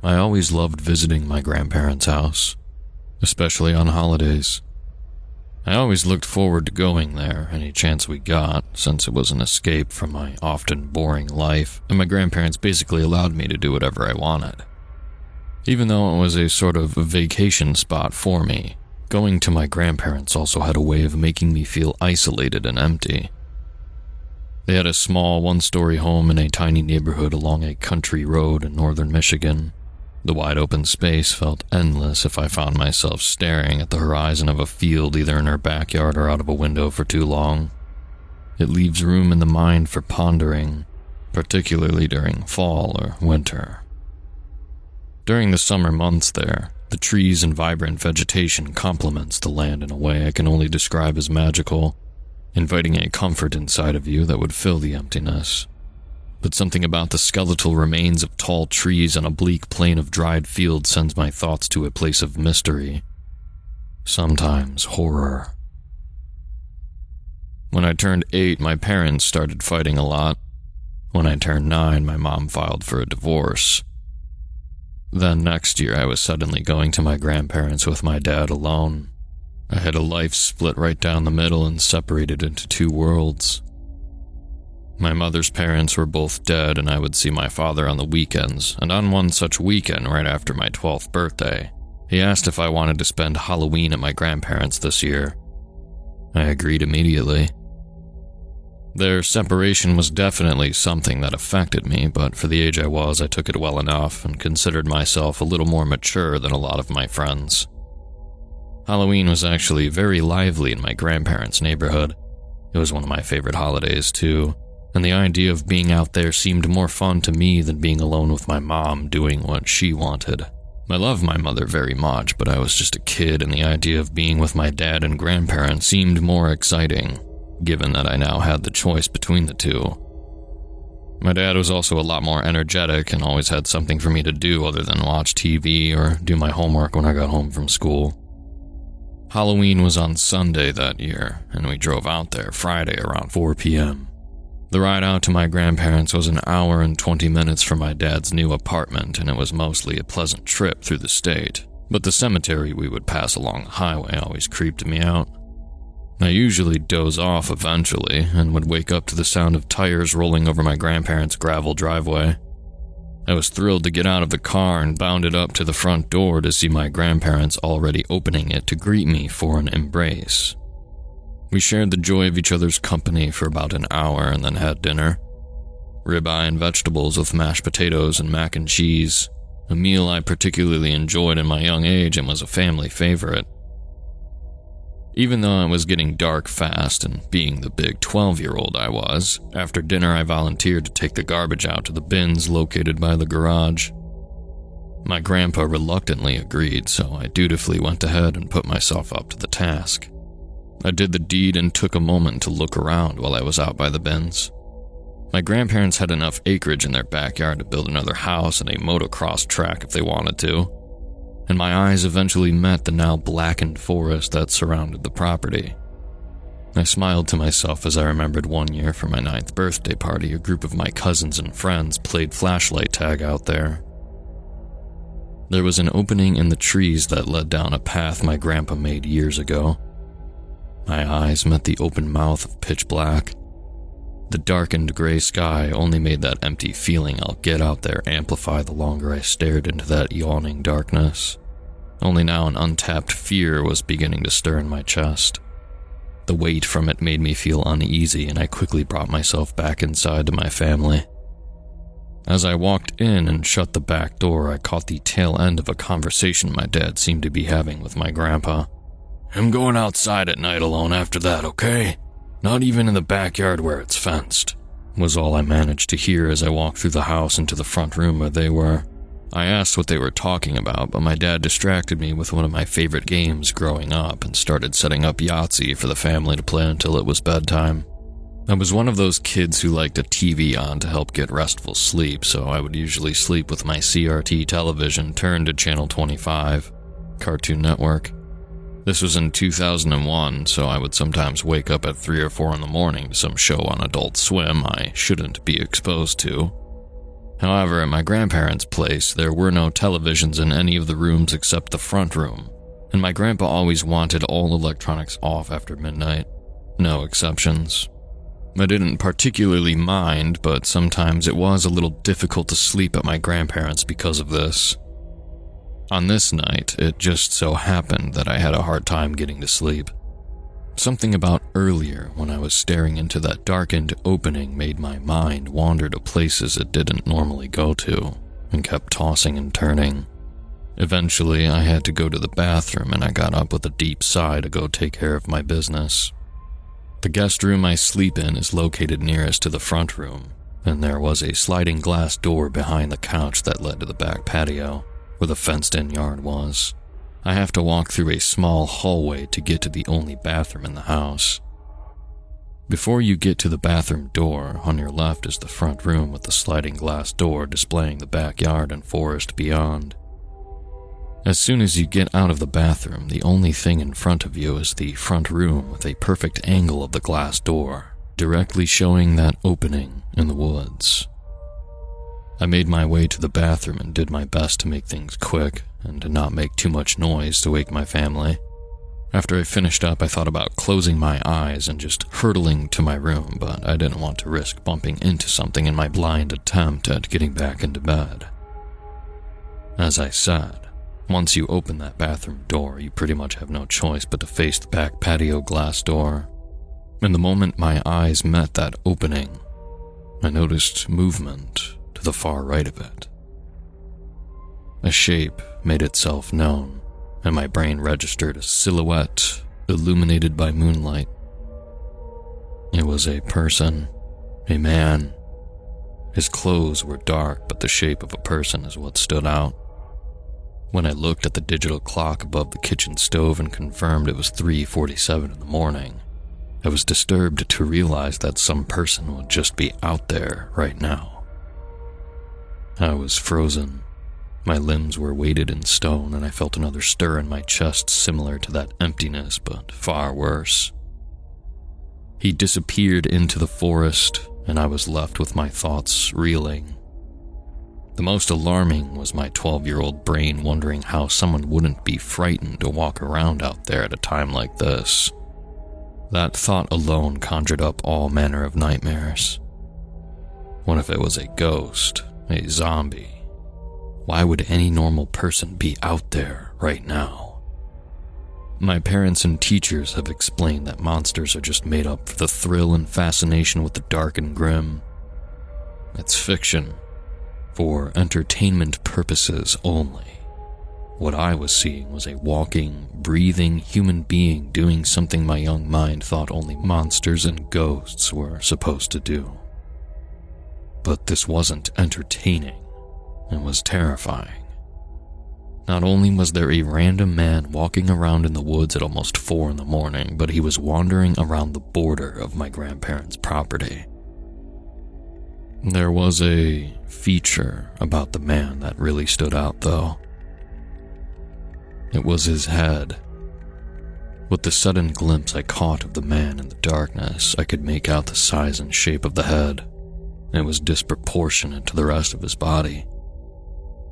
I always loved visiting my grandparents' house, especially on holidays. I always looked forward to going there any chance we got, since it was an escape from my often boring life, and my grandparents basically allowed me to do whatever I wanted. Even though it was a sort of vacation spot for me, going to my grandparents also had a way of making me feel isolated and empty. They had a small one-story home in a tiny neighborhood along a country road in northern Michigan. The wide open space felt endless if I found myself staring at the horizon of a field either in her backyard or out of a window for too long. It leaves room in the mind for pondering, particularly during fall or winter. During the summer months there, the trees and vibrant vegetation complements the land in a way I can only describe as magical, inviting a comfort inside of you that would fill the emptiness. But something about the skeletal remains of tall trees on a bleak plain of dried fields sends my thoughts to a place of mystery, sometimes horror. When I turned 8, my parents started fighting a lot. When I turned 9, my mom filed for a divorce. Then next year, I was suddenly going to my grandparents with my dad alone. I had a life split right down the middle and separated into two worlds. My mother's parents were both dead, and I would see my father on the weekends, and on one such weekend right after my 12th birthday, he asked if I wanted to spend Halloween at my grandparents' this year. I agreed immediately. Their separation was definitely something that affected me, but for the age I was, I took it well enough and considered myself a little more mature than a lot of my friends. Halloween was actually very lively in my grandparents' neighborhood. It was one of my favorite holidays, too, and the idea of being out there seemed more fun to me than being alone with my mom doing what she wanted. I love my mother very much, but I was just a kid, and the idea of being with my dad and grandparents seemed more exciting, given that I now had the choice between the two. My dad was also a lot more energetic and always had something for me to do other than watch TV or do my homework when I got home from school. Halloween was on Sunday that year, and we drove out there Friday around 4 p.m. The ride out to my grandparents was an hour and 20 minutes from my dad's new apartment, and it was mostly a pleasant trip through the state, but the cemetery we would pass along the highway always creeped me out. I usually doze off eventually, and would wake up to the sound of tires rolling over my grandparents' gravel driveway. I was thrilled to get out of the car and bounded up to the front door to see my grandparents already opening it to greet me for an embrace. We shared the joy of each other's company for about an hour and then had dinner. Ribeye and vegetables with mashed potatoes and mac and cheese, a meal I particularly enjoyed in my young age and was a family favorite. Even though it was getting dark fast and being the big 12-year-old I was, after dinner I volunteered to take the garbage out to the bins located by the garage. My grandpa reluctantly agreed, so I dutifully went ahead and put myself up to the task. I did the deed and took a moment to look around while I was out by the bins. My grandparents had enough acreage in their backyard to build another house and a motocross track if they wanted to, and my eyes eventually met the now blackened forest that surrounded the property. I smiled to myself as I remembered one year for my 9th birthday party, a group of my cousins and friends played flashlight tag out there. There was an opening in the trees that led down a path my grandpa made years ago. My eyes met the open mouth of pitch black. The darkened gray sky only made that empty feeling I'll get out there amplify the longer I stared into that yawning darkness. Only now an untapped fear was beginning to stir in my chest. The weight from it made me feel uneasy, and I quickly brought myself back inside to my family. As I walked in and shut the back door, I caught the tail end of a conversation my dad seemed to be having with my grandpa. "I'm going outside at night alone after that, okay? Not even in the backyard where it's fenced," was all I managed to hear as I walked through the house into the front room where they were. I asked what they were talking about, but my dad distracted me with one of my favorite games growing up and started setting up Yahtzee for the family to play until it was bedtime. I was one of those kids who liked a TV on to help get restful sleep, so I would usually sleep with my CRT television turned to Channel 25, Cartoon Network. This was in 2001, so I would sometimes wake up at 3 or 4 in the morning to some show on Adult Swim I shouldn't be exposed to. However, at my grandparents' place, there were no televisions in any of the rooms except the front room, and my grandpa always wanted all electronics off after midnight. No exceptions. I didn't particularly mind, but sometimes it was a little difficult to sleep at my grandparents' because of this. On this night, it just so happened that I had a hard time getting to sleep. Something about earlier when I was staring into that darkened opening made my mind wander to places it didn't normally go to, and kept tossing and turning. Eventually, I had to go to the bathroom and I got up with a deep sigh to go take care of my business. The guest room I sleep in is located nearest to the front room, and there was a sliding glass door behind the couch that led to the back patio, where the fenced-in yard was. I have to walk through a small hallway to get to the only bathroom in the house. Before you get to the bathroom door, on your left is the front room with the sliding glass door displaying the backyard and forest beyond. As soon as you get out of the bathroom, the only thing in front of you is the front room with a perfect angle of the glass door, directly showing that opening in the woods. I made my way to the bathroom and did my best to make things quick and to not make too much noise to wake my family. After I finished up, I thought about closing my eyes and just hurtling to my room, but I didn't want to risk bumping into something in my blind attempt at getting back into bed. As I said, once you open that bathroom door, you pretty much have no choice but to face the back patio glass door. And the moment my eyes met that opening, I noticed movement to the far right of it. A shape made itself known, and my brain registered a silhouette illuminated by moonlight. It was a person, a man. His clothes were dark, but the shape of a person is what stood out. When I looked at the digital clock above the kitchen stove and confirmed it was 3:47 in the morning, I was disturbed to realize that some person would just be out there right now. I was frozen. My limbs were weighted in stone, and I felt another stir in my chest similar to that emptiness, but far worse. He disappeared into the forest, and I was left with my thoughts reeling. The most alarming was my 12-year-old brain wondering how someone wouldn't be frightened to walk around out there at a time like this. That thought alone conjured up all manner of nightmares. What if it was a ghost, a zombie? Why would any normal person be out there right now? My parents and teachers have explained that monsters are just made up for the thrill and fascination with the dark and grim. It's fiction. For entertainment purposes only. What I was seeing was a walking, breathing human being doing something my young mind thought only monsters and ghosts were supposed to do. But this wasn't entertaining. It was terrifying. Not only was there a random man walking around in the woods at almost 4 in the morning, but he was wandering around the border of my grandparents' property. There was a feature about the man that really stood out, though. It was his head. With the sudden glimpse I caught of the man in the darkness, I could make out the size and shape of the head. It was disproportionate to the rest of his body.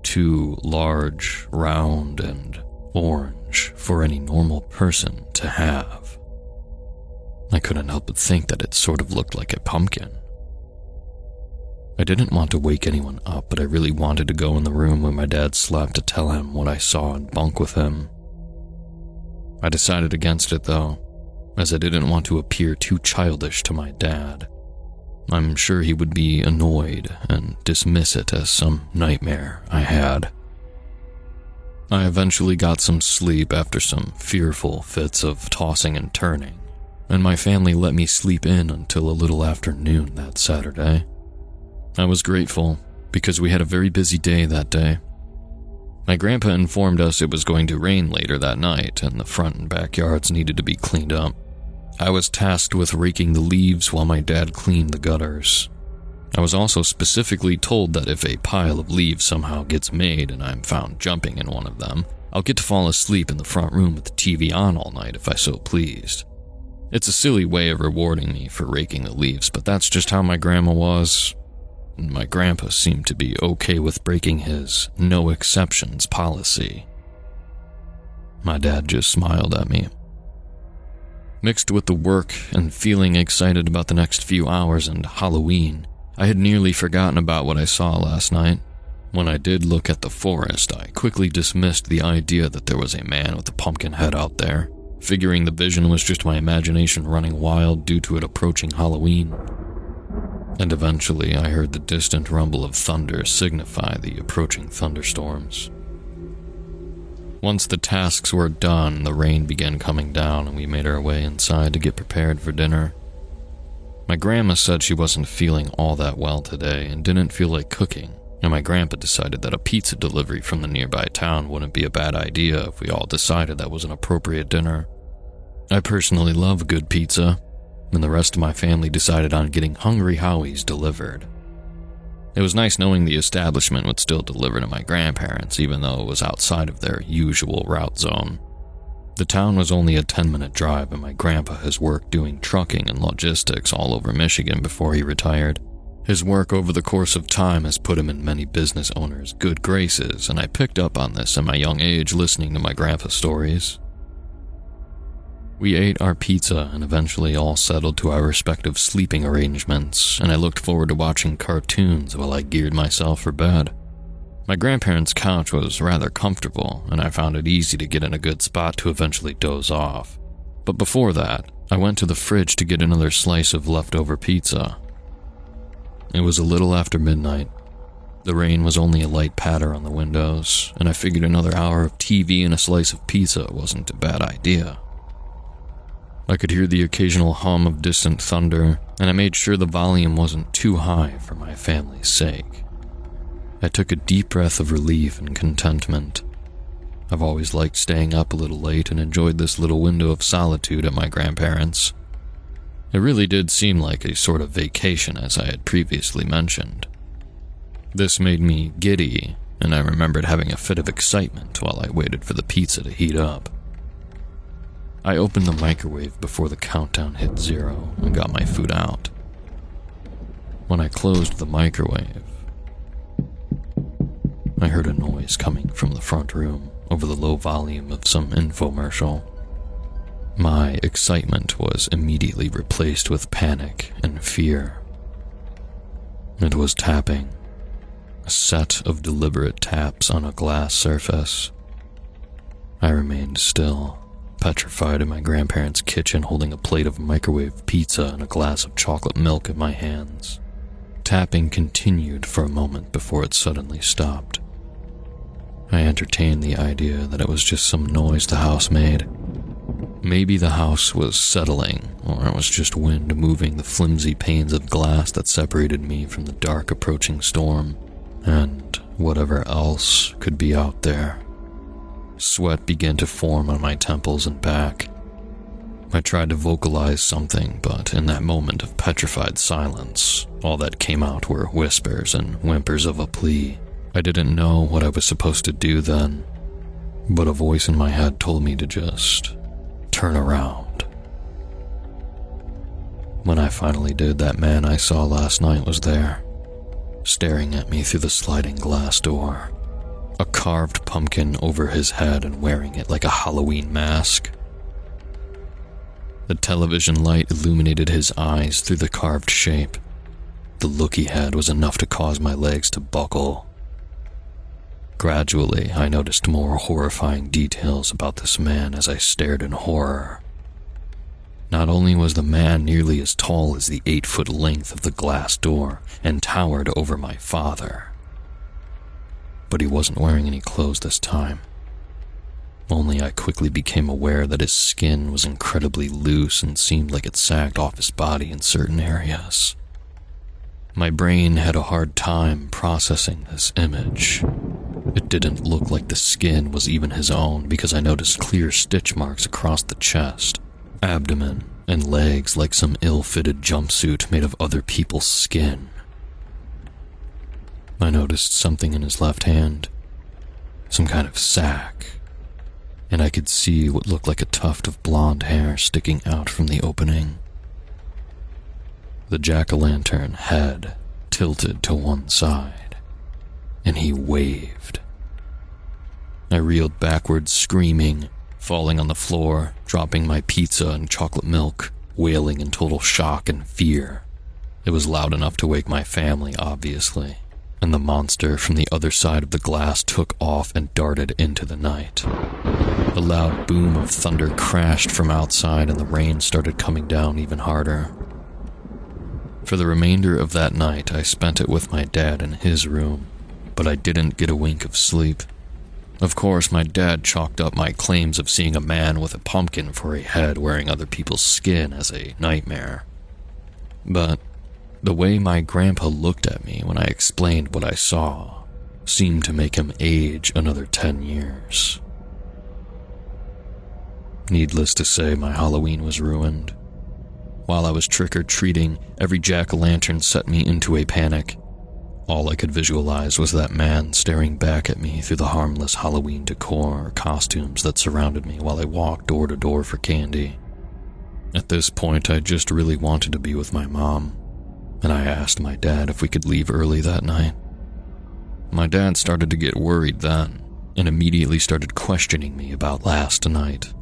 Too large, round, and orange for any normal person to have. I couldn't help but think that it sort of looked like a pumpkin. I didn't want to wake anyone up, but I really wanted to go in the room where my dad slept to tell him what I saw and bunk with him. I decided against it, though, as I didn't want to appear too childish to my dad. I'm sure he would be annoyed and dismiss it as some nightmare I had. I eventually got some sleep after some fearful fits of tossing and turning, and my family let me sleep in until a little after noon that Saturday. I was grateful, because we had a very busy day that day. My grandpa informed us it was going to rain later that night, and the front and backyards needed to be cleaned up. I was tasked with raking the leaves while my dad cleaned the gutters. I was also specifically told that if a pile of leaves somehow gets made and I'm found jumping in one of them, I'll get to fall asleep in the front room with the TV on all night if I so pleased. It's a silly way of rewarding me for raking the leaves, but that's just how my grandma was. and my grandpa seemed to be okay with breaking his no exceptions policy. My dad just smiled at me. Mixed with the work and feeling excited about the next few hours and Halloween, I had nearly forgotten about what I saw last night. When I did look at the forest, I quickly dismissed the idea that there was a man with a pumpkin head out there, figuring the vision was just my imagination running wild due to it approaching Halloween. And eventually I heard the distant rumble of thunder signify the approaching thunderstorms. Once the tasks were done, the rain began coming down and we made our way inside to get prepared for dinner. My grandma said she wasn't feeling all that well today and didn't feel like cooking, and my grandpa decided that a pizza delivery from the nearby town wouldn't be a bad idea if we all decided that was an appropriate dinner. I personally love good pizza, and the rest of my family decided on getting Hungry Howie's delivered. It was nice knowing the establishment would still deliver to my grandparents, even though it was outside of their usual route zone. The town was only a 10-minute drive, and my grandpa has worked doing trucking and logistics all over Michigan before he retired. His work over the course of time has put him in many business owners' good graces, and I picked up on this in my young age listening to my grandpa's stories. We ate our pizza and eventually all settled to our respective sleeping arrangements, and I looked forward to watching cartoons while I geared myself for bed. My grandparents' couch was rather comfortable, and I found it easy to get in a good spot to eventually doze off. But before that, I went to the fridge to get another slice of leftover pizza. It was a little after midnight. The rain was only a light patter on the windows, and I figured another hour of TV and a slice of pizza wasn't a bad idea. I could hear the occasional hum of distant thunder, and I made sure the volume wasn't too high for my family's sake. I took a deep breath of relief and contentment. I've always liked staying up a little late and enjoyed this little window of solitude at my grandparents'. It really did seem like a sort of vacation, as I had previously mentioned. This made me giddy, and I remembered having a fit of excitement while I waited for the pizza to heat up. I opened the microwave before the countdown hit 0 and got my food out. When I closed the microwave, I heard a noise coming from the front room over the low volume of some infomercial. My excitement was immediately replaced with panic and fear. It was tapping, a set of deliberate taps on a glass surface. I remained still, petrified in my grandparents' kitchen, holding a plate of microwave pizza and a glass of chocolate milk in my hands. Tapping continued for a moment before it suddenly stopped. I entertained the idea that it was just some noise the house made. Maybe the house was settling, or it was just wind moving the flimsy panes of glass that separated me from the dark approaching storm, and whatever else could be out there. Sweat began to form on my temples and back. I tried to vocalize something, but in that moment of petrified silence, all that came out were whispers and whimpers of a plea. I didn't know what I was supposed to do then, but a voice in my head told me to just turn around. When I finally did, that man I saw last night was there, staring at me through the sliding glass door, a carved pumpkin over his head and wearing it like a Halloween mask. The television light illuminated his eyes through the carved shape. The look he had was enough to cause my legs to buckle. Gradually, I noticed more horrifying details about this man as I stared in horror. Not only was the man nearly as tall as the 8-foot length of the glass door and towered over my father, but he wasn't wearing any clothes this time. Only I quickly became aware that his skin was incredibly loose and seemed like it sagged off his body in certain areas. My brain had a hard time processing this image. It didn't look like the skin was even his own because I noticed clear stitch marks across the chest, abdomen, and legs like some ill-fitted jumpsuit made of other people's skin. I noticed something in his left hand, some kind of sack, and I could see what looked like a tuft of blonde hair sticking out from the opening. The jack-o'-lantern head, tilted to one side, and he waved. I reeled backwards, screaming, falling on the floor, dropping my pizza and chocolate milk, wailing in total shock and fear. It was loud enough to wake my family, obviously, and the monster from the other side of the glass took off and darted into the night. A loud boom of thunder crashed from outside, and the rain started coming down even harder. For the remainder of that night, I spent it with my dad in his room, but I didn't get a wink of sleep. Of course, my dad chalked up my claims of seeing a man with a pumpkin for a head wearing other people's skin as a nightmare. But the way my grandpa looked at me when I explained what I saw seemed to make him age another 10 years. Needless to say, my Halloween was ruined. While I was trick-or-treating, every jack-o'-lantern set me into a panic. All I could visualize was that man staring back at me through the harmless Halloween decor or costumes that surrounded me while I walked door to door for candy. At this point, I just really wanted to be with my mom, and I asked my dad if we could leave early that night. My dad started to get worried then, and immediately started questioning me about last night.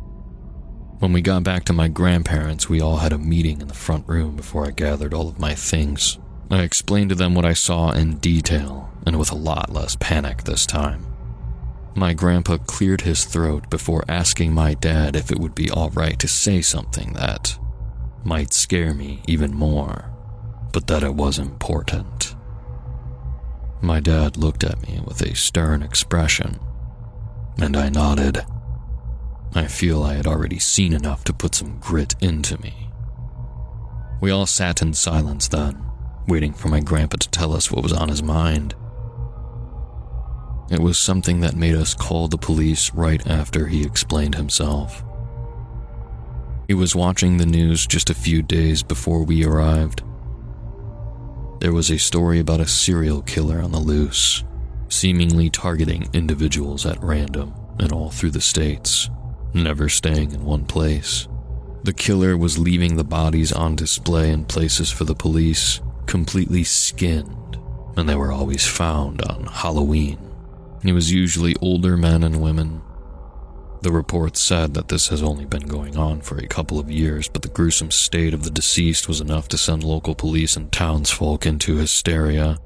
When we got back to my grandparents, we all had a meeting in the front room before I gathered all of my things. I explained to them what I saw in detail, and with a lot less panic this time. My grandpa cleared his throat before asking my dad if it would be alright to say something that might scare me even more, but that it was important. My dad looked at me with a stern expression, and I nodded. I feel I had already seen enough to put some grit into me. We all sat in silence then, waiting for my grandpa to tell us what was on his mind. It was something that made us call the police right after he explained himself. He was watching the news just a few days before we arrived. There was a story about a serial killer on the loose, seemingly targeting individuals at random and all through the states, never staying in one place. The killer was leaving the bodies on display in places for the police, completely skinned, and they were always found on Halloween. It was usually older men and women. The reports said that this has only been going on for a couple of years, but the gruesome state of the deceased was enough to send local police and townsfolk into hysteria.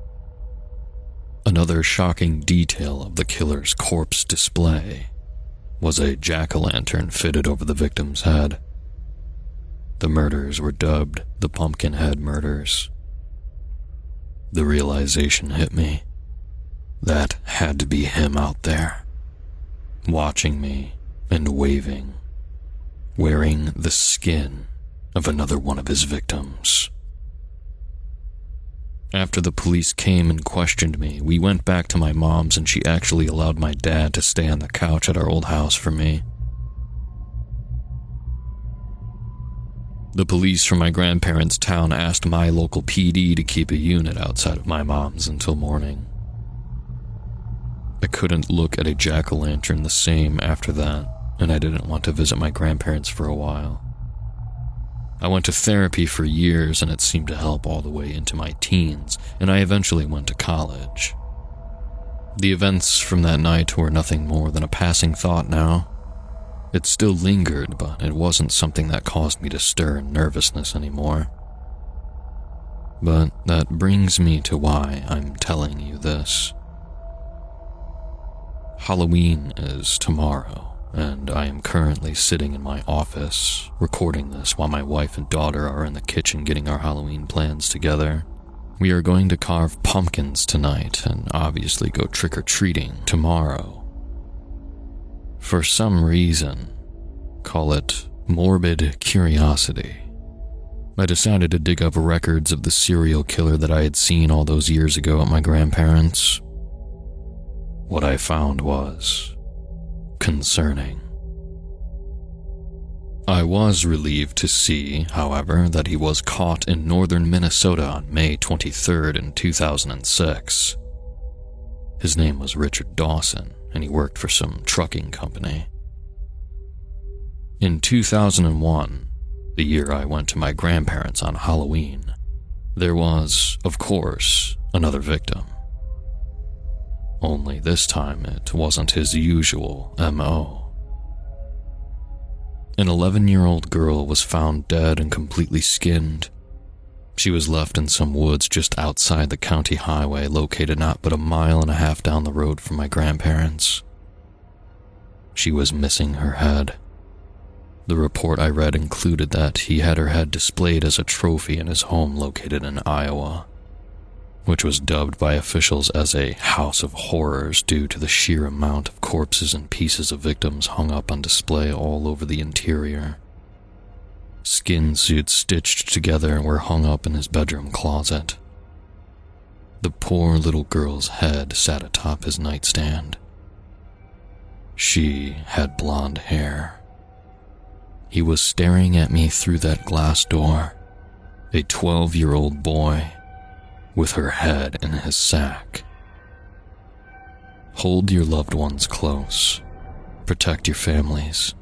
Another shocking detail of the killer's corpse display was a jack-o'-lantern fitted over the victim's head. The murders were dubbed the Pumpkinhead Murders. The realization hit me. That had to be him out there, watching me and waving, wearing the skin of another one of his victims. After the police came and questioned me, we went back to my mom's and she actually allowed my dad to stay on the couch at our old house for me. The police from my grandparents' town asked my local PD to keep a unit outside of my mom's until morning. I couldn't look at a jack-o'-lantern the same after that, and I didn't want to visit my grandparents for a while. I went to therapy for years, and it seemed to help all the way into my teens, and I eventually went to college. The events from that night were nothing more than a passing thought now. It still lingered, but it wasn't something that caused me to stir in nervousness anymore. But that brings me to why I'm telling you this. Halloween is tomorrow, and I am currently sitting in my office, recording this while my wife and daughter are in the kitchen getting our Halloween plans together. We are going to carve pumpkins tonight and obviously go trick-or-treating tomorrow. For some reason, call it morbid curiosity, I decided to dig up records of the serial killer that I had seen all those years ago at my grandparents'. What I found was concerning. I was relieved to see, however, that he was caught in northern Minnesota on May 23rd in 2006. His name was Richard Dawson, and he worked for some trucking company. In 2001, the year I went to my grandparents on Halloween, There was, of course, another victim. Only this time it wasn't his usual MO. An 11-year-old girl was found dead and completely skinned. She was left in some woods just outside the county highway located not but a mile and a half down the road from my grandparents. She was missing her head. The report I read included that he had her head displayed as a trophy in his home located in Iowa, which was dubbed by officials as a house of horrors due to the sheer amount of corpses and pieces of victims hung up on display all over the interior. Skin suits stitched together were hung up in his bedroom closet. The poor little girl's head sat atop his nightstand. She had blonde hair. He was staring at me through that glass door, a 12-year-old boy, with her head in his sack. Hold your loved ones close. Protect your families.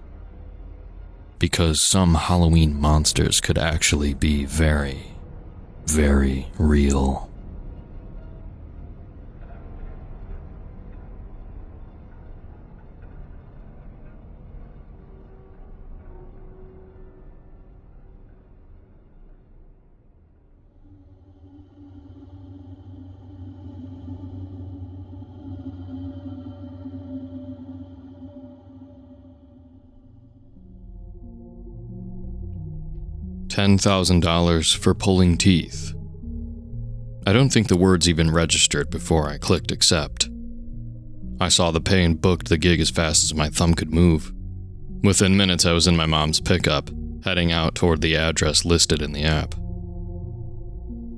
Because some Halloween monsters could actually be very, very real. $10,000 for pulling teeth. I don't think the words even registered before I clicked accept. I saw the pay and booked the gig as fast as my thumb could move. Within minutes, I was in my mom's pickup, heading out toward the address listed in the app.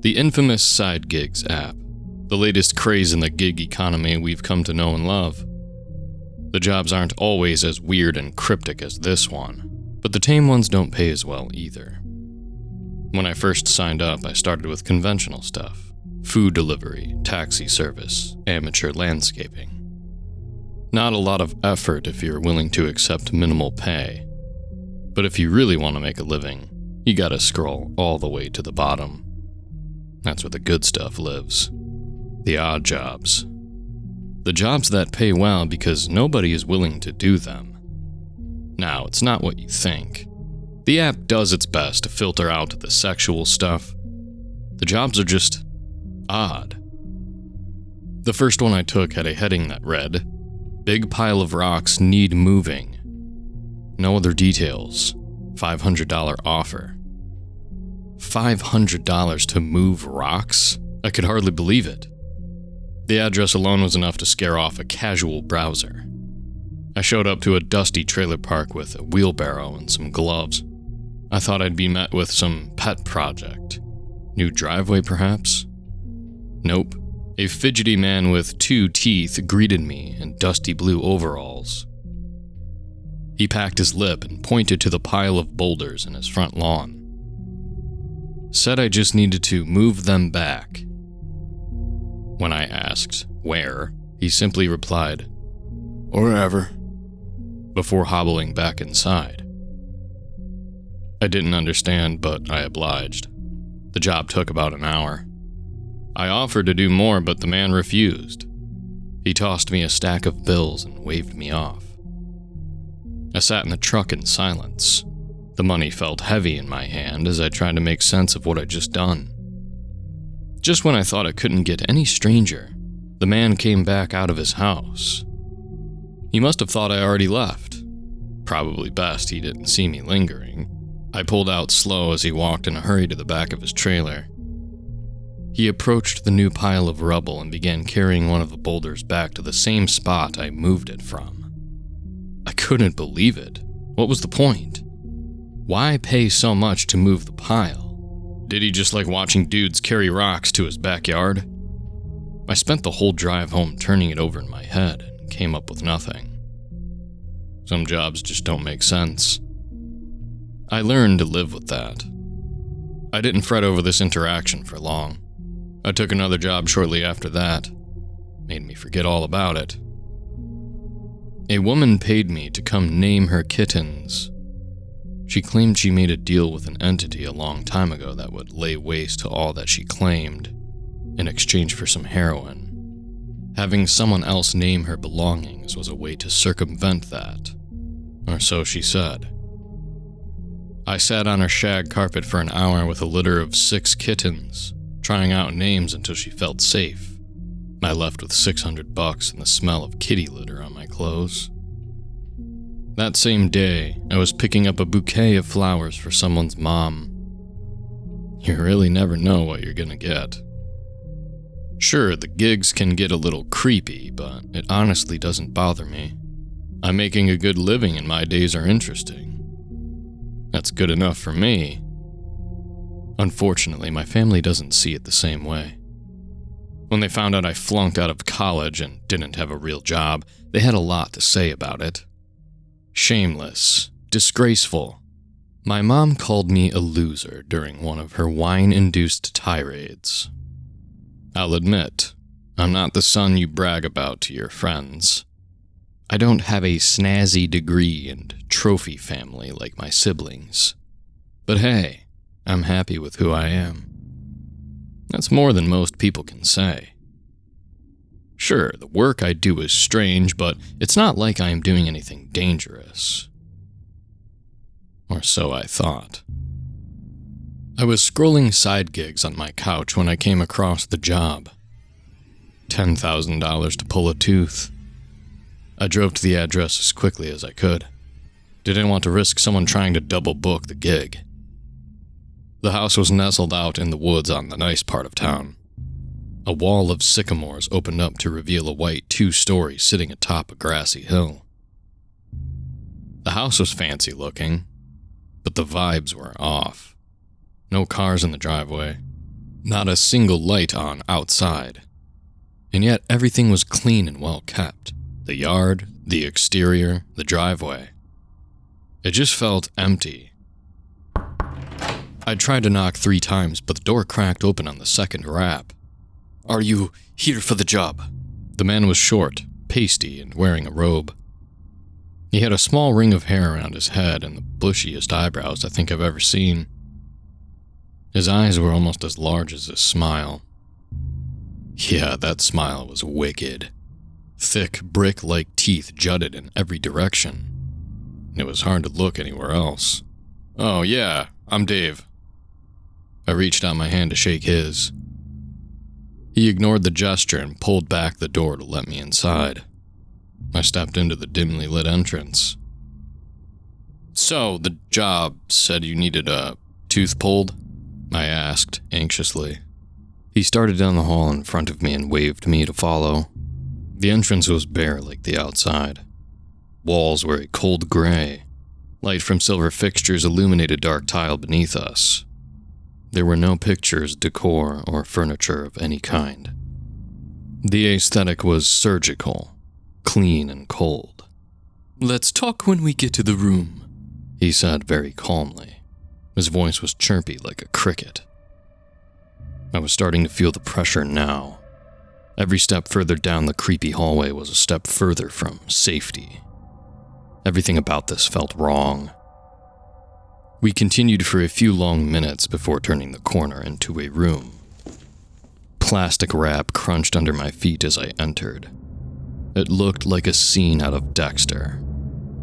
The infamous side gigs app, the latest craze in the gig economy we've come to know and love. The jobs aren't always as weird and cryptic as this one, but the tame ones don't pay as well either. When I first signed up, I started with conventional stuff: food delivery, taxi service, amateur landscaping. Not a lot of effort if you're willing to accept minimal pay. But if you really want to make a living, you gotta scroll all the way to the bottom. That's where the good stuff lives. The odd jobs. The jobs that pay well because nobody is willing to do them. Now, it's not what you think. The app does its best to filter out the sexual stuff. The jobs are just odd. The first one I took had a heading that read, "Big pile of rocks need moving." No other details. $500 offer. $500 to move rocks? I could hardly believe it. The address alone was enough to scare off a casual browser. I showed up to a dusty trailer park with a wheelbarrow and some gloves. I thought I'd be met with some pet project. New driveway, perhaps? Nope. A fidgety man with 2 teeth greeted me in dusty blue overalls. He packed his lip and pointed to the pile of boulders in his front lawn. Said I just needed to move them back. When I asked where, he simply replied, "Wherever," before hobbling back inside. I didn't understand, but I obliged. The job took about an hour. I offered to do more, but the man refused. He tossed me a stack of bills and waved me off. I sat in the truck in silence. The money felt heavy in my hand as I tried to make sense of what I'd just done. Just when I thought it couldn't get any stranger, the man came back out of his house. He must have thought I already left. Probably best he didn't see me lingering. I pulled out slow as he walked in a hurry to the back of his trailer. He approached the new pile of rubble and began carrying one of the boulders back to the same spot I moved it from. I couldn't believe it. What was the point? Why pay so much to move the pile? Did he just like watching dudes carry rocks to his backyard? I spent the whole drive home turning it over in my head and came up with nothing. Some jobs just don't make sense. I learned to live with that. I didn't fret over this interaction for long. I took another job shortly after that. Made me forget all about it. A woman paid me to come name her kittens. She claimed she made a deal with an entity a long time ago that would lay waste to all that she claimed in exchange for some heroin. Having someone else name her belongings was a way to circumvent that, or so she said. I sat on her shag carpet for an hour with a litter of 6 kittens, trying out names until she felt safe. I left with $600 and the smell of kitty litter on my clothes. That same day, I was picking up a bouquet of flowers for someone's mom. You really never know what you're gonna get. Sure, the gigs can get a little creepy, but it honestly doesn't bother me. I'm making a good living and my days are interesting. That's good enough for me. Unfortunately, my family doesn't see it the same way. When they found out I flunked out of college and didn't have a real job, they had a lot to say about it. Shameless, disgraceful. My mom called me a loser during one of her wine-induced tirades. I'll admit, I'm not the son you brag about to your friends. I don't have a snazzy degree and trophy family like my siblings. But hey, I'm happy with who I am. That's more than most people can say. Sure, the work I do is strange, but it's not like I am doing anything dangerous. Or so I thought. I was scrolling side gigs on my couch when I came across the job. $10,000 to pull a tooth. I drove to the address as quickly as I could. Didn't want to risk someone trying to double book the gig. The house was nestled out in the woods on the nice part of town. A wall of sycamores opened up to reveal a white 2-story sitting atop a grassy hill. The house was fancy looking, but the vibes were off. No cars in the driveway, not a single light on outside, and yet everything was clean and well kept. The yard, the exterior, the driveway. It just felt empty. I tried to knock 3 times, but the door cracked open on the second rap. "Are you here for the job?" The man was short, pasty, and wearing a robe. He had a small ring of hair around his head and the bushiest eyebrows I think I've ever seen. His eyes were almost as large as his smile. Yeah, that smile was wicked. Thick, brick-like teeth jutted in every direction. It was hard to look anywhere else. "Oh yeah, I'm Dave." I reached out my hand to shake his. He ignored the gesture and pulled back the door to let me inside. I stepped into the dimly lit entrance. "So, the job said you needed a tooth pulled?" I asked, anxiously. He started down the hall in front of me and waved me to follow. The entrance was bare like the outside. Walls were a cold gray. Light from silver fixtures illuminated dark tile beneath us. There were no pictures, decor, or furniture of any kind. The aesthetic was surgical, clean and cold. "Let's talk when we get to the room," he said very calmly. His voice was chirpy like a cricket. I was starting to feel the pressure now. Every step further down the creepy hallway was a step further from safety. Everything about this felt wrong. We continued for a few long minutes before turning the corner into a room. Plastic wrap crunched under my feet as I entered. It looked like a scene out of Dexter.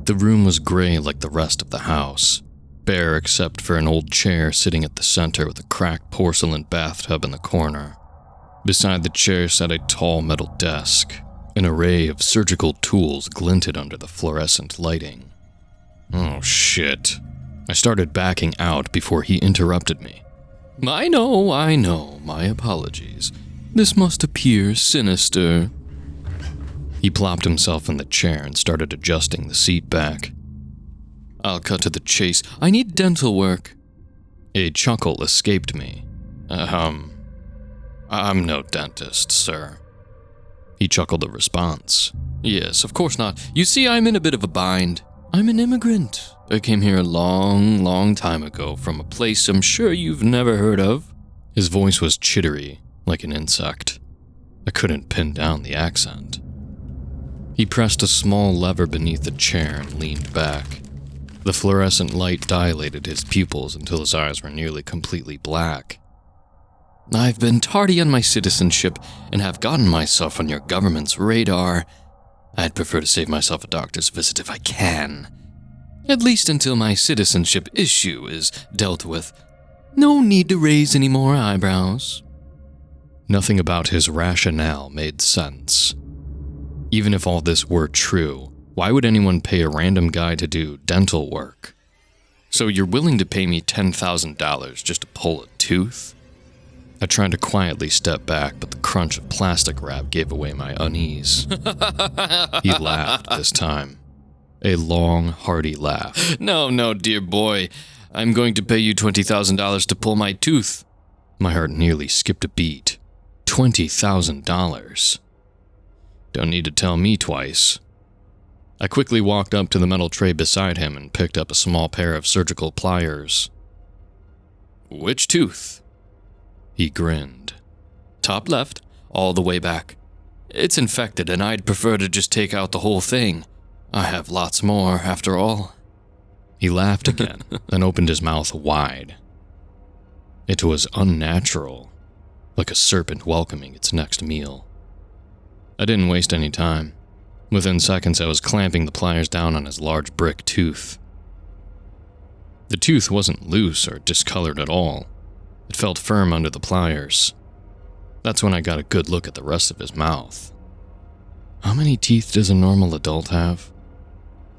The room was gray like the rest of the house, bare except for an old chair sitting at the center with a cracked porcelain bathtub in the corner. Beside the chair sat a tall metal desk. An array of surgical tools glinted under the fluorescent lighting. Oh shit. I started backing out before he interrupted me. I know, my apologies. This must appear sinister." He plopped himself in the chair and started adjusting the seat back. "I'll cut to the chase. I need dental work." A chuckle escaped me. I'm no dentist, sir." He chuckled a response. "Yes, of course not. You see, I'm in a bit of a bind. I'm an immigrant. I came here a long time ago from a place I'm sure you've never heard of." His voice was chittery, like an insect. I couldn't pin down the accent. He pressed a small lever beneath the chair and leaned back. The fluorescent light dilated his pupils until his eyes were nearly completely black. "I've been tardy on my citizenship and have gotten myself on your government's radar. I'd prefer to save myself a doctor's visit if I can. At least until my citizenship issue is dealt with. No need to raise any more eyebrows." Nothing about his rationale made sense. Even if all this were true, why would anyone pay a random guy to do dental work? "So you're willing to pay me $10,000 just to pull a tooth?" I tried to quietly step back, but the crunch of plastic wrap gave away my unease. He laughed this time. A long, hearty laugh. No, dear boy. I'm going to pay you $20,000 to pull my tooth." My heart nearly skipped a beat. $20,000. Don't need to tell me twice. I quickly walked up to the metal tray beside him and picked up a small pair of surgical pliers. "Which tooth?" He grinned. "Top left, all the way back. It's infected and I'd prefer to just take out the whole thing. I have lots more, after all." He laughed again, then opened his mouth wide. It was unnatural, like a serpent welcoming its next meal. I didn't waste any time. Within seconds, I was clamping the pliers down on his large brick tooth. The tooth wasn't loose or discolored at all. It felt firm under the pliers. That's when I got a good look at the rest of his mouth. How many teeth does a normal adult have?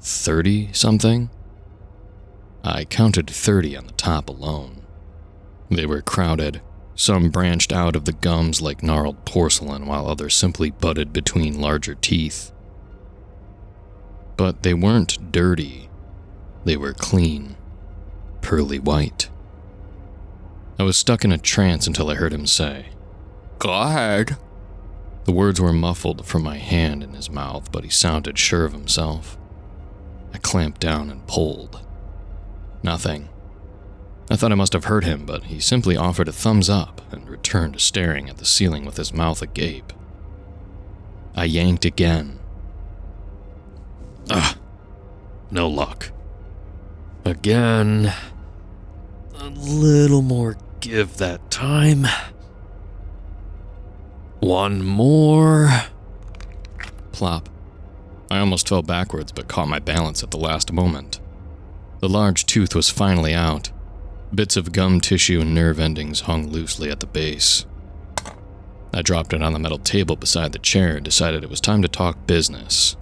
30-something? I counted 30 on the top alone. They were crowded. Some branched out of the gums like gnarled porcelain, while others simply butted between larger teeth. But they weren't dirty. They were clean, pearly white. I was stuck in a trance until I heard him say, "Go ahead." The words were muffled from my hand in his mouth, but he sounded sure of himself. I clamped down and pulled. Nothing. I thought I must have hurt him, but he simply offered a thumbs up and returned to staring at the ceiling with his mouth agape. I yanked again. No luck. Again. A little more give that time. One more. Plop. I almost fell backwards but caught my balance at the last moment. The large tooth was finally out. Bits of gum tissue and nerve endings hung loosely at the base. I dropped it on the metal table beside the chair and decided it was time to talk business.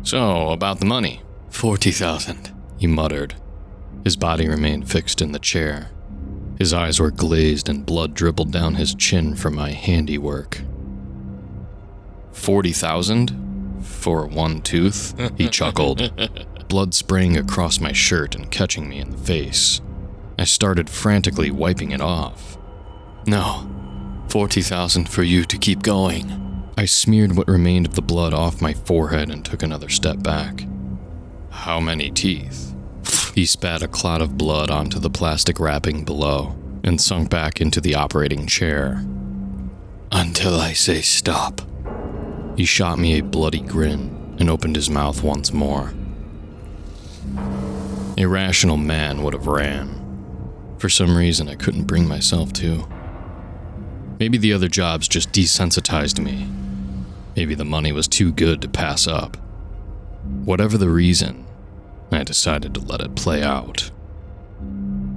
"So, about the money." $40,000, he muttered. His body remained fixed in the chair. His eyes were glazed and blood dribbled down his chin from my handiwork. $40,000? For one tooth? He chuckled, blood spraying across my shirt and catching me in the face. I started frantically wiping it off. "No, $40,000 for you to keep going." I smeared what remained of the blood off my forehead and took another step back. "How many teeth?" He spat a clot of blood onto the plastic wrapping below and sunk back into the operating chair. "Until I say stop." He shot me a bloody grin and opened his mouth once more. A rational man would have ran. For some reason, I couldn't bring myself to. Maybe the other jobs just desensitized me. Maybe the money was too good to pass up. Whatever the reason, I decided to let it play out.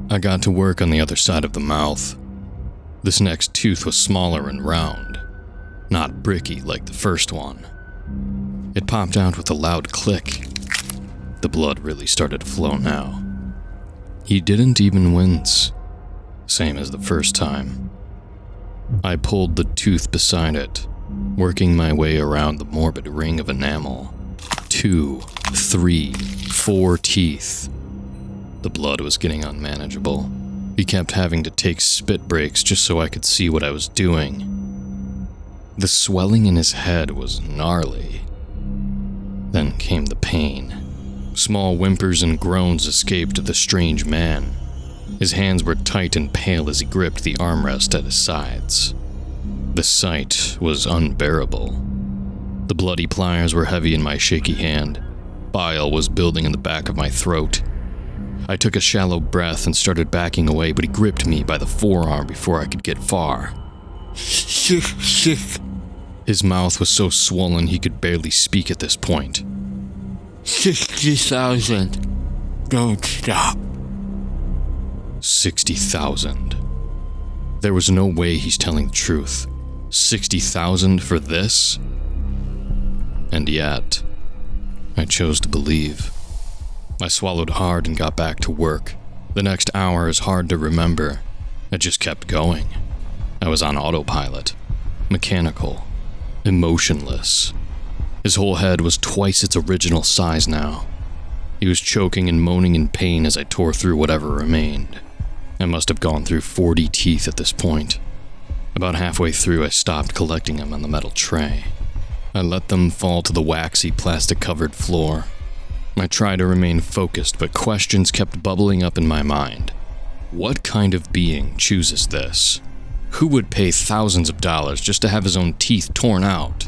I got to work on the other side of the mouth. This next tooth was smaller and round, not bricky like the first one. It popped out with a loud click. The blood really started to flow now. He didn't even wince, same as the first time. I pulled the tooth beside it, working my way around the morbid ring of enamel. 2, 3, 4 teeth. The blood was getting unmanageable. He kept having to take spit breaks just so I could see what I was doing. The swelling in his head was gnarly. Then came the pain. Small whimpers and groans escaped the strange man. His hands were tight and pale as he gripped the armrest at his sides. The sight was unbearable. The bloody pliers were heavy in my shaky hand. Bile was building in the back of my throat. I took a shallow breath and started backing away, but he gripped me by the forearm before I could get far. His mouth was so swollen he could barely speak at this point. 60,000. Don't stop. 60,000. There was no way he's telling the truth. 60,000 for this? And yet, I chose to believe. I swallowed hard and got back to work. The next hour is hard to remember. I just kept going. I was on autopilot. Mechanical. Emotionless. His whole head was twice its original size now. He was choking and moaning in pain as I tore through whatever remained. I must have gone through 40 teeth at this point. About halfway through, I stopped collecting them on the metal tray. I let them fall to the waxy, plastic-covered floor. I tried to remain focused, but questions kept bubbling up in my mind. What kind of being chooses this? Who would pay thousands of dollars just to have his own teeth torn out?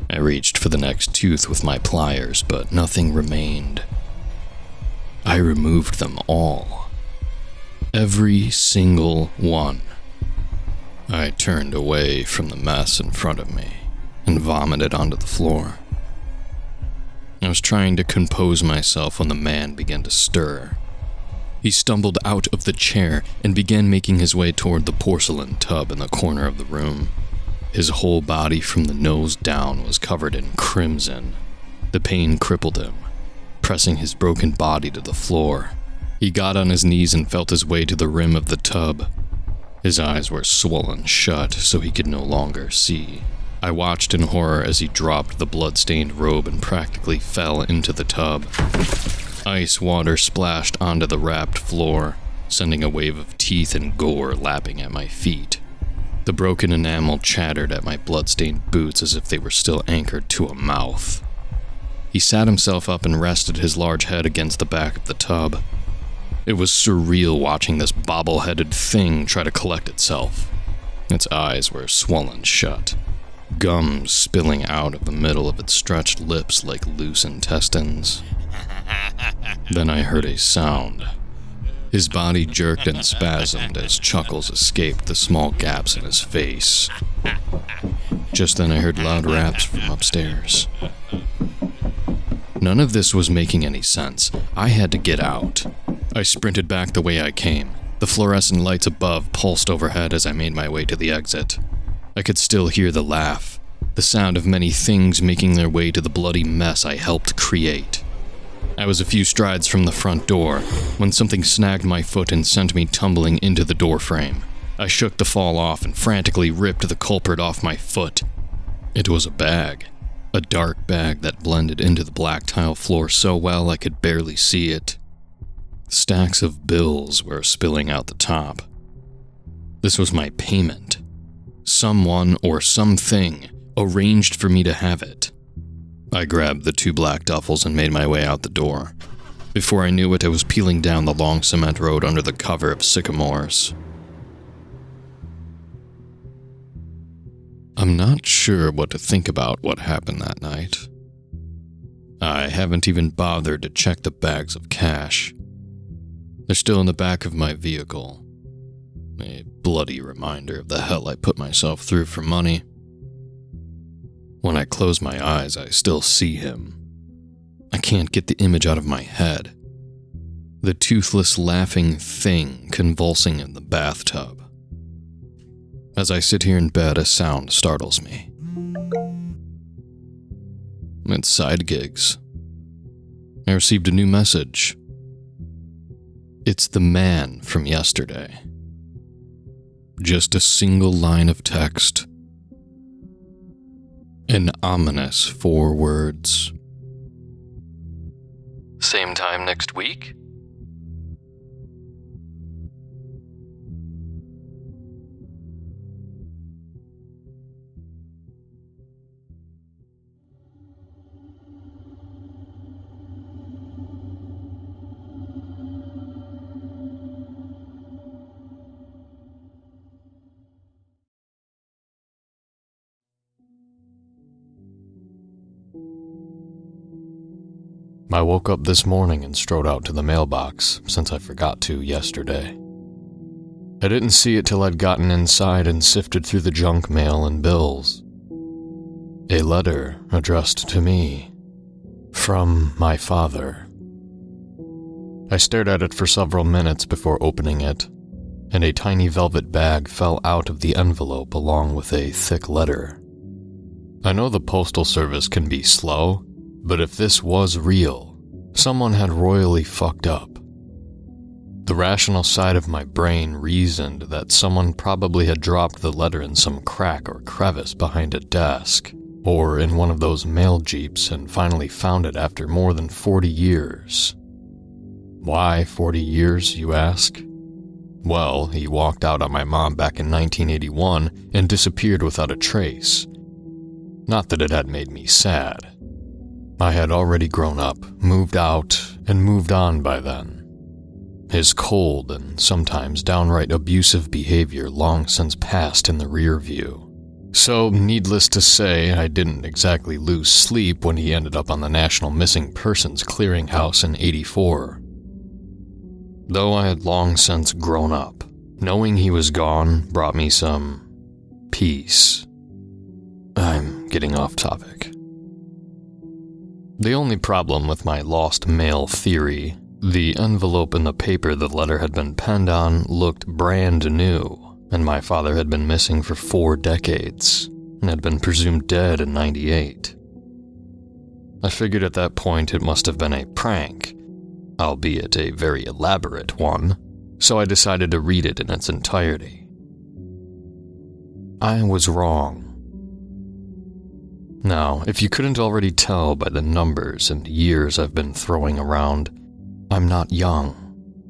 I reached for the next tooth with my pliers, but nothing remained. I removed them all. Every single one. I turned away from the mess in front of me and vomited onto the floor. I was trying to compose myself when the man began to stir. He stumbled out of the chair and began making his way toward the porcelain tub in the corner of the room. His whole body from the nose down was covered in crimson. The pain crippled him, pressing his broken body to the floor. He got on his knees and felt his way to the rim of the tub. His eyes were swollen shut so he could no longer see. I watched in horror as he dropped the blood-stained robe and practically fell into the tub. Ice water splashed onto the wrapped floor, sending a wave of teeth and gore lapping at my feet. The broken enamel chattered at my blood-stained boots as if they were still anchored to a mouth. He sat himself up and rested his large head against the back of the tub. It was surreal watching this bobble-headed thing try to collect itself. Its eyes were swollen shut, gums spilling out of the middle of its stretched lips like loose intestines. Then I heard a sound. His body jerked and spasmed as chuckles escaped the small gaps in his face. Just then I heard loud raps from upstairs. None of this was making any sense. I had to get out. I sprinted back the way I came. The fluorescent lights above pulsed overhead as I made my way to the exit. I could still hear the laugh, the sound of many things making their way to the bloody mess I helped create. I was a few strides from the front door when something snagged my foot and sent me tumbling into the doorframe. I shook the fall off and frantically ripped the culprit off my foot. It was a bag. A dark bag that blended into the black tile floor so well I could barely see it. Stacks of bills were spilling out the top. This was my payment. Someone or something arranged for me to have it. I grabbed the 2 black duffels and made my way out the door. Before I knew it, I was peeling down the long cement road under the cover of sycamores. I'm not sure what to think about what happened that night. I haven't even bothered to check the bags of cash. They're still in the back of my vehicle. A bloody reminder of the hell I put myself through for money. When I close my eyes, I still see him. I can't get the image out of my head. The toothless, laughing thing convulsing in the bathtub. As I sit here in bed, a sound startles me. It's side gigs. I received a new message. It's the man from yesterday. Just a single line of text. An ominous 4 words. Same time next week? I woke up this morning and strode out to the mailbox, since I forgot to yesterday. I didn't see it till I'd gotten inside and sifted through the junk mail and bills. A letter addressed to me, from my father. I stared at it for several minutes before opening it, and a tiny velvet bag fell out of the envelope along with a thick letter. I know the postal service can be slow, but if this was real, someone had royally fucked up. The rational side of my brain reasoned that someone probably had dropped the letter in some crack or crevice behind a desk, or in one of those mail jeeps and finally found it after more than 40 years. Why 40 years, you ask? Well, he walked out on my mom back in 1981 and disappeared without a trace. Not that it had made me sad. I had already grown up, moved out, and moved on by then. His cold and sometimes downright abusive behavior long since passed in the rear view. So, needless to say, I didn't exactly lose sleep when he ended up on the National Missing Persons Clearinghouse in '84. Though I had long since grown up, knowing he was gone brought me some peace. I'm getting off topic. The only problem with my lost mail theory, the envelope and the paper the letter had been penned on looked brand new, and my father had been missing for 4 decades, and had been presumed dead in '98. I figured at that point it must have been a prank, albeit a very elaborate one, so I decided to read it in its entirety. I was wrong. Now, if you couldn't already tell by the numbers and years I've been throwing around, I'm not young,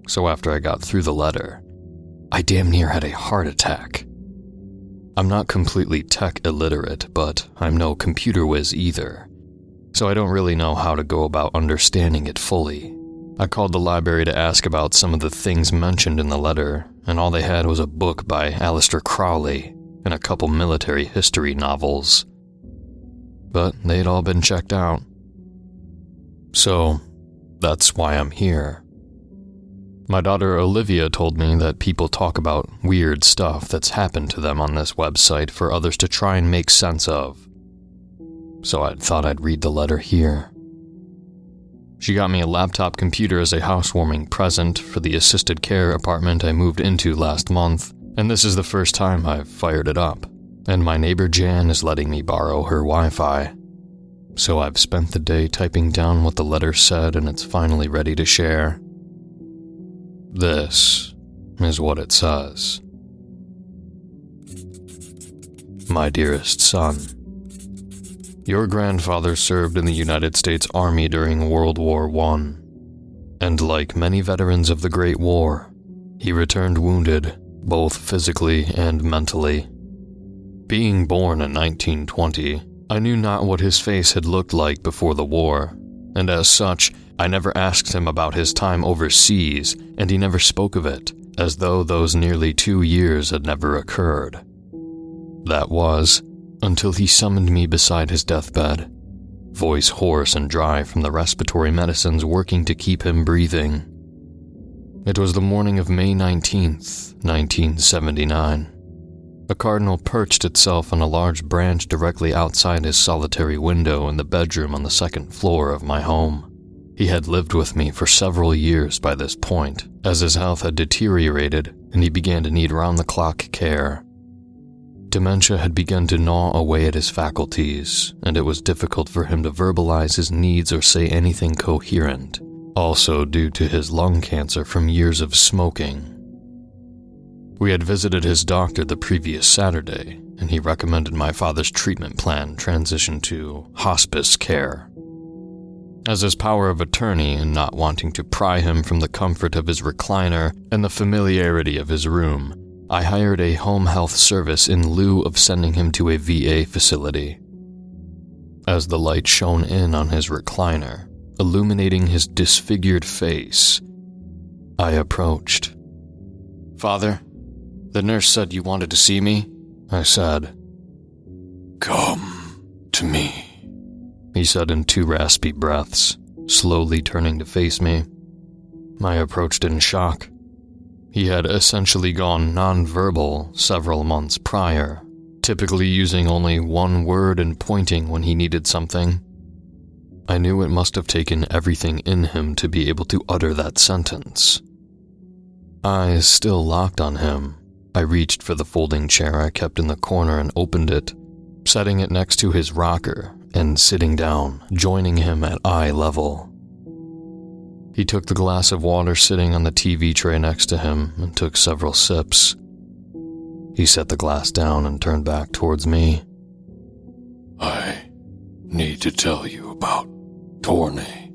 so after I got through the letter, I damn near had a heart attack. I'm not completely tech illiterate, but I'm no computer whiz either, so I don't really know how to go about understanding it fully. I called the library to ask about some of the things mentioned in the letter, and all they had was a book by Aleister Crowley and a couple military history novels. But they'd all been checked out. So, that's why I'm here. My daughter Olivia told me that people talk about weird stuff that's happened to them on this website for others to try and make sense of. So I thought I'd read the letter here. She got me a laptop computer as a housewarming present for the assisted care apartment I moved into last month, and this is the first time I've fired it up, and my neighbor Jan is letting me borrow her Wi-Fi. So I've spent the day typing down what the letter said, and it's finally ready to share. This is what it says. My dearest son, your grandfather served in the United States Army during World War I, and like many veterans of the Great War, he returned wounded, both physically and mentally. Being born in 1920, I knew not what his face had looked like before the war, and as such, I never asked him about his time overseas, and he never spoke of it, as though those nearly 2 years had never occurred. That was, until he summoned me beside his deathbed, voice hoarse and dry from the respiratory medicines working to keep him breathing. It was the morning of May 19th, 1979. A cardinal perched itself on a large branch directly outside his solitary window in the bedroom on the 2nd floor of my home. He had lived with me for several years by this point, as his health had deteriorated and he began to need round-the-clock care. Dementia had begun to gnaw away at his faculties, and it was difficult for him to verbalize his needs or say anything coherent, also due to his lung cancer from years of smoking. We had visited his doctor the previous Saturday, and he recommended my father's treatment plan transition to hospice care. As his power of attorney and not wanting to pry him from the comfort of his recliner and the familiarity of his room, I hired a home health service in lieu of sending him to a VA facility. As the light shone in on his recliner, illuminating his disfigured face, I approached. "Father, the nurse said you wanted to see me," I said. "Come to me," he said in 2 raspy breaths. slowly turning to face me. I approached in shock. He had essentially gone nonverbal several months prior, typically using only one word and pointing when he needed something. I knew it must have taken everything in him to be able to utter that sentence. Eyes still locked on him, I reached for the folding chair I kept in the corner and opened it, setting it next to his rocker and sitting down, joining him at eye level. He took the glass of water sitting on the TV tray next to him and took several sips. He set the glass down and turned back towards me. I need to tell you about Tourney.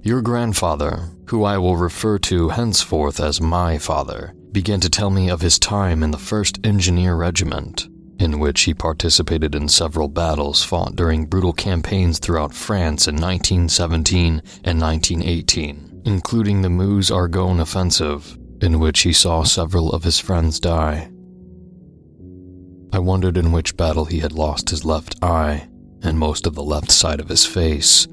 Your grandfather, who I will refer to henceforth as my father, began to tell me of his time in the 1st Engineer Regiment, in which he participated in several battles fought during brutal campaigns throughout France in 1917 and 1918, including the Meuse-Argonne offensive, in which he saw several of his friends die. I wondered in which battle he had lost his left eye and most of the left side of his face,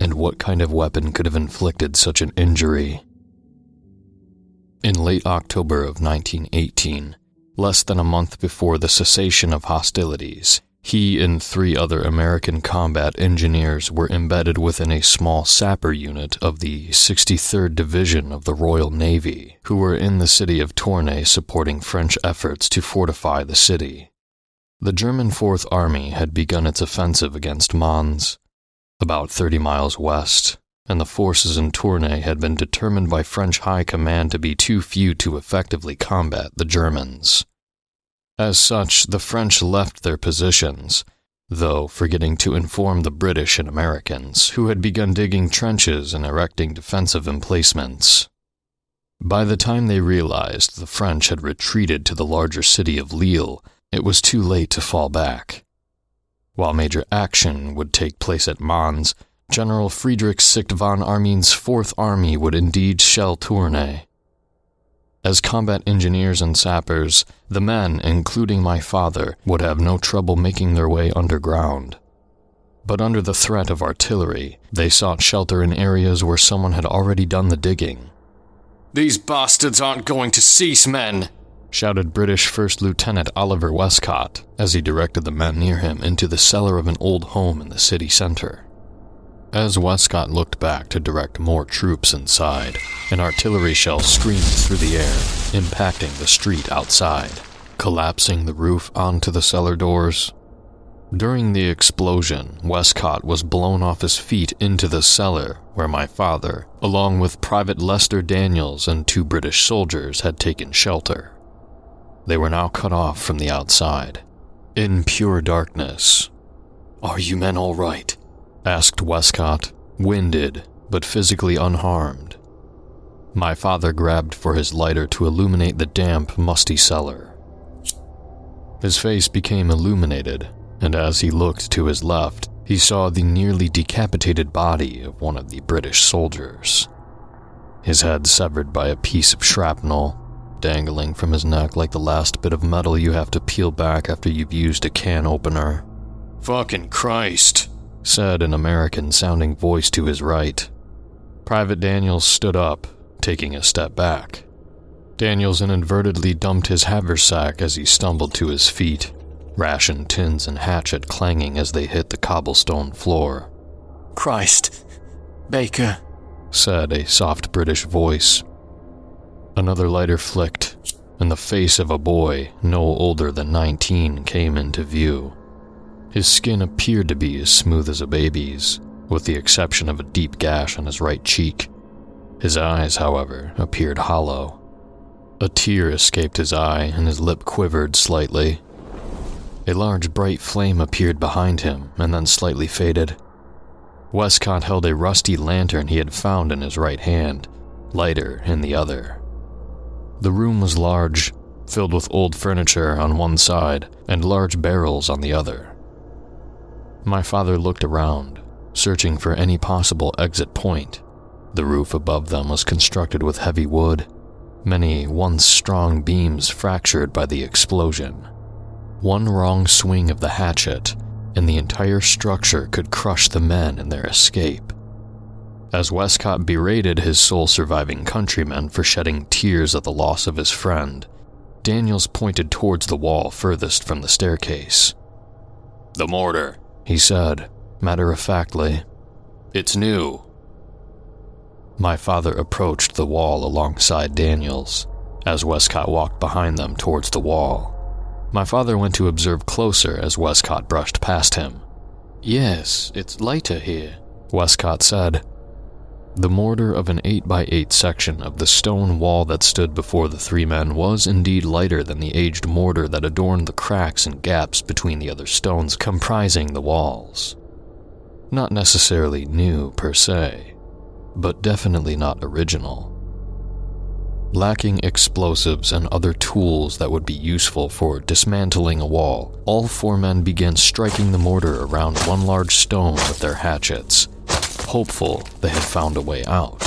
and what kind of weapon could have inflicted such an injury. In late October of 1918, less than a month before the cessation of hostilities, he and 3 other American combat engineers were embedded within a small sapper unit of the 63rd Division of the Royal Navy, who were in the city of Tournai supporting French efforts to fortify the city. The German Fourth Army had begun its offensive against Mons, about 30 miles west, and the forces in Tournai had been determined by French High Command to be too few to effectively combat the Germans. As such, the French left their positions, though forgetting to inform the British and Americans, who had begun digging trenches and erecting defensive emplacements. By the time they realized the French had retreated to the larger city of Lille, it was too late to fall back. While major action would take place at Mons, General Friedrich Sicht von Armin's Fourth Army would indeed shell Tournai. As combat engineers and sappers, the men, including my father, would have no trouble making their way underground. But under the threat of artillery, they sought shelter in areas where someone had already done the digging. "These bastards aren't going to cease, men!" shouted British First Lieutenant Oliver Westcott as he directed the men near him into the cellar of an old home in the city center. As Westcott looked back to direct more troops inside, an artillery shell screamed through the air, impacting the street outside, collapsing the roof onto the cellar doors. During the explosion, Westcott was blown off his feet into the cellar where my father, along with Private Lester Daniels and 2 British soldiers, had taken shelter. They were now cut off from the outside, in pure darkness. "Are you men all right?" asked Westcott, winded but physically unharmed. My father grabbed for his lighter to illuminate the damp, musty cellar. His face became illuminated, and as he looked to his left, he saw the nearly decapitated body of one of the British soldiers. His head severed by a piece of shrapnel, dangling from his neck like the last bit of metal you have to peel back after you've used a can opener. "Fucking Christ," said an American-sounding voice to his right. Private Daniels stood up, taking a step back. Daniels inadvertently dumped his haversack as he stumbled to his feet, ration tins and hatchet clanging as they hit the cobblestone floor. "Christ, Baker," said a soft British voice. Another lighter flicked, and the face of a boy no older than 19 came into view. His skin appeared to be as smooth as a baby's, with the exception of a deep gash on his right cheek. His eyes, however, appeared hollow. A tear escaped his eye and his lip quivered slightly. A large bright flame appeared behind him and then slightly faded. Westcott held a rusty lantern he had found in his right hand, lighter in the other. The room was large, filled with old furniture on one side and large barrels on the other. My father looked around, searching for any possible exit point. The roof above them was constructed with heavy wood, many once strong beams fractured by the explosion. One wrong swing of the hatchet, and the entire structure could crush the men in their escape. As Westcott berated his sole surviving countryman for shedding tears at the loss of his friend, Daniels pointed towards the wall furthest from the staircase. "The mortar," he said, matter-of-factly. "It's new." My father approached the wall alongside Daniels, as Westcott walked behind them towards the wall. My father went to observe closer as Westcott brushed past him. "Yes, it's lighter here," Westcott said. The mortar of an 8x8 section of the stone wall that stood before the three men was indeed lighter than the aged mortar that adorned the cracks and gaps between the other stones comprising the walls. Not necessarily new per se, but definitely not original. Lacking explosives and other tools that would be useful for dismantling a wall, all four men began striking the mortar around one large stone with their hatchets, hopeful they had found a way out.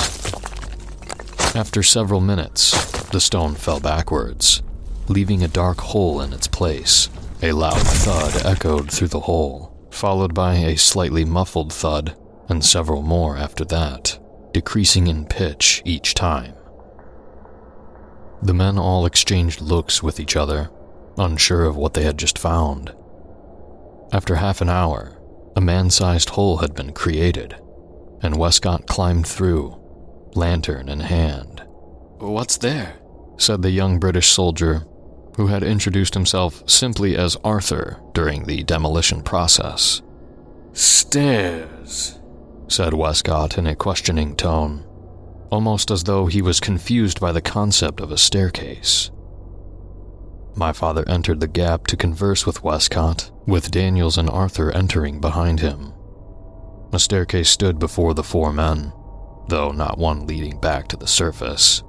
After several minutes, the stone fell backwards, leaving a dark hole in its place. A loud thud echoed through the hole, followed by a slightly muffled thud, and several more after that, decreasing in pitch each time. The men all exchanged looks with each other, unsure of what they had just found. After half an hour, a man-sized hole had been created, and Westcott climbed through, lantern in hand. "What's there?" said the young British soldier, who had introduced himself simply as Arthur during the demolition process. "Stairs," said Westcott in a questioning tone, almost as though he was confused by the concept of a staircase. My father entered the gap to converse with Westcott, with Daniels and Arthur entering behind him. A staircase stood before the four men, though not one leading back to the surface.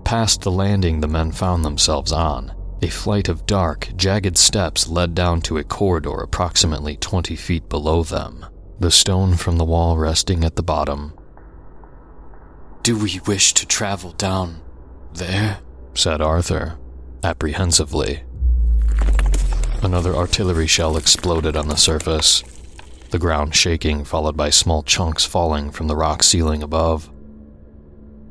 Past the landing the men found themselves on, a flight of dark, jagged steps led down to a corridor approximately 20 feet below them, the stone from the wall resting at the bottom. "Do we wish to travel down there?" said Arthur, apprehensively. Another artillery shell exploded on the surface, the ground shaking, followed by small chunks falling from the rock ceiling above.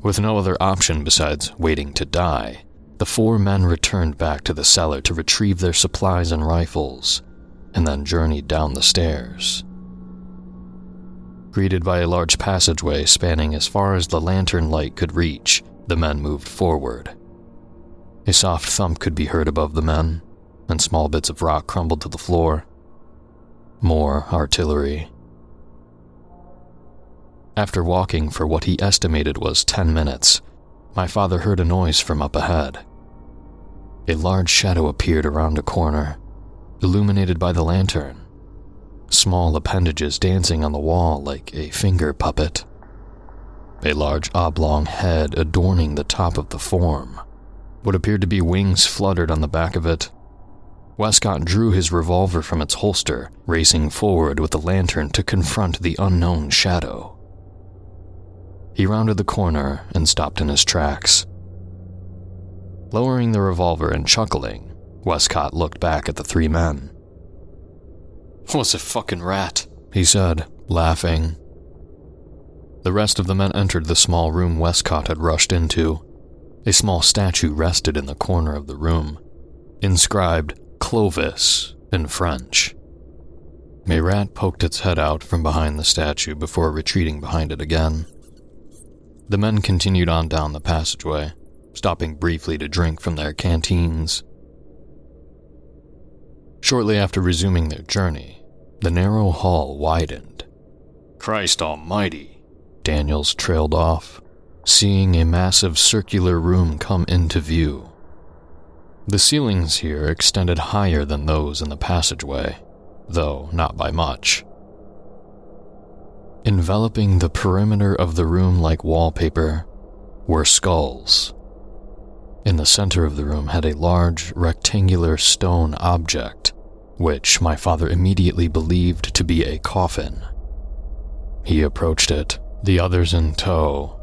With no other option besides waiting to die, the four men returned back to the cellar to retrieve their supplies and rifles, and then journeyed down the stairs. Greeted by a large passageway spanning as far as the lantern light could reach, the men moved forward. A soft thump could be heard above the men, and small bits of rock crumbled to the floor. More artillery. After walking for what he estimated was 10 minutes, my father heard a noise from up ahead. A large shadow appeared around a corner, illuminated by the lantern, small appendages dancing on the wall like a finger puppet. A large oblong head adorning the top of the form. What appeared to be wings fluttered on the back of it. Westcott drew his revolver from its holster, racing forward with the lantern to confront the unknown shadow. He rounded the corner and stopped in his tracks. Lowering the revolver and chuckling, Westcott looked back at the three men. "Was a fucking rat," he said, laughing. The rest of the men entered the small room Westcott had rushed into. A small statue rested in the corner of the room, inscribed Clovis in French. A rat poked its head out from behind the statue before retreating behind it again. The men continued on down the passageway, stopping briefly to drink from their canteens. Shortly after resuming their journey, the narrow hall widened. "Christ almighty," Daniels trailed off, seeing a massive circular room come into view. The ceilings here extended higher than those in the passageway, though not by much. Enveloping the perimeter of the room like wallpaper were skulls. In the center of the room had a large, rectangular stone object, which my father immediately believed to be a coffin. He approached it, the others in tow.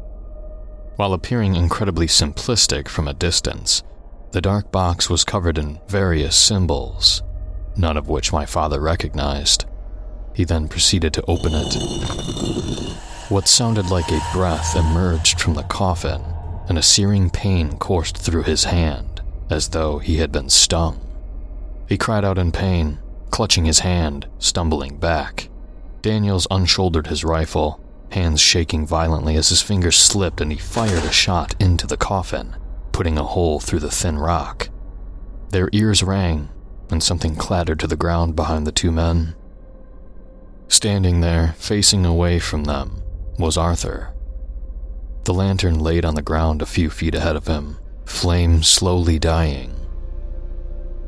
While appearing incredibly simplistic from a distance, the dark box was covered in various symbols, none of which my father recognized. He then proceeded to open it. What sounded like a breath emerged from the coffin, and a searing pain coursed through his hand, as though he had been stung. He cried out in pain, clutching his hand, stumbling back. Daniels unshouldered his rifle, hands shaking violently as his fingers slipped and he fired a shot into the coffin, putting a hole through the thin rock. Their ears rang, and something clattered to the ground behind the two men. Standing there, facing away from them, was Arthur. The lantern laid on the ground a few feet ahead of him, flame slowly dying.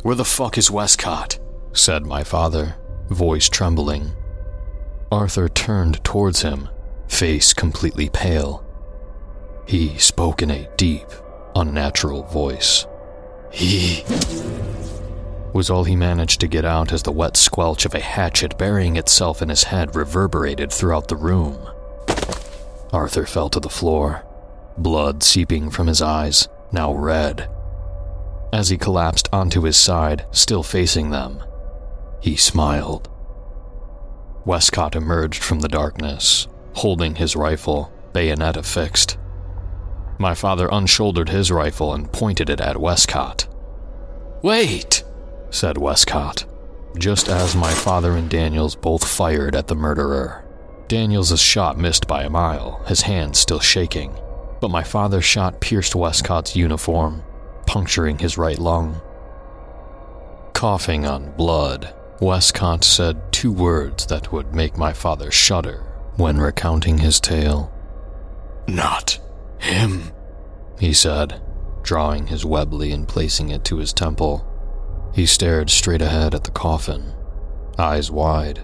"Where the fuck is Westcott?" said my father, voice trembling. Arthur turned towards him, face completely pale. He spoke in a deep, unnatural voice. "He..." was all he managed to get out as the wet squelch of a hatchet burying itself in his head reverberated throughout the room. Arthur fell to the floor, blood seeping from his eyes, now red. As he collapsed onto his side, still facing them, he smiled. Westcott emerged from the darkness, holding his rifle, bayonet affixed. My father unshouldered his rifle and pointed it at Westcott. "Wait!" said Westcott, just as my father and Daniels both fired at the murderer. Daniels' shot missed by a mile, his hand still shaking, but my father's shot pierced Westcott's uniform, puncturing his right lung. Coughing on blood, Westcott said two words that would make my father shudder when recounting his tale. "Not him," he said, drawing his Webley and placing it to his temple. He stared straight ahead at the coffin, eyes wide.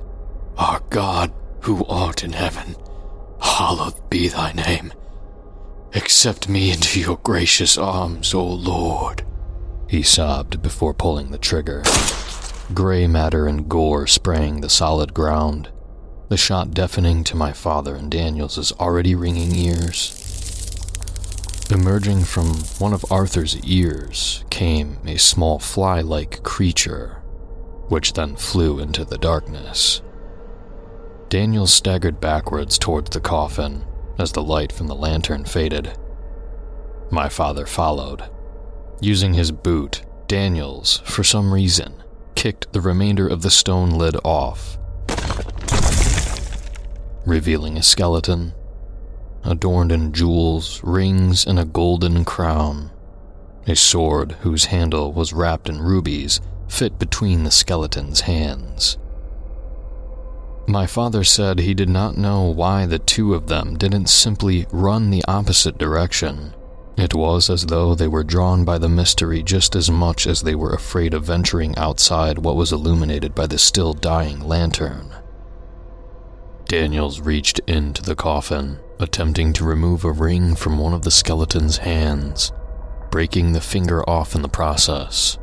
"Our God, who art in heaven, hallowed be thy name. Accept me into your gracious arms, O Lord," he sobbed before pulling the trigger. Gray matter and gore spraying the solid ground, the shot deafening to my father and Daniels' already ringing ears. Emerging from one of Arthur's ears came a small fly-like creature, which then flew into the darkness. Daniels staggered backwards towards the coffin as the light from the lantern faded. My father followed. Using his boot, Daniels, for some reason, kicked the remainder of the stone lid off, revealing a skeleton, adorned in jewels, rings, and a golden crown. A sword whose handle was wrapped in rubies fit between the skeleton's hands. My father said he did not know why the two of them didn't simply run the opposite direction. It was as though they were drawn by the mystery just as much as they were afraid of venturing outside what was illuminated by the still dying lantern. Daniels reached into the coffin, attempting to remove a ring from one of the skeleton's hands, breaking the finger off in the process.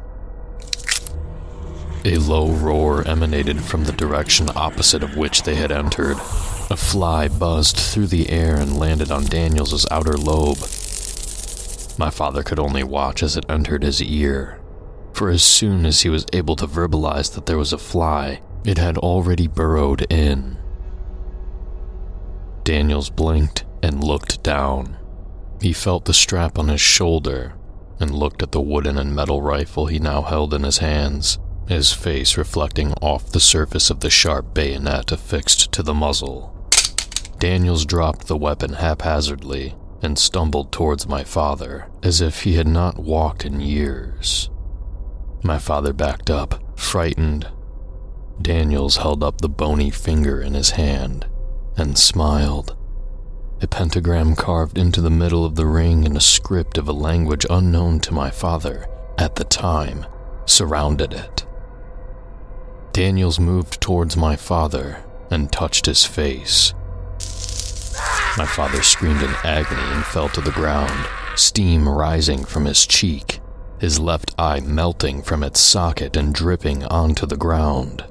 A low roar emanated from the direction opposite of which they had entered. A fly buzzed through the air and landed on Daniels' outer lobe. My father could only watch as it entered his ear, for as soon as he was able to verbalize that there was a fly, it had already burrowed in. Daniels blinked and looked down. He felt the strap on his shoulder and looked at the wooden and metal rifle he now held in his hands, his face reflecting off the surface of the sharp bayonet affixed to the muzzle. Daniels dropped the weapon haphazardly and stumbled towards my father, as if he had not walked in years. My father backed up, frightened. Daniels held up the bony finger in his hand and smiled. A pentagram carved into the middle of the ring in a script of a language unknown to my father at the time surrounded it. Daniels moved towards my father and touched his face. My father screamed in agony and fell to the ground, steam rising from his cheek, his left eye melting from its socket and dripping onto the ground.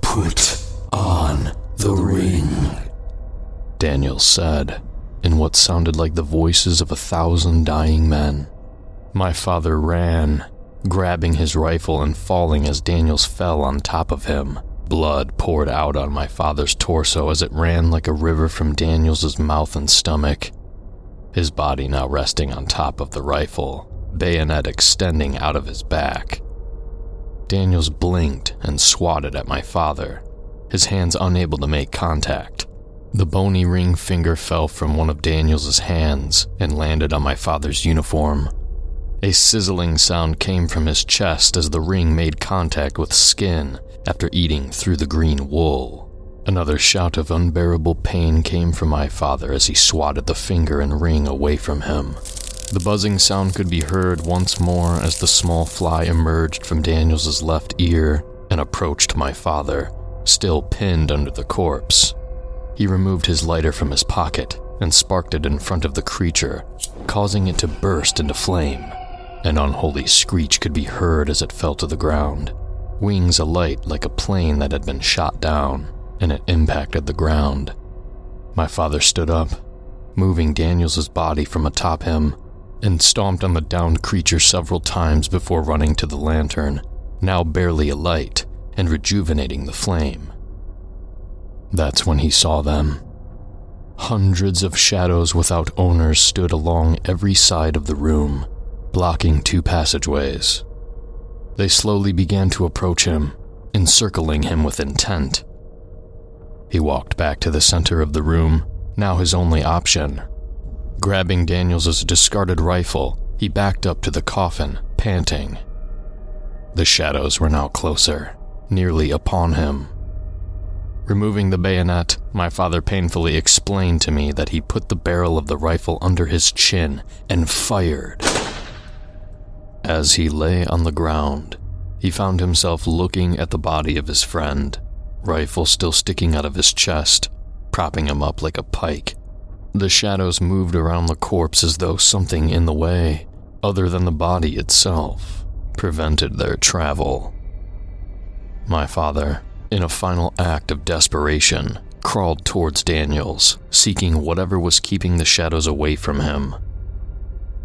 "Put on the ring," Daniels said, in what sounded like the voices of 1,000 dying men. My father ran, grabbing his rifle and falling as Daniels fell on top of him. Blood poured out on my father's torso as it ran like a river from Daniels' mouth and stomach, his body now resting on top of the rifle, bayonet extending out of his back. Daniels blinked and swatted at my father, his hands unable to make contact. The bony ring finger fell from one of Daniels' hands and landed on my father's uniform. A sizzling sound came from his chest as the ring made contact with skin after eating through the green wool. Another shout of unbearable pain came from my father as he swatted the finger and ring away from him. The buzzing sound could be heard once more as the small fly emerged from Daniels' left ear and approached my father, still pinned under the corpse. He removed his lighter from his pocket and sparked it in front of the creature, causing it to burst into flame. An unholy screech could be heard as it fell to the ground, wings alight like a plane that had been shot down, and it impacted the ground. My father stood up, moving Daniels' body from atop him, and stomped on the downed creature several times before running to the lantern, now barely alight and rejuvenating the flame. That's when he saw them. Hundreds of shadows without owners stood along every side of the room, blocking 2 passageways. They slowly began to approach him, encircling him with intent. He walked back to the center of the room, now his only option. Grabbing Daniels' discarded rifle, he backed up to the coffin, panting. The shadows were now closer, nearly upon him. Removing the bayonet, my father painfully explained to me that he put the barrel of the rifle under his chin and fired. As he lay on the ground, he found himself looking at the body of his friend, rifle still sticking out of his chest, propping him up like a pike. The shadows moved around the corpse as though something in the way, other than the body itself, prevented their travel. My father, in a final act of desperation, crawled towards Daniels, seeking whatever was keeping the shadows away from him.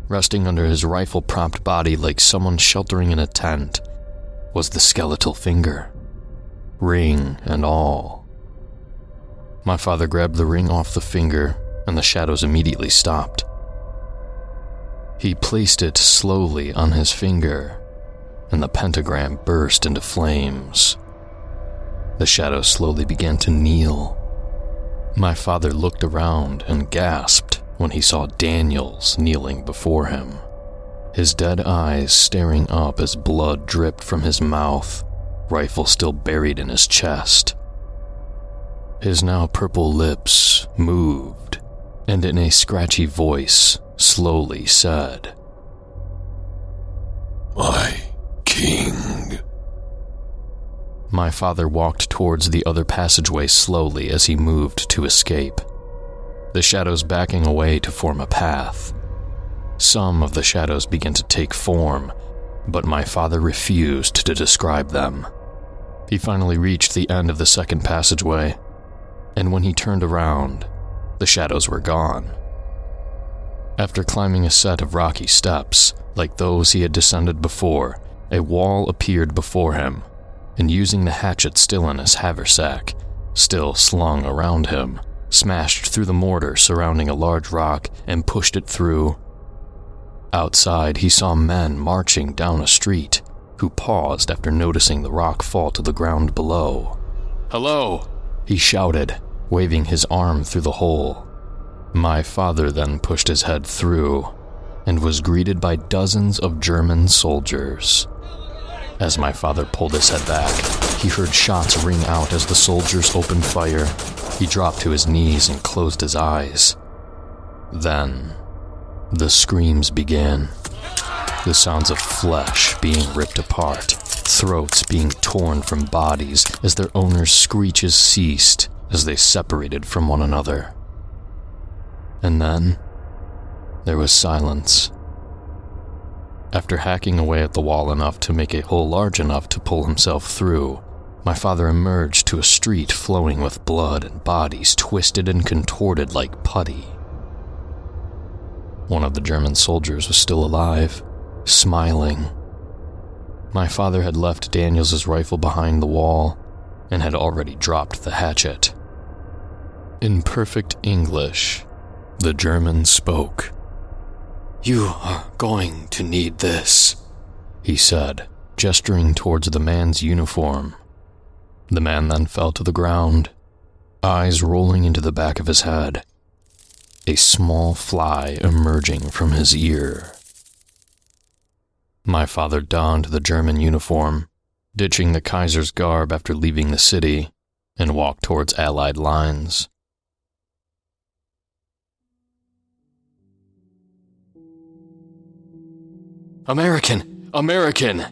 Resting under his rifle-propped body like someone sheltering in a tent was the skeletal finger, ring and all. My father grabbed the ring off the finger, and the shadows immediately stopped. He placed it slowly on his finger, and the pentagram burst into flames. The shadows slowly began to kneel. My father looked around and gasped when he saw Daniels kneeling before him, his dead eyes staring up as blood dripped from his mouth, rifle still buried in his chest. His now purple lips moved, and in a scratchy voice, slowly said, "My king." My father walked towards the other passageway slowly as he moved to escape, the shadows backing away to form a path. Some of the shadows began to take form, but my father refused to describe them. He finally reached the end of the second passageway, and when he turned around, the shadows were gone. After climbing a set of rocky steps, like those he had descended before, a wall appeared before him, and using the hatchet still in his haversack, still slung around him, smashed through the mortar surrounding a large rock and pushed it through. Outside, he saw men marching down a street, who paused after noticing the rock fall to the ground below. "Hello!" he shouted, waving his arm through the hole. My father then pushed his head through, and was greeted by dozens of German soldiers. As my father pulled his head back, he heard shots ring out as the soldiers opened fire. He dropped to his knees and closed his eyes. Then, the screams began. The sounds of flesh being ripped apart, throats being torn from bodies as their owners' screeches ceased as they separated from one another. And then, there was silence. After hacking away at the wall enough to make a hole large enough to pull himself through, my father emerged to a street flowing with blood and bodies twisted and contorted like putty. One of the German soldiers was still alive, smiling. My father had left Daniels' rifle behind the wall and had already dropped the hatchet. In perfect English, the German spoke. "You are going to need this," he said, gesturing towards the man's uniform. The man then fell to the ground, eyes rolling into the back of his head, a small fly emerging from his ear. My father donned the German uniform, ditching the Kaiser's garb after leaving the city, and walked towards Allied lines. American! American!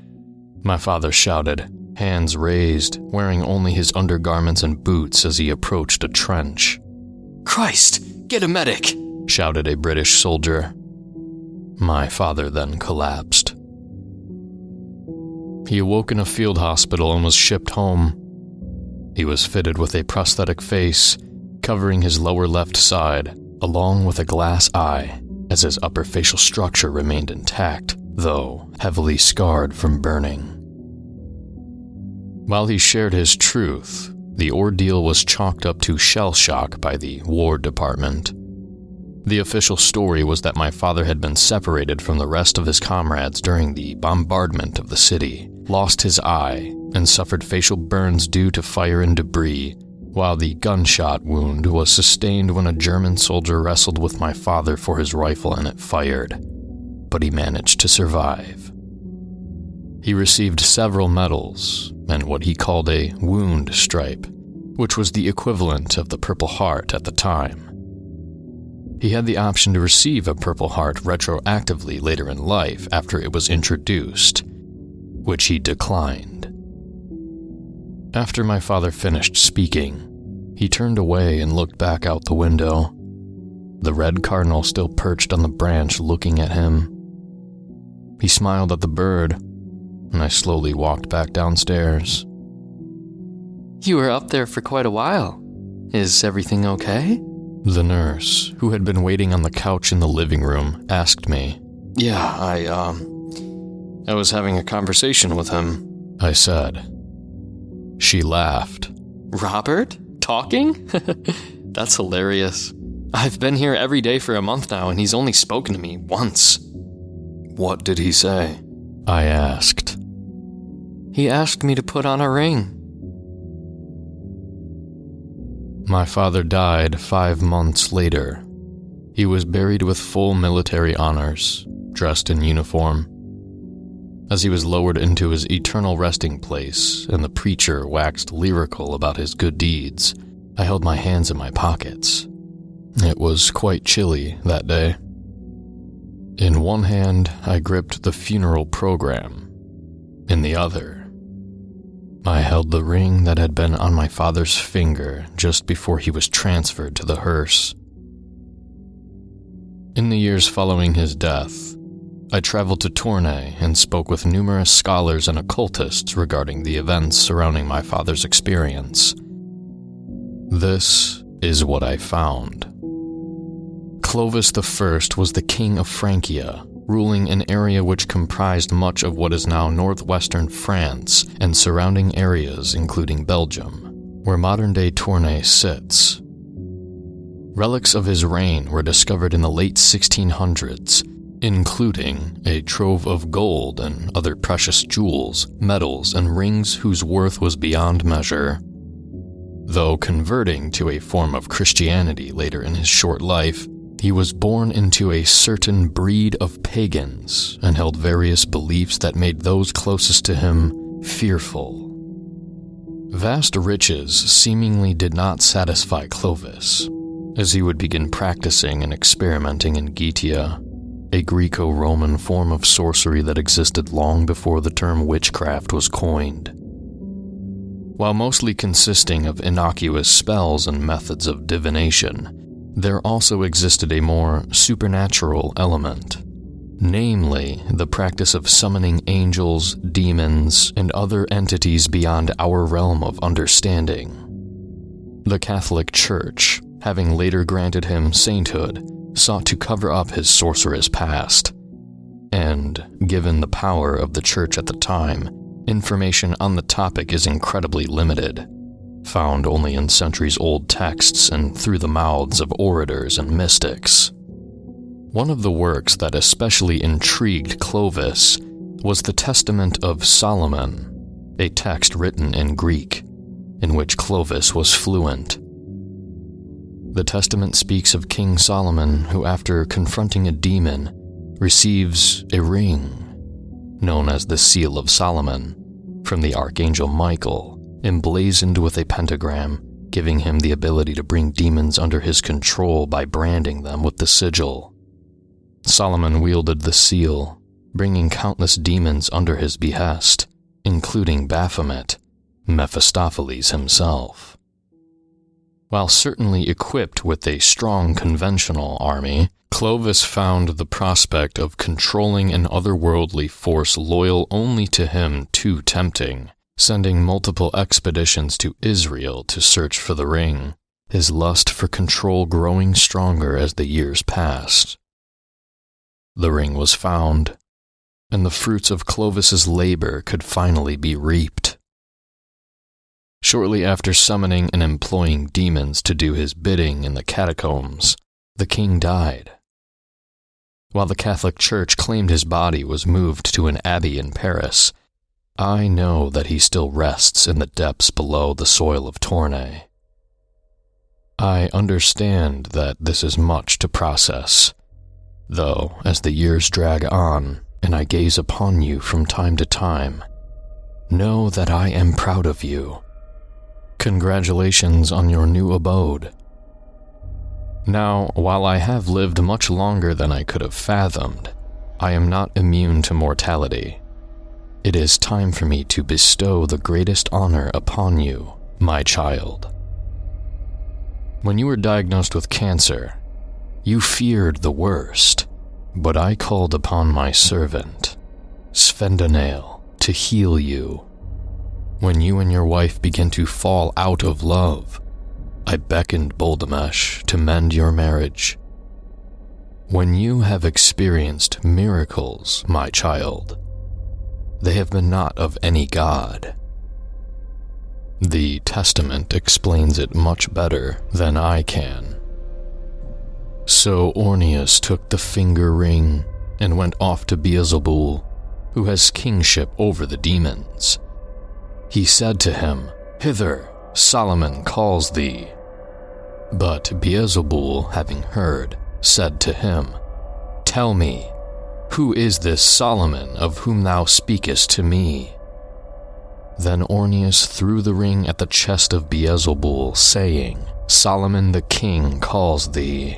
My father shouted, hands raised, wearing only his undergarments and boots as he approached a trench. Christ! Get a medic! Shouted a British soldier. My father then collapsed. He awoke in a field hospital and was shipped home. He was fitted with a prosthetic face, covering his lower left side, along with a glass eye, as his upper facial structure remained intact, though heavily scarred from burning. While he shared his truth, the ordeal was chalked up to shell shock by the War Department. The official story was that my father had been separated from the rest of his comrades during the bombardment of the city, lost his eye, and suffered facial burns due to fire and debris, while the gunshot wound was sustained when a German soldier wrestled with my father for his rifle and it fired, but he managed to survive. He received several medals and what he called a wound stripe, which was the equivalent of the Purple Heart at the time. He had the option to receive a Purple Heart retroactively later in life after it was introduced, which he declined. After my father finished speaking, he turned away and looked back out the window, the red cardinal still perched on the branch looking at him. He smiled at the bird, and I slowly walked back downstairs. "You were up there for quite a while. Is everything okay?" The nurse, who had been waiting on the couch in the living room, asked me. "Yeah, I was having a conversation with him," I said. She laughed. "Robert? Talking? That's hilarious. I've been here every day for a month now, and he's only spoken to me once." "What did he say?" I asked. "He asked me to put on a ring." My father died 5 months later. He was buried with full military honors, dressed in uniform. As he was lowered into his eternal resting place and the preacher waxed lyrical about his good deeds, I held my hands in my pockets. It was quite chilly that day. In one hand, I gripped the funeral program. In the other, I held the ring that had been on my father's finger just before he was transferred to the hearse. In the years following his death, I traveled to Tournai and spoke with numerous scholars and occultists regarding the events surrounding my father's experience. This is what I found. Clovis I was the king of Francia, ruling an area which comprised much of what is now northwestern France and surrounding areas including Belgium, where modern-day Tournai sits. Relics of his reign were discovered in the late 1600s, including a trove of gold and other precious jewels, metals, and rings whose worth was beyond measure. Though converting to a form of Christianity later in his short life, he was born into a certain breed of pagans and held various beliefs that made those closest to him fearful. Vast riches seemingly did not satisfy Clovis, as he would begin practicing and experimenting in Githia, a Greco-Roman form of sorcery that existed long before the term witchcraft was coined. While mostly consisting of innocuous spells and methods of divination, there also existed a more supernatural element, namely the practice of summoning angels, demons, and other entities beyond our realm of understanding. The Catholic Church, having later granted him sainthood, sought to cover up his sorcerous past, and, given the power of the Church at the time, information on the topic is incredibly limited, found only in centuries-old texts and through the mouths of orators and mystics. One of the works that especially intrigued Clovis was the Testament of Solomon, a text written in Greek, in which Clovis was fluent. The Testament speaks of King Solomon who, after confronting a demon, receives a ring, known as the Seal of Solomon, from the Archangel Michael, emblazoned with a pentagram, giving him the ability to bring demons under his control by branding them with the sigil. Solomon wielded the seal, bringing countless demons under his behest, including Baphomet, Mephistopheles himself. While certainly equipped with a strong conventional army, Clovis found the prospect of controlling an otherworldly force loyal only to him too tempting, sending multiple expeditions to Israel to search for the ring, his lust for control growing stronger as the years passed. The ring was found, and the fruits of Clovis's labor could finally be reaped. Shortly after summoning and employing demons to do his bidding in the catacombs, the king died. While the Catholic Church claimed his body was moved to an abbey in Paris, I know that he still rests in the depths below the soil of Tournai. I understand that this is much to process, though as the years drag on and I gaze upon you from time to time, know that I am proud of you. Congratulations on your new abode. Now, while I have lived much longer than I could have fathomed, I am not immune to mortality. It is time for me to bestow the greatest honor upon you, my child. When you were diagnosed with cancer, you feared the worst, but I called upon my servant, Svendanale, to heal you. When you and your wife began to fall out of love, I beckoned Boldamesh to mend your marriage. When you have experienced miracles, my child, they have been not of any god. The Testament explains it much better than I can. So Orneus took the finger ring and went off to Beelzebul, who has kingship over the demons. He said to him, "Hither, Solomon calls thee." But Beelzebul, having heard, said to him, "Tell me, who is this Solomon of whom thou speakest to me?" Then Orneus threw the ring at the chest of Beelzebul, saying, "Solomon the king calls thee."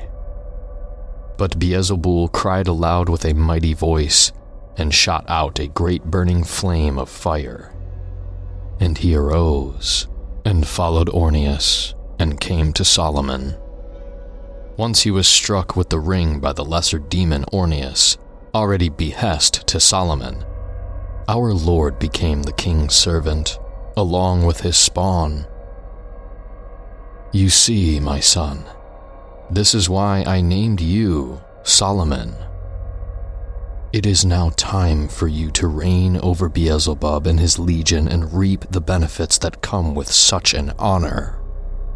But Beelzebul cried aloud with a mighty voice, and shot out a great burning flame of fire. And he arose, and followed Orneus, and came to Solomon. Once he was struck with the ring by the lesser demon Orneus, already behest to Solomon, our Lord became the king's servant, along with his spawn. You see, my son, this is why I named you Solomon. It is now time for you to reign over Beelzebub and his legion and reap the benefits that come with such an honor.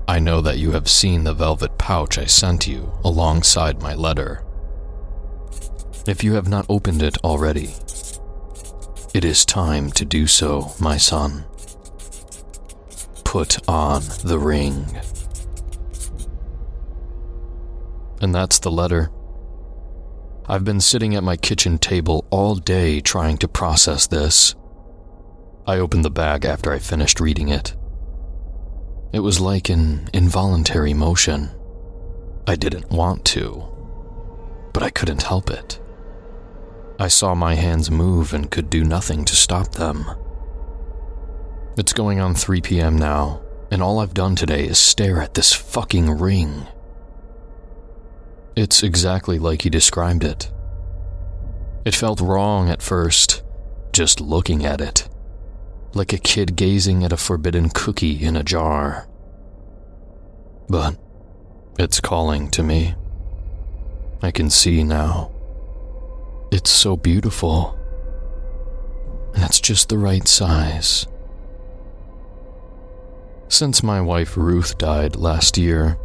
I know that you have seen the velvet pouch I sent you alongside my letter. If you have not opened it already, it is time to do so, my son. Put on the ring. And that's the letter. I've been sitting at my kitchen table all day trying to process this. I opened the bag after I finished reading it. It was like an involuntary motion. I didn't want to, but I couldn't help it. I saw my hands move and could do nothing to stop them. It's going on 3 p.m. now, and all I've done today is stare at this fucking ring. It's exactly like he described it. It felt wrong at first, just looking at it, like a kid gazing at a forbidden cookie in a jar. But it's calling to me. I can see now. It's so beautiful. and it's just the right size. Since my wife Ruth died last year,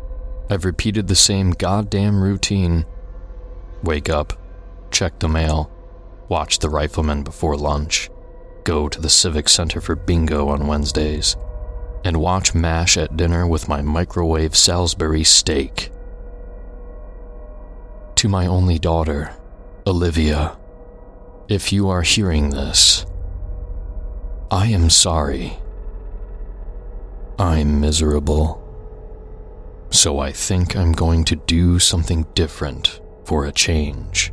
I've repeated the same goddamn routine. Wake up, check the mail, watch the Rifleman before lunch, go to the Civic Center for bingo on Wednesdays, and watch MASH at dinner with my microwave Salisbury steak. To my only daughter, Olivia, if you are hearing this, I am sorry. I'm miserable. So I think I'm going to do something different for a change.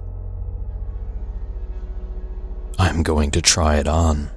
I'm going to try it on.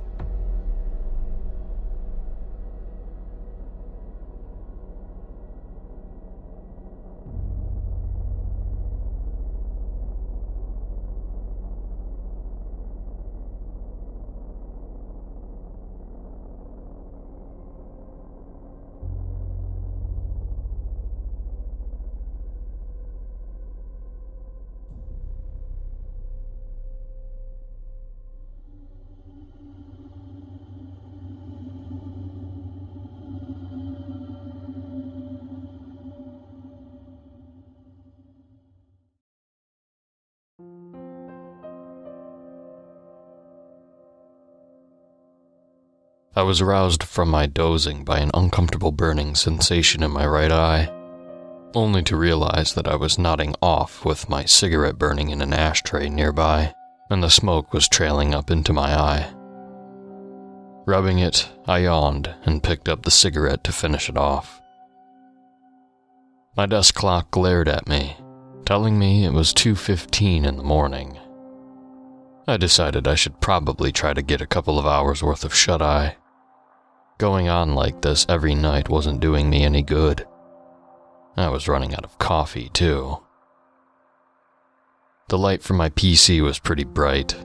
I was aroused from my dozing by an uncomfortable burning sensation in my right eye, only to realize that I was nodding off with my cigarette burning in an ashtray nearby, and the smoke was trailing up into my eye. Rubbing it, I yawned and picked up the cigarette to finish it off. My desk clock glared at me, telling me it was 2:15 in the morning. I decided I should probably try to get a couple of hours worth of shut-eye. Going on like this every night wasn't doing me any good. I was running out of coffee, too. The light from my PC was pretty bright,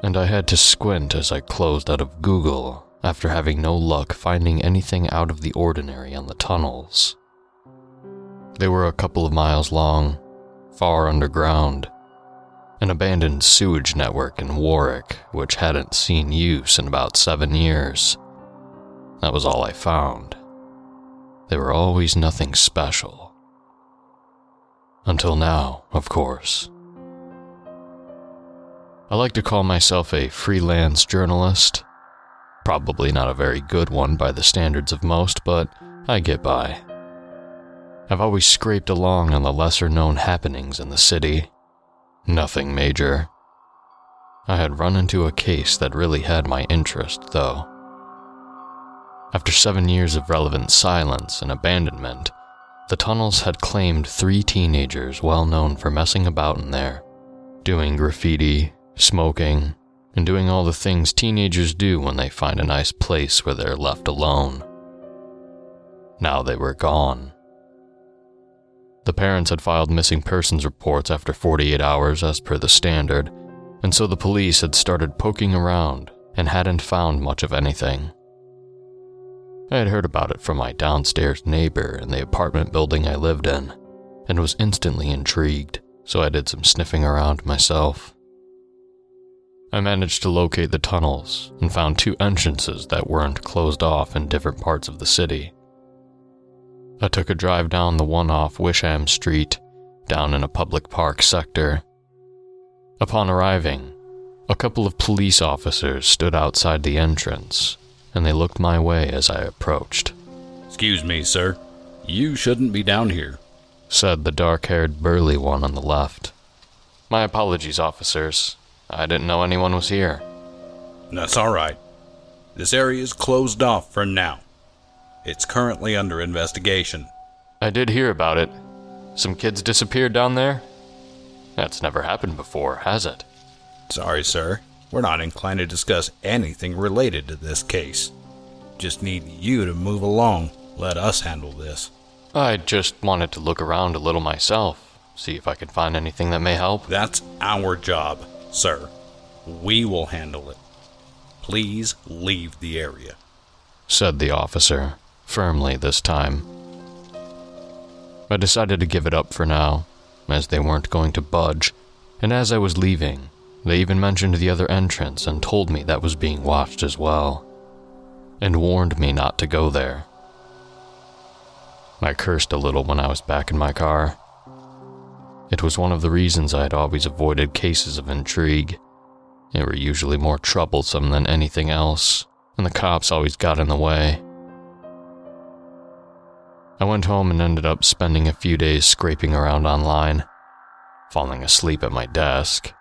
and I had to squint as I closed out of Google after having no luck finding anything out of the ordinary on the tunnels. They were a couple of miles long, far underground. An abandoned sewage network in Warwick, which hadn't seen use in about 7 years. That was all I found. They were always nothing special. Until now, of course. I like to call myself a freelance journalist. Probably not a very good one by the standards of most, but I get by. I've always scraped along on the lesser-known happenings in the city. Nothing major. I had run into a case that really had my interest, though. After 7 years of relevant silence and abandonment, the tunnels had claimed 3 teenagers well known for messing about in there, doing graffiti, smoking, and doing all the things teenagers do when they find a nice place where they're left alone. Now they were gone. The parents had filed missing persons reports after 48 hours as per the standard, and so the police had started poking around and hadn't found much of anything. I had heard about it from my downstairs neighbor in the apartment building I lived in, and was instantly intrigued, so I did some sniffing around myself. I managed to locate the tunnels and found 2 entrances that weren't closed off in different parts of the city. I took a drive down the one off Wisham Street, down in a public park sector. Upon arriving, a couple of police officers stood outside the entrance, and they looked my way as I approached. "Excuse me, sir. You shouldn't be down here," said the dark-haired burly one on the left. "My apologies, officers. I didn't know anyone was here." "That's all right. This area is closed off for now. It's currently under investigation." "I did hear about it. Some kids disappeared down there? That's never happened before, has it?" "Sorry, sir. We're not inclined to discuss anything related to this case. Just need you to move along. Let us handle this." "I just wanted to look around a little myself, see if I could find anything that may help." "That's our job, sir. We will handle it. Please leave the area," said the officer, firmly this time. I decided to give it up for now, as they weren't going to budge, and as I was leaving, They even mentioned the other entrance and told me that was being watched as well, and warned me not to go there. I cursed a little when I was back in my car. It was one of the reasons I had always avoided cases of intrigue. They were usually more troublesome than anything else, and the cops always got in the way. I went home and ended up spending a few days scraping around online, falling asleep at my desk.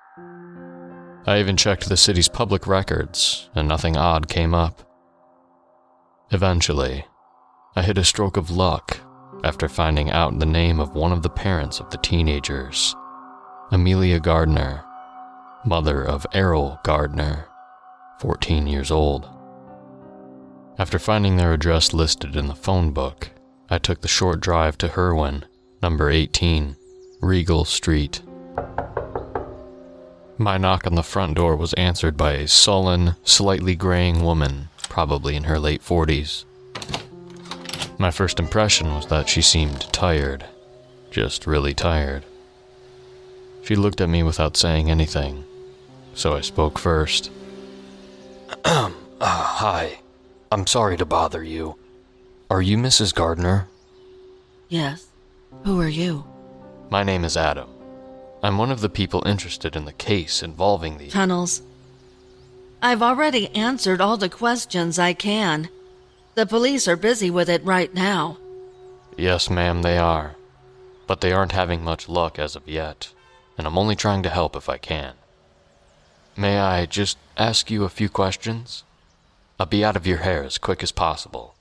I even checked the city's public records, and nothing odd came up. Eventually, I hit a stroke of luck after finding out the name of one of the parents of the teenagers, Amelia Gardner, mother of Errol Gardner, 14 years old. After finding their address listed in the phone book, I took the short drive to Herwin, number 18, Regal Street. My knock on the front door was answered by a sullen, slightly graying woman, probably in her late 40s. My first impression was that she seemed tired, just really tired. She looked at me without saying anything, so I spoke first. Hi. I'm sorry to bother you. Are you Mrs. Gardner? Yes. Who are you? My name is Adam. I'm one of the people interested in the case involving the tunnels. I've already answered all the questions I can. The police are busy with it right now. Yes, ma'am, they are. But they aren't having much luck as of yet, and I'm only trying to help if I can. May I just ask you a few questions? I'll be out of your hair as quick as possible.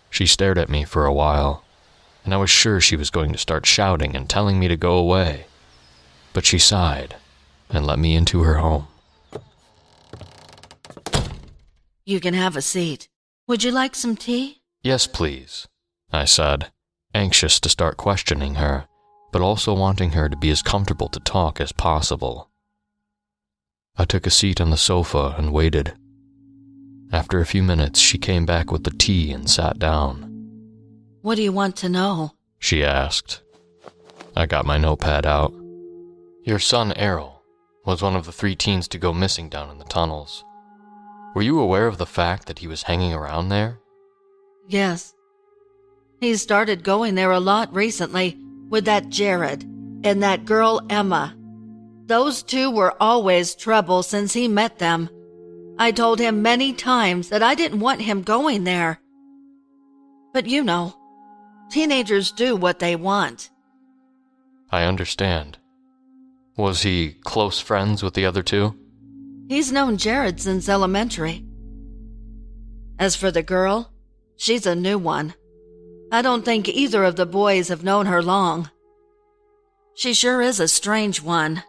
She stared at me for a while, and I was sure she was going to start shouting and telling me to go away. But she sighed and let me into her home. You can have a seat. Would you like some tea? Yes, please, I said, anxious to start questioning her, but also wanting her to be as comfortable to talk as possible. I took a seat on the sofa and waited. After a few minutes, she came back with the tea and sat down. What do you want to know? She asked. I got my notepad out. Your son, Errol, was one of the 3 teens to go missing down in the tunnels. Were you aware of the fact that he was hanging around there? Yes. He started going there a lot recently with that Jared and that girl Emma. Those 2 were always trouble since he met them. I told him many times that I didn't want him going there. But you know, teenagers do what they want. I understand. Was he close friends with the other 2? He's known Jared since elementary. As for the girl, she's a new one. I don't think either of the boys have known her long. She sure is a strange one.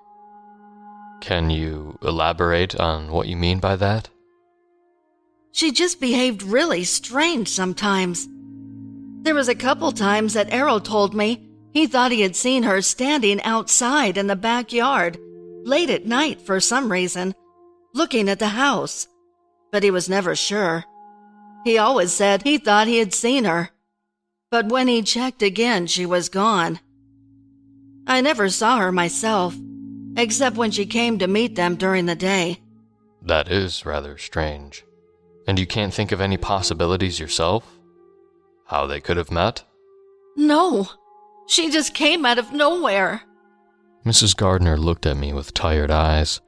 Can you elaborate on what you mean by that? She just behaved really strange sometimes. There was a couple times that Errol told me he thought he had seen her standing outside in the backyard, late at night for some reason, looking at the house, but he was never sure. He always said he thought he had seen her, but when he checked again, she was gone. I never saw her myself, except when she came to meet them during the day. That is rather strange. And you can't think of any possibilities yourself? How they could have met? No, she just came out of nowhere. Mrs. Gardner looked at me with tired eyes,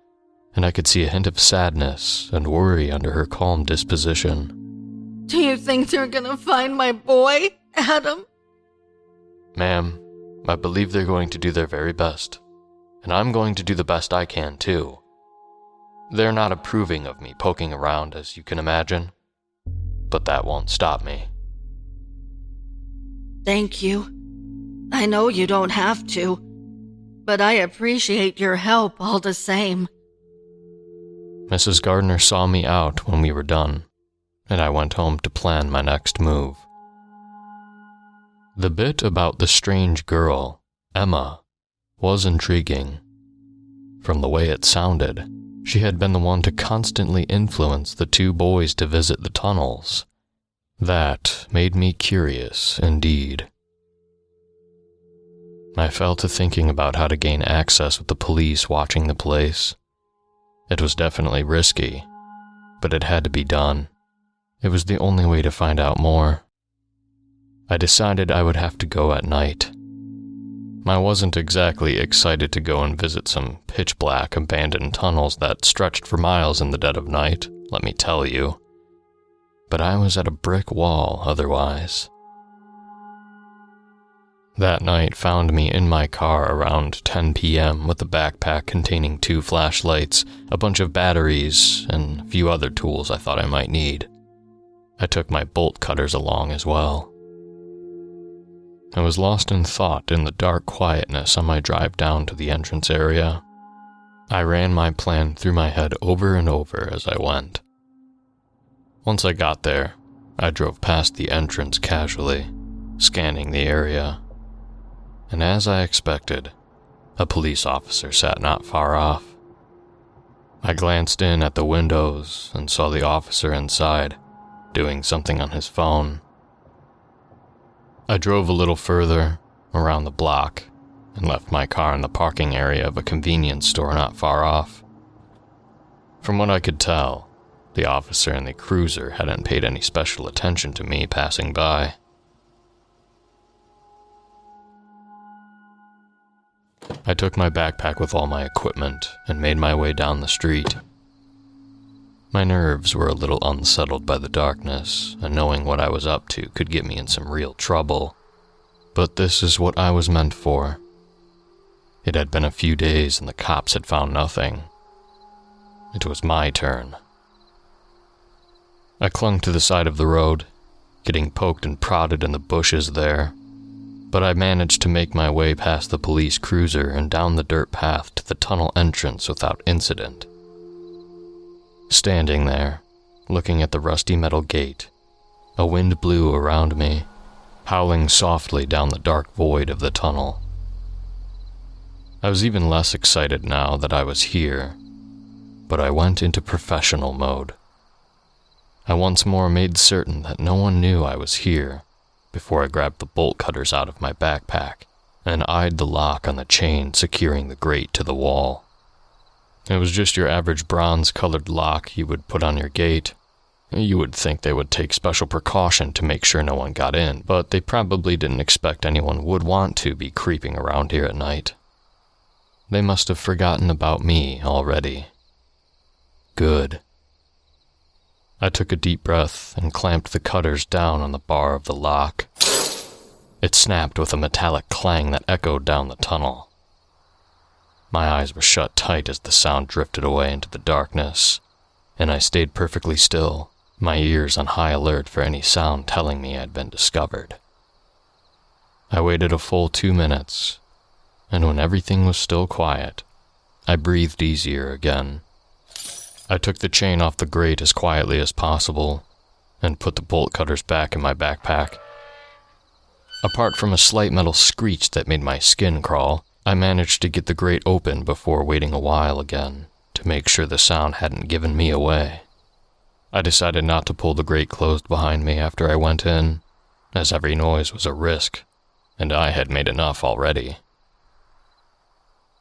and I could see a hint of sadness and worry under her calm disposition. Do you think they're gonna find my boy, Adam? Ma'am, I believe they're going to do their very best, and I'm going to do the best I can too. They're not approving of me poking around, as you can imagine, but that won't stop me. Thank you. I know you don't have to, but I appreciate your help all the same. Mrs. Gardner saw me out when we were done, and I went home to plan my next move. The bit about the strange girl, Emma, was intriguing. From the way it sounded, she had been the one to constantly influence the 2 boys to visit the tunnels. That made me curious indeed. I fell to thinking about how to gain access with the police watching the place. It was definitely risky, but it had to be done. It was the only way to find out more. I decided I would have to go at night. I wasn't exactly excited to go and visit some pitch-black abandoned tunnels that stretched for miles in the dead of night, let me tell you. But I was at a brick wall otherwise. That night found me in my car around 10 p.m. with a backpack containing 2 flashlights, a bunch of batteries, and a few other tools I thought I might need. I took my bolt cutters along as well. I was lost in thought in the dark quietness on my drive down to the entrance area. I ran my plan through my head over and over as I went. Once I got there, I drove past the entrance casually, scanning the area. And as I expected, a police officer sat not far off. I glanced in at the windows and saw the officer inside, doing something on his phone. I drove a little further, around the block, and left my car in the parking area of a convenience store not far off. From what I could tell, the officer in the cruiser hadn't paid any special attention to me passing by. I took my backpack with all my equipment and made my way down the street. My nerves were a little unsettled by the darkness, and knowing what I was up to could get me in some real trouble. But this is what I was meant for. It had been a few days and the cops had found nothing. It was my turn. I clung to the side of the road, getting poked and prodded in the bushes there, but I managed to make my way past the police cruiser and down the dirt path to the tunnel entrance without incident. Standing there, looking at the rusty metal gate, a wind blew around me, howling softly down the dark void of the tunnel. I was even less excited now that I was here, but I went into professional mode. I once more made certain that no one knew I was here before I grabbed the bolt cutters out of my backpack and eyed the lock on the chain securing the grate to the wall. It was just your average bronze-colored lock you would put on your gate. You would think they would take special precaution to make sure no one got in, but they probably didn't expect anyone would want to be creeping around here at night. They must have forgotten about me already. Good. I took a deep breath and clamped the cutters down on the bar of the lock. It snapped with a metallic clang that echoed down the tunnel. My eyes were shut tight as the sound drifted away into the darkness, and I stayed perfectly still, my ears on high alert for any sound telling me I'd been discovered. I waited a full 2 minutes, and when everything was still quiet, I breathed easier again. I took the chain off the grate as quietly as possible, and put the bolt cutters back in my backpack. Apart from a slight metal screech that made my skin crawl, I managed to get the grate open before waiting a while again, to make sure the sound hadn't given me away. I decided not to pull the grate closed behind me after I went in, as every noise was a risk, and I had made enough already.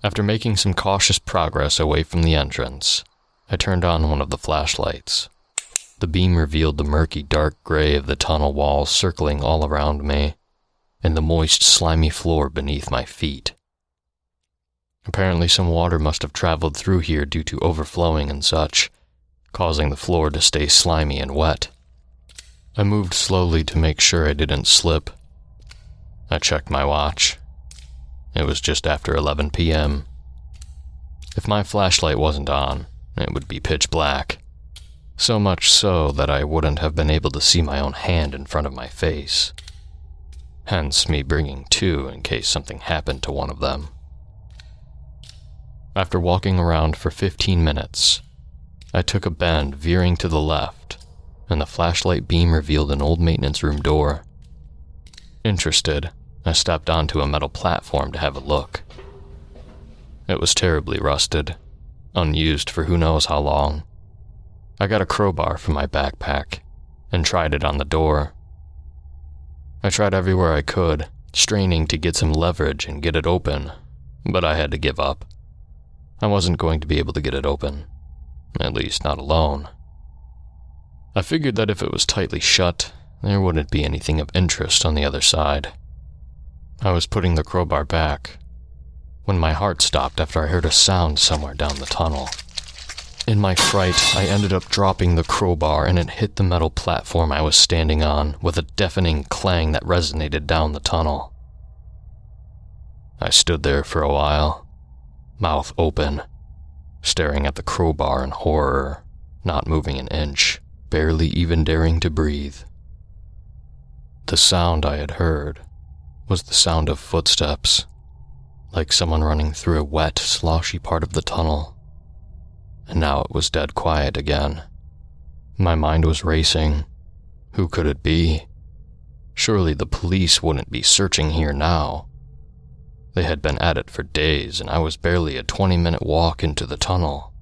After making some cautious progress away from the entrance, I turned on one of the flashlights. The beam revealed the murky dark gray of the tunnel walls circling all around me, and the moist, slimy floor beneath my feet. Apparently some water must have traveled through here due to overflowing and such, causing the floor to stay slimy and wet. I moved slowly to make sure I didn't slip. I checked my watch. It was just after 11 p.m. If my flashlight wasn't on, it would be pitch black. So much so that I wouldn't have been able to see my own hand in front of my face. Hence me bringing 2 in case something happened to one of them. After walking around for 15 minutes, I took a bend veering to the left, and the flashlight beam revealed an old maintenance room door. Interested, I stepped onto a metal platform to have a look. It was terribly rusted, unused for who knows how long. I got a crowbar from my backpack and tried it on the door. I tried everywhere I could, straining to get some leverage and get it open, but I had to give up. I wasn't going to be able to get it open, at least not alone. I figured that if it was tightly shut, there wouldn't be anything of interest on the other side. I was putting the crowbar back when my heart stopped after I heard a sound somewhere down the tunnel. In my fright, I ended up dropping the crowbar and it hit the metal platform I was standing on with a deafening clang that resonated down the tunnel. I stood there for a while, mouth open, staring at the crowbar in horror, not moving an inch, barely even daring to breathe. The sound I had heard was the sound of footsteps, like someone running through a wet, sloshy part of the tunnel. And now it was dead quiet again. My mind was racing. Who could it be? Surely the police wouldn't be searching here now. They had been at it for days, and I was barely a 20-minute walk into the tunnel.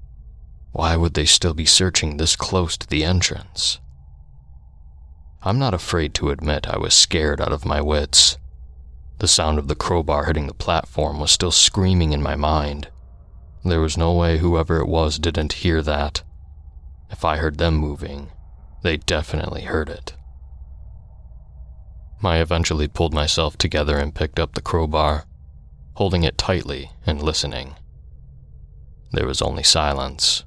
Why would they still be searching this close to the entrance? I'm not afraid to admit I was scared out of my wits. The sound of the crowbar hitting the platform was still screaming in my mind. There was no way whoever it was didn't hear that. If I heard them moving, they definitely heard it. I eventually pulled myself together and picked up the crowbar, holding it tightly and listening. There was only silence.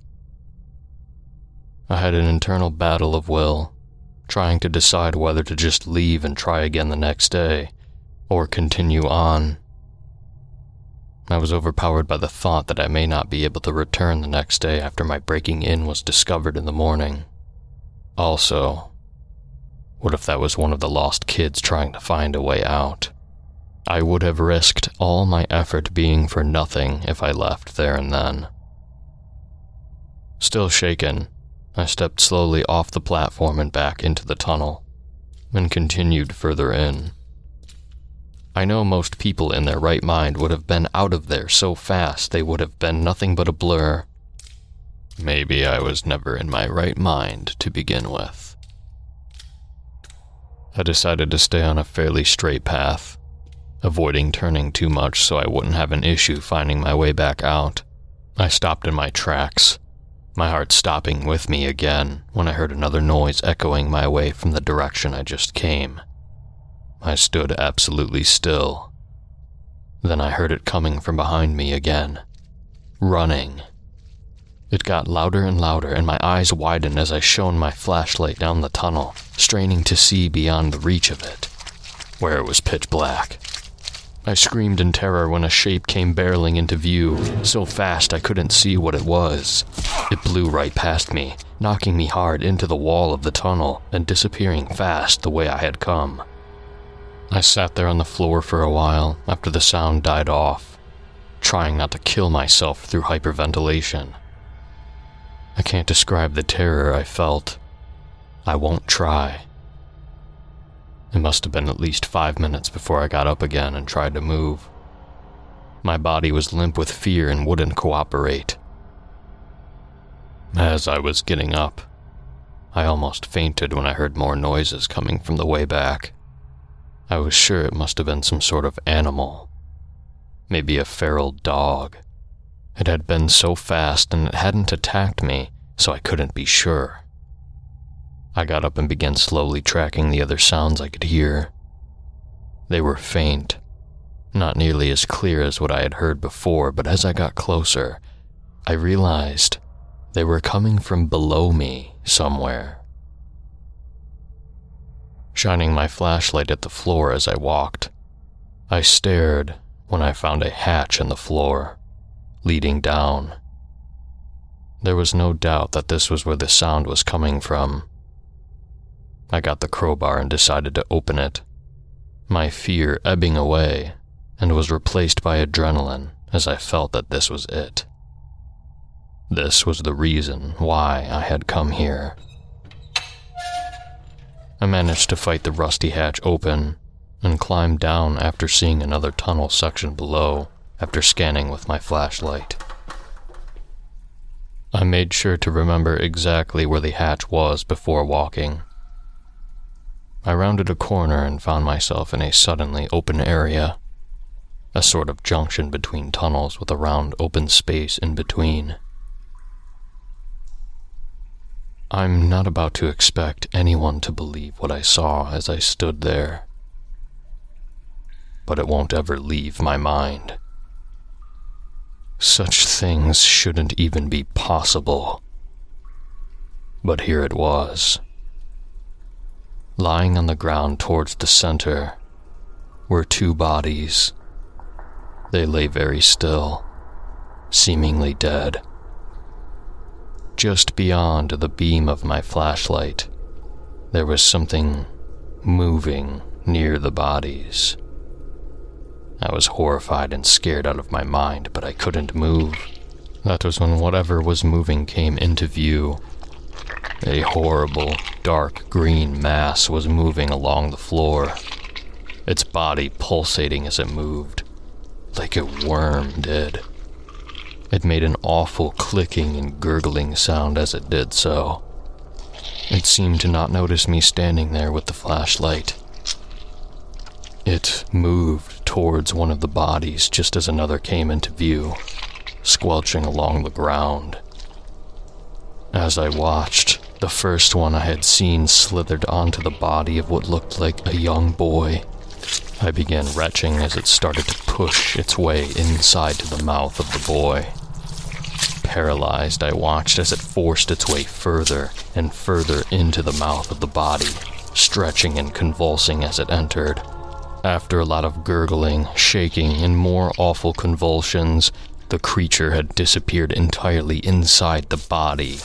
I had an internal battle of will, trying to decide whether to just leave and try again the next day, or continue on. I was overpowered by the thought that I may not be able to return the next day after my breaking in was discovered in the morning. Also, what if that was one of the lost kids trying to find a way out? I would have risked all my effort being for nothing if I left there and then. Still shaken, I stepped slowly off the platform and back into the tunnel, and continued further in. I know most people in their right mind would have been out of there so fast they would have been nothing but a blur. Maybe I was never in my right mind to begin with. I decided to stay on a fairly straight path, avoiding turning too much so I wouldn't have an issue finding my way back out. I stopped in my tracks, my heart stopping with me again when I heard another noise echoing my way from the direction I just came. I stood absolutely still. Then I heard it coming from behind me again, running. It got louder and louder, and my eyes widened as I shone my flashlight down the tunnel, straining to see beyond the reach of it, where it was pitch black. I screamed in terror when a shape came barreling into view, so fast I couldn't see what it was. It blew right past me, knocking me hard into the wall of the tunnel and disappearing fast the way I had come. I sat there on the floor for a while after the sound died off, trying not to kill myself through hyperventilation. I can't describe the terror I felt. I won't try. It must have been at least 5 minutes before I got up again and tried to move. My body was limp with fear and wouldn't cooperate. As I was getting up, I almost fainted when I heard more noises coming from the way back. I was sure it must have been some sort of animal. Maybe a feral dog. It had been so fast and it hadn't attacked me, so I couldn't be sure. I got up and began slowly tracking the other sounds I could hear. They were faint, not nearly as clear as what I had heard before, but as I got closer, I realized they were coming from below me somewhere. Shining my flashlight at the floor as I walked, I stared when I found a hatch in the floor, leading down. There was no doubt that this was where the sound was coming from. I got the crowbar and decided to open it, my fear ebbing away, and was replaced by adrenaline as I felt that this was it. This was the reason why I had come here. I managed to fight the rusty hatch open and climbed down after seeing another tunnel section below after scanning with my flashlight. I made sure to remember exactly where the hatch was before walking. I rounded a corner and found myself in a suddenly open area, a sort of junction between tunnels with a round open space in between. I'm not about to expect anyone to believe what I saw as I stood there, but it won't ever leave my mind. Such things shouldn't even be possible, but here it was. Lying on the ground towards the center were two bodies. They lay very still, seemingly dead. Just beyond the beam of my flashlight, there was something moving near the bodies. I was horrified and scared out of my mind, but I couldn't move. That was when whatever was moving came into view. A horrible, dark green mass was moving along the floor, its body pulsating as it moved, like a worm did. It made an awful clicking and gurgling sound as it did so. It seemed to not notice me standing there with the flashlight. It moved towards one of the bodies just as another came into view, squelching along the ground. As I watched, the first one I had seen slithered onto the body of what looked like a young boy. I began retching as it started to push its way inside to the mouth of the boy. Paralyzed, I watched as it forced its way further and further into the mouth of the body, stretching and convulsing as it entered. After a lot of gurgling, shaking, and more awful convulsions, the creature had disappeared entirely inside the body.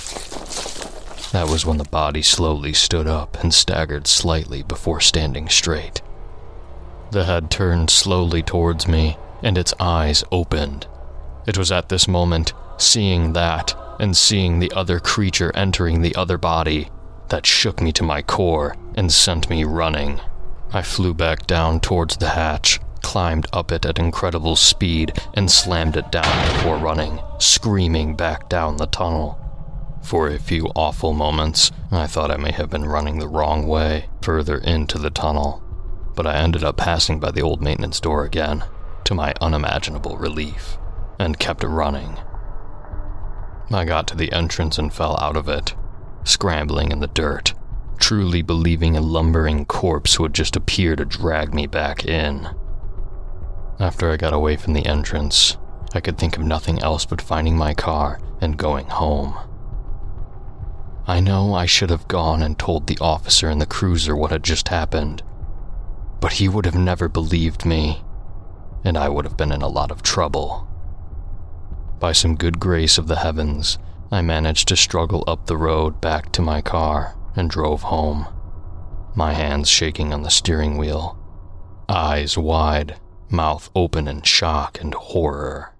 That was when the body slowly stood up and staggered slightly before standing straight. The head turned slowly towards me, and its eyes opened. It was at this moment, seeing that, and seeing the other creature entering the other body, that shook me to my core and sent me running. I flew back down towards the hatch, climbed up it at incredible speed, and slammed it down before running, screaming back down the tunnel. For a few awful moments, I thought I may have been running the wrong way, further into the tunnel, but I ended up passing by the old maintenance door again, to my unimaginable relief, and kept running. I got to the entrance and fell out of it, scrambling in the dirt, truly believing a lumbering corpse would just appear to drag me back in. After I got away from the entrance, I could think of nothing else but finding my car and going home. I know I should have gone and told the officer in the cruiser what had just happened, but he would have never believed me, and I would have been in a lot of trouble. By some good grace of the heavens, I managed to struggle up the road back to my car and drove home, my hands shaking on the steering wheel, eyes wide, mouth open in shock and horror.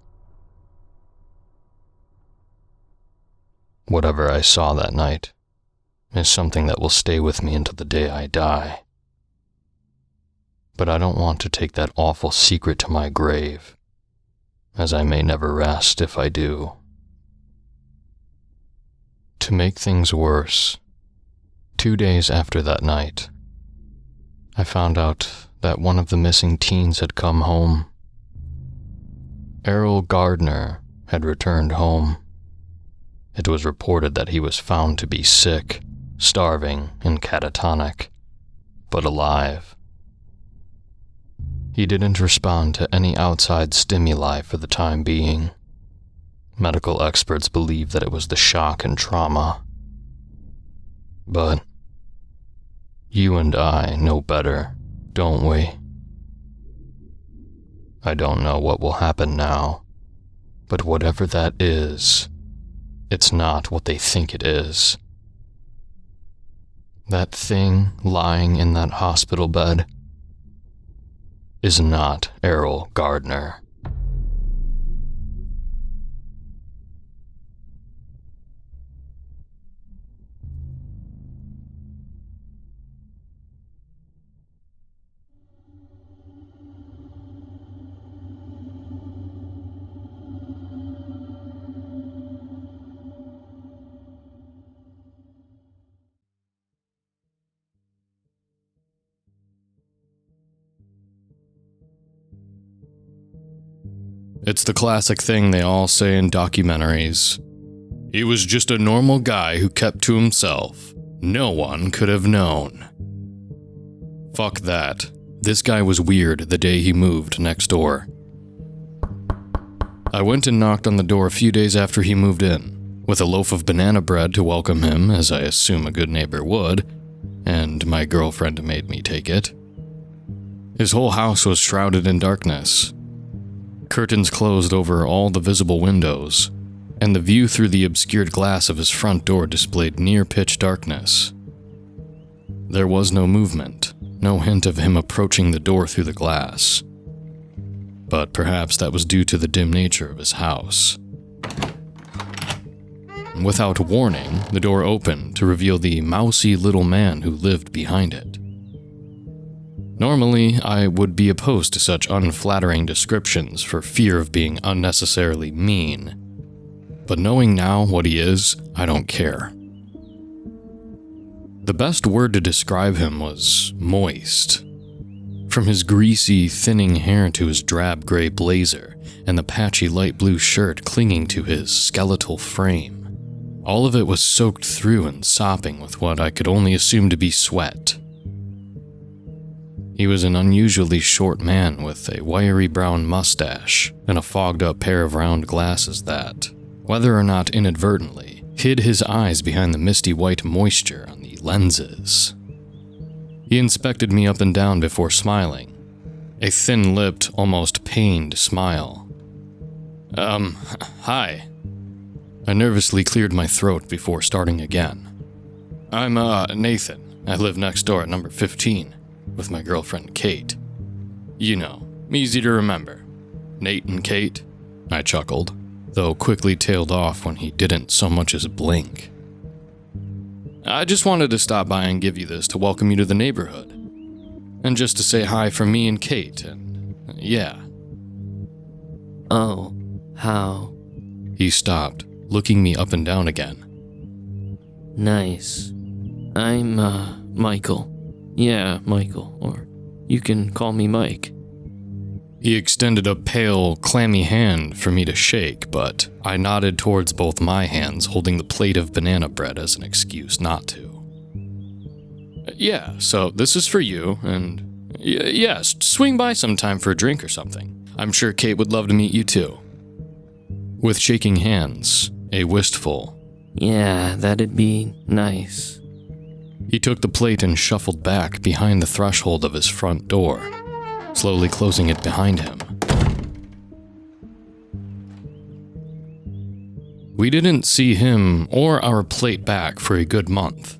Whatever I saw that night is something that will stay with me until the day I die. But I don't want to take that awful secret to my grave, as I may never rest if I do. To make things worse, 2 days after that night, I found out that one of the missing teens had come home. Errol Gardner had returned home. It was reported that he was found to be sick, starving, and catatonic, but alive. He didn't respond to any outside stimuli for the time being. Medical experts believe that it was the shock and trauma. But you and I know better, don't we? I don't know what will happen now, but whatever that is, it's not what they think it is. That thing lying in that hospital bed is not Errol Gardner. It's the classic thing they all say in documentaries. He was just a normal guy who kept to himself. No one could have known. Fuck that. This guy was weird the day he moved next door. I went and knocked on the door a few days after he moved in, with a loaf of banana bread to welcome him, as I assume a good neighbor would, and my girlfriend made me take it. His whole house was shrouded in darkness. Curtains closed over all the visible windows, and the view through the obscured glass of his front door displayed near-pitch darkness. There was no movement, no hint of him approaching the door through the glass. But perhaps that was due to the dim nature of his house. Without warning, the door opened to reveal the mousy little man who lived behind it. Normally, I would be opposed to such unflattering descriptions for fear of being unnecessarily mean. But knowing now what he is, I don't care. The best word to describe him was moist. From his greasy, thinning hair to his drab gray blazer and the patchy light blue shirt clinging to his skeletal frame, all of it was soaked through and sopping with what I could only assume to be sweat. He was an unusually short man with a wiry brown mustache and a fogged-up pair of round glasses that, whether or not inadvertently, hid his eyes behind the misty white moisture on the lenses. He inspected me up and down before smiling, a thin-lipped, almost pained smile. Hi. I nervously cleared my throat before starting again. I'm, Nathan. I live next door at number 15. With my girlfriend Kate. You know, easy to remember. Nate and Kate, I chuckled, though quickly tailed off when he didn't so much as blink. I just wanted to stop by and give you this to welcome you to the neighborhood. And just to say hi from me and Kate, and yeah. Oh, how? He stopped, looking me up and down again. Nice. I'm, Michael. Yeah, Michael, or you can call me Mike. He extended a pale, clammy hand for me to shake, but I nodded towards both my hands, holding the plate of banana bread as an excuse not to. Yeah, so this is for you, and yes, swing by sometime for a drink or something. I'm sure Kate would love to meet you too. With shaking hands, a wistful, yeah, that'd be nice. He took the plate and shuffled back behind the threshold of his front door, slowly closing it behind him. We didn't see him or our plate back for a good month.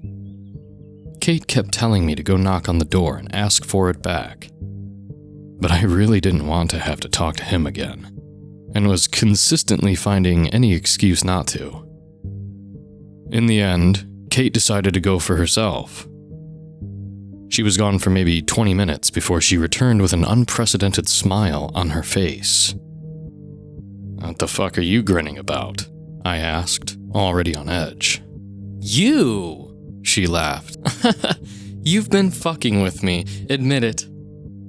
Kate kept telling me to go knock on the door and ask for it back. But I really didn't want to have to talk to him again, and was consistently finding any excuse not to. In the end, Kate decided to go for herself. She was gone for maybe 20 minutes before she returned with an unprecedented smile on her face. What the fuck are you grinning about? I asked, already on edge. You! She laughed. You've been fucking with me, admit it.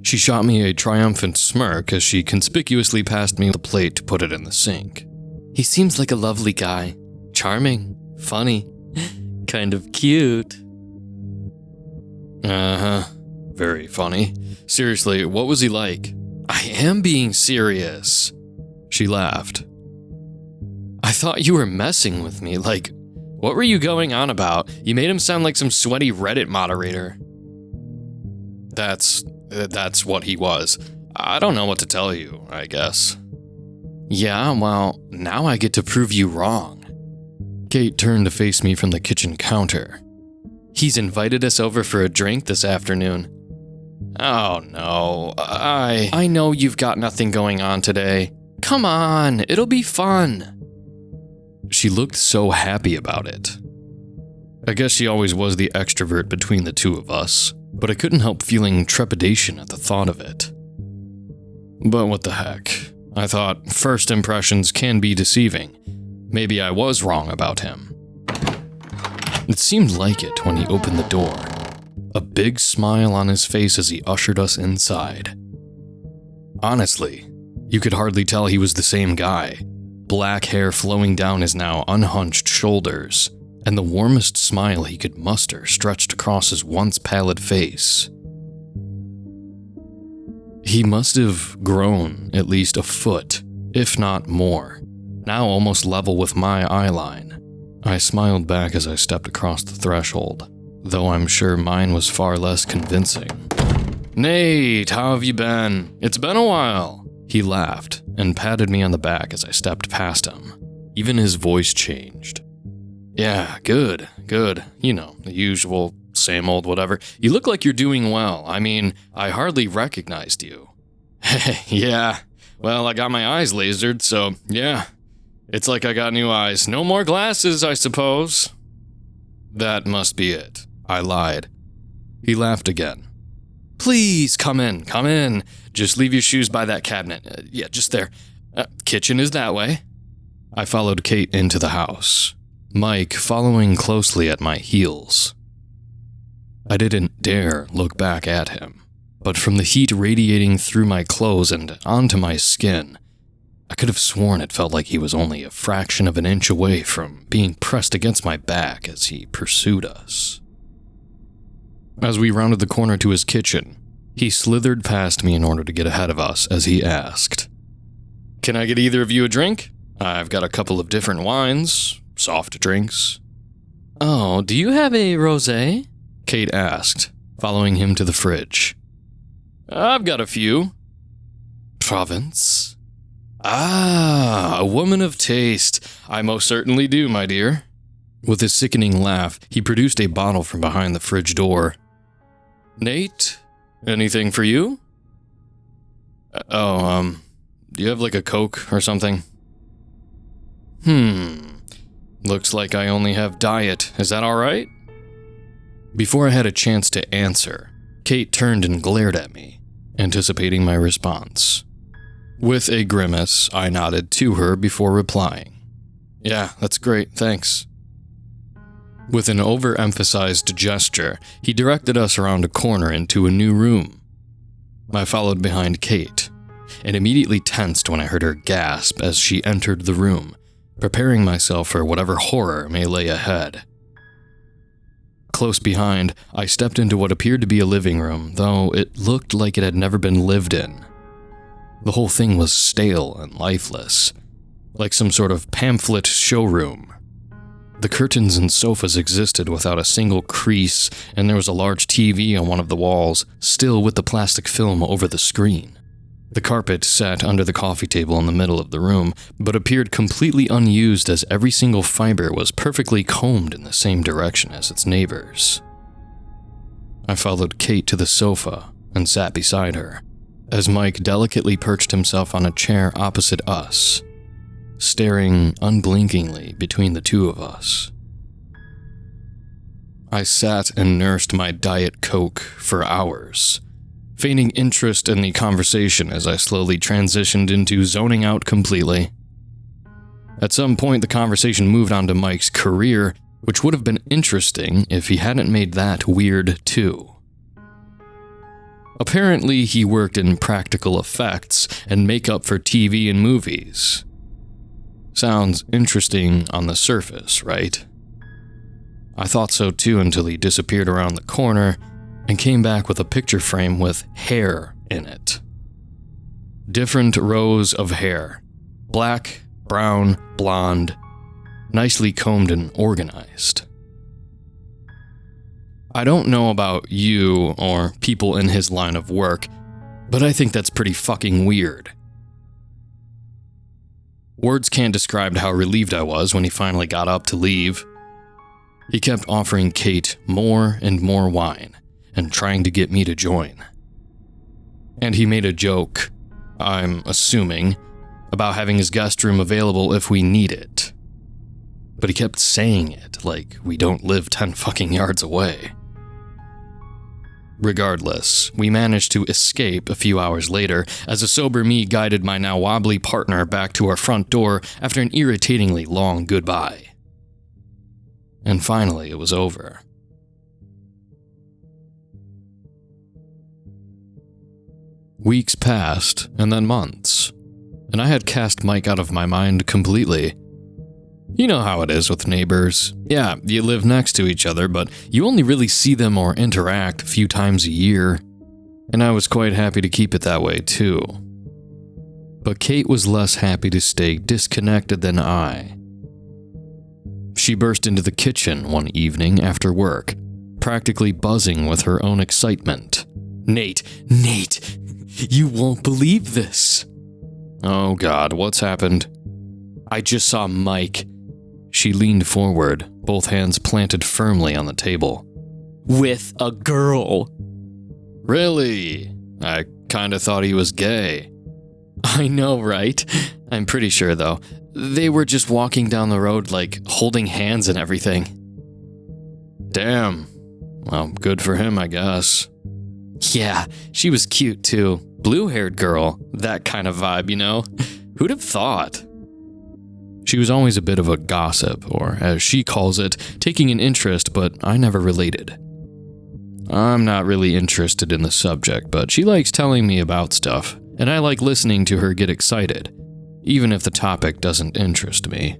She shot me a triumphant smirk as she conspicuously passed me the plate to put it in the sink. He seems like a lovely guy. Charming, funny. Kind of cute. Very funny. Seriously, what was he like? I am being serious. She laughed. I thought you were messing with me. Like, what were you going on about? You made him sound like some sweaty Reddit moderator. That's what he was. I don't know what to tell you, I guess. Yeah, well, now I get to prove you wrong. Kate turned to face me from the kitchen counter. He's invited us over for a drink this afternoon. Oh no, I know you've got nothing going on today. Come on, it'll be fun. She looked so happy about it. I guess she always was the extrovert between the two of us, but I couldn't help feeling trepidation at the thought of it. But what the heck? I thought first impressions can be deceiving. Maybe I was wrong about him. It seemed like it when he opened the door, a big smile on his face as he ushered us inside. Honestly, You could hardly tell he was the same guy. Black hair flowing down his now unhunched shoulders, and the warmest smile he could muster stretched across his once pallid face. He must have grown at least a foot, if not more, now almost level with my eyeline. I smiled back as I stepped across the threshold, though I'm sure mine was far less convincing. "Nate, how have you been? It's been a while." He laughed and patted me on the back as I stepped past him. Even his voice changed. "Yeah, good. You know, the usual, same old whatever. You look like you're doing well. I mean, I hardly recognized you." "Yeah, well, I got my eyes lasered, so yeah. It's like I got new eyes. No more glasses, I suppose." "That must be it," I lied. He laughed again. "Please, come in. Just leave your shoes by that cabinet. Yeah, just there. Kitchen is that way." I followed Kate into the house, Mike following closely at my heels. I didn't dare look back at him, but from the heat radiating through my clothes and onto my skin, I could have sworn it felt like he was only a fraction of an inch away from being pressed against my back as he pursued us. As we rounded the corner to his kitchen, he slithered past me in order to get ahead of us as he asked, "Can I get either of you a drink? I've got a couple of different wines, soft drinks." "Oh, do you have a rosé?" Kate asked, following him to the fridge. "I've got a few." "Provence?" "Ah, a woman of taste. I most certainly do, my dear." With his sickening laugh, he produced a bottle from behind the fridge door. "Nate, anything for you?" Do you have like a Coke or something?" Looks like I only have diet. Is that all right?" Before I had a chance to answer, Kate turned and glared at me, anticipating my response. With a grimace, I nodded to her before replying, "Yeah, that's great, thanks." With an overemphasized gesture, he directed us around a corner into a new room. I followed behind Kate, and immediately tensed when I heard her gasp as she entered the room, preparing myself for whatever horror may lay ahead. Close behind, I stepped into what appeared to be a living room, though it looked like it had never been lived in. The whole thing was stale and lifeless, like some sort of pamphlet showroom. The curtains and sofas existed without a single crease, and there was a large TV on one of the walls, still with the plastic film over the screen. The carpet sat under the coffee table in the middle of the room, but appeared completely unused as every single fiber was perfectly combed in the same direction as its neighbors. I followed Kate to the sofa and sat beside her, as Mike delicately perched himself on a chair opposite us, staring unblinkingly between the two of us. I sat and nursed my Diet Coke for hours, feigning interest in the conversation as I slowly transitioned into zoning out completely. At some point, the conversation moved on to Mike's career, which would have been interesting if he hadn't made that weird too. Apparently, he worked in practical effects and makeup for TV and movies. Sounds interesting on the surface, right? I thought so too until he disappeared around the corner and came back with a picture frame with hair in it. Different rows of hair. Black, brown, blonde, nicely combed and organized. I don't know about you or people in his line of work, but I think that's pretty fucking weird. Words can't describe how relieved I was when he finally got up to leave. He kept offering Kate more and more wine, and trying to get me to join. And he made a joke, I'm assuming, about having his guest room available if we need it. But he kept saying it like we don't live 10 fucking yards away. Regardless, we managed to escape a few hours later as a sober me guided my now wobbly partner back to our front door after an irritatingly long goodbye. And finally, it was over. Weeks passed, and then months. and I had cast Mike out of my mind completely. You know how it is with neighbors. Yeah, you live next to each other, but you only really see them or interact a few times a year. And I was quite happy to keep it that way too. But Kate was less happy to stay disconnected than I. She burst into the kitchen one evening after work, practically buzzing with her own excitement. Nate, you won't believe this. Oh God, what's happened? I just saw Mike. She leaned forward, both hands planted firmly on the table. With a girl. Really? I kinda thought he was gay. I know, right? I'm pretty sure, though. They were just walking down the road, like, holding hands and everything. Damn. Well, good for him, I guess. Yeah, she was cute, too. Blue-haired girl. That kind of vibe, you know? Who'd have thought? She was always a bit of a gossip, or, as she calls it, taking an interest, but I never related. I'm not really interested in the subject, but she likes telling me about stuff, and I like listening to her get excited, even if the topic doesn't interest me.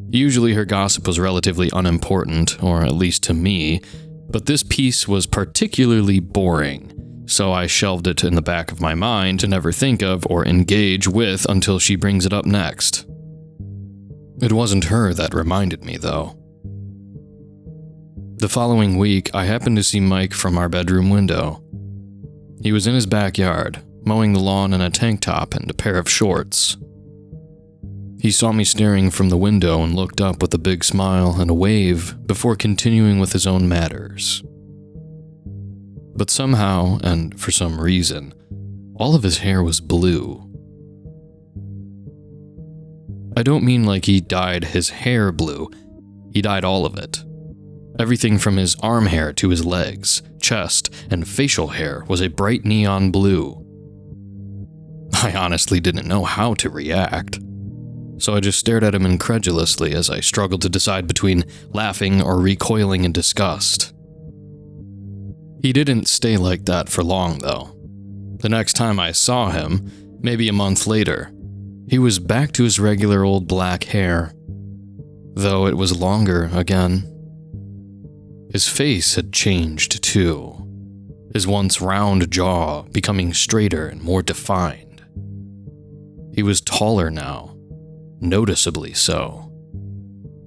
Usually her gossip was relatively unimportant, or at least to me, but this piece was particularly boring, so I shelved it in the back of my mind to never think of or engage with until she brings it up next. It wasn't her that reminded me, though. The following week, I happened to see Mike from our bedroom window. He was in his backyard, mowing the lawn in a tank top and a pair of shorts. He saw me staring from the window and looked up with a big smile and a wave before continuing with his own matters. But somehow, and for some reason, all of his hair was blue. I don't mean like he dyed his hair blue. He dyed all of it. Everything from his arm hair to his legs, chest, and facial hair was a bright neon blue. I honestly didn't know how to react, so I just stared at him incredulously as I struggled to decide between laughing or recoiling in disgust. He didn't stay like that for long, though. The next time I saw him, maybe a month later, he was back to his regular old black hair, though it was longer again. His face had changed too, his once round jaw becoming straighter and more defined. He was taller now, noticeably so.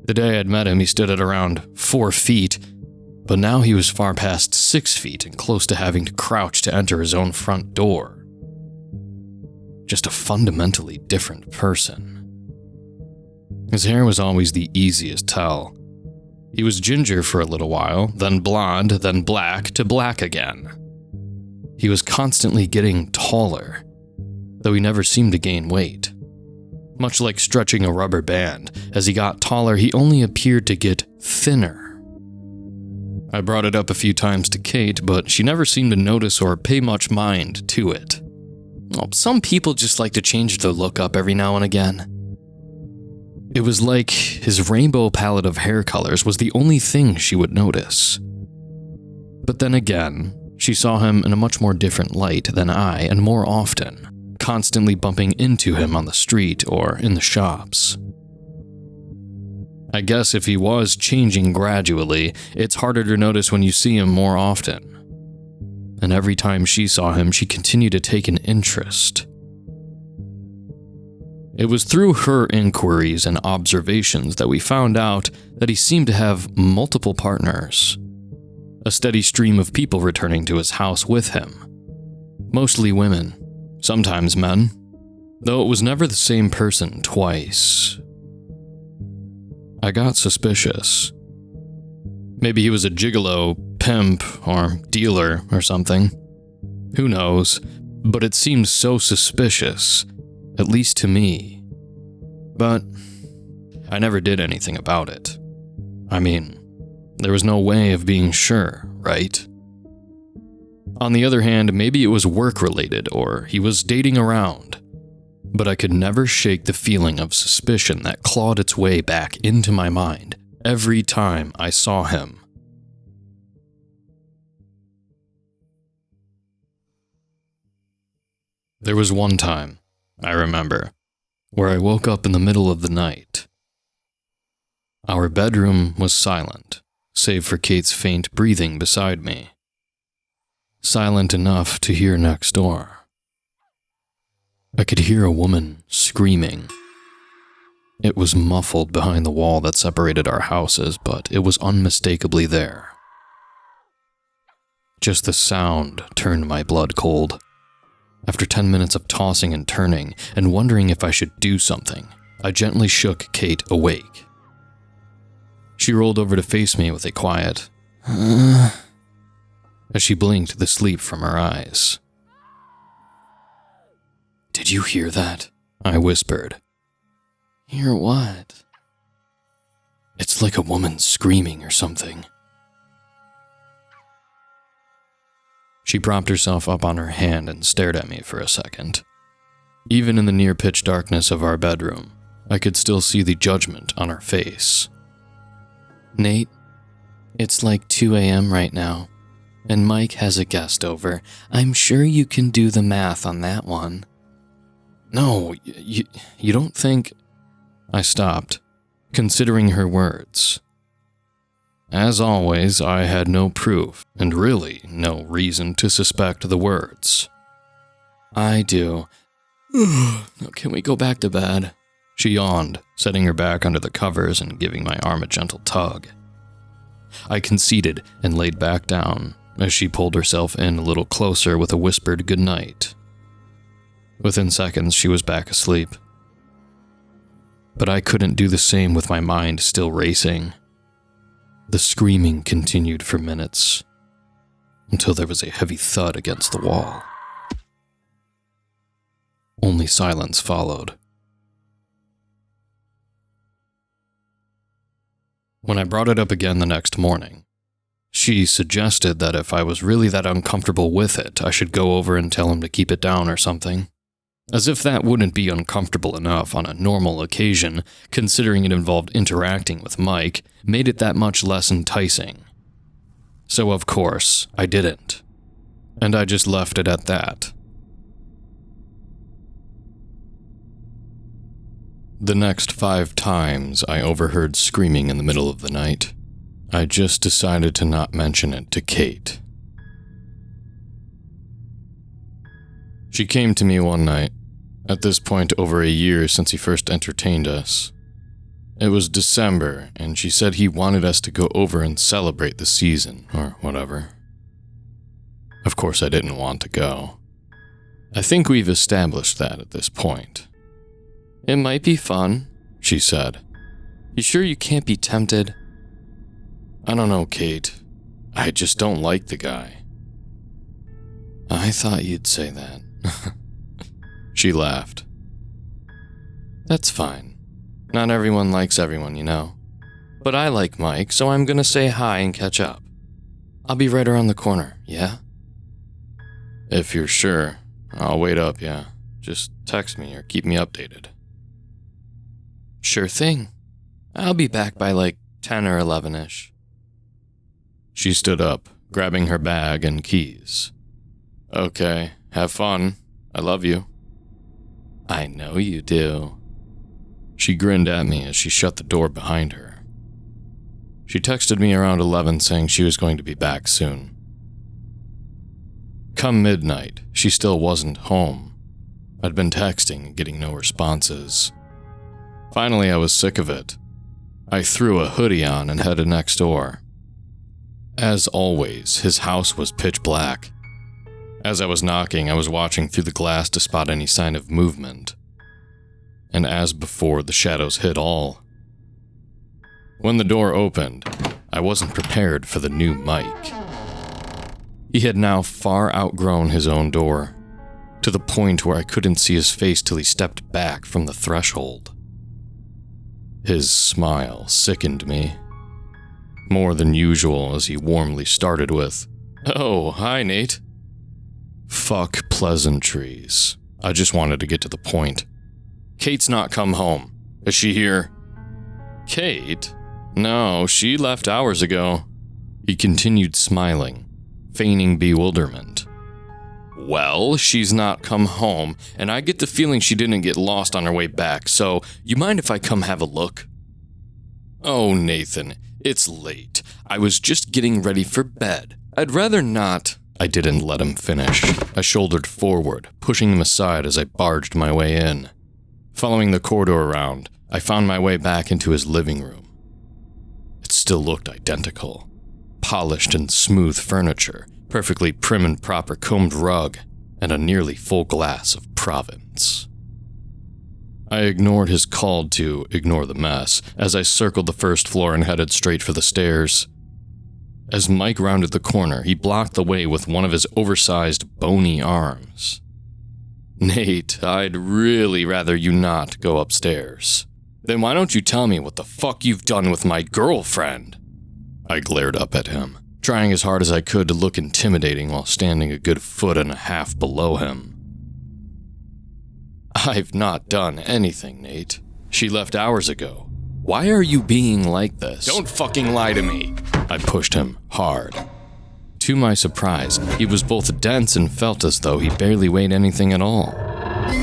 The day I'd met him, he stood at around 4 feet, but now he was far past 6 feet and close to having to crouch to enter his own front door. Just a fundamentally different person. His hair was always the easiest tell. He was ginger for a little while, then blonde, then black to black again. He was constantly getting taller, though he never seemed to gain weight. Much like stretching a rubber band, as he got taller, he only appeared to get thinner. I brought it up a few times to Kate, but she never seemed to notice or pay much mind to it. Well, some people just like to change their look up every now and again. It was like his rainbow palette of hair colors was the only thing she would notice. But then again, she saw him in a much more different light than I, and more often, constantly bumping into him on the street or in the shops. I guess if he was changing gradually, it's harder to notice when you see him more often. And every time she saw him, she continued to take an interest. It was through her inquiries and observations that we found out that he seemed to have multiple partners. A steady stream of people returning to his house with him. Mostly women, sometimes men, though it was never the same person twice. I got suspicious. Maybe he was a gigolo, pimp, or dealer or something. Who knows, but it seemed so suspicious, at least to me. But I never did anything about it. I mean, there was no way of being sure, right? On the other hand, maybe it was work-related or he was dating around. But I could never shake the feeling of suspicion that clawed its way back into my mind every time I saw him. There was one time, I remember, where I woke up in the middle of the night. Our bedroom was silent, save for Kate's faint breathing beside me. Silent enough to hear next door. I could hear a woman screaming. It was muffled behind the wall that separated our houses, but it was unmistakably there. Just the sound turned my blood cold. After 10 minutes of tossing and turning and wondering if I should do something, I gently shook Kate awake. She rolled over to face me with a quiet, as she blinked the sleep from her eyes. "Did you hear that?" I whispered. "Hear what?" "It's like a woman screaming or something." She propped herself up on her hand and stared at me for a second. Even in the near pitch darkness of our bedroom, I could still see the judgment on her face. "Nate, it's like 2 a.m. right now, and Mike has a guest over. I'm sure you can do the math on that one." "No, you don't think..." I stopped, considering her words. As always, I had no proof, and really no reason to suspect the words. "I do. Can we go back to bed?" She yawned, setting her back under the covers and giving my arm a gentle tug. I conceded and laid back down, as she pulled herself in a little closer with a whispered goodnight. Within seconds, she was back asleep. But I couldn't do the same with my mind still racing. The screaming continued for minutes, until there was a heavy thud against the wall. Only silence followed. When I brought it up again the next morning, she suggested that if I was really that uncomfortable with it, I should go over and tell him to keep it down or something. As if that wouldn't be uncomfortable enough on a normal occasion, considering it involved interacting with Mike, made it that much less enticing. So of course, I didn't. And I just left it at that. The next 5 times I overheard screaming in the middle of the night, I just decided to not mention it to Kate. She came to me one night, at this point over a year since he first entertained us. It was December, and she said he wanted us to go over and celebrate the season, or whatever. Of course, I didn't want to go. I think we've established that at this point. "It might be fun," she said. "You sure you can't be tempted?" "I don't know, Kate. I just don't like the guy." "I thought you'd say that." She laughed. "That's fine. Not everyone likes everyone, you know. But I like Mike, so I'm gonna say hi and catch up. I'll be right around the corner, yeah?" "If you're sure, I'll wait up, yeah. Just text me or keep me updated." "Sure thing. I'll be back by like 10 or 11-ish. She stood up, grabbing her bag and keys. "Okay, have fun. I love you." "I know you do." She grinned at me as she shut the door behind her. She texted me around 11 saying she was going to be back soon. Come midnight, she still wasn't home. I'd been texting and getting no responses. Finally, I was sick of it. I threw a hoodie on and headed next door. As always, his house was pitch black. As I was knocking, I was watching through the glass to spot any sign of movement. And as before, the shadows hid all. When the door opened, I wasn't prepared for the new Mike. He had now far outgrown his own door, to the point where I couldn't see his face till he stepped back from the threshold. His smile sickened me. More than usual, as he warmly started with, "Oh, hi, Nate." Fuck pleasantries. I just wanted to get to the point. "Kate's not come home. Is she here?" "Kate? No, she left hours ago." He continued smiling, feigning bewilderment. Well, she's not come home, and I get the feeling she didn't get lost on her way back, so you mind if I come have a look? Oh, Nathan, it's late. I was just getting ready for bed. I'd rather not. I didn't let him finish. I shouldered forward, pushing him aside as I barged my way in. Following the corridor around, I found my way back into his living room. It still looked identical. Polished and smooth furniture, perfectly prim and proper combed rug, and a nearly full glass of Provence. I ignored his call to ignore the mess as I circled the first floor and headed straight for the stairs. As Mike rounded the corner, he blocked the way with one of his oversized, bony arms. Nate, I'd really rather you not go upstairs. Then why don't you tell me what the fuck you've done with my girlfriend? I glared up at him, trying as hard as I could to look intimidating while standing a good foot and a half below him. I've not done anything, Nate. She left hours ago. Why are you being like this? Don't fucking lie to me! I pushed him hard. To my surprise, he was both dense and felt as though he barely weighed anything at all.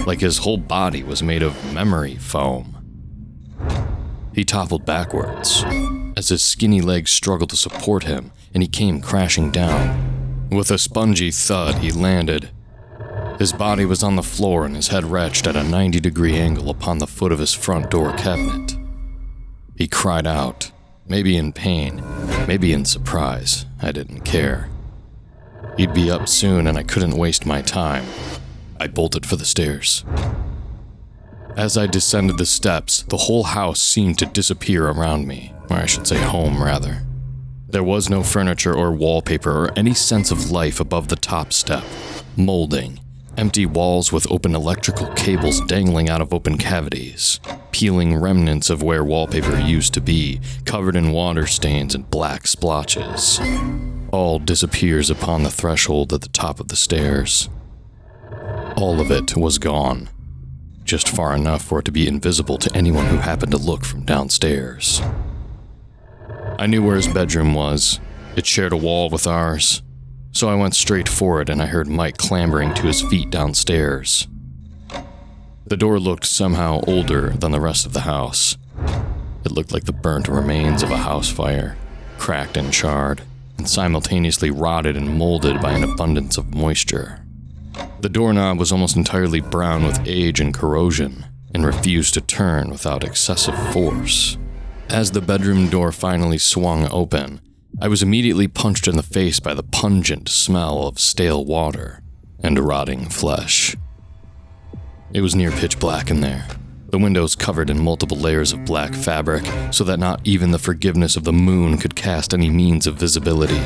Like his whole body was made of memory foam. He toppled backwards, as his skinny legs struggled to support him, and he came crashing down. With a spongy thud, he landed. His body was on the floor and his head rested at a 90-degree angle upon the foot of his front door cabinet. He cried out, maybe in pain, maybe in surprise. I didn't care. He'd be up soon and I couldn't waste my time. I bolted for the stairs. As I descended the steps, the whole house seemed to disappear around me, or I should say home, rather. There was no furniture or wallpaper or any sense of life above the top step. Molding, empty walls with open electrical cables dangling out of open cavities, peeling remnants of where wallpaper used to be, covered in water stains and black splotches. All disappears upon the threshold at the top of the stairs. All of it was gone, just far enough for it to be invisible to anyone who happened to look from downstairs. I knew where his bedroom was. It shared a wall with ours. So I went straight for it and I heard Mike clambering to his feet downstairs. The door looked somehow older than the rest of the house. It looked like the burnt remains of a house fire, cracked and charred, and simultaneously rotted and molded by an abundance of moisture. The doorknob was almost entirely brown with age and corrosion, and refused to turn without excessive force. As the bedroom door finally swung open, I was immediately punched in the face by the pungent smell of stale water and rotting flesh. It was near pitch black in there, the windows covered in multiple layers of black fabric so that not even the forgiveness of the moon could cast any means of visibility.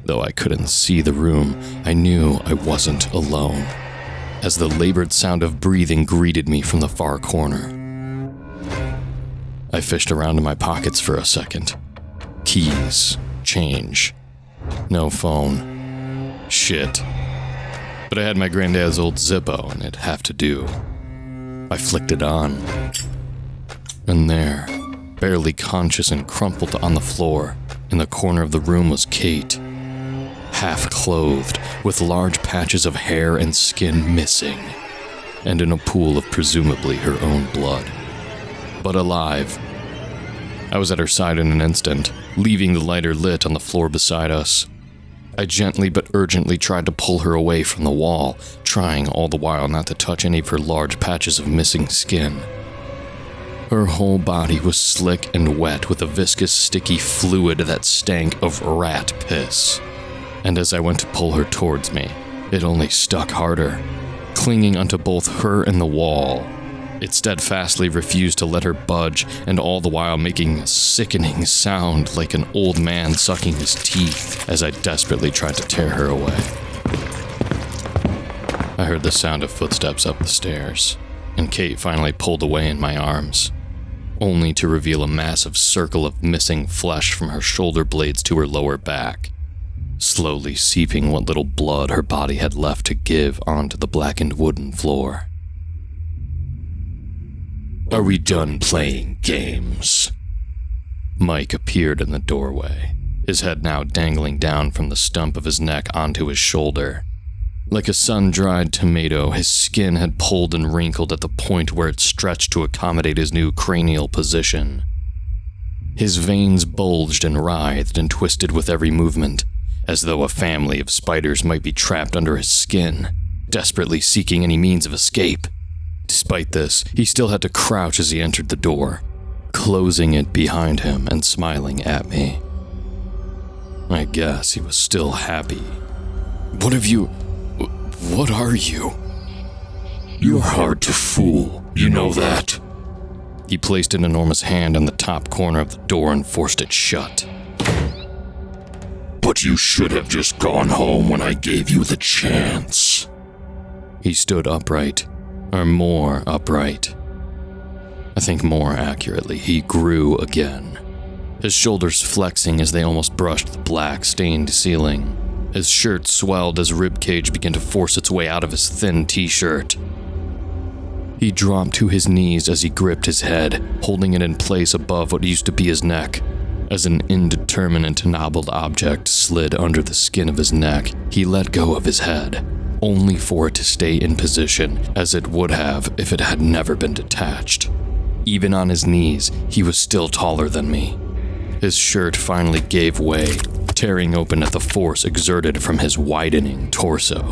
Though I couldn't see the room, I knew I wasn't alone, as the labored sound of breathing greeted me from the far corner. I fished around in my pockets for a second. Keys, change, no phone, shit. But I had my granddad's old Zippo and it'd have to do. I flicked it on. And there, barely conscious and crumpled on the floor, in the corner of the room was Kate. Half-clothed, with large patches of hair and skin missing, and in a pool of presumably her own blood. But alive. I was at her side in an instant, leaving the lighter lit on the floor beside us. I gently but urgently tried to pull her away from the wall, trying all the while not to touch any of her large patches of missing skin. Her whole body was slick and wet with a viscous, sticky fluid that stank of rat piss. And as I went to pull her towards me, it only stuck harder, clinging onto both her and the wall. It steadfastly refused to let her budge, and all the while making a sickening sound like an old man sucking his teeth as I desperately tried to tear her away. I heard the sound of footsteps up the stairs, and Kate finally pulled away in my arms, only to reveal a massive circle of missing flesh from her shoulder blades to her lower back, slowly seeping what little blood her body had left to give onto the blackened wooden floor. "Are we done playing games?" Mike appeared in the doorway, his head now dangling down from the stump of his neck onto his shoulder. Like a sun-dried tomato, his skin had pulled and wrinkled at the point where it stretched to accommodate his new cranial position. His veins bulged and writhed and twisted with every movement, as though a family of spiders might be trapped under his skin, desperately seeking any means of escape. Despite this, he still had to crouch as he entered the door, closing it behind him and smiling at me. I guess he was still happy. What are you? You're hard to fool, you know that. He placed an enormous hand on the top corner of the door and forced it shut. But you should have just gone home when I gave you the chance. He stood upright, or more upright. I think more accurately, he grew again, his shoulders flexing as they almost brushed the black, stained ceiling. His shirt swelled as ribcage began to force its way out of his thin t-shirt. He dropped to his knees as he gripped his head, holding it in place above what used to be his neck. As an indeterminate, knobbled object slid under the skin of his neck, he let go of his head, only for it to stay in position as it would have if it had never been detached. Even on his knees, he was still taller than me. His shirt finally gave way, tearing open at the force exerted from his widening torso.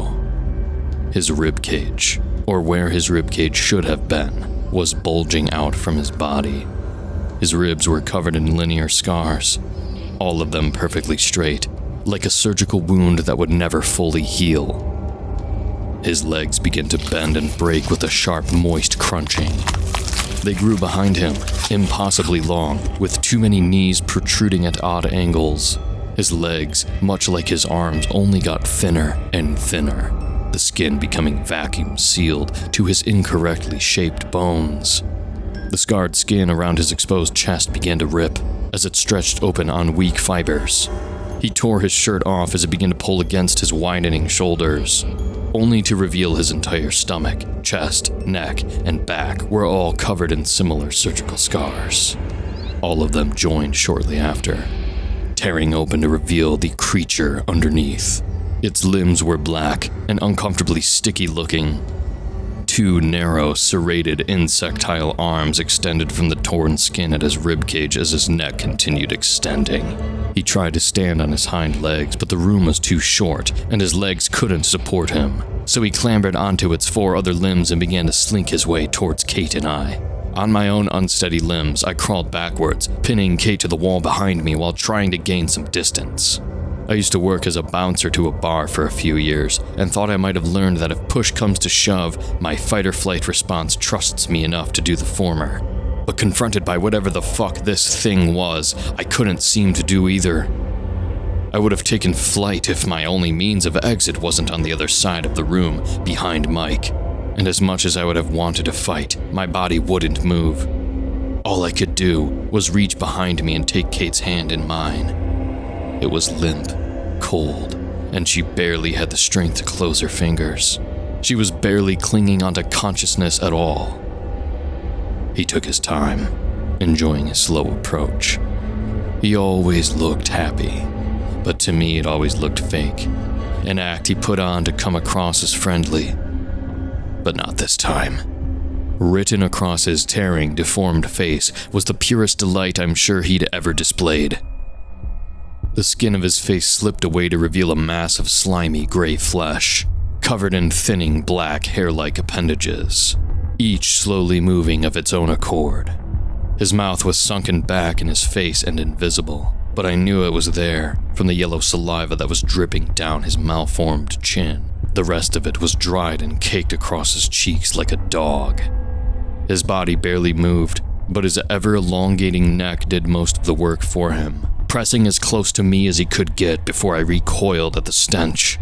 His ribcage, or where his ribcage should have been, was bulging out from his body. His ribs were covered in linear scars, all of them perfectly straight, like a surgical wound that would never fully heal. His legs began to bend and break with a sharp, moist crunching. They grew behind him, impossibly long, with too many knees protruding at odd angles. His legs, much like his arms, only got thinner and thinner, the skin becoming vacuum sealed to his incorrectly shaped bones. The scarred skin around his exposed chest began to rip as it stretched open on weak fibers. He tore his shirt off as it began to pull against his widening shoulders, only to reveal his entire stomach, chest, neck, and back were all covered in similar surgical scars. All of them joined shortly after, tearing open to reveal the creature underneath. Its limbs were black and uncomfortably sticky looking. Two narrow, serrated, insectile arms extended from the torn skin at his ribcage as his neck continued extending. He tried to stand on his hind legs, but the room was too short, and his legs couldn't support him. So he clambered onto its four other limbs and began to slink his way towards Kate and I. On my own unsteady limbs, I crawled backwards, pinning Kate to the wall behind me while trying to gain some distance. I used to work as a bouncer to a bar for a few years, and thought I might have learned that if push comes to shove, my fight-or-flight response trusts me enough to do the former. But confronted by whatever the fuck this thing was, I couldn't seem to do either. I would have taken flight if my only means of exit wasn't on the other side of the room, behind Mike. And as much as I would have wanted to fight, my body wouldn't move. All I could do was reach behind me and take Kate's hand in mine. It was limp, cold, and she barely had the strength to close her fingers. She was barely clinging onto consciousness at all. He took his time, enjoying his slow approach. He always looked happy, but to me it always looked fake, an act he put on to come across as friendly. But not this time. Written across his tearing, deformed face was the purest delight I'm sure he'd ever displayed. The skin of his face slipped away to reveal a mass of slimy gray flesh, covered in thinning black hair-like appendages, each slowly moving of its own accord. His mouth was sunken back in his face and invisible, but I knew it was there from the yellow saliva that was dripping down his malformed chin. The rest of it was dried and caked across his cheeks like a dog. His body barely moved, but his ever-elongating neck did most of the work for him, pressing as close to me as he could get before I recoiled at the stench.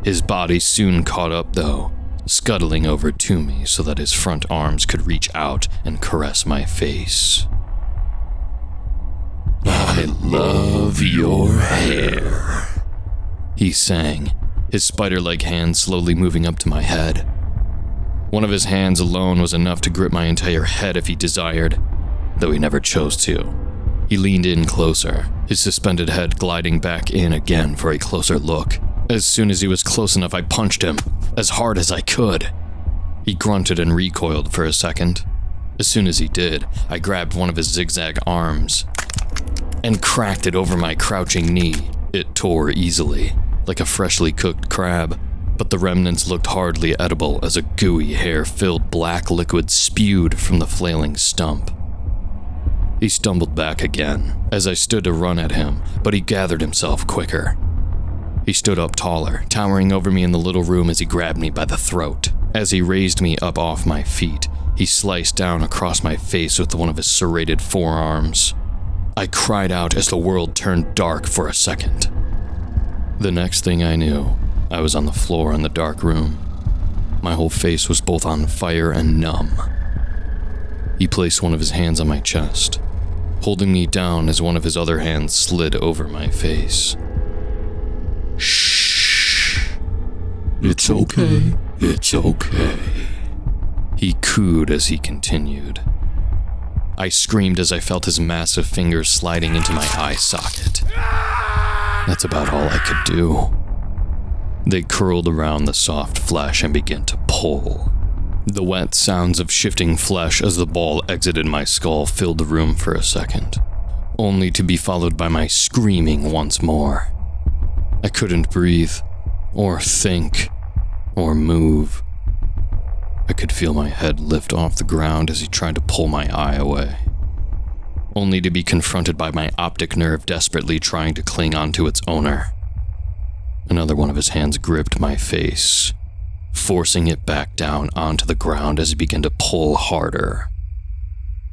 His body soon caught up, though, scuttling over to me so that his front arms could reach out and caress my face. I love your hair, he sang, his spider-like hand slowly moving up to my head. One of his hands alone was enough to grip my entire head if he desired, though he never chose to. He leaned in closer, his suspended head gliding back in again for a closer look. As soon as he was close enough, I punched him, as hard as I could. He grunted and recoiled for a second. As soon as he did, I grabbed one of his zigzag arms and cracked it over my crouching knee. It tore easily, like a freshly cooked crab, but the remnants looked hardly edible as a gooey, hair-filled black liquid spewed from the flailing stump. He stumbled back again as I stood to run at him, but he gathered himself quicker. He stood up taller, towering over me in the little room as he grabbed me by the throat. As he raised me up off my feet, he sliced down across my face with one of his serrated forearms. I cried out as the world turned dark for a second. The next thing I knew, I was on the floor in the dark room. My whole face was both on fire and numb. He placed one of his hands on my chest, holding me down as one of his other hands slid over my face. Shh. It's okay. It's okay. He cooed as he continued. I screamed as I felt his massive fingers sliding into my eye socket. That's about all I could do. They curled around the soft flesh and began to pull. The wet sounds of shifting flesh as the ball exited my skull filled the room for a second, only to be followed by my screaming once more. I couldn't breathe, or think, or move. I could feel my head lift off the ground as he tried to pull my eye away, only to be confronted by my optic nerve desperately trying to cling onto its owner. Another one of his hands gripped my face, forcing it back down onto the ground as he began to pull harder.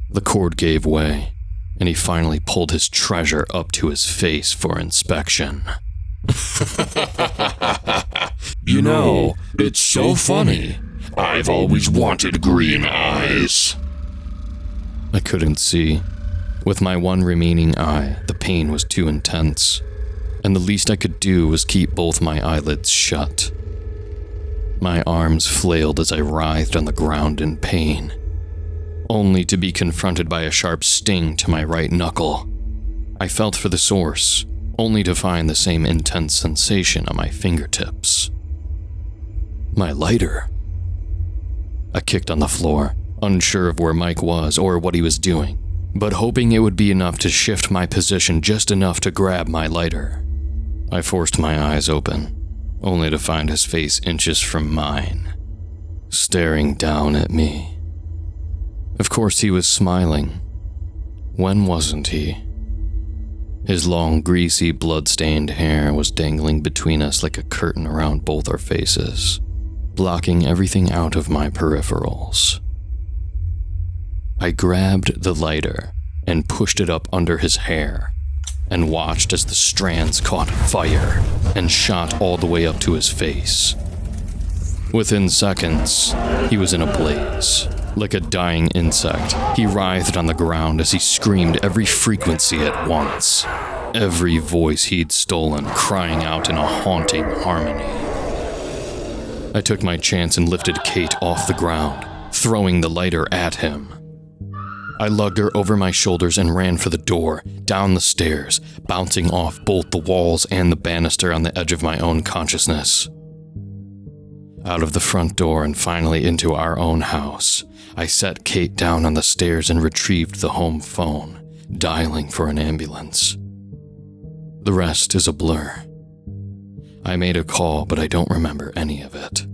The cord gave way, and he finally pulled his treasure up to his face for inspection. You know, it's so funny. I've always wanted green eyes. I couldn't see. With my one remaining eye, the pain was too intense, and the least I could do was keep both my eyelids shut. My arms flailed as I writhed on the ground in pain, only to be confronted by a sharp sting to my right knuckle. I felt for the source, only to find the same intense sensation on my fingertips. My lighter. I kicked on the floor, unsure of where Mike was or what he was doing, but hoping it would be enough to shift my position just enough to grab my lighter. I forced my eyes open, only to find his face inches from mine, staring down at me. Of course he was smiling. When wasn't he? His long, greasy, blood-stained hair was dangling between us like a curtain around both our faces, blocking everything out of my peripherals. I grabbed the lighter and pushed it up under his hair, and watched as the strands caught fire and shot all the way up to his face. Within seconds, he was in a blaze. Like a dying insect, he writhed on the ground as he screamed every frequency at once, every voice he'd stolen crying out in a haunting harmony. I took my chance and lifted Kate off the ground, throwing the lighter at him. I lugged her over my shoulders and ran for the door, down the stairs, bouncing off both the walls and the banister on the edge of my own consciousness. Out of the front door and finally into our own house, I set Kate down on the stairs and retrieved the home phone, dialing for an ambulance. The rest is a blur. I made a call, but I don't remember any of it.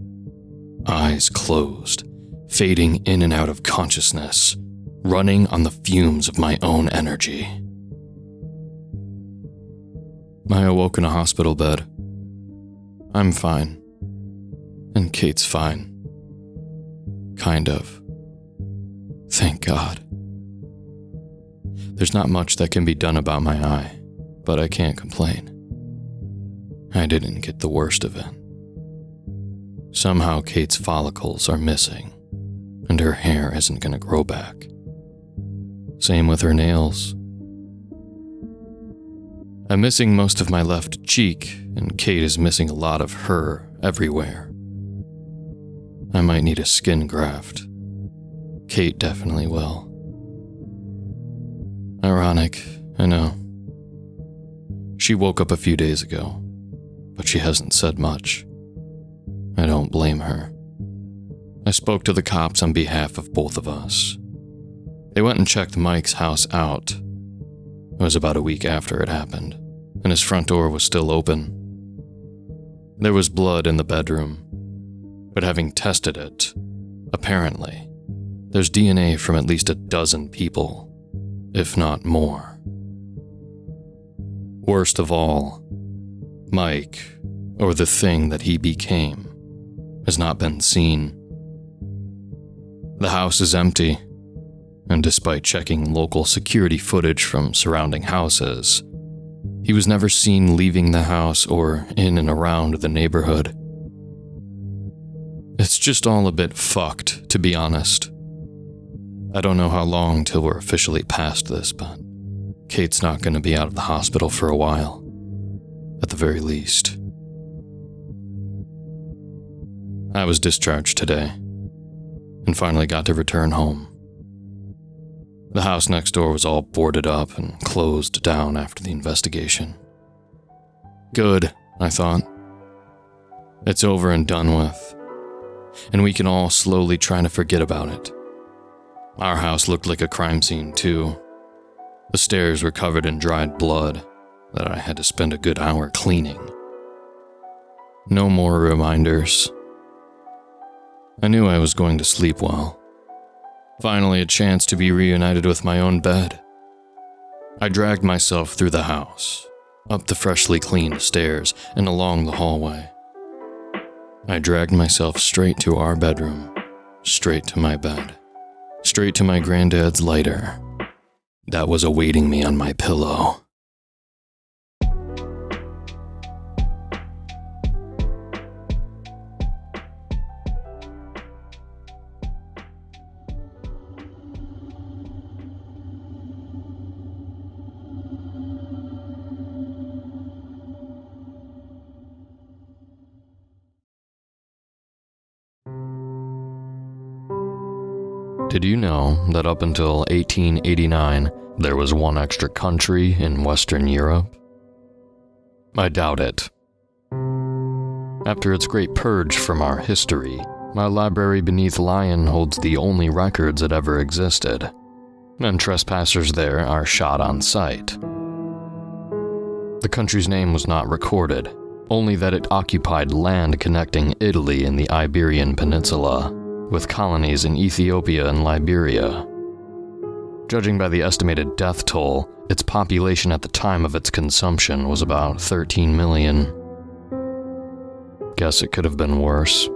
Eyes closed, fading in and out of consciousness, running on the fumes of my own energy. I awoke in a hospital bed. I'm fine. And Kate's fine. Kind of. Thank God. There's not much that can be done about my eye, but I can't complain. I didn't get the worst of it. Somehow Kate's follicles are missing, and her hair isn't going to grow back. Same with her nails. I'm missing most of my left cheek, and Kate is missing a lot of her everywhere. I might need a skin graft. Kate definitely will. Ironic, I know. She woke up a few days ago, but she hasn't said much. I don't blame her. I spoke to the cops on behalf of both of us. They went and checked Mike's house out. It was about a week after it happened, and his front door was still open. There was blood in the bedroom, but having tested it, apparently, there's DNA from at least a dozen people, if not more. Worst of all, Mike, or the thing that he became, has not been seen. The house is empty, and despite checking local security footage from surrounding houses, he was never seen leaving the house or in and around the neighborhood. It's just all a bit fucked, to be honest. I don't know how long till we're officially past this, but Kate's not going to be out of the hospital for a while, at the very least. I was discharged today, and finally got to return home. The house next door was all boarded up and closed down after the investigation. Good, I thought. It's over and done with, and we can all slowly try to forget about it. Our house looked like a crime scene, too. The stairs were covered in dried blood that I had to spend a good hour cleaning. No more reminders. I knew I was going to sleep well. Finally, a chance to be reunited with my own bed. I dragged myself through the house, up the freshly cleaned stairs, and along the hallway. I dragged myself straight to our bedroom, straight to my bed, straight to my granddad's lighter that was awaiting me on my pillow. Did you know that up until 1889, there was one extra country in Western Europe? I doubt it. After its great purge from our history, my library beneath Lyon holds the only records that ever existed, and trespassers there are shot on sight. The country's name was not recorded, only that it occupied land connecting Italy and the Iberian Peninsula, with colonies in Ethiopia and Liberia. Judging by the estimated death toll, its population at the time of its consumption was about 13 million. Guess it could have been worse.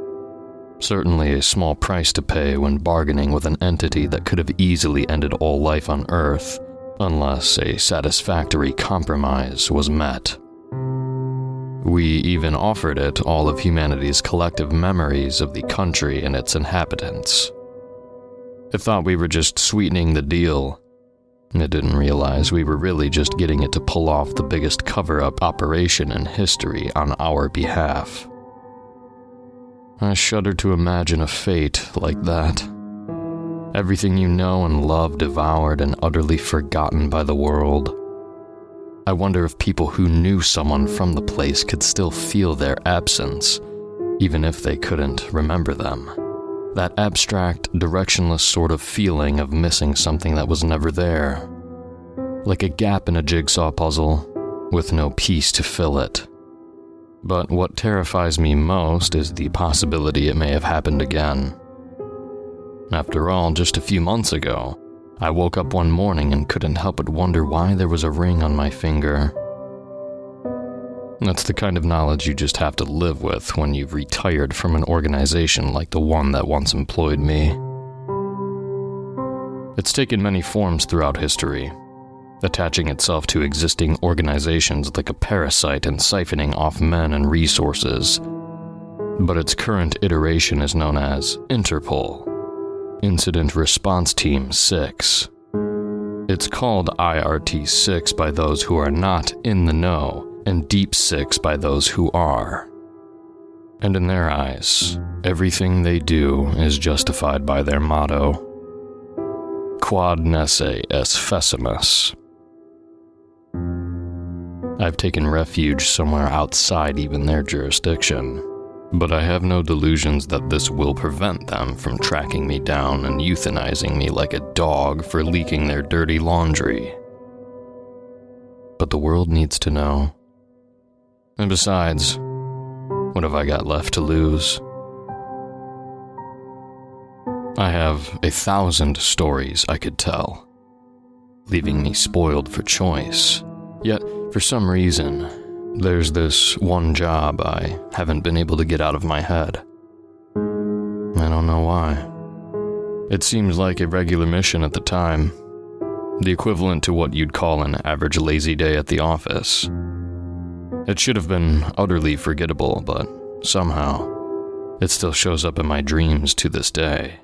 Certainly a small price to pay when bargaining with an entity that could have easily ended all life on Earth, unless a satisfactory compromise was met. We even offered it all of humanity's collective memories of the country and its inhabitants. It thought we were just sweetening the deal. It didn't realize we were really just getting it to pull off the biggest cover-up operation in history on our behalf. I shudder to imagine a fate like that. Everything you know and love devoured and utterly forgotten by the world. I wonder if people who knew someone from the place could still feel their absence, even if they couldn't remember them. That abstract, directionless sort of feeling of missing something that was never there. Like a gap in a jigsaw puzzle, with no piece to fill it. But what terrifies me most is the possibility it may have happened again. After all, just a few months ago, I woke up one morning and couldn't help but wonder why there was a ring on my finger. That's the kind of knowledge you just have to live with when you've retired from an organization like the one that once employed me. It's taken many forms throughout history, attaching itself to existing organizations like a parasite and siphoning off men and resources. But its current iteration is known as INTERPOL, Incident Response Team 6. It's called IRT-6 by those who are not in the know, and Deep 6 by those who are. And in their eyes, everything they do is justified by their motto, Quod nesse est fecimus. I've taken refuge somewhere outside even their jurisdiction. But I have no delusions that this will prevent them from tracking me down and euthanizing me like a dog for leaking their dirty laundry. But the world needs to know. And besides, what have I got left to lose? I have 1,000 stories I could tell, leaving me spoiled for choice. Yet, for some reason, there's this one job I haven't been able to get out of my head. I don't know why. It seemed like a regular mission at the time, the equivalent to what you'd call an average lazy day at the office. It should have been utterly forgettable, but somehow, it still shows up in my dreams to this day.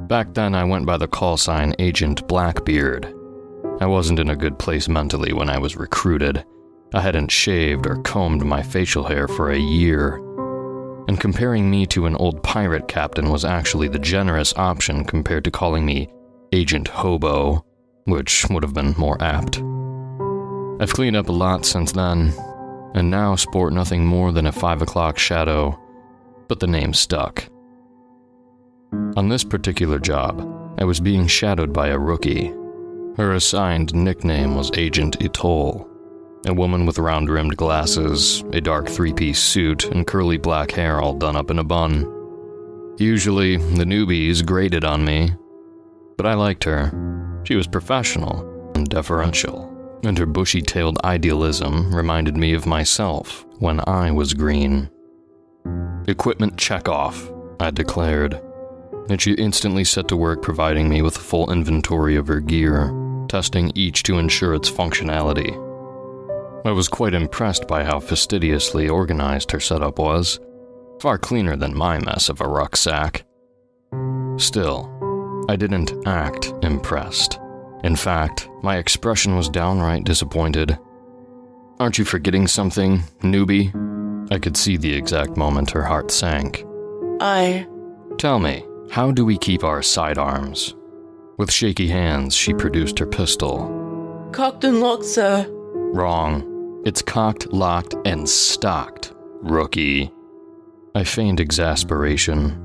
Back then, I went by the call sign Agent Blackbeard. I wasn't in a good place mentally when I was recruited. I hadn't shaved or combed my facial hair for a year. And comparing me to an old pirate captain was actually the generous option compared to calling me Agent Hobo, which would have been more apt. I've cleaned up a lot since then, and now sport nothing more than a 5 o'clock shadow, but the name stuck. On this particular job, I was being shadowed by a rookie. Her assigned nickname was Agent Etoll, a woman with round-rimmed glasses, a dark three-piece suit, and curly black hair all done up in a bun. Usually, the newbies grated on me, but I liked her. She was professional and deferential, and her bushy-tailed idealism reminded me of myself when I was green. "Equipment check-off," I declared, and she instantly set to work providing me with a full inventory of her gear, testing each to ensure its functionality. I was quite impressed by how fastidiously organized her setup was, far cleaner than my mess of a rucksack. Still, I didn't act impressed. In fact, my expression was downright disappointed. "Aren't you forgetting something, newbie?" I could see the exact moment her heart sank. "Tell me, how do we keep our sidearms?" With shaky hands, she produced her pistol. "Cocked and locked, sir." "Wrong. It's cocked, locked, and stocked, rookie." I feigned exasperation.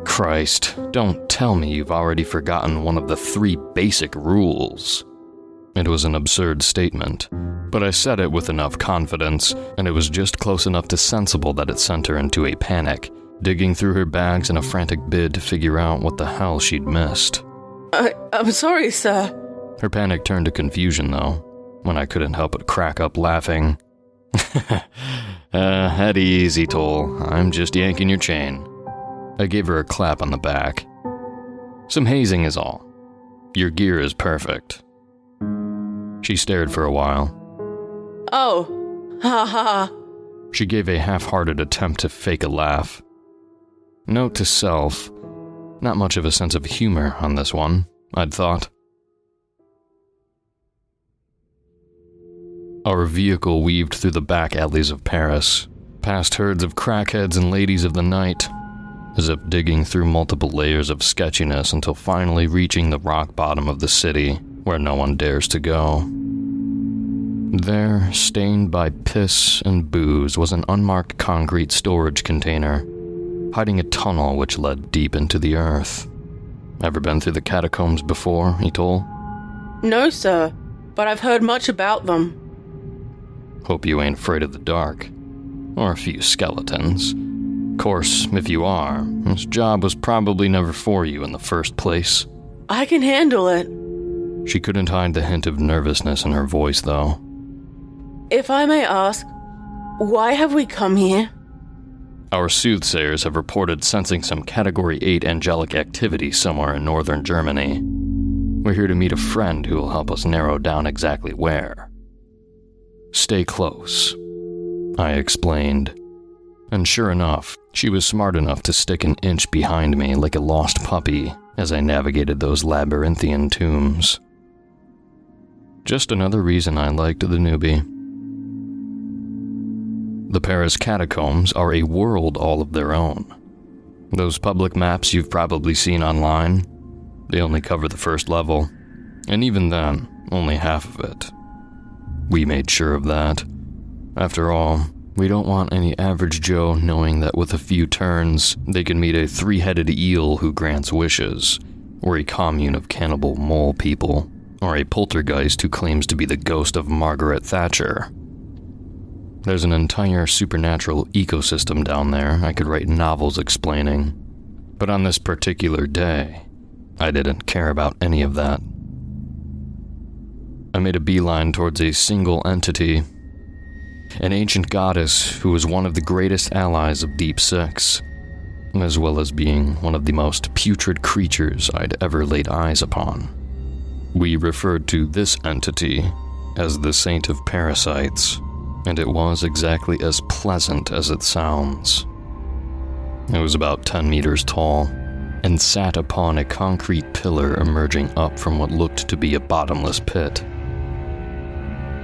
"Christ, don't tell me you've already forgotten one of the 3 basic rules." It was an absurd statement, but I said it with enough confidence, and it was just close enough to sensible that it sent her into a panic, digging through her bags in a frantic bid to figure out what the hell she'd missed. I'm sorry, sir." Her panic turned to confusion, though, when I couldn't help but crack up laughing. Head easy, Toll. I'm just yanking your chain." I gave her a clap on the back. "Some hazing is all. Your gear is perfect." She stared for a while. "Oh, ha ha." She gave a half-hearted attempt to fake a laugh. Note to self, not much of a sense of humor on this one, I'd thought. Our vehicle weaved through the back alleys of Paris, past herds of crackheads and ladies of the night, as if digging through multiple layers of sketchiness until finally reaching the rock bottom of the city, where no one dares to go. There, stained by piss and booze, was an unmarked concrete storage container, hiding a tunnel which led deep into the earth. Ever been through the catacombs before, Etoll? "No, sir, but I've heard much about them." Hope you ain't afraid of the dark. Or a few skeletons. Course, if you are, this job was probably never for you in the first place. "I can handle it." She couldn't hide the hint of nervousness in her voice, though. "If I may ask, why have we come here?" Our soothsayers have reported sensing some Category 8 angelic activity somewhere in northern Germany. We're here to meet a friend who will help us narrow down exactly where. Stay close, I explained. And sure enough, she was smart enough to stick an inch behind me like a lost puppy as I navigated those labyrinthian tombs. Just another reason I liked the newbie. The Paris catacombs are a world all of their own. Those public maps you've probably seen online, they only cover the first level, and even then, only half of it. We made sure of that. After all, we don't want any average Joe knowing that with a few turns, they can meet a three-headed eel who grants wishes, or a commune of cannibal mole people, or a poltergeist who claims to be the ghost of Margaret Thatcher. There's an entire supernatural ecosystem down there I could write novels explaining, but on this particular day, I didn't care about any of that. I made a beeline towards a single entity, an ancient goddess who was one of the greatest allies of Deep Six, as well as being one of the most putrid creatures I'd ever laid eyes upon. We referred to this entity as the Saint of Parasites, and it was exactly as pleasant as it sounds. It was about 10 meters tall, and sat upon a concrete pillar emerging up from what looked to be a bottomless pit.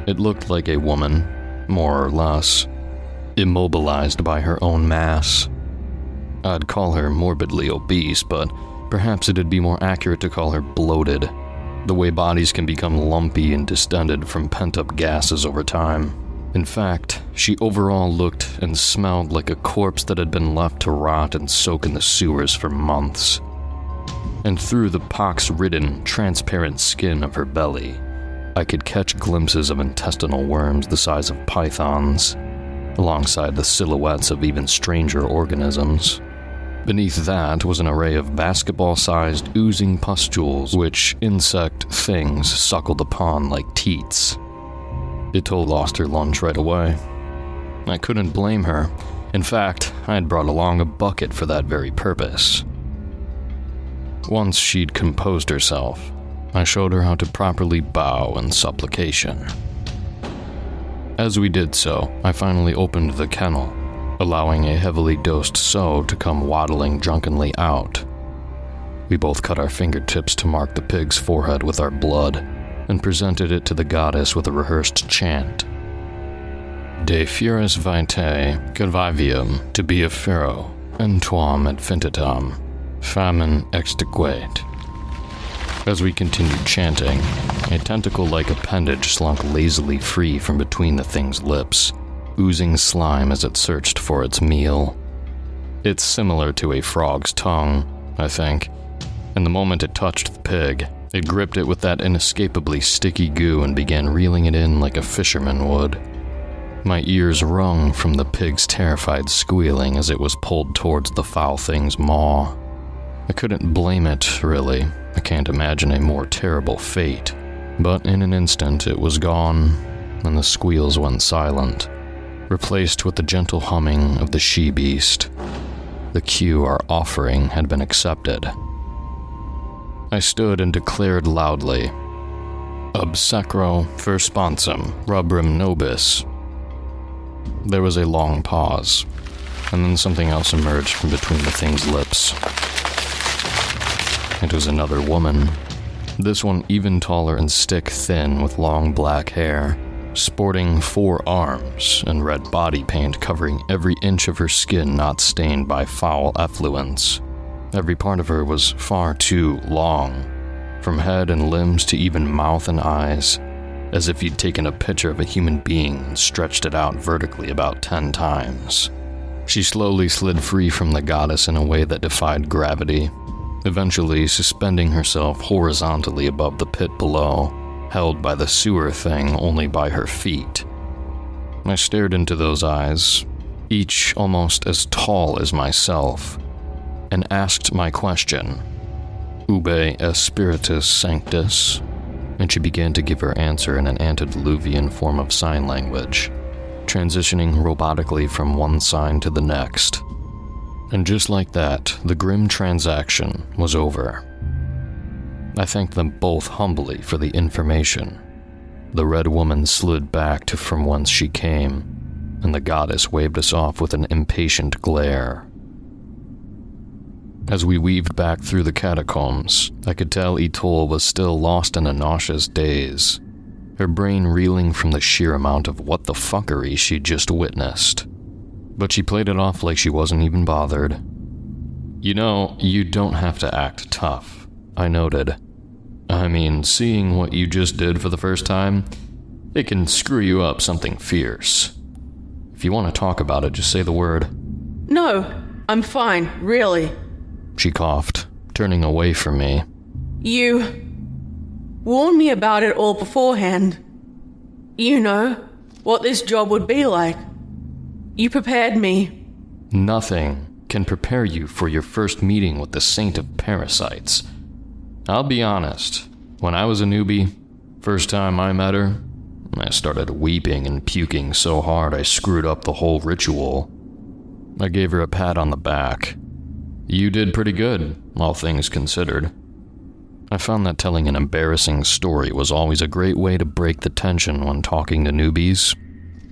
It looked like a woman, more or less, immobilized by her own mass. I'd call her morbidly obese, but perhaps it'd be more accurate to call her bloated, the way bodies can become lumpy and distended from pent-up gases over time. In fact, she overall looked and smelled like a corpse that had been left to rot and soak in the sewers for months. And through the pox-ridden, transparent skin of her belly, I could catch glimpses of intestinal worms the size of pythons, alongside the silhouettes of even stranger organisms. Beneath that was an array of basketball-sized oozing pustules which insect things suckled upon like teats. Ito lost her lunch right away. I couldn't blame her. In fact, I had brought along a bucket for that very purpose. Once she'd composed herself, I showed her how to properly bow in supplication. As we did so, I finally opened the kennel, allowing a heavily dosed sow to come waddling drunkenly out. We both cut our fingertips to mark the pig's forehead with our blood, and presented it to the goddess with a rehearsed chant. De furis vitae convivium tibi fero, entuam et fintitam, famine extinguet. As we continued chanting, a tentacle-like appendage slunk lazily free from between the thing's lips, oozing slime as it searched for its meal. It's similar to a frog's tongue, I think, and the moment it touched the pig, it gripped it with that inescapably sticky goo and began reeling it in like a fisherman would. My ears rung from the pig's terrified squealing as it was pulled towards the foul thing's maw. I couldn't blame it, really. I can't imagine a more terrible fate. But in an instant it was gone, and the squeals went silent, replaced with the gentle humming of the she-beast. The cue our offering had been accepted. I stood and declared loudly, Obsecro versponsum rubrum nobis. There was a long pause, and then something else emerged from between the thing's lips. It was another woman, this one even taller and stick-thin with long black hair, sporting 4 arms and red body paint covering every inch of her skin not stained by foul effluence. Every part of her was far too long, from head and limbs to even mouth and eyes, as if you'd taken a picture of a human being and stretched it out vertically about 10 times. She slowly slid free from the goddess in a way that defied gravity, eventually suspending herself horizontally above the pit below, held by the sewer thing only by her feet. I stared into those eyes, each almost as tall as myself, and asked my question, Ube est spiritus sanctus? And she began to give her answer in an antediluvian form of sign language, transitioning robotically from one sign to the next. And just like that, the grim transaction was over. I thanked them both humbly for the information. The red woman slid back to from whence she came, and the goddess waved us off with an impatient glare. As we weaved back through the catacombs, I could tell Ito was still lost in a nauseous daze, her brain reeling from the sheer amount of what the fuckery she'd just witnessed. But she played it off like she wasn't even bothered. You know, you don't have to act tough, I noted. I mean, seeing what you just did for the first time, It can screw you up something fierce. If you want to talk about it, just say the word. No, I'm fine, really. She coughed, turning away from me. You warned me about it all beforehand. You know what this job would be like. You prepared me. Nothing can prepare you for your first meeting with the Saint of Parasites. I'll be honest, when I was a newbie, first time I met her, I started weeping and puking so hard I screwed up the whole ritual. I gave her a pat on the back. You did pretty good, all things considered. I found that telling an embarrassing story was always a great way to break the tension when talking to newbies.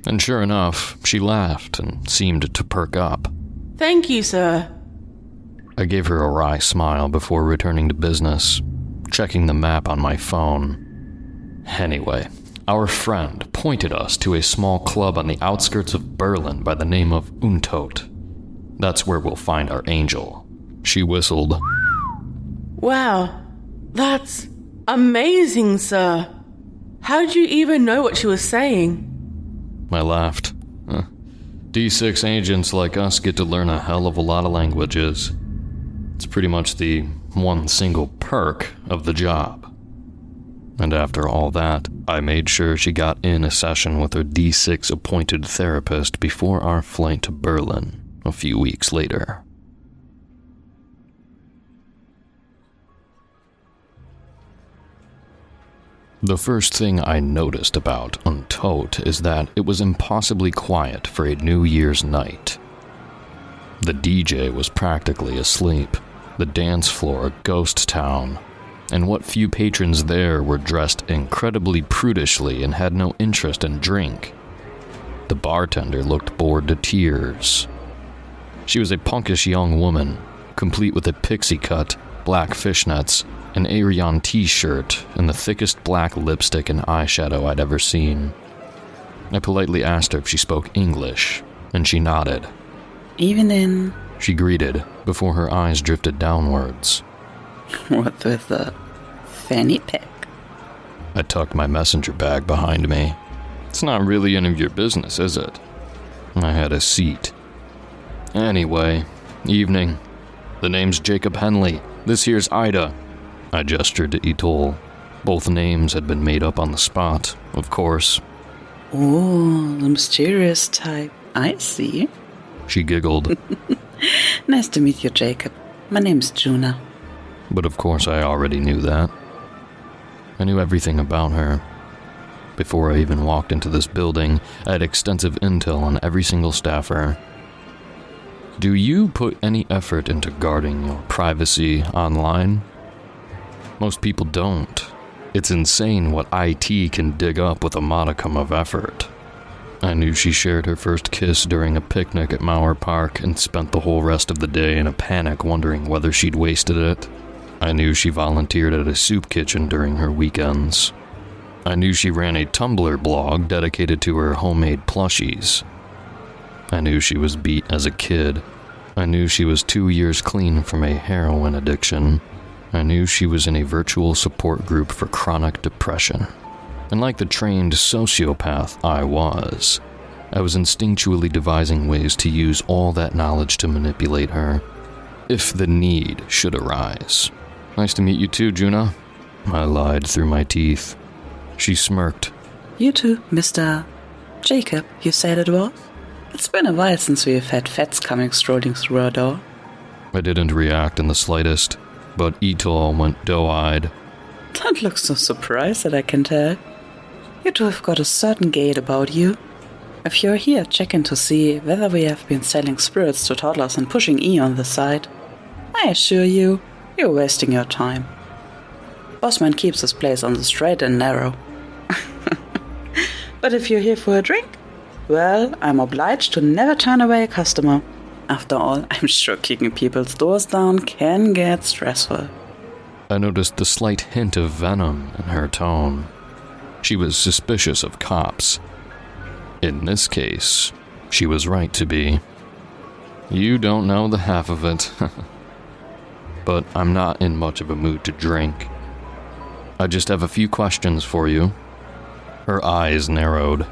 And sure enough, she laughed and seemed to perk up. Thank you, sir. I gave her a wry smile before returning to business, checking the map on my phone. Anyway, our friend pointed us to a small club on the outskirts of Berlin by the name of Untot. That's where we'll find our angel. She whistled. Wow, that's amazing, sir. How'd you even know what she was saying? I laughed. D6 agents like us get to learn a hell of a lot of languages. It's pretty much the one single perk of the job. And after all that, I made sure she got in a session with her D6 appointed therapist before our flight to Berlin a few weeks later. The first thing I noticed about Untot is that it was impossibly quiet for a New Year's night. The DJ was practically asleep, the dance floor a ghost town, and what few patrons there were dressed incredibly prudishly and had no interest in drink. The bartender looked bored to tears. She was a punkish young woman, complete with a pixie cut, black fishnets, an Arion t-shirt, and the thickest black lipstick and eyeshadow I'd ever seen. I politely asked her if she spoke English, and she nodded. Evening, she greeted, before her eyes drifted downwards. What with the fanny pack? I tucked my messenger bag behind me. It's not really any of your business, is it? I had a seat. Anyway, evening. The name's Jacob Henley. This here's Ida. I gestured to Etol. Both names had been made up on the spot, of course. Oh, the mysterious type. I see. She giggled. Nice to meet you, Jacob. My name's Juna. But of course I already knew that. I knew everything about her. Before I even walked into this building, I had extensive intel on every single staffer. Do you put any effort into guarding your privacy online? Most people don't. It's insane what IT can dig up with a modicum of effort. I knew she shared her first kiss during a picnic at Mauer Park and spent the whole rest of the day in a panic wondering whether she'd wasted it. I knew she volunteered at a soup kitchen during her weekends. I knew she ran a Tumblr blog dedicated to her homemade plushies. I knew she was beat as a kid. I knew she was 2 years clean from a heroin addiction. I knew she was in a virtual support group for chronic depression. And like the trained sociopath I was instinctually devising ways to use all that knowledge to manipulate her, if the need should arise. Nice to meet you too, Juna. I lied through my teeth. She smirked. You too, Mr. Jacob, you said it was? It's been a while since we've had fats coming strolling through our door. I didn't react in the slightest, but Etol went doe-eyed. Don't look so surprised that I can tell. You two have got a certain gait about you. If you're here checking to see whether we have been selling spirits to toddlers and pushing E on the side, I assure you, you're wasting your time. Bossman keeps his place on the straight and narrow. But if you're here for a drink, well, I'm obliged to never turn away a customer. After all, I'm sure kicking people's doors down can get stressful. I noticed the slight hint of venom in her tone. She was suspicious of cops. In this case, she was right to be. You don't know the half of it. But I'm not in much of a mood to drink. I just have a few questions for you. Her eyes narrowed.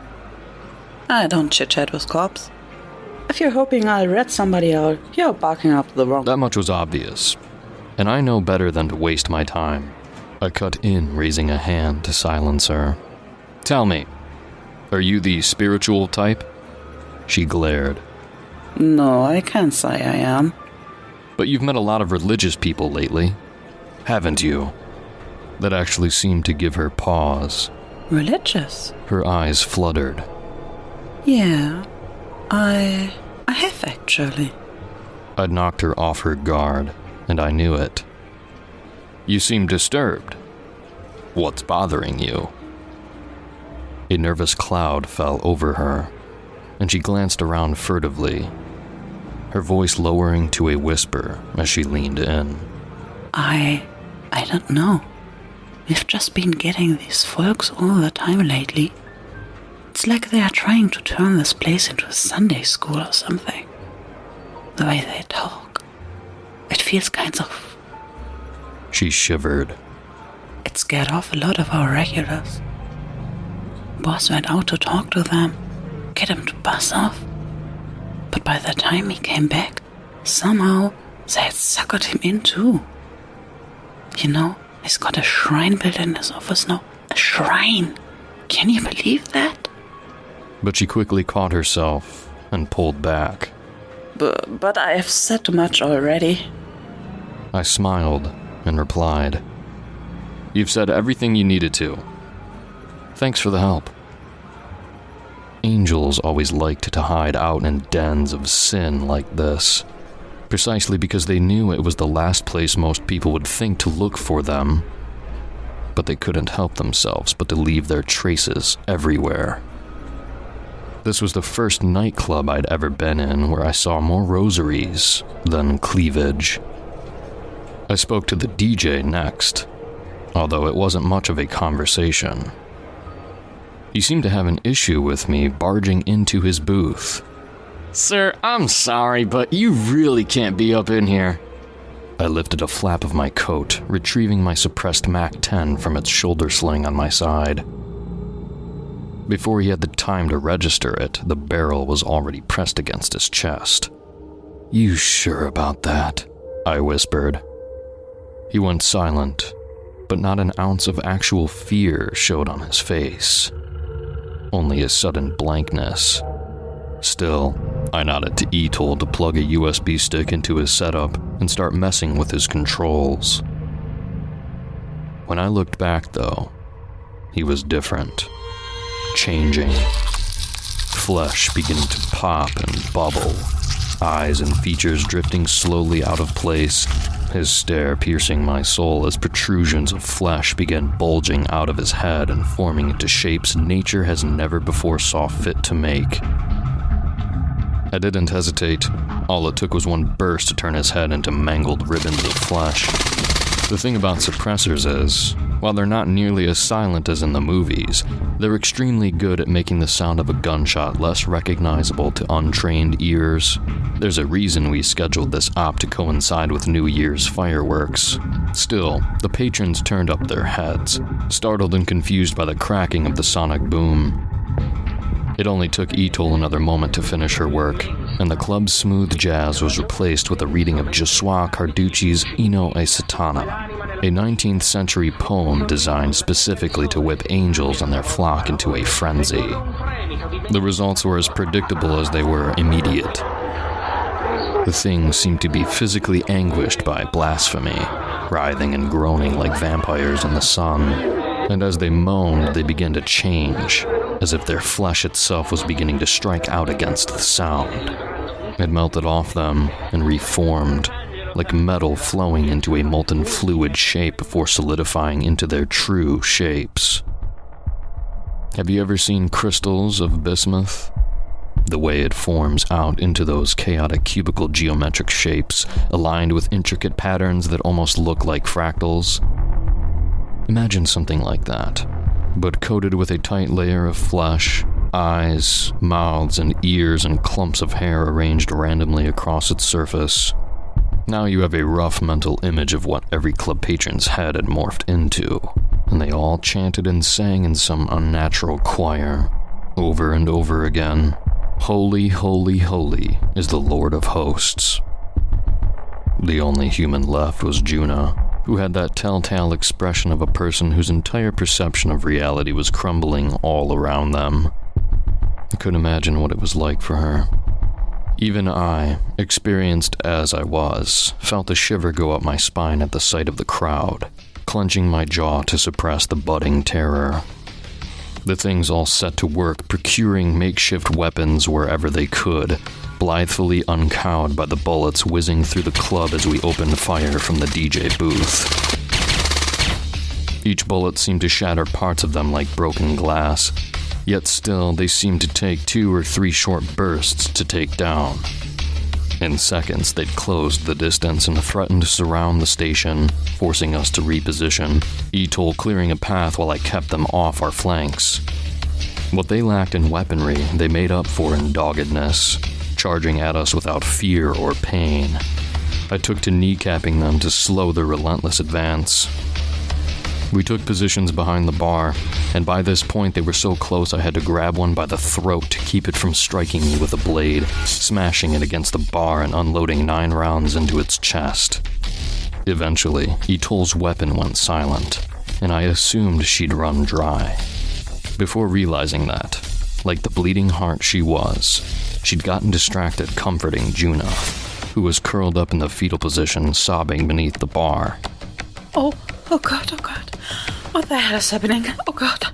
I don't chit-chat with cops. If you're hoping I'll rat somebody out, you're barking up the wrong... That much was obvious, and I know better than to waste my time. I cut in, raising a hand to silence her. Tell me, are you the spiritual type? She glared. No, I can't say I am. But you've met a lot of religious people lately, haven't you? That actually seemed to give her pause. Religious? Her eyes fluttered. Yeah, I have actually. I'd knocked her off her guard, and I knew it. You seem disturbed. What's bothering you? A nervous cloud fell over her, and she glanced around furtively, her voice lowering to a whisper as she leaned in. I don't know. We've just been getting these folks all the time lately. It's like they are trying to turn this place into a Sunday school or something. The way they talk. It feels kind of... She shivered. It scared off a lot of our regulars. Boss went out to talk to them, get him to buzz off. But by the time he came back, somehow they had suckered him in too. You know, he's got a shrine built in his office now. A shrine! Can you believe that? But she quickly caught herself and pulled back. But I have said too much already. I smiled and replied, You've said everything you needed to. Thanks for the help. Angels always liked to hide out in dens of sin like this, precisely because they knew it was the last place most people would think to look for them. But they couldn't help themselves but to leave their traces everywhere. This was the first nightclub I'd ever been in where I saw more rosaries than cleavage. I spoke to the DJ next, although it wasn't much of a conversation. He seemed to have an issue with me barging into his booth. Sir, I'm sorry, but you really can't be up in here. I lifted a flap of my coat, retrieving my suppressed MAC-10 from its shoulder sling on my side. Before he had the time to register it, the barrel was already pressed against his chest. You sure about that? I whispered. He went silent, but not an ounce of actual fear showed on his face. Only a sudden blankness. Still, I nodded to Etol to plug a USB stick into his setup and start messing with his controls. When I looked back, though, he was different. Changing. Flesh beginning to pop and bubble. Eyes and features drifting slowly out of place. His stare piercing my soul as protrusions of flesh began bulging out of his head and forming into shapes nature has never before saw fit to make. I didn't hesitate. All it took was one burst to turn his head into mangled ribbons of flesh. The thing about suppressors is, while they're not nearly as silent as in the movies, they're extremely good at making the sound of a gunshot less recognizable to untrained ears. There's a reason we scheduled this op to coincide with New Year's fireworks. Still, the patrons turned up their heads, startled and confused by the cracking of the sonic boom. It only took Etol another moment to finish her work, and the club's smooth jazz was replaced with a reading of Joshua Carducci's Ino e Satana, a 19th century poem designed specifically to whip angels and their flock into a frenzy. The results were as predictable as they were immediate. The thing seemed to be physically anguished by blasphemy, writhing and groaning like vampires in the sun, and as they moaned, they began to change, as if their flesh itself was beginning to strike out against the sound. It melted off them and reformed, like metal flowing into a molten fluid shape before solidifying into their true shapes. Have you ever seen crystals of bismuth? The way it forms out into those chaotic cubical geometric shapes, aligned with intricate patterns that almost look like fractals. Imagine something like that, but coated with a tight layer of flesh, eyes, mouths, and ears, and clumps of hair arranged randomly across its surface. Now you have a rough mental image of what every club patron's head had morphed into, and they all chanted and sang in some unnatural choir, over and over again. Holy, holy, holy is the Lord of hosts. The only human left was Juna, who had that telltale expression of a person whose entire perception of reality was crumbling all around them. I couldn't imagine what it was like for her. Even I, experienced as I was, felt a shiver go up my spine at the sight of the crowd, clenching my jaw to suppress the budding terror. The things all set to work procuring makeshift weapons wherever they could, blithely uncowed by the bullets whizzing through the club as we opened fire from the DJ booth. Each bullet seemed to shatter parts of them like broken glass, yet still they seemed to take 2 or 3 short bursts to take down. In seconds, they'd closed the distance and threatened to surround the station, forcing us to reposition, ETOL clearing a path while I kept them off our flanks. What they lacked in weaponry, they made up for in doggedness, charging at us without fear or pain. I took to kneecapping them to slow their relentless advance. We took positions behind the bar, and by this point they were so close I had to grab one by the throat to keep it from striking me with a blade, smashing it against the bar and unloading 9 rounds into its chest. Eventually, ETOL's weapon went silent, and I assumed she'd run dry. Before realizing that, like the bleeding heart she was, she'd gotten distracted comforting Juna, who was curled up in the fetal position, sobbing beneath the bar. Oh God. What the hell is happening? Oh God.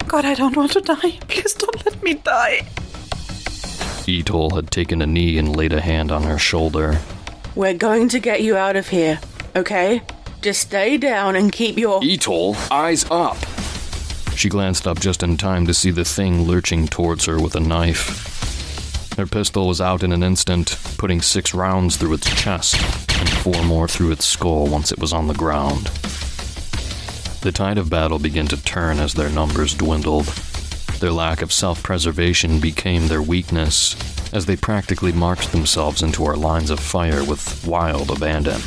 God, I don't want to die. Please don't let me die. ETOL had taken a knee and laid a hand on her shoulder. We're going to get you out of here, okay? Just stay down and keep your... ETOL, eyes up! She glanced up just in time to see the thing lurching towards her with a knife. Her pistol was out in an instant, putting 6 rounds through its chest and 4 more through its skull once it was on the ground. The tide of battle began to turn as their numbers dwindled. Their lack of self-preservation became their weakness, as they practically marched themselves into our lines of fire with wild abandon.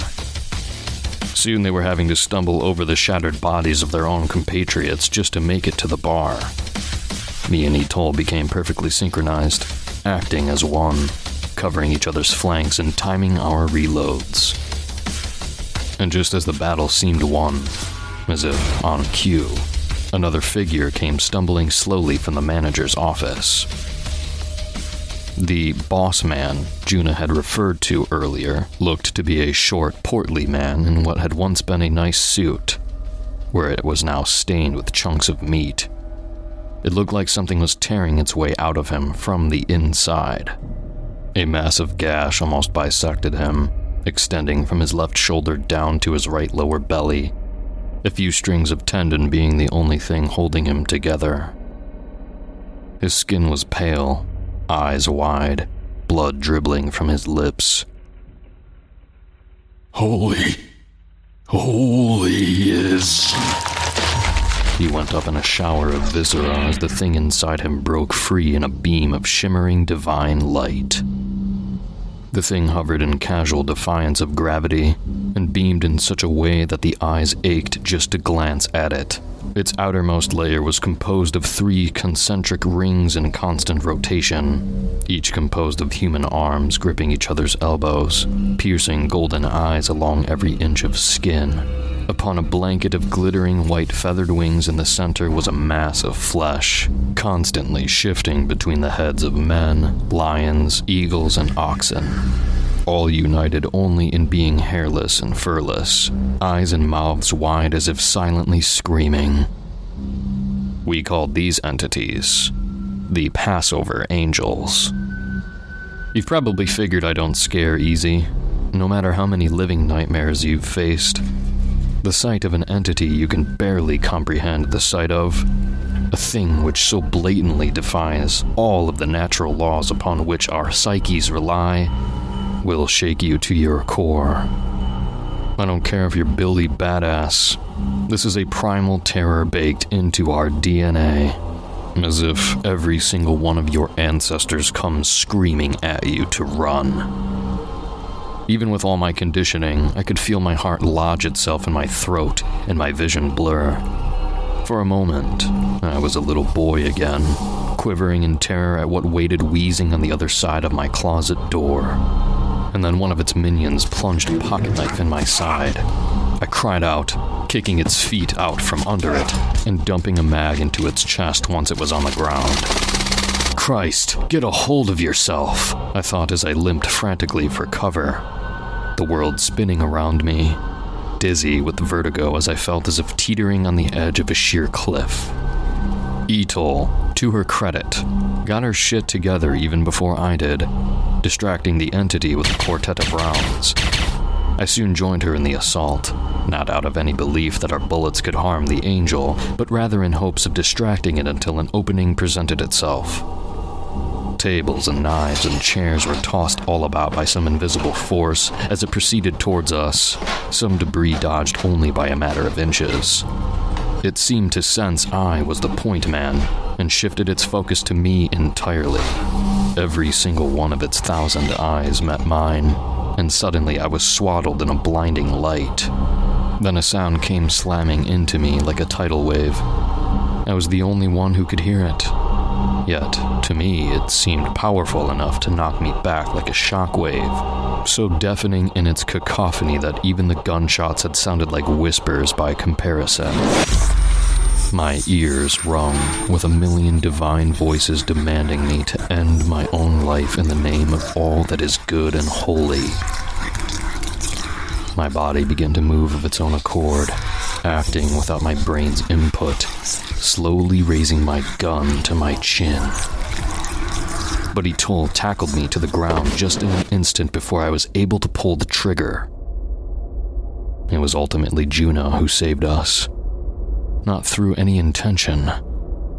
Soon they were having to stumble over the shattered bodies of their own compatriots just to make it to the bar. Me and ETOL became perfectly synchronized, acting as one, covering each other's flanks and timing our reloads. And just as the battle seemed won, as if on cue, another figure came stumbling slowly from the manager's office. The boss man Juna had referred to earlier looked to be a short, portly man in what had once been a nice suit, where it was now stained with chunks of meat. It looked like something was tearing its way out of him from the inside. A massive gash almost bisected him, extending from his left shoulder down to his right lower belly, a few strings of tendon being the only thing holding him together. His skin was pale, eyes wide, blood dribbling from his lips. Holy is... He went up in a shower of viscera as the thing inside him broke free in a beam of shimmering divine light. The thing hovered in casual defiance of gravity and beamed in such a way that the eyes ached just to glance at it. Its outermost layer was composed of 3 concentric rings in constant rotation, each composed of human arms gripping each other's elbows, piercing golden eyes along every inch of skin. Upon a blanket of glittering white feathered wings in the center was a mass of flesh, constantly shifting between the heads of men, lions, eagles, and oxen, all united only in being hairless and furless, eyes and mouths wide as if silently screaming. We called these entities the Passover Angels. You've probably figured I don't scare easy, no matter how many living nightmares you've faced. The sight of an entity you can barely comprehend the sight of, a thing which so blatantly defies all of the natural laws upon which our psyches rely, will shake you to your core. I don't care if you're Billy Badass. This is a primal terror baked into our DNA, as if every single one of your ancestors comes screaming at you to run. Even with all my conditioning, I could feel my heart lodge itself in my throat and my vision blur. For a moment, I was a little boy again, quivering in terror at what waited wheezing on the other side of my closet door. And then one of its minions plunged a pocket knife in my side. I cried out, kicking its feet out from under it and dumping a mag into its chest once it was on the ground. Christ, get a hold of yourself, I thought as I limped frantically for cover. The world spinning around me, dizzy with vertigo as I felt as if teetering on the edge of a sheer cliff. Etol, to her credit, got her shit together even before I did, distracting the entity with a quartet of rounds. I soon joined her in the assault, not out of any belief that our bullets could harm the angel, but rather in hopes of distracting it until an opening presented itself. Tables and knives and chairs were tossed all about by some invisible force as it proceeded towards us, some debris dodged only by a matter of inches. It seemed to sense I was the point man and shifted its focus to me entirely. Every single one of its 1,000 eyes met mine, and suddenly I was swaddled in a blinding light. Then a sound came slamming into me like a tidal wave. I was the only one who could hear it. Yet, to me, it seemed powerful enough to knock me back like a shockwave, so deafening in its cacophony that even the gunshots had sounded like whispers by comparison. My ears rung with a million divine voices demanding me to end my own life in the name of all that is good and holy. My body began to move of its own accord, acting without my brain's input, slowly raising my gun to my chin. But Etol tackled me to the ground just in an instant before I was able to pull the trigger. It was ultimately Juno who saved us. Not through any intention,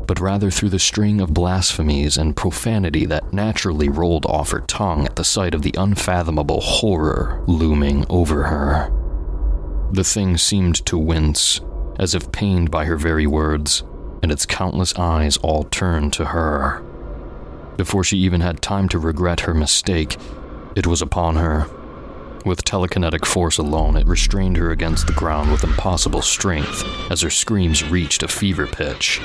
but rather through the string of blasphemies and profanity that naturally rolled off her tongue at the sight of the unfathomable horror looming over her. The thing seemed to wince, as if pained by her very words, and its countless eyes all turned to her. Before she even had time to regret her mistake, it was upon her. With telekinetic force alone, it restrained her against the ground with impossible strength as her screams reached a fever pitch.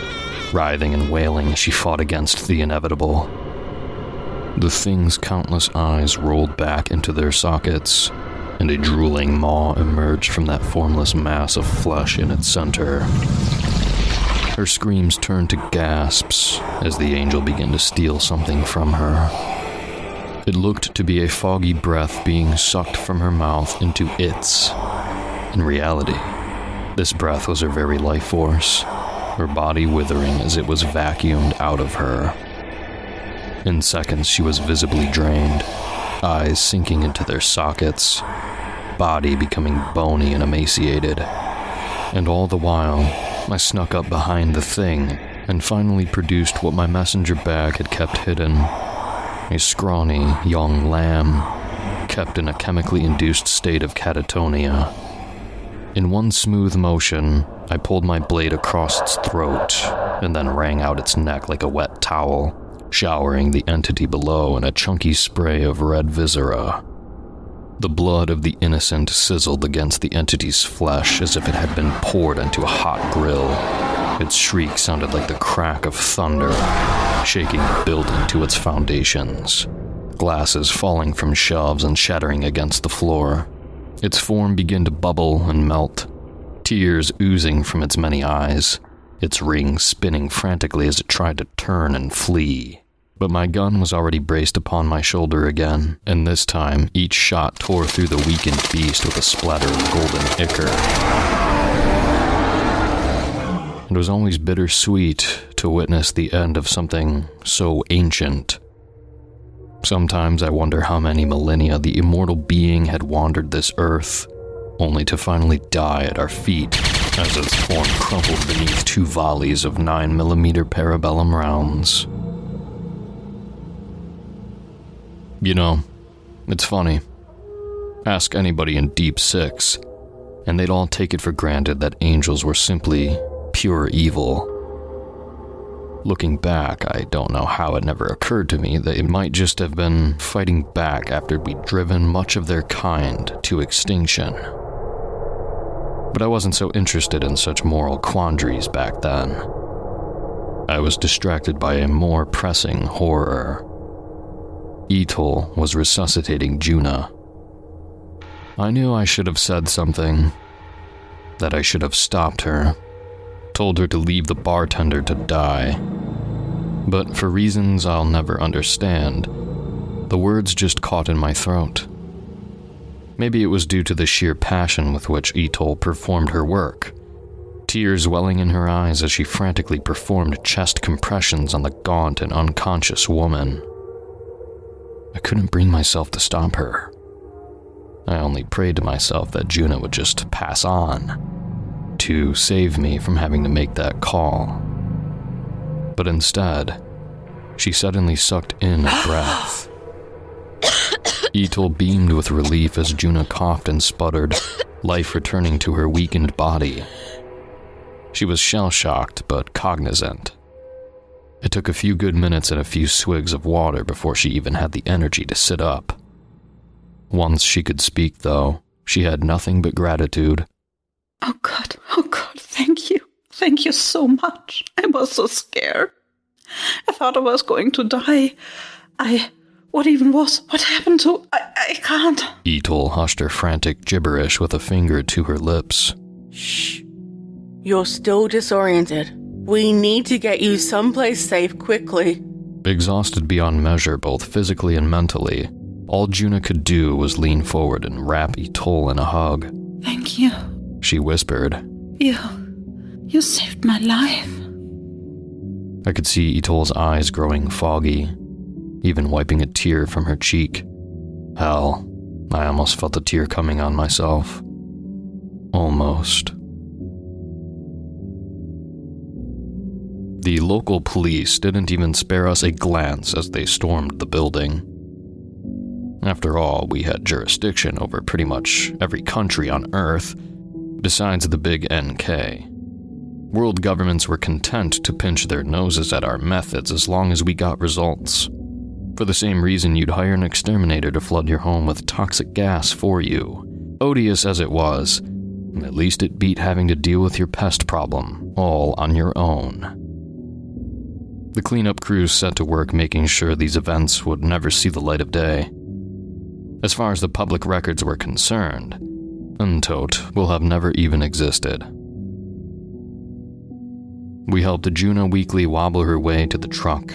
Writhing and wailing, she fought against the inevitable. The thing's countless eyes rolled back into their sockets, and a drooling maw emerged from that formless mass of flesh in its center. Her screams turned to gasps as the angel began to steal something from her. It looked to be a foggy breath being sucked from her mouth into its. In reality, this breath was her very life force, her body withering as it was vacuumed out of her. In seconds, she was visibly drained, eyes sinking into their sockets, body becoming bony and emaciated. And all the while, I snuck up behind the thing and finally produced what my messenger bag had kept hidden. A scrawny, young lamb, kept in a chemically induced state of catatonia. In one smooth motion, I pulled my blade across its throat, and then wrung out its neck like a wet towel, showering the entity below in a chunky spray of red viscera. The blood of the innocent sizzled against the entity's flesh as if it had been poured into a hot grill. Its shriek sounded like the crack of thunder, shaking the building to its foundations, glasses falling from shelves and shattering against the floor. Its form began to bubble and melt, tears oozing from its many eyes, its rings spinning frantically as it tried to turn and flee. But my gun was already braced upon my shoulder again, and this time each shot tore through the weakened beast with a splatter of golden ichor. It was always bittersweet to witness the end of something so ancient. Sometimes I wonder how many millennia the immortal being had wandered this earth, only to finally die at our feet as its form crumpled beneath 2 volleys of 9mm parabellum rounds. You know, it's funny. Ask anybody in Deep Six, and they'd all take it for granted that angels were simply pure evil. Looking back, I don't know how it never occurred to me that it might just have been fighting back after we'd driven much of their kind to extinction. But I wasn't so interested in such moral quandaries back then. I was distracted by a more pressing horror. Etol was resuscitating Juna. I knew I should have said something, that I should have stopped her, told her to leave the bartender to die. But for reasons I'll never understand, the words just caught in my throat. Maybe it was due to the sheer passion with which Etol performed her work, tears welling in her eyes as she frantically performed chest compressions on the gaunt and unconscious woman. I couldn't bring myself to stop her. I only prayed to myself that Juna would just pass on, to save me from having to make that call. But instead, she suddenly sucked in a breath. Etol beamed with relief as Juna coughed and sputtered, life returning to her weakened body. She was shell-shocked but cognizant. It took a few good minutes and a few swigs of water before she even had the energy to sit up. Once she could speak, though, she had nothing but gratitude. Oh God, thank you. Thank you so much. I was so scared. I thought I was going to die. What happened to... I can't. Etol hushed her frantic gibberish with a finger to her lips. Shh. You're still disoriented. We need to get you someplace safe quickly. Exhausted beyond measure, both physically and mentally, all Juna could do was lean forward and wrap Etol in a hug. Thank you, she whispered. You saved my life. I could see Etol's eyes growing foggy, even wiping a tear from her cheek. Hell, I almost felt a tear coming on myself. Almost. The local police didn't even spare us a glance as they stormed the building. After all, we had jurisdiction over pretty much every country on Earth, besides the big NK. World governments were content to pinch their noses at our methods as long as we got results. For the same reason you'd hire an exterminator to flood your home with toxic gas for you. Odious as it was, at least it beat having to deal with your pest problem, all on your own. The cleanup crews set to work making sure these events would never see the light of day. As far as the public records were concerned, Untot will have never even existed. We helped Juna weakly wobble her way to the truck,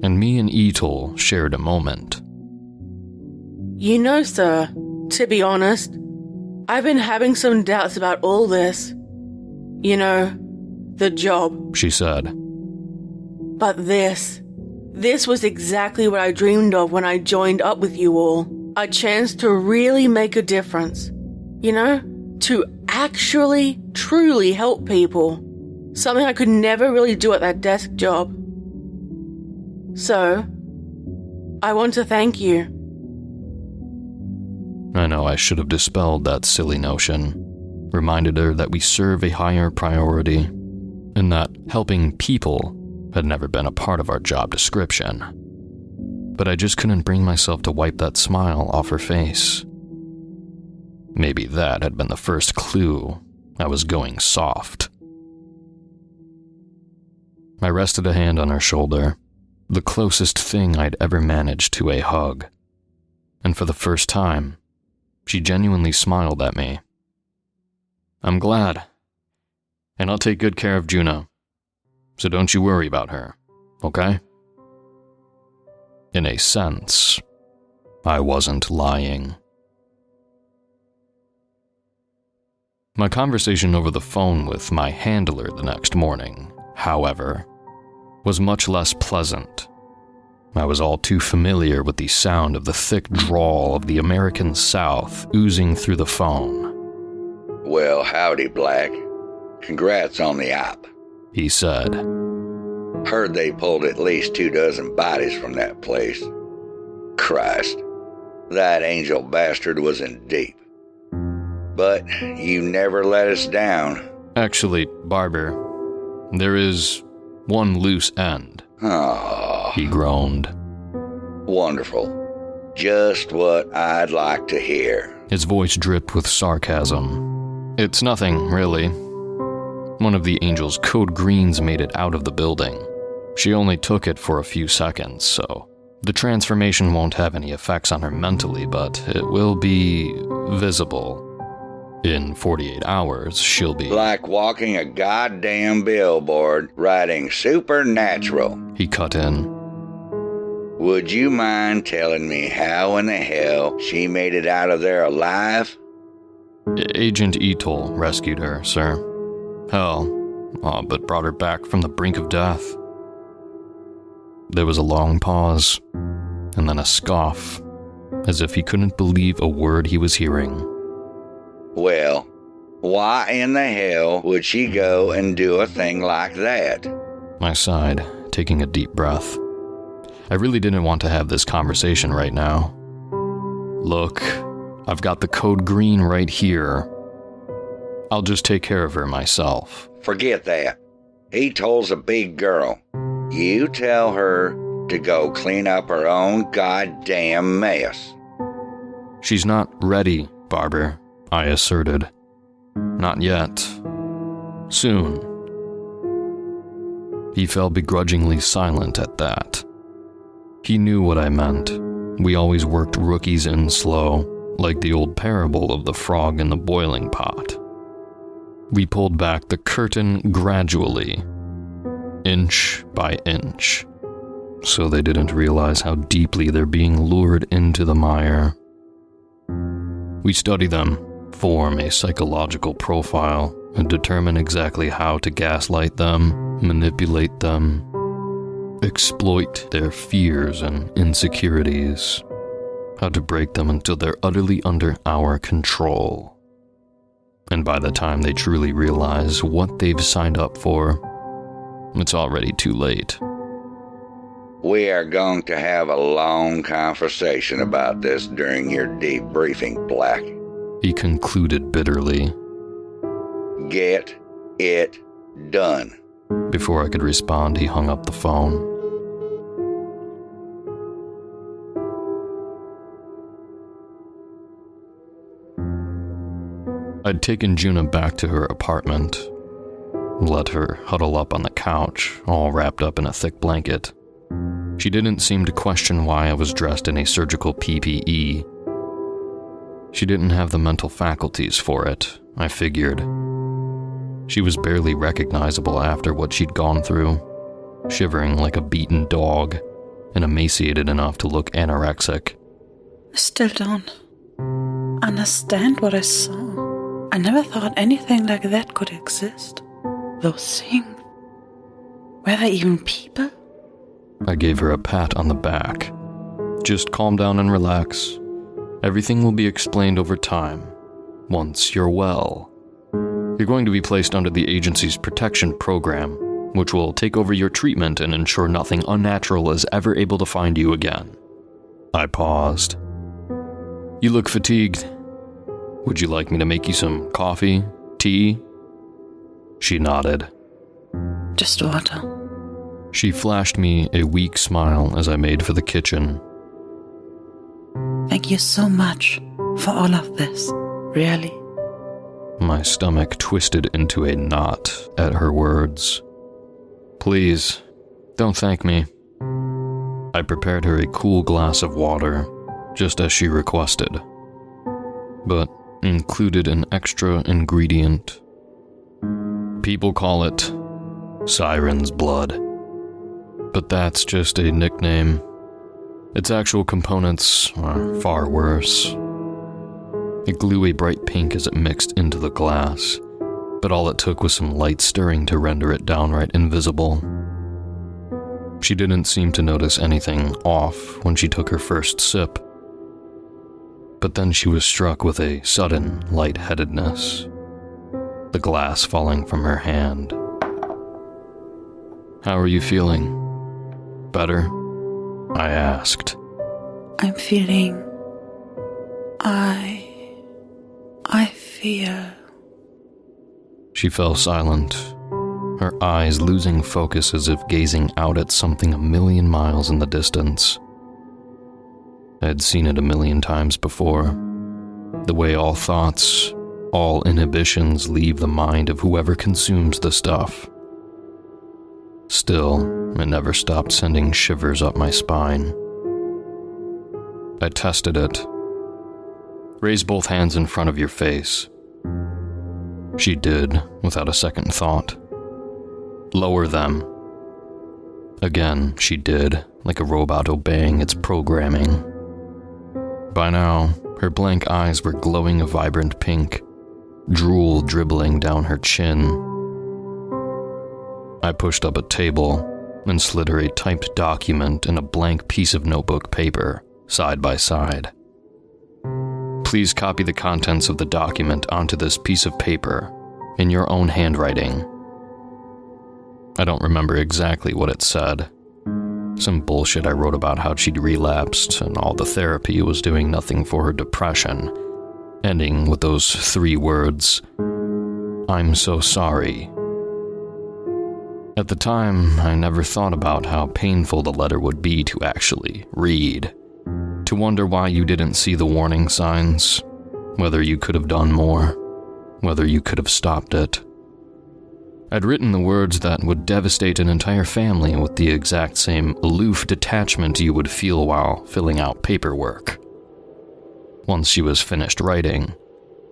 and me and Etol shared a moment. You know, sir, to be honest, I've been having some doubts about all this. You know, the job, she said. But this was exactly what I dreamed of when I joined up with you all. A chance to really make a difference. You know, to actually, truly help people. Something I could never really do at that desk job. So, I want to thank you. I know I should have dispelled that silly notion, reminded her that we serve a higher priority, and that helping people had never been a part of our job description. But I just couldn't bring myself to wipe that smile off her face. Maybe that had been the first clue I was going soft. I rested a hand on her shoulder, the closest thing I'd ever managed to a hug. And for the first time, she genuinely smiled at me. I'm glad. And I'll take good care of Juna. So don't you worry about her, okay? In a sense, I wasn't lying. My conversation over the phone with my handler the next morning, however, was much less pleasant. I was all too familiar with the sound of the thick drawl of the American South oozing through the phone. Well, howdy, Black. Congrats on the op, he said. Heard they pulled at least 24 bodies from that place. Christ, that angel bastard was in deep. But you never let us down. Actually, Barber, there is one loose end. Oh, he groaned. Wonderful. Just what I'd like to hear. His voice dripped with sarcasm. It's nothing, really. One of the Angel's code greens made it out of the building. She only took it for a few seconds, so the transformation won't have any effects on her mentally, but it will be visible. In 48 hours, she'll be like walking a goddamn billboard writing supernatural. He cut in. Would you mind telling me how in the hell she made it out of there alive? Agent Etol rescued her, sir. Hell, but brought her back from the brink of death. There was a long pause, and then a scoff, as if he couldn't believe a word he was hearing. Well, why in the hell would she go and do a thing like that? I sighed, taking a deep breath. I really didn't want to have this conversation right now. Look, I've got the code green right here. I'll just take care of her myself. Forget that. Etol's a big girl. You tell her to go clean up her own goddamn mess. She's not ready, Barber, I asserted. Not yet. Soon. He fell begrudgingly silent at that. He knew what I meant. We always worked rookies in slow, like the old parable of the frog in the boiling pot. We pulled back the curtain gradually, inch by inch, so they didn't realize how deeply they're being lured into the mire. We study them, form a psychological profile, and determine exactly how to gaslight them, manipulate them, exploit their fears and insecurities, how to break them until they're utterly under our control. And by the time they truly realize what they've signed up for, it's already too late. We are going to have a long conversation about this during your debriefing, Black. He concluded bitterly. Get it done. Before I could respond, he hung up the phone. I'd taken Juna back to her apartment, let her huddle up on the couch, all wrapped up in a thick blanket. She didn't seem to question why I was dressed in a surgical PPE. She didn't have the mental faculties for it, I figured. She was barely recognizable after what she'd gone through, shivering like a beaten dog, and emaciated enough to look anorexic. I still don't understand what I saw. I never thought anything like that could exist. Those things. Were they even people? I gave her a pat on the back. Just calm down and relax. Everything will be explained over time, once you're well. You're going to be placed under the agency's protection program, which will take over your treatment and ensure nothing unnatural is ever able to find you again. I paused. You look fatigued. Would you like me to make you some coffee? Tea? She nodded. Just water. She flashed me a weak smile as I made for the kitchen. Thank you so much for all of this, really. My stomach twisted into a knot at her words. Please, don't thank me. I prepared her a cool glass of water, just as she requested, but included an extra ingredient. People call it Siren's blood, but that's just a nickname. Its actual components are far worse. It glue a bright pink as it mixed into the glass, but all it took was some light stirring to render it downright invisible. She didn't seem to notice anything off when she took her first sip, but then she was struck with a sudden lightheadedness, the glass falling from her hand. How are you feeling? Better? I asked. I'm feeling... I feel... She fell silent, her eyes losing focus as if gazing out at something a million miles in the distance. I had seen it a million times before. The way all thoughts, All inhibitions leave the mind of whoever consumes the stuff. Still, it never stopped sending shivers up my spine. I tested it. Raise both hands in front of your face. She did, without a second thought. Lower them. Again, she did, like a robot obeying its programming. By now, her blank eyes were glowing a vibrant pink, drool dribbling down her chin. I pushed up a table and slid her a typed document and a blank piece of notebook paper, side by side. Please copy the contents of the document onto this piece of paper in your own handwriting. I don't remember exactly what it said. Some bullshit I wrote about how she'd relapsed and all the therapy was doing nothing for her depression, ending with those 3 words, "I'm so sorry." At the time, I never thought about how painful the letter would be to actually read, to wonder why you didn't see the warning signs, whether you could have done more, whether you could have stopped it. I'd written the words that would devastate an entire family with the exact same aloof detachment you would feel while filling out paperwork. Once she was finished writing,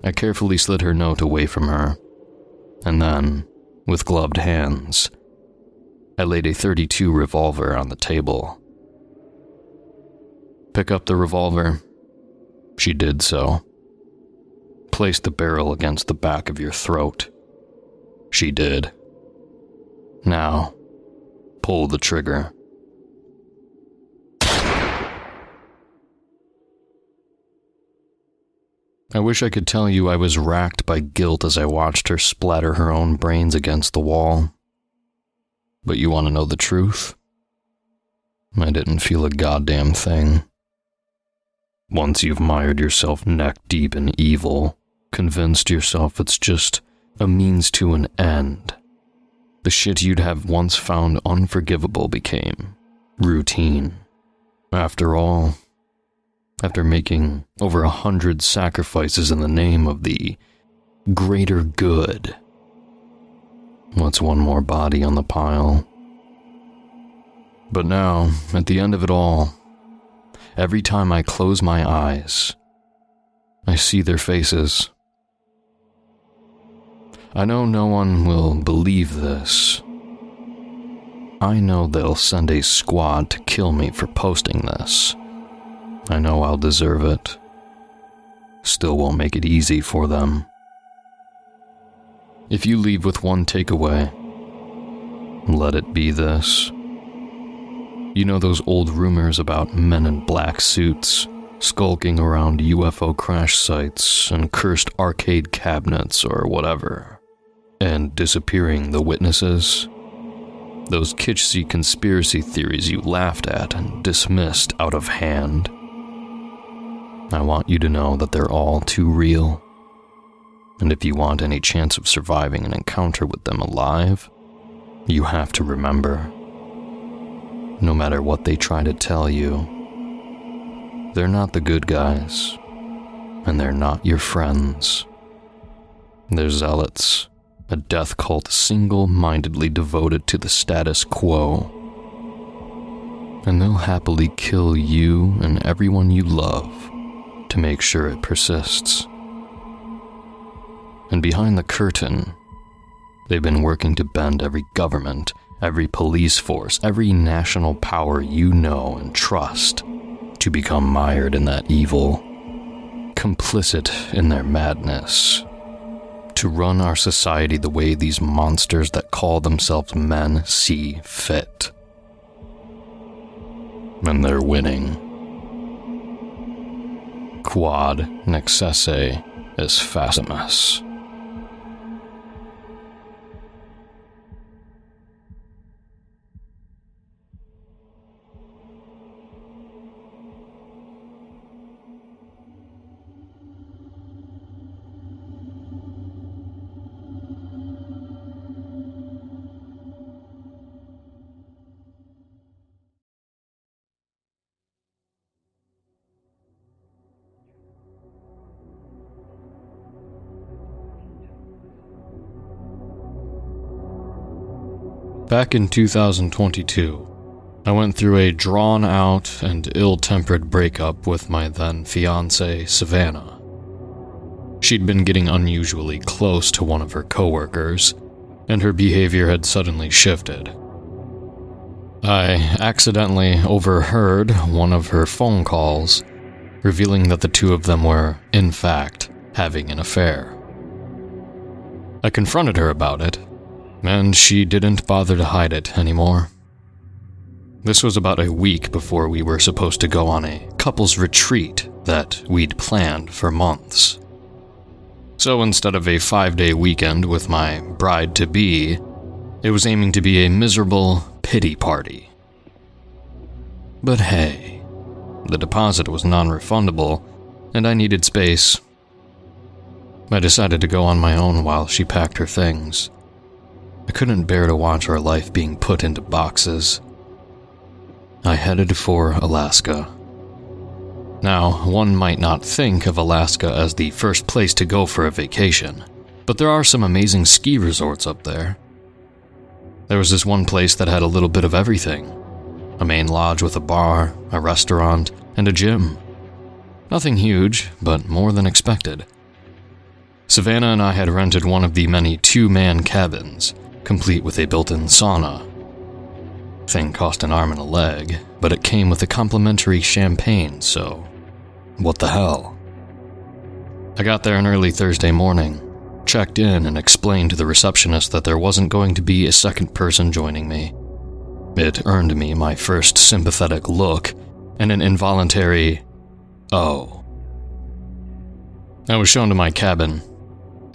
I carefully slid her note away from her, and then, with gloved hands, I laid a .32 revolver on the table. Pick up the revolver. She did so. Place the barrel against the back of your throat. She did. Now, pull the trigger. I wish I could tell you I was racked by guilt as I watched her splatter her own brains against the wall. But you want to know the truth? I didn't feel a goddamn thing. Once you've mired yourself neck deep in evil, convinced yourself it's just a means to an end, the shit you'd have once found unforgivable became routine. After all, after making over 100 sacrifices in the name of the greater good, what's one more body on the pile? But now, at the end of it all, every time I close my eyes, I see their faces. I know no one will believe this. I know they'll send a squad to kill me for posting this. I know I'll deserve it. Still won't make it easy for them. If you leave with one takeaway, let it be this. You know those old rumors about men in black suits skulking around UFO crash sites and cursed arcade cabinets or whatever, and disappearing the witnesses? Those kitschy conspiracy theories you laughed at and dismissed out of hand? I want you to know that they're all too real. And if you want any chance of surviving an encounter with them alive, you have to remember, no matter what they try to tell you, they're not the good guys, and they're not your friends. They're zealots, a death cult single-mindedly devoted to the status quo. And they'll happily kill you and everyone you love to make sure it persists. And behind the curtain, they've been working to bend every government, every police force, every national power you know and trust to become mired in that evil, complicit in their madness, to run our society the way these monsters that call themselves men see fit. And they're winning. Quod nexesse est facimus. Back in 2022, I went through a drawn-out and ill-tempered breakup with my then-fiancée, Savannah. She'd been getting unusually close to one of her coworkers, and her behavior had suddenly shifted. I accidentally overheard one of her phone calls, revealing that the two of them were, in fact, having an affair. I confronted her about it, and she didn't bother to hide it anymore. This was about a week before we were supposed to go on a couples retreat that we'd planned for months. So instead of a 5-day weekend with my bride-to-be, it was aiming to be a miserable pity party. But hey, the deposit was non-refundable, and I needed space. I decided to go on my own while she packed her things. I couldn't bear to watch our life being put into boxes. I headed for Alaska. Now, one might not think of Alaska as the first place to go for a vacation, but there are some amazing ski resorts up there. There was this one place that had a little bit of everything. A main lodge with a bar, a restaurant, and a gym. Nothing huge, but more than expected. Savannah and I had rented one of the many 2-man cabins, complete with a built-in sauna. Thing cost an arm and a leg, but it came with a complimentary champagne, so what the hell? I got there an early Thursday morning, checked in, and explained to the receptionist that there wasn't going to be a second person joining me. It earned me my first sympathetic look and an involuntary, "Oh." I was shown to my cabin.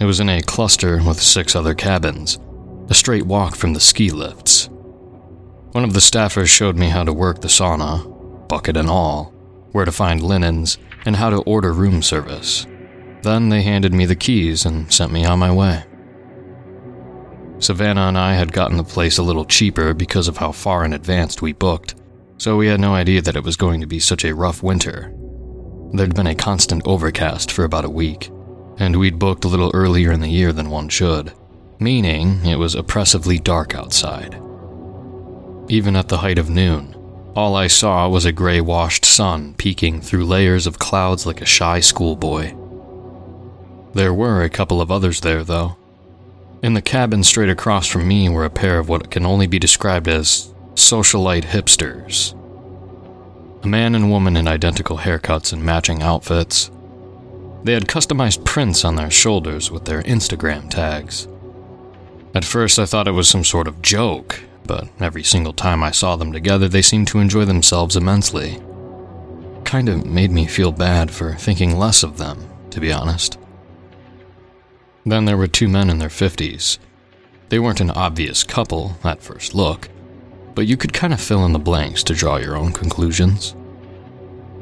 It was in a cluster with 6 other cabins, a straight walk from the ski lifts. One of the staffers showed me how to work the sauna, bucket and all, where to find linens, and how to order room service. Then they handed me the keys and sent me on my way. Savannah and I had gotten the place a little cheaper because of how far in advance we booked, so we had no idea that it was going to be such a rough winter. There'd been a constant overcast for about a week, and we'd booked a little earlier in the year than one should, meaning it was oppressively dark outside. Even at the height of noon, all I saw was a gray-washed sun peeking through layers of clouds like a shy schoolboy. There were a couple of others there, though. In the cabin straight across from me were a pair of what can only be described as socialite hipsters. A man and woman in identical haircuts and matching outfits. They had customized prints on their shoulders with their Instagram tags. At first I thought it was some sort of joke, but every single time I saw them together, they seemed to enjoy themselves immensely. Kind of made me feel bad for thinking less of them, to be honest. Then there were 2 men in their 50s. They weren't an obvious couple at first look, but you could kind of fill in the blanks to draw your own conclusions.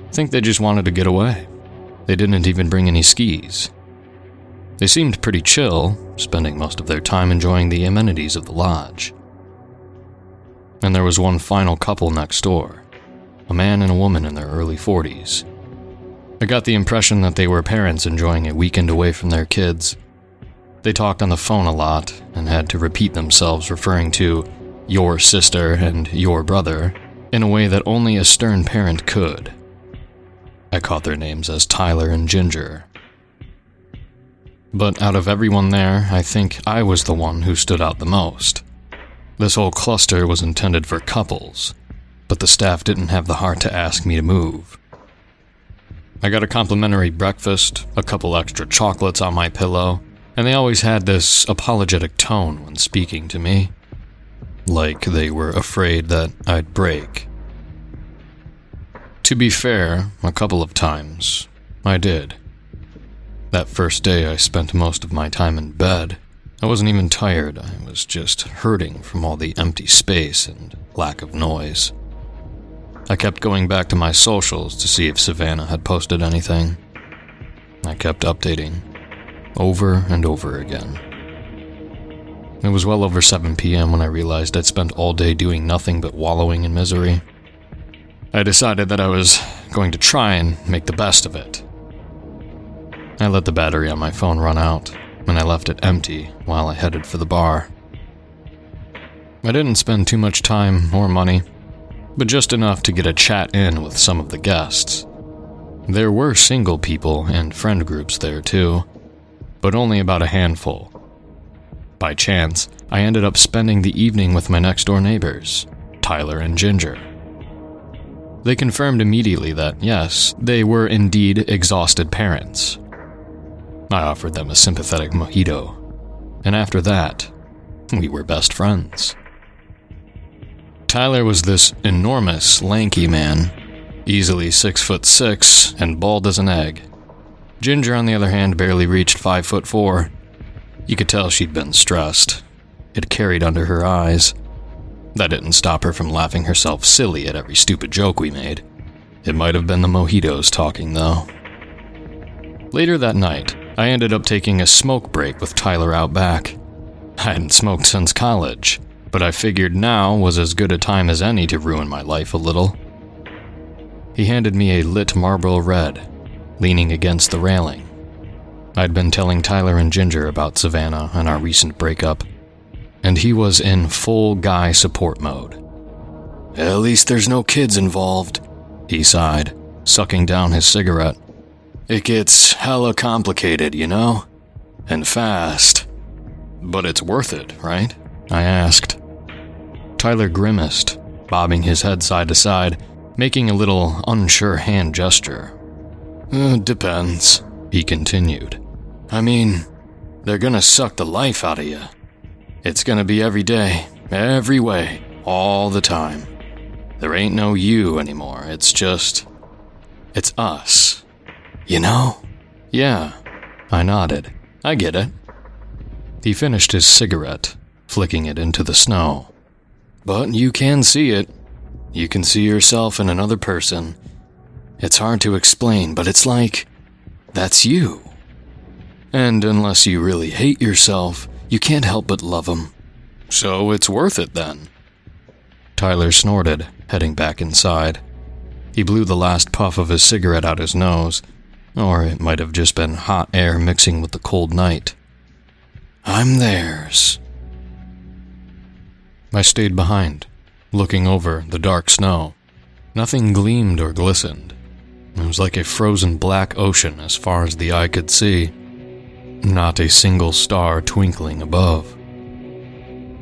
I think they just wanted to get away. They didn't even bring any skis. They seemed pretty chill, spending most of their time enjoying the amenities of the lodge. And there was one final couple next door, a man and a woman in their early 40s. I got the impression that they were parents enjoying a weekend away from their kids. They talked on the phone a lot and had to repeat themselves, referring to your sister and your brother in a way that only a stern parent could. I caught their names as Tyler and Ginger. But out of everyone there, I think I was the one who stood out the most. This whole cluster was intended for couples, but the staff didn't have the heart to ask me to move. I got a complimentary breakfast, a couple extra chocolates on my pillow, and they always had this apologetic tone when speaking to me, like they were afraid that I'd break. To be fair, a couple of times, I did. That first day I spent most of my time in bed. I wasn't even tired, I was just hurting from all the empty space and lack of noise. I kept going back to my socials to see if Savannah had posted anything. I kept updating, over and over again. It was well over 7 p.m. when I realized I'd spent all day doing nothing but wallowing in misery. I decided that I was going to try and make the best of it. I let the battery on my phone run out, and I left it empty while I headed for the bar. I didn't spend too much time or money, but just enough to get a chat in with some of the guests. There were single people and friend groups there too, but only about a handful. By chance, I ended up spending the evening with my next-door neighbors, Tyler and Ginger. They confirmed immediately that, yes, they were indeed exhausted parents. I offered them a sympathetic mojito, and after that, we were best friends. Tyler was this enormous, lanky man, easily 6'6" and bald as an egg. Ginger, on the other hand, barely reached 5'4". You could tell she'd been stressed. It carried under her eyes. That didn't stop her from laughing herself silly at every stupid joke we made. It might have been the mojitos talking, though. Later that night, I ended up taking a smoke break with Tyler out back. I hadn't smoked since college, but I figured now was as good a time as any to ruin my life a little. He handed me a lit Marlboro Red, leaning against the railing. I'd been telling Tyler and Ginger about Savannah and our recent breakup, and he was in full guy support mode. At least there's no kids involved, he sighed, sucking down his cigarette. It gets hella complicated, you know? And fast. But it's worth it, right? I asked. Tyler grimaced, bobbing his head side to side, making a little unsure hand gesture. Depends, he continued. I mean, they're gonna suck the life out of you. It's gonna be every day, every way, all the time. There ain't no you anymore, it's us. You know? Yeah, I nodded. I get it. He finished his cigarette, flicking it into the snow. But you can see it. You can see yourself in another person. It's hard to explain, but it's like, that's you. And unless you really hate yourself, you can't help but love them. So it's worth it then. Tyler snorted, heading back inside. He blew the last puff of his cigarette out his nose, or it might have just been hot air mixing with the cold night. I'm theirs. I stayed behind, looking over the dark snow. Nothing gleamed or glistened. It was like a frozen black ocean as far as the eye could see. Not a single star twinkling above.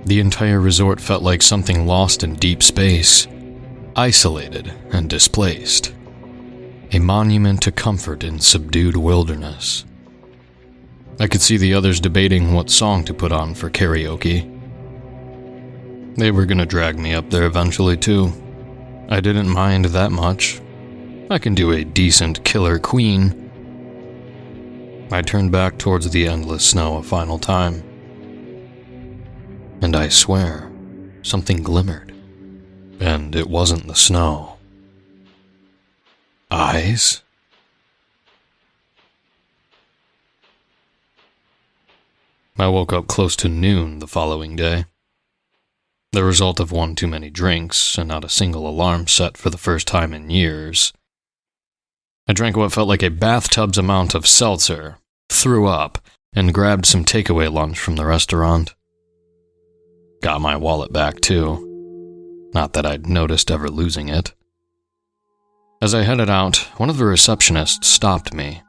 The entire resort felt like something lost in deep space, isolated and displaced. A monument to comfort in subdued wilderness. I could see the others debating what song to put on for karaoke. They were gonna drag me up there eventually too. I didn't mind that much. I can do a decent Killer Queen. I turned back towards the endless snow a final time. And I swear, something glimmered. And it wasn't the snow. Eyes? I woke up close to noon the following day. The result of one too many drinks and not a single alarm set for the first time in years. I drank what felt like a bathtub's amount of seltzer, threw up, and grabbed some takeaway lunch from the restaurant. Got my wallet back too. Not that I'd noticed ever losing it. As I headed out, one of the receptionists stopped me.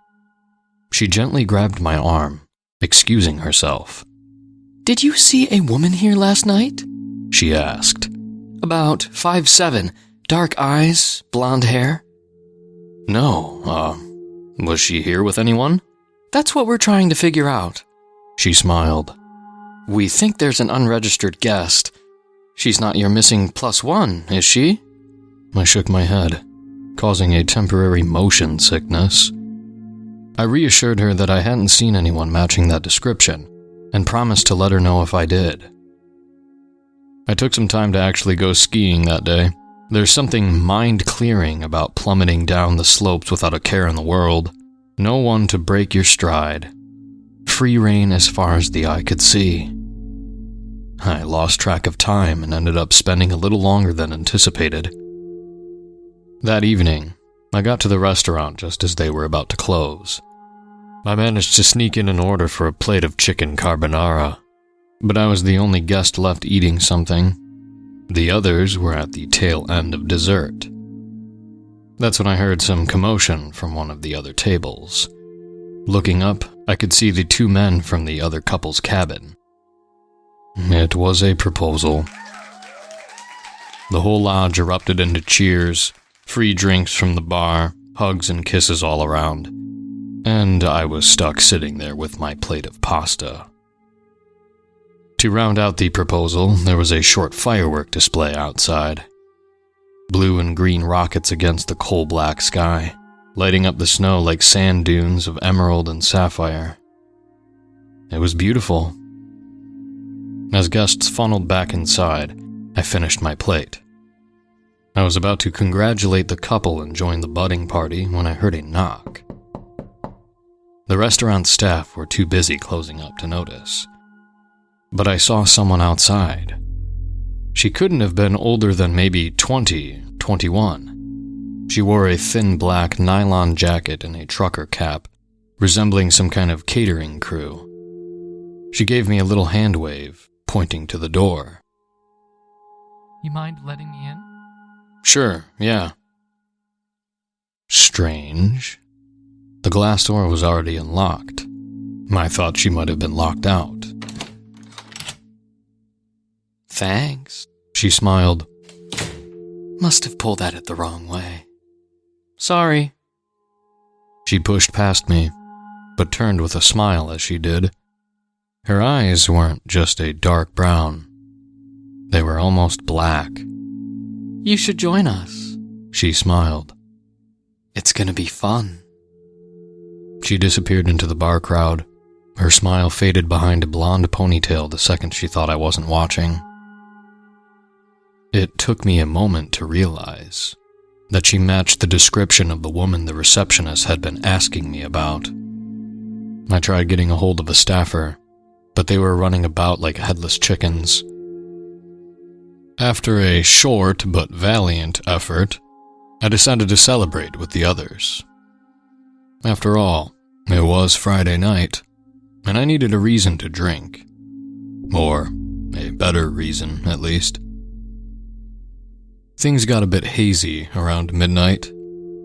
She gently grabbed my arm, excusing herself. "Did you see a woman here last night?" she asked. "About 5'7", dark eyes, blonde hair." No, was she here with anyone? "That's what we're trying to figure out." She smiled. "We think there's an unregistered guest. She's not your missing +1, is she?" I shook my head, causing a temporary motion sickness. I reassured her that I hadn't seen anyone matching that description, and promised to let her know if I did. I took some time to actually go skiing that day. There's something mind-clearing about plummeting down the slopes without a care in the world. No one to break your stride. Free rein as far as the eye could see. I lost track of time and ended up spending a little longer than anticipated. That evening, I got to the restaurant just as they were about to close. I managed to sneak in an order for a plate of chicken carbonara, but I was the only guest left eating something, The others were at the tail end of dessert. That's when I heard some commotion from one of the other tables. Looking up, I could see the 2 men from the other couple's cabin. It was a proposal. The whole lodge erupted into cheers, free drinks from the bar, hugs and kisses all around, and I was stuck sitting there with my plate of pasta. To round out the proposal, there was a short firework display outside. Blue and green rockets against the coal-black sky, lighting up the snow like sand dunes of emerald and sapphire. It was beautiful. As guests funneled back inside, I finished my plate. I was about to congratulate the couple and join the budding party when I heard a knock. The restaurant staff were too busy closing up to notice, but I saw someone outside. She couldn't have been older than maybe 20, 21. She wore a thin black nylon jacket and a trucker cap, resembling some kind of catering crew. She gave me a little hand wave, pointing to the door. You mind letting me in? Sure, yeah. Strange. The glass door was already unlocked. I thought she might have been locked out. Thanks. She smiled. Must have pulled at it the wrong way. Sorry. She pushed past me, but turned with a smile as she did. Her eyes weren't just a dark brown. They were almost black. You should join us. She smiled. It's gonna be fun. She disappeared into the bar crowd. Her smile faded behind a blonde ponytail the second she thought I wasn't watching. It took me a moment to realize that she matched the description of the woman the receptionist had been asking me about. I tried getting a hold of a staffer, but they were running about like headless chickens. After a short but valiant effort, I decided to celebrate with the others. After all, it was Friday night, and I needed a reason to drink. Or a better reason, at least. Things got a bit hazy around midnight.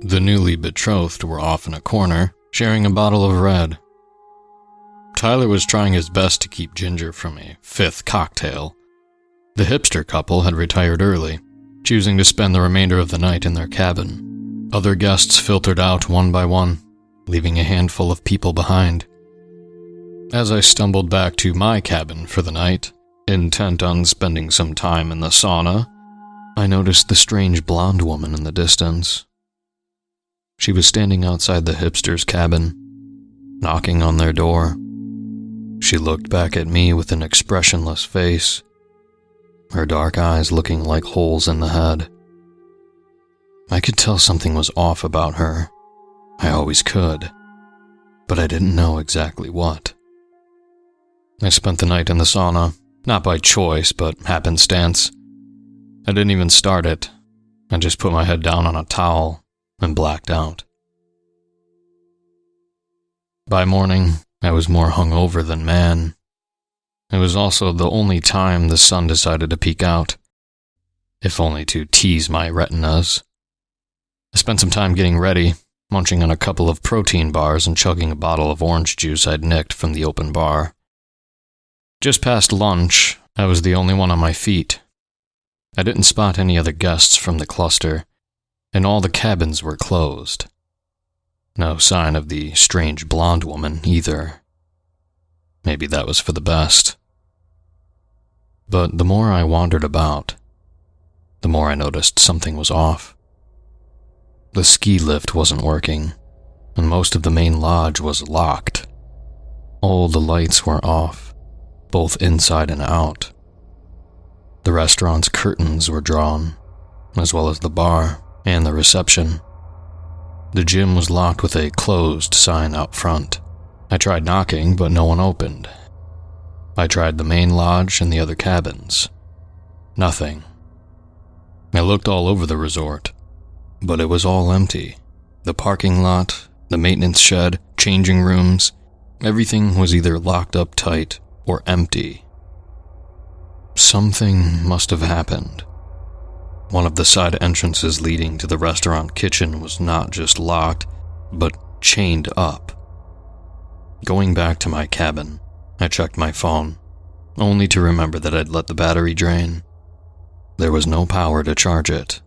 The newly betrothed were off in a corner, sharing a bottle of red. Tyler was trying his best to keep Ginger from a 5th cocktail. The hipster couple had retired early, choosing to spend the remainder of the night in their cabin. Other guests filtered out one by one, leaving a handful of people behind. As I stumbled back to my cabin for the night, intent on spending some time in the sauna, I noticed the strange blonde woman in the distance. She was standing outside the hipster's cabin, knocking on their door. She looked back at me with an expressionless face, her dark eyes looking like holes in the head. I could tell something was off about her. I always could, but I didn't know exactly what. I spent the night in the sauna, not by choice, but happenstance. I didn't even start it. I just put my head down on a towel and blacked out. By morning, I was more hungover than man. It was also the only time the sun decided to peek out, if only to tease my retinas. I spent some time getting ready, munching on a couple of protein bars and chugging a bottle of orange juice I'd nicked from the open bar. Just past lunch, I was the only one on my feet. I didn't spot any other guests from the cluster, and all the cabins were closed. No sign of the strange blonde woman either. Maybe that was for the best. But the more I wandered about, the more I noticed something was off. The ski lift wasn't working, and most of the main lodge was locked. All the lights were off, both inside and out. The restaurant's curtains were drawn, as well as the bar and the reception. The gym was locked with a closed sign out front. I tried knocking, but no one opened. I tried the main lodge and the other cabins. Nothing. I looked all over the resort, but it was all empty. The parking lot, the maintenance shed, changing rooms, everything was either locked up tight or empty. Something must have happened. One of the side entrances leading to the restaurant kitchen was not just locked, but chained up. Going back to my cabin, I checked my phone, only to remember that I'd let the battery drain. There was no power to charge it.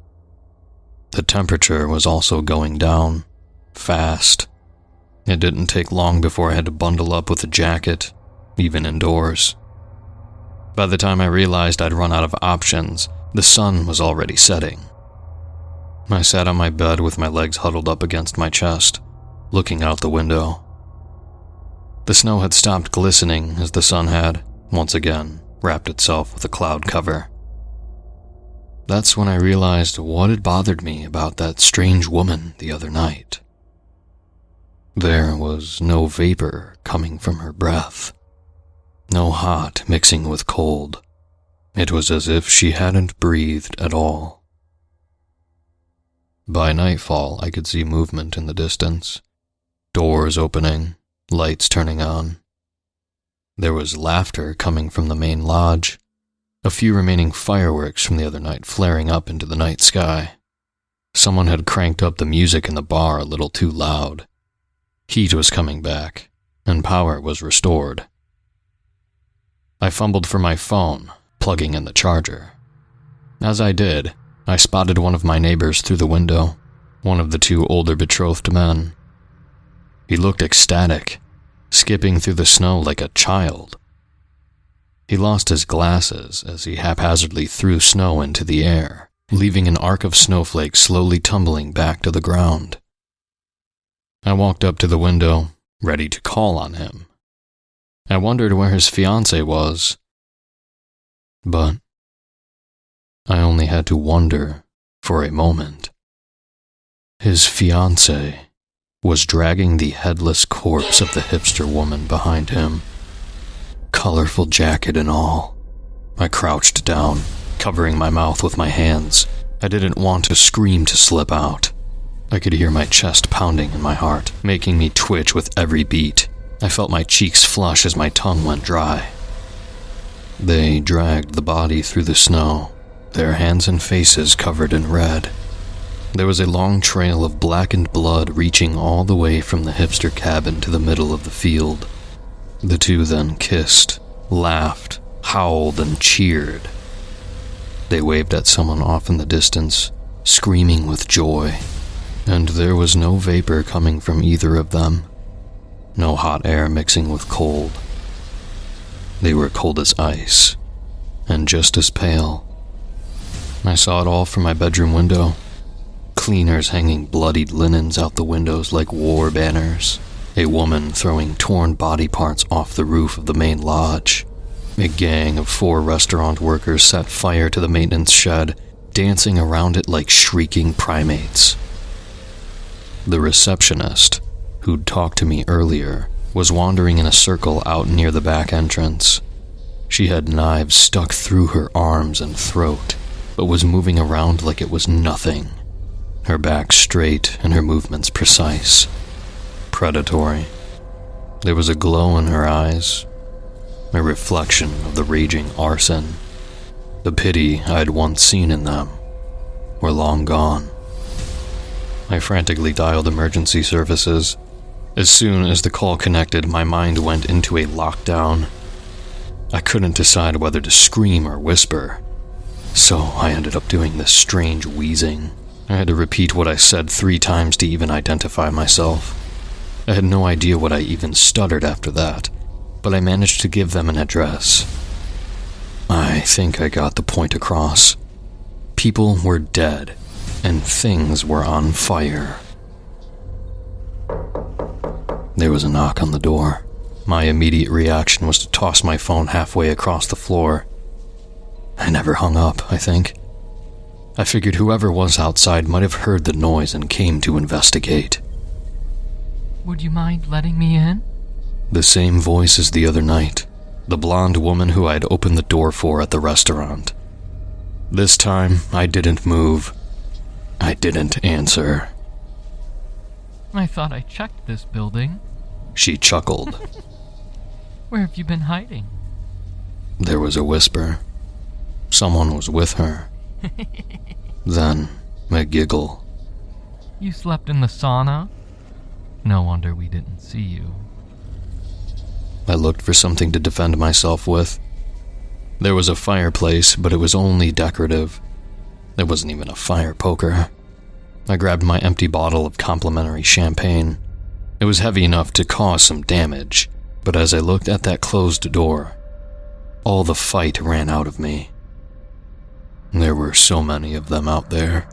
The temperature was also going down, fast. It didn't take long before I had to bundle up with a jacket, even indoors. By the time I realized I'd run out of options, the sun was already setting. I sat on my bed with my legs huddled up against my chest, looking out the window. The snow had stopped glistening as the sun had, once again, wrapped itself with a cloud cover. That's when I realized what had bothered me about that strange woman the other night. There was no vapor coming from her breath, no hot mixing with cold. It was as if she hadn't breathed at all. By nightfall, I could see movement in the distance, doors opening, lights turning on. There was laughter coming from the main lodge, a few remaining fireworks from the other night flaring up into the night sky. Someone had cranked up the music in the bar a little too loud. Heat was coming back, and power was restored. I fumbled for my phone, plugging in the charger. As I did, I spotted one of my neighbors through the window, one of the two older betrothed men. He looked ecstatic, skipping through the snow like a child. He lost his glasses as he haphazardly threw snow into the air, leaving an arc of snowflakes slowly tumbling back to the ground. I walked up to the window, ready to call on him. I wondered where his fiancée was, but I only had to wonder for a moment. His fiancée was dragging the headless corpse of the hipster woman behind him, colorful jacket and all. I crouched down, covering my mouth with my hands. I didn't want to scream to slip out. I could hear my chest pounding in my heart, making me twitch with every beat. I felt my cheeks flush as my tongue went dry. They dragged the body through the snow, their hands and faces covered in red. There was a long trail of blackened blood reaching all the way from the hipster cabin to the middle of the field. The two then kissed, laughed, howled, and cheered. They waved at someone off in the distance, screaming with joy, and there was no vapor coming from either of them, no hot air mixing with cold. They were cold as ice, and just as pale. I saw it all from my bedroom window. Cleaners hanging bloodied linens out the windows like war banners. A woman throwing torn body parts off the roof of the main lodge. A gang of 4 restaurant workers set fire to the maintenance shed, dancing around it like shrieking primates. The receptionist, who'd talked to me earlier, was wandering in a circle out near the back entrance. She had knives stuck through her arms and throat, but was moving around like it was nothing. Her back straight and her movements precise. Predatory. There was a glow in her eyes, a reflection of the raging arson. The pity I'd once seen in them were long gone. I frantically dialed emergency services. As soon as the call connected, my mind went into a lockdown. I couldn't decide whether to scream or whisper, so I ended up doing this strange wheezing. I had to repeat what I said 3 times to even identify myself. I had no idea what I even stuttered after that, but I managed to give them an address. I think I got the point across. People were dead, and things were on fire. There was a knock on the door. My immediate reaction was to toss my phone halfway across the floor. I never hung up, I think. I figured whoever was outside might have heard the noise and came to investigate. Would you mind letting me in? The same voice as the other night, the blonde woman who I'd opened the door for at the restaurant. This time, I didn't move. I didn't answer. I thought I checked this building. She chuckled. Where have you been hiding? There was a whisper. Someone was with her. Then, a giggle. You slept in the sauna? No wonder we didn't see you. I looked for something to defend myself with. There was a fireplace, but it was only decorative. There wasn't even a fire poker. I grabbed my empty bottle of complimentary champagne. It was heavy enough to cause some damage, but as I looked at that closed door, all the fight ran out of me. There were so many of them out there.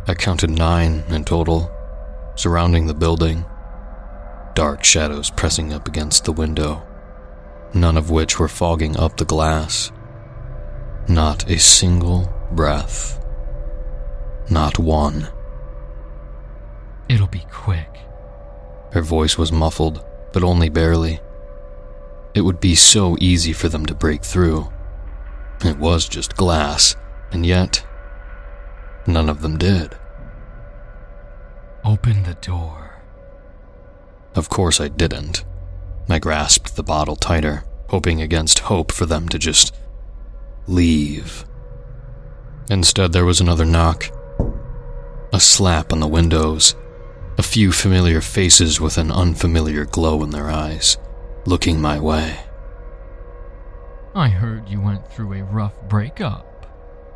I counted 9 in total, surrounding the building, dark shadows pressing up against the window, none of which were fogging up the glass. Not a single breath. Not one. It'll be quick. Her voice was muffled, but only barely. It would be so easy for them to break through. It was just glass, and yet, none of them did. Open the door. Of course I didn't. I grasped the bottle tighter, hoping against hope for them to just leave. Instead, there was another knock. A slap on the windows. A few familiar faces with an unfamiliar glow in their eyes, looking my way. I heard you went through a rough breakup.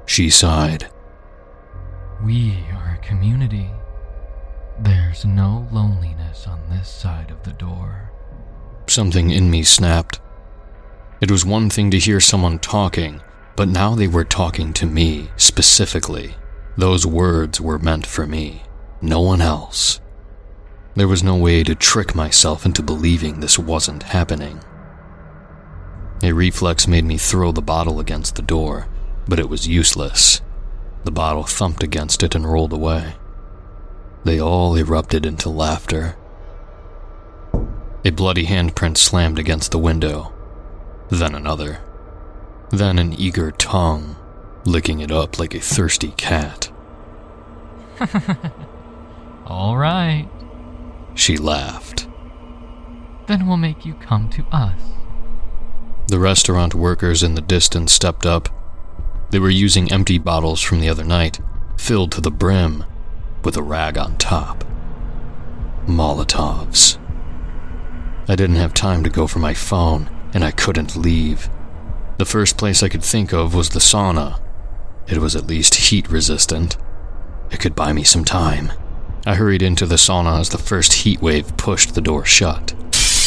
She sighed. We are a community. There's no loneliness on this side of the door. Something in me snapped. It was one thing to hear someone talking, but now they were talking to me, specifically. Those words were meant for me, no one else. There was no way to trick myself into believing this wasn't happening. A reflex made me throw the bottle against the door, but it was useless. The bottle thumped against it and rolled away. They all erupted into laughter. A bloody handprint slammed against the window, then another, then an eager tongue, licking it up like a thirsty cat. All right. She laughed. Then we'll make you come to us. The restaurant workers in the distance stepped up. They were using empty bottles from the other night, filled to the brim, with a rag on top. Molotovs. I didn't have time to go for my phone, and I couldn't leave. The first place I could think of was the sauna. It was at least heat-resistant. It could buy me some time. I hurried into the sauna as the first heat wave pushed the door shut.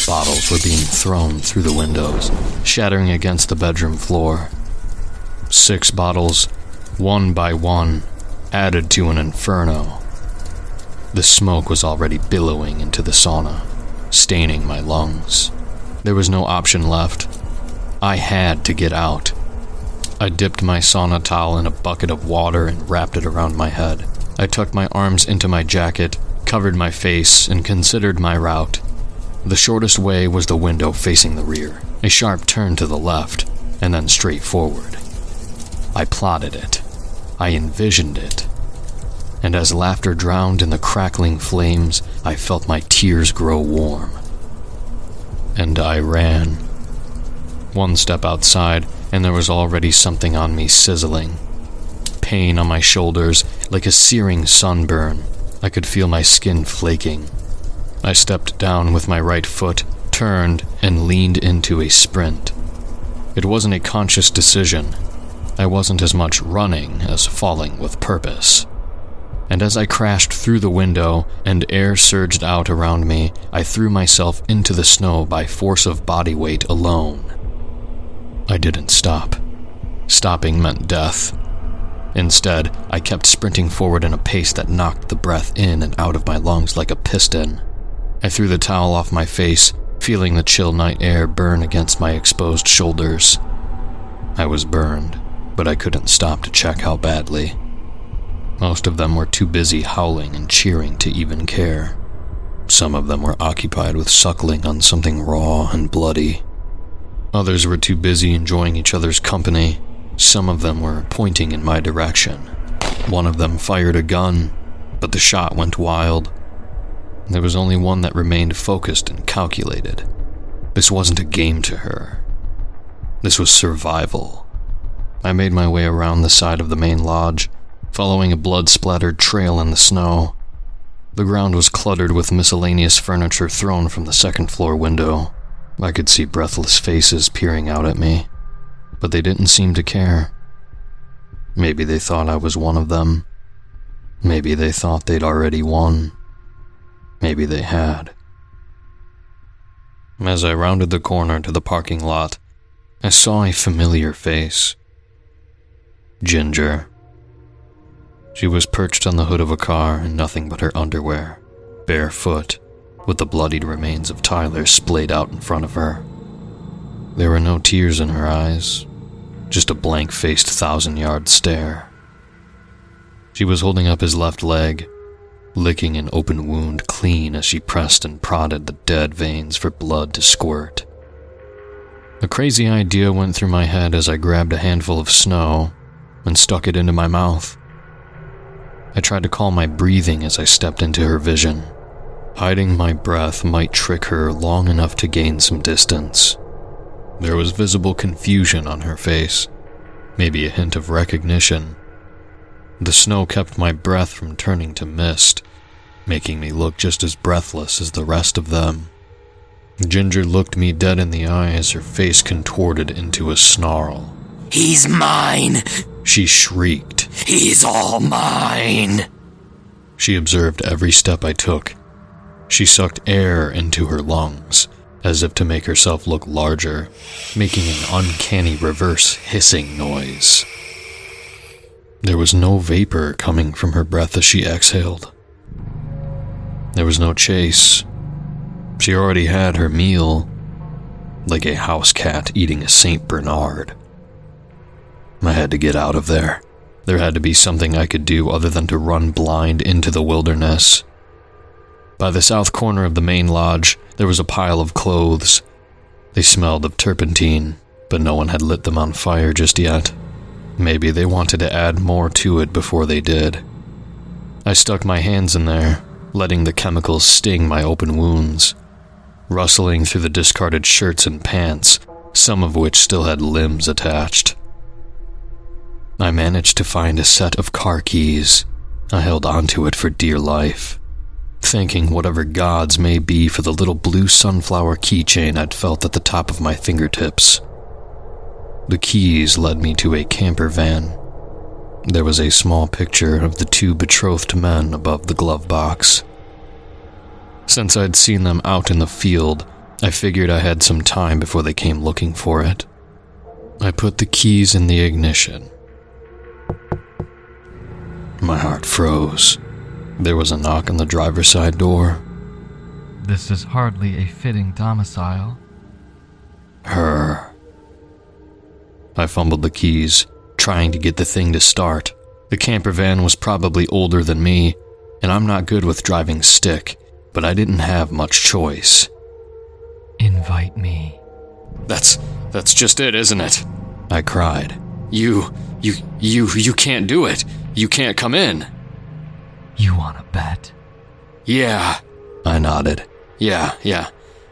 Bottles were being thrown through the windows, shattering against the bedroom floor. 6 bottles, one by one, added to an inferno. The smoke was already billowing into the sauna, staining my lungs. There was no option left. I had to get out. I dipped my sauna towel in a bucket of water and wrapped it around my head. I tucked my arms into my jacket, covered my face, and considered my route. The shortest way was the window facing the rear, a sharp turn to the left, and then straight forward. I plotted it. I envisioned it. And as laughter drowned in the crackling flames, I felt my tears grow warm. And I ran. One step outside, and there was already something on me sizzling. Pain on my shoulders, like a searing sunburn. I could feel my skin flaking. I stepped down with my right foot, turned, and leaned into a sprint. It wasn't a conscious decision. I wasn't as much running as falling with purpose. And as I crashed through the window and air surged out around me, I threw myself into the snow by force of body weight alone. I didn't stop. Stopping meant death. Instead, I kept sprinting forward in a pace that knocked the breath in and out of my lungs like a piston. I threw the towel off my face, feeling the chill night air burn against my exposed shoulders. I was burned, but I couldn't stop to check how badly. Most of them were too busy howling and cheering to even care. Some of them were occupied with suckling on something raw and bloody. Others were too busy enjoying each other's company. Some of them were pointing in my direction. One of them fired a gun, but the shot went wild. There was only one that remained focused and calculated. This wasn't a game to her. This was survival. I made my way around the side of the main lodge, following a blood-splattered trail in the snow. The ground was cluttered with miscellaneous furniture thrown from the second-floor window. I could see breathless faces peering out at me, but they didn't seem to care. Maybe they thought I was one of them. Maybe they thought they'd already won. Maybe they had. As I rounded the corner to the parking lot, I saw a familiar face. Ginger. She was perched on the hood of a car in nothing but her underwear, barefoot, with the bloodied remains of Tyler splayed out in front of her. There were no tears in her eyes, just a blank-faced 1,000-yard stare. She was holding up his left leg, licking an open wound clean as she pressed and prodded the dead veins for blood to squirt. A crazy idea went through my head as I grabbed a handful of snow and stuck it into my mouth. I tried to calm my breathing as I stepped into her vision. Hiding my breath might trick her long enough to gain some distance. There was visible confusion on her face, maybe a hint of recognition. The snow kept my breath from turning to mist, making me look just as breathless as the rest of them. Ginger looked me dead in the eye as her face contorted into a snarl. "He's mine!" she shrieked. "He's all mine!" She observed every step I took. She sucked air into her lungs, as if to make herself look larger, making an uncanny reverse hissing noise. There was no vapor coming from her breath as she exhaled. There was no chase. She already had her meal, like a house cat eating a St. Bernard. I had to get out of there. There had to be something I could do other than to run blind into the wilderness. By the south corner of the main lodge, there was a pile of clothes. They smelled of turpentine, but no one had lit them on fire just yet. Maybe they wanted to add more to it before they did. I stuck my hands in there, letting the chemicals sting my open wounds, rustling through the discarded shirts and pants, some of which still had limbs attached. I managed to find a set of car keys. I held onto it for dear life, thanking whatever gods may be for the little blue sunflower keychain I'd felt at the top of my fingertips. The keys led me to a camper van. There was a small picture of the two betrothed men above the glove box. Since I'd seen them out in the field, I figured I had some time before they came looking for it. I put the keys in the ignition. My heart froze. There was a knock on the driver's side door. This is hardly a fitting domicile. Her. I fumbled the keys, trying to get the thing to start. The camper van was probably older than me, and I'm not good with driving stick, but I didn't have much choice. Invite me. That's just it, isn't it? I cried. You can't do it. You can't come in. You want to bet? Yeah, I nodded. Yeah,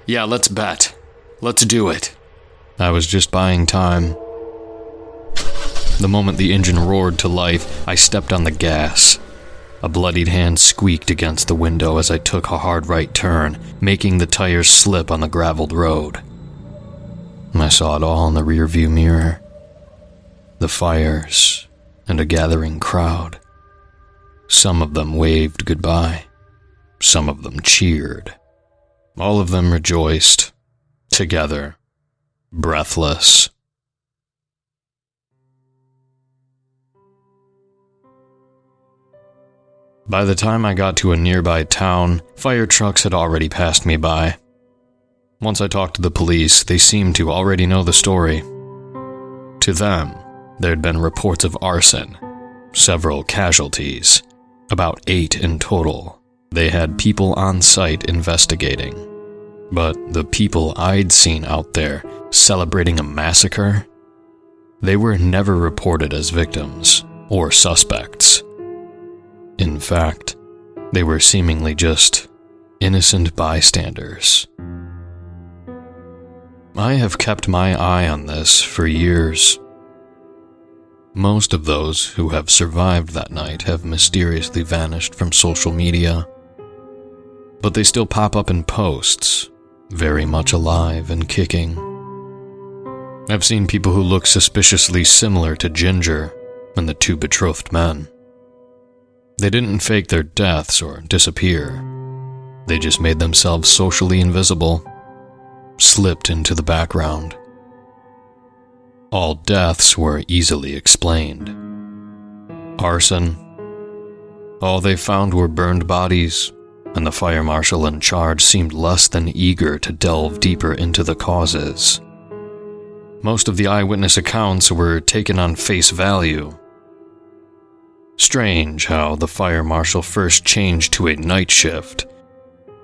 let's bet. Let's do it. I was just buying time. The moment the engine roared to life, I stepped on the gas. A bloodied hand squeaked against the window as I took a hard right turn, making the tires slip on the graveled road. I saw it all in the rearview mirror. The fires and a gathering crowd. Some of them waved goodbye. Some of them cheered. All of them rejoiced, together, breathless. By the time I got to a nearby town, fire trucks had already passed me by. Once I talked to the police, they seemed to already know the story. To them, there'd been reports of arson, several casualties, about 8 in total. They had people on site investigating. But the people I'd seen out there celebrating a massacre, they were never reported as victims or suspects. In fact, they were seemingly just innocent bystanders. I have kept my eye on this for years. Most of those who have survived that night have mysteriously vanished from social media, but they still pop up in posts, very much alive and kicking. I've seen people who look suspiciously similar to Ginger and the two betrothed men. They didn't fake their deaths or disappear. They just made themselves socially invisible, slipped into the background. All deaths were easily explained. Arson. All they found were burned bodies, and the fire marshal in charge seemed less than eager to delve deeper into the causes. Most of the eyewitness accounts were taken on face value. Strange how the fire marshal first changed to a night shift,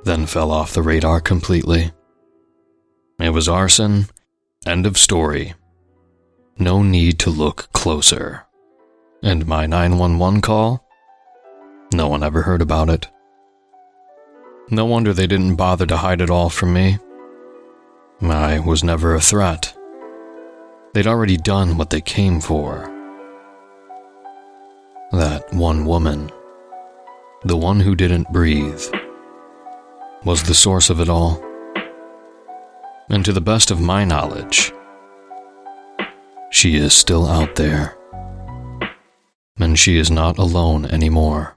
then fell off the radar completely. It was arson, end of story. No need to look closer. And my 911 call? No one ever heard about it. No wonder they didn't bother to hide it all from me. I was never a threat. They'd already done what they came for. That one woman, the one who didn't breathe, was the source of it all. And to the best of my knowledge, she is still out there. And she is not alone anymore.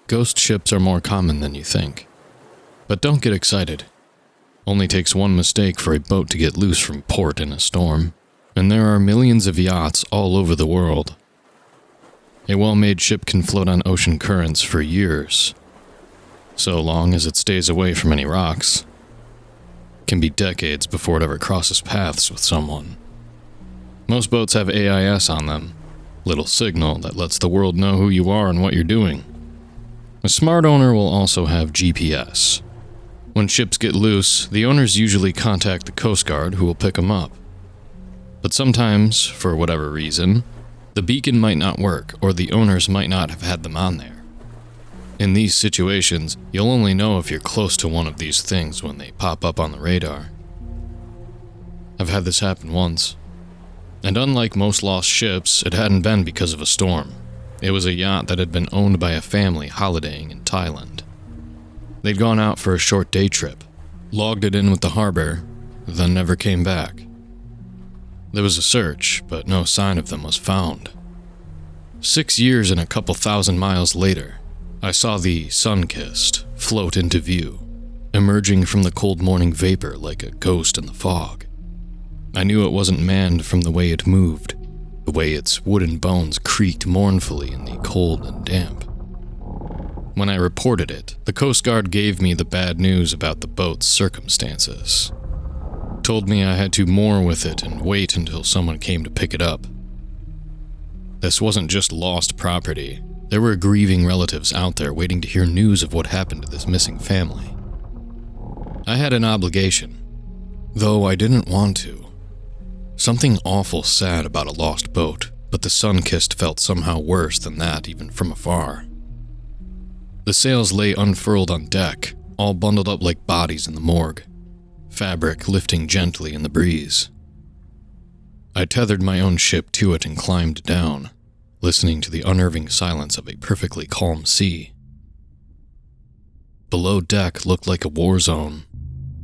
Ghost ships are more common than you think. But don't get excited. Only takes one mistake for a boat to get loose from port in a storm, and there are millions of yachts all over the world. A well-made ship can float on ocean currents for years, so long as it stays away from any rocks. It can be decades before it ever crosses paths with someone. Most boats have AIS on them, little signal that lets the world know who you are and what you're doing. A smart owner will also have GPS. When ships get loose, the owners usually contact the Coast Guard who will pick them up. But sometimes, for whatever reason, the beacon might not work or the owners might not have had them on there. In these situations, you'll only know if you're close to one of these things when they pop up on the radar. I've had this happen once. And unlike most lost ships, it hadn't been because of a storm. It was a yacht that had been owned by a family holidaying in Thailand. They'd gone out for a short day trip, logged it in with the harbor, then never came back. There was a search, but no sign of them was found. 6 years and a couple thousand miles later, I saw the Sun-Kissed float into view, emerging from the cold morning vapor like a ghost in the fog. I knew it wasn't manned from the way it moved, the way its wooden bones creaked mournfully in the cold and damp. When I reported it, the Coast Guard gave me the bad news about the boat's circumstances. Told me I had to moor with it and wait until someone came to pick it up. This wasn't just lost property. There were grieving relatives out there waiting to hear news of what happened to this missing family. I had an obligation, though I didn't want to. Something awful sad about a lost boat, but the Sun-Kissed felt somehow worse than that even from afar. The sails lay unfurled on deck, all bundled up like bodies in the morgue, fabric lifting gently in the breeze. I tethered my own ship to it and climbed down, listening to the unnerving silence of a perfectly calm sea. Below deck looked like a war zone.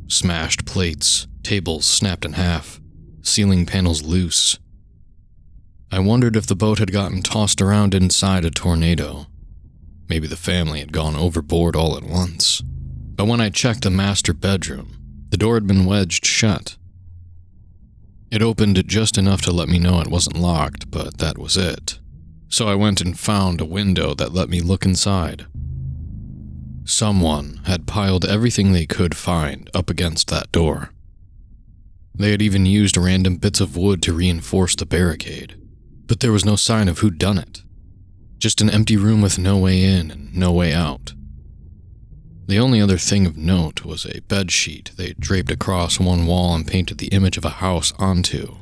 Smashed plates, tables snapped in half, ceiling panels loose. I wondered if the boat had gotten tossed around inside a tornado. Maybe the family had gone overboard all at once. But when I checked the master bedroom, the door had been wedged shut. It opened just enough to let me know it wasn't locked, but that was it. So I went and found a window that let me look inside. Someone had piled everything they could find up against that door. They had even used random bits of wood to reinforce the barricade, but there was no sign of who'd done it. Just an empty room with no way in and no way out. The only other thing of note was a bedsheet they draped across one wall and painted the image of a house onto.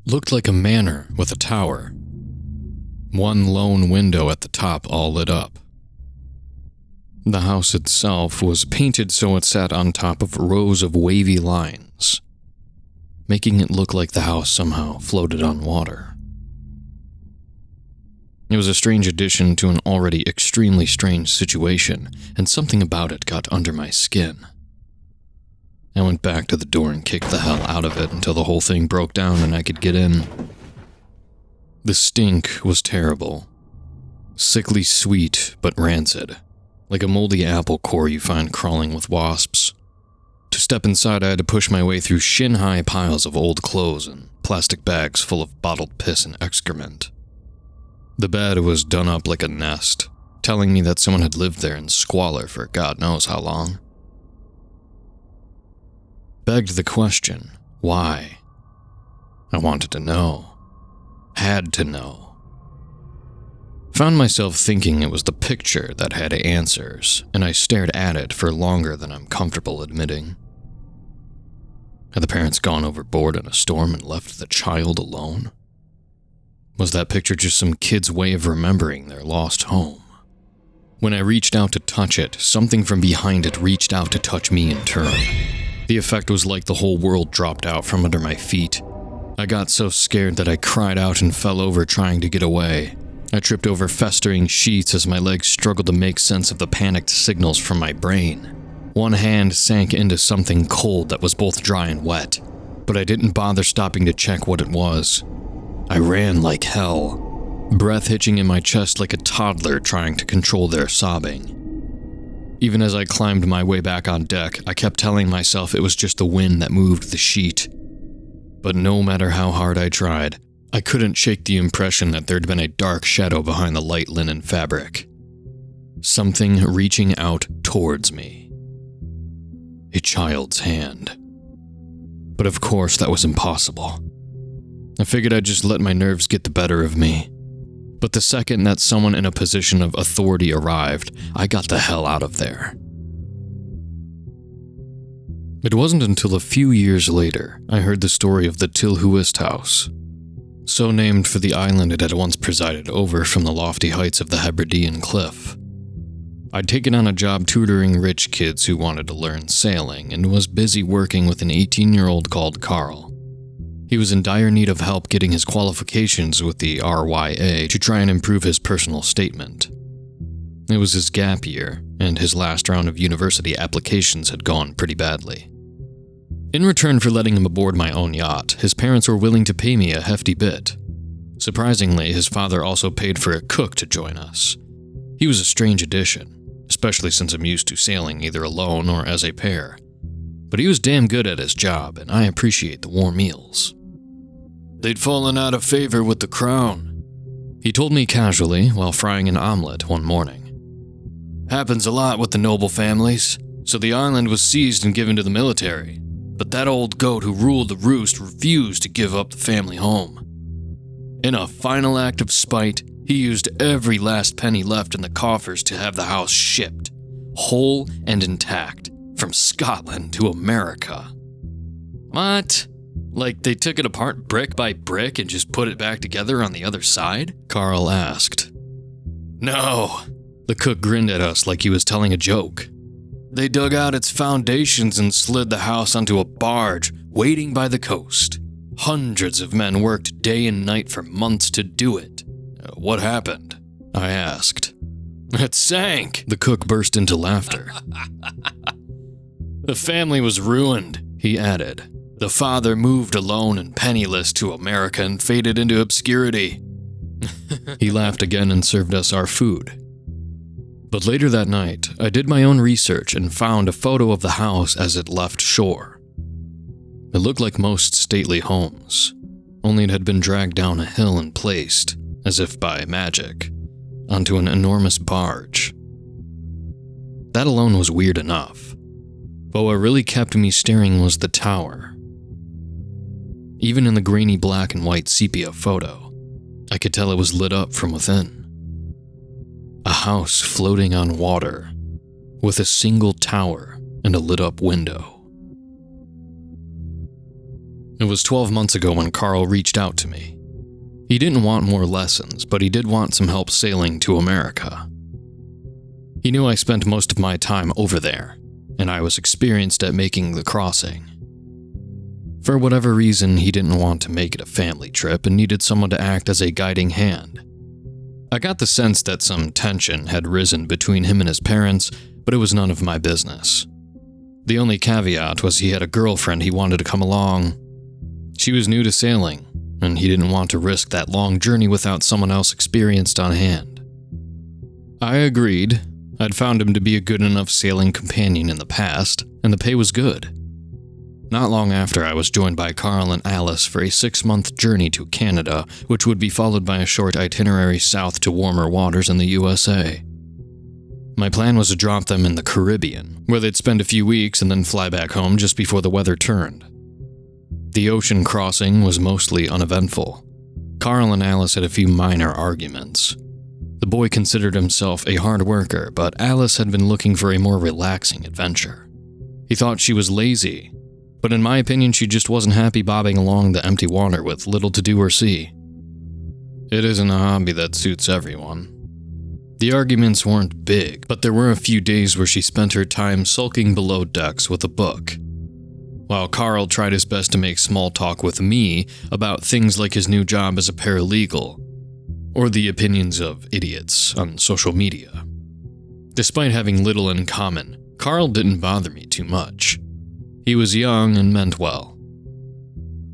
Looked like a manor with a tower. One lone window at the top all lit up. The house itself was painted so it sat on top of rows of wavy lines, making it look like the house somehow floated on water. It was a strange addition to an already extremely strange situation, and something about it got under my skin. I went back to the door and kicked the hell out of it until the whole thing broke down and I could get in. The stink was terrible. Sickly sweet, but rancid, like a moldy apple core you find crawling with wasps. To step inside, I had to push my way through shin-high piles of old clothes and plastic bags full of bottled piss and excrement. The bed was done up like a nest, telling me that someone had lived there in squalor for God knows how long. Begged the question, why? I wanted to know. Had to know. Found myself thinking it was the picture that had answers, and I stared at it for longer than I'm comfortable admitting. Had the parents gone overboard in a storm and left the child alone? Was that picture just some kid's way of remembering their lost home? When I reached out to touch it, something from behind it reached out to touch me in turn. The effect was like the whole world dropped out from under my feet. I got so scared that I cried out and fell over trying to get away. I tripped over festering sheets as my legs struggled to make sense of the panicked signals from my brain. One hand sank into something cold that was both dry and wet, but I didn't bother stopping to check what it was. I ran like hell, breath hitching in my chest like a toddler trying to control their sobbing. Even as I climbed my way back on deck, I kept telling myself it was just the wind that moved the sheet. But no matter how hard I tried, I couldn't shake the impression that there'd been a dark shadow behind the light linen fabric. Something reaching out towards me. A child's hand. But of course that was impossible. I figured I'd just let my nerves get the better of me. But the second that someone in a position of authority arrived, I got the hell out of there. It wasn't until a few years later I heard the story of the Tilhuist House, so named for the island it had once presided over from the lofty heights of the Hebridean cliff. I'd taken on a job tutoring rich kids who wanted to learn sailing and was busy working with an 18-year-old called Carl. He was in dire need of help getting his qualifications with the RYA to try and improve his personal statement. It was his gap year, and his last round of university applications had gone pretty badly. In return for letting him aboard my own yacht, his parents were willing to pay me a hefty bit. Surprisingly, his father also paid for a cook to join us. He was a strange addition, especially since I'm used to sailing either alone or as a pair. But he was damn good at his job, and I appreciate the warm meals. They'd fallen out of favor with the crown, he told me casually while frying an omelet one morning. Happens a lot with the noble families, so the island was seized and given to the military, but that old goat who ruled the roost refused to give up the family home. In a final act of spite, he used every last penny left in the coffers to have the house shipped, whole and intact, from Scotland to America. What? Like they took it apart brick by brick and just put it back together on the other side? Carl asked. No. The cook grinned at us like he was telling a joke. They dug out its foundations and slid the house onto a barge waiting by the coast. Hundreds of men worked day and night for months to do it. What happened? I asked. It sank. The cook burst into laughter. The family was ruined, he added. The father moved alone and penniless to America and faded into obscurity. He laughed again and served us our food. But later that night, I did my own research and found a photo of the house as it left shore. It looked like most stately homes, only it had been dragged down a hill and placed, as if by magic, onto an enormous barge. That alone was weird enough, but what really kept me staring was the tower. Even in the grainy black and white sepia photo, I could tell it was lit up from within. A house floating on water, with a single tower and a lit-up window. It was 12 months ago when Carl reached out to me. He didn't want more lessons, but he did want some help sailing to America. He knew I spent most of my time over there, and I was experienced at making the crossing. For whatever reason, he didn't want to make it a family trip and needed someone to act as a guiding hand. I got the sense that some tension had risen between him and his parents, but it was none of my business. The only caveat was he had a girlfriend he wanted to come along. She was new to sailing, and he didn't want to risk that long journey without someone else experienced on hand. I agreed. I'd found him to be a good enough sailing companion in the past, and the pay was good. Not long after, I was joined by Carl and Alice for a 6-month journey to Canada, which would be followed by a short itinerary south to warmer waters in the USA. My plan was to drop them in the Caribbean, where they'd spend a few weeks and then fly back home just before the weather turned. The ocean crossing was mostly uneventful. Carl and Alice had a few minor arguments. The boy considered himself a hard worker, but Alice had been looking for a more relaxing adventure. He thought she was lazy, but in my opinion, she just wasn't happy bobbing along the empty water with little to do or see. It isn't a hobby that suits everyone. The arguments weren't big, but there were a few days where she spent her time sulking below decks with a book, while Carl tried his best to make small talk with me about things like his new job as a paralegal, or the opinions of idiots on social media. Despite having little in common, Carl didn't bother me too much. He was young and meant well.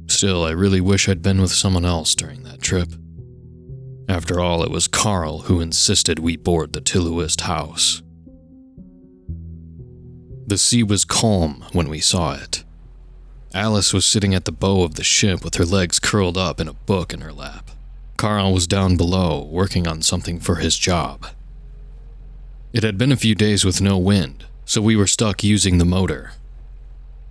Still, I really wish I'd been with someone else during that trip. After all, it was Carl who insisted we board the Tilluist house. The sea was calm when we saw it. Alice was sitting at the bow of the ship with her legs curled up and a book in her lap. Carl was down below, working on something for his job. It had been a few days with no wind, so we were stuck using the motor.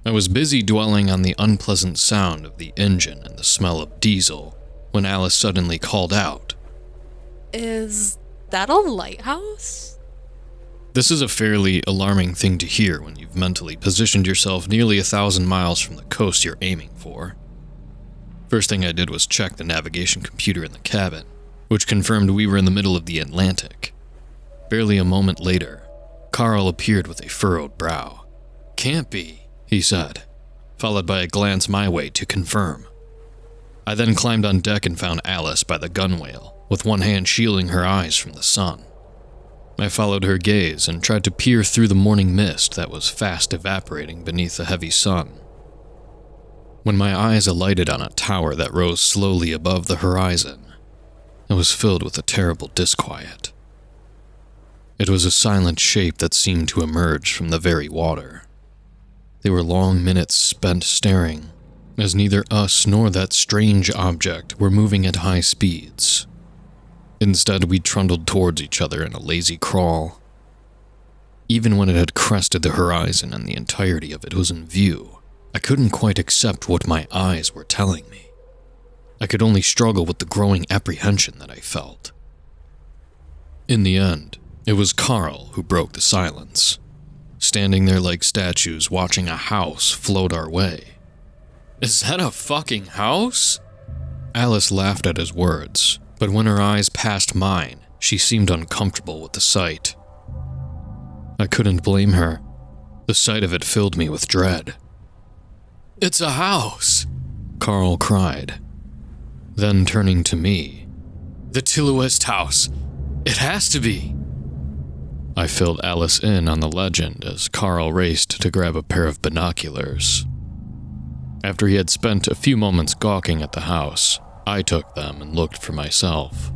I was busy dwelling on the unpleasant sound of the engine and the smell of diesel when Alice suddenly called out. Is that a lighthouse? This is a fairly alarming thing to hear when you've mentally positioned yourself nearly 1,000 miles from the coast you're aiming for. First thing I did was check the navigation computer in the cabin, which confirmed we were in the middle of the Atlantic. Barely a moment later, Carl appeared with a furrowed brow. "Can't be," he said, followed by a glance my way to confirm. I then climbed on deck and found Alice by the gunwale, with one hand shielding her eyes from the sun. I followed her gaze and tried to peer through the morning mist that was fast evaporating beneath the heavy sun. When my eyes alighted on a tower that rose slowly above the horizon, it was filled with a terrible disquiet. It was a silent shape that seemed to emerge from the very water. They were long minutes spent staring, as neither us nor that strange object were moving at high speeds. Instead, we trundled towards each other in a lazy crawl. Even when it had crested the horizon and the entirety of it was in view, I couldn't quite accept what my eyes were telling me. I could only struggle with the growing apprehension that I felt. In the end, it was Carl who broke the silence, standing there like statues watching a house float our way. "Is that a fucking house?" Alice laughed at his words, but when her eyes passed mine, she seemed uncomfortable with the sight. I couldn't blame her. The sight of it filled me with dread. "It's a house!" Carl cried. Then turning to me, "The Tilluist house! It has to be!" I filled Alice in on the legend as Carl raced to grab a pair of binoculars. After he had spent a few moments gawking at the house, I took them and looked for myself.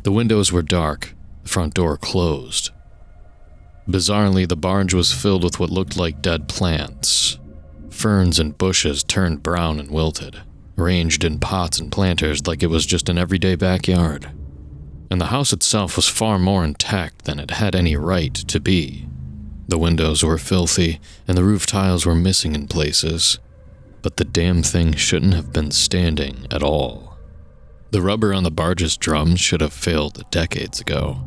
The windows were dark, the front door closed. Bizarrely, the barge was filled with what looked like dead plants. Ferns and bushes turned brown and wilted, arranged in pots and planters like it was just an everyday backyard. And the house itself was far more intact than it had any right to be. The windows were filthy, and the roof tiles were missing in places, but the damn thing shouldn't have been standing at all. The rubber on the barge's drums should have failed decades ago.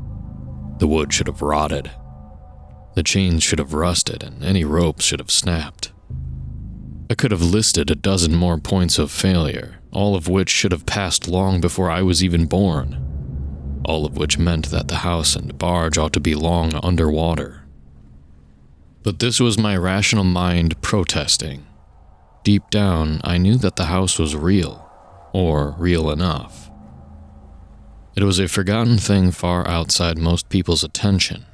The wood should have rotted. The chains should have rusted and any ropes should have snapped. I could have listed a dozen more points of failure, all of which should have passed long before I was even born. All of which meant that the house and barge ought to be long underwater. But this was my rational mind protesting. Deep down, I knew that the house was real, or real enough. It was a forgotten thing far outside most people's attention,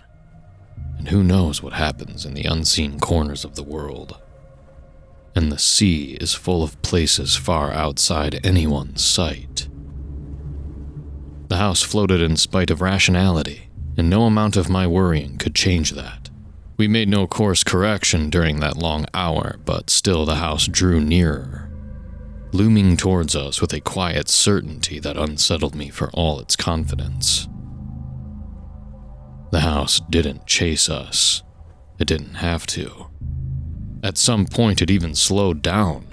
and who knows what happens in the unseen corners of the world. And the sea is full of places far outside anyone's sight. The house floated in spite of rationality, and no amount of my worrying could change that. We made no course correction during that long hour, but still the house drew nearer, looming towards us with a quiet certainty that unsettled me for all its confidence. The house didn't chase us. It didn't have to. At some point, it even slowed down.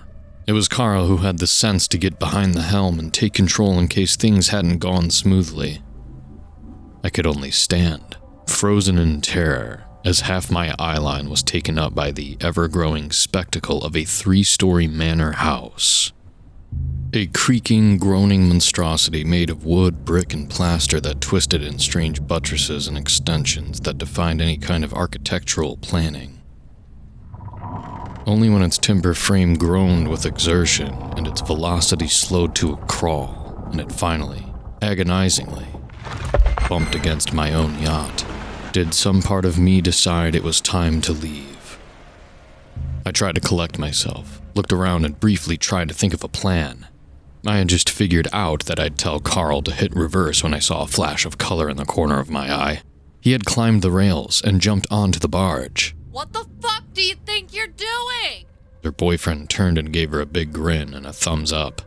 It was Carl who had the sense to get behind the helm and take control in case things hadn't gone smoothly. I could only stand, frozen in terror, as half my eyeline was taken up by the ever-growing spectacle of a 3-story manor house. A creaking, groaning monstrosity made of wood, brick, and plaster that twisted in strange buttresses and extensions that defined any kind of architectural planning. Only when its timber frame groaned with exertion and its velocity slowed to a crawl, and it finally, agonizingly, bumped against my own yacht, did some part of me decide it was time to leave. I tried to collect myself, looked around and briefly tried to think of a plan. I had just figured out that I'd tell Carl to hit reverse when I saw a flash of color in the corner of my eye. He had climbed the rails and jumped onto the barge. What the fuck do you think you're doing? Her boyfriend turned and gave her a big grin and a thumbs up.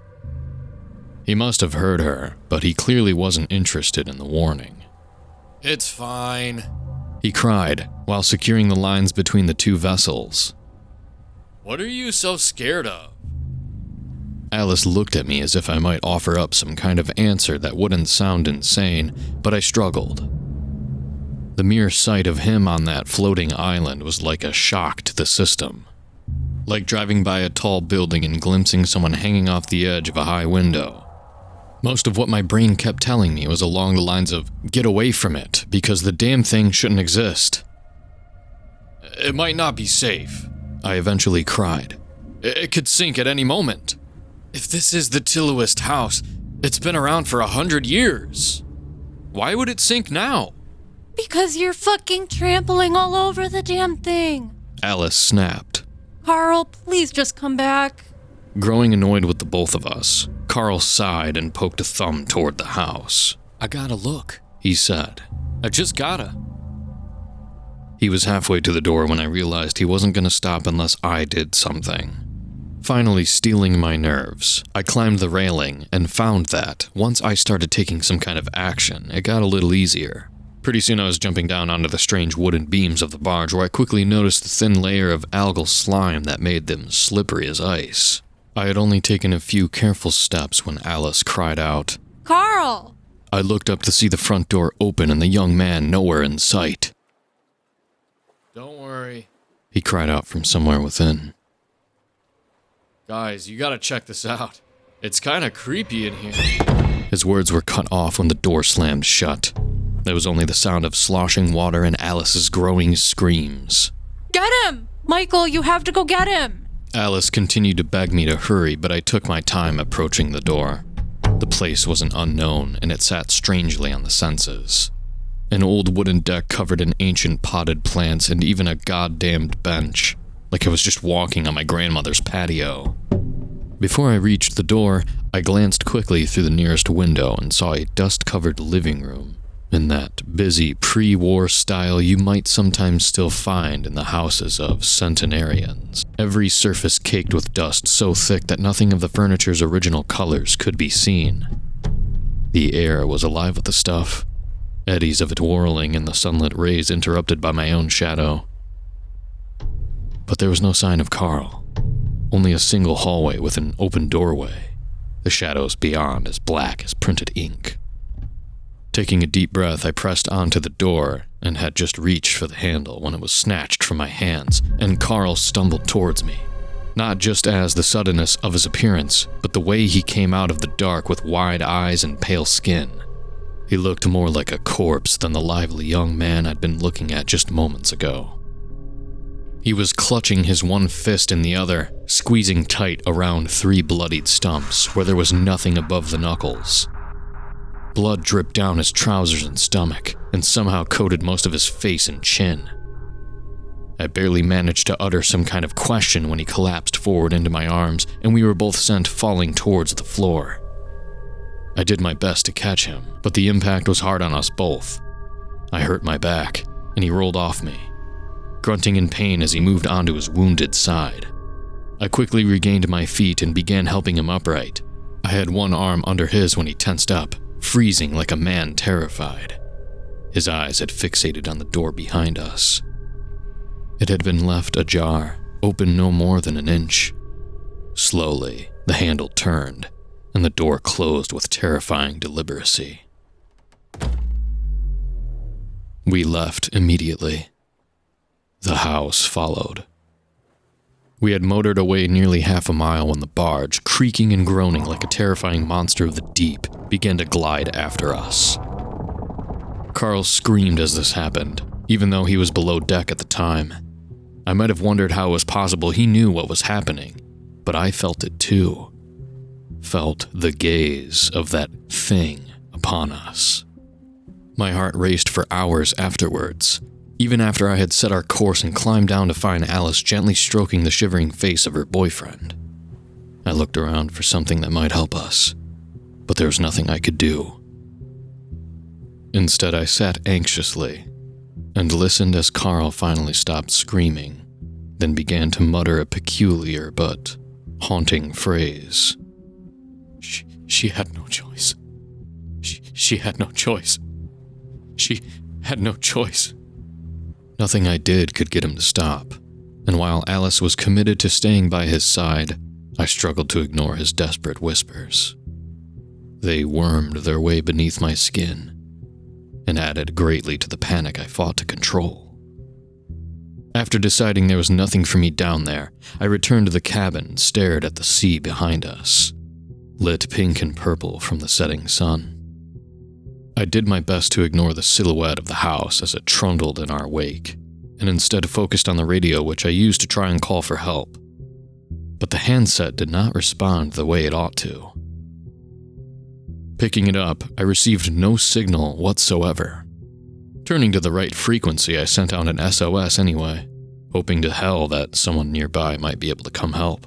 He must have heard her, but he clearly wasn't interested in the warning. It's fine, he cried, while securing the lines between the two vessels. What are you so scared of? Alice looked at me as if I might offer up some kind of answer that wouldn't sound insane, but I struggled. The mere sight of him on that floating island was like a shock to the system. Like driving by a tall building and glimpsing someone hanging off the edge of a high window. Most of what my brain kept telling me was along the lines of, get away from it, because the damn thing shouldn't exist. It might not be safe, I eventually cried. It could sink at any moment. If this is the Tilluist house, it's been around for 100 years. Why would it sink now? Because you're fucking trampling all over the damn thing. Alice snapped. Carl, please just come back. Growing annoyed with the both of us, Carl sighed and poked a thumb toward the house. I gotta look, he said. I just gotta. He was halfway to the door when I realized he wasn't gonna stop unless I did something. Finally steeling my nerves, I climbed the railing and found that, once I started taking some kind of action, it got a little easier. Pretty soon I was jumping down onto the strange wooden beams of the barge where I quickly noticed the thin layer of algal slime that made them slippery as ice. I had only taken a few careful steps when Alice cried out, Carl! I looked up to see the front door open and the young man nowhere in sight. Don't worry, he cried out from somewhere within. Guys, you gotta check this out. It's kinda creepy in here. His words were cut off when the door slammed shut. There was only the sound of sloshing water and Alice's growing screams. Get him! Michael, you have to go get him! Alice continued to beg me to hurry, but I took my time approaching the door. The place was an unknown, and it sat strangely on the senses. An old wooden deck covered in ancient potted plants and even a goddamned bench, like I was just walking on my grandmother's patio. Before I reached the door, I glanced quickly through the nearest window and saw a dust-covered living room. In that busy pre-war style you might sometimes still find in the houses of centenarians. Every surface caked with dust so thick that nothing of the furniture's original colors could be seen. The air was alive with the stuff, eddies of it whirling in the sunlit rays interrupted by my own shadow. But there was no sign of Carl, only a single hallway with an open doorway, the shadows beyond as black as printed ink. Taking a deep breath, I pressed onto the door and had just reached for the handle when it was snatched from my hands, and Carl stumbled towards me. Not just as the suddenness of his appearance, but the way he came out of the dark with wide eyes and pale skin. He looked more like a corpse than the lively young man I'd been looking at just moments ago. He was clutching his one fist in the other, squeezing tight around 3 bloodied stumps where there was nothing above the knuckles. Blood dripped down his trousers and stomach, and somehow coated most of his face and chin. I barely managed to utter some kind of question when he collapsed forward into my arms, and we were both sent falling towards the floor. I did my best to catch him, but the impact was hard on us both. I hurt my back, and he rolled off me, grunting in pain as he moved onto his wounded side. I quickly regained my feet and began helping him upright. I had one arm under his when he tensed up, freezing like a man terrified. His eyes had fixated on the door behind us. It had been left ajar, open no more than an inch. Slowly, the handle turned, and the door closed with terrifying deliberacy. We left immediately. The house followed. We had motored away nearly half a mile when the barge, creaking and groaning like a terrifying monster of the deep, began to glide after us. Carl screamed as this happened, even though he was below deck at the time. I might have wondered how it was possible he knew what was happening, but I felt it too. Felt the gaze of that thing upon us. My heart raced for hours afterwards, even after I had set our course and climbed down to find Alice gently stroking the shivering face of her boyfriend. I looked around for something that might help us, but there was nothing I could do. Instead, I sat anxiously and listened as Carl finally stopped screaming, then began to mutter a peculiar but haunting phrase. She had no choice. She had no choice. She had no choice. Nothing I did could get him to stop, and while Alice was committed to staying by his side, I struggled to ignore his desperate whispers. They wormed their way beneath my skin, and added greatly to the panic I fought to control. After deciding there was nothing for me down there, I returned to the cabin and stared at the sea behind us, lit pink and purple from the setting sun. I did my best to ignore the silhouette of the house as it trundled in our wake, and instead focused on the radio, which I used to try and call for help. But the handset did not respond the way it ought to. Picking it up, I received no signal whatsoever. Turning to the right frequency, I sent out an SOS anyway, hoping to hell that someone nearby might be able to come help.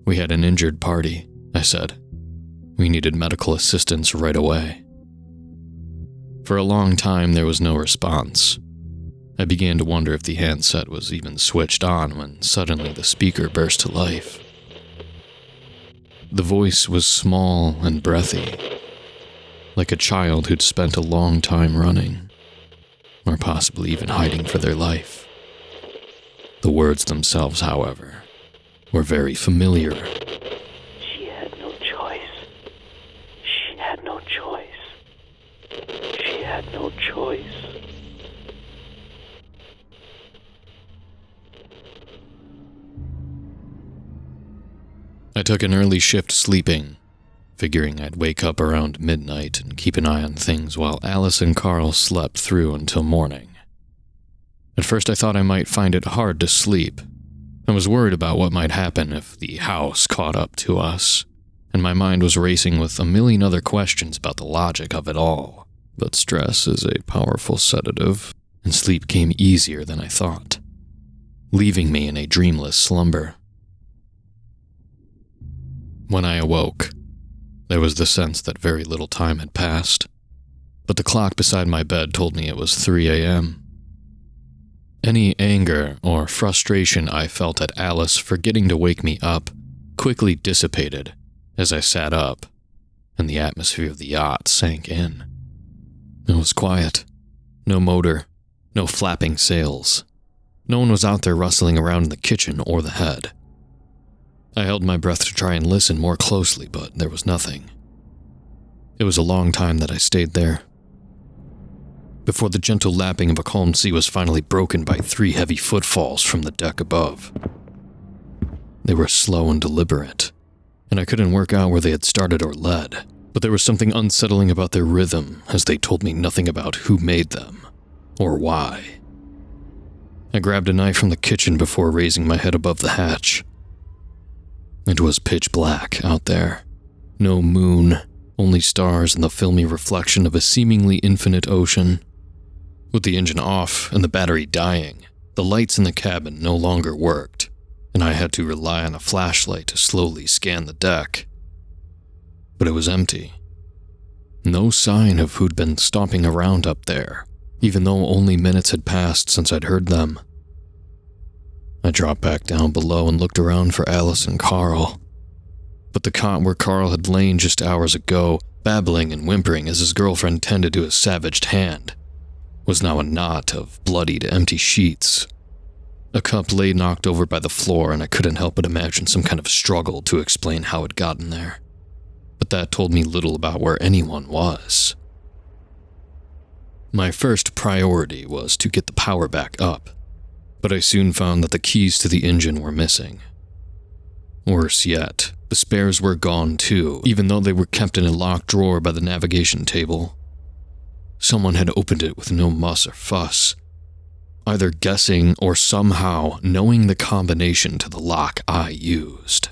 We had an injured party, I said. We needed medical assistance right away. For a long time, there was no response. I began to wonder if the handset was even switched on when suddenly the speaker burst to life. The voice was small and breathy, like a child who'd spent a long time running, or possibly even hiding for their life. The words themselves, however, were very familiar. She had no choice. She had no choice. She had no choice. I took an early shift sleeping, figuring I'd wake up around midnight and keep an eye on things while Alice and Carl slept through until morning. At first I thought I might find it hard to sleep. I was worried about what might happen if the house caught up to us, and my mind was racing with a million other questions about the logic of it all. But stress is a powerful sedative, and sleep came easier than I thought, leaving me in a dreamless slumber. When I awoke, there was the sense that very little time had passed, but the clock beside my bed told me it was 3 a.m. Any anger or frustration I felt at Alice for getting to wake me up quickly dissipated as I sat up, and the atmosphere of the yacht sank in. It was quiet. No motor, no flapping sails. No one was out there rustling around in the kitchen or the head. I held my breath to try and listen more closely, but there was nothing. It was a long time that I stayed there. before the gentle lapping of a calm sea was finally broken by 3 heavy footfalls from the deck above. They were slow and deliberate, and I couldn't work out where they had started or led, but there was something unsettling about their rhythm as they told me nothing about who made them or why. I grabbed a knife from the kitchen before raising my head above the hatch. It was pitch black out there. No moon, only stars and the filmy reflection of a seemingly infinite ocean. With the engine off and the battery dying, the lights in the cabin no longer worked, and I had to rely on a flashlight to slowly scan the deck. But it was empty. No sign of who'd been stomping around up there, even though only minutes had passed since I'd heard them. I dropped back down below and looked around for Alice and Carl. But the cot where Carl had lain just hours ago, babbling and whimpering as his girlfriend tended to his savaged hand, was now a knot of bloodied, empty sheets. A cup lay knocked over by the floor, and I couldn't help but imagine some kind of struggle to explain how it gotten there. But that told me little about where anyone was. My first priority was to get the power back up, but I soon found that the keys to the engine were missing. Worse yet, the spares were gone too, even though they were kept in a locked drawer by the navigation table. Someone had opened it with no muss or fuss, either guessing or somehow knowing the combination to the lock I used.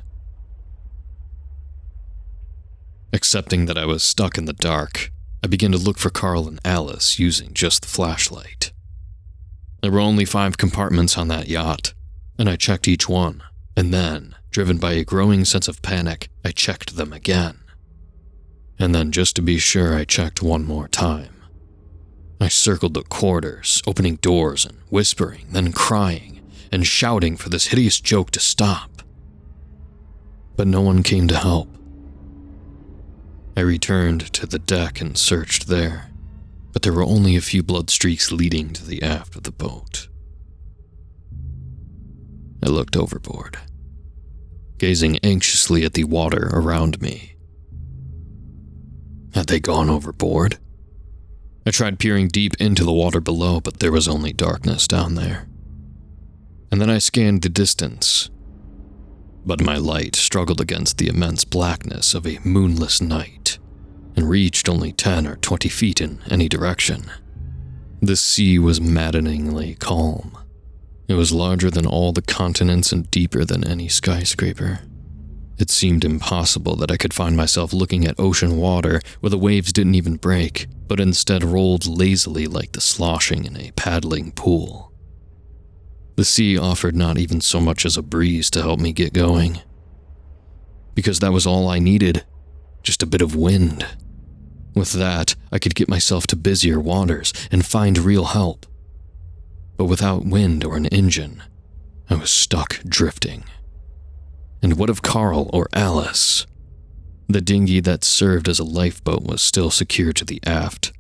Accepting that I was stuck in the dark, I began to look for Carl and Alice using just the flashlight. There were only 5 compartments on that yacht, and I checked each one, and then, driven by a growing sense of panic, I checked them again. And then, just to be sure, I checked one more time. I circled the quarters, opening doors and whispering, then crying and shouting for this hideous joke to stop. But no one came to help. I returned to the deck and searched there, but there were only a few blood streaks leading to the aft of the boat. I looked overboard, gazing anxiously at the water around me. Had they gone overboard? I tried peering deep into the water below, but there was only darkness down there. And then I scanned the distance, but my light struggled against the immense blackness of a moonless night and reached only 10 or 20 feet in any direction. The sea was maddeningly calm. It was larger than all the continents and deeper than any skyscraper. It seemed impossible that I could find myself looking at ocean water where the waves didn't even break, but instead rolled lazily like the sloshing in a paddling pool. The sea offered not even so much as a breeze to help me get going. Because that was all I needed, just a bit of wind. With that, I could get myself to busier waters and find real help. But without wind or an engine, I was stuck drifting. And what of Carl or Alice? The dinghy that served as a lifeboat was still secured to the aft.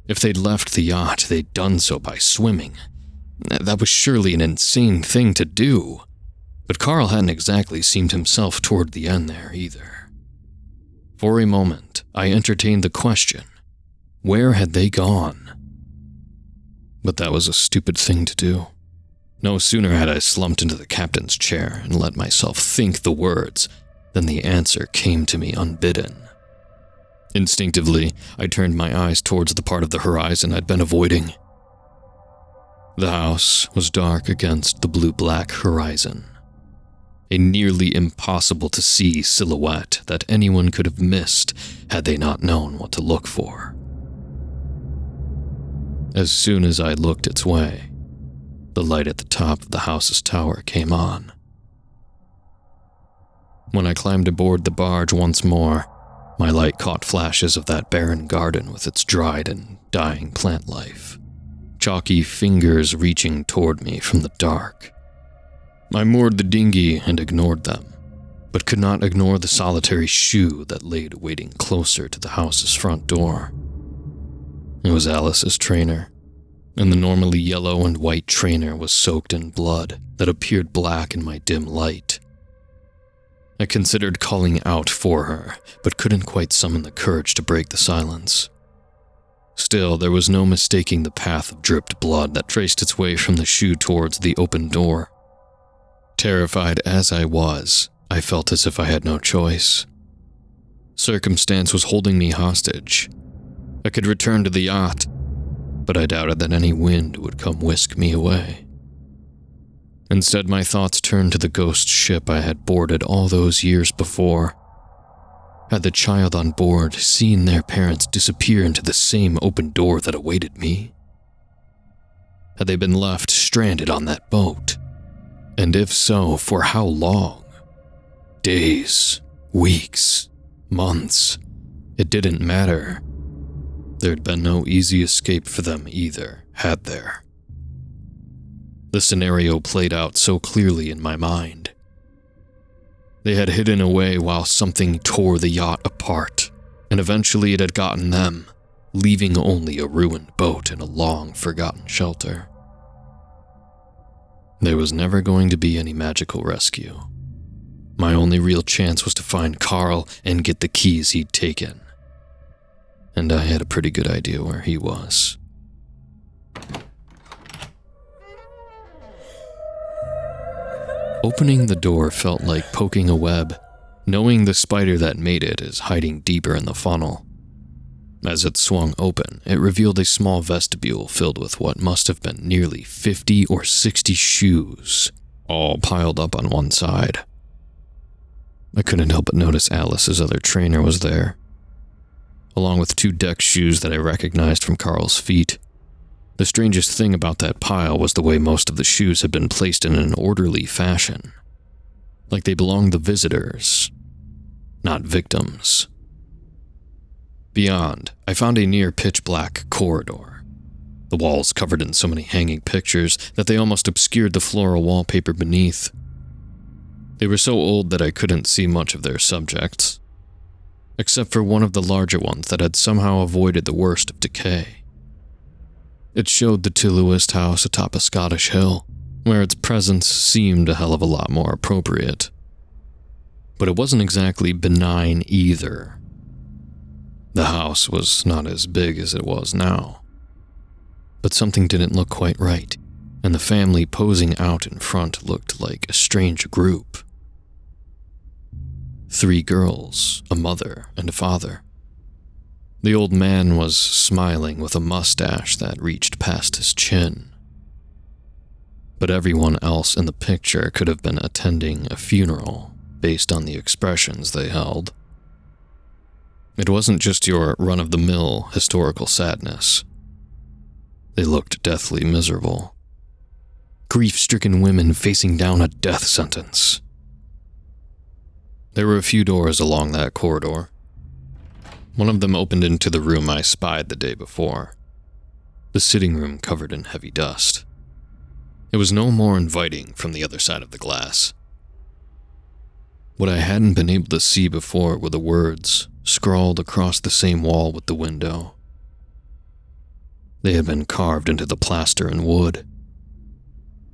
If they'd left the yacht, they'd done so by swimming. That was surely an insane thing to do. But Carl hadn't exactly seemed himself toward the end there either. For a moment, I entertained the question, where had they gone? But that was a stupid thing to do. No sooner had I slumped into the captain's chair and let myself think the words than the answer came to me unbidden. Instinctively, I turned my eyes towards the part of the horizon I'd been avoiding. The house was dark against the blue-black horizon, a nearly impossible-to-see silhouette that anyone could have missed had they not known what to look for. As soon as I looked its way, the light at the top of the house's tower came on. When I climbed aboard the barge once more, my light caught flashes of that barren garden with its dried and dying plant life, chalky fingers reaching toward me from the dark. I moored the dinghy and ignored them, but could not ignore the solitary shoe that lay waiting closer to the house's front door. It was Alice's trainer, and the normally yellow and white trainer was soaked in blood that appeared black in my dim light. I considered calling out for her, but couldn't quite summon the courage to break the silence. Still, there was no mistaking the path of dripped blood that traced its way from the shoe towards the open door. Terrified as I was, I felt as if I had no choice. Circumstance was holding me hostage. I could return to the yacht, but I doubted that any wind would come whisk me away. Instead, my thoughts turned to the ghost ship I had boarded all those years before. Had the child on board seen their parents disappear into the same open door that awaited me? Had they been left stranded on that boat? And if so, for how long? Days, weeks, months. It didn't matter. There'd been no easy escape for them either, had there? The scenario played out so clearly in my mind. They had hidden away while something tore the yacht apart, and eventually it had gotten them, leaving only a ruined boat and a long-forgotten shelter. There was never going to be any magical rescue. My only real chance was to find Carl and get the keys he'd taken. And I had a pretty good idea where he was. Opening the door felt like poking a web, knowing the spider that made it is hiding deeper in the funnel. As it swung open, it revealed a small vestibule filled with what must have been nearly 50 or 60 shoes, all piled up on one side. I couldn't help but notice Alice's other trainer was there, along with 2 deck shoes that I recognized from Carl's feet. The strangest thing about that pile was the way most of the shoes had been placed in an orderly fashion, like they belonged to visitors, not victims. Beyond, I found a near pitch-black corridor, the walls covered in so many hanging pictures that they almost obscured the floral wallpaper beneath. They were so old that I couldn't see much of their subjects, except for one of the larger ones that had somehow avoided the worst of decay. It showed the Tilluist house atop a Scottish hill, where its presence seemed a hell of a lot more appropriate. But it wasn't exactly benign either. The house was not as big as it was now, but something didn't look quite right, and the family posing out in front looked like a strange group. 3 girls, a mother, and a father. The old man was smiling with a mustache that reached past his chin. But everyone else in the picture could have been attending a funeral based on the expressions they held. It wasn't just your run-of-the-mill historical sadness. They looked deathly miserable. Grief-stricken women facing down a death sentence. There were a few doors along that corridor. One of them opened into the room I spied the day before, the sitting room covered in heavy dust. It was no more inviting from the other side of the glass. What I hadn't been able to see before were the words scrawled across the same wall with the window. They had been carved into the plaster and wood,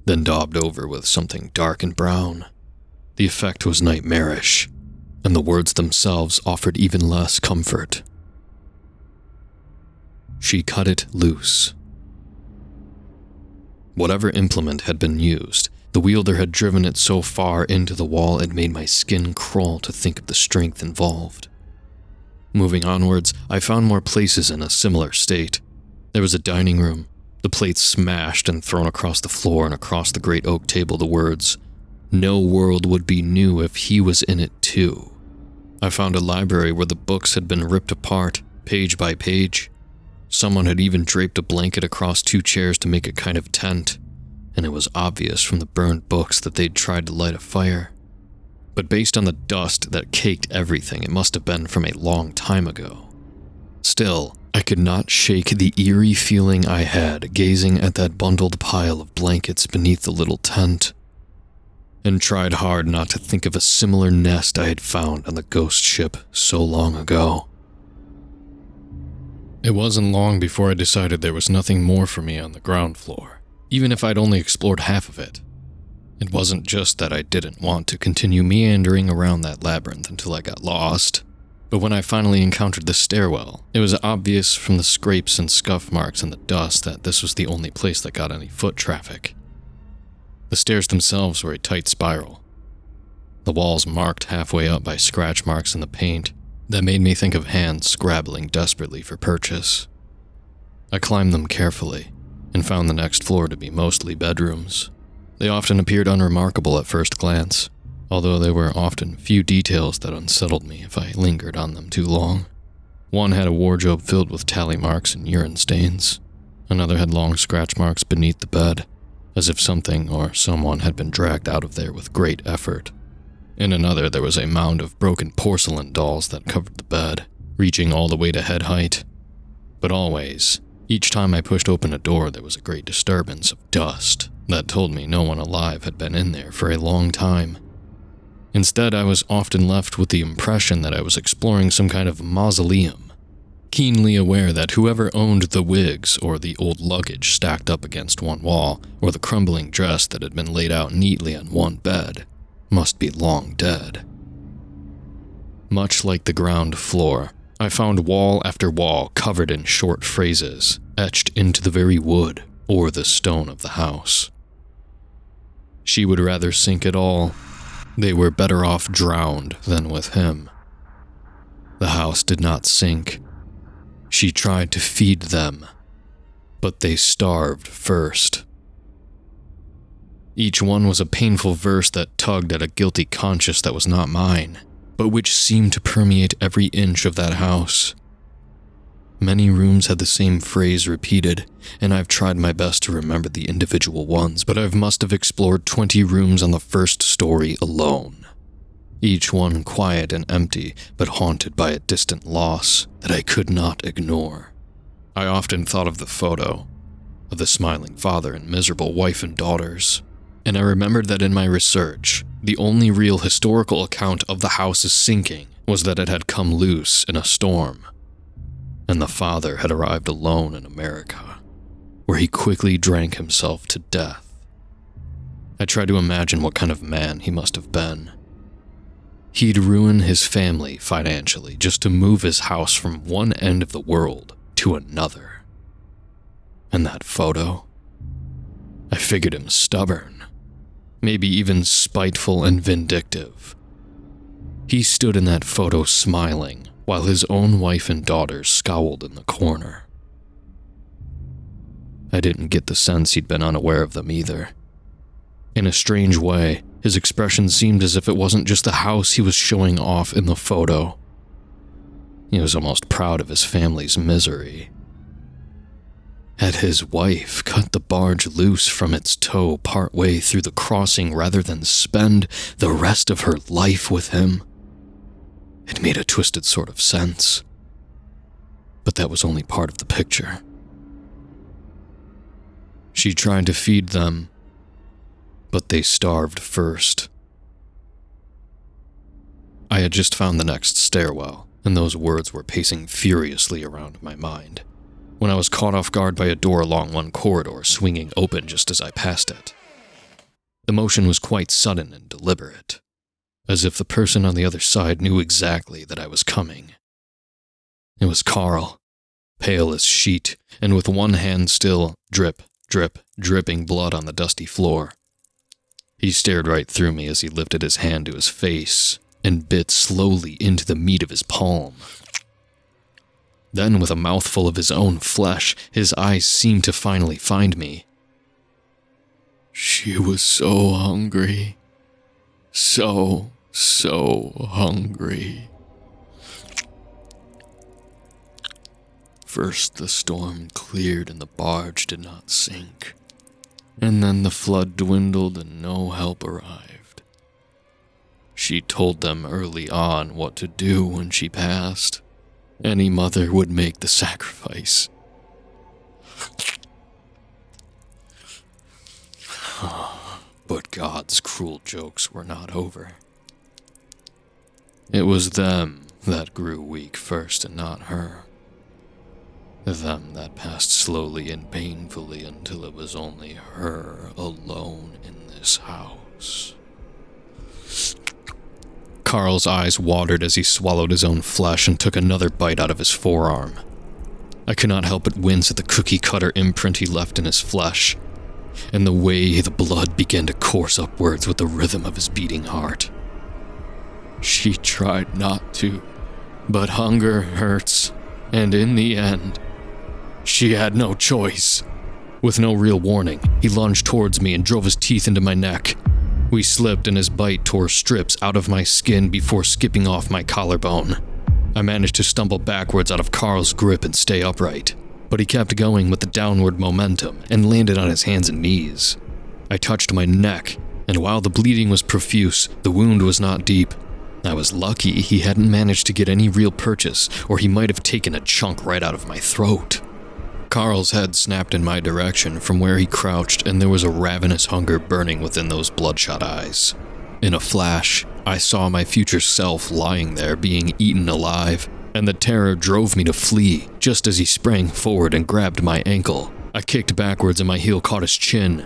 then daubed over with something dark and brown. The effect was nightmarish, and the words themselves offered even less comfort. She cut it loose. Whatever implement had been used, the wielder had driven it so far into the wall it made my skin crawl to think of the strength involved. Moving onwards, I found more places in a similar state. There was a dining room, the plates smashed and thrown across the floor, and across the great oak table the words, "No world would be new if he was in it too." I found a library where the books had been ripped apart, page by page. Someone had even draped a blanket across 2 chairs to make a kind of tent, and it was obvious from the burned books that they'd tried to light a fire. But based on the dust that caked everything, it must have been from a long time ago. Still, I could not shake the eerie feeling I had gazing at that bundled pile of blankets beneath the little tent, and tried hard not to think of a similar nest I had found on the ghost ship so long ago. It wasn't long before I decided there was nothing more for me on the ground floor, even if I'd only explored half of it. It wasn't just that I didn't want to continue meandering around that labyrinth until I got lost. But when I finally encountered the stairwell, it was obvious from the scrapes and scuff marks and the dust that this was the only place that got any foot traffic. The stairs themselves were a tight spiral, the walls marked halfway up by scratch marks in the paint that made me think of hands scrabbling desperately for purchase. I climbed them carefully and found the next floor to be mostly bedrooms. They often appeared unremarkable at first glance, although there were often few details that unsettled me if I lingered on them too long. One had a wardrobe filled with tally marks and urine stains. Another had long scratch marks beneath the bed, as if something or someone had been dragged out of there with great effort. In another, there was a mound of broken porcelain dolls that covered the bed, reaching all the way to head height. But always, each time I pushed open a door, there was a great disturbance of dust that told me no one alive had been in there for a long time. Instead, I was often left with the impression that I was exploring some kind of mausoleum, keenly aware that whoever owned the wigs or the old luggage stacked up against one wall, or the crumbling dress that had been laid out neatly on one bed, must be long dead. Much like the ground floor, I found wall after wall covered in short phrases, etched into the very wood or the stone of the house. She would rather sink it all. They were better off drowned than with him. The house did not sink. She tried to feed them, but they starved first. Each one was a painful verse that tugged at a guilty conscience that was not mine, but which seemed to permeate every inch of that house. Many rooms had the same phrase repeated, and I've tried my best to remember the individual ones, but I must have explored 20 rooms on the first story alone. Each one quiet and empty, but haunted by a distant loss that I could not ignore. I often thought of the photo, of the smiling father and miserable wife and daughters, and I remembered that in my research, the only real historical account of the house's sinking was that it had come loose in a storm, and the father had arrived alone in America, where he quickly drank himself to death. I tried to imagine what kind of man he must have been. He'd ruin his family financially just to move his house from one end of the world to another. And that photo? I figured him stubborn, maybe even spiteful and vindictive. He stood in that photo smiling, while his own wife and daughters scowled in the corner. I didn't get the sense he'd been unaware of them either. In a strange way, his expression seemed as if it wasn't just the house he was showing off in the photo. He was almost proud of his family's misery. Had his wife cut the barge loose from its tow partway through the crossing rather than spend the rest of her life with him? It made a twisted sort of sense. But that was only part of the picture. She tried to feed them, but they starved first. I had just found the next stairwell, and those words were pacing furiously around my mind, when I was caught off guard by a door along one corridor swinging open just as I passed it. The motion was quite sudden and deliberate, as if the person on the other side knew exactly that I was coming. It was Carl, pale as sheet, and with one hand still drip, drip, dripping blood on the dusty floor. He stared right through me as he lifted his hand to his face and bit slowly into the meat of his palm. Then, with a mouthful of his own flesh, his eyes seemed to finally find me. She was so hungry. So hungry. First the storm cleared and the barge did not sink. And then the flood dwindled and no help arrived. She told them early on what to do when she passed. Any mother would make the sacrifice. But God's cruel jokes were not over. It was them that grew weak first and not her. Them that passed slowly and painfully until it was only her alone in this house. Carl's eyes watered as he swallowed his own flesh and took another bite out of his forearm. I could not help but wince at the cookie-cutter imprint he left in his flesh, and the way the blood began to course upwards with the rhythm of his beating heart. She tried not to, but hunger hurts, and in the end, she had no choice. With no real warning, he lunged towards me and drove his teeth into my neck. We slipped and his bite tore strips out of my skin before skipping off my collarbone. I managed to stumble backwards out of Carl's grip and stay upright, but he kept going with the downward momentum and landed on his hands and knees. I touched my neck, and while the bleeding was profuse, the wound was not deep. I was lucky he hadn't managed to get any real purchase, or he might have taken a chunk right out of my throat. Carl's head snapped in my direction from where he crouched, and there was a ravenous hunger burning within those bloodshot eyes. In a flash, I saw my future self lying there being eaten alive, and the terror drove me to flee just as he sprang forward and grabbed my ankle. I kicked backwards and my heel caught his chin.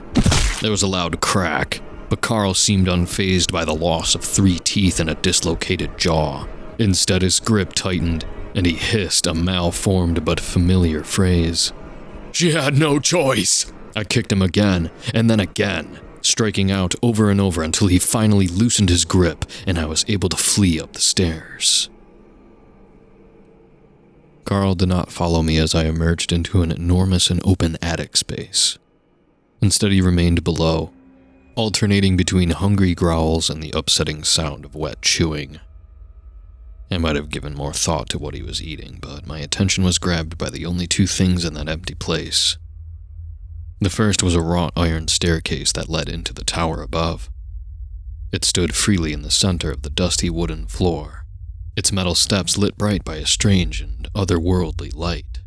There was a loud crack, but Carl seemed unfazed by the loss of 3 teeth and a dislocated jaw. Instead, his grip tightened, and he hissed a malformed but familiar phrase. "She had no choice!" I kicked him again, and then again, striking out over and over until he finally loosened his grip and I was able to flee up the stairs. Carl did not follow me as I emerged into an enormous and open attic space. Instead, he remained below, alternating between hungry growls and the upsetting sound of wet chewing. I might have given more thought to what he was eating, but my attention was grabbed by the only 2 things in that empty place. The first was a wrought iron staircase that led into the tower above. It stood freely in the center of the dusty wooden floor, its metal steps lit bright by a strange and otherworldly light.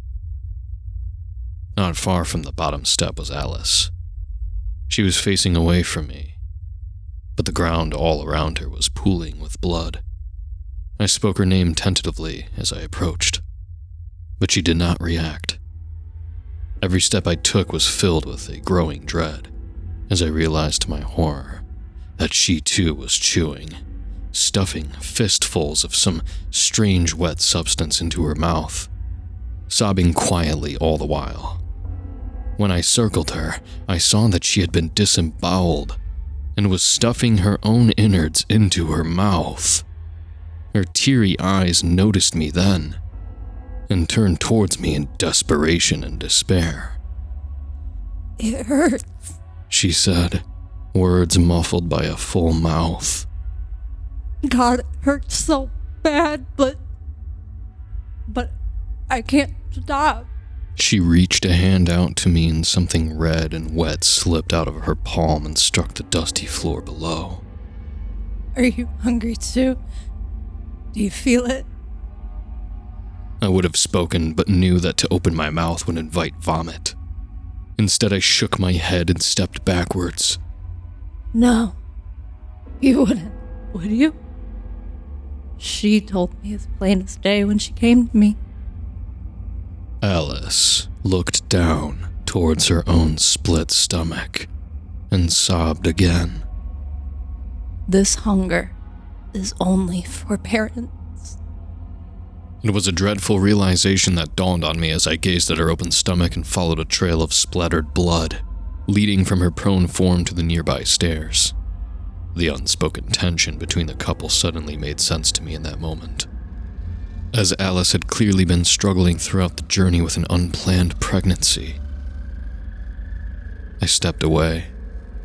Not far from the bottom step was Alice. She was facing away from me, but the ground all around her was pooling with blood. I spoke her name tentatively as I approached, but she did not react. Every step I took was filled with a growing dread, as I realized to my horror that she too was chewing, stuffing fistfuls of some strange wet substance into her mouth, sobbing quietly all the while. When I circled her, I saw that she had been disemboweled and was stuffing her own innards into her mouth. Her teary eyes noticed me then, and turned towards me in desperation and despair. "It hurts," she said, words muffled by a full mouth. "God, it hurts so bad, but I can't stop." She reached a hand out to me and something red and wet slipped out of her palm and struck the dusty floor below. "Are you hungry too? Do you feel it?" I would have spoken, but knew that to open my mouth would invite vomit. Instead, I shook my head and stepped backwards. "No, you wouldn't, would you? She told me as plain as day when she came to me." Alice looked down towards her own split stomach and sobbed again. "This hunger is only for parents." It was a dreadful realization that dawned on me as I gazed at her open stomach and followed a trail of splattered blood, leading from her prone form to the nearby stairs. The unspoken tension between the couple suddenly made sense to me in that moment, as Alice had clearly been struggling throughout the journey with an unplanned pregnancy. I stepped away,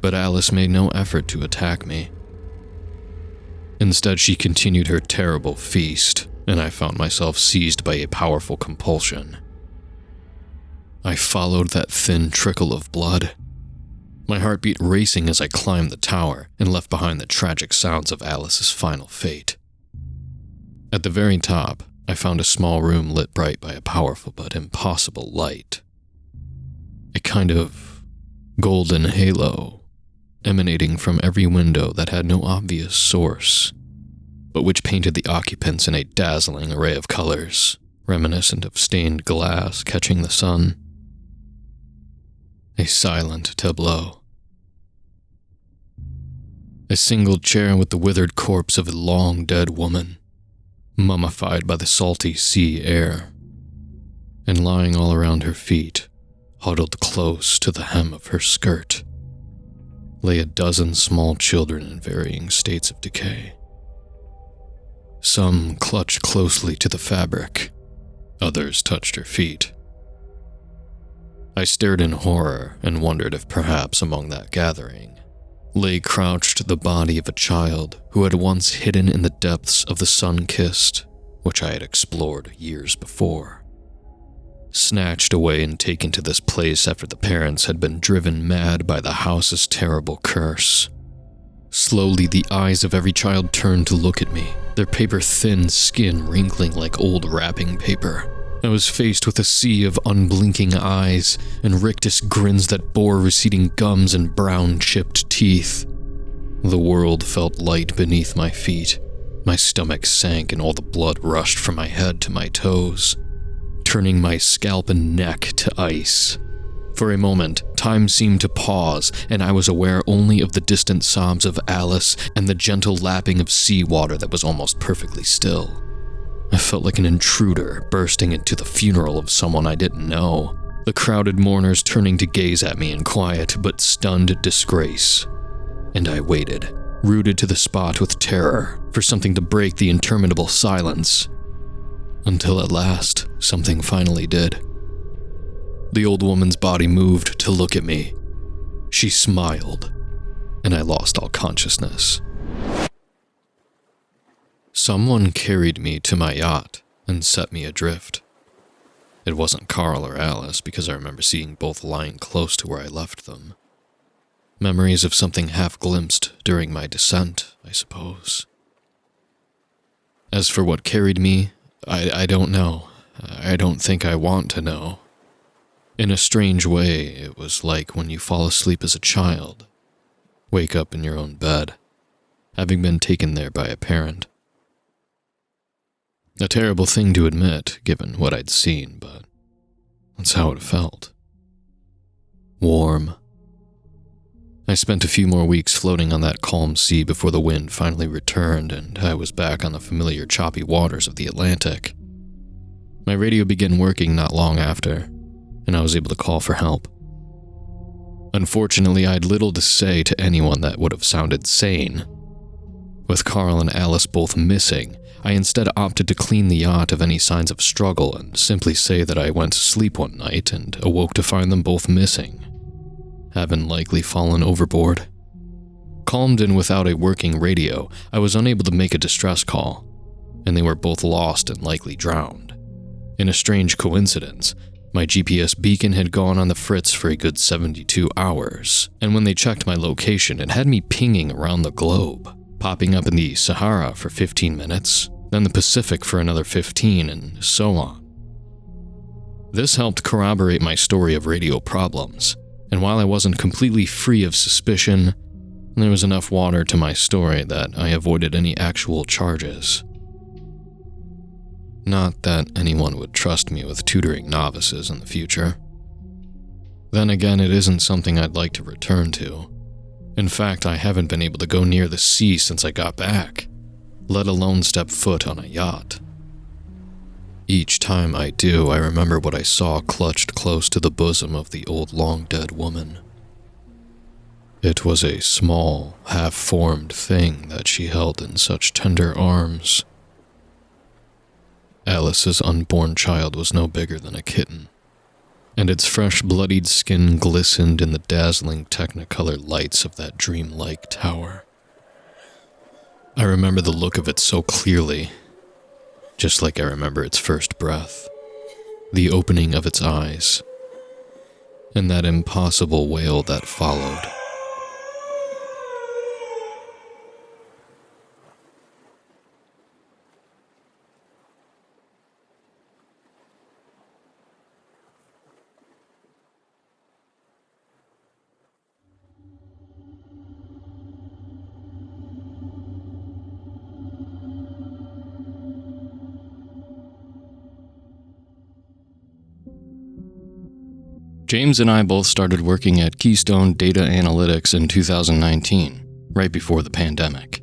but Alice made no effort to attack me. Instead, she continued her terrible feast, and I found myself seized by a powerful compulsion. I followed that thin trickle of blood, my heartbeat racing as I climbed the tower and left behind the tragic sounds of Alice's final fate. At the very top, I found a small room lit bright by a powerful but impossible light. A kind of golden halo emanating from every window that had no obvious source, but which painted the occupants in a dazzling array of colors, reminiscent of stained glass catching the sun. A silent tableau. A single chair with the withered corpse of a long-dead woman, mummified by the salty sea air. And lying all around her feet, huddled close to the hem of her skirt, lay a dozen small children in varying states of decay. Some clutched closely to the fabric, others touched her feet. I stared in horror and wondered if perhaps among that gathering lay crouched the body of a child who had once hidden in the depths of the sun-kissed, which I had explored years before. Snatched away and taken to this place after the parents had been driven mad by the house's terrible curse. Slowly, the eyes of every child turned to look at me, their paper-thin skin wrinkling like old wrapping paper. I was faced with a sea of unblinking eyes and rictus grins that bore receding gums and brown-chipped teeth. The world felt light beneath my feet. My stomach sank and all the blood rushed from my head to my toes, turning my scalp and neck to ice. For a moment, time seemed to pause, and I was aware only of the distant sobs of Alice and the gentle lapping of seawater that was almost perfectly still. I felt like an intruder bursting into the funeral of someone I didn't know, the crowded mourners turning to gaze at me in quiet but stunned disgrace. And I waited, rooted to the spot with terror, for something to break the interminable silence. Until at last, something finally did. The old woman's body moved to look at me. She smiled, and I lost all consciousness. Someone carried me to my yacht and set me adrift. It wasn't Carl or Alice, because I remember seeing both lying close to where I left them. Memories of something half glimpsed during my descent, I suppose. As for what carried me, I don't know. I don't think I want to know. In a strange way, it was like when you fall asleep as a child, wake up in your own bed, having been taken there by a parent. A terrible thing to admit, given what I'd seen, but that's how it felt. Warm. I spent a few more weeks floating on that calm sea before the wind finally returned and I was back on the familiar choppy waters of the Atlantic. My radio began working not long after, and I was able to call for help. Unfortunately, I had little to say to anyone that would have sounded sane. With Carl and Alice both missing, I instead opted to clean the yacht of any signs of struggle and simply say that I went to sleep one night and awoke to find them both missing, having likely fallen overboard. Calmed and without a working radio, I was unable to make a distress call, and they were both lost and likely drowned. In a strange coincidence, my GPS beacon had gone on the fritz for a good 72 hours, and when they checked my location, it had me pinging around the globe, popping up in the Sahara for 15 minutes, then the Pacific for another 15, and so on. This helped corroborate my story of radio problems, and while I wasn't completely free of suspicion, there was enough water to my story that I avoided any actual charges. Not that anyone would trust me with tutoring novices in the future. Then again, it isn't something I'd like to return to. In fact, I haven't been able to go near the sea since I got back, let alone step foot on a yacht. Each time I do, I remember what I saw clutched close to the bosom of the old long-dead woman. It was a small, half-formed thing that she held in such tender arms. Alice's unborn child was no bigger than a kitten, and its fresh bloodied skin glistened in the dazzling technicolor lights of that dreamlike tower. I remember the look of it so clearly, just like I remember its first breath, the opening of its eyes, and that impossible wail that followed. James and I both started working at Keystone Data Analytics in 2019, right before the pandemic.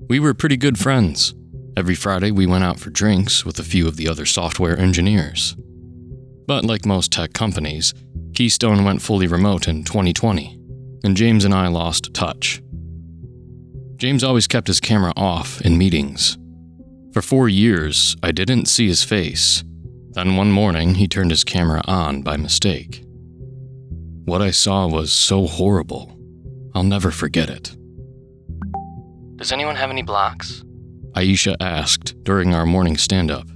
We were pretty good friends. Every Friday we went out for drinks with a few of the other software engineers. But like most tech companies, Keystone went fully remote in 2020, and James and I lost touch. James always kept his camera off in meetings. For 4 years, I didn't see his face. Then one morning, he turned his camera on by mistake. What I saw was so horrible. I'll never forget it. Does anyone have any blocks? Aisha asked during our morning stand-up.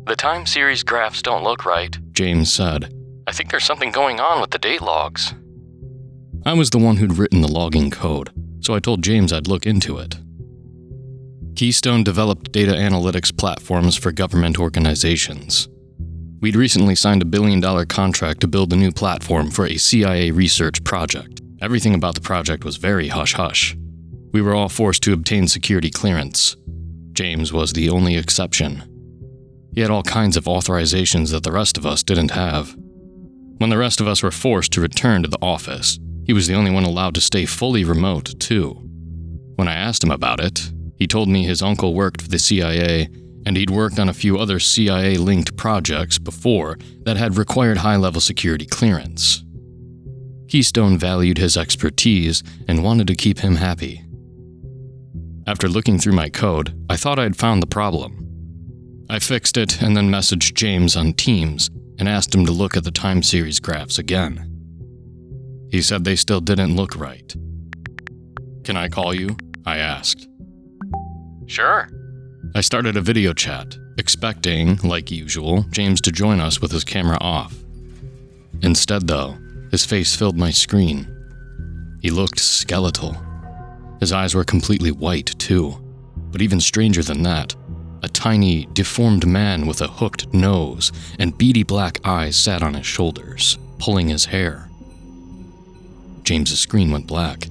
The time series graphs don't look right, James said. I think there's something going on with the date logs. I was the one who'd written the logging code, so I told James I'd look into it. Keystone developed data analytics platforms for government organizations. We'd recently signed a $1 billion contract to build a new platform for a CIA research project. Everything about the project was very hush-hush. We were all forced to obtain security clearance. James was the only exception. He had all kinds of authorizations that the rest of us didn't have. When the rest of us were forced to return to the office, he was the only one allowed to stay fully remote, too. When I asked him about it, he told me his uncle worked for the CIA, and he'd worked on a few other CIA-linked projects before that had required high-level security clearance. Keystone valued his expertise and wanted to keep him happy. After looking through my code, I thought I'd found the problem. I fixed it and then messaged James on Teams and asked him to look at the time series graphs again. He said they still didn't look right. Can I call you? I asked. Sure. I started a video chat, expecting, like usual, James to join us with his camera off. Instead, though, his face filled my screen. He looked skeletal. His eyes were completely white, too. But even stranger than that, a tiny, deformed man with a hooked nose and beady black eyes sat on his shoulders, pulling his hair. James's screen went black.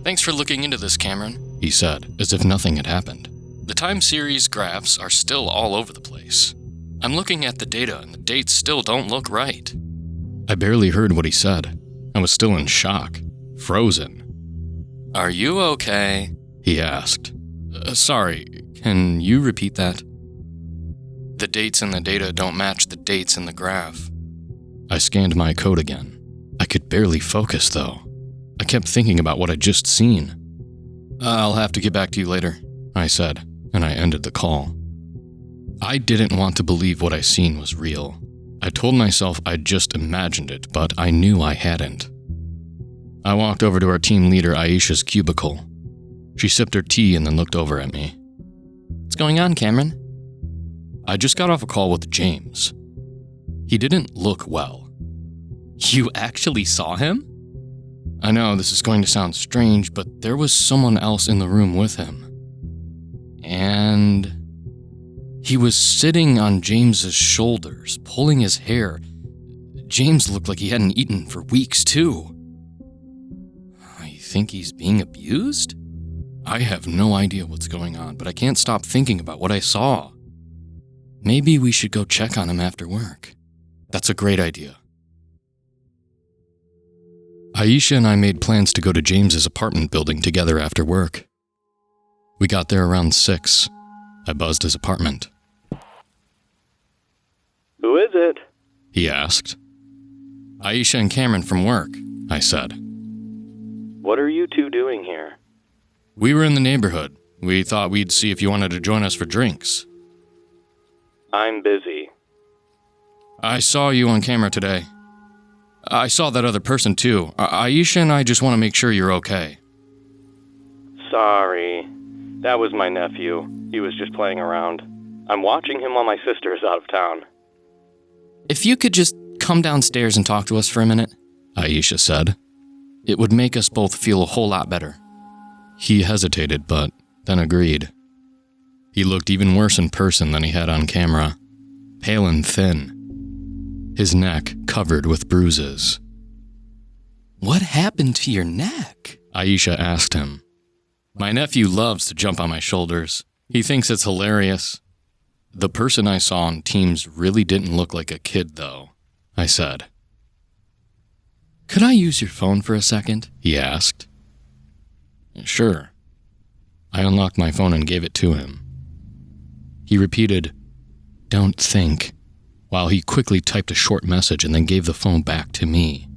Thanks for looking into this, Cameron, he said, as if nothing had happened. The time series graphs are still all over the place. I'm looking at the data and the dates still don't look right. I barely heard what he said. I was still in shock, frozen. Are you okay? He asked. Sorry, can you repeat that? The dates in the data don't match the dates in the graph. I scanned my code again. I could barely focus, though. I kept thinking about what I'd just seen. I'll have to get back to you later, I said, and I ended the call. I didn't want to believe what I seen was real. I told myself I'd just imagined it, but I knew I hadn't. I walked over to our team leader Aisha's cubicle. She sipped her tea and then looked over at me. What's going on, Cameron? I just got off a call with James. He didn't look well. You actually saw him? I know this is going to sound strange, but there was someone else in the room with him. And he was sitting on James's shoulders, pulling his hair. James looked like he hadn't eaten for weeks, too. I think he's being abused? I have no idea what's going on, but I can't stop thinking about what I saw. Maybe we should go check on him after work. That's a great idea. Aisha and I made plans to go to James's apartment building together after work. We got there around 6. I buzzed his apartment. Who is it? He asked. Aisha and Cameron from work, I said. What are you two doing here? We were in the neighborhood. We thought we'd see if you wanted to join us for drinks. I'm busy. I saw you on camera today. I saw that other person too. Aisha and I just want to make sure you're okay. Sorry. That was my nephew. He was just playing around. I'm watching him while my sister is out of town. If you could just come downstairs and talk to us for a minute, Aisha said. It would make us both feel a whole lot better. He hesitated, but then agreed. He looked even worse in person than he had on camera, pale and thin, his neck covered with bruises. What happened to your neck? Aisha asked him. My nephew loves to jump on my shoulders. He thinks it's hilarious. The person I saw on Teams really didn't look like a kid, though, I said. Could I use your phone for a second? He asked. Sure. I unlocked my phone and gave it to him. He repeated, "Don't think," while he quickly typed a short message and then gave the phone back to me.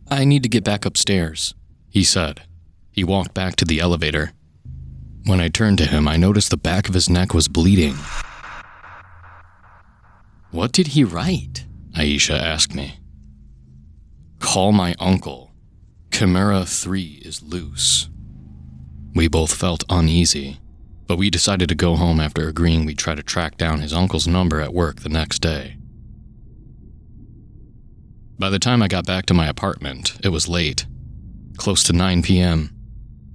"I need to get back upstairs," he said. He walked back to the elevator. When I turned to him, I noticed the back of his neck was bleeding. "What did he write?" Aisha asked me. "Call my uncle. Chimera 3 is loose." We both felt uneasy, but we decided to go home after agreeing we'd try to track down his uncle's number at work the next day. By the time I got back to my apartment, it was late, close to 9 p.m.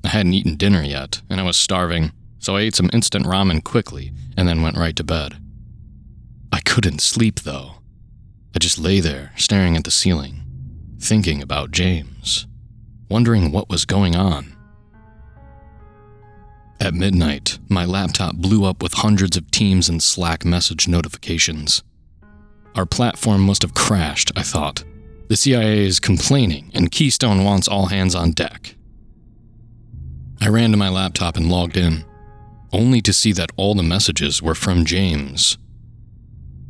I hadn't eaten dinner yet, and I was starving, so I ate some instant ramen quickly and then went right to bed. I couldn't sleep, though. I just lay there, staring at the ceiling, thinking about James, wondering what was going on. At midnight, my laptop blew up with hundreds of Teams and Slack message notifications. Our platform must have crashed, I thought. The CIA is complaining, and Keystone wants all hands on deck. I ran to my laptop and logged in, only to see that all the messages were from James.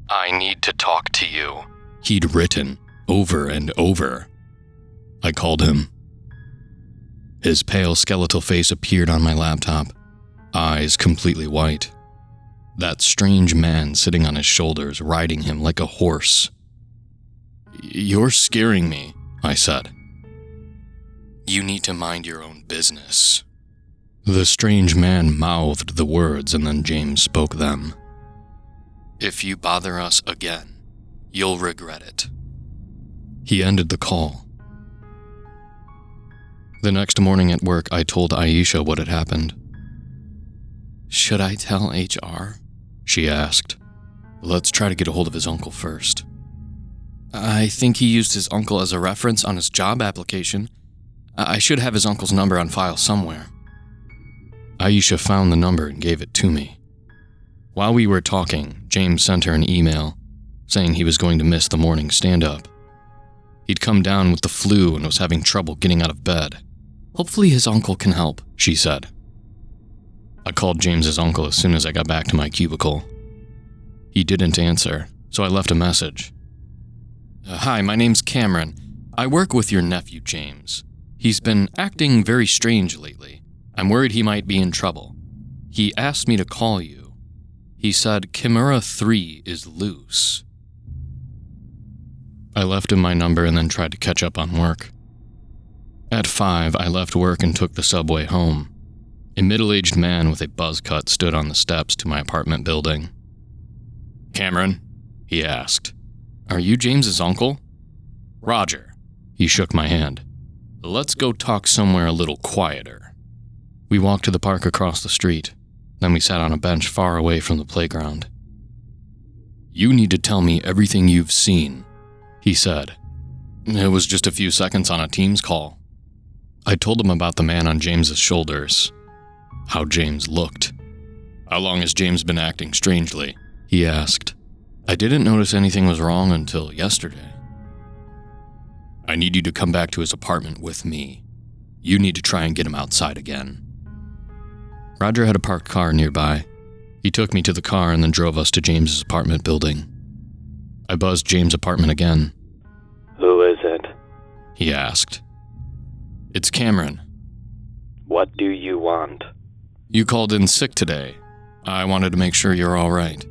"I need to talk to you," he'd written over and over. I called him. His pale skeletal face appeared on my laptop, eyes completely white. That strange man sitting on his shoulders, riding him like a horse. "You're scaring me," I said. "You need to mind your own business." The strange man mouthed the words and then James spoke them. "If you bother us again, you'll regret it." He ended the call. The next morning at work, I told Aisha what had happened. "Should I tell HR?" she asked. "Let's try to get a hold of his uncle first." "I think he used his uncle as a reference on his job application. I should have his uncle's number on file somewhere." Aisha found the number and gave it to me. While we were talking, James sent her an email saying he was going to miss the morning stand-up. He'd come down with the flu and was having trouble getting out of bed. "Hopefully his uncle can help," she said. I called James's uncle as soon as I got back to my cubicle. He didn't answer, so I left a message. "Hi, my name's Cameron. I work with your nephew, James. He's been acting very strange lately. I'm worried he might be in trouble. He asked me to call you. He said Chimera 3 is loose." I left him my number and then tried to catch up on work. At 5, I left work and took the subway home. A middle-aged man with a buzz cut stood on the steps to my apartment building. "Cameron?" he asked. "Are you James's uncle?" "Roger." He shook my hand. "Let's go talk somewhere a little quieter." We walked to the park across the street. Then we sat on a bench far away from the playground. "You need to tell me everything you've seen," he said. It was just a few seconds on a Teams call. I told him about the man on James's shoulders, how James looked. "How long has James been acting strangely?" he asked. "I didn't notice anything was wrong until yesterday." "I need you to come back to his apartment with me. You need to try and get him outside again." Roger had a parked car nearby. He took me to the car and then drove us to James's apartment building. I buzzed James' apartment again. "Who is it?" he asked. "It's Cameron." "What do you want?" "You called in sick today. I wanted to make sure you're all right."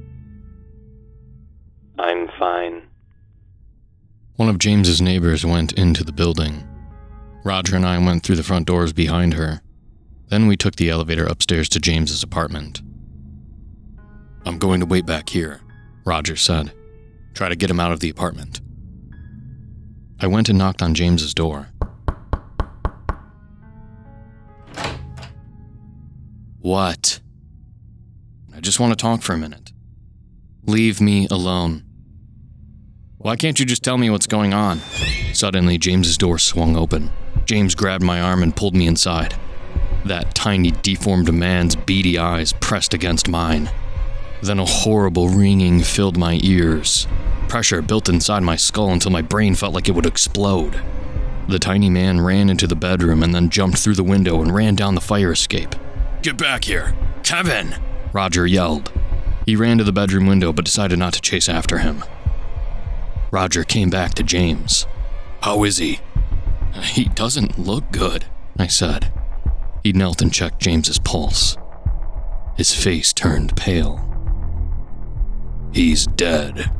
"I'm fine." One of James's neighbors went into the building. Roger and I went through the front doors behind her. Then we took the elevator upstairs to James's apartment. "I'm going to wait back here," Roger said. "Try to get him out of the apartment." I went and knocked on James's door. "What?" "I just want to talk for a minute." "Leave me alone." "Why can't you just tell me what's going on?" Suddenly, James's door swung open. James grabbed my arm and pulled me inside. That tiny, deformed man's beady eyes pressed against mine. Then a horrible ringing filled my ears. Pressure built inside my skull until my brain felt like it would explode. The tiny man ran into the bedroom and then jumped through the window and ran down the fire escape. "Get back here! Kevin!" Roger yelled. He ran to the bedroom window but decided not to chase after him. Roger came back to James. "How is he?" "He doesn't look good," I said. He knelt and checked James's pulse. His face turned pale. "He's dead."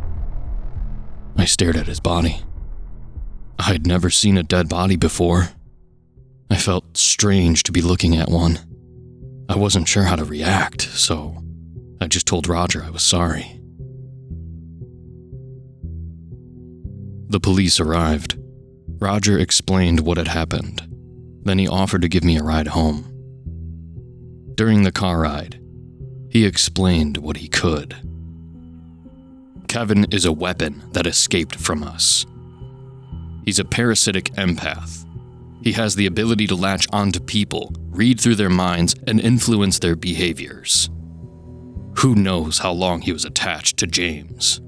I stared at his body. I'd never seen a dead body before. I felt strange to be looking at one. I wasn't sure how to react, so I just told Roger I was sorry. The police arrived. Roger explained what had happened. Then he offered to give me a ride home. During the car ride, he explained what he could. Kevin is a weapon that escaped from us. He's a parasitic empath. He has the ability to latch onto people, read through their minds, and influence their behaviors. Who knows how long he was attached to James?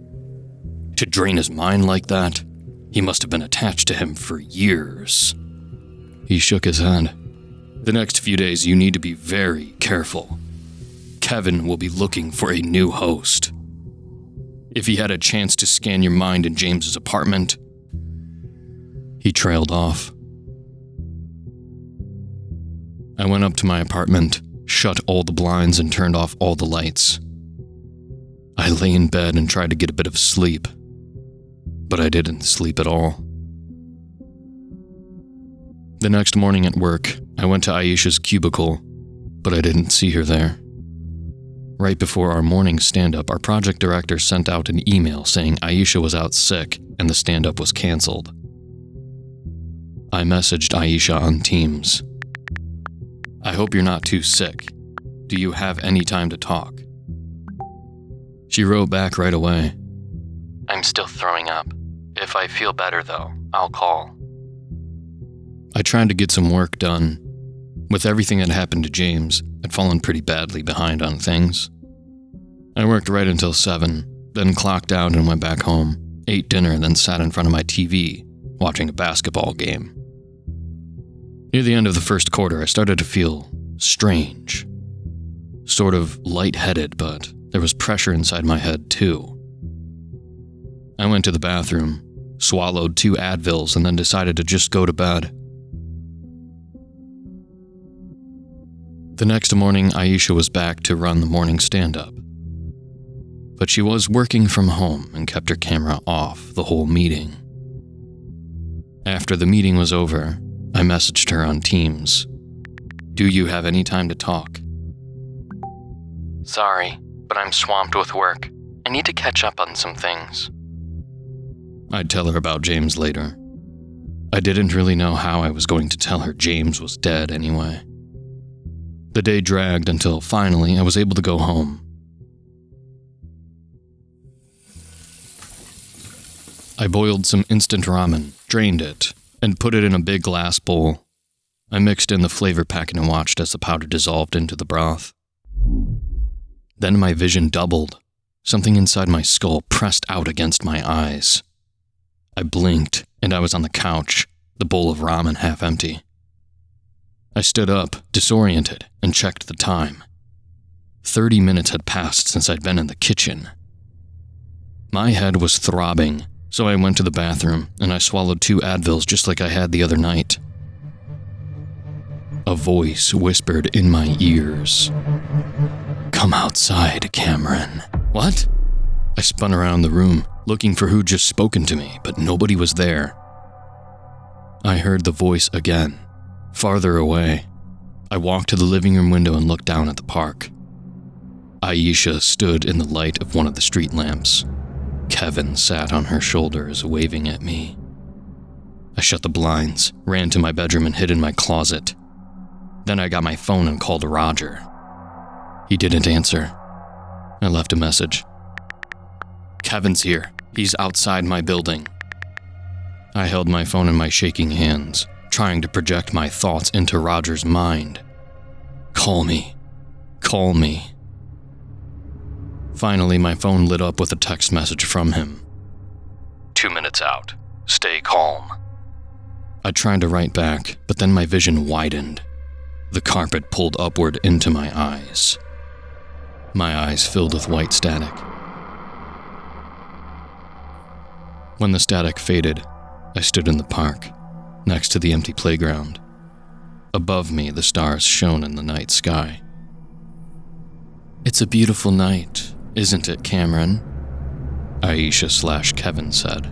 To drain his mind like that, he must have been attached to him for years. He shook his head. "The next few days you need to be very careful. Kevin will be looking for a new host. If he had a chance to scan your mind in James's apartment..." He trailed off. I went up to my apartment, shut all the blinds, and turned off all the lights. I lay in bed and tried to get a bit of sleep, but I didn't sleep at all. The next morning at work, I went to Aisha's cubicle, but I didn't see her there. Right before our morning stand-up, our project director sent out an email saying Aisha was out sick and the stand-up was canceled. I messaged Aisha on Teams. "I hope you're not too sick. Do you have any time to talk?" She wrote back right away. "I'm still throwing up. If I feel better, though, I'll call." I tried to get some work done. With everything that happened to James, I'd fallen pretty badly behind on things. I worked right until 7, then clocked out and went back home, ate dinner, then sat in front of my TV, watching a basketball game. Near the end of the first quarter, I started to feel strange. Sort of lightheaded, but there was pressure inside my head too. I went to the bathroom, swallowed 2 Advils, and then decided to just go to bed. The next morning, Aisha was back to run the morning stand-up. But she was working from home and kept her camera off the whole meeting. After the meeting was over, I messaged her on Teams. "Do you have any time to talk?" "Sorry, but I'm swamped with work. I need to catch up on some things." I'd tell her about James later. I didn't really know how I was going to tell her James was dead anyway. The day dragged until finally I was able to go home. I boiled some instant ramen, drained it, and put it in a big glass bowl. I mixed in the flavor packet and watched as the powder dissolved into the broth. Then my vision doubled. Something inside my skull pressed out against my eyes. I blinked, and I was on the couch, the bowl of ramen half empty. I stood up, disoriented, and checked the time. 30 minutes had passed since I'd been in the kitchen. My head was throbbing, so I went to the bathroom, and I swallowed 2 Advils just like I had the other night. A voice whispered in my ears. "Come outside, Cameron." What? I spun around the room, looking for who'd just spoken to me, but nobody was there. I heard the voice again, farther away. I walked to the living room window and looked down at the park. Aisha stood in the light of one of the street lamps. Kevin sat on her shoulders, waving at me. I shut the blinds, ran to my bedroom and hid in my closet. Then I got my phone and called Roger. He didn't answer. I left a message. "Kevin's here. He's outside my building." I held my phone in my shaking hands, trying to project my thoughts into Roger's mind. "Call me. Call me." Finally, my phone lit up with a text message from him. 2 minutes out. Stay calm." I tried to write back, but then my vision widened. The carpet pulled upward into my eyes. My eyes filled with white static. When the static faded, I stood in the park, next to the empty playground. Above me, the stars shone in the night sky. "It's a beautiful night, isn't it, Cameron?" Aisha/Kevin said.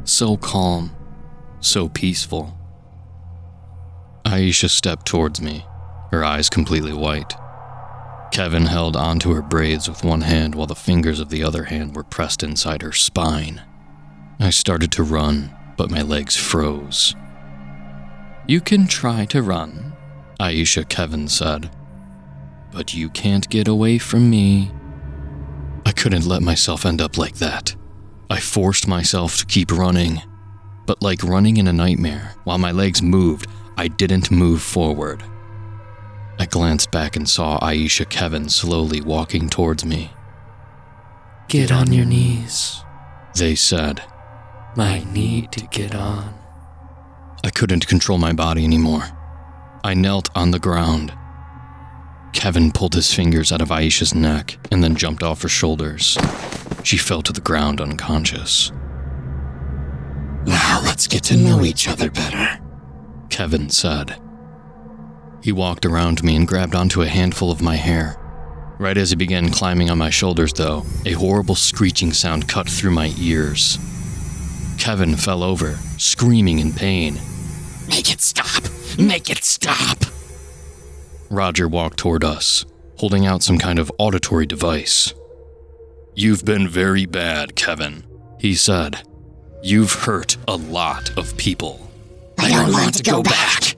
"So calm, so peaceful." Aisha stepped towards me, her eyes completely white. Kevin held onto her braids with one hand while the fingers of the other hand were pressed inside her spine. I started to run, but my legs froze. "You can try to run," Aisha/Kevin said, "but you can't get away from me." I couldn't let myself end up like that. I forced myself to keep running, but like running in a nightmare, while my legs moved, I didn't move forward. I glanced back and saw Aisha/Kevin slowly walking towards me. "Get on your knees," they said. "I need to get on." I couldn't control my body anymore. I knelt on the ground. Kevin pulled his fingers out of Aisha's neck and then jumped off her shoulders. She fell to the ground unconscious. "Now let's get to know each other better," Kevin said. He walked around me and grabbed onto a handful of my hair. Right as he began climbing on my shoulders, though, a horrible screeching sound cut through my ears. Kevin fell over, screaming in pain. "Make it stop! Make it stop!" Roger walked toward us, holding out some kind of auditory device. "You've been very bad, Kevin," he said. "You've hurt a lot of people." "I don't want to go back."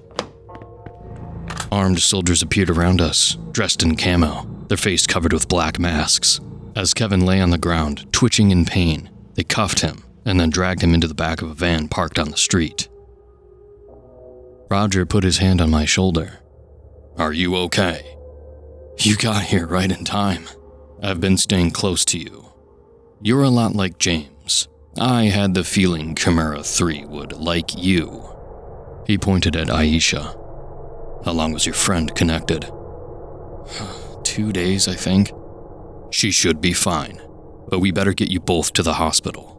Armed soldiers appeared around us, dressed in camo, their face covered with black masks. As Kevin lay on the ground, twitching in pain, they cuffed him and then dragged him into the back of a van parked on the street. Roger put his hand on my shoulder. "Are you okay? You got here right in time. I've been staying close to you. You're a lot like James. I had the feeling Chimera 3 would like you." He pointed at Aisha. "How long was your friend connected?" 2 days, I think. "She should be fine, but we better get you both to the hospital."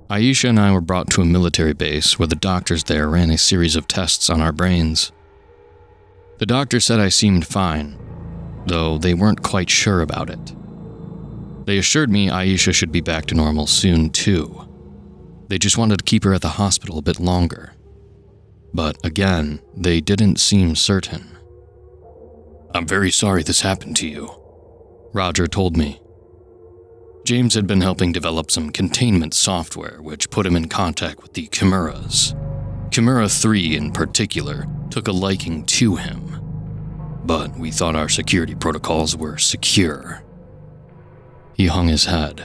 Aisha and I were brought to a military base where the doctors there ran a series of tests on our brains. The doctor said I seemed fine, though they weren't quite sure about it. They assured me Aisha should be back to normal soon, too. They just wanted to keep her at the hospital a bit longer. But again, they didn't seem certain. "I'm very sorry this happened to you," Roger told me. James had been helping develop some containment software which put him in contact with the Chimeras. Chimera 3 in particular took a liking to him, but we thought our security protocols were secure. He hung his head.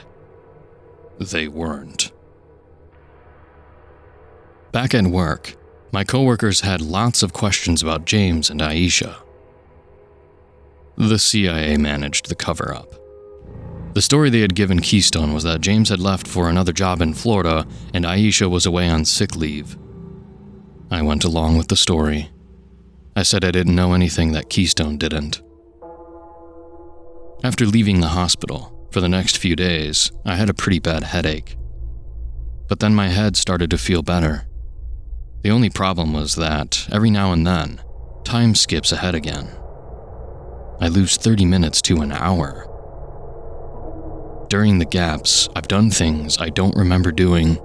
They weren't. Back at work, my coworkers had lots of questions about James and Aisha. The CIA managed the cover-up. The story they had given Keystone was that James had left for another job in Florida and Aisha was away on sick leave. I went along with the story. I said I didn't know anything that Keystone didn't. After leaving the hospital, for the next few days, I had a pretty bad headache. But then my head started to feel better. The only problem was that, every now and then, time skips ahead again. I lose 30 minutes to an hour. During the gaps, I've done things I don't remember doing.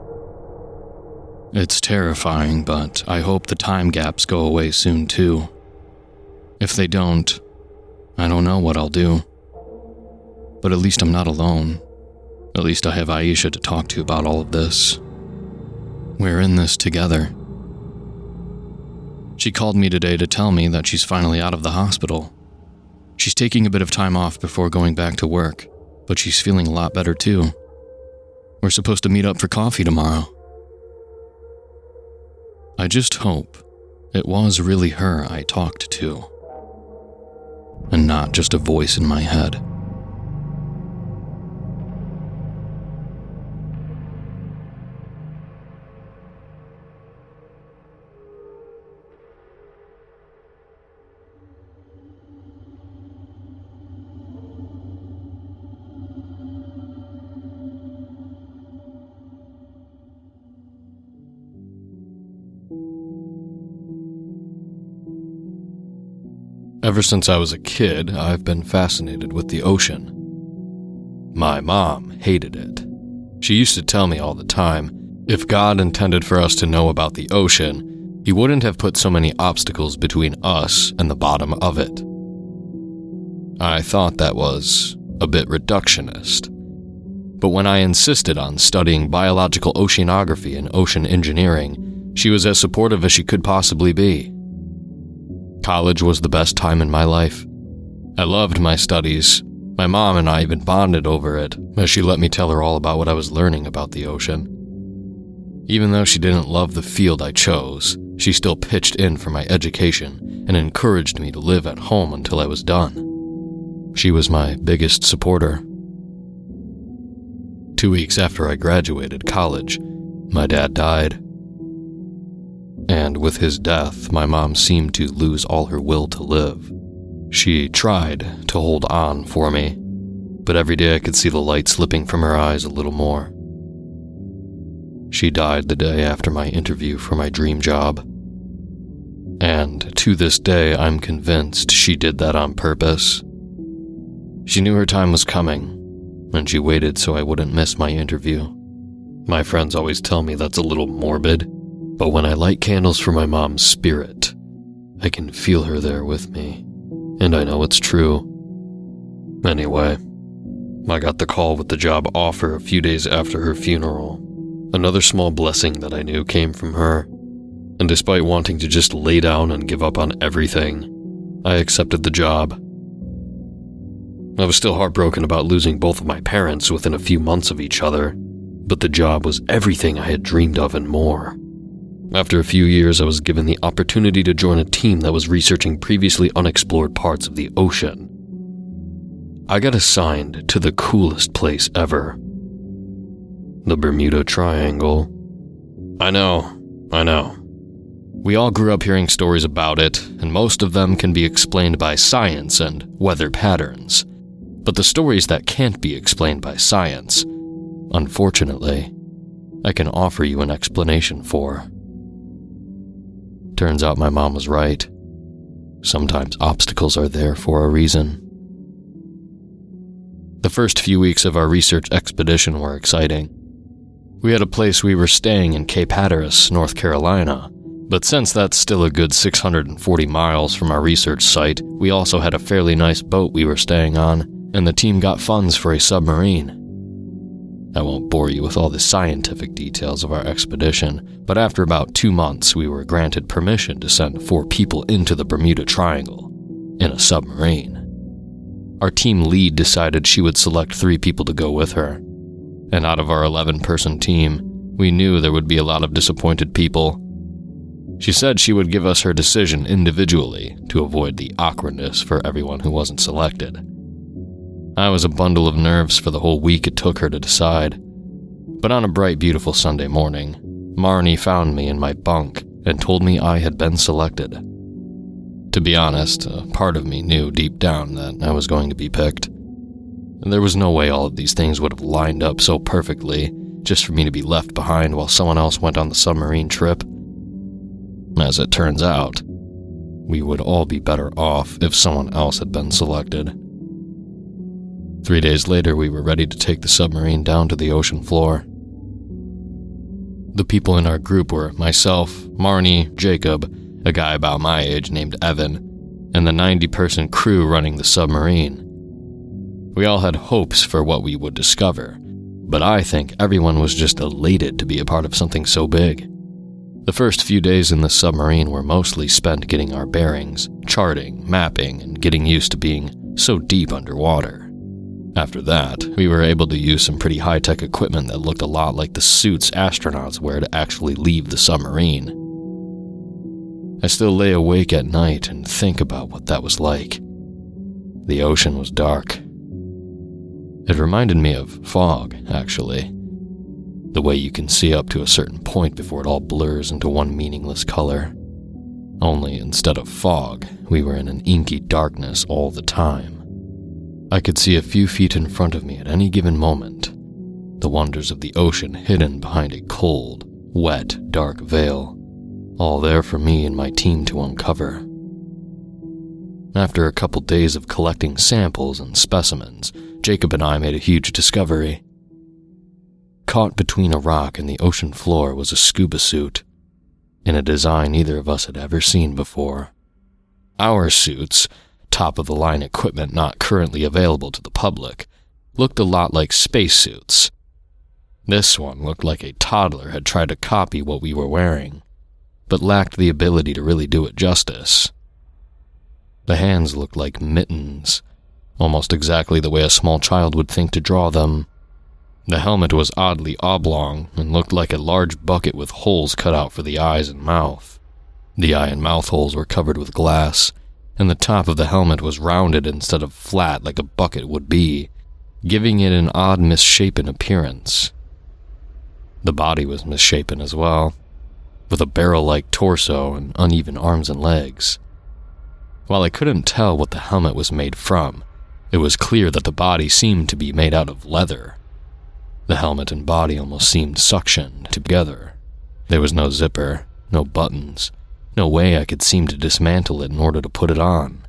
It's terrifying, but I hope the time gaps go away soon too. If they don't, I don't know what I'll do. But at least I'm not alone. At least I have Aisha to talk to about all of this. We're in this together. She called me today to tell me that she's finally out of the hospital. She's taking a bit of time off before going back to work, but she's feeling a lot better too. We're supposed to meet up for coffee tomorrow. I just hope it was really her I talked to, and not just a voice in my head. Ever since I was a kid, I've been fascinated with the ocean. My mom hated it. She used to tell me all the time, if God intended for us to know about the ocean, He wouldn't have put so many obstacles between us and the bottom of it. I thought that was a bit reductionist. But when I insisted on studying biological oceanography and ocean engineering, she was as supportive as she could possibly be. College was the best time in my life. I loved my studies. My mom and I even bonded over it, as she let me tell her all about what I was learning about the ocean. Even though she didn't love the field I chose, she still pitched in for my education and encouraged me to live at home until I was done. She was my biggest supporter. 2 weeks after I graduated college, my dad died. And with his death, my mom seemed to lose all her will to live. She tried to hold on for me, but every day I could see the light slipping from her eyes a little more. She died the day after my interview for my dream job. And to this day, I'm convinced she did that on purpose. She knew her time was coming, and she waited so I wouldn't miss my interview. My friends always tell me that's a little morbid, but when I light candles for my mom's spirit, I can feel her there with me, and I know it's true. Anyway, I got the call with the job offer a few days after her funeral. Another small blessing that I knew came from her, and despite wanting to just lay down and give up on everything, I accepted the job. I was still heartbroken about losing both of my parents within a few months of each other, but the job was everything I had dreamed of and more. After a few years, I was given the opportunity to join a team that was researching previously unexplored parts of the ocean. I got assigned to the coolest place ever. The Bermuda Triangle. I know. We all grew up hearing stories about it, and most of them can be explained by science and weather patterns. But the stories that can't be explained by science, unfortunately, I can offer you an explanation for. Turns out my mom was right. Sometimes obstacles are there for a reason. The first few weeks of our research expedition were exciting. We had a place we were staying in Cape Hatteras, North Carolina, but since that's still a good 640 miles from our research site, we also had a fairly nice boat we were staying on, and the team got funds for a submarine. I won't bore you with all the scientific details of our expedition, but after about 2 months, we were granted permission to send 4 people into the Bermuda Triangle in a submarine. Our team lead decided she would select 3 people to go with her, and out of our 11-person team, we knew there would be a lot of disappointed people. She said she would give us her decision individually to avoid the awkwardness for everyone who wasn't selected. I was a bundle of nerves for the whole week it took her to decide. But on a bright, beautiful Sunday morning, Marnie found me in my bunk and told me I had been selected. To be honest, a part of me knew deep down that I was going to be picked. There was no way all of these things would have lined up so perfectly just for me to be left behind while someone else went on the submarine trip. As it turns out, we would all be better off if someone else had been selected. 3 days later, we were ready to take the submarine down to the ocean floor. The people in our group were myself, Marnie, Jacob, a guy about my age named Evan, and the 90-person crew running the submarine. We all had hopes for what we would discover, but I think everyone was just elated to be a part of something so big. The first few days in the submarine were mostly spent getting our bearings, charting, mapping, and getting used to being so deep underwater. After that, we were able to use some pretty high-tech equipment that looked a lot like the suits astronauts wear to actually leave the submarine. I still lay awake at night and think about what that was like. The ocean was dark. It reminded me of fog, actually. The way you can see up to a certain point before it all blurs into one meaningless color. Only instead of fog, we were in an inky darkness all the time. I could see a few feet in front of me at any given moment, the wonders of the ocean hidden behind a cold, wet, dark veil, all there for me and my team to uncover. After a couple days of collecting samples and specimens, Jacob and I made a huge discovery. Caught between a rock and the ocean floor was a scuba suit, in a design neither of us had ever seen before. Our suits, top-of-the-line equipment not currently available to the public, looked a lot like spacesuits. This one looked like a toddler had tried to copy what we were wearing, but lacked the ability to really do it justice. The hands looked like mittens, almost exactly the way a small child would think to draw them. The helmet was oddly oblong and looked like a large bucket with holes cut out for the eyes and mouth. The eye and mouth holes were covered with glass, and the top of the helmet was rounded instead of flat like a bucket would be, giving it an odd misshapen appearance. The body was misshapen as well, with a barrel-like torso and uneven arms and legs. While I couldn't tell what the helmet was made from, it was clear that the body seemed to be made out of leather. The helmet and body almost seemed suctioned together. There was no zipper, no buttons, no way I could seem to dismantle it in order to put it on.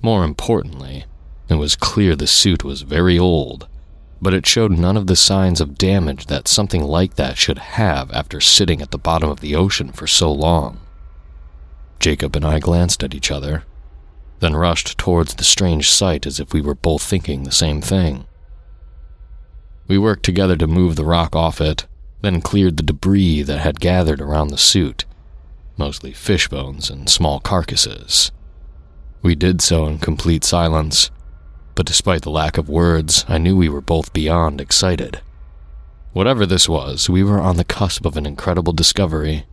More importantly, it was clear the suit was very old, but it showed none of the signs of damage that something like that should have after sitting at the bottom of the ocean for so long. Jacob and I glanced at each other, then rushed towards the strange sight as if we were both thinking the same thing. We worked together to move the rock off it, then cleared the debris that had gathered around the suit, mostly fish bones and small carcasses. We did so in complete silence, but despite the lack of words, I knew we were both beyond excited. Whatever this was, we were on the cusp of an incredible discovery.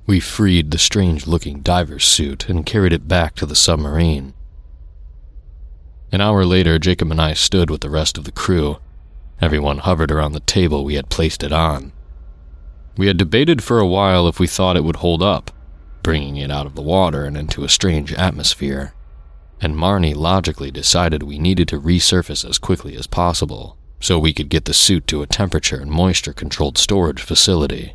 We freed the strange-looking diver's suit and carried it back to the submarine. An hour later, Jacob and I stood with the rest of the crew. Everyone hovered around the table we had placed it on. We had debated for a while if we thought it would hold up, bringing it out of the water and into a strange atmosphere, and Marnie logically decided we needed to resurface as quickly as possible, so we could get the suit to a temperature and moisture-controlled storage facility.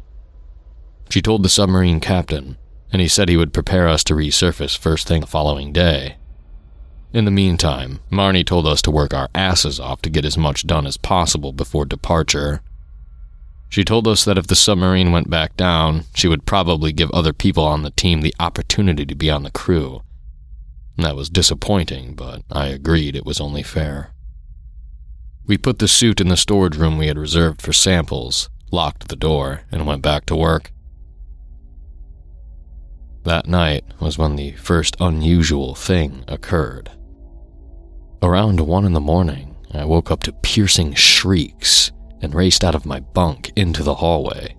She told the submarine captain, and he said he would prepare us to resurface first thing the following day. In the meantime, Marnie told us to work our asses off to get as much done as possible before departure. She told us that if the submarine went back down, she would probably give other people on the team the opportunity to be on the crew. That was disappointing, but I agreed it was only fair. We put the suit in the storage room we had reserved for samples, locked the door, and went back to work. That night was when the first unusual thing occurred. Around 1 a.m, I woke up to piercing shrieks and raced out of my bunk into the hallway.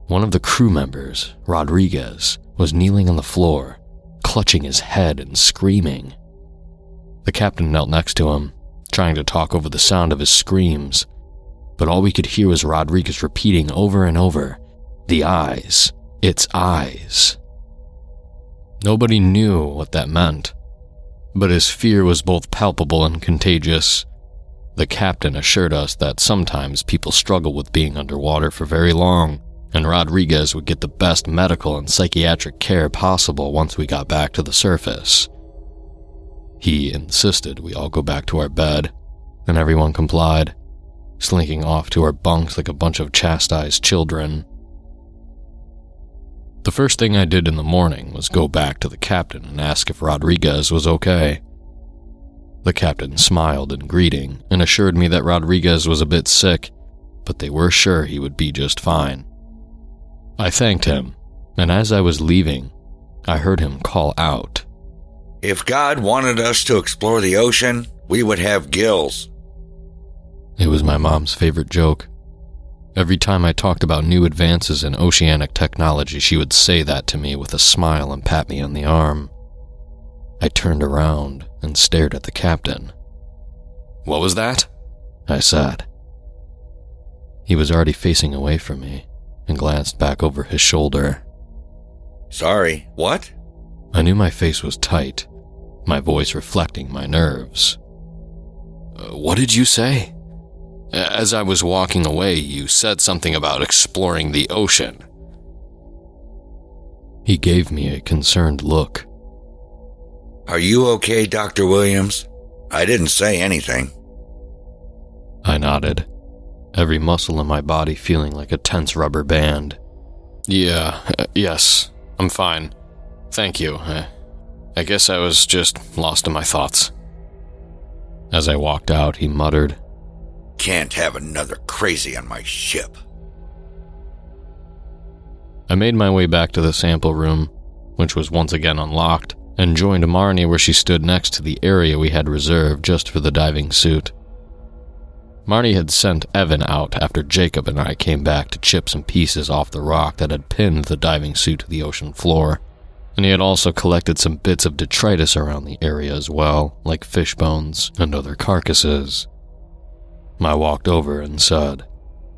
One of the crew members, Rodriguez, was kneeling on the floor, clutching his head and screaming. The captain knelt next to him, trying to talk over the sound of his screams, but all we could hear was Rodriguez repeating over and over, "The eyes, it's eyes." Nobody knew what that meant, but his fear was both palpable and contagious. The captain assured us that sometimes people struggle with being underwater for very long, and Rodriguez would get the best medical and psychiatric care possible once we got back to the surface. He insisted we all go back to our bed, and everyone complied, slinking off to our bunks like a bunch of chastised children. The first thing I did in the morning was go back to the captain and ask if Rodriguez was okay. The captain smiled in greeting and assured me that Rodriguez was a bit sick, but they were sure he would be just fine. I thanked him, and as I was leaving, I heard him call out, "If God wanted us to explore the ocean, we would have gills." It was my mom's favorite joke. Every time I talked about new advances in oceanic technology, she would say that to me with a smile and pat me on the arm. I turned around and stared at the captain. "What was that?" I said. He was already facing away from me and glanced back over his shoulder. "Sorry, what?" I knew my face was tight, my voice reflecting my nerves. "What did you say? As I was walking away, you said something about exploring the ocean." He gave me a concerned look. Are you okay, Dr. Williams? I didn't say anything. I nodded, every muscle in my body feeling like a tense rubber band. Yes, I'm fine. Thank you. I guess I was just lost in my thoughts. As I walked out, he muttered, Can't have another crazy on my ship. I made my way back to the sample room, which was once again unlocked, and joined Marnie where she stood next to the area we had reserved just for the diving suit. Marnie had sent Evan out after Jacob and I came back to chip some pieces off the rock that had pinned the diving suit to the ocean floor, and he had also collected some bits of detritus around the area as well, like fish bones and other carcasses. I walked over and said,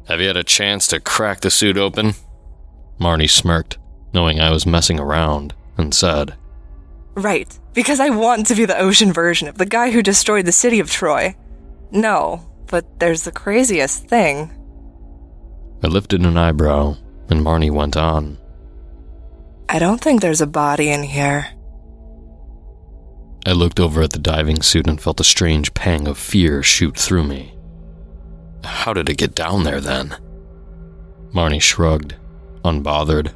Have you had a chance to crack the suit open? Marnie smirked, knowing I was messing around, and said, Right, because I want to be the ocean version of the guy who destroyed the city of Troy. No, but there's the craziest thing. I lifted an eyebrow, and Marnie went on. I don't think there's a body in here. I looked over at the diving suit and felt a strange pang of fear shoot through me. How did it get down there then? Marnie shrugged, unbothered.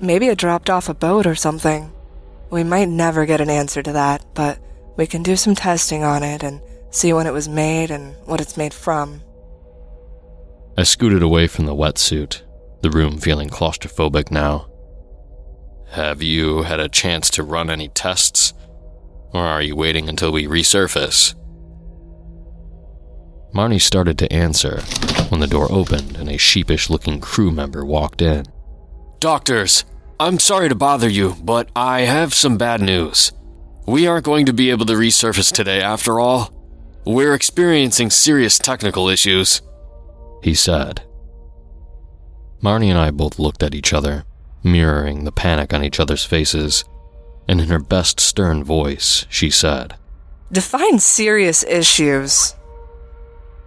Maybe it dropped off a boat or something. We might never get an answer to that, but we can do some testing on it and see when it was made and what it's made from. I scooted away from the wetsuit, the room feeling claustrophobic now. Have you had a chance to run any tests? Or are you waiting until we resurface? Marnie started to answer when the door opened and a sheepish-looking crew member walked in. Doctors, I'm sorry to bother you, but I have some bad news. We aren't going to be able to resurface today after all. We're experiencing serious technical issues, he said. Marnie and I both looked at each other, mirroring the panic on each other's faces, and in her best stern voice, she said, Define serious issues.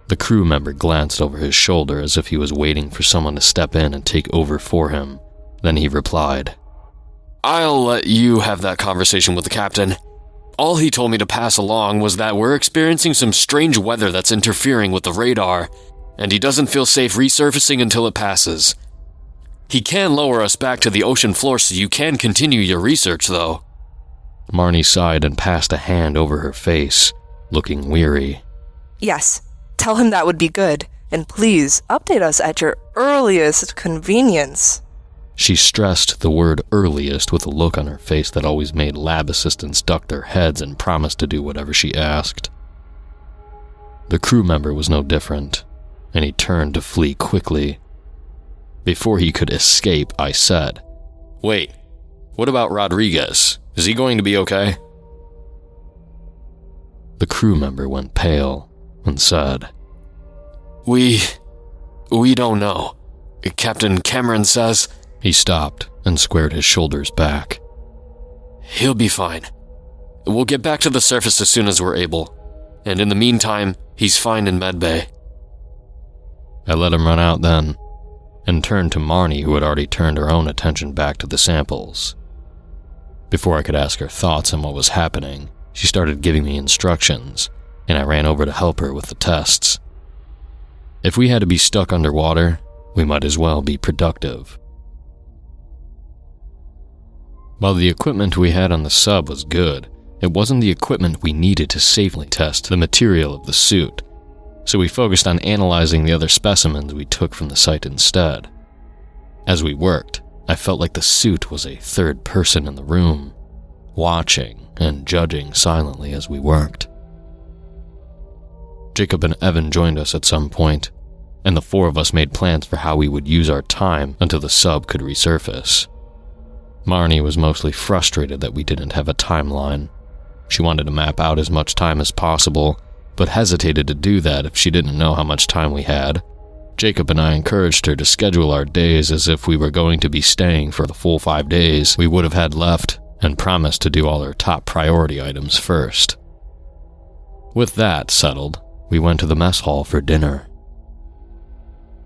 The crew member glanced over his shoulder as if he was waiting for someone to step in and take over for him. Then he replied, I'll let you have that conversation with the captain. All he told me to pass along was that we're experiencing some strange weather that's interfering with the radar, and he doesn't feel safe resurfacing until it passes. He can lower us back to the ocean floor so you can continue your research, though. Marnie sighed and passed a hand over her face, looking weary. Yes, tell him that would be good, and please update us at your earliest convenience. She stressed the word earliest with a look on her face that always made lab assistants duck their heads and promise to do whatever she asked. The crew member was no different, and he turned to flee quickly. Before he could escape, I said, Wait, what about Rodriguez? Is he going to be okay? The crew member went pale and said, We don't know. Captain Cameron says... He stopped and squared his shoulders back. He'll be fine. We'll get back to the surface as soon as we're able. And in the meantime, he's fine in medbay. I let him run out then, and turned to Marnie, who had already turned her own attention back to the samples. Before I could ask her thoughts on what was happening, she started giving me instructions, and I ran over to help her with the tests. If we had to be stuck underwater, we might as well be productive. While the equipment we had on the sub was good, it wasn't the equipment we needed to safely test the material of the suit, so we focused on analyzing the other specimens we took from the site instead. As we worked, I felt like the suit was a third person in the room, watching and judging silently as we worked. Jacob and Evan joined us at some point, and the four of us made plans for how we would use our time until the sub could resurface. Marnie was mostly frustrated that we didn't have a timeline. She wanted to map out as much time as possible, but hesitated to do that if she didn't know how much time we had. Jacob and I encouraged her to schedule our days as if we were going to be staying for the full 5 days we would have had left, and promised to do all our top priority items first. With that settled, we went to the mess hall for dinner.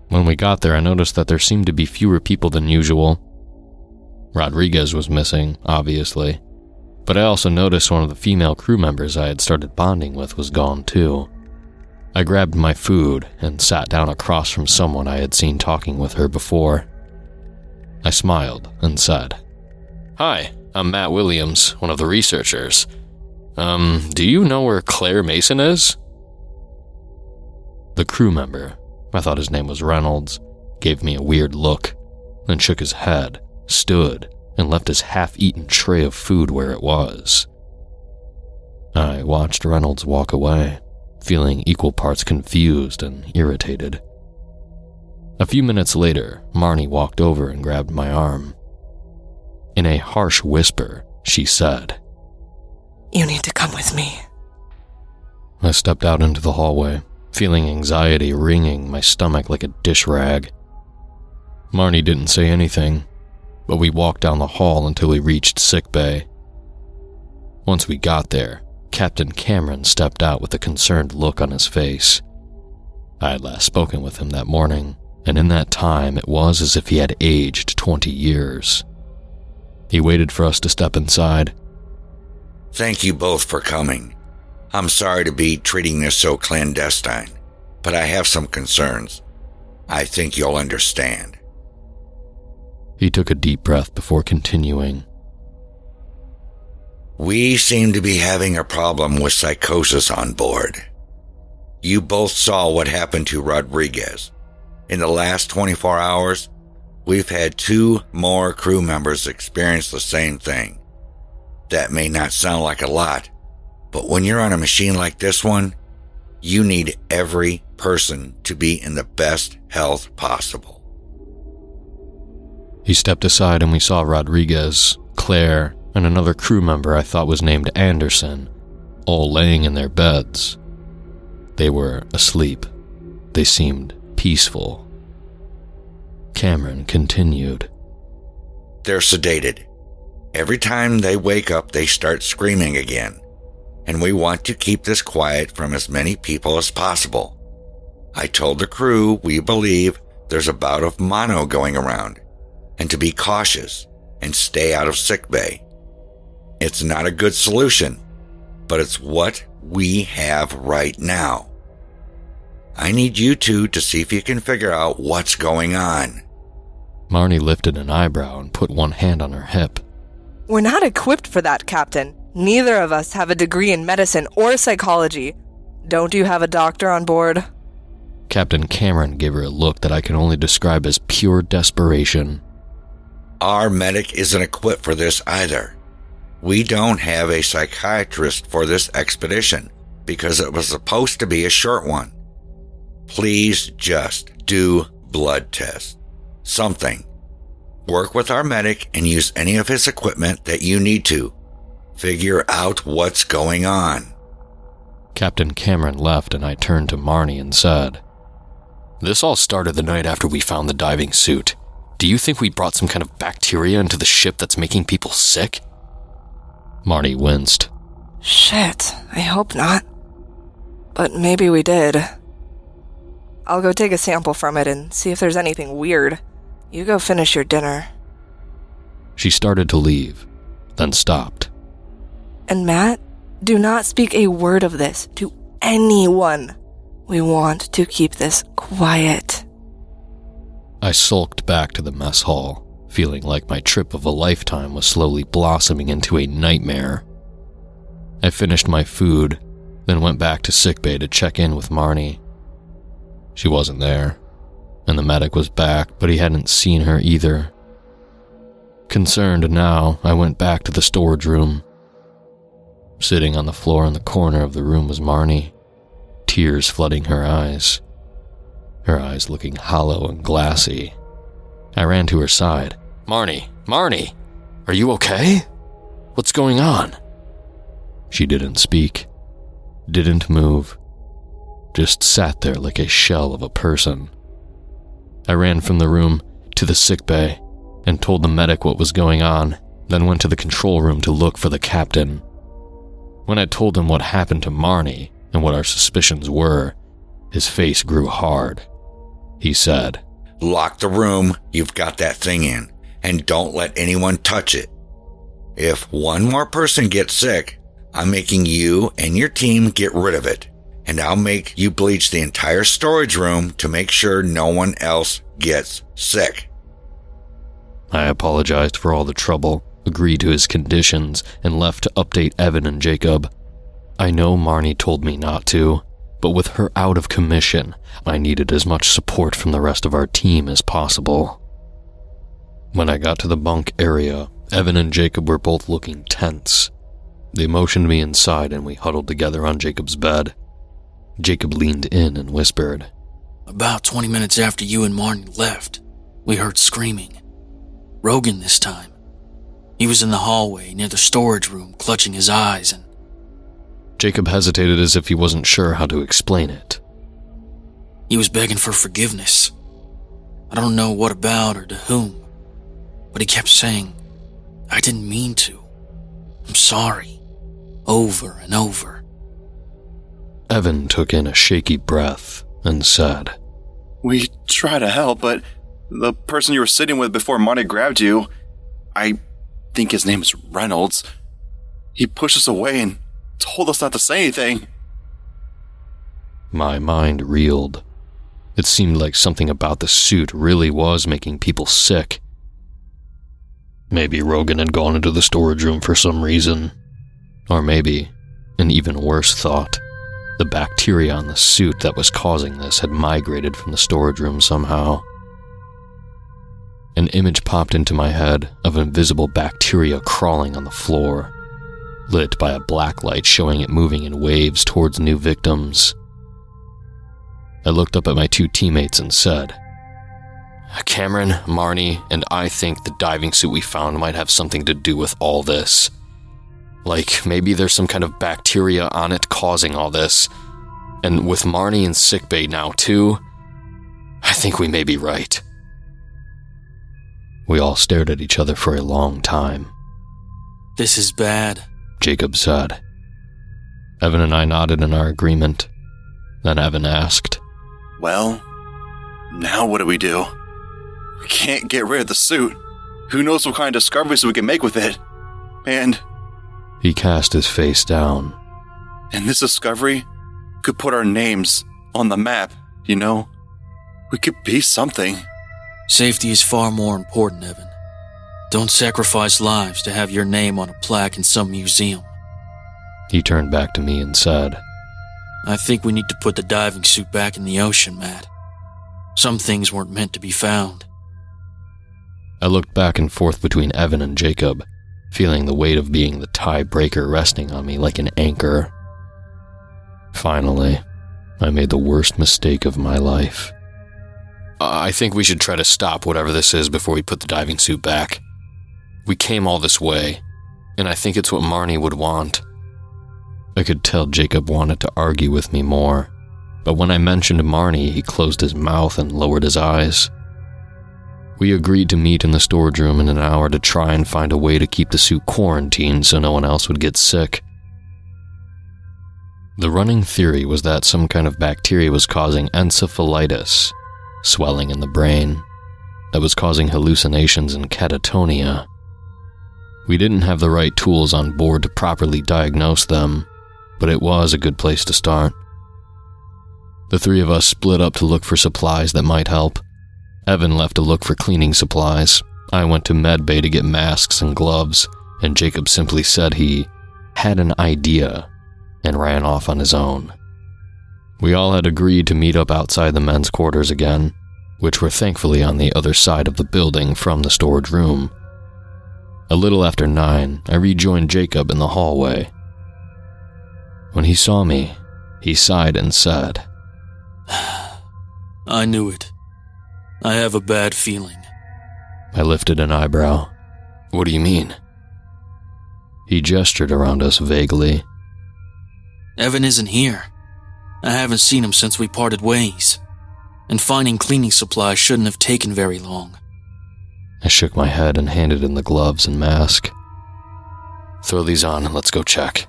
When we got there, I noticed that there seemed to be fewer people than usual. Rodriguez was missing, obviously, But I also noticed one of the female crew members I had started bonding with was gone too. I grabbed my food and sat down across from someone I had seen talking with her before. I smiled and said, "Hi, I'm Matt Williams, one of the researchers. Do you know where Claire Mason is?" The crew member, I thought his name was Reynolds, gave me a weird look, then shook his head, stood, and left his half-eaten tray of food where it was. I watched Reynolds walk away, feeling equal parts confused and irritated. A few minutes later, Marnie walked over and grabbed my arm. In a harsh whisper, she said, "You need to come with me." I stepped out into the hallway, feeling anxiety wringing my stomach like a dish rag. Marnie didn't say anything, but we walked down the hall until we reached sickbay. Once we got there, Captain Cameron stepped out with a concerned look on his face. I had last spoken with him that morning, and in that time it was as if he had aged 20 years. He waited for us to step inside. "Thank you both for coming. I'm sorry to be treating this so clandestine, but I have some concerns. I think you'll understand." He took a deep breath before continuing. "We seem to be having a problem with psychosis on board. You both saw what happened to Rodriguez. In the last 24 hours, we've had 2 more crew members experience the same thing. That may not sound like a lot, but when you're on a machine like this one, you need every person to be in the best health possible." He stepped aside and we saw Rodriguez, Claire, and another crew member I thought was named Anderson, all laying in their beds. They were asleep. They seemed peaceful. Cameron continued. "They're sedated. Every time they wake up, they start screaming again, and we want to keep this quiet from as many people as possible. I told the crew we believe there's a bout of mono going around, and to be cautious and stay out of sickbay. It's not a good solution, but it's what we have right now. I need you two to see if you can figure out what's going on." Marnie lifted an eyebrow and put one hand on her hip. "We're not equipped for that, Captain. Neither of us have a degree in medicine or psychology. Don't you have a doctor on board?" Captain Cameron gave her a look that I can only describe as pure desperation. "Our medic isn't equipped for this either. We don't have a psychiatrist for this expedition because it was supposed to be a short one. Please just do blood tests. Something. Work with our medic and use any of his equipment that you need to. Figure out what's going on." Captain Cameron left and I turned to Marnie and said, "This all started the night after we found the diving suit. Do you think we brought some kind of bacteria into the ship that's making people sick?" Marnie winced. "Shit, I hope not. But maybe we did. I'll go take a sample from it and see if there's anything weird. You go finish your dinner." She started to leave, then stopped. "And Matt, do not speak a word of this to anyone. We want to keep this quiet." I sulked back to the mess hall, feeling like my trip of a lifetime was slowly blossoming into a nightmare. I finished my food, then went back to sickbay to check in with Marnie. She wasn't there, and the medic was back, but he hadn't seen her either. Concerned now, I went back to the storage room. Sitting on the floor in the corner of the room was Marnie, tears flooding her eyes looking hollow and glassy. I ran to her side. Marnie, are you okay? What's going on?" She didn't speak, didn't move, just sat there like a shell of a person. I ran from the room to the sickbay and told the medic what was going on, then went to the control room to look for the captain. When I told him what happened to Marnie and what our suspicions were, his face grew hard. He said, "Lock the room you've got that thing in, and don't let anyone touch it. If one more person gets sick, I'm making you and your team get rid of it. And I'll make you bleach the entire storage room to make sure no one else gets sick. I apologized for all the trouble, agreed to his conditions, and left to update Evan and Jacob. I know Marnie told me not to, but with her out of commission, I needed as much support from the rest of our team as possible. When I got to the bunk area, Evan and Jacob were both looking tense. They motioned me inside and we huddled together on Jacob's bed. Jacob leaned in and whispered, "About 20 minutes after you and Marnie left, we heard screaming. Rogan this time. He was in the hallway near the storage room, clutching his eyes and..." Jacob hesitated as if he wasn't sure how to explain it. "He was begging for forgiveness. I don't know what about or to whom, but he kept saying, 'I didn't mean to. I'm sorry,' over and over." Evan took in a shaky breath and said, "We try to help, but the person you were sitting with before Marty grabbed you, I think his name is Reynolds, he pushed us away and told us not to say anything." My mind reeled. It seemed like something about the suit really was making people sick. Maybe Rogan had gone into the storage room for some reason. Or maybe, an even worse thought, the bacteria on the suit that was causing this had migrated from the storage room somehow. An image popped into my head of invisible bacteria crawling on the floor, lit by a black light showing it moving in waves towards new victims. I looked up at my two teammates and said, "Cameron, Marnie, and I think the diving suit we found might have something to do with all this. Like, maybe there's some kind of bacteria on it causing all this. And with Marnie in sickbay now, too, I think we may be right." We all stared at each other for a long time. "This is bad," Jacob said. Evan and I nodded in our agreement. Then Evan asked, "Well, now what do? We can't get rid of the suit. Who knows what kind of discoveries we can make with it? And..." He cast his face down. "And this discovery could put our names on the map, you know? We could be something." "Safety is far more important, Evan. Don't sacrifice lives to have your name on a plaque in some museum." He turned back to me and said, "I think we need to put the diving suit back in the ocean, Matt. Some things weren't meant to be found." I looked back and forth between Evan and Jacob, feeling the weight of being the tiebreaker resting on me like an anchor. Finally, I made the worst mistake of my life. "I think we should try to stop whatever this is before we put the diving suit back. We came all this way, and I think it's what Marnie would want." I could tell Jacob wanted to argue with me more, but when I mentioned Marnie, he closed his mouth and lowered his eyes. We agreed to meet in the storage room in an hour to try and find a way to keep the suit quarantined so no one else would get sick. The running theory was that some kind of bacteria was causing encephalitis, swelling in the brain, that was causing hallucinations and catatonia. We didn't have the right tools on board to properly diagnose them, but it was a good place to start. The three of us split up to look for supplies that might help. Evan left to look for cleaning supplies. I went to medbay to get masks and gloves, and Jacob simply said he had an idea and ran off on his own. We all had agreed to meet up outside the men's quarters again, which were thankfully on the other side of the building from the storage room. A little after 9, I rejoined Jacob in the hallway. When he saw me, he sighed and said, "I knew it. I have a bad feeling." I lifted an eyebrow. "What do you mean?" He gestured around us vaguely. "Evan isn't here. I haven't seen him since we parted ways. And finding cleaning supplies shouldn't have taken very long." I shook my head and handed in the gloves and mask. "Throw these on and let's go check."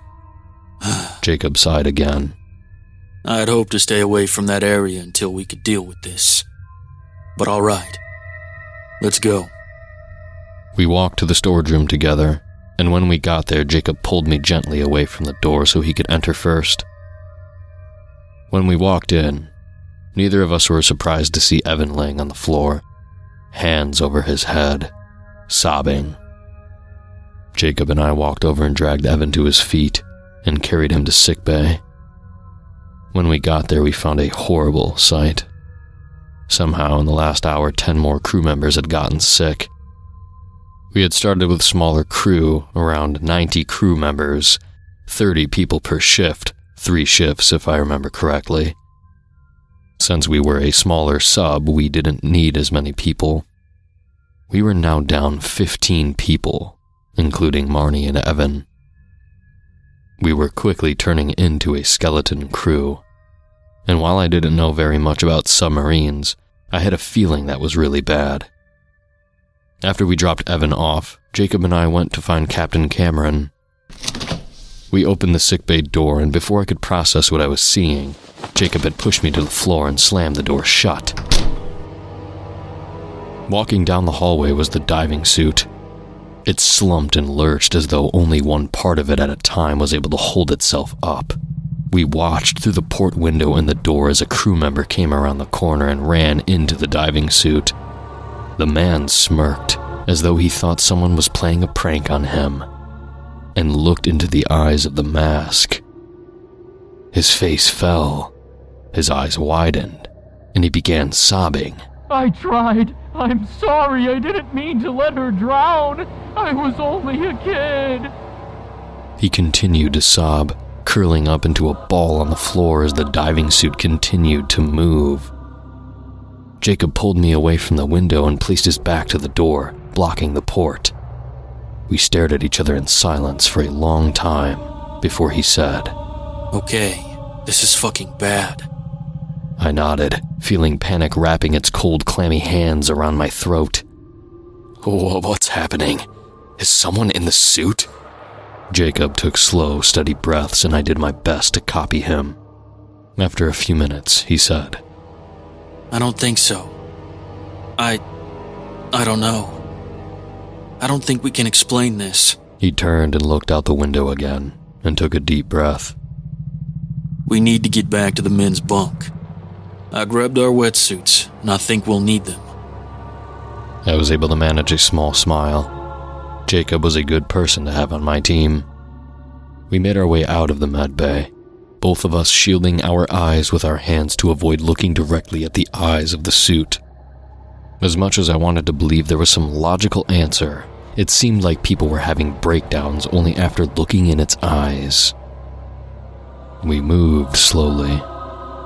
Jacob sighed again. "I'd hoped to stay away from that area until we could deal with this. But all right. Let's go." We walked to the storage room together. and when we got there, Jacob pulled me gently away from the door so he could enter first. When we walked in, neither of us were surprised to see Evan laying on the floor, hands over his head, sobbing. Jacob and I walked over and dragged Evan to his feet and carried him to sickbay. When we got there, we found a horrible sight. Somehow, in the last hour, 10 more crew members had gotten sick. We had started with a smaller crew, around 90 crew members, 30 people per shift, 3 shifts if I remember correctly. Since we were a smaller sub, we didn't need as many people. We were now down 15 people, including Marnie and Evan. We were quickly turning into a skeleton crew, and while I didn't know very much about submarines, I had a feeling that was really bad. After we dropped Evan off, Jacob and I went to find Captain Cameron. We opened the sickbay door, and before I could process what I was seeing, Jacob had pushed me to the floor and slammed the door shut. Walking down the hallway was the diving suit. It slumped and lurched as though only one part of it at a time was able to hold itself up. We watched through the port window in the door as a crew member came around the corner and ran into the diving suit. The man smirked, as though he thought someone was playing a prank on him, and looked into the eyes of the mask. His face fell, his eyes widened, and he began sobbing. I tried. I'm sorry. I didn't mean to let her drown. I was only a kid. He continued to sob, curling up into a ball on the floor as the diving suit continued to move. Jacob pulled me away from the window and placed his back to the door, blocking the port. We stared at each other in silence for a long time before he said, "Okay, this is fucking bad." I nodded, feeling panic wrapping its cold, clammy hands around my throat. What's happening? Is someone in the suit? Jacob took slow, steady breaths, and I did my best to copy him. After a few minutes, he said, I don't think so. I don't know. I don't think we can explain this. He turned and looked out the window again, and took a deep breath. We need to get back to the men's bunk. I grabbed our wetsuits, and I think we'll need them. I was able to manage a small smile. Jacob was a good person to have on my team. We made our way out of the med bay, both of us shielding our eyes with our hands to avoid looking directly at the eyes of the suit. As much as I wanted to believe there was some logical answer, it seemed like people were having breakdowns only after looking in its eyes. We moved slowly,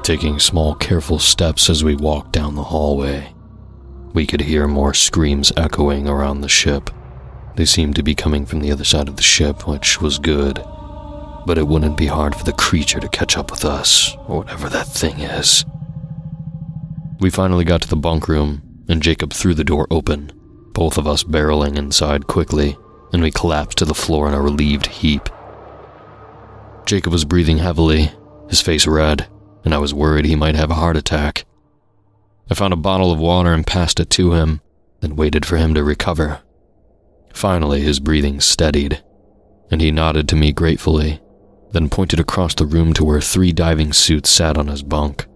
taking small, careful steps as we walked down the hallway. We could hear more screams echoing around the ship. They seemed to be coming from the other side of the ship, which was good. But it wouldn't be hard for the creature to catch up with us, or whatever that thing is. We finally got to the bunk room, and Jacob threw the door open, both of us barreling inside quickly, and we collapsed to the floor in a relieved heap. Jacob was breathing heavily, his face red, and I was worried he might have a heart attack. I found a bottle of water and passed it to him, then waited for him to recover. Finally, his breathing steadied, and he nodded to me gratefully, then pointed across the room to where 3 diving suits sat on his bunk.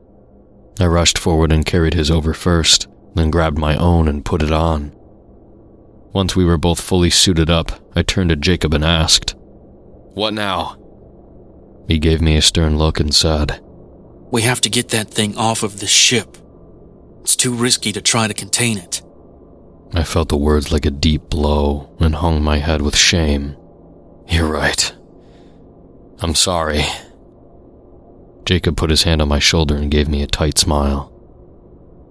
I rushed forward and carried his over first, then grabbed my own and put it on. Once we were both fully suited up, I turned to Jacob and asked, "What now?" He gave me a stern look and said, We have to get that thing off of this ship. It's too risky to try to contain it. I felt the words like a deep blow and hung my head with shame. You're right. I'm sorry. Jacob put his hand on my shoulder and gave me a tight smile.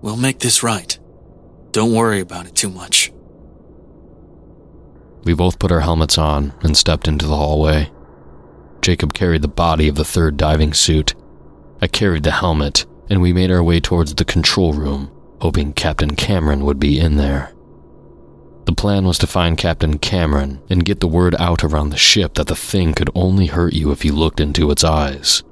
We'll make this right. Don't worry about it too much. We both put our helmets on and stepped into the hallway. Jacob carried the body of the 3rd diving suit. I carried the helmet, and we made our way towards the control room, hoping Captain Cameron would be in there. The plan was to find Captain Cameron and get the word out around the ship that the thing could only hurt you if you looked into its eyes.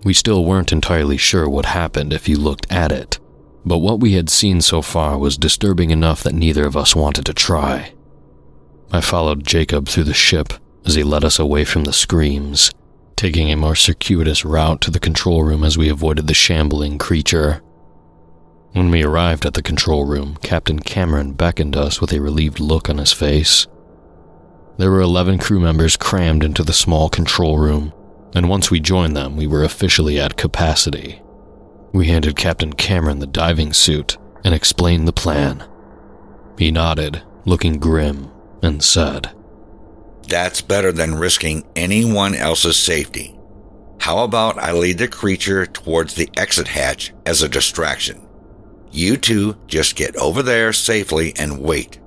We still weren't entirely sure what happened if you looked at it, but what we had seen so far was disturbing enough that neither of us wanted to try. I followed Jacob through the ship as he led us away from the screams, taking a more circuitous route to the control room as we avoided the shambling creature. When we arrived at the control room, Captain Cameron beckoned us with a relieved look on his face. There were 11 crew members crammed into the small control room, and once we joined them, we were officially at capacity. We handed Captain Cameron the diving suit and explained the plan. He nodded, looking grim, and said, "That's better than risking anyone else's safety. How about I lead the creature towards the exit hatch as a distraction? You two just get over there safely and wait.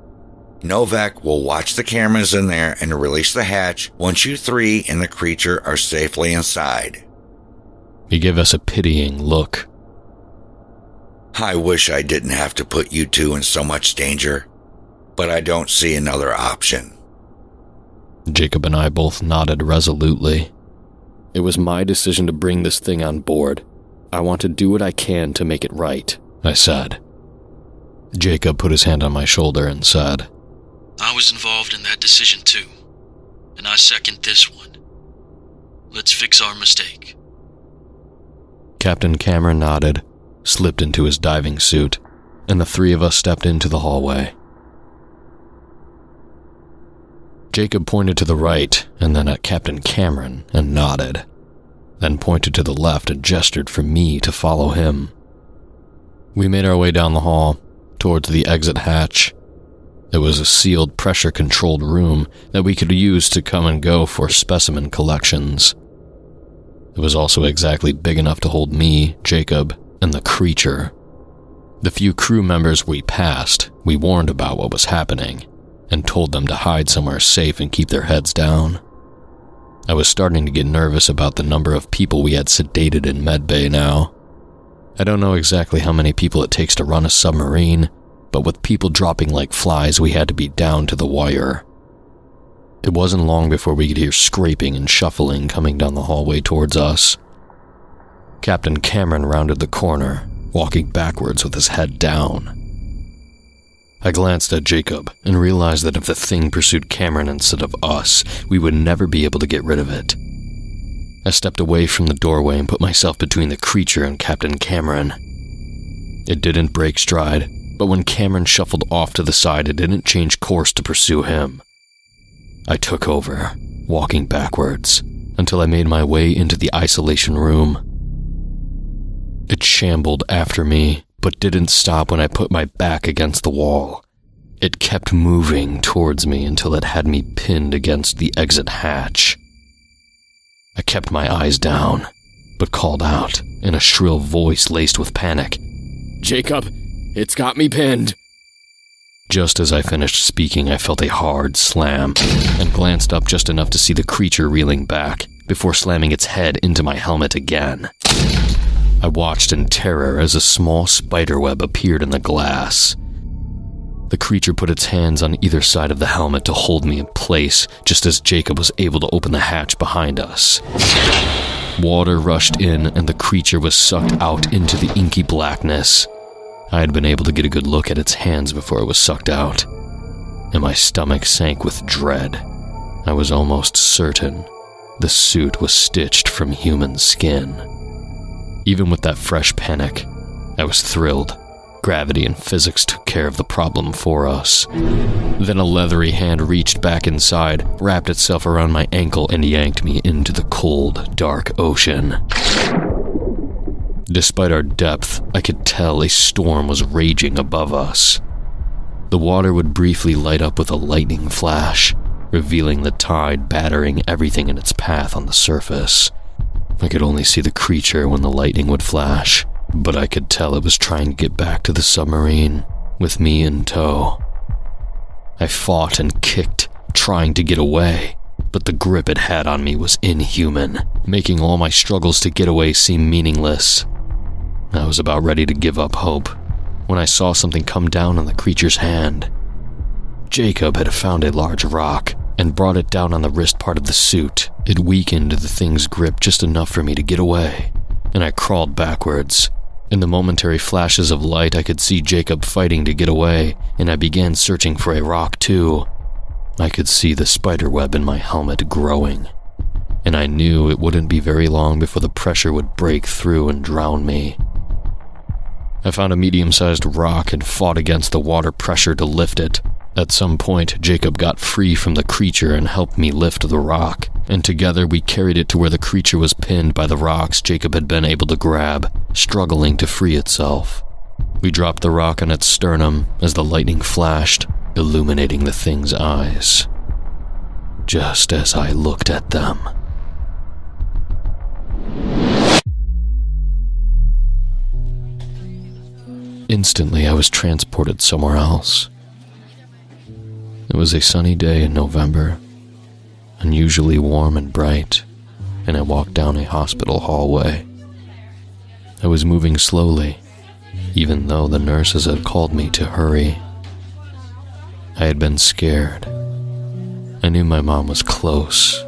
Novak will watch the cameras in there and release the hatch once you three and the creature are safely inside." He gave us a pitying look. "I wish I didn't have to put you two in so much danger, but I don't see another option." Jacob and I both nodded resolutely. It was my decision to bring this thing on board. I want to do what I can to make it right, I said. Jacob put his hand on my shoulder and said, "I was involved in that decision too, and I second this one. Let's fix our mistake." Captain Cameron nodded, slipped into his diving suit, and the three of us stepped into the hallway. Jacob pointed to the right and then at Captain Cameron and nodded, then pointed to the left and gestured for me to follow him. We made our way down the hall, towards the exit hatch. It was a sealed, pressure-controlled room that we could use to come and go for specimen collections. It was also exactly big enough to hold me, Jacob, and the creature. The few crew members we passed, we warned about what was happening, and told them to hide somewhere safe and keep their heads down. I was starting to get nervous about the number of people we had sedated in medbay now. I don't know exactly how many people it takes to run a submarine, but with people dropping like flies, we had to be down to the wire. It wasn't long before we could hear scraping and shuffling coming down the hallway towards us. Captain Cameron rounded the corner, walking backwards with his head down. I glanced at Jacob and realized that if the thing pursued Cameron instead of us, we would never be able to get rid of it. I stepped away from the doorway and put myself between the creature and Captain Cameron. It didn't break stride, but when Cameron shuffled off to the side, it didn't change course to pursue him. I took over, walking backwards, until I made my way into the isolation room. It shambled after me, but didn't stop when I put my back against the wall. It kept moving towards me until it had me pinned against the exit hatch. I kept my eyes down, but called out in a shrill voice laced with panic, "Jacob, it's got me pinned." Just as I finished speaking, I felt a hard slam and glanced up just enough to see the creature reeling back before slamming its head into my helmet again. I watched in terror as a small spiderweb appeared in the glass. The creature put its hands on either side of the helmet to hold me in place, just as Jacob was able to open the hatch behind us. Water rushed in, and the creature was sucked out into the inky blackness. I had been able to get a good look at its hands before it was sucked out, and my stomach sank with dread. I was almost certain the suit was stitched from human skin. Even with that fresh panic, I was thrilled. Gravity and physics took care of the problem for us. Then a leathery hand reached back inside, wrapped itself around my ankle, and yanked me into the cold, dark ocean. Despite our depth, I could tell a storm was raging above us. The water would briefly light up with a lightning flash, revealing the tide battering everything in its path on the surface. I could only see the creature when the lightning would flash, but I could tell it was trying to get back to the submarine, with me in tow. I fought and kicked, trying to get away, but the grip it had on me was inhuman, making all my struggles to get away seem meaningless. I was about ready to give up hope when I saw something come down on the creature's hand. Jacob had found a large rock and brought it down on the wrist part of the suit. It weakened the thing's grip just enough for me to get away, and I crawled backwards. In the momentary flashes of light, I could see Jacob fighting to get away, and I began searching for a rock too. I could see the spiderweb in my helmet growing, and I knew it wouldn't be very long before the pressure would break through and drown me. I found a medium-sized rock and fought against the water pressure to lift it. At some point, Jacob got free from the creature and helped me lift the rock, and together we carried it to where the creature was pinned by the rocks Jacob had been able to grab, struggling to free itself. We dropped the rock on its sternum as the lightning flashed, illuminating the thing's eyes. Just as I looked at them. Instantly, I was transported somewhere else. It was a sunny day in November, unusually warm and bright, and I walked down a hospital hallway. I was moving slowly, even though the nurses had called me to hurry. I had been scared. I knew my mom was close,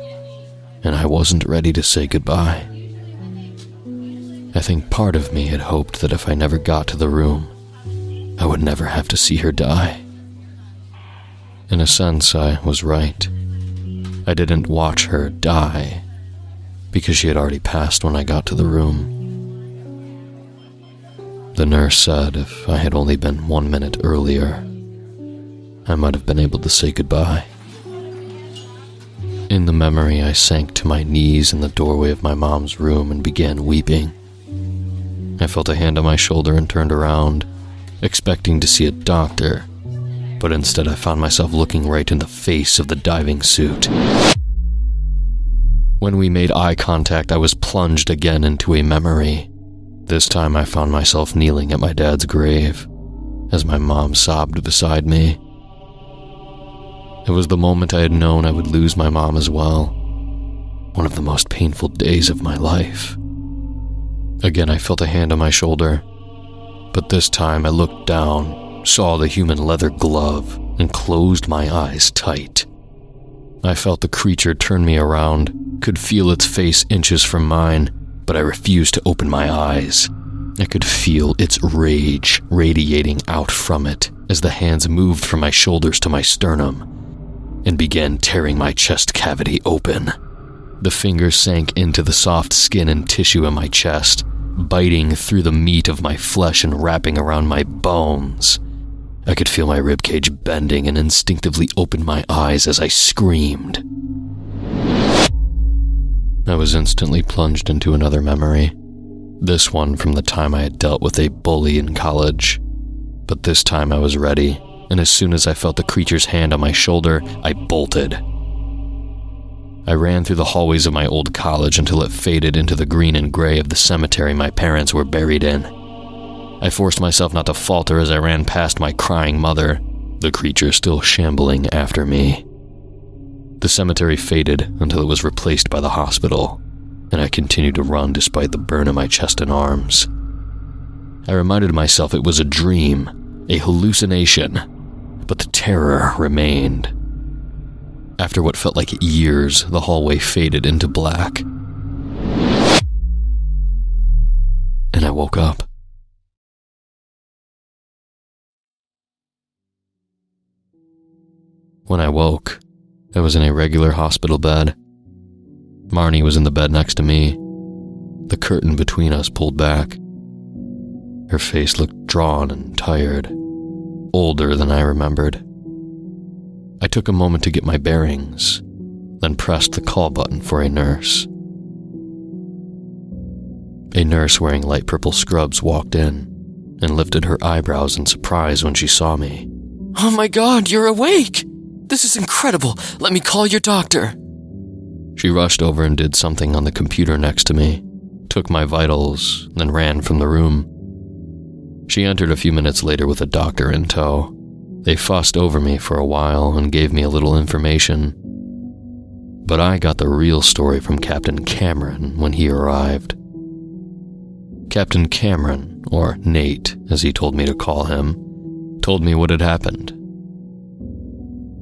and I wasn't ready to say goodbye. I think part of me had hoped that if I never got to the room, I would never have to see her die. In a sense, I was right. I didn't watch her die, because she had already passed when I got to the room. The nurse said if I had only been 1 minute earlier, I might have been able to say goodbye. In the memory, I sank to my knees in the doorway of my mom's room and began weeping. I felt a hand on my shoulder and turned around, expecting to see a doctor, but instead I found myself looking right in the face of the diving suit. When we made eye contact, I was plunged again into a memory. This time I found myself kneeling at my dad's grave, as my mom sobbed beside me. It was the moment I had known I would lose my mom as well. One of the most painful days of my life. Again, I felt a hand on my shoulder, but this time I looked down, saw the human leather glove, and closed my eyes tight. I felt the creature turn me around, could feel its face inches from mine, but I refused to open my eyes. I could feel its rage radiating out from it as the hands moved from my shoulders to my sternum and began tearing my chest cavity open. The fingers sank into the soft skin and tissue in my chest, biting through the meat of my flesh and wrapping around my bones. I could feel my ribcage bending and instinctively opened my eyes as I screamed. I was instantly plunged into another memory, this one from the time I had dealt with a bully in college. But this time I was ready, and as soon as I felt the creature's hand on my shoulder, I bolted. I ran through the hallways of my old college until it faded into the green and gray of the cemetery my parents were buried in. I forced myself not to falter as I ran past my crying mother, the creature still shambling after me. The cemetery faded until it was replaced by the hospital, and I continued to run despite the burn in my chest and arms. I reminded myself it was a dream, a hallucination, but the terror remained. After what felt like years, the hallway faded into black, and I woke up. When I woke, I was in a regular hospital bed. Marnie was in the bed next to me, the curtain between us pulled back. Her face looked drawn and tired, older than I remembered. I took a moment to get my bearings, then pressed the call button for a nurse. A nurse wearing light purple scrubs walked in and lifted her eyebrows in surprise when she saw me. "Oh my God, you're awake! This is incredible! Let me call your doctor!" She rushed over and did something on the computer next to me, took my vitals, then ran from the room. She entered a few minutes later with a doctor in tow. They fussed over me for a while and gave me a little information. But I got the real story from Captain Cameron when he arrived. Captain Cameron, or Nate, as he told me to call him, told me what had happened.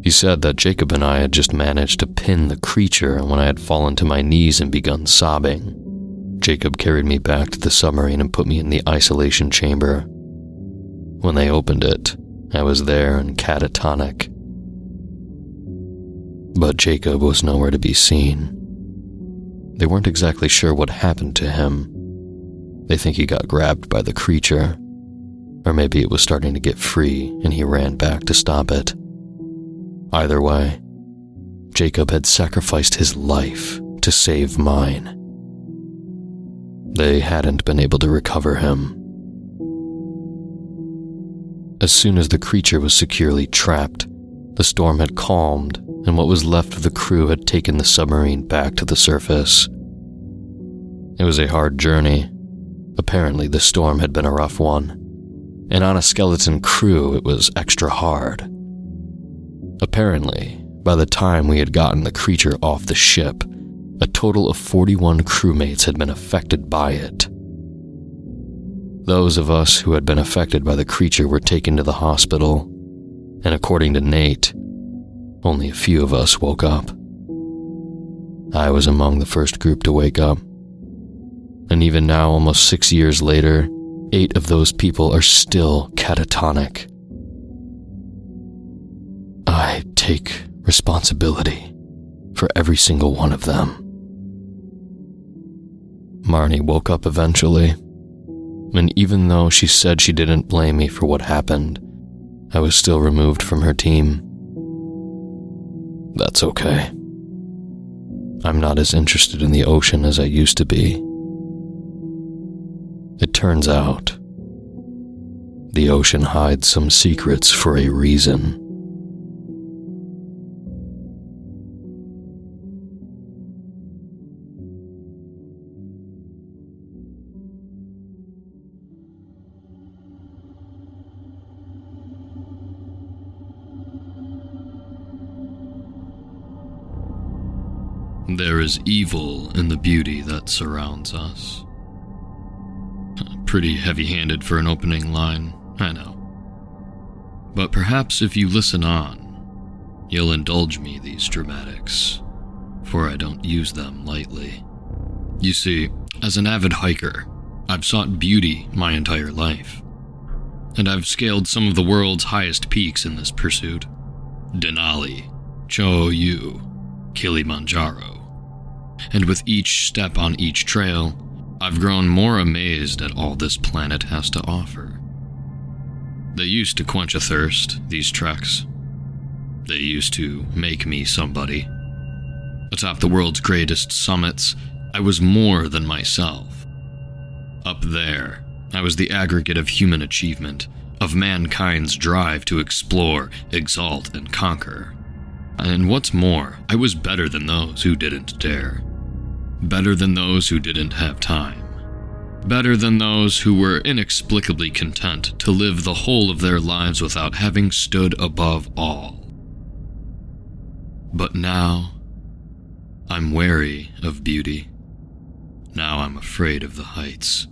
He said that Jacob and I had just managed to pin the creature when I had fallen to my knees and begun sobbing. Jacob carried me back to the submarine and put me in the isolation chamber. When they opened it, I was there and catatonic. but Jacob was nowhere to be seen. They weren't exactly sure what happened to him. They think he got grabbed by the creature, or maybe it was starting to get free and he ran back to stop it. Either way, Jacob had sacrificed his life to save mine. They hadn't been able to recover him. As soon as the creature was securely trapped, the storm had calmed, and what was left of the crew had taken the submarine back to the surface. It was a hard journey. Apparently, the storm had been a rough one, and on a skeleton crew, it was extra hard. Apparently, by the time we had gotten the creature off the ship, a total of 41 crewmates had been affected by it. Those of us who had been affected by the creature were taken to the hospital, and according to Nate, only a few of us woke up. I was among the first group to wake up. And even now, almost 6 years later, 8 of those people are still catatonic. I take responsibility for every single one of them. Marnie woke up eventually, and even though she said she didn't blame me for what happened, I was still removed from her team. That's okay. I'm not as interested in the ocean as I used to be. It turns out, the ocean hides some secrets for a reason. There is evil in the beauty that surrounds us. Pretty heavy-handed for an opening line, I know. But perhaps if you listen on, you'll indulge me these dramatics, for I don't use them lightly. You see, as an avid hiker, I've sought beauty my entire life, and I've scaled some of the world's highest peaks in this pursuit. Denali, Cho-Yu, Kilimanjaro. And with each step on each trail, I've grown more amazed at all this planet has to offer. They used to quench a thirst, these treks. They used to make me somebody. Atop the world's greatest summits, I was more than myself. Up there, I was the aggregate of human achievement, of mankind's drive to explore, exalt, and conquer. And what's more, I was better than those who didn't dare. Better than those who didn't have time. Better than those who were inexplicably content to live the whole of their lives without having stood above all. But now, I'm wary of beauty. Now I'm afraid of the heights.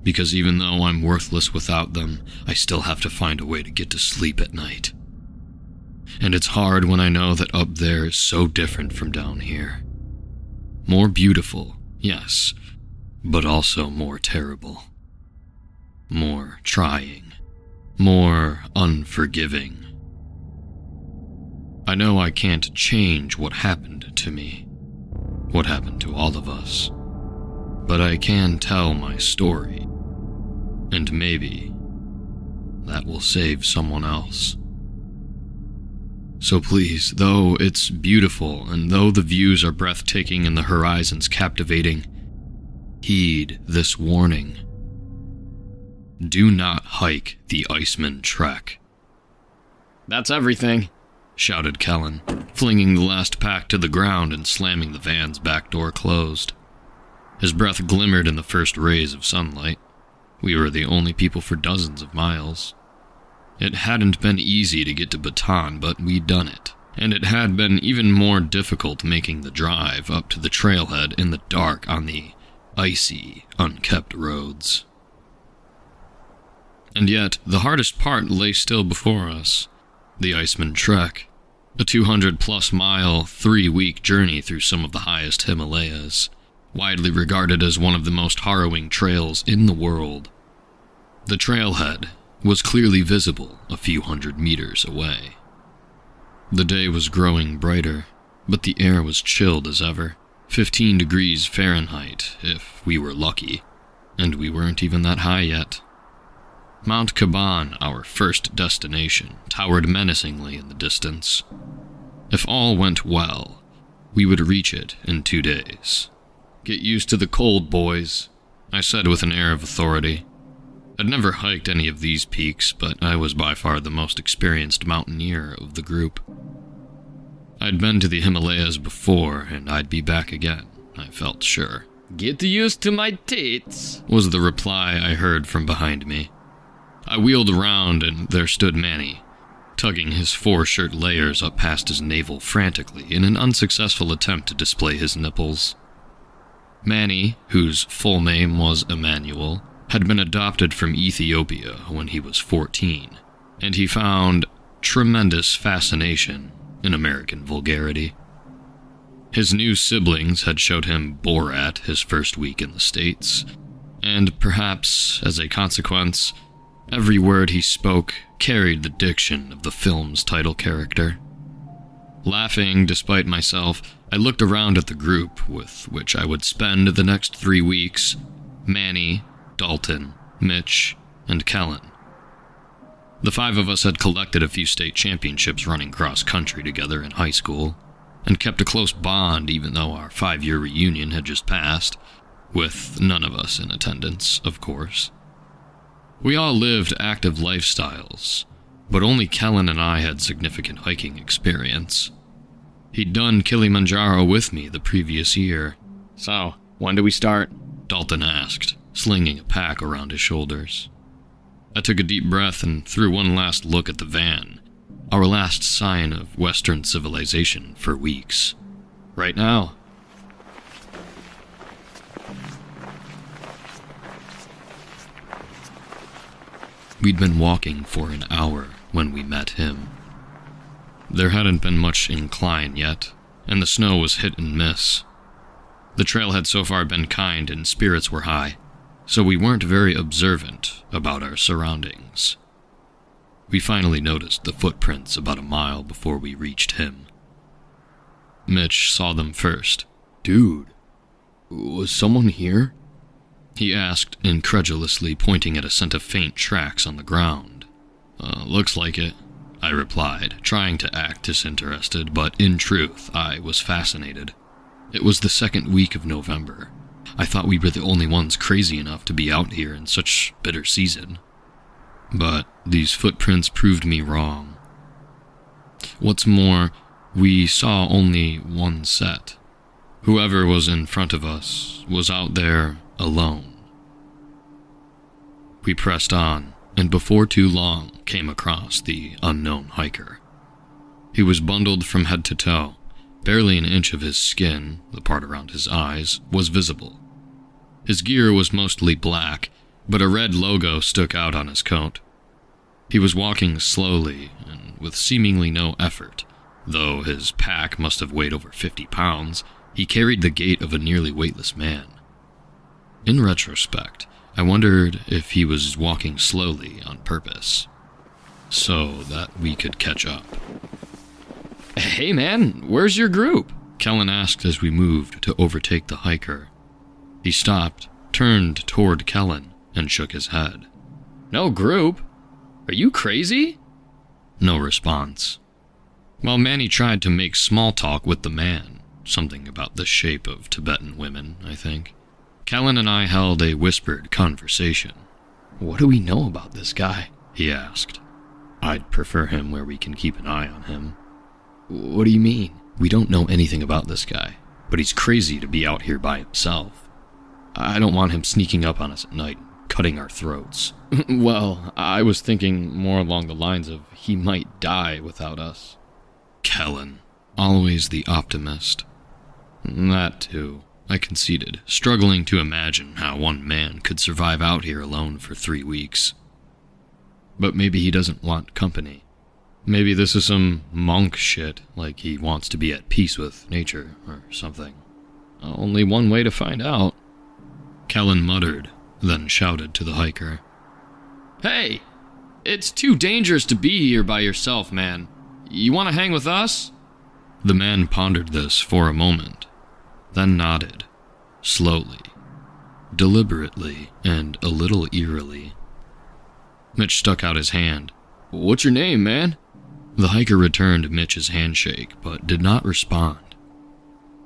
Because even though I'm worthless without them, I still have to find a way to get to sleep at night. And it's hard when I know that up there is so different from down here. More beautiful, yes, but also more terrible. More trying. More unforgiving. I know I can't change what happened to me, what happened to all of us, but I can tell my story, and maybe that will save someone else. So please, though it's beautiful and though the views are breathtaking and the horizons captivating, heed this warning. Do not hike the Iceman Trek. That's everything, shouted Kellen, flinging the last pack to the ground and slamming the van's back door closed. His breath glimmered in the first rays of sunlight. We were the only people for dozens of miles. It hadn't been easy to get to Bataan, but we'd done it. And it had been even more difficult making the drive up to the trailhead in the dark on the icy, unkept roads. And yet, the hardest part lay still before us. The Iceman Trek. A 200-plus mile, 3-week journey through some of the highest Himalayas, widely regarded as one of the most harrowing trails in the world. The trailhead was clearly visible a few hundred meters away. The day was growing brighter, but the air was chilled as ever, 15 degrees Fahrenheit, if we were lucky, and we weren't even that high yet. Mount Caban, our first destination, towered menacingly in the distance. If all went well, we would reach it in 2 days. "Get used to the cold, boys," I said with an air of authority. I'd never hiked any of these peaks, but I was by far the most experienced mountaineer of the group. I'd been to the Himalayas before, and I'd be back again, I felt sure. "Get used to my tits," was the reply I heard from behind me. I wheeled around, and there stood Manny, tugging his 4 shirt layers up past his navel frantically in an unsuccessful attempt to display his nipples. Manny, whose full name was Emmanuel, had been adopted from Ethiopia when he was 14, and he found tremendous fascination in American vulgarity. His new siblings had showed him Borat his first week in the States, and perhaps, as a consequence, every word he spoke carried the diction of the film's title character. Laughing despite myself, I looked around at the group with which I would spend the next 3 weeks: Manny, Dalton, Mitch, and Kellen. The 5 of us had collected a few state championships running cross-country together in high school, and kept a close bond even though our 5-year reunion had just passed, with none of us in attendance, of course. We all lived active lifestyles, but only Kellen and I had significant hiking experience. He'd done Kilimanjaro with me the previous year. "So, when do we start?" Dalton asked, slinging a pack around his shoulders. I took a deep breath and threw one last look at the van, our last sign of Western civilization for weeks. "Right now." We'd been walking for an hour when we met him. There hadn't been much incline yet, and the snow was hit and miss. The trail had so far been kind and spirits were high, so we weren't very observant about our surroundings. We finally noticed the footprints about a mile before we reached him. Mitch saw them first. "Dude, was someone here?" he asked incredulously, pointing at a scent of faint tracks on the ground. Looks like it," I replied, trying to act disinterested, but in truth, I was fascinated. It was the 2nd week of November. I thought we were the only ones crazy enough to be out here in such bitter season. But these footprints proved me wrong. What's more, we saw only one set. Whoever was in front of us was out there alone. We pressed on, and before too long came across the unknown hiker. He was bundled from head to toe. Barely an inch of his skin, the part around his eyes, was visible. His gear was mostly black, but a red logo stuck out on his coat. He was walking slowly and with seemingly no effort. Though his pack must have weighed over 50 pounds, he carried the gait of a nearly weightless man. In retrospect, I wondered if he was walking slowly on purpose, so that we could catch up. "Hey man, where's your group?" Kellen asked as we moved to overtake the hiker. He stopped, turned toward Kellen, and shook his head. "No group? Are you crazy?" No response. While Manny tried to make small talk with the man, something about the shape of Tibetan women, I think, Kellen and I held a whispered conversation. "What do we know about this guy?" he asked. "I'd prefer him where we can keep an eye on him." "What do you mean?" "We don't know anything about this guy, but he's crazy to be out here by himself. I don't want him sneaking up on us at night, cutting our throats." "Well, I was thinking more along the lines of he might die without us." Kellen, always the optimist. "That too," I conceded, struggling to imagine how one man could survive out here alone for 3 weeks. "But maybe he doesn't want company. Maybe this is some monk shit, like he wants to be at peace with nature or something. Only one way to find out." Kellen muttered, then shouted to the hiker. "Hey, it's too dangerous to be here by yourself, man. You want to hang with us?" The man pondered this for a moment, then nodded, slowly, deliberately, and a little eerily. Mitch stuck out his hand. "What's your name, man?" The hiker returned Mitch's handshake, but did not respond.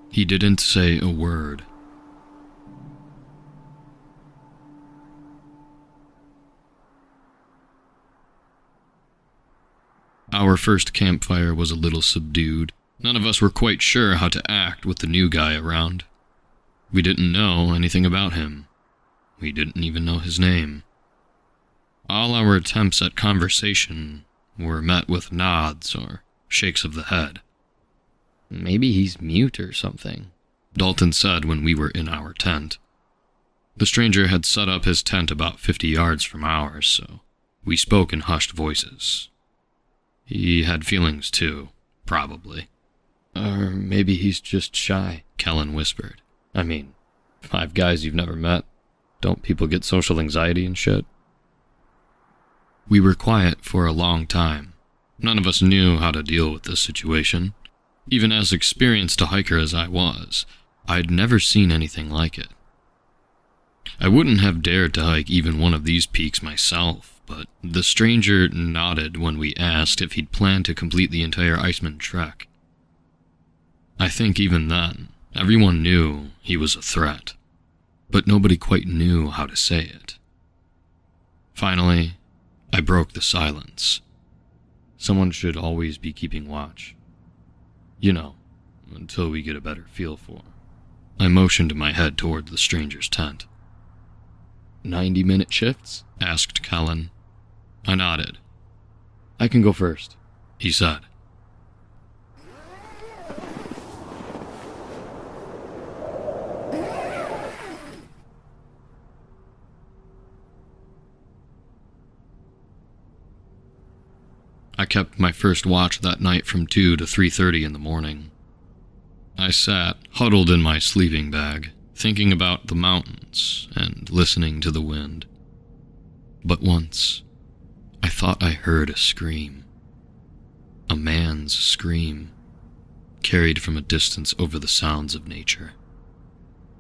He didn't say a word. Our first campfire was a little subdued. None of us were quite sure how to act with the new guy around. We didn't know anything about him. We didn't even know his name. All our attempts at conversation were met with nods or shakes of the head. "Maybe he's mute or something," Dalton said when we were in our tent. The stranger had set up his tent about 50 yards from ours, so we spoke in hushed voices. He had feelings too, probably. "Or maybe he's just shy," Kellen whispered. "I mean, 5 guys you've never met. Don't people get social anxiety and shit?" We were quiet for a long time. None of us knew how to deal with this situation. Even as experienced a hiker as I was, I'd never seen anything like it. I wouldn't have dared to hike even one of these peaks myself, but the stranger nodded when we asked if he'd planned to complete the entire Iceman trek. I think even then, everyone knew he was a threat, but nobody quite knew how to say it. Finally, I broke the silence. "Someone should always be keeping watch. You know, until we get a better feel for." I motioned my head toward the stranger's tent. 90-minute shifts? Asked Kellen. I nodded. "I can go first," he said. I kept my first watch that night from 2 to 3:30 in the morning. I sat, huddled in my sleeping bag, thinking about the mountains and listening to the wind. But once, I thought I heard a scream. A man's scream, carried from a distance over the sounds of nature.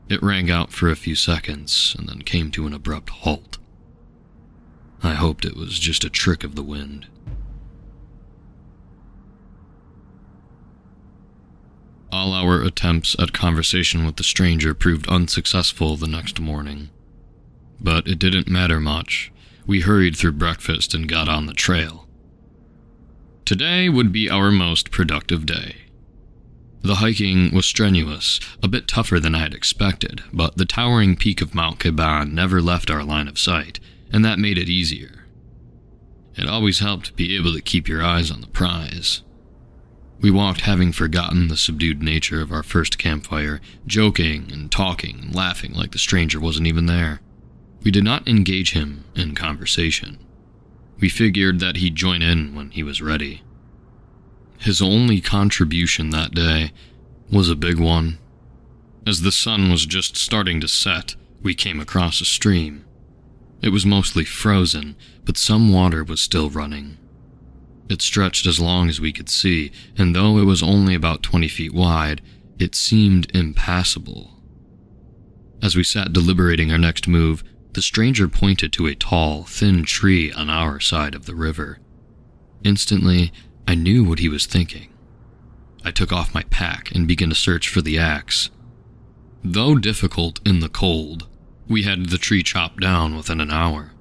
It rang out for a few seconds and then came to an abrupt halt. I hoped it was just a trick of the wind. All our attempts at conversation with the stranger proved unsuccessful the next morning. But it didn't matter much. We hurried through breakfast and got on the trail. Today would be our most productive day. The hiking was strenuous, a bit tougher than I had expected, but the towering peak of Mount Caban never left our line of sight, and that made it easier. It always helped to be able to keep your eyes on the prize. We walked having forgotten the subdued nature of our first campfire, joking and talking and laughing like the stranger wasn't even there. We did not engage him in conversation. We figured that he'd join in when he was ready. His only contribution that day was a big one. As the sun was just starting to set, we came across a stream. It was mostly frozen, but some water was still running. It stretched as long as we could see, and though it was only about 20 feet wide, it seemed impassable. As we sat deliberating our next move, the stranger pointed to a tall, thin tree on our side of the river. Instantly, I knew what he was thinking. I took off my pack and began to search for the axe. Though difficult in the cold, we had the tree chopped down within an hour.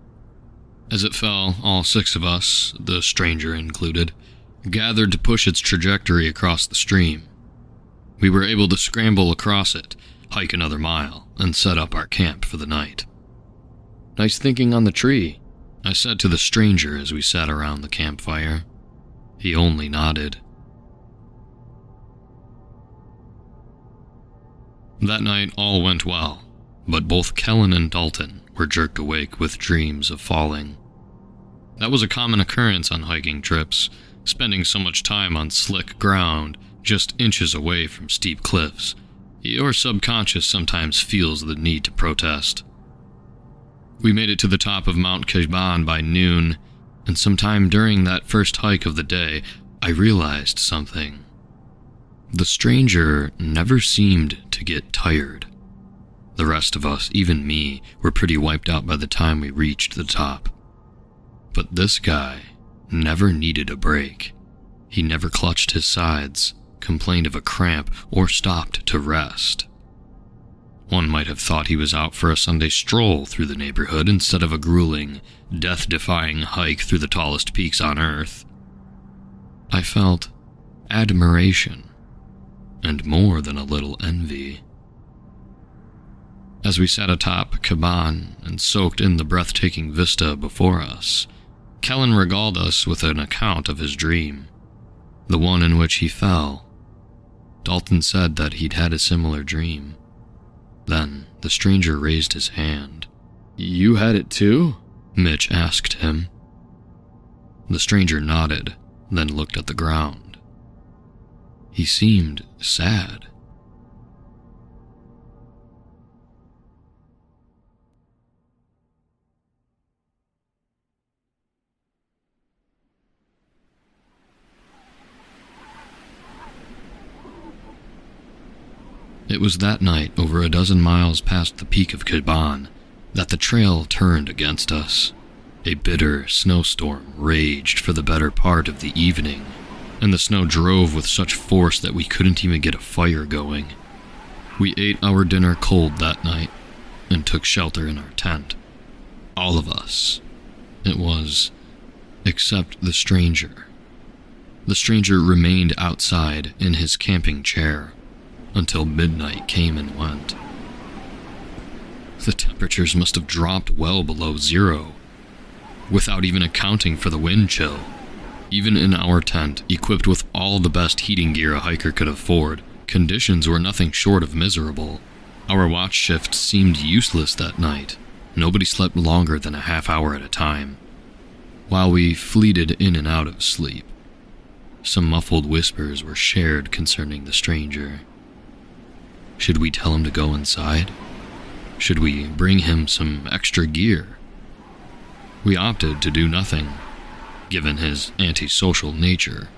As it fell, all 6 of us, the stranger included, gathered to push its trajectory across the stream. We were able to scramble across it, hike another mile, and set up our camp for the night. "Nice thinking on the tree," I said to the stranger as we sat around the campfire. He only nodded. That night all went well, but both Kellen and Dalton were jerked awake with dreams of falling. That was a common occurrence on hiking trips, spending so much time on slick ground, just inches away from steep cliffs. Your subconscious sometimes feels the need to protest. We made it to the top of Mount Caban by noon, and sometime during that first hike of the day, I realized something. The stranger never seemed to get tired. The rest of us, even me, were pretty wiped out by the time we reached the top. But this guy never needed a break. He never clutched his sides, complained of a cramp, or stopped to rest. One might have thought he was out for a Sunday stroll through the neighborhood instead of a grueling, death-defying hike through the tallest peaks on Earth. I felt admiration, and more than a little envy. As we sat atop Caban and soaked in the breathtaking vista before us, Kellen regaled us with an account of his dream, the one in which he fell. Dalton said that he'd had a similar dream. Then the stranger raised his hand. "You had it too?" Mitch asked him. The stranger nodded, then looked at the ground. He seemed sad. It was that night, over a dozen miles past the peak of Caban, that the trail turned against us. A bitter snowstorm raged for the better part of the evening, and the snow drove with such force that we couldn't even get a fire going. We ate our dinner cold that night, and took shelter in our tent. All of us. It was, except the stranger. The stranger remained outside in his camping chair until midnight came and went. The temperatures must have dropped well below zero, without even accounting for the wind chill. Even in our tent, equipped with all the best heating gear a hiker could afford, conditions were nothing short of miserable. Our watch shift seemed useless that night. Nobody slept longer than a half hour at a time. While we fleeted in and out of sleep, some muffled whispers were shared concerning the stranger. Should we tell him to go inside? Should we bring him some extra gear? We opted to do nothing, given his antisocial nature.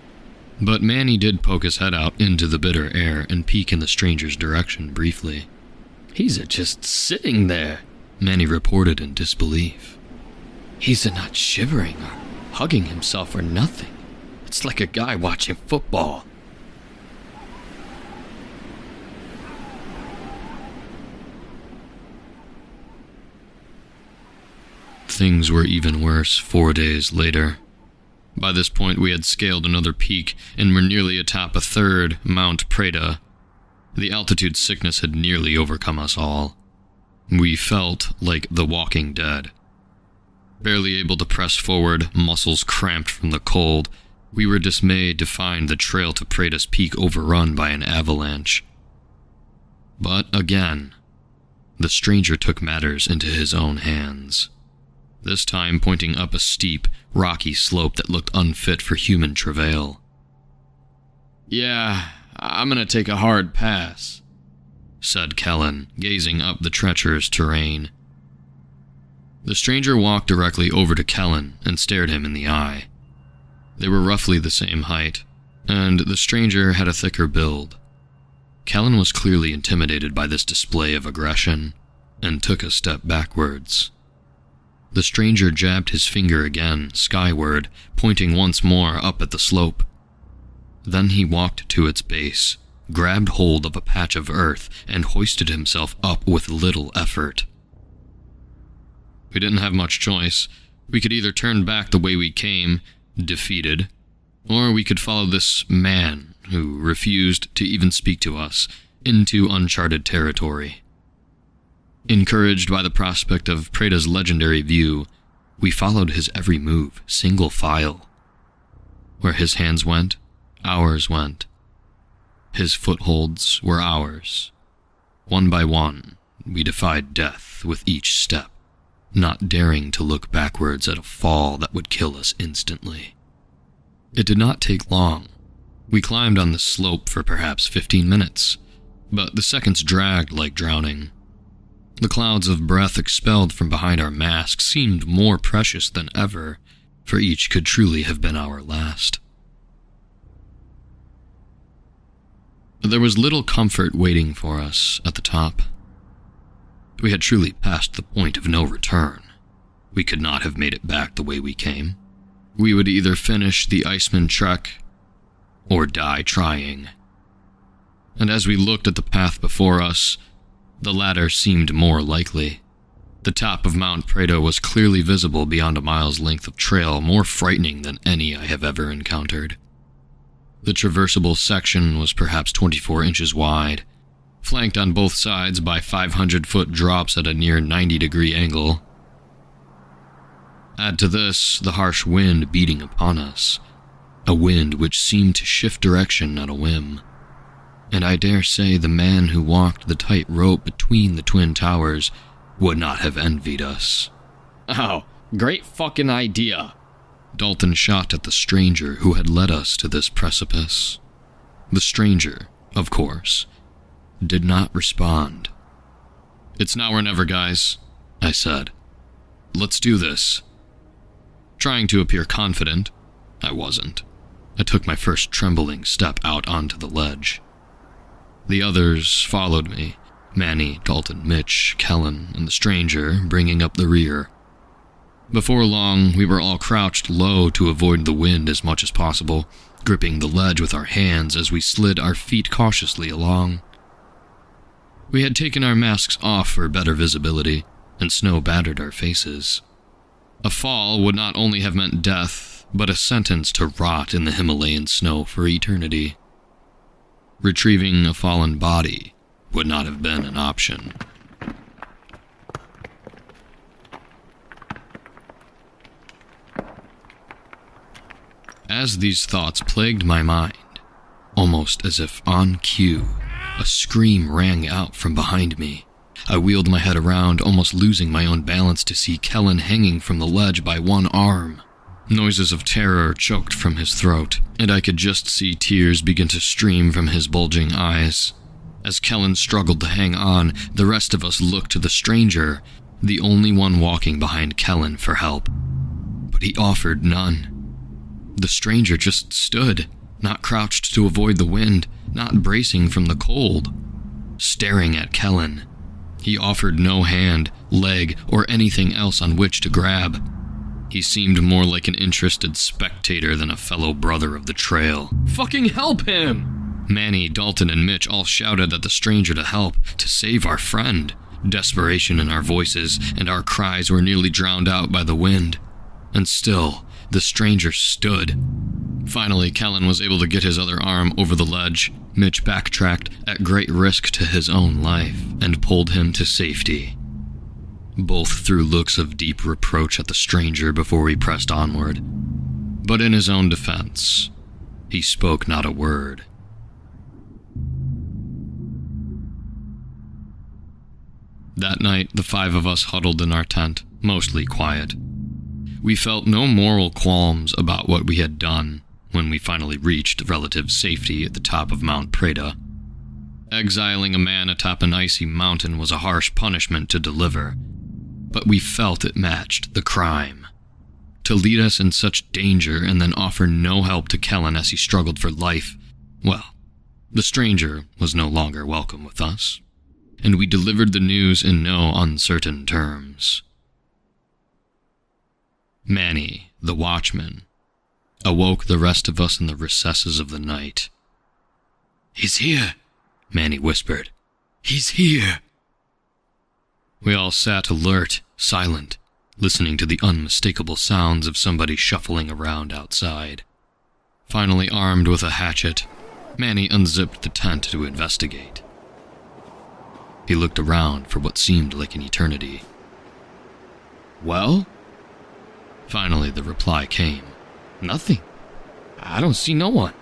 But Manny did poke his head out into the bitter air and peek in the stranger's direction briefly. "He's just sitting there," Manny reported in disbelief. "He's not shivering or hugging himself or nothing. It's like a guy watching football." Things were even worse 4 days later. By this point, we had scaled another peak and were nearly atop a third, Mount Preda. The altitude sickness had nearly overcome us all. We felt like the walking dead. Barely able to press forward, muscles cramped from the cold, we were dismayed to find the trail to Preda's peak overrun by an avalanche. But again, the stranger took matters into his own hands. This time pointing up a steep, rocky slope that looked unfit for human travail. "Yeah, I'm gonna take a hard pass," said Kellen, gazing up the treacherous terrain. The stranger walked directly over to Kellen and stared him in the eye. They were roughly the same height, and the stranger had a thicker build. Kellen was clearly intimidated by this display of aggression, and took a step backwards. The stranger jabbed his finger again, skyward, pointing once more up at the slope. Then he walked to its base, grabbed hold of a patch of earth, and hoisted himself up with little effort. We didn't have much choice. We could either turn back the way we came, defeated, or we could follow this man, who refused to even speak to us, into uncharted territory. Encouraged by the prospect of Preda's legendary view, we followed his every move, single file. Where his hands went, ours went. His footholds were ours. One by one, we defied death with each step, not daring to look backwards at a fall that would kill us instantly. It did not take long. We climbed on the slope for perhaps 15 minutes, but the seconds dragged like drowning. The clouds of breath expelled from behind our masks seemed more precious than ever, for each could truly have been our last. There was little comfort waiting for us at the top. We had truly passed the point of no return. We could not have made it back the way we came. We would either finish the Iceman trek or die trying. And as we looked at the path before us, the latter seemed more likely. The top of Mount Prado was clearly visible beyond a mile's length of trail, more frightening than any I have ever encountered. The traversable section was perhaps 24 inches wide, flanked on both sides by 500-foot drops at a near 90-degree angle. Add to this the harsh wind beating upon us, a wind which seemed to shift direction at a whim. And I dare say the man who walked the tight rope between the twin towers would not have envied us. Oh, great fucking idea. Dalton shot at the stranger who had led us to this precipice. The stranger, of course, did not respond. "It's now or never, guys," I said. "Let's do this." Trying to appear confident, I wasn't. I took my first trembling step out onto the ledge. The others followed me, Manny, Dalton, Mitch, Kellen, and the stranger bringing up the rear. Before long, we were all crouched low to avoid the wind as much as possible, gripping the ledge with our hands as we slid our feet cautiously along. We had taken our masks off for better visibility, and snow battered our faces. A fall would not only have meant death, but a sentence to rot in the Himalayan snow for eternity. Retrieving a fallen body would not have been an option. As these thoughts plagued my mind, almost as if on cue, a scream rang out from behind me. I wheeled my head around, almost losing my own balance to see Kellen hanging from the ledge by one arm. Noises of terror choked from his throat, and I could just see tears begin to stream from his bulging eyes. As Kellen struggled to hang on, the rest of us looked to the stranger, the only one walking behind Kellen, for help. But he offered none. The stranger just stood, not crouched to avoid the wind, not bracing from the cold, staring at Kellen. He offered no hand, leg, or anything else on which to grab. He seemed more like an interested spectator than a fellow brother of the trail. "Fucking help him!" Manny, Dalton, and Mitch all shouted at the stranger to help, to save our friend. Desperation in our voices, and our cries were nearly drowned out by the wind. And still, the stranger stood. Finally, Kellen was able to get his other arm over the ledge. Mitch backtracked at great risk to his own life and pulled him to safety. Both threw looks of deep reproach at the stranger before we pressed onward. But in his own defense, he spoke not a word. That night, the 5 of us huddled in our tent, mostly quiet. We felt no moral qualms about what we had done when we finally reached relative safety at the top of Mount Prada. Exiling a man atop an icy mountain was a harsh punishment to deliver, but we felt it matched the crime. To lead us in such danger and then offer no help to Kellen as he struggled for life, well, the stranger was no longer welcome with us, and we delivered the news in no uncertain terms. Manny, the watchman, awoke the rest of us in the recesses of the night. "He's here," Manny whispered. "He's here." We all sat alert, silent, listening to the unmistakable sounds of somebody shuffling around outside. Finally armed with a hatchet, Manny unzipped the tent to investigate. He looked around for what seemed like an eternity. "Well?" Finally, the reply came. "Nothing. I don't see no one."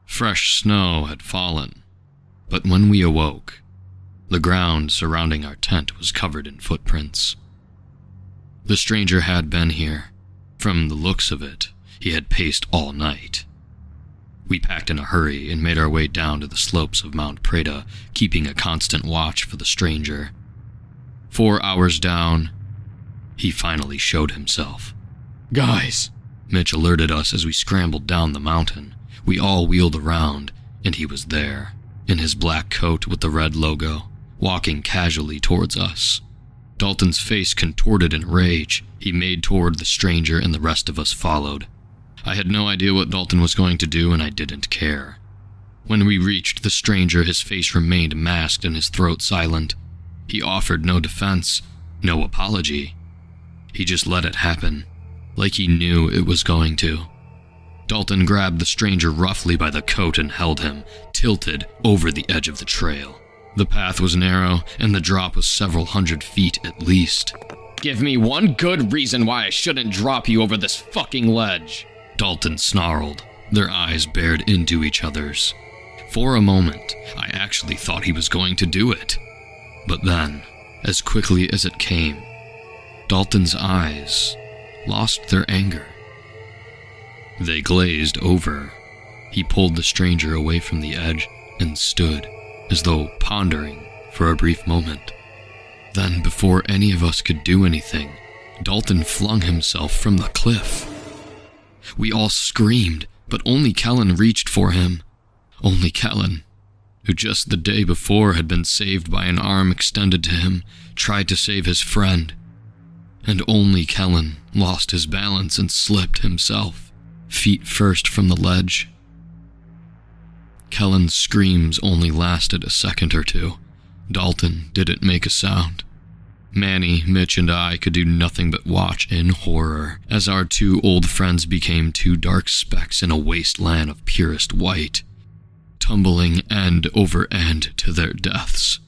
Fresh snow had fallen, but when we awoke, the ground surrounding our tent was covered in footprints. The stranger had been here. From the looks of it, he had paced all night. We packed in a hurry and made our way down to the slopes of Mount Prada, keeping a constant watch for the stranger. 4 hours down, He finally showed himself. Guys! Mitch alerted us as we scrambled down the mountain. We all wheeled around, and he was there, in his black coat with the red logo, walking casually towards us. Dalton's face contorted in rage. He made toward the stranger, and the rest of us followed. I had no idea what Dalton was going to do, and I didn't care. When we reached the stranger, his face remained masked and his throat silent. He offered no defense, no apology. He just let it happen, like he knew it was going to. Dalton grabbed the stranger roughly by the coat and held him, tilted over the edge of the trail. The path was narrow, and the drop was several hundred feet at least. Give me one good reason why I shouldn't drop you over this fucking ledge, Dalton snarled, their eyes bared into each other's. For a moment, I actually thought he was going to do it. But then, as quickly as it came, Dalton's eyes lost their anger. They glazed over. He pulled the stranger away from the edge and stood, as though pondering for a brief moment. Then, before any of us could do anything, Dalton flung himself from the cliff. We all screamed, but only Kellen reached for him. Only Kellen, who just the day before had been saved by an arm extended to him, tried to save his friend. And only Kellen lost his balance and slipped himself, feet first from the ledge. Kellen's screams only lasted a second or two. Dalton didn't make a sound. Manny, Mitch, and I could do nothing but watch in horror as our two old friends became two dark specks in a wasteland of purest white, tumbling end over end to their deaths.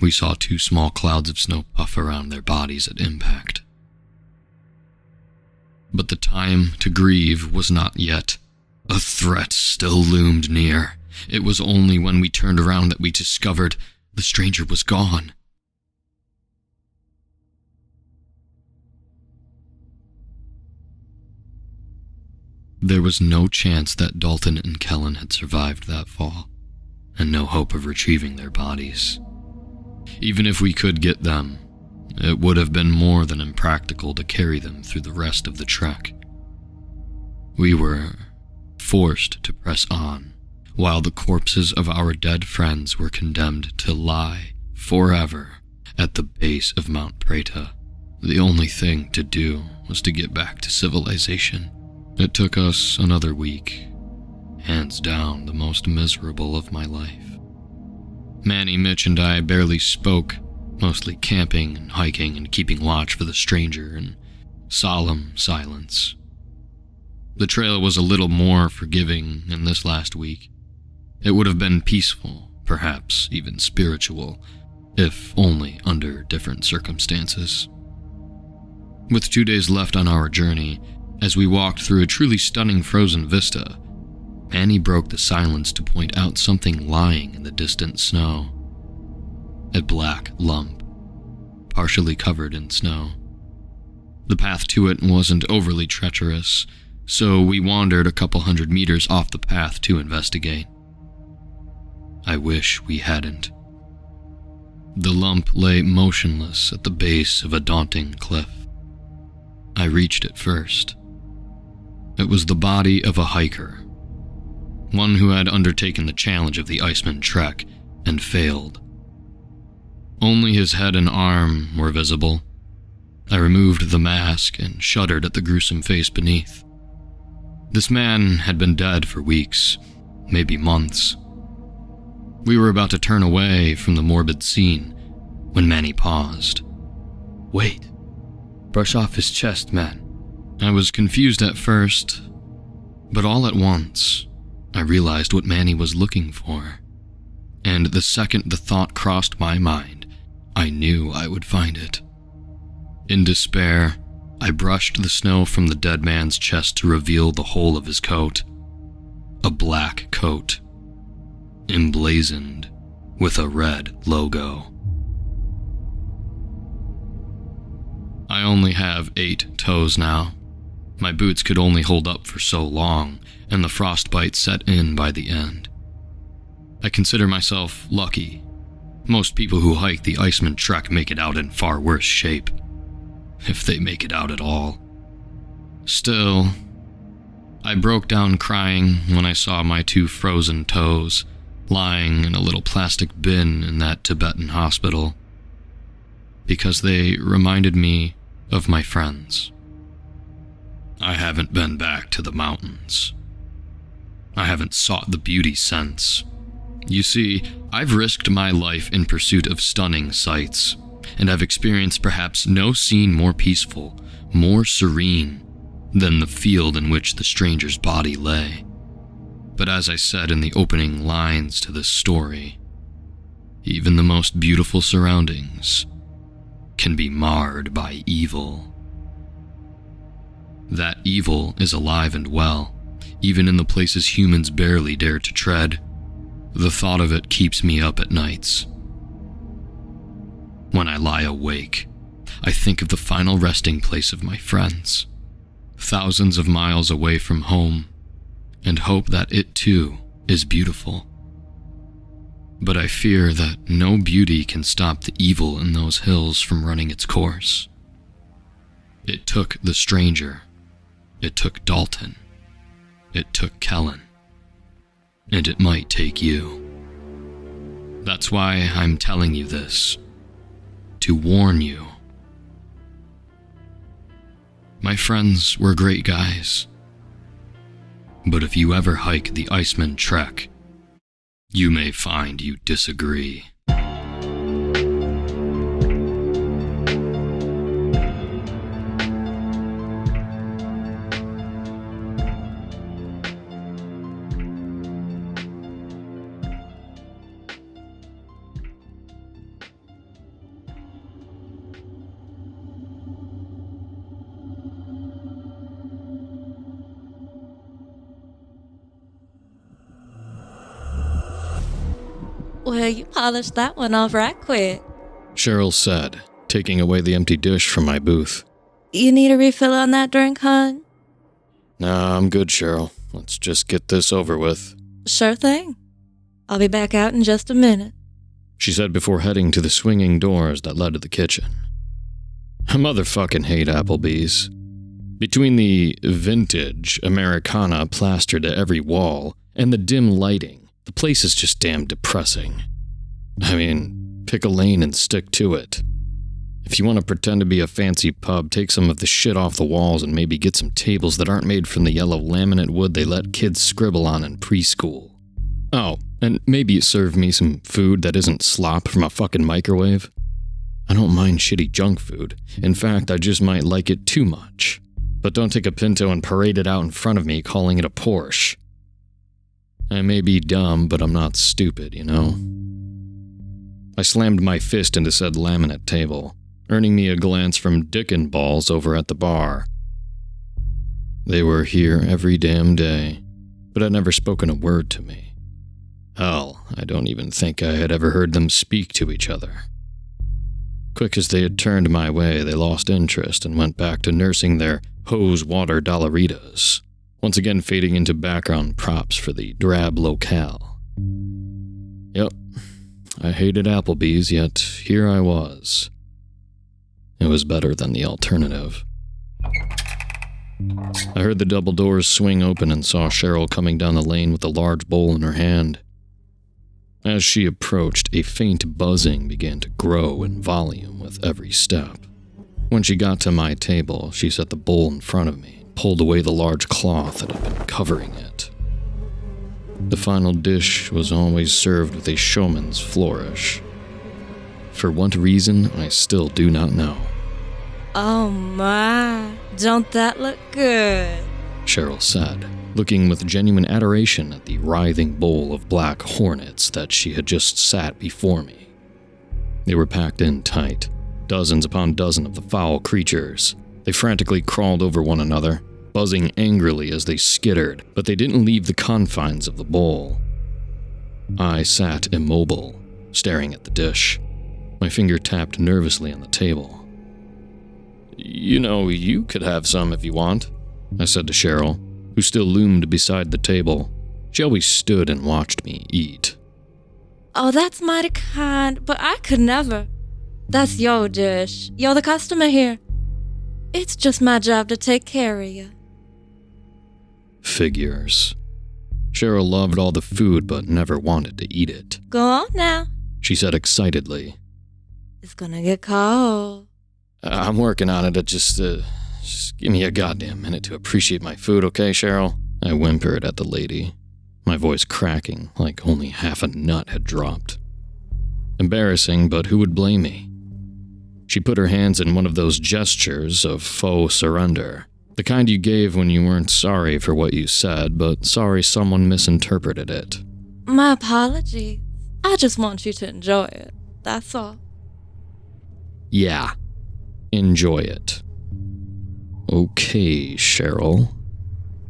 We saw two small clouds of snow puff around their bodies at impact. But the time to grieve was not yet. A threat still loomed near. It was only when we turned around that we discovered the stranger was gone. There was no chance that Dalton and Kellen had survived that fall, and no hope of retrieving their bodies. Even if we could get them, it would have been more than impractical to carry them through the rest of the trek. We were forced to press on, while the corpses of our dead friends were condemned to lie forever at the base of Mount Preta. The only thing to do was to get back to civilization. It took us another week, hands down the most miserable of my life. Manny, Mitch, and I barely spoke, mostly camping and hiking and keeping watch for the stranger in solemn silence. The trail was a little more forgiving in this last week. It would have been peaceful, perhaps even spiritual, if only under different circumstances. With 2 days left on our journey, as we walked through a truly stunning frozen vista, Manny broke the silence to point out something lying in the distant snow. A black lump, partially covered in snow. The path to it wasn't overly treacherous, so we wandered a couple 100 meters off the path to investigate. I wish we hadn't. The lump lay motionless at the base of a daunting cliff. I reached it first. It was the body of a hiker, one who had undertaken the challenge of the Iceman Trek and failed. Only his head and arm were visible. I removed the mask and shuddered at the gruesome face beneath. This man had been dead for weeks, maybe months. We were about to turn away from the morbid scene when Manny paused. Wait. Brush off his chest, man. I was confused at first, but all at once, I realized what Manny was looking for. And the second the thought crossed my mind, I knew I would find it. In despair, I brushed the snow from the dead man's chest to reveal the whole of his coat. A black coat, emblazoned with a red logo. I only have 8 toes now. My boots could only hold up for so long, and the frostbite set in by the end. I consider myself lucky. Most people who hike the Iceman Trek make it out in far worse shape, if they make it out at all. Still, I broke down crying when I saw my 2 frozen toes lying in a little plastic bin in that Tibetan hospital, because they reminded me of my friends. I haven't been back to the mountains. I haven't sought the beauty since. You see, I've risked my life in pursuit of stunning sights, and I've experienced perhaps no scene more peaceful, more serene, than the field in which the stranger's body lay. But as I said in the opening lines to this story, even the most beautiful surroundings can be marred by evil. That evil is alive and well, even in the places humans barely dare to tread. The thought of it keeps me up at nights. When I lie awake, I think of the final resting place of my friends, thousands of miles away from home, and hope that it too is beautiful. But I fear that no beauty can stop the evil in those hills from running its course. It took the stranger. It took Dalton. It took Kellen. And it might take you. That's why I'm telling you this. To warn you. My friends were great guys. But if you ever hike the Iceman Trek, you may find you disagree. Well, you polished that one off right quick. Cheryl said, taking away the empty dish from my booth. You need a refill on that drink, hon? Nah, I'm good, Cheryl. Let's just get this over with. Sure thing. I'll be back out in just a minute, she said before heading to the swinging doors that led to the kitchen. I motherfucking hate Applebee's. Between the vintage Americana plastered to every wall and the dim lighting, the place is just damn depressing. I mean, pick a lane and stick to it. If you want to pretend to be a fancy pub, take some of the shit off the walls and maybe get some tables that aren't made from the yellow laminate wood they let kids scribble on in preschool. Oh, and maybe serve me some food that isn't slop from a fucking microwave. I don't mind shitty junk food. In fact, I just might like it too much. But don't take a Pinto and parade it out in front of me calling it a Porsche. I may be dumb, but I'm not stupid, you know? I slammed my fist into said laminate table, earning me a glance from Dick and Balls over at the bar. They were here every damn day, but had never spoken a word to me. Hell, I don't even think I had ever heard them speak to each other. Quick as they had turned my way, they lost interest and went back to nursing their hose water dollaritas, once again fading into background props for the drab locale. Yep, I hated Applebee's, yet here I was. It was better than the alternative. I heard the double doors swing open and saw Cheryl coming down the lane with a large bowl in her hand. As she approached, a faint buzzing began to grow in volume with every step. When she got to my table, she set the bowl in front of me, pulled away the large cloth that had been covering it. The final dish was always served with a showman's flourish. For what reason, I still do not know. Oh my, don't that look good? Cheryl said, looking with genuine adoration at the writhing bowl of black hornets that she had just sat before me. They were packed in tight, dozens upon dozens of the foul creatures. They frantically crawled over one another, buzzing angrily as they skittered, but they didn't leave the confines of the bowl. I sat immobile, staring at the dish. My finger tapped nervously on the table. You know, you could have some if you want, I said to Cheryl, who still loomed beside the table. She always stood and watched me eat. Oh, that's mighty kind, but I could never. That's your dish. You're the customer here. It's just my job to take care of you. Figures. Cheryl loved all the food but never wanted to eat it. Go on now. She said excitedly. It's gonna get cold. I'm working on it. Just give me a goddamn minute to appreciate my food, okay, Cheryl? I whimpered at the lady, my voice cracking like only half a nut had dropped. Embarrassing, but who would blame me? She put her hands in one of those gestures of faux surrender. The kind you gave when you weren't sorry for what you said, but sorry someone misinterpreted it. My apologies. I just want you to enjoy it. That's all. Yeah. Enjoy it. Okay, Cheryl.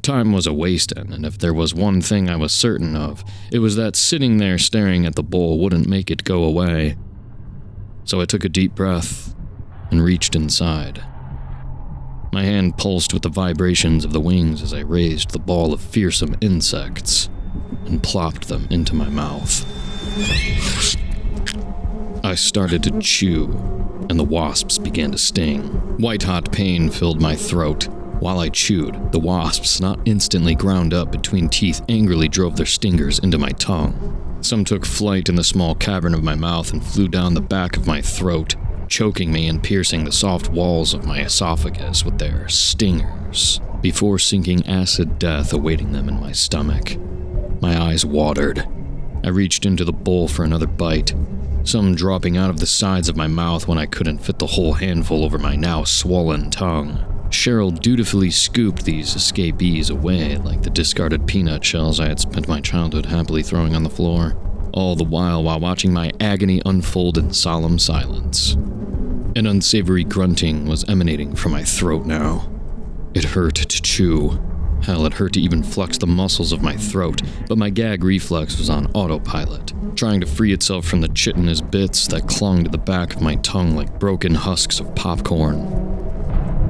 Time was a-wastin', and if there was one thing I was certain of, it was that sitting there staring at the bowl wouldn't make it go away. So I took a deep breath and reached inside. My hand pulsed with the vibrations of the wings as I raised the ball of fearsome insects and plopped them into my mouth. I started to chew, and the wasps began to sting. White-hot pain filled my throat. While I chewed, the wasps, not instantly ground up between teeth, angrily drove their stingers into my tongue. Some took flight in the small cavern of my mouth and flew down the back of my throat, choking me and piercing the soft walls of my esophagus with their stingers, before sinking acid death awaiting them in my stomach. My eyes watered. I reached into the bowl for another bite, some dropping out of the sides of my mouth when I couldn't fit the whole handful over my now swollen tongue. Cheryl dutifully scooped these escapees away like the discarded peanut shells I had spent my childhood happily throwing on the floor, all the while watching my agony unfold in solemn silence. An unsavory grunting was emanating from my throat now. It hurt to chew. Hell, it hurt to even flex the muscles of my throat, but my gag reflex was on autopilot, trying to free itself from the chitinous bits that clung to the back of my tongue like broken husks of popcorn.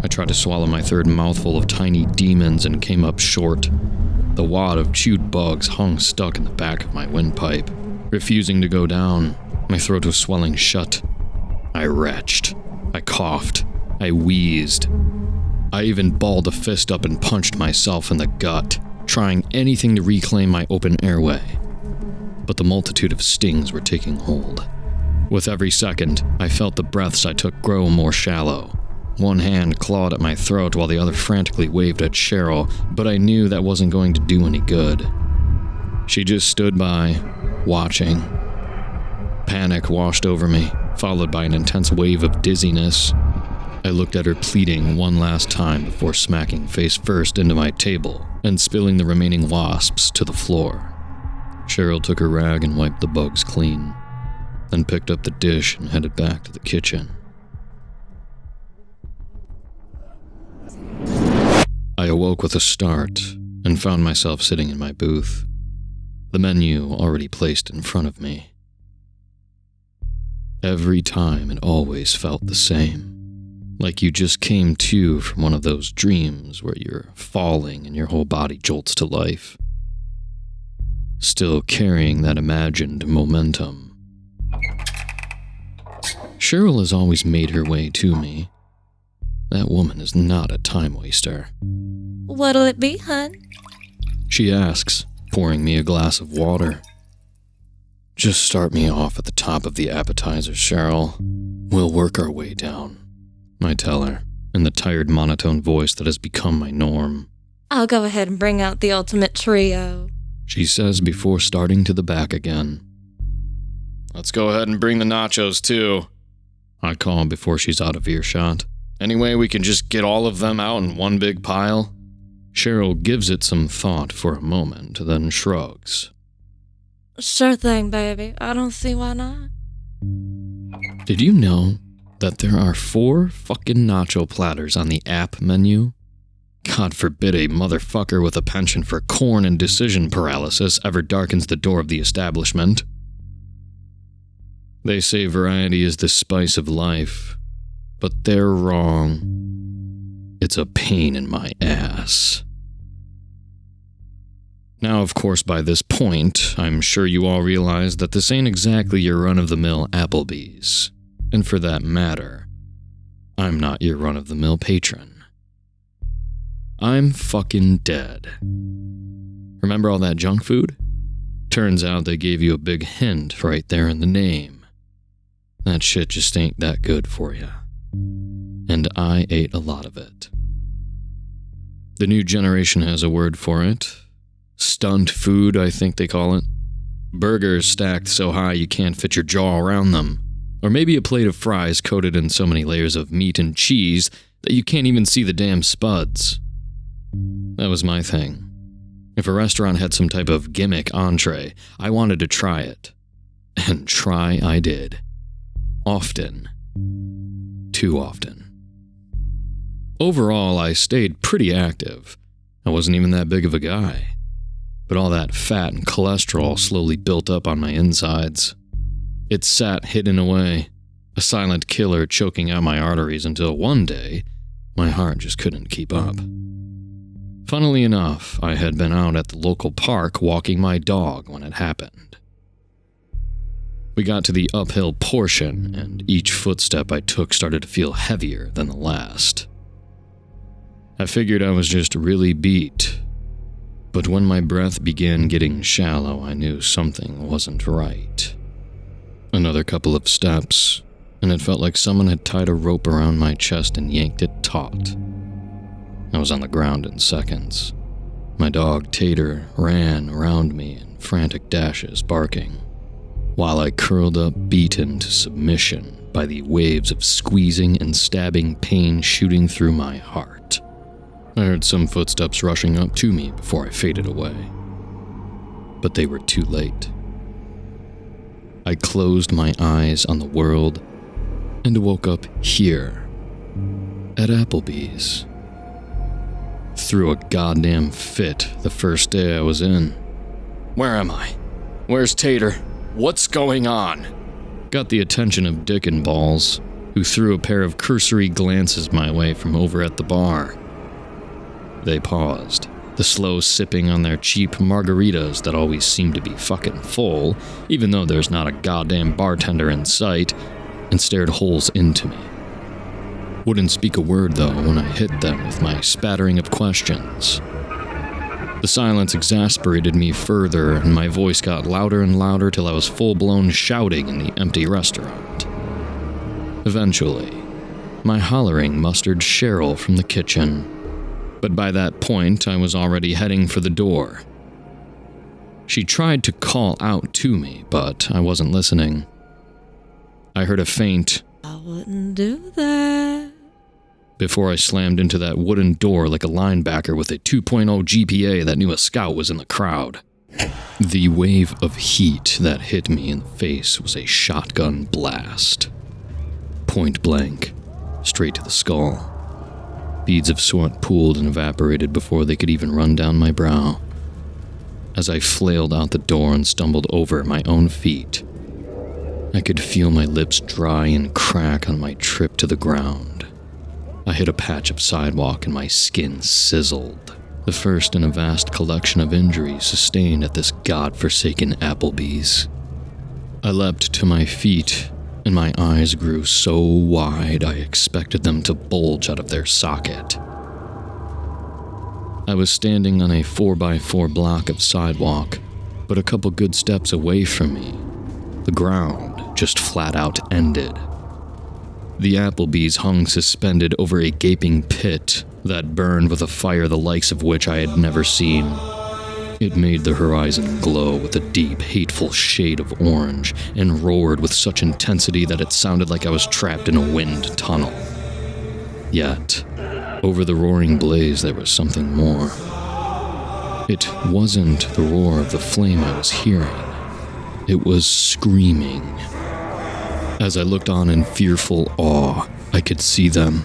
I tried to swallow my third mouthful of tiny demons and came up short. The wad of chewed bugs hung stuck in the back of my windpipe, refusing to go down. My throat was swelling shut. I retched. I coughed. I wheezed. I even balled a fist up and punched myself in the gut, trying anything to reclaim my open airway. But the multitude of stings were taking hold. With every second, I felt the breaths I took grow more shallow. One hand clawed at my throat while the other frantically waved at Cheryl, but I knew that wasn't going to do any good. She just stood by, watching. Panic washed over me, followed by an intense wave of dizziness. I looked at her pleading one last time before smacking face first into my table and spilling the remaining wasps to the floor. Cheryl took her rag and wiped the bugs clean, then picked up the dish and headed back to the kitchen. I awoke with a start and found myself sitting in my booth, the menu already placed in front of me. Every time it always felt the same, like you just came to from one of those dreams where you're falling and your whole body jolts to life, still carrying that imagined momentum. Cheryl has always made her way to me. That woman is not a time waster. What'll it be, hun? She asks, pouring me a glass of water. Just start me off at the top of the appetizer, Cheryl. We'll work our way down, I tell her, in the tired monotone voice that has become my norm. I'll go ahead and bring out the ultimate trio, she says before starting to the back again. Let's go ahead and bring the nachos, too, I call before she's out of earshot. Anyway, we can just get all of them out in one big pile. Cheryl gives it some thought for a moment, then shrugs. Sure thing, baby. I don't see why not. Did you know that there are 4 fucking nacho platters on the app menu? God forbid a motherfucker with a penchant for corn and decision paralysis ever darkens the door of the establishment. They say variety is the spice of life, but they're wrong. It's a pain in my ass. Now, of course, by this point, I'm sure you all realize that this ain't exactly your run-of-the-mill Applebee's. And for that matter, I'm not your run-of-the-mill patron. I'm fucking dead. Remember all that junk food? Turns out they gave you a big hint right there in the name. That shit just ain't that good for you. And I ate a lot of it. The new generation has a word for it. Stunt food, I think they call it. Burgers stacked so high you can't fit your jaw around them. Or maybe a plate of fries coated in so many layers of meat and cheese that you can't even see the damn spuds. That was my thing. If a restaurant had some type of gimmick entree, I wanted to try it. And try I did. Often. Too often. Overall, I stayed pretty active. I wasn't even that big of a guy. But all that fat and cholesterol slowly built up on my insides. It sat hidden away, a silent killer choking out my arteries until one day, my heart just couldn't keep up. Funnily enough, I had been out at the local park walking my dog when it happened. We got to the uphill portion, and each footstep I took started to feel heavier than the last. I figured I was just really beat. But when my breath began getting shallow, I knew something wasn't right. Another couple of steps, and it felt like someone had tied a rope around my chest and yanked it taut. I was on the ground in seconds. My dog, Tater, ran around me in frantic dashes, barking, while I curled up, beaten to submission by the waves of squeezing and stabbing pain shooting through my heart. I heard some footsteps rushing up to me before I faded away. But they were too late. I closed my eyes on the world and woke up here, at Applebee's. Threw a goddamn fit the first day I was in. Where am I? Where's Tater? What's going on? Got the attention of Dick and Balls, who threw a pair of cursory glances my way from over at the bar. They paused, the slow sipping on their cheap margaritas that always seem to be fucking full, even though there's not a goddamn bartender in sight, and stared holes into me. Wouldn't speak a word, though, when I hit them with my spattering of questions. The silence exasperated me further, and my voice got louder and louder till I was full-blown shouting in the empty restaurant. Eventually, my hollering mustered Cheryl from the kitchen. But by that point, I was already heading for the door. She tried to call out to me, but I wasn't listening. I heard a faint, "I wouldn't do that," before I slammed into that wooden door like a linebacker with a 2.0 GPA that knew a scout was in the crowd. The wave of heat that hit me in the face was a shotgun blast. Point blank, straight to the skull. Beads of sweat pooled and evaporated before they could even run down my brow. As I flailed out the door and stumbled over my own feet, I could feel my lips dry and crack on my trip to the ground. I hit a patch of sidewalk and my skin sizzled, the first in a vast collection of injuries sustained at this godforsaken Applebee's. I leapt to my feet, and my eyes grew so wide I expected them to bulge out of their socket. I was standing on a 4x4 block of sidewalk, but a couple good steps away from me. The ground just flat out ended. The Applebee's hung suspended over a gaping pit that burned with a fire the likes of which I had never seen. It made the horizon glow with a deep, hateful shade of orange and roared with such intensity that it sounded like I was trapped in a wind tunnel. Yet, over the roaring blaze there was something more. It wasn't the roar of the flame I was hearing. It was screaming. As I looked on in fearful awe, I could see them.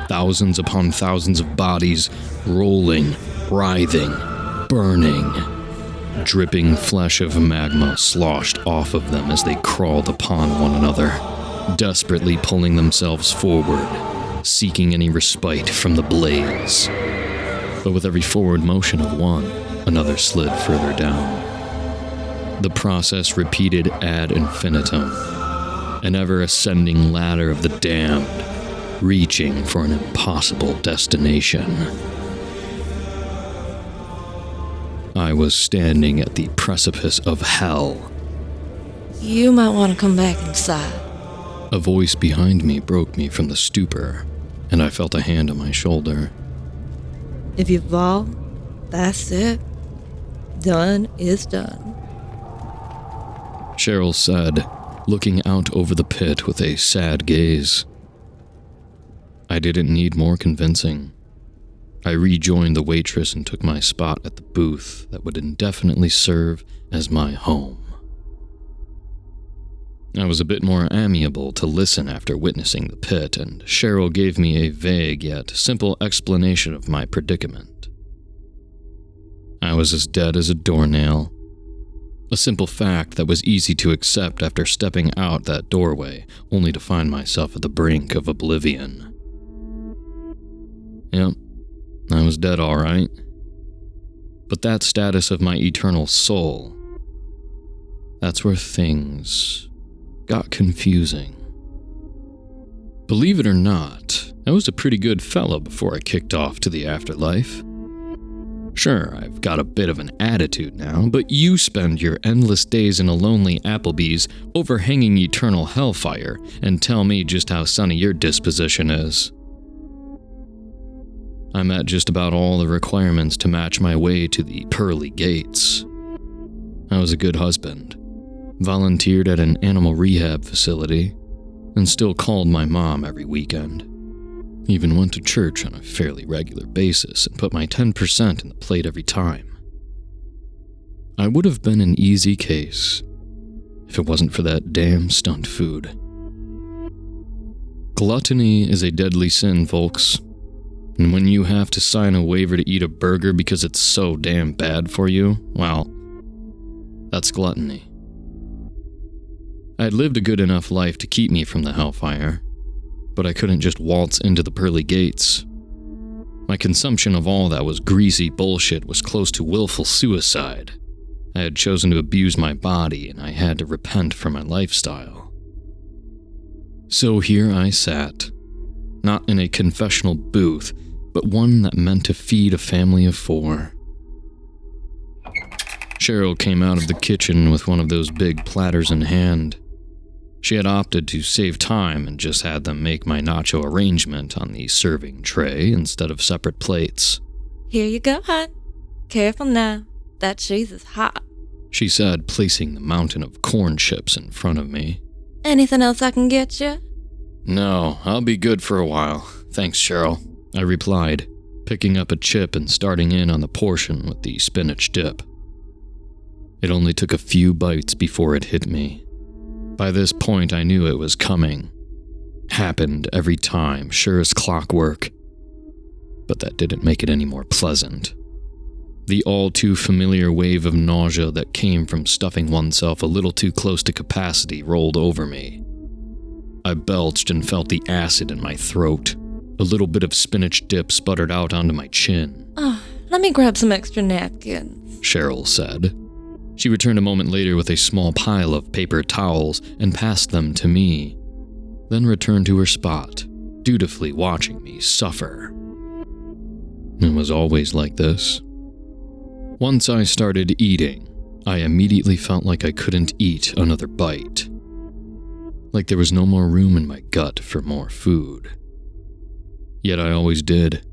Thousands upon thousands of bodies, rolling, writhing, burning. Dripping flesh of magma sloshed off of them as they crawled upon one another, desperately pulling themselves forward, seeking any respite from the blaze. but with every forward motion of one, another slid further down. The process repeated ad infinitum, an ever-ascending ladder of the damned, reaching for an impossible destination. I was standing at the precipice of hell. You might want to come back inside. A voice behind me broke me from the stupor, and I felt a hand on my shoulder. If you fall, that's it. Done is done. Cheryl said, looking out over the pit with a sad gaze. I didn't need more convincing. I rejoined the waitress and took my spot at the booth that would indefinitely serve as my home. I was a bit more amiable to listen after witnessing the pit, and Cheryl gave me a vague yet simple explanation of my predicament. I was as dead as a doornail. A simple fact that was easy to accept after stepping out that doorway, only to find myself at the brink of oblivion. Yep, I was dead all right. But that status of my eternal soul, that's where things got confusing. Believe it or not, I was a pretty good fella before I kicked off to the afterlife. Sure, I've got a bit of an attitude now, but you spend your endless days in a lonely Applebee's overhanging eternal hellfire and tell me just how sunny your disposition is. I met just about all the requirements to match my way to the pearly gates. I was a good husband, volunteered at an animal rehab facility, and still called my mom every weekend. Even went to church on a fairly regular basis and put my 10% in the plate every time. I would have been an easy case if it wasn't for that damn stunt food. Gluttony is a deadly sin, folks. And when you have to sign a waiver to eat a burger because it's so damn bad for you, well, that's gluttony. I had lived a good enough life to keep me from the hellfire, but I couldn't just waltz into the pearly gates. My consumption of all that was greasy bullshit was close to willful suicide. I had chosen to abuse my body, and I had to repent for my lifestyle. So here I sat, not in a confessional booth, but one that meant to feed a family of 4. Cheryl came out of the kitchen with one of those big platters in hand. She had opted to save time and just had them make my nacho arrangement on the serving tray instead of separate plates. Here you go, hon. Careful now. That cheese is hot, she said, placing the mountain of corn chips in front of me. Anything else I can get you? No, I'll be good for a while. Thanks, Cheryl, I replied, picking up a chip and starting in on the portion with the spinach dip. It only took a few bites before it hit me. By this point, I knew it was coming. Happened every time, sure as clockwork. But that didn't make it any more pleasant. The all-too-familiar wave of nausea that came from stuffing oneself a little too close to capacity rolled over me. I belched and felt the acid in my throat. A little bit of spinach dip sputtered out onto my chin. Oh, let me grab some extra napkins, Cheryl said. She returned a moment later with a small pile of paper towels and passed them to me, then returned to her spot, dutifully watching me suffer. It was always like this. Once I started eating, I immediately felt like I couldn't eat another bite. Like there was no more room in my gut for more food. Yet I always did,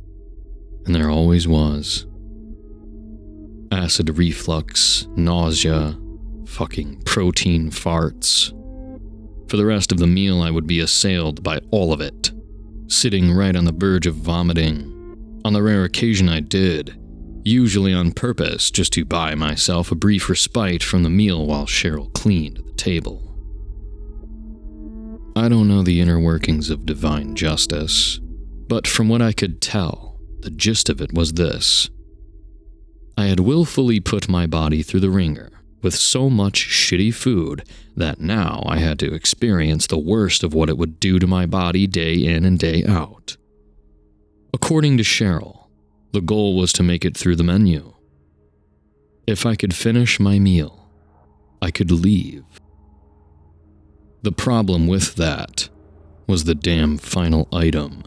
and there always was. Acid reflux, nausea, fucking protein farts. For the rest of the meal, I would be assailed by all of it, sitting right on the verge of vomiting. On the rare occasion I did, usually on purpose just to buy myself a brief respite from the meal while Cheryl cleaned the table. I don't know the inner workings of divine justice, but from what I could tell, the gist of it was this. I had willfully put my body through the ringer with so much shitty food that now I had to experience the worst of what it would do to my body day in and day out. According to Cheryl, The goal was to make it through the menu. If I could finish my meal, I could leave. The problem with that was the damn final item.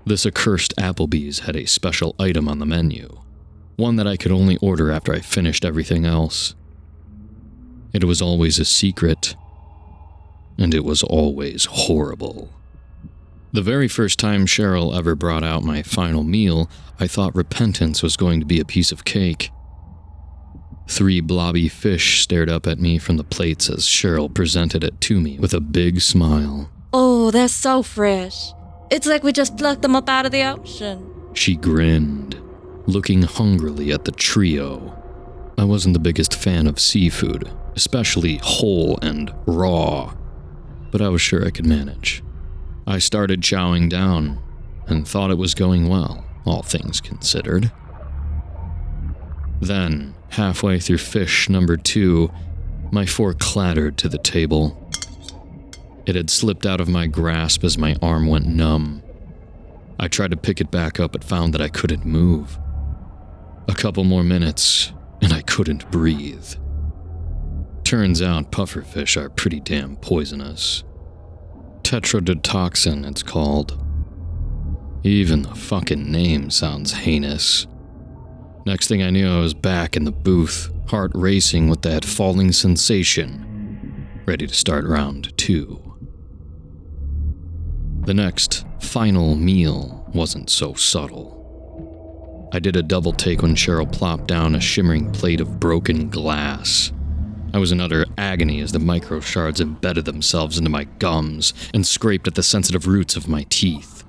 This accursed Applebee's had a special item on the menu, one that I could only order after I finished everything else. It was always a secret, and it was always horrible. The very first time Cheryl ever brought out my final meal, I thought repentance was going to be a piece of cake. 3 blobby fish stared up at me from the plates as Cheryl presented it to me with a big smile. Oh, they're so fresh. It's like we just plucked them up out of the ocean. She grinned, looking hungrily at the trio. I wasn't the biggest fan of seafood, especially whole and raw, but I was sure I could manage. I started chowing down and thought it was going well, all things considered. Then, halfway through fish number 2, my fork clattered to the table. It had slipped out of my grasp as my arm went numb. I tried to pick it back up but found that I couldn't move. A couple more minutes, and I couldn't breathe. Turns out pufferfish are pretty damn poisonous. Tetrodotoxin, it's called. Even the fucking name sounds heinous. Next thing I knew, I was back in the booth, heart racing with that falling sensation, ready to start round 2. The next, final meal wasn't so subtle. I did a double take when Cheryl plopped down a shimmering plate of broken glass. I was in utter agony as the micro shards embedded themselves into my gums and scraped at the sensitive roots of my teeth.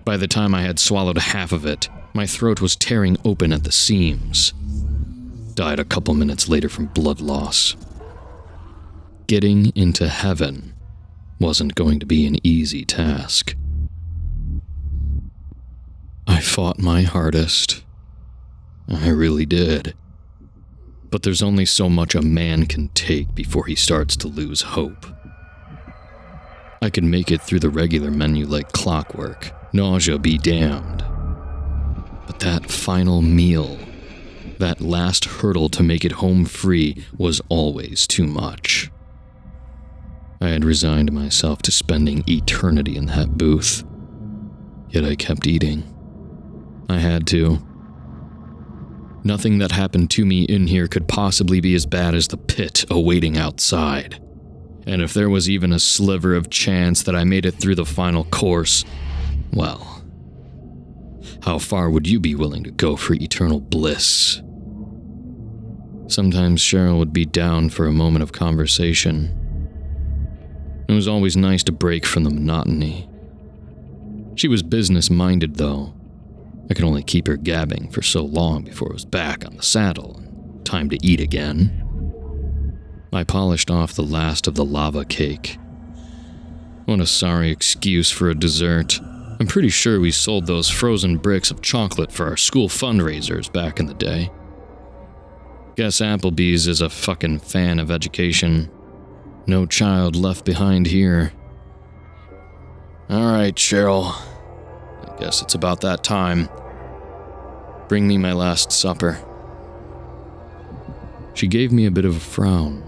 By the time I had swallowed half of it, my throat was tearing open at the seams. Died a couple minutes later from blood loss. Getting into heaven wasn't going to be an easy task. I fought my hardest. I really did. But there's only so much a man can take before he starts to lose hope. I could make it through the regular menu like clockwork, nausea be damned. But that final meal, that last hurdle to make it home free, was always too much. I had resigned myself to spending eternity in that booth, yet I kept eating. I had to. Nothing that happened to me in here could possibly be as bad as the pit awaiting outside. And if there was even a sliver of chance that I made it through the final course, well, how far would you be willing to go for eternal bliss? Sometimes Cheryl would be down for a moment of conversation. It was always nice to break from the monotony. She was business-minded, though. I could only keep her gabbing for so long before it was back on the saddle and time to eat again. I polished off the last of the lava cake. What a sorry excuse for a dessert. I'm pretty sure we sold those frozen bricks of chocolate for our school fundraisers back in the day. Guess Applebee's is a fucking fan of education. No child left behind here. Alright, Cheryl. I guess it's about that time. Bring me my last supper. She gave me a bit of a frown,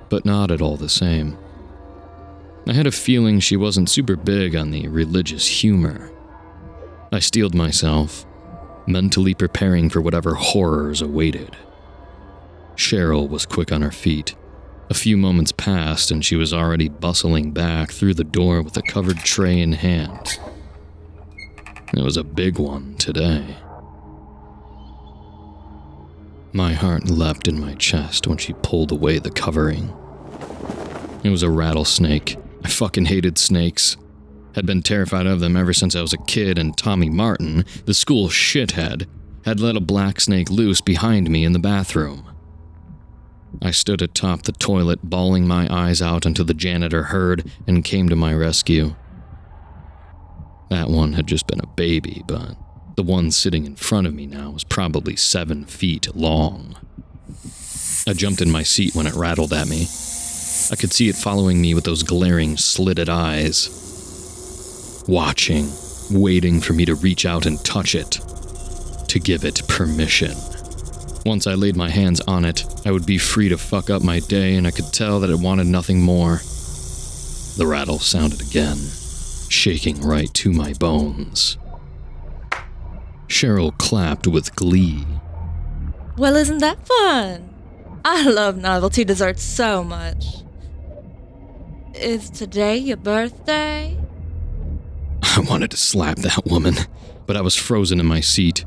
but nodded all the same. I had a feeling she wasn't super big on the religious humor. I steeled myself, mentally preparing for whatever horrors awaited. Cheryl was quick on her feet. A few moments passed and she was already bustling back through the door with a covered tray in hand. It was a big one today. My heart leapt in my chest when she pulled away the covering. It was a rattlesnake. I fucking hated snakes. Had been terrified of them ever since I was a kid, and Tommy Martin, the school shithead, had let a black snake loose behind me in the bathroom. I stood atop the toilet, bawling my eyes out until the janitor heard and came to my rescue. That one had just been a baby, but the one sitting in front of me now was probably 7 feet long. I jumped in my seat when it rattled at me. I could see it following me with those glaring, slitted eyes. Watching, waiting for me to reach out and touch it. to give it permission. Once I laid my hands on it, I would be free to fuck up my day, and I could tell that it wanted nothing more. The rattle sounded again, shaking right to my bones. Cheryl clapped with glee. Well, isn't that fun? I love novelty desserts so much. Is today your birthday? I wanted to slap that woman, but I was frozen in my seat.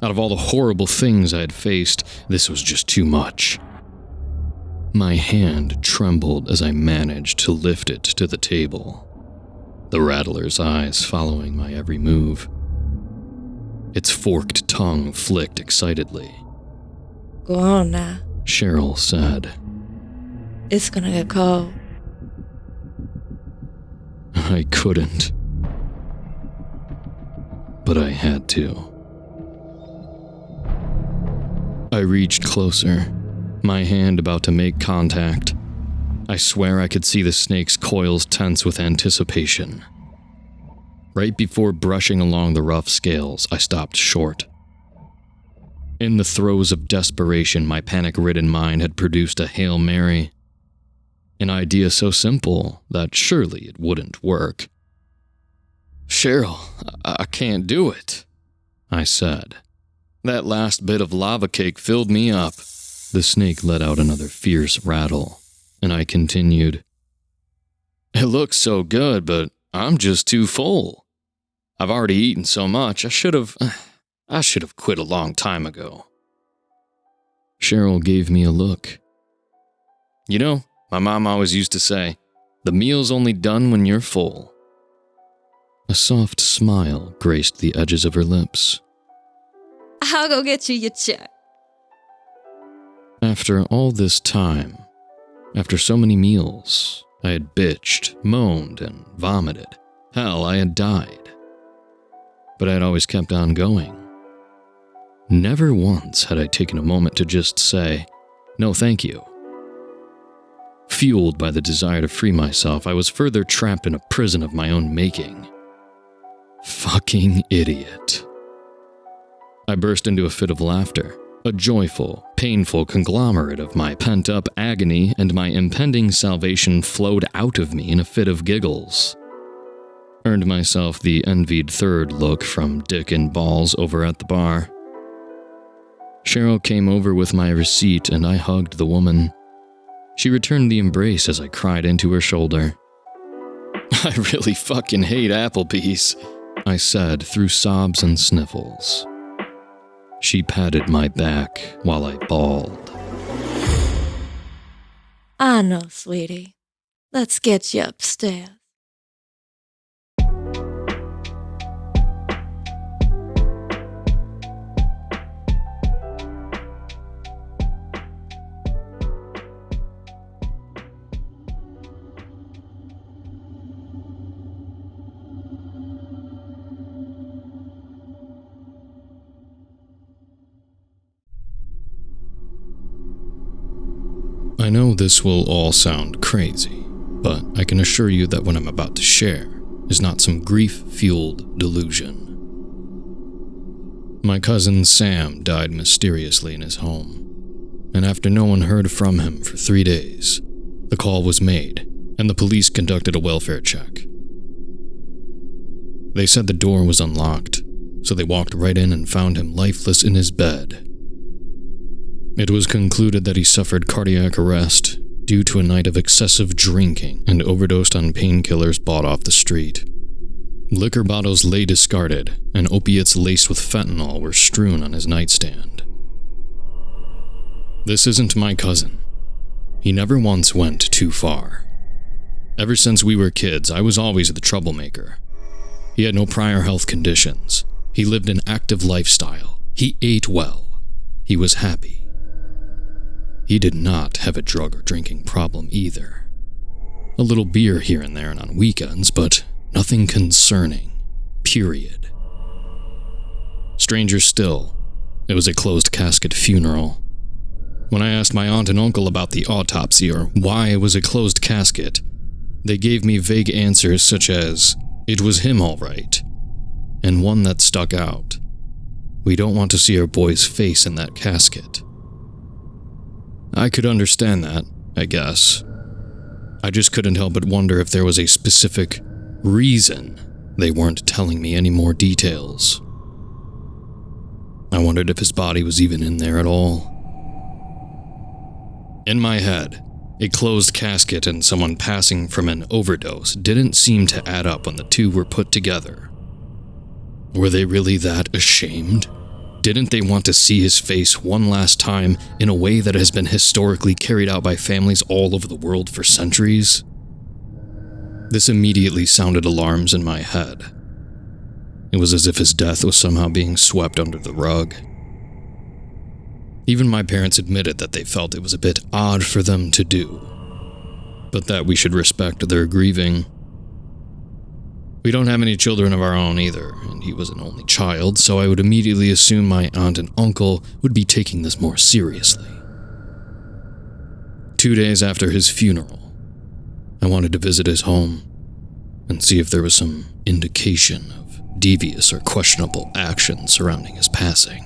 Out of all the horrible things I had faced, this was just too much. My hand trembled as I managed to lift it to the table, the rattler's eyes following my every move. Its forked tongue flicked excitedly. Go on now. Cheryl said. It's gonna get cold. I couldn't. But I had to. I reached closer, my hand about to make contact. I swear I could see the snake's coils tense with anticipation. Right before brushing along the rough scales, I stopped short. In the throes of desperation, my panic-ridden mind had produced a Hail Mary. An idea so simple that surely it wouldn't work. "Cheryl, I can't do it," I said. That last bit of lava cake filled me up. The snake let out another fierce rattle, and I continued. "It looks so good, but I'm just too full. I've already eaten so much, I should have quit a long time ago." Cheryl gave me a look. "You know, my mom always used to say, the meal's only done when you're full." A soft smile graced the edges of her lips. I'll go get you your check. After all this time, after so many meals, I had bitched, moaned, and vomited. Hell, I had died. But I had always kept on going. Never once had I taken a moment to just say, "No, thank you." Fueled by the desire to free myself, I was further trapped in a prison of my own making. Fucking idiot. I burst into a fit of laughter, a joyful, painful conglomerate of my pent-up agony and my impending salvation flowed out of me in a fit of giggles. Earned myself the envied third look from Dick and Balls over at the bar. Cheryl came over with my receipt and I hugged the woman. She returned the embrace as I cried into her shoulder. "I really fucking hate Applebee's," I said through sobs and sniffles. She patted my back while I bawled. I know, sweetie. Let's get you upstairs. I know this will all sound crazy, but I can assure you that what I'm about to share is not some grief-fueled delusion. My cousin Sam died mysteriously in his home, and after no one heard from him for 3 days, the call was made, and the police conducted a welfare check. They said the door was unlocked, so they walked right in and found him lifeless in his bed. It was concluded that he suffered cardiac arrest due to a night of excessive drinking and overdosed on painkillers bought off the street. Liquor bottles lay discarded, and opiates laced with fentanyl were strewn on his nightstand. This isn't my cousin. He never once went too far. Ever since we were kids, I was always the troublemaker. He had no prior health conditions. He lived an active lifestyle. He ate well. He was happy. He did not have a drug or drinking problem either. A little beer here and there and on weekends, but nothing concerning. Period. Stranger still, it was a closed casket funeral. When I asked my aunt and uncle about the autopsy or why it was a closed casket, they gave me vague answers such as, "It was him all right," and one that stuck out. We don't want to see our boy's face in that casket. I could understand that, I guess. I just couldn't help but wonder if there was a specific reason they weren't telling me any more details. I wondered if his body was even in there at all. In my head, a closed casket and someone passing from an overdose didn't seem to add up when the two were put together. Were they really that ashamed? Didn't they want to see his face one last time in a way that has been historically carried out by families all over the world for centuries? This immediately sounded alarms in my head. It was as if his death was somehow being swept under the rug. Even my parents admitted that they felt it was a bit odd for them to do, but that we should respect their grieving. We don't have any children of our own either, and he was an only child, so I would immediately assume my aunt and uncle would be taking this more seriously. 2 days after his funeral, I wanted to visit his home and see if there was some indication of devious or questionable action surrounding his passing.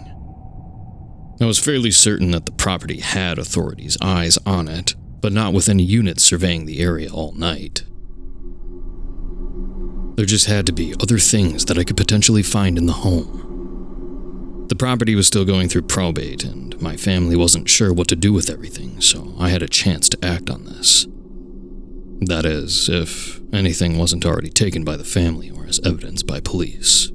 I was fairly certain that the property had authorities' eyes on it, but not with any units surveying the area all night. There just had to be other things that I could potentially find in the home. The property was still going through probate, and my family wasn't sure what to do with everything, so I had a chance to act on this. That is, if anything wasn't already taken by the family or as evidence by police.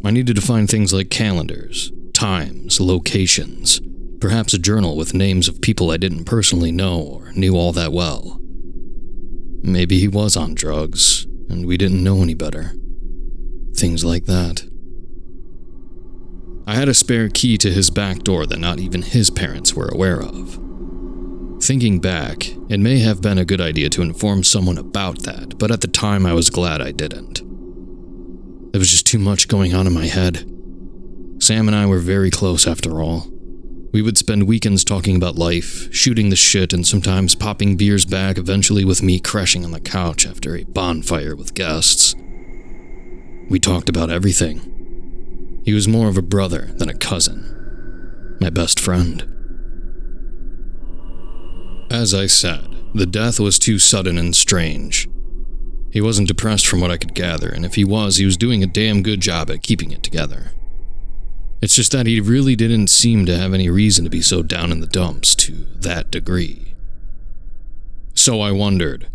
I needed to find things like calendars, times, locations, perhaps a journal with names of people I didn't personally know or knew all that well. Maybe he was on drugs, and we didn't know any better. Things like that. I had a spare key to his back door that not even his parents were aware of. Thinking back, it may have been a good idea to inform someone about that, but at the time I was glad I didn't. There was just too much going on in my head. Sam and I were very close after all. We would spend weekends talking about life, shooting the shit, and sometimes popping beers back, eventually with me crashing on the couch after a bonfire with guests. We talked about everything. He was more of a brother than a cousin. My best friend. As I said, the death was too sudden and strange. He wasn't depressed from what I could gather, and if he was doing a damn good job at keeping it together. It's just that he really didn't seem to have any reason to be so down in the dumps to that degree. So I wondered,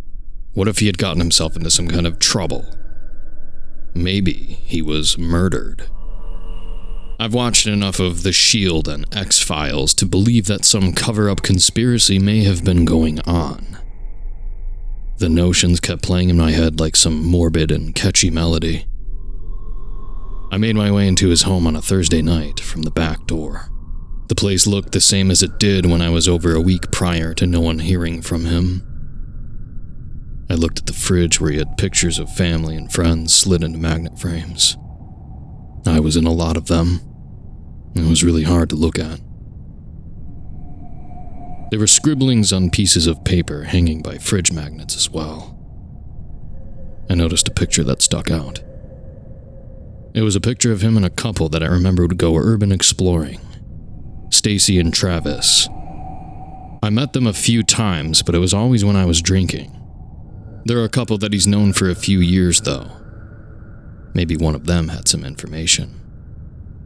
what if he had gotten himself into some kind of trouble? Maybe he was murdered. I've watched enough of The Shield and X-Files to believe that some cover-up conspiracy may have been going on. The notions kept playing in my head like some morbid and catchy melody. I made my way into his home on a Thursday night from the back door. The place looked the same as it did when I was over a week prior to no one hearing from him. I looked at the fridge where he had pictures of family and friends slid into magnet frames. I was in a lot of them. It was really hard to look at. There were scribblings on pieces of paper hanging by fridge magnets as well. I noticed a picture that stuck out. It was a picture of him and a couple that I remember would go urban exploring. Stacy and Travis. I met them a few times, but it was always when I was drinking. They're a couple that he's known for a few years, though. Maybe one of them had some information.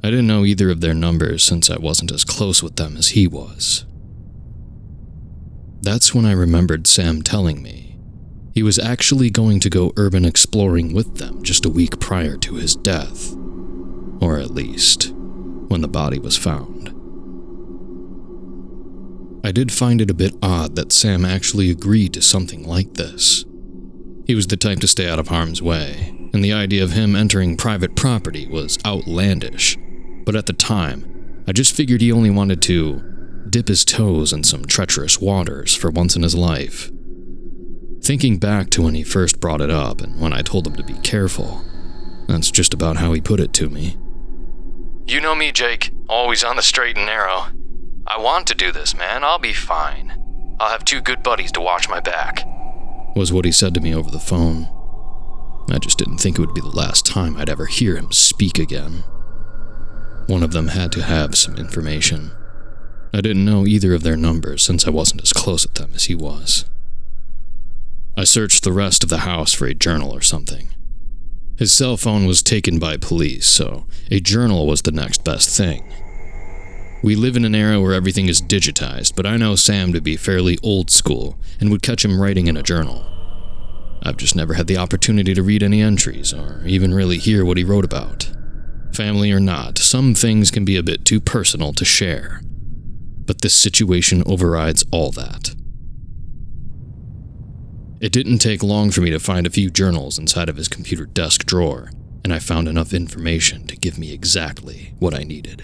I didn't know either of their numbers since I wasn't as close with them as he was. That's when I remembered Sam telling me he was actually going to go urban exploring with them just a week prior to his death. Or at least, when the body was found. I did find it a bit odd that Sam actually agreed to something like this. He was the type to stay out of harm's way, and the idea of him entering private property was outlandish. But at the time, I just figured he only wanted to dip his toes in some treacherous waters for once in his life. Thinking back to when he first brought it up and when I told him to be careful, that's just about how he put it to me. You know me, Jake, always on the straight and narrow. I want to do this, man. I'll be fine. I'll have 2 good buddies to watch my back, was what he said to me over the phone. I just didn't think it would be the last time I'd ever hear him speak again. One of them had to have some information. I didn't know either of their numbers since I wasn't as close with them as he was. I searched the rest of the house for a journal or something. His cell phone was taken by police, so a journal was the next best thing. We live in an era where everything is digitized, but I know Sam to be fairly old school and would catch him writing in a journal. I've just never had the opportunity to read any entries or even really hear what he wrote about. Family or not, some things can be a bit too personal to share. But this situation overrides all that. It didn't take long for me to find a few journals inside of his computer desk drawer, and I found enough information to give me exactly what I needed.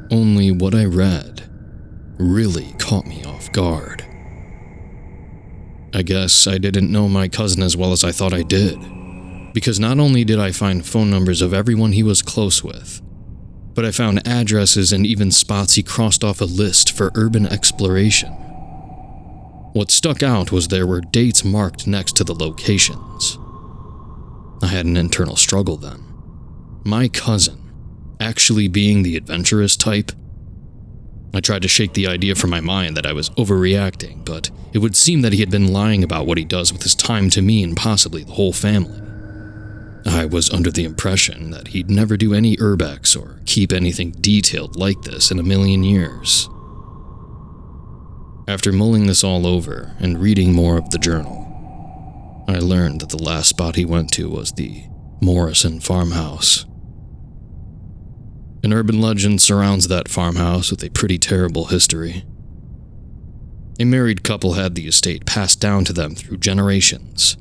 Only what I read really caught me off guard. I guess I didn't know my cousin as well as I thought I did, because not only did I find phone numbers of everyone he was close with, but I found addresses and even spots he crossed off a list for urban exploration. What stuck out was there were dates marked next to the locations. I had an internal struggle then. My cousin actually being the adventurous type? I tried to shake the idea from my mind that I was overreacting, but it would seem that he had been lying about what he does with his time to me and possibly the whole family. I was under the impression that he'd never do any urbex or keep anything detailed like this in a million years. After mulling this all over and reading more of the journal, I learned that the last spot he went to was the Morrison farmhouse. An urban legend surrounds that farmhouse with a pretty terrible history. A married couple had the estate passed down to them through generations.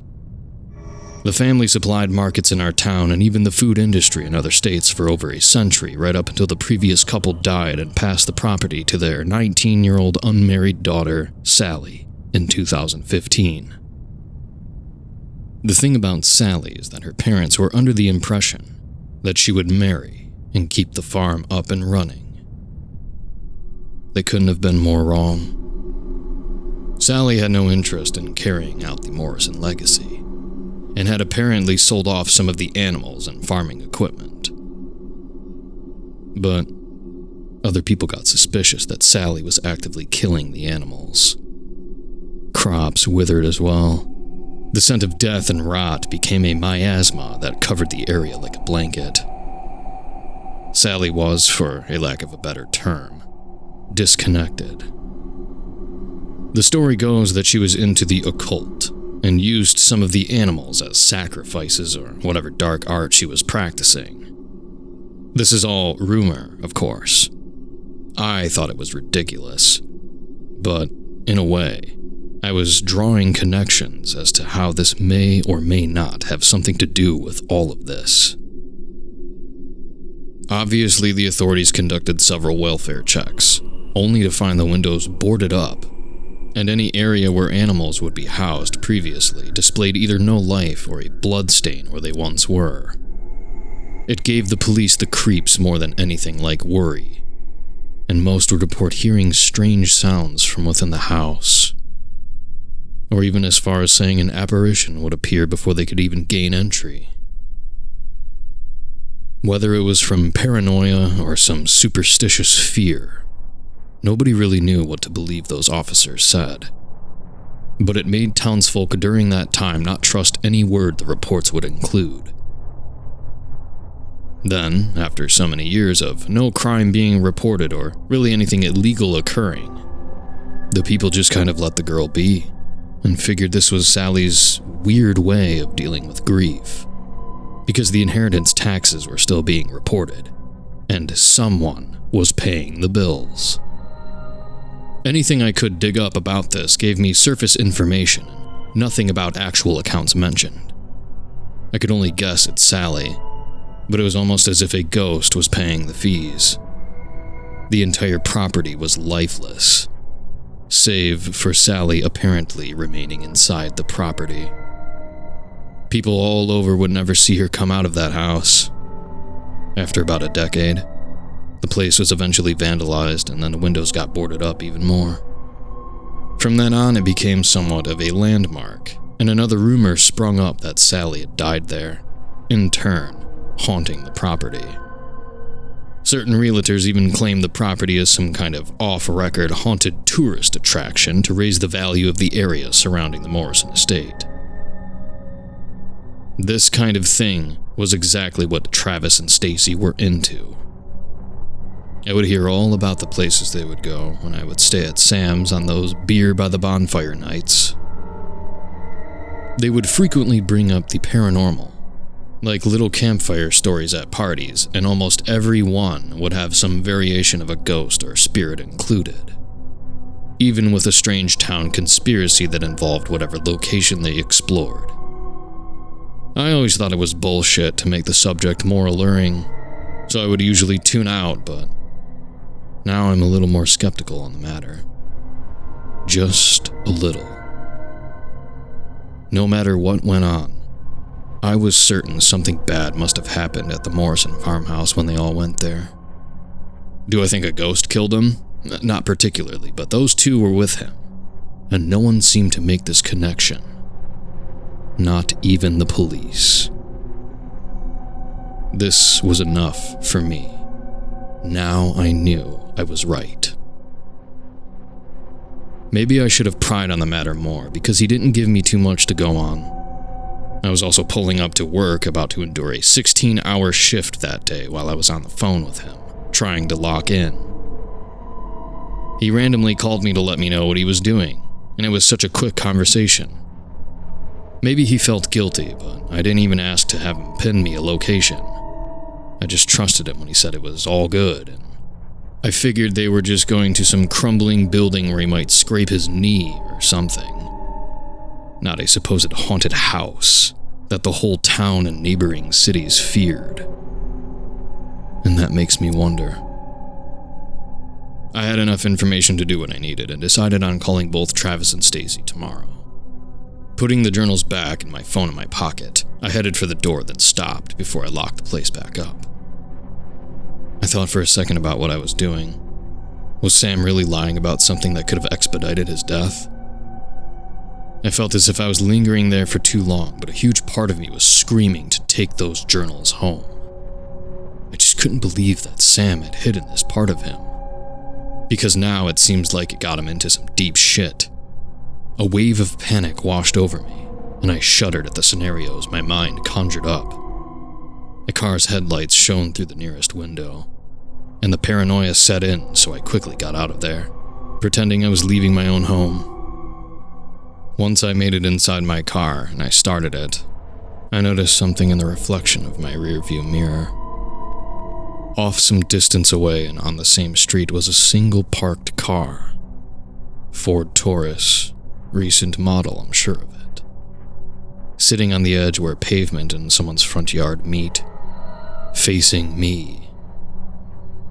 The family supplied markets in our town and even the food industry in other states for over a century, right up until the previous couple died and passed the property to their 19-year-old unmarried daughter, Sally, in 2015. The thing about Sally is that her parents were under the impression that she would marry and keep the farm up and running. They couldn't have been more wrong. Sally had no interest in carrying out the Morrison legacy, and had apparently sold off some of the animals and farming equipment. But other people got suspicious that Sally was actively killing the animals. Crops withered as well. The scent of death and rot became a miasma that covered the area like a blanket. Sally was, for a lack of a better term, disconnected. The story goes that she was into the occult and used some of the animals as sacrifices or whatever dark art she was practicing. This is all rumor, of course. I thought it was ridiculous, but in a way, I was drawing connections as to how this may or may not have something to do with all of this. Obviously, the authorities conducted several welfare checks, only to find the windows boarded up, and any area where animals would be housed previously displayed either no life or a blood stain where they once were. It gave the police the creeps more than anything like worry, and most would report hearing strange sounds from within the house, or even as far as saying an apparition would appear before they could even gain entry. Whether it was from paranoia or some superstitious fear, nobody really knew what to believe those officers said. But it made townsfolk during that time not trust any word the reports would include. Then, after so many years of no crime being reported or really anything illegal occurring, the people just kind of let the girl be and figured this was Sally's weird way of dealing with grief. Because the inheritance taxes were still being reported, and someone was paying the bills. Anything I could dig up about this gave me surface information, nothing about actual accounts mentioned. I could only guess it's Sally, but it was almost as if a ghost was paying the fees. The entire property was lifeless, save for Sally apparently remaining inside the property. People all over would never see her come out of that house. After about a decade, the place was eventually vandalized and then the windows got boarded up even more. From then on, it became somewhat of a landmark, and another rumor sprung up that Sally had died there, in turn haunting the property. Certain realtors even claim the property as some kind of off-record haunted tourist attraction to raise the value of the area surrounding the Morrison estate. This kind of thing was exactly what Travis and Stacy were into. I would hear all about the places they would go when I would stay at Sam's on those beer by the bonfire nights. They would frequently bring up the paranormal, like little campfire stories at parties, and almost every one would have some variation of a ghost or spirit included, even with a strange town conspiracy that involved whatever location they explored. I always thought it was bullshit to make the subject more alluring, so I would usually tune out, but now I'm a little more skeptical on the matter. Just a little. No matter what went on, I was certain something bad must have happened at the Morrison farmhouse when they all went there. Do I think a ghost killed him? Not particularly, but those two were with him, and no one seemed to make this connection. Not even the police. This was enough for me. Now I knew I was right. Maybe I should have pried on the matter more, because he didn't give me too much to go on. I was also pulling up to work, about to endure a 16-hour shift that day while I was on the phone with him, trying to lock in. He randomly called me to let me know what he was doing, and it was such a quick conversation. Maybe he felt guilty, but I didn't even ask to have him pin me a location. I just trusted him when he said it was all good, and I figured they were just going to some crumbling building where he might scrape his knee or something. Not a supposed haunted house that the whole town and neighboring cities feared. And that makes me wonder. I had enough information to do what I needed and decided on calling both Travis and Stacy tomorrow. Putting the journals back and my phone in my pocket, I headed for the door, then stopped before I locked the place back up. I thought for a second about what I was doing. Was Sam really lying about something that could have expedited his death? I felt as if I was lingering there for too long, but a huge part of me was screaming to take those journals home. I just couldn't believe that Sam had hidden this part of him. Because now it seems like it got him into some deep shit. A wave of panic washed over me, and I shuddered at the scenarios my mind conjured up. A car's headlights shone through the nearest window, and the paranoia set in, so I quickly got out of there, pretending I was leaving my own home. Once I made it inside my car and I started it, I noticed something in the reflection of my rearview mirror. Off some distance away and on the same street was a single parked car. Ford Taurus, recent model, I'm sure of it. Sitting on the edge where pavement and someone's front yard meet, facing me.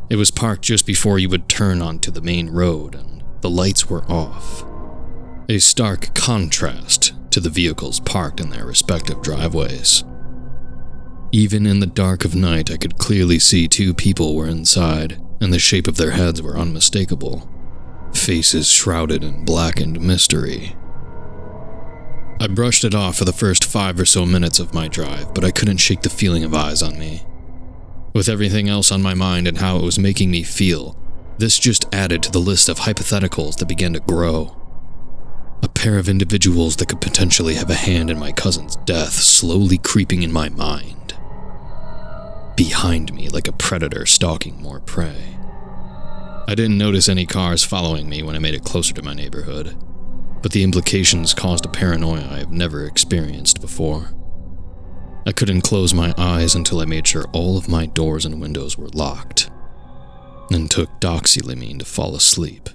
It was parked just before you would turn onto the main road and the lights were off. A stark contrast to the vehicles parked in their respective driveways. Even in the dark of night, I could clearly see two people were inside, and the shape of their heads were unmistakable, faces shrouded in blackened mystery. I brushed it off for the first 5 or so minutes of my drive, but I couldn't shake the feeling of eyes on me. With everything else on my mind and how it was making me feel, this just added to the list of hypotheticals that began to grow. A pair of individuals that could potentially have a hand in my cousin's death slowly creeping in my mind. Behind me like a predator stalking more prey. I didn't notice any cars following me when I made it closer to my neighborhood, but the implications caused a paranoia I have never experienced before. I couldn't close my eyes until I made sure all of my doors and windows were locked, and took doxylamine to fall asleep.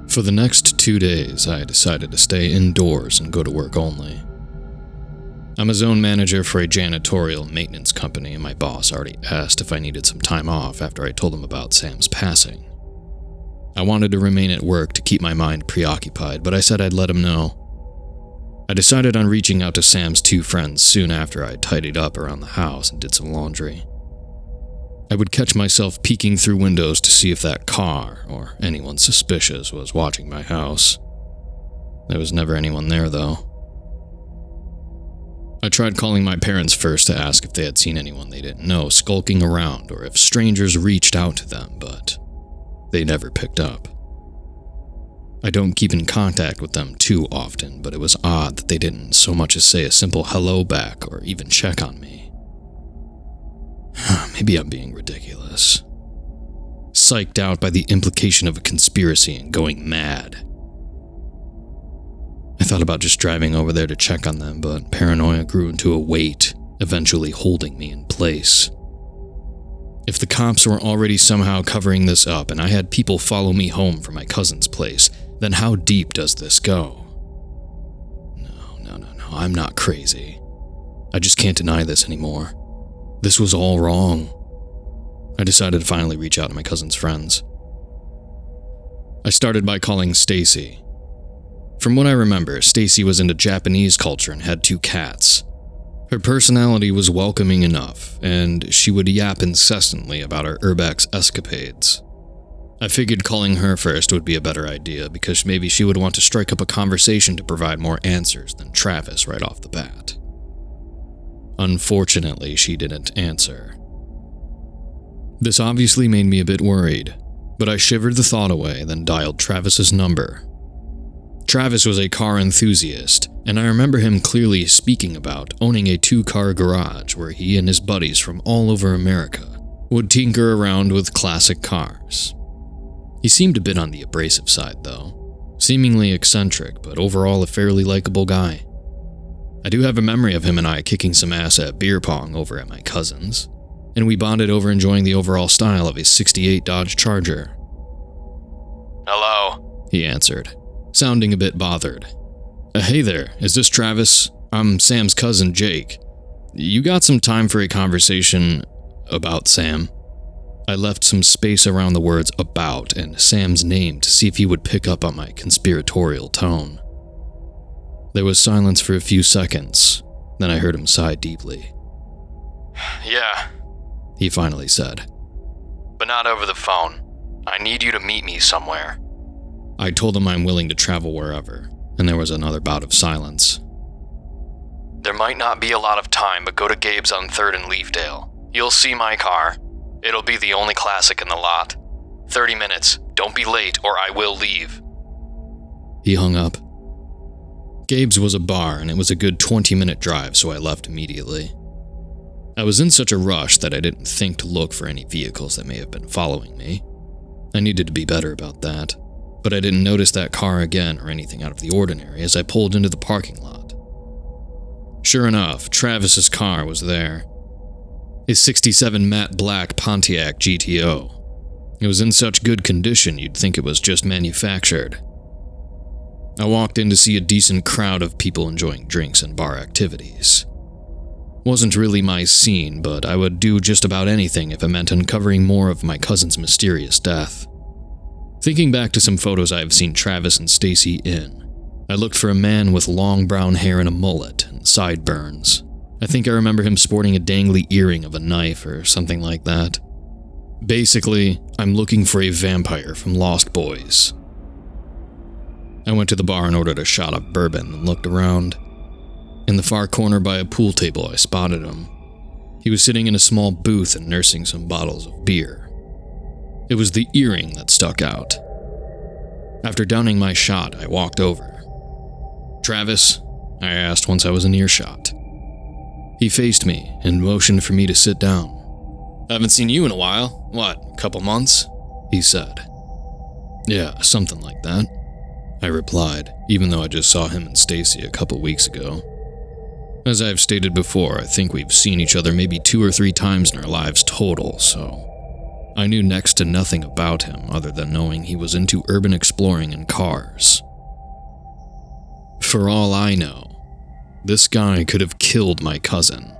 For the next 2 days, I decided to stay indoors and go to work only. I'm a zone manager for a janitorial maintenance company, and my boss already asked if I needed some time off after I told him about Sam's passing. I wanted to remain at work to keep my mind preoccupied, but I said I'd let him know. I decided on reaching out to Sam's 2 friends soon after I tidied up around the house and did some laundry. I would catch myself peeking through windows to see if that car, or anyone suspicious, was watching my house. There was never anyone there, though. I tried calling my parents first to ask if they had seen anyone they didn't know skulking around or if strangers reached out to them, but they never picked up. I don't keep in contact with them too often, but it was odd that they didn't so much as say a simple hello back or even check on me. Maybe I'm being ridiculous. Psyched out by the implication of a conspiracy and going mad. I thought about just driving over there to check on them, but paranoia grew into a weight, eventually holding me in place. If the cops were already somehow covering this up and I had people follow me home from my cousin's place, then how deep does this go? No, I'm not crazy. I just can't deny this anymore. This was all wrong. I decided to finally reach out to my cousin's friends. I started by calling Stacy. From what I remember, Stacy was into Japanese culture and had 2 cats. Her personality was welcoming enough, and she would yap incessantly about her urbex escapades. I figured calling her first would be a better idea because maybe she would want to strike up a conversation to provide more answers than Travis right off the bat. Unfortunately, she didn't answer. This obviously made me a bit worried, but I shivered the thought away, then dialed Travis's number. Travis was a car enthusiast, and I remember him clearly speaking about owning a 2-car garage where he and his buddies from all over America would tinker around with classic cars. He seemed a bit on the abrasive side, though, seemingly eccentric, but overall a fairly likable guy. I do have a memory of him and I kicking some ass at beer pong over at my cousin's, and we bonded over enjoying the overall style of a '68 Dodge Charger. Hello, he answered, sounding a bit bothered. Hey there, is this Travis? I'm Sam's cousin, Jake. You got some time for a conversation about Sam? I left some space around the words about and Sam's name to see if he would pick up on my conspiratorial tone. There was silence for a few seconds, then I heard him sigh deeply. Yeah, he finally said. But not over the phone. I need you to meet me somewhere. I told him I'm willing to travel wherever, and there was another bout of silence. There might not be a lot of time, but go to Gabe's on 3rd and Leafdale. You'll see my car. It'll be the only classic in the lot. 30 minutes. Don't be late or I will leave. He hung up. Gabe's was a bar and it was a good 20-minute drive, so I left immediately. I was in such a rush that I didn't think to look for any vehicles that may have been following me. I needed to be better about that, but I didn't notice that car again or anything out of the ordinary as I pulled into the parking lot. Sure enough, Travis's car was there. His '67 matte black Pontiac GTO. It was in such good condition you'd think it was just manufactured. I walked in to see a decent crowd of people enjoying drinks and bar activities. Wasn't really my scene, but I would do just about anything if it meant uncovering more of my cousin's mysterious death. Thinking back to some photos I have seen Travis and Stacy in, I looked for a man with long brown hair and a mullet and sideburns. I think I remember him sporting a dangly earring of a knife or something like that. Basically, I'm looking for a vampire from Lost Boys. I went to the bar and ordered a shot of bourbon and looked around. In the far corner by a pool table, I spotted him. He was sitting in a small booth and nursing some bottles of beer. It was the earring that stuck out. After downing my shot, I walked over. "Travis?" I asked once I was in earshot. He faced me and motioned for me to sit down. "Haven't seen you in a while. What, a couple months?" he said. "Yeah, something like that," I replied, even though I just saw him and Stacy a couple weeks ago. As I've stated before, I think we've seen each other maybe 2 or 3 times in our lives total, so I knew next to nothing about him other than knowing he was into urban exploring and cars. For all I know, this guy could have killed my cousin.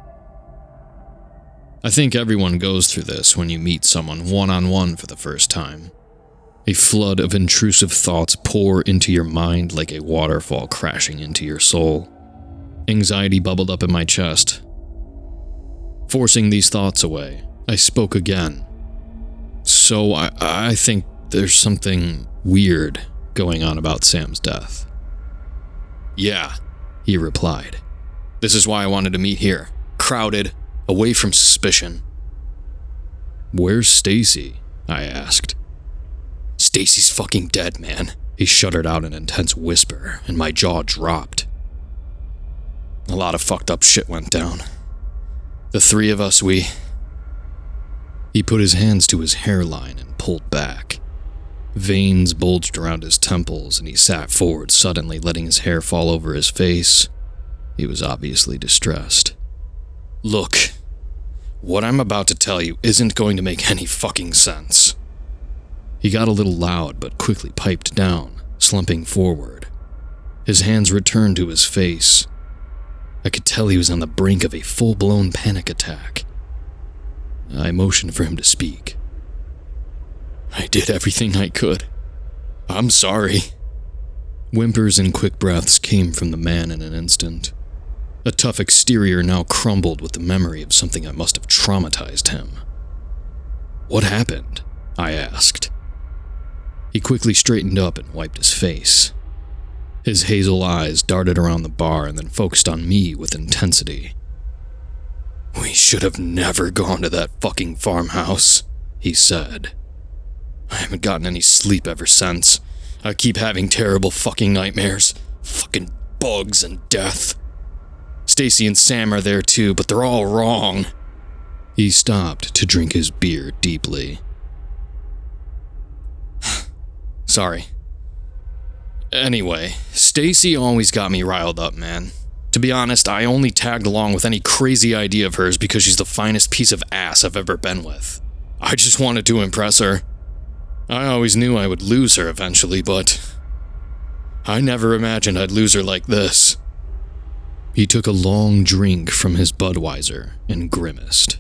I think everyone goes through this when you meet someone one-on-one for the first time. A flood of intrusive thoughts pour into your mind like a waterfall crashing into your soul. Anxiety bubbled up in my chest. Forcing these thoughts away, I spoke again. "So I think there's something weird going on about Sam's death." Yeah, he replied. This is why I wanted to meet here. Crowded, away from suspicion. Where's Stacy? I asked. Stacy's fucking dead, man. He shuddered out an intense whisper, and my jaw dropped. A lot of fucked up shit went down. The three of us, He put his hands to his hairline and pulled back. Veins bulged around his temples, and he sat forward suddenly, letting his hair fall over his face. He was obviously distressed. Look, what I'm about to tell you isn't going to make any fucking sense. He got a little loud, but quickly piped down, slumping forward. His hands returned to his face. I could tell he was on the brink of a full-blown panic attack. I motioned for him to speak. I did everything I could. I'm sorry. Whimpers and quick breaths came from the man in an instant. A tough exterior now crumbled with the memory of something that must have traumatized him. What happened? I asked. He quickly straightened up and wiped his face. His hazel eyes darted around the bar and then focused on me with intensity. We should have never gone to that fucking farmhouse, he said. I haven't gotten any sleep ever since. I keep having terrible fucking nightmares. Fucking bugs and death. Stacy and Sam are there too, but they're all wrong. He stopped to drink his beer deeply. Sorry. Anyway, Stacy always got me riled up, man. To be honest, I only tagged along with any crazy idea of hers because she's the finest piece of ass I've ever been with. I just wanted to impress her. I always knew I would lose her eventually, but I never imagined I'd lose her like this. He took a long drink from his Budweiser and grimaced.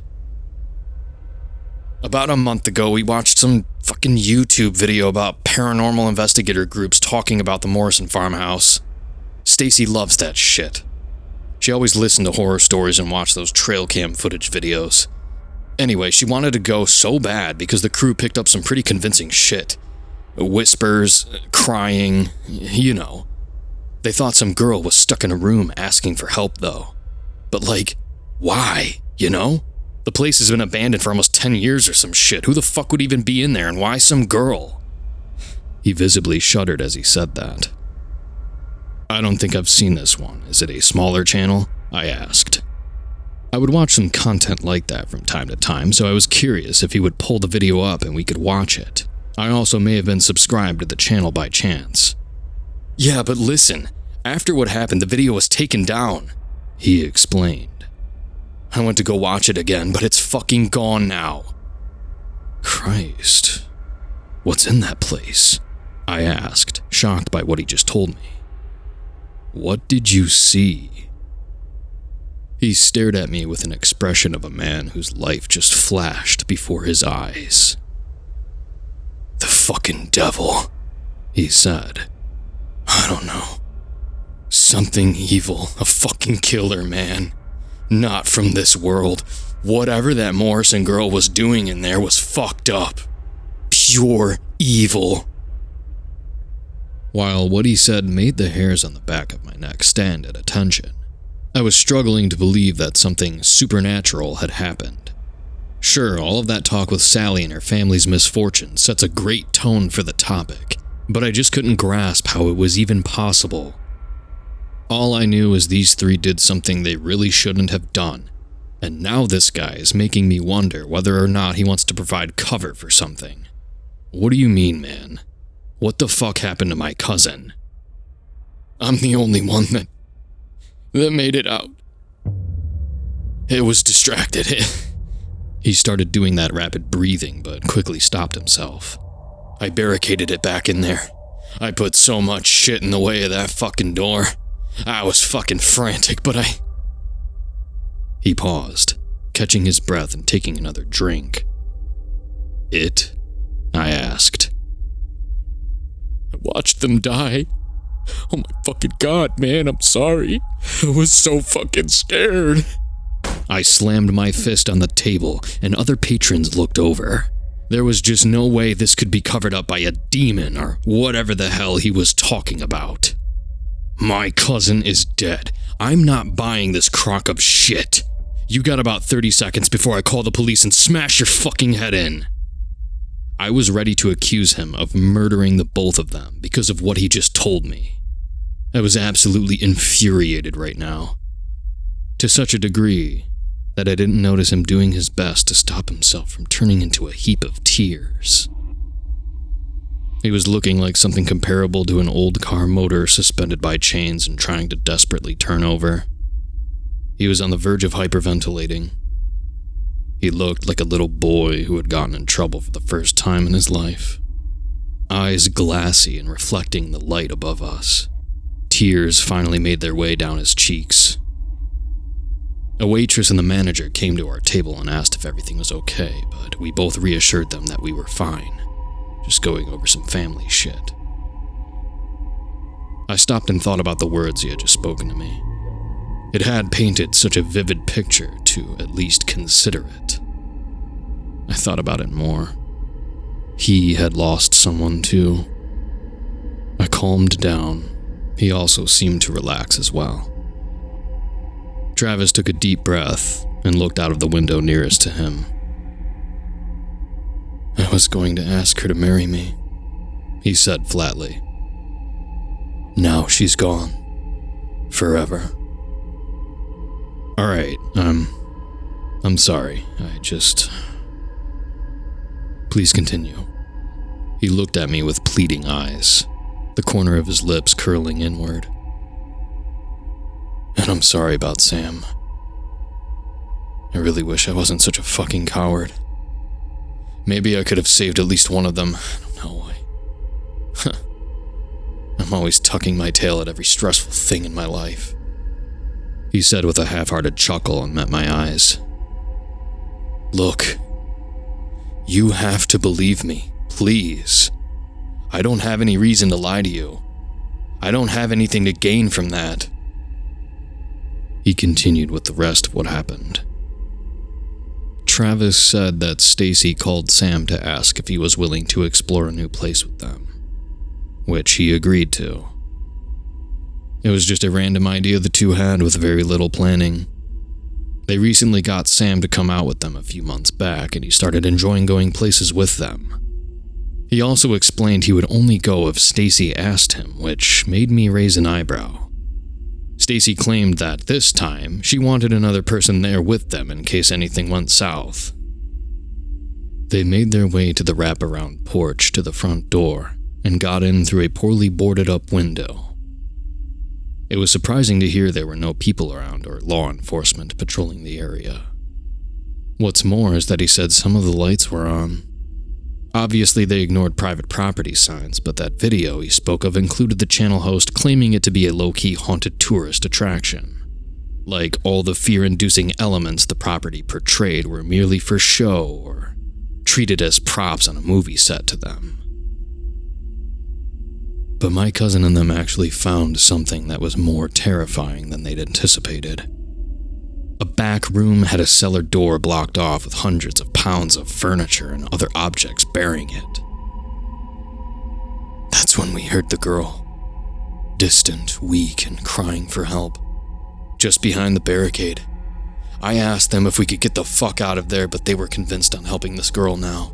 About a month ago, we watched some fucking YouTube video about paranormal investigator groups talking about the Morrison farmhouse. Stacy loves that shit. She always listened to horror stories and watched those trail cam footage videos. Anyway, she wanted to go so bad because the crew picked up some pretty convincing shit. Whispers, crying, you know. They thought some girl was stuck in a room asking for help, though. But why, you know? The place has been abandoned for almost 10 years or some shit. Who the fuck would even be in there, and why some girl? He visibly shuddered as he said that. I don't think I've seen this one. Is it a smaller channel? I asked. I would watch some content like that from time to time, so I was curious if he would pull the video up and we could watch it. I also may have been subscribed to the channel by chance. Yeah, but listen, after what happened, the video was taken down, he explained. I went to go watch it again, but it's fucking gone now. Christ. What's in that place? I asked, shocked by what he just told me. What did you see? He stared at me with an expression of a man whose life just flashed before his eyes. The fucking devil, he said. I don't know. Something evil, a fucking killer, man. Not from this world. Whatever that Morrison girl was doing in there was fucked up. Pure evil. While what he said made the hairs on the back of my neck stand at attention, I was struggling to believe that something supernatural had happened. Sure, all of that talk with Sally and her family's misfortune sets a great tone for the topic, but I just couldn't grasp how it was even possible. All I knew is these three did something they really shouldn't have done, and now this guy is making me wonder whether or not he wants to provide cover for something. What do you mean, man? What the fuck happened to my cousin? I'm the only one that made it out. It was distracted. He started doing that rapid breathing, but quickly stopped himself. I barricaded it back in there. I put so much shit in the way of that fucking door. I was fucking frantic, but He paused, catching his breath and taking another drink. It? I asked. I watched them die. Oh my fucking god, man, I'm sorry. I was so fucking scared. I slammed my fist on the table, and other patrons looked over. There was just no way this could be covered up by a demon or whatever the hell he was talking about. My cousin is dead. I'm not buying this crock of shit. You got about 30 seconds before I call the police and smash your fucking head in. I was ready to accuse him of murdering the both of them because of what he just told me. I was absolutely infuriated right now. To such a degree that I didn't notice him doing his best to stop himself from turning into a heap of tears. He was looking like something comparable to an old car motor suspended by chains and trying to desperately turn over. He was on the verge of hyperventilating. He looked like a little boy who had gotten in trouble for the first time in his life. Eyes glassy and reflecting the light above us. Tears finally made their way down his cheeks. A waitress and the manager came to our table and asked if everything was okay, but we both reassured them that we were fine. Just going over some family shit. I stopped and thought about the words he had just spoken to me. It had painted such a vivid picture to at least consider it. I thought about it more. He had lost someone too. I calmed down. He also seemed to relax as well. Travis took a deep breath and looked out of the window nearest to him. I was going to ask her to marry me, he said flatly. Now she's gone. Forever. Alright, I'm sorry. Please continue. He looked at me with pleading eyes, the corner of his lips curling inward. And I'm sorry about Sam. I really wish I wasn't such a fucking coward. Maybe I could have saved at least one of them. I don't know. I'm always tucking my tail at every stressful thing in my life. He said with a half-hearted chuckle and met my eyes. Look, you have to believe me, please. I don't have any reason to lie to you. I don't have anything to gain from that. He continued with the rest of what happened. Travis said that Stacy called Sam to ask if he was willing to explore a new place with them, which he agreed to. It was just a random idea the two had with very little planning. They recently got Sam to come out with them a few months back, and he started enjoying going places with them. He also explained he would only go if Stacy asked him, which made me raise an eyebrow. Stacy claimed that this time she wanted another person there with them in case anything went south. They made their way to the wraparound porch to the front door and got in through a poorly boarded up window. It was surprising to hear there were no people around or law enforcement patrolling the area. What's more is that he said some of the lights were on. Obviously, they ignored private property signs, but that video he spoke of included the channel host claiming it to be a low-key haunted tourist attraction. Like all the fear-inducing elements the property portrayed were merely for show or treated as props on a movie set to them. But my cousin and them actually found something that was more terrifying than they'd anticipated. A back room had a cellar door blocked off with hundreds of pounds of furniture and other objects bearing it. That's when we heard the girl, distant, weak, and crying for help, just behind the barricade. I asked them if we could get the fuck out of there, but they were convinced on helping this girl now.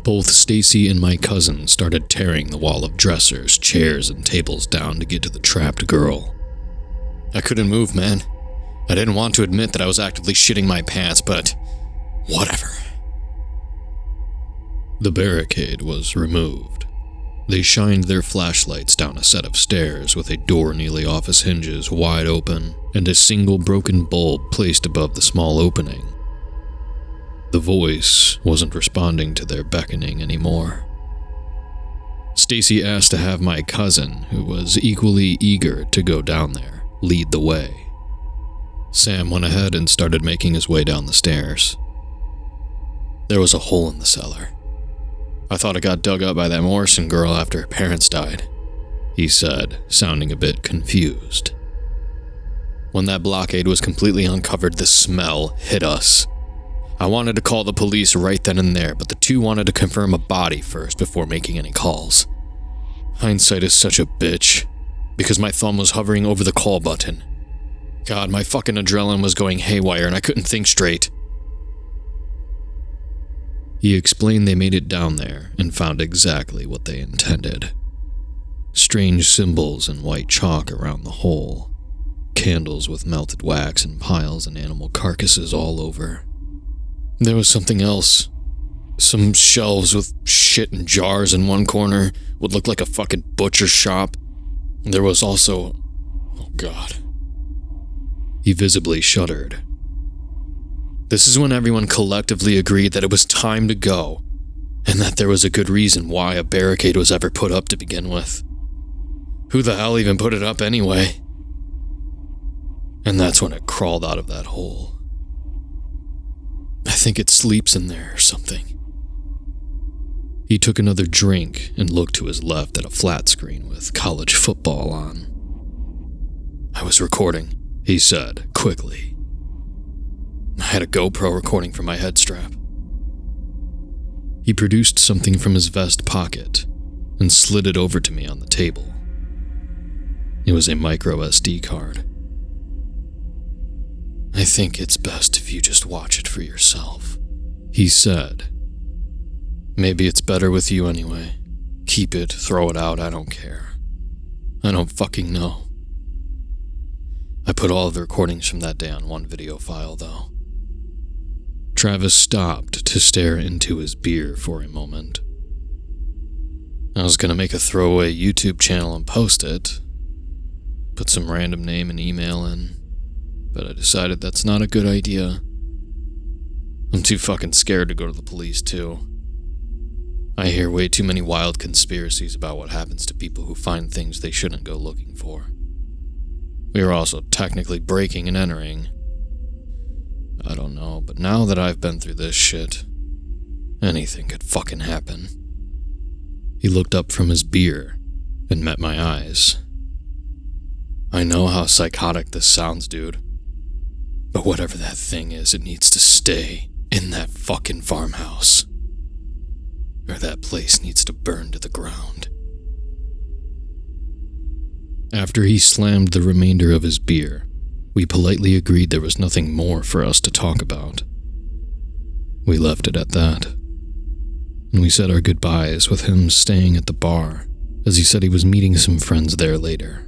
Both Stacy and my cousin started tearing the wall of dressers, chairs, and tables down to get to the trapped girl. I couldn't move, man. I didn't want to admit that I was actively shitting my pants, but whatever. The barricade was removed. They shined their flashlights down a set of stairs with a door nearly off its hinges wide open and a single broken bulb placed above the small opening. The voice wasn't responding to their beckoning anymore. Stacy asked to have my cousin, who was equally eager to go down there, lead the way. Sam went ahead and started making his way down the stairs. There was a hole in the cellar. I thought it got dug up by that Morrison girl after her parents died, he said, sounding a bit confused. When that blockade was completely uncovered, the smell hit us. I wanted to call the police right then and there, but the two wanted to confirm a body first before making any calls. Hindsight is such a bitch, because my thumb was hovering over the call button. God, my fucking adrenaline was going haywire and I couldn't think straight. He explained they made it down there and found exactly what they intended. Strange symbols and white chalk around the hole. Candles with melted wax and piles and animal carcasses all over. There was something else. Some shelves with shit and jars in one corner would look like a fucking butcher shop. There was also... oh God. He visibly shuddered. This is when everyone collectively agreed that it was time to go, and that there was a good reason why a barricade was ever put up to begin with. Who the hell even put it up anyway? And that's when it crawled out of that hole. I think it sleeps in there or something. He took another drink and looked to his left at a flat screen with college football on. I was recording, he said, quickly. I had a GoPro recording from my head strap. He produced something from his vest pocket and slid it over to me on the table. It was a micro SD card. I think it's best if you just watch it for yourself, he said. Maybe it's better with you anyway. Keep it, throw it out, I don't care. I don't fucking know. I put all of the recordings from that day on one video file, though. Travis stopped to stare into his beer for a moment. I was gonna make a throwaway YouTube channel and post it. Put some random name and email in. But I decided that's not a good idea. I'm too fucking scared to go to the police, too. I hear way too many wild conspiracies about what happens to people who find things they shouldn't go looking for. We are also technically breaking and entering. I don't know, but now that I've been through this shit, anything could fucking happen. He looked up from his beer and met my eyes. I know how psychotic this sounds, dude. But whatever that thing is, it needs to stay in that fucking farmhouse. Or that place needs to burn to the ground. After he slammed the remainder of his beer, we politely agreed there was nothing more for us to talk about. We left it at that. And we said our goodbyes with him staying at the bar, as he said he was meeting some friends there later.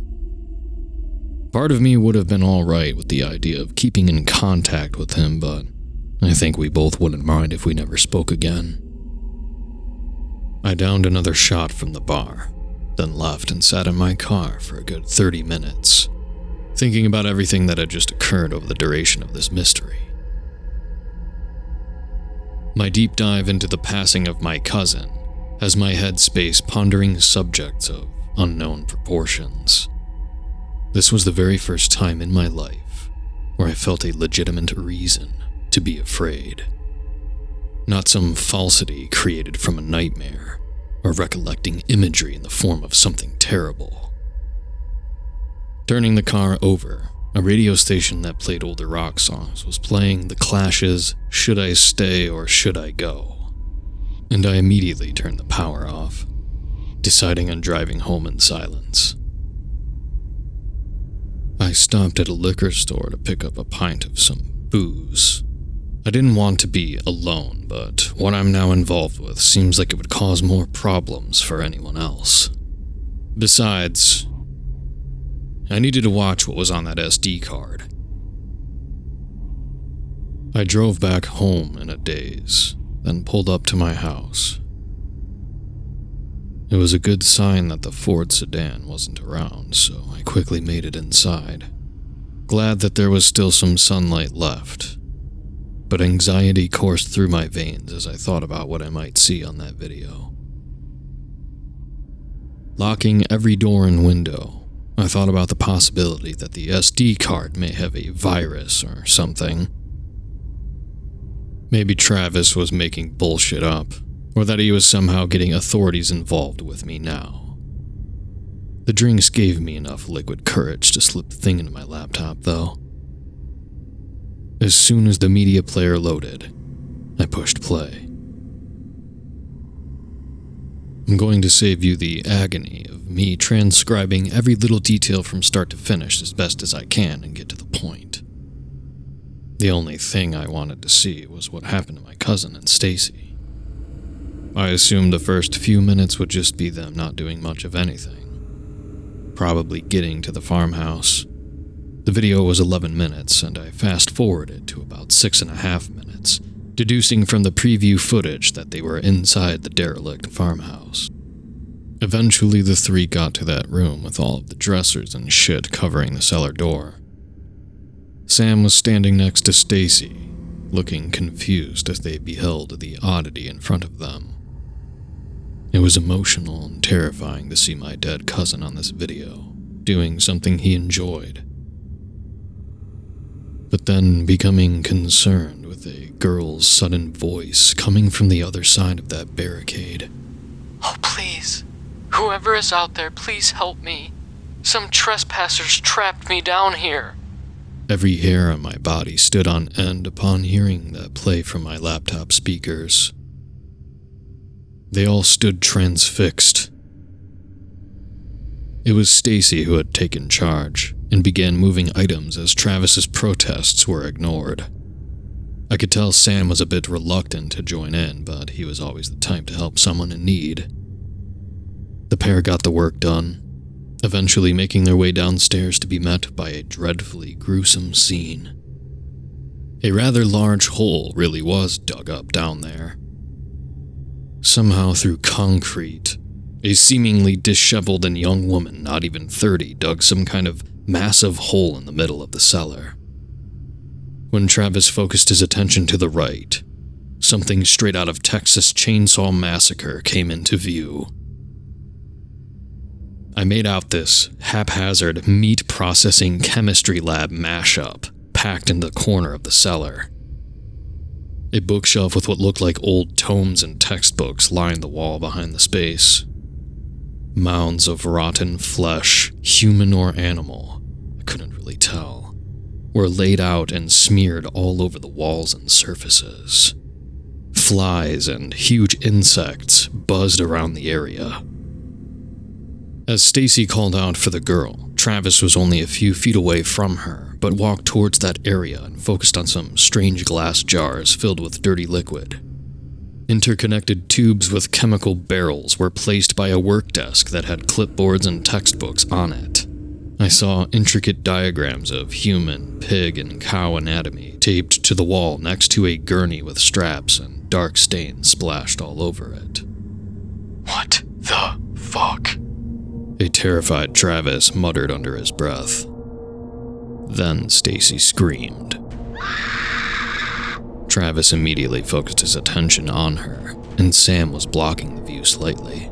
Part of me would have been alright with the idea of keeping in contact with him, but I think we both wouldn't mind if we never spoke again. I downed another shot from the bar, then left and sat in my car for a good 30 minutes, thinking about everything that had just occurred over the duration of this mystery. My deep dive into the passing of my cousin has my headspace pondering subjects of unknown proportions. This was the very first time in my life where I felt a legitimate reason to be afraid. Not some falsity created from a nightmare, or recollecting imagery in the form of something terrible. Turning the car over, a radio station that played older rock songs was playing The Clash's Should I Stay or Should I Go? And I immediately turned the power off, deciding on driving home in silence. I stopped at a liquor store to pick up a pint of some booze. I didn't want to be alone, but what I'm now involved with seems like it would cause more problems for anyone else. Besides, I needed to watch what was on that SD card. I drove back home in a daze, then pulled up to my house. It was a good sign that the Ford sedan wasn't around, so I quickly made it inside. Glad that there was still some sunlight left, but anxiety coursed through my veins as I thought about what I might see on that video. Locking every door and window, I thought about the possibility that the SD card may have a virus or something. Maybe Travis was making bullshit up, or that he was somehow getting authorities involved with me now. The drinks gave me enough liquid courage to slip the thing into my laptop, though. As soon as the media player loaded, I pushed play. I'm going to save you the agony of me transcribing every little detail from start to finish as best as I can and get to the point. The only thing I wanted to see was what happened to my cousin and Stacy. I assumed the first few minutes would just be them not doing much of anything. Probably getting to the farmhouse. The video was 11 minutes, and I fast-forwarded to about 6.5 minutes, deducing from the preview footage that they were inside the derelict farmhouse. Eventually, the three got to that room with all of the dressers and shit covering the cellar door. Sam was standing next to Stacy, looking confused as they beheld the oddity in front of them. It was emotional and terrifying to see my dead cousin on this video, doing something he enjoyed. But then becoming concerned with a girl's sudden voice coming from the other side of that barricade. "Oh, please. Whoever is out there, please help me. Some trespassers trapped me down here." Every hair on my body stood on end upon hearing that play from my laptop speakers. They all stood transfixed. It was Stacy who had taken charge and began moving items as Travis's protests were ignored. I could tell Sam was a bit reluctant to join in, but he was always the type to help someone in need. The pair got the work done, eventually making their way downstairs to be met by a dreadfully gruesome scene. A rather large hole really was dug up down there. Somehow through concrete, a seemingly disheveled and young woman, not even 30, dug some kind of massive hole in the middle of the cellar. When Travis focused his attention to the right, something straight out of Texas Chainsaw Massacre came into view. I made out this haphazard meat processing chemistry lab mashup packed in the corner of the cellar. A bookshelf with what looked like old tomes and textbooks lined the wall behind the space. Mounds of rotten flesh, human or animal, I couldn't really tell, were laid out and smeared all over the walls and surfaces. Flies and huge insects buzzed around the area. As Stacy called out for the girl, Travis was only a few feet away from her, but walked towards that area and focused on some strange glass jars filled with dirty liquid. Interconnected tubes with chemical barrels were placed by a work desk that had clipboards and textbooks on it. I saw intricate diagrams of human, pig, and cow anatomy taped to the wall next to a gurney with straps and dark stains splashed all over it. "What the fuck?" A terrified Travis muttered under his breath. Then Stacy screamed. Travis immediately focused his attention on her, and Sam was blocking the view slightly.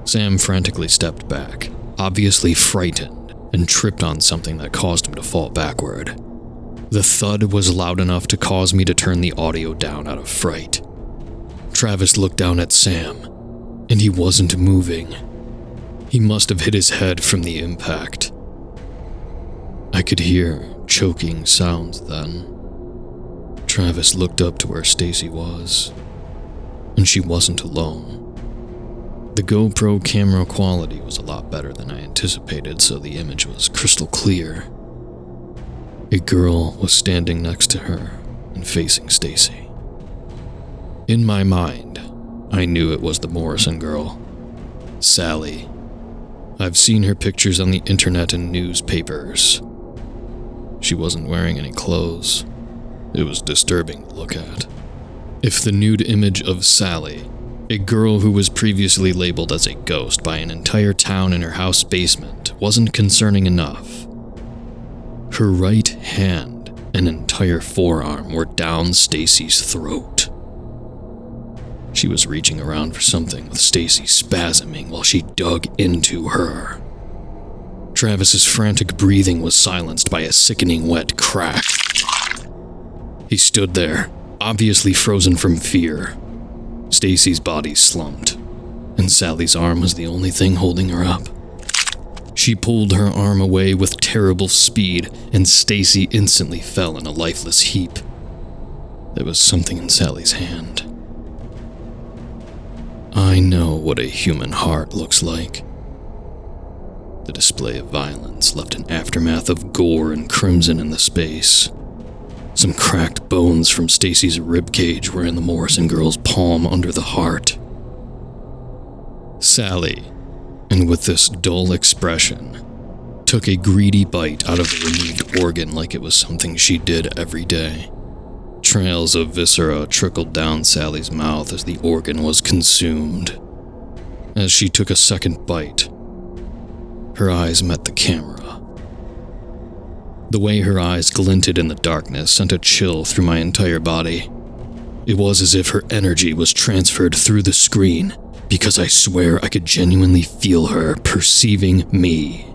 Sam frantically stepped back, obviously frightened, and tripped on something that caused him to fall backward. The thud was loud enough to cause me to turn the audio down out of fright. Travis looked down at Sam, and he wasn't moving. He must have hit his head from the impact. I could hear choking sounds then. Travis looked up to where Stacy was, and she wasn't alone. The GoPro camera quality was a lot better than I anticipated, so the image was crystal clear. A girl was standing next to her and facing Stacy. In my mind, I knew it was the Morrison girl, Sally. I've seen her pictures on the internet and newspapers. She wasn't wearing any clothes. It was disturbing to look at. If the nude image of Sally, a girl who was previously labeled as a ghost by an entire town in her house basement, wasn't concerning enough, her right hand and entire forearm were down Stacy's throat. She was reaching around for something with Stacy spasming while she dug into her. Travis's frantic breathing was silenced by a sickening wet crack. He stood there, obviously frozen from fear. Stacy's body slumped, and Sally's arm was the only thing holding her up. She pulled her arm away with terrible speed, and Stacy instantly fell in a lifeless heap. There was something in Sally's hand. I know what a human heart looks like. The display of violence left an aftermath of gore and crimson in the space. Some cracked bones from Stacy's ribcage were in the Morrison girl's palm under the heart. Sally, and with this dull expression, took a greedy bite out of the removed organ like it was something she did every day. Trails of viscera trickled down Sally's mouth as the organ was consumed. As she took a second bite, her eyes met the camera. The way her eyes glinted in the darkness sent a chill through my entire body. It was as if her energy was transferred through the screen, because I swear I could genuinely feel her perceiving me.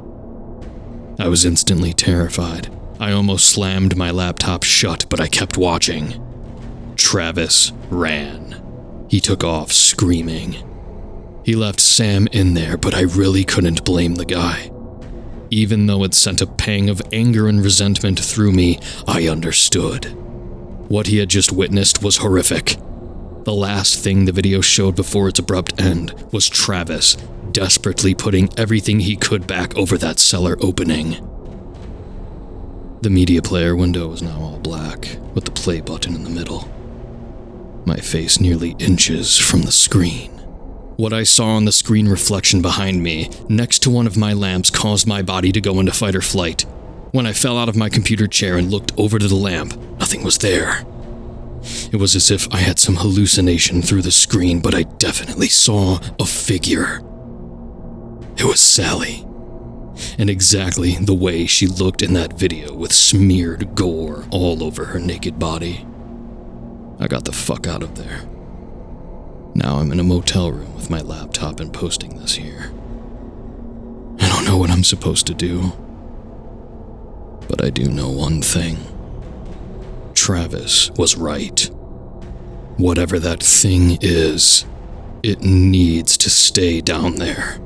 I was instantly terrified. I almost slammed my laptop shut, but I kept watching. Travis ran. He took off screaming. He left Sam in there, but I really couldn't blame the guy. Even though it sent a pang of anger and resentment through me, I understood. What he had just witnessed was horrific. The last thing the video showed before its abrupt end was Travis desperately putting everything he could back over that cellar opening. The media player window was now all black, with the play button in the middle. My face nearly inches from the screen. What I saw on the screen reflection behind me, next to one of my lamps, caused my body to go into fight or flight. When I fell out of my computer chair and looked over to the lamp, nothing was there. It was as if I had some hallucination through the screen, but I definitely saw a figure. It was Sally. And exactly the way she looked in that video, with smeared gore all over her naked body. I got the fuck out of there. Now I'm in a motel room with my laptop and posting this here. I don't know what I'm supposed to do. But I do know one thing. Travis was right. Whatever that thing is, it needs to stay down there.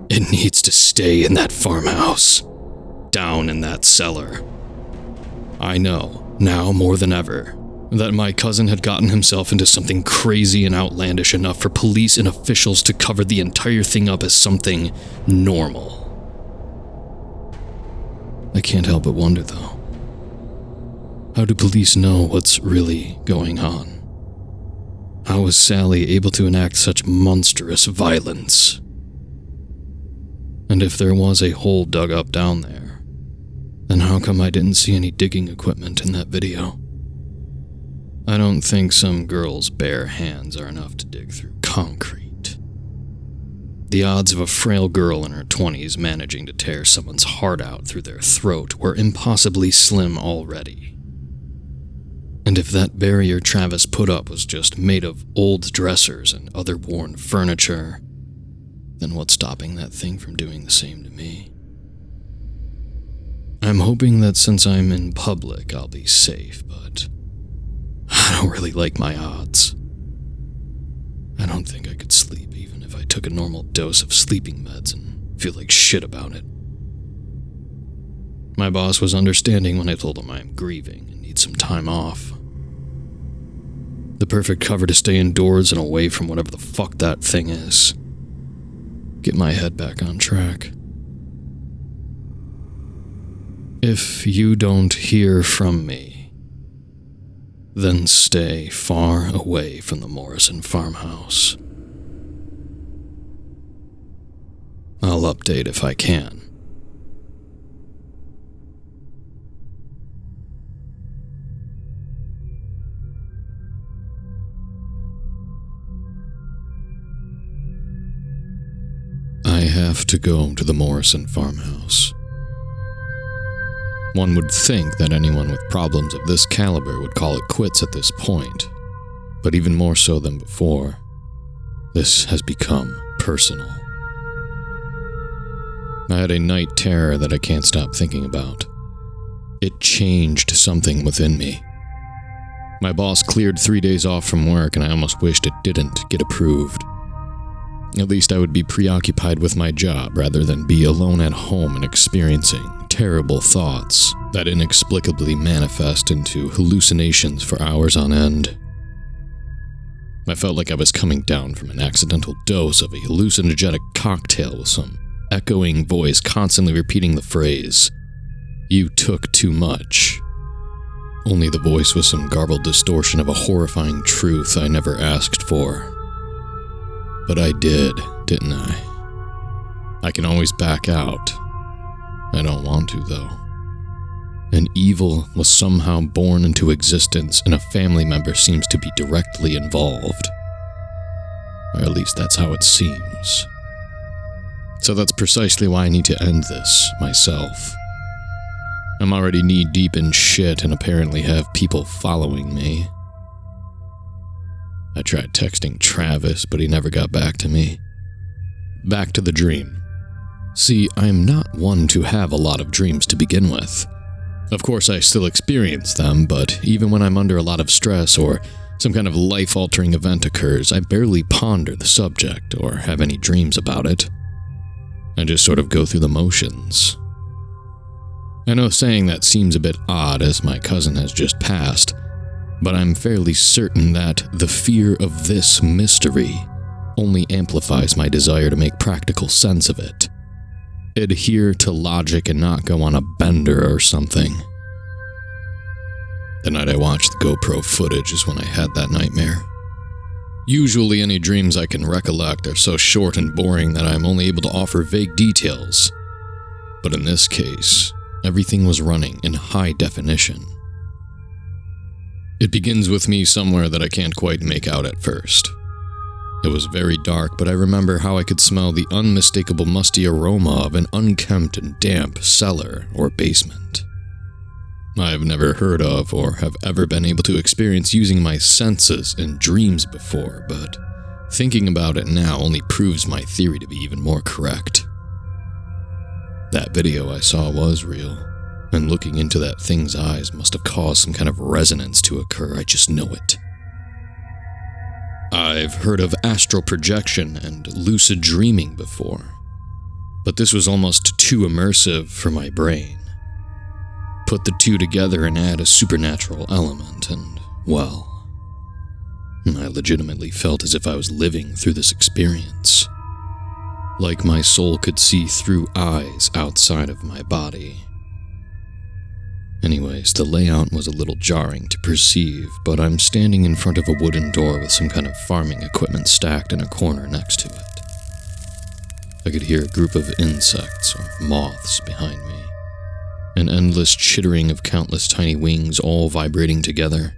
It needs to stay in that farmhouse, down in that cellar. I know, now more than ever, that my cousin had gotten himself into something crazy and outlandish enough for police and officials to cover the entire thing up as something normal. I can't help but wonder, though. How do police know what's really going on? How was Sally able to enact such monstrous violence? And if there was a hole dug up down there, then how come I didn't see any digging equipment in that video? I don't think some girl's bare hands are enough to dig through concrete. The odds of a frail girl in her 20s managing to tear someone's heart out through their throat were impossibly slim already. And if that barrier Travis put up was just made of old dressers and other worn furniture, then what's stopping that thing from doing the same to me? I'm hoping that since I'm in public, I'll be safe, but I don't really like my odds. I don't think I could sleep even if I took a normal dose of sleeping meds and feel like shit about it. My boss was understanding when I told him I'm grieving and need some time off. The perfect cover to stay indoors and away from whatever the fuck that thing is. Get my head back on track. If you don't hear from me, then stay far away from the Morrison farmhouse. I'll update if I can. I have to go to the Morrison farmhouse. One would think that anyone with problems of this caliber would call it quits at this point, but even more so than before, this has become personal. I had a night terror that I can't stop thinking about. It changed something within me. My boss cleared 3 days off from work, and I almost wished it didn't get approved. At least I would be preoccupied with my job rather than be alone at home and experiencing terrible thoughts that inexplicably manifest into hallucinations for hours on end. I felt like I was coming down from an accidental dose of a hallucinogenic cocktail with some echoing voice constantly repeating the phrase, "You took too much." Only the voice was some garbled distortion of a horrifying truth I never asked for. But I did, didn't I? I can always back out. I don't want to, though. An evil was somehow born into existence, and a family member seems to be directly involved. Or at least that's how it seems. So that's precisely why I need to end this, myself. I'm already knee-deep in shit and apparently have people following me. I tried texting Travis, but he never got back to me. Back to the dream. See, I'm not one to have a lot of dreams to begin with. Of course, I still experience them, but even when I'm under a lot of stress or some kind of life-altering event occurs, I barely ponder the subject or have any dreams about it. I just sort of go through the motions. I know saying that seems a bit odd as my cousin has just passed, but I'm fairly certain that the fear of this mystery only amplifies my desire to make practical sense of it. Adhere to logic and not go on a bender or something. The night I watched the GoPro footage is when I had that nightmare. Usually any dreams I can recollect are so short and boring that I'm only able to offer vague details. But in this case, everything was running in high definition. It begins with me somewhere that I can't quite make out at first. It was very dark, but I remember how I could smell the unmistakable musty aroma of an unkempt and damp cellar or basement. I've never heard of or have ever been able to experience using my senses in dreams before, but thinking about it now only proves my theory to be even more correct. That video I saw was real, and looking into that thing's eyes must have caused some kind of resonance to occur, I just know it. I've heard of astral projection and lucid dreaming before, but this was almost too immersive for my brain. Put the two together and add a supernatural element, and, well, I legitimately felt as if I was living through this experience. Like my soul could see through eyes outside of my body. Anyways, the layout was a little jarring to perceive, but I'm standing in front of a wooden door with some kind of farming equipment stacked in a corner next to it. I could hear a group of insects or moths behind me. An endless chittering of countless tiny wings all vibrating together.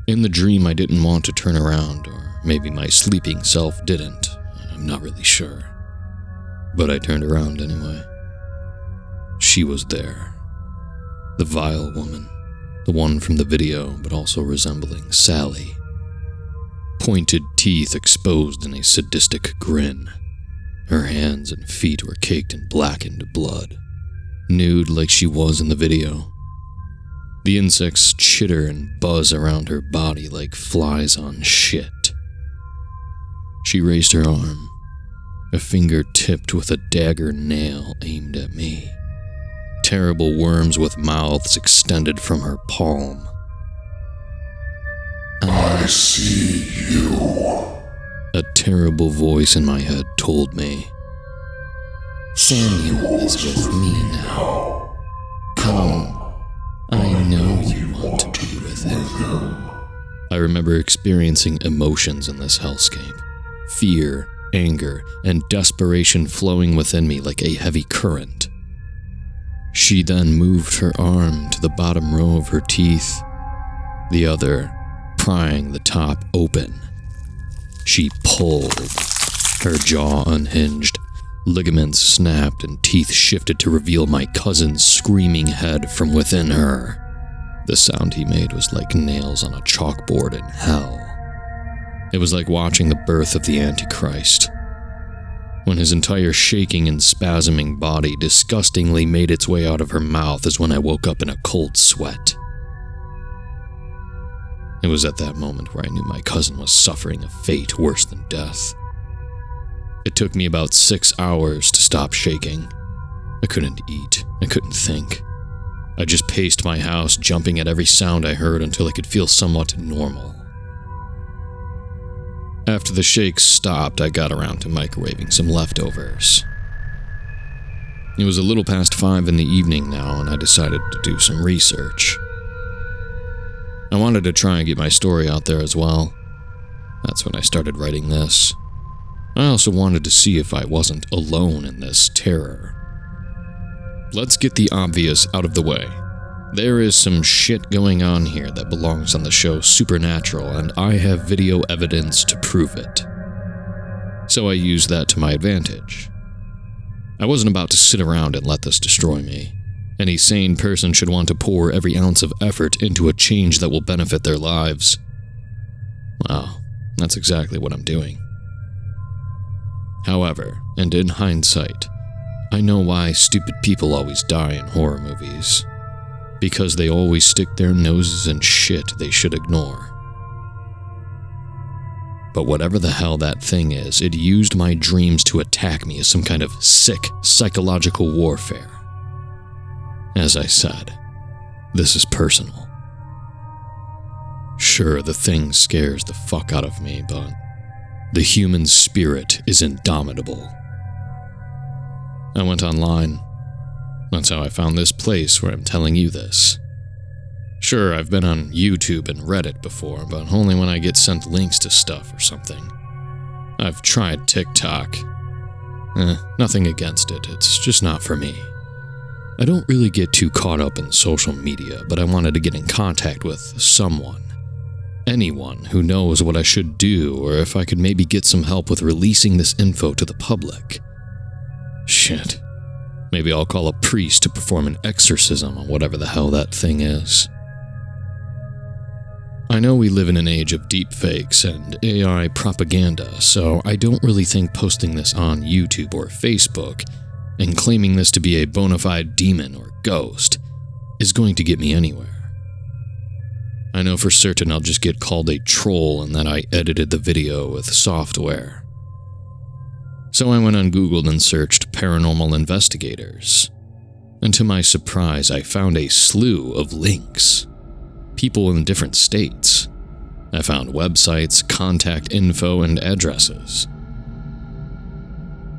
In the dream, I didn't want to turn around, or maybe my sleeping self didn't. I'm not really sure. But I turned around anyway. She was there. The vile woman, the one from the video, but also resembling Sally. Pointed teeth exposed in a sadistic grin. Her hands and feet were caked in blackened blood, nude like she was in the video. The insects chitter and buzz around her body like flies on shit. She raised her arm, a finger tipped with a dagger nail aimed at me. Terrible worms with mouths extended from her palm. I see you, a terrible voice in my head told me. Samuel is with me now. Come, I know you want to be with him. I remember experiencing emotions in this hellscape. Fear, anger, and desperation flowing within me like a heavy current. She then moved her arm to the bottom row of her teeth, the other prying the top open. She pulled. Her jaw unhinged, ligaments snapped, and teeth shifted to reveal my cousin's screaming head from within her. The sound he made was like nails on a chalkboard in hell. It was like watching the birth of the Antichrist. When his entire shaking and spasming body disgustingly made its way out of her mouth is when I woke up in a cold sweat. It was at that moment where I knew my cousin was suffering a fate worse than death. It took me about 6 hours to stop shaking. I couldn't eat. I couldn't think. I just paced my house, jumping at every sound I heard until I could feel somewhat normal. After the shakes stopped, I got around to microwaving some leftovers. It was a little past 5 in the evening now, and I decided to do some research. I wanted to try and get my story out there as well. That's when I started writing this. I also wanted to see if I wasn't alone in this terror. Let's get the obvious out of the way. There is some shit going on here that belongs on the show Supernatural, and I have video evidence to prove it. So I used that to my advantage. I wasn't about to sit around and let this destroy me. Any sane person should want to pour every ounce of effort into a change that will benefit their lives. Well, that's exactly what I'm doing. However, and in hindsight, I know why stupid people always die in horror movies. Because they always stick their noses in shit they should ignore. But whatever the hell that thing is, it used my dreams to attack me as some kind of sick psychological warfare. As I said, this is personal. Sure, the thing scares the fuck out of me, but the human spirit is indomitable. I went online. That's how I found this place where I'm telling you this. Sure, I've been on YouTube and Reddit before, but only when I get sent links to stuff or something. I've tried TikTok. Nothing against it, it's just not for me. I don't really get too caught up in social media, but I wanted to get in contact with someone. Anyone who knows what I should do, or if I could maybe get some help with releasing this info to the public. Shit. Maybe I'll call a priest to perform an exorcism on whatever the hell that thing is. I know we live in an age of deepfakes and AI propaganda, so I don't really think posting this on YouTube or Facebook and claiming this to be a bona fide demon or ghost is going to get me anywhere. I know for certain I'll just get called a troll and that I edited the video with software. So I went on Google and searched paranormal investigators. And to my surprise, I found a slew of links. People in different states. I found websites, contact info, and addresses.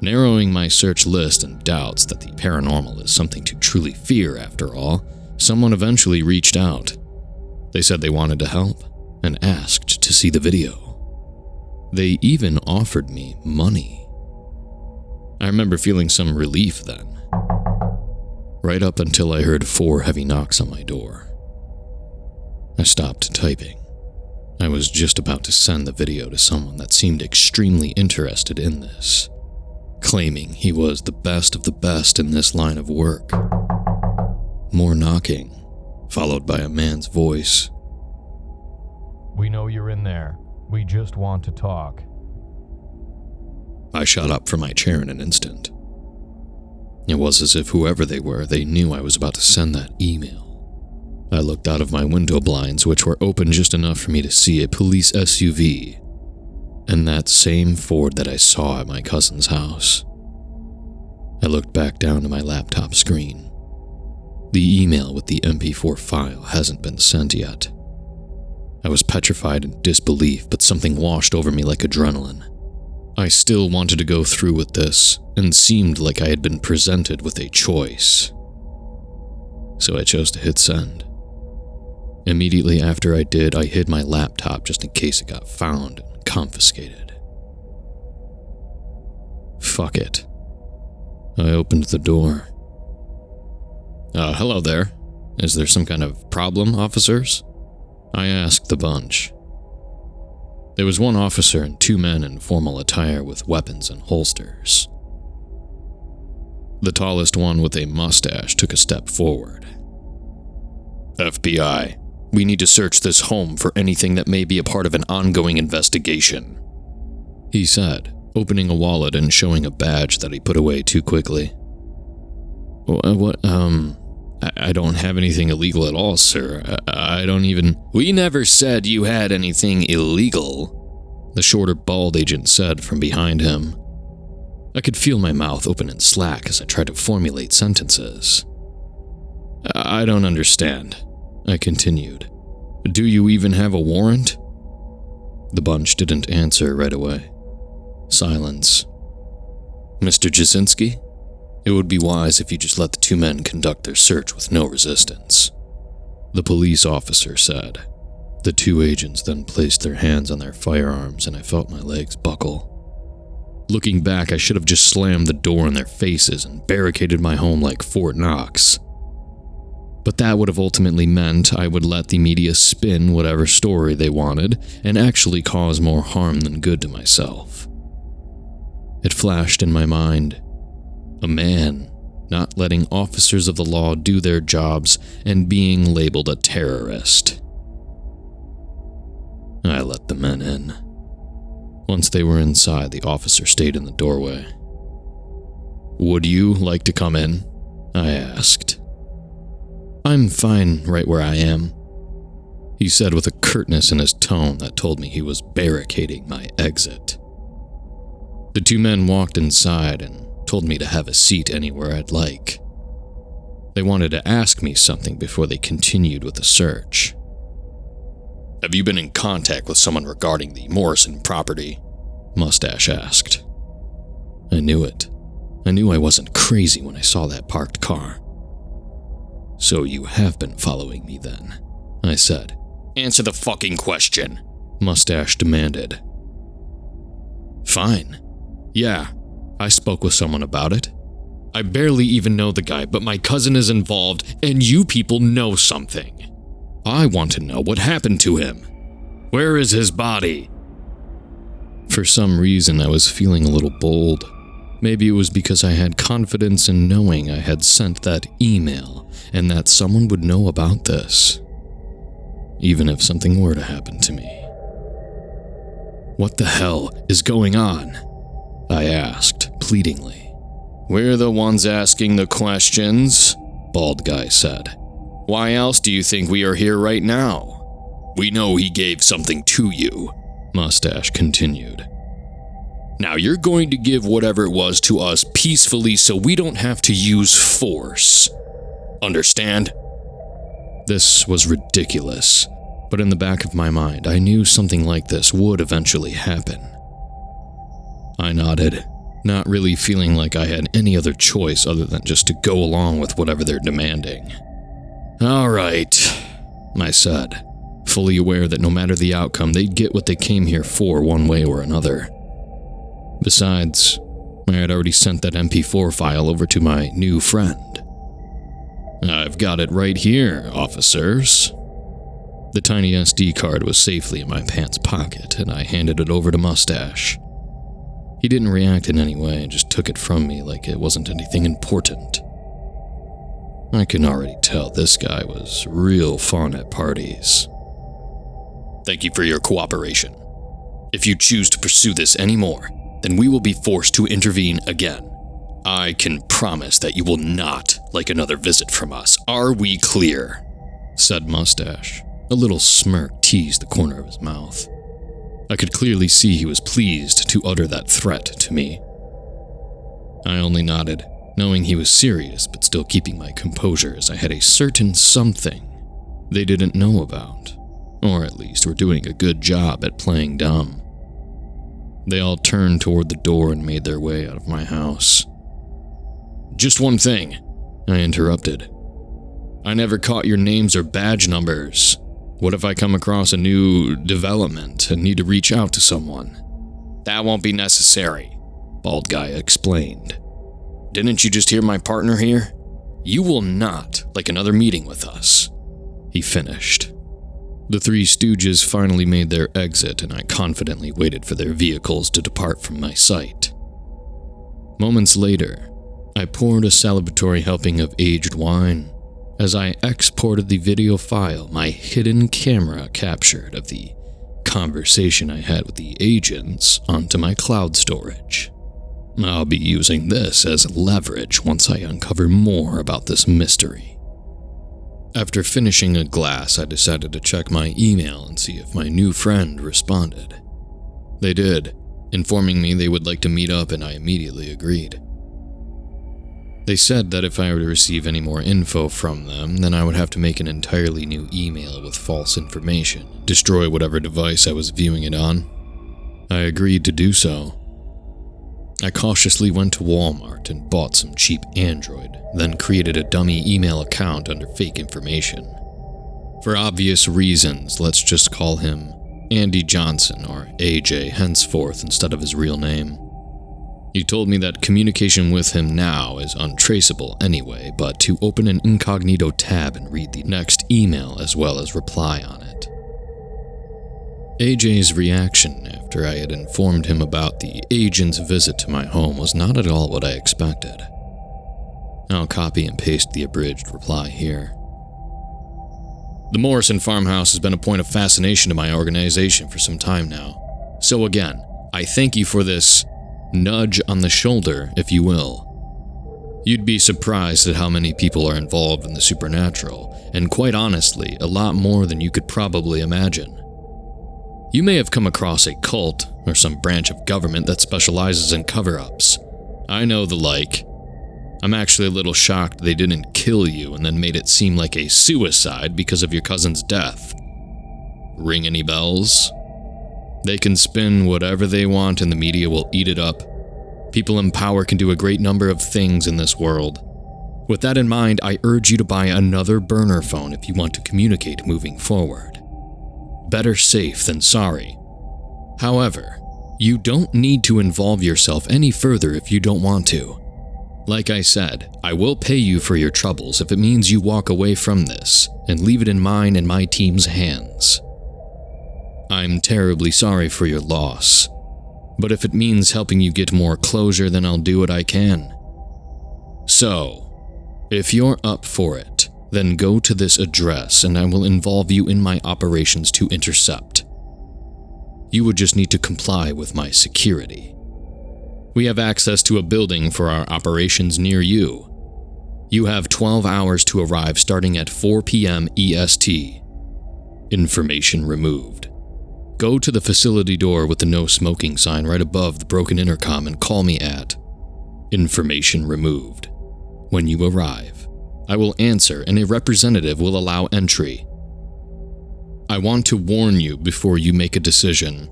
Narrowing my search list and doubts that the paranormal is something to truly fear after all, someone eventually reached out. They said they wanted to help and asked to see the video. They even offered me money. I remember feeling some relief then, right up until I heard 4 heavy knocks on my door. I stopped typing. I was just about to send the video to someone that seemed extremely interested in this, claiming he was the best of the best in this line of work. More knocking, followed by a man's voice. "We know you're in there. We just want to talk." I shot up from my chair in an instant. It was as if whoever they were, they knew I was about to send that email. I looked out of my window blinds, which were open just enough for me to see a police SUV, and that same Ford that I saw at my cousin's house. I looked back down to my laptop screen. The email with the MP4 file hasn't been sent yet. I was petrified in disbelief, but something washed over me like adrenaline. I still wanted to go through with this, and seemed like I had been presented with a choice. So I chose to hit send. Immediately after I did, I hid my laptop just in case it got found and confiscated. Fuck it. I opened the door. Hello there. Is there some kind of problem, officers? I asked the bunch. There was one officer and 2 men in formal attire with weapons and holsters. The tallest one with a mustache took a step forward. FBI, we need to search this home for anything that may be a part of an ongoing investigation, he said, opening a wallet and showing a badge that he put away too quickly. I don't have anything illegal at all, sir. I don't even... We never said you had anything illegal, the shorter, bald agent said from behind him. I could feel my mouth open and slack as I tried to formulate sentences. I don't understand, I continued. Do you even have a warrant? The bunch didn't answer right away. Silence. Mr. Jasinski? It would be wise if you just let the two men conduct their search with no resistance, the police officer said. The two agents then placed their hands on their firearms and I felt my legs buckle. Looking back, I should have just slammed the door in their faces and barricaded my home like Fort Knox. But that would have ultimately meant I would let the media spin whatever story they wanted and actually cause more harm than good to myself. It flashed in my mind. A man not letting officers of the law do their jobs and being labeled a terrorist. I let the men in. Once they were inside, the officer stayed in the doorway. "Would you like to come in?" I asked. "I'm fine right where I am," he said with a curtness in his tone that told me he was barricading my exit. The two men walked inside and told me to have a seat anywhere I'd like. They wanted to ask me something before they continued with the search. "Have you been in contact with someone regarding the Morrison property?" Mustache asked. I knew it. I knew I wasn't crazy when I saw that parked car. "So you have been following me then," I said. "Answer the fucking question," Mustache demanded. "Fine. Yeah, I spoke with someone about it. I barely even know the guy, but my cousin is involved, and you people know something. I want to know what happened to him. Where is his body?" For some reason, I was feeling a little bold. Maybe it was because I had confidence in knowing I had sent that email and that someone would know about this, even if something were to happen to me. "What the hell is going on?" I asked, pleadingly. "We're the ones asking the questions," Bald Guy said. "Why else do you think we are here right now?" "We know he gave something to you," Mustache continued. "Now you're going to give whatever it was to us peacefully so we don't have to use force. Understand?" This was ridiculous, but in the back of my mind, I knew something like this would eventually happen. I nodded, not really feeling like I had any other choice other than just to go along with whatever they're demanding. "All right," I said, fully aware that no matter the outcome, they'd get what they came here for one way or another. Besides, I had already sent that MP4 file over to my new friend. "I've got it right here, officers." The tiny SD card was safely in my pants pocket, and I handed it over to Mustache. He didn't react in any way, just took it from me like it wasn't anything important. I can already tell this guy was real fun at parties. "Thank you for your cooperation. If you choose to pursue this anymore, then we will be forced to intervene again. I can promise that you will not like another visit from us. Are we clear?" said Mustache. A little smirk teased the corner of his mouth. I could clearly see he was pleased to utter that threat to me. I only nodded, knowing he was serious but still keeping my composure as I had a certain something they didn't know about, or at least were doing a good job at playing dumb. They all turned toward the door and made their way out of my house. "Just one thing," I interrupted. "I never caught your names or badge numbers. What if I come across a new development and need to reach out to someone?" "That won't be necessary," Bald Guy explained. "Didn't you just hear my partner here? You will not like another meeting with us," he finished. The Three Stooges finally made their exit, and I confidently waited for their vehicles to depart from my sight. Moments later, I poured a celebratory helping of aged wine as I exported the video file my hidden camera captured of the conversation I had with the agents onto my cloud storage. I'll be using this as leverage once I uncover more about this mystery. After finishing a glass, I decided to check my email and see if my new friend responded. They did, informing me they would like to meet up, and I immediately agreed. They said that if I were to receive any more info from them, then I would have to make an entirely new email with false information, destroy whatever device I was viewing it on. I agreed to do so. I cautiously went to Walmart and bought some cheap Android, then created a dummy email account under fake information. For obvious reasons, let's just call him Andy Johnson, or AJ, henceforth instead of his real name. He told me that communication with him now is untraceable anyway, but to open an incognito tab and read the next email as well as reply on it. AJ's reaction after I had informed him about the agent's visit to my home was not at all what I expected. I'll copy and paste the abridged reply here. The Morrison farmhouse has been a point of fascination to my organization for some time now. So again, I thank you for this nudge on the shoulder, if you will. You'd be surprised at how many people are involved in the supernatural, and quite honestly, a lot more than you could probably imagine. You may have come across a cult or some branch of government that specializes in cover-ups. I know the like. I'm actually a little shocked they didn't kill you and then made it seem like a suicide because of your cousin's death. Ring any bells? They can spin whatever they want and the media will eat it up. People in power can do a great number of things in this world. With that in mind, I urge you to buy another burner phone if you want to communicate moving forward. Better safe than sorry. However, you don't need to involve yourself any further if you don't want to. Like I said, I will pay you for your troubles if it means you walk away from this and leave it in mine and my team's hands. I'm terribly sorry for your loss, but if it means helping you get more closure, then I'll do what I can. So, if you're up for it, then go to this address and I will involve you in my operations to intercept. You would just need to comply with my security. We have access to a building for our operations near you. You have 12 hours to arrive starting at 4 p.m. EST. Information removed. Go to the facility door with the no smoking sign right above the broken intercom and call me at information removed. When you arrive, I will answer and a representative will allow entry. I want to warn you before you make a decision.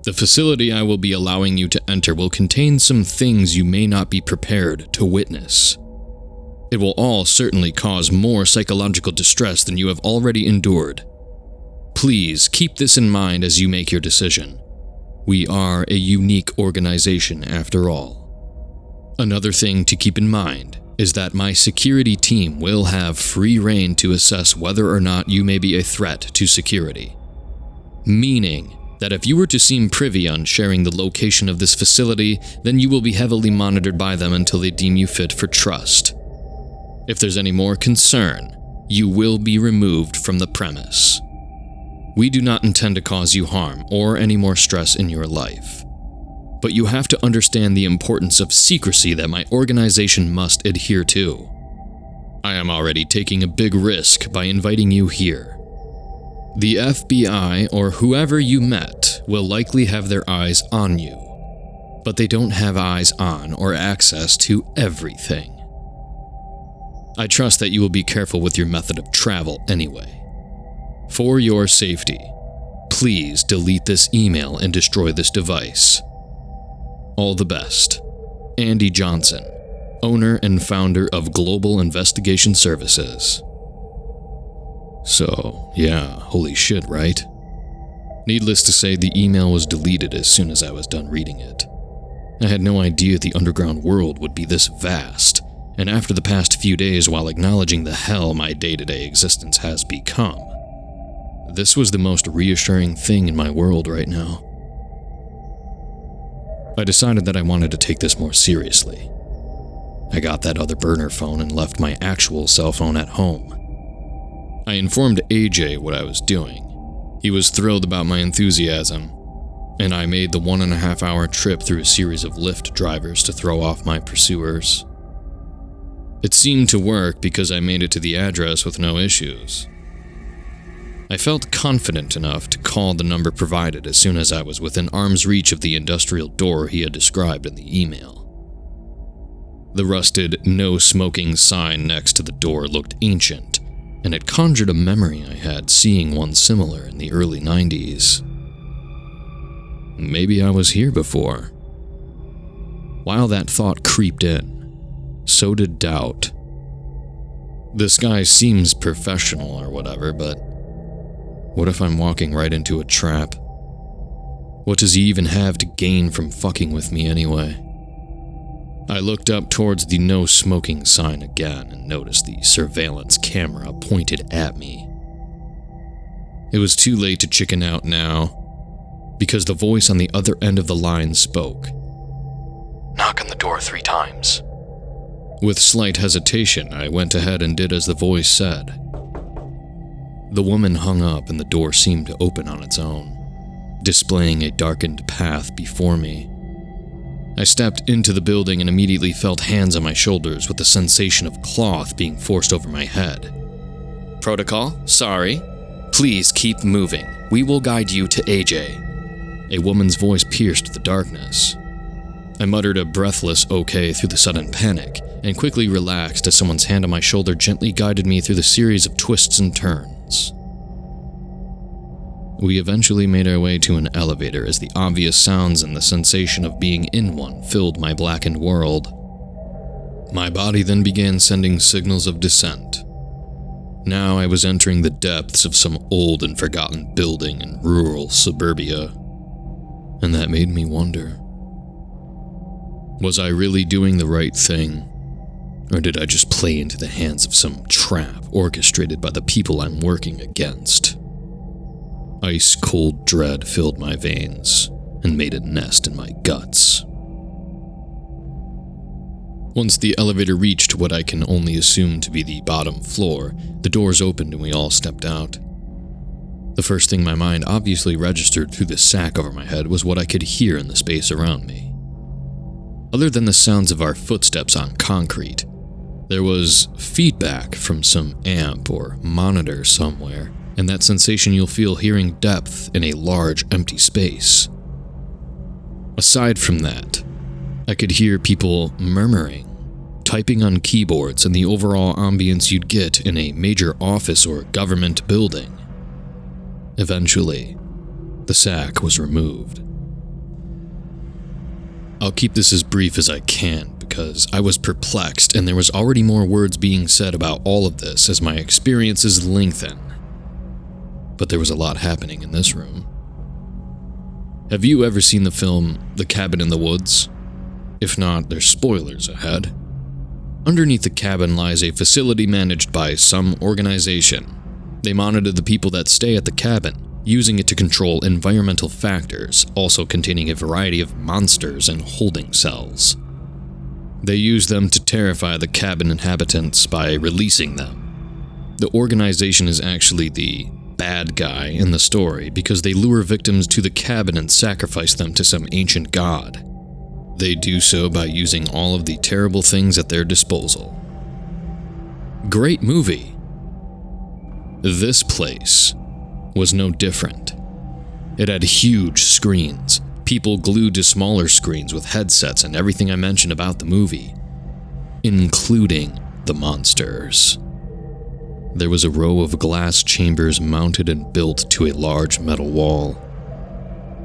The facility I will be allowing you to enter will contain some things you may not be prepared to witness. It will all certainly cause more psychological distress than you have already endured. Please keep this in mind as you make your decision. We are a unique organization after all. Another thing to keep in mind is that my security team will have free rein to assess whether or not you may be a threat to security. Meaning that if you were to seem privy on sharing the location of this facility, then you will be heavily monitored by them until they deem you fit for trust. If there's any more concern, you will be removed from the premise. We do not intend to cause you harm or any more stress in your life. But you have to understand the importance of secrecy that my organization must adhere to. I am already taking a big risk by inviting you here. The FBI or whoever you met will likely have their eyes on you, but they don't have eyes on or access to everything. I trust that you will be careful with your method of travel anyway. For your safety, please delete this email and destroy this device. All the best. Andy Johnson, owner and founder of Global Investigation Services. So, yeah, holy shit, right? Needless to say, the email was deleted as soon as I was done reading it. I had no idea the underground world would be this vast, and after the past few days, while acknowledging the hell my day-to-day existence has become, this was the most reassuring thing in my world right now. I decided that I wanted to take this more seriously. I got that other burner phone and left my actual cell phone at home. I informed AJ what I was doing. He was thrilled about my enthusiasm, and I made the 1.5-hour trip through a series of Lyft drivers to throw off my pursuers. It seemed to work because I made it to the address with no issues. I felt confident enough to call the number provided as soon as I was within arm's reach of the industrial door he had described in the email. The rusted "no smoking" sign next to the door looked ancient, and it conjured a memory I had seeing one similar in the early 90s. Maybe I was here before. While that thought creeped in, so did doubt. This guy seems professional or whatever, but what if I'm walking right into a trap? What does he even have to gain from fucking with me anyway? I looked up towards the "no smoking" sign again and noticed the surveillance camera pointed at me. It was too late to chicken out now, because the voice on the other end of the line spoke. Knock on the door 3 times. With slight hesitation, I went ahead and did as the voice said. The woman hung up and the door seemed to open on its own, displaying a darkened path before me. I stepped into the building and immediately felt hands on my shoulders with the sensation of cloth being forced over my head. Protocol? Sorry. Please keep moving. We will guide you to AJ. A woman's voice pierced the darkness. I muttered a breathless okay through the sudden panic, and quickly relaxed as someone's hand on my shoulder gently guided me through the series of twists and turns. We eventually made our way to an elevator as the obvious sounds and the sensation of being in one filled my blackened world. My body then began sending signals of descent. Now I was entering the depths of some old and forgotten building in rural suburbia, and that made me wonder. Was I really doing the right thing? Or did I just play into the hands of some trap orchestrated by the people I'm working against? Ice-cold dread filled my veins and made a nest in my guts. Once the elevator reached what I can only assume to be the bottom floor, the doors opened and we all stepped out. The first thing my mind obviously registered through the sack over my head was what I could hear in the space around me. Other than the sounds of our footsteps on concrete, there was feedback from some amp or monitor somewhere, and that sensation you'll feel hearing depth in a large empty space. Aside from that, I could hear people murmuring, typing on keyboards, and the overall ambience you'd get in a major office or government building. Eventually, the sack was removed. I'll keep this as brief as I can because I was perplexed and there was already more words being said about all of this as my experiences lengthen. But there was a lot happening in this room. Have you ever seen the film The Cabin in the Woods? If not, there's spoilers ahead. Underneath the cabin lies a facility managed by some organization. They monitor the people that stay at the cabin, using it to control environmental factors, also containing a variety of monsters and holding cells. They use them to terrify the cabin inhabitants by releasing them. The organization is actually the bad guy in the story because they lure victims to the cabin and sacrifice them to some ancient god. They do so by using all of the terrible things at their disposal. Great movie. This place was no different. It had huge screens, people glued to smaller screens with headsets and everything I mentioned about the movie, including the monsters. There was a row of glass chambers mounted and built to a large metal wall.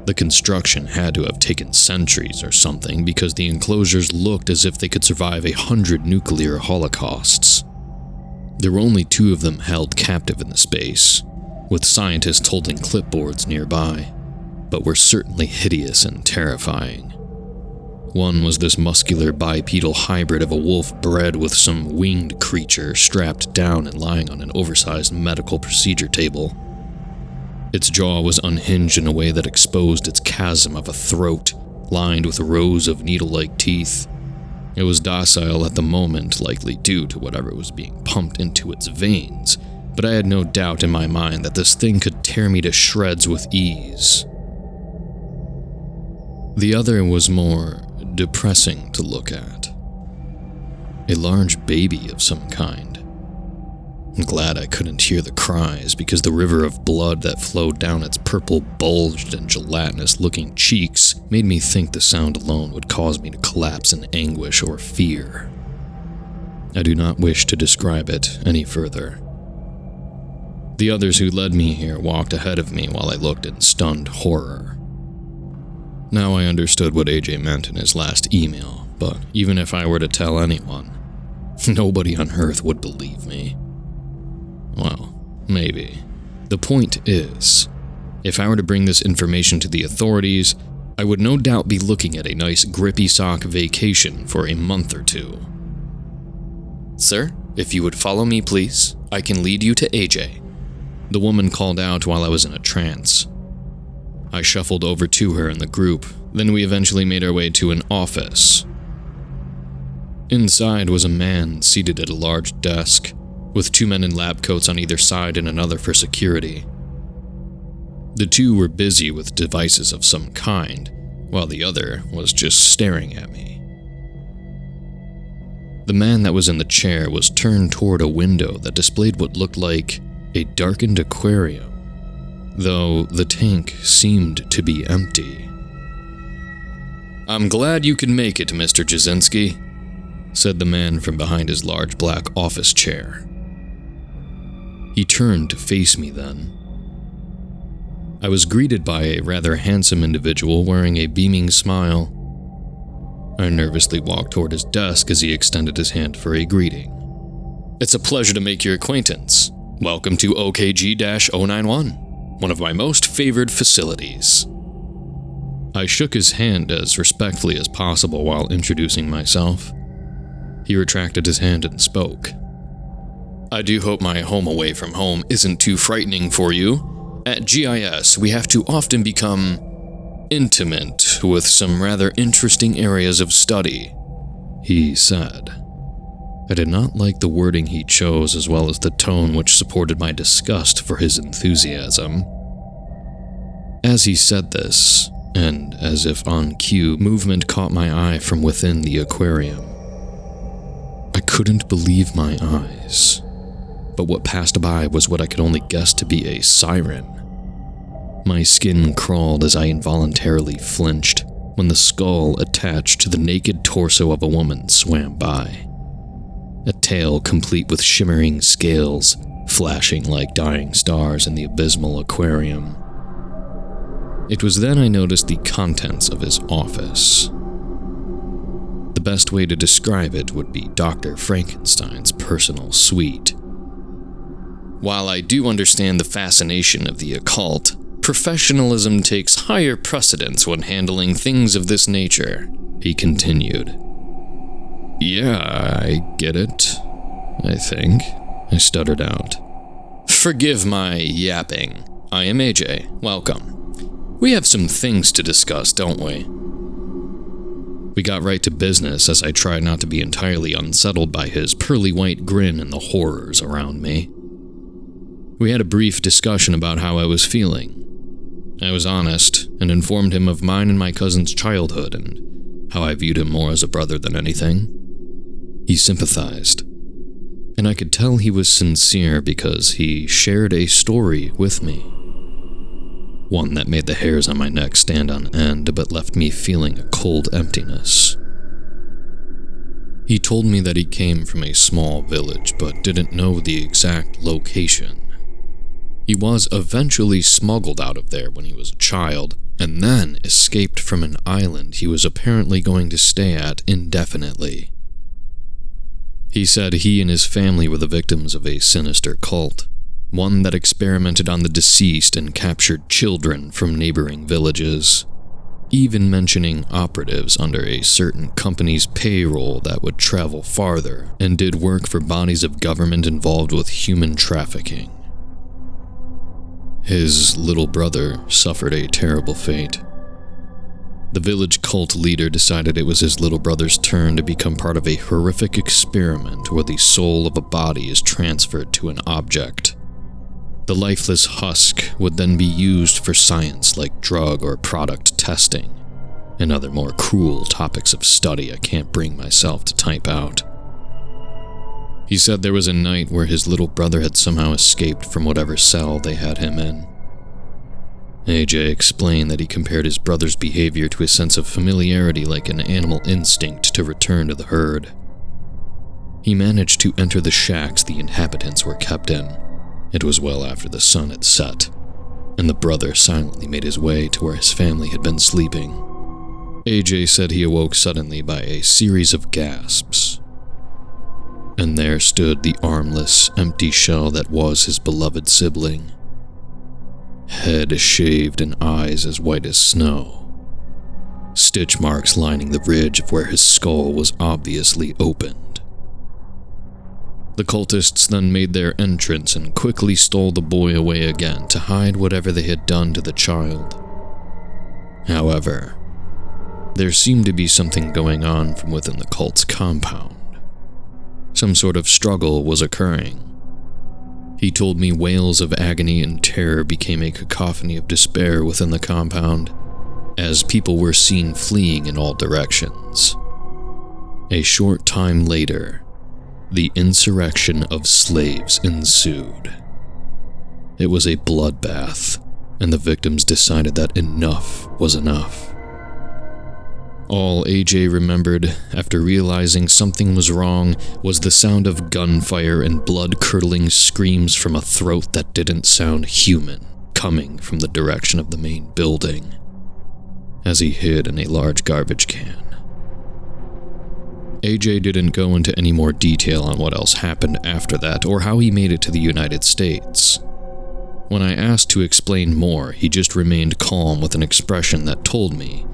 The construction had to have taken centuries or something because the enclosures looked as if they could survive 100 nuclear holocausts. There were only 2 of them held captive in the space, with scientists holding clipboards nearby, but were certainly hideous and terrifying. One was this muscular bipedal hybrid of a wolf bred with some winged creature strapped down and lying on an oversized medical procedure table. Its jaw was unhinged in a way that exposed its chasm of a throat, lined with rows of needle-like teeth. It was docile at the moment, likely due to whatever was being pumped into its veins, but I had no doubt in my mind that this thing could tear me to shreds with ease. The other was more depressing to look at. A large baby of some kind. I'm glad I couldn't hear the cries because the river of blood that flowed down its purple, bulged and gelatinous-looking cheeks made me think the sound alone would cause me to collapse in anguish or fear. I do not wish to describe it any further. The others who led me here walked ahead of me while I looked in stunned horror. Now I understood what AJ meant in his last email, but even if I were to tell anyone, nobody on Earth would believe me. Well, maybe. The point is, if I were to bring this information to the authorities, I would no doubt be looking at a nice grippy sock vacation for a month or two. Sir, if you would follow me, please, I can lead you to AJ. The woman called out while I was in a trance. I shuffled over to her in the group, then we eventually made our way to an office. Inside was a man seated at a large desk, with 2 men in lab coats on either side and another for security. The 2 were busy with devices of some kind, while the other was just staring at me. The man that was in the chair was turned toward a window that displayed what looked like a darkened aquarium, though the tank seemed to be empty. "I'm glad you could make it, Mr. Jasinski," said the man from behind his large black office chair. He turned to face me then. I was greeted by a rather handsome individual wearing a beaming smile. I nervously walked toward his desk as he extended his hand for a greeting. "It's a pleasure to make your acquaintance. Welcome to OKG-091, one of my most favored facilities." I shook his hand as respectfully as possible while introducing myself. He retracted his hand and spoke. "I do hope my home away from home isn't too frightening for you. At GIS, we have to often become intimate with some rather interesting areas of study," he said. I did not like the wording he chose as well as the tone which supported my disgust for his enthusiasm. As he said this, and as if on cue, movement caught my eye from within the aquarium. I couldn't believe my eyes, but what passed by was what I could only guess to be a siren. My skin crawled as I involuntarily flinched when the skull attached to the naked torso of a woman swam by. A tail complete with shimmering scales, flashing like dying stars in the abysmal aquarium. It was then I noticed the contents of his office. The best way to describe it would be Dr. Frankenstein's personal suite. While I do understand the fascination of the occult, professionalism takes higher precedence when handling things of this nature, he continued. "Yeah, I get it, I think," I stuttered out. "Forgive my yapping. I am AJ. Welcome. We have some things to discuss, don't we?" We got right to business as I tried not to be entirely unsettled by his pearly white grin and the horrors around me. We had a brief discussion about how I was feeling. I was honest and informed him of mine and my cousin's childhood and how I viewed him more as a brother than anything. He sympathized, and I could tell he was sincere because he shared a story with me. One that made the hairs on my neck stand on end but left me feeling a cold emptiness. He told me that he came from a small village but didn't know the exact location. He was eventually smuggled out of there when he was a child, and then escaped from an island he was apparently going to stay at indefinitely. He said he and his family were the victims of a sinister cult, one that experimented on the deceased and captured children from neighboring villages, even mentioning operatives under a certain company's payroll that would travel farther and did work for bodies of government involved with human trafficking. His little brother suffered a terrible fate. The village cult leader decided it was his little brother's turn to become part of a horrific experiment where the soul of a body is transferred to an object. The lifeless husk would then be used for science like drug or product testing, and other more cruel topics of study I can't bring myself to type out. He said there was a night where his little brother had somehow escaped from whatever cell they had him in. AJ explained that he compared his brother's behavior to a sense of familiarity like an animal instinct to return to the herd. He managed to enter the shacks the inhabitants were kept in. It was well after the sun had set, and the brother silently made his way to where his family had been sleeping. AJ said he awoke suddenly by a series of gasps. And there stood the armless, empty shell that was his beloved sibling. Head shaved and eyes as white as snow. Stitch marks lining the ridge of where his skull was obviously opened. The cultists then made their entrance and quickly stole the boy away again to hide whatever they had done to the child. However, there seemed to be something going on from within the cult's compound. Some sort of struggle was occurring. He told me wails of agony and terror became a cacophony of despair within the compound, as people were seen fleeing in all directions. A short time later, the insurrection of slaves ensued. It was a bloodbath, and the victims decided that enough was enough. All AJ remembered, after realizing something was wrong, was the sound of gunfire and blood-curdling screams from a throat that didn't sound human, coming from the direction of the main building, as he hid in a large garbage can. AJ didn't go into any more detail on what else happened after that or how he made it to the United States. When I asked to explain more, he just remained calm with an expression that told me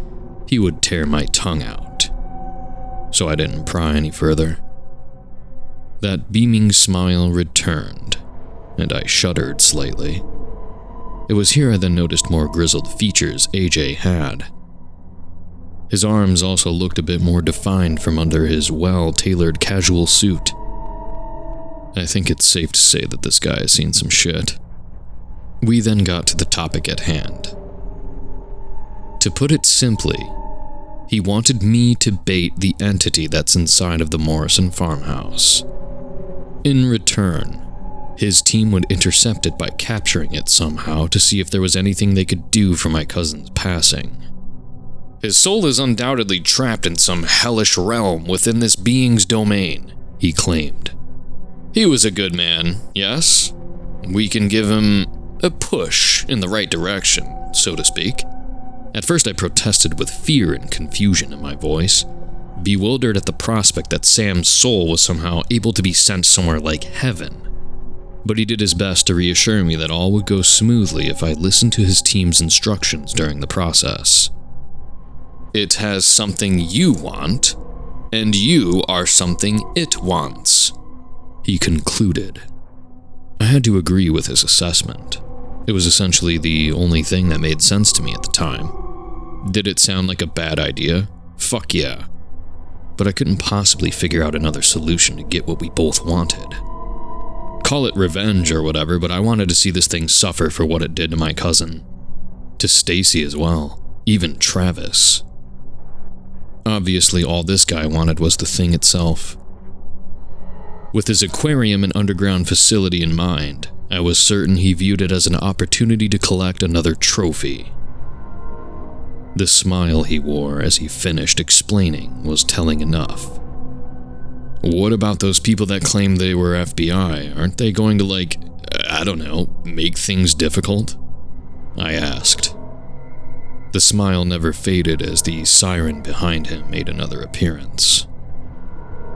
he would tear my tongue out. So I didn't pry any further. That beaming smile returned, and I shuddered slightly. It was here I then noticed more grizzled features AJ had. His arms also looked a bit more defined from under his well-tailored casual suit. I think it's safe to say that this guy has seen some shit. We then got to the topic at hand. To put it simply, he wanted me to bait the entity that's inside of the Morrison farmhouse. In return, his team would intercept it by capturing it somehow to see if there was anything they could do for my cousin's passing. His soul is undoubtedly trapped in some hellish realm within this being's domain, he claimed. He was a good man, yes? We can give him a push in the right direction, so to speak. At first I protested with fear and confusion in my voice, bewildered at the prospect that Sam's soul was somehow able to be sent somewhere like heaven. But he did his best to reassure me that all would go smoothly if I listened to his team's instructions during the process. It has something you want, and you are something it wants, he concluded. I had to agree with his assessment. It was essentially the only thing that made sense to me at the time. Did it sound like a bad idea? Fuck yeah. But I couldn't possibly figure out another solution to get what we both wanted. Call it revenge or whatever, but I wanted to see this thing suffer for what it did to my cousin. To Stacy as well. Even Travis. Obviously, all this guy wanted was the thing itself. With his aquarium and underground facility in mind, I was certain he viewed it as an opportunity to collect another trophy. The smile he wore as he finished explaining was telling enough. What about those people that claim they were FBI? Aren't they going to, make things difficult? I asked. The smile never faded as the siren behind him made another appearance.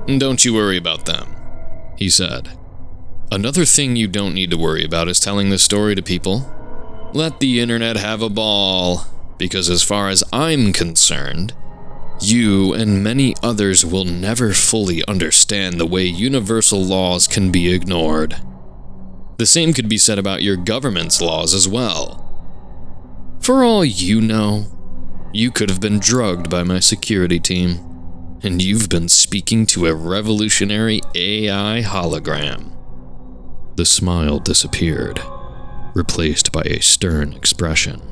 Don't you worry about them, he said. Another thing you don't need to worry about is telling this story to people. Let the internet have a ball, because as far as I'm concerned, you and many others will never fully understand the way universal laws can be ignored. The same could be said about your government's laws as well. For all you know, you could have been drugged by my security team, and you've been speaking to a revolutionary AI hologram. The smile disappeared, replaced by a stern expression.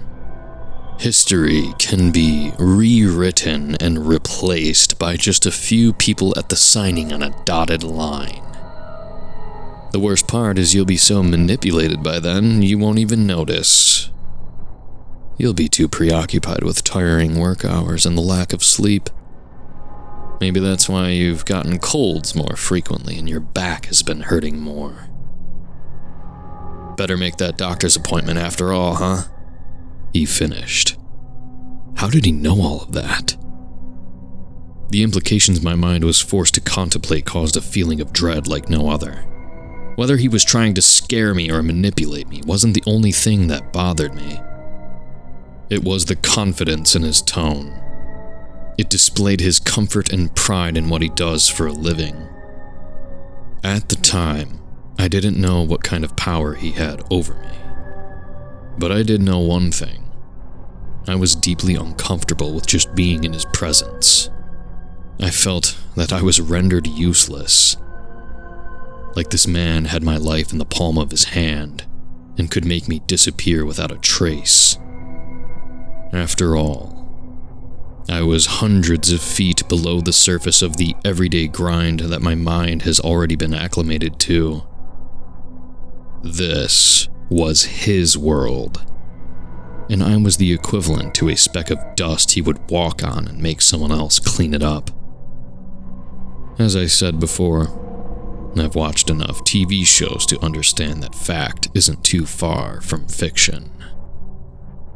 History can be rewritten and replaced by just a few people at the signing on a dotted line. The worst part is you'll be so manipulated by then, you won't even notice. You'll be too preoccupied with tiring work hours and the lack of sleep. Maybe that's why you've gotten colds more frequently and your back has been hurting more. Better make that doctor's appointment after all, huh? He finished. How did he know all of that? The implications my mind was forced to contemplate caused a feeling of dread like no other. Whether he was trying to scare me or manipulate me wasn't the only thing that bothered me. It was the confidence in his tone. It displayed his comfort and pride in what he does for a living. At the time, I didn't know what kind of power he had over me. But I did know one thing. I was deeply uncomfortable with just being in his presence. I felt that I was rendered useless. Like this man had my life in the palm of his hand and could make me disappear without a trace. After all, I was hundreds of feet below the surface of the everyday grind that my mind has already been acclimated to. This was his world, and I was the equivalent to a speck of dust he would walk on and make someone else clean it up. As I said before, I've watched enough TV shows to understand that fact isn't too far from fiction.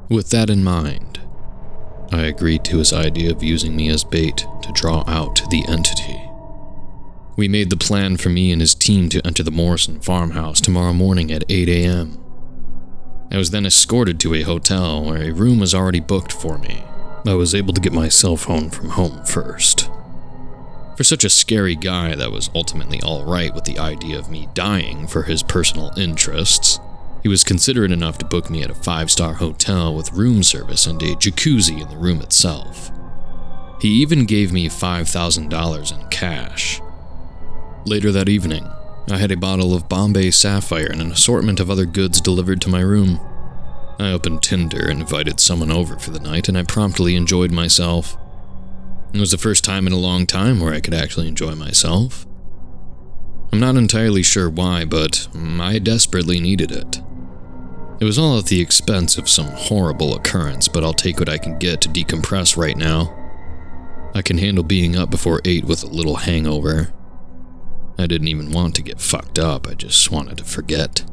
With that in mind, I agreed to his idea of using me as bait to draw out the entity. We made the plan for me and his team to enter the Morrison farmhouse tomorrow morning at 8 a.m. I was then escorted to a hotel where a room was already booked for me. I was able to get my cell phone from home first. For such a scary guy that was ultimately alright with the idea of me dying for his personal interests, he was considerate enough to book me at a 5-star hotel with room service and a jacuzzi in the room itself. He even gave me $5,000 in cash. Later that evening, I had a bottle of Bombay Sapphire and an assortment of other goods delivered to my room. I opened Tinder and invited someone over for the night, and I promptly enjoyed myself. It was the first time in a long time where I could actually enjoy myself. I'm not entirely sure why, but I desperately needed it. It was all at the expense of some horrible occurrence, but I'll take what I can get to decompress right now. I can handle being up before 8 with a little hangover. I didn't even want to get fucked up, I just wanted to forget.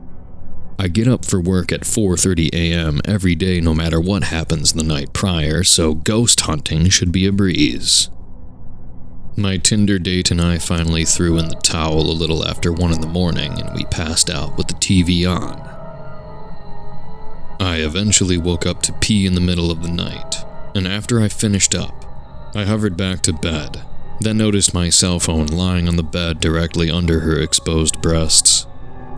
I get up for work at 4:30 a.m. every day no matter what happens the night prior, so ghost hunting should be a breeze. My Tinder date and I finally threw in the towel a little after 1 in the morning and we passed out with the TV on. I eventually woke up to pee in the middle of the night, and after I finished up, I hovered back to bed, then noticed my cell phone lying on the bed directly under her exposed breasts.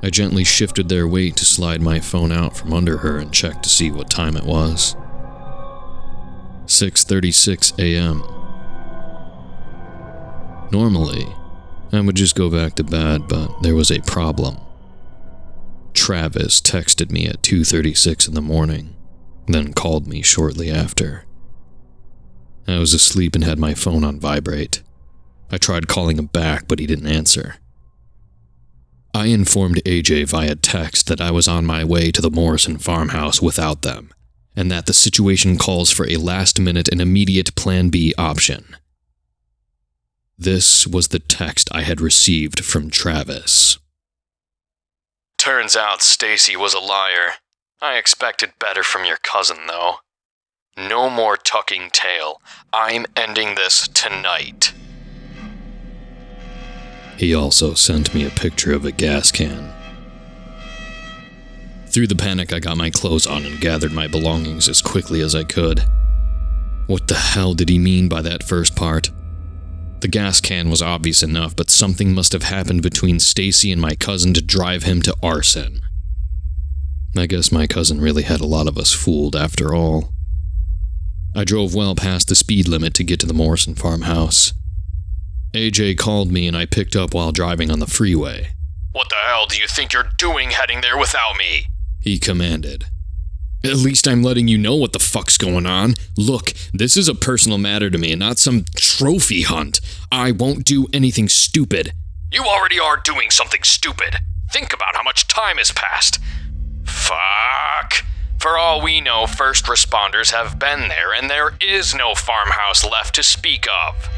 I gently shifted their weight to slide my phone out from under her and checked to see what time it was. 6:36 a.m. Normally, I would just go back to bed, but there was a problem. Travis texted me at 2:36 in the morning, then called me shortly after. I was asleep and had my phone on vibrate. I tried calling him back, but he didn't answer. I informed AJ via text that I was on my way to the Morrison farmhouse without them, and that the situation calls for a last-minute and immediate Plan B option. This was the text I had received from Travis. Turns out Stacy was a liar. I expected better from your cousin, though. No more tucking tail. I'm ending this tonight. He also sent me a picture of a gas can. Through the panic, I got my clothes on and gathered my belongings as quickly as I could. What the hell did he mean by that first part? The gas can was obvious enough, but something must have happened between Stacy and my cousin to drive him to arson. I guess my cousin really had a lot of us fooled after all. I drove well past the speed limit to get to the Morrison farmhouse. AJ called me and I picked up while driving on the freeway. What the hell do you think you're doing heading there without me? He commanded. At least I'm letting you know what the fuck's going on. Look, this is a personal matter to me and not some trophy hunt. I won't do anything stupid. You already are doing something stupid. Think about how much time has passed. Fuck. For all we know, first responders have been there and there is no farmhouse left to speak of.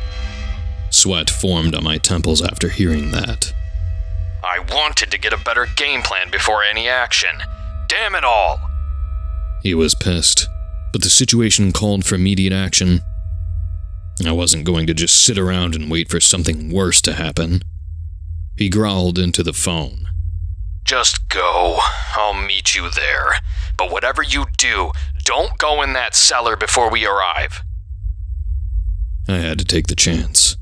Sweat formed on my temples after hearing that. I wanted to get a better game plan before any action. Damn it all! He was pissed, but the situation called for immediate action. I wasn't going to just sit around and wait for something worse to happen. He growled into the phone. Just go. I'll meet you there. But whatever you do, don't go in that cellar before we arrive. I had to take the chance.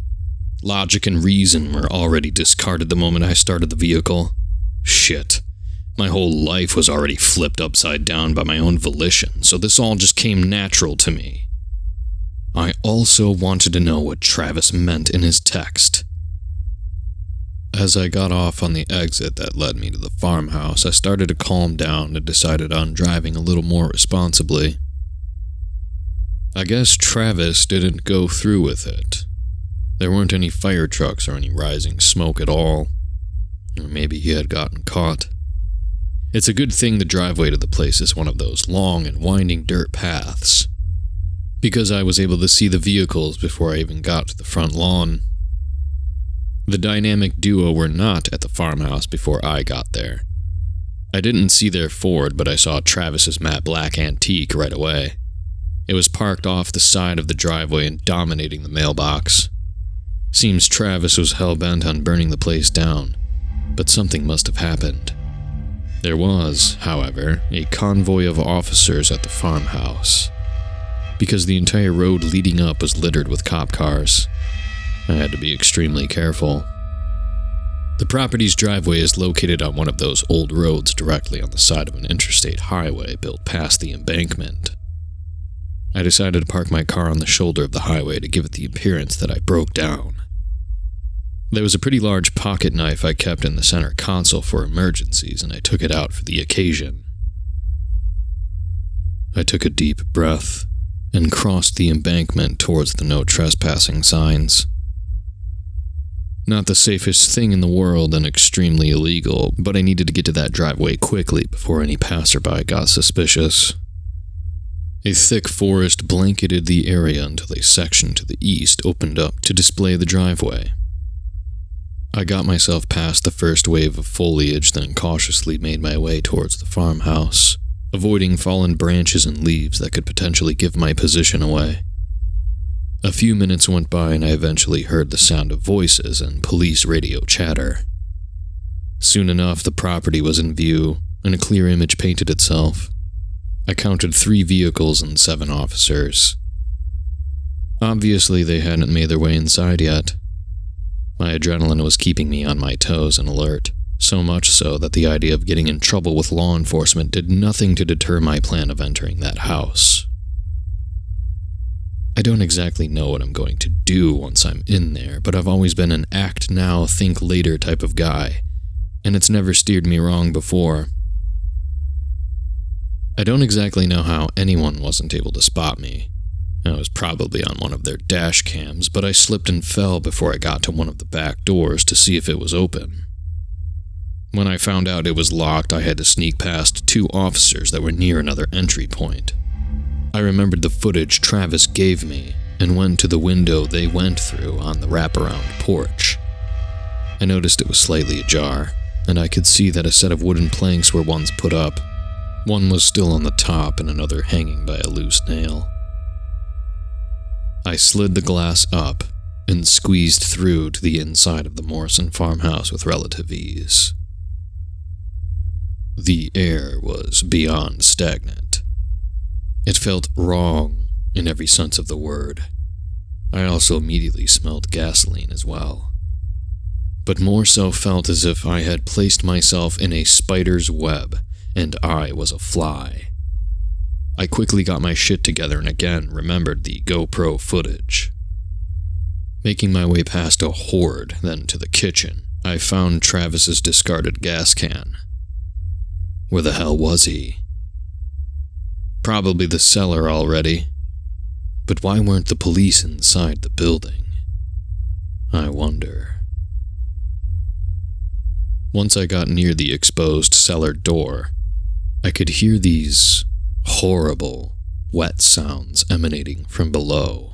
Logic and reason were already discarded the moment I started the vehicle. Shit. My whole life was already flipped upside down by my own volition, so this all just came natural to me. I also wanted to know what Travis meant in his text. As I got off on the exit that led me to the farmhouse, I started to calm down and decided on driving a little more responsibly. I guess Travis didn't go through with it. There weren't any fire trucks or any rising smoke at all. Or maybe he had gotten caught. It's a good thing the driveway to the place is one of those long and winding dirt paths, because I was able to see the vehicles before I even got to the front lawn. The dynamic duo were not at the farmhouse before I got there. I didn't see their Ford, but I saw Travis's matte black antique right away. It was parked off the side of the driveway and dominating the mailbox. Seems Travis was hell-bent on burning the place down, but something must have happened. There was, however, a convoy of officers at the farmhouse, because the entire road leading up was littered with cop cars. I had to be extremely careful. The property's driveway is located on one of those old roads directly on the side of an interstate highway built past the embankment. I decided to park my car on the shoulder of the highway to give it the appearance that I broke down. There was a pretty large pocket knife I kept in the center console for emergencies, and I took it out for the occasion. I took a deep breath and crossed the embankment towards the no trespassing signs. Not the safest thing in the world and extremely illegal, but I needed to get to that driveway quickly before any passerby got suspicious. A thick forest blanketed the area until a section to the east opened up to display the driveway. I got myself past the first wave of foliage, then cautiously made my way towards the farmhouse, avoiding fallen branches and leaves that could potentially give my position away. A few minutes went by and I eventually heard the sound of voices and police radio chatter. Soon enough, the property was in view, and a clear image painted itself. I counted 3 vehicles and 7 officers. Obviously, they hadn't made their way inside yet. My adrenaline was keeping me on my toes and alert, so much so that the idea of getting in trouble with law enforcement did nothing to deter my plan of entering that house. I don't exactly know what I'm going to do once I'm in there, but I've always been an act now, think later type of guy, and it's never steered me wrong before. I don't exactly know how anyone wasn't able to spot me. I was probably on one of their dash cams, but I slipped and fell before I got to one of the back doors to see if it was open. When I found out it was locked, I had to sneak past 2 officers that were near another entry point. I remembered the footage Travis gave me and went to the window they went through on the wraparound porch. I noticed it was slightly ajar, and I could see that a set of wooden planks were once put up. One was still on the top and another hanging by a loose nail. I slid the glass up and squeezed through to the inside of the Morrison farmhouse with relative ease. The air was beyond stagnant. It felt wrong in every sense of the word. I also immediately smelled gasoline as well, but more so felt as if I had placed myself in a spider's web and I was a fly. I quickly got my shit together and again remembered the GoPro footage. Making my way past a horde, then to the kitchen, I found Travis's discarded gas can. Where the hell was he? Probably the cellar already. But why weren't the police inside the building? I wonder. Once I got near the exposed cellar door, I could hear these horrible, wet sounds emanating from below.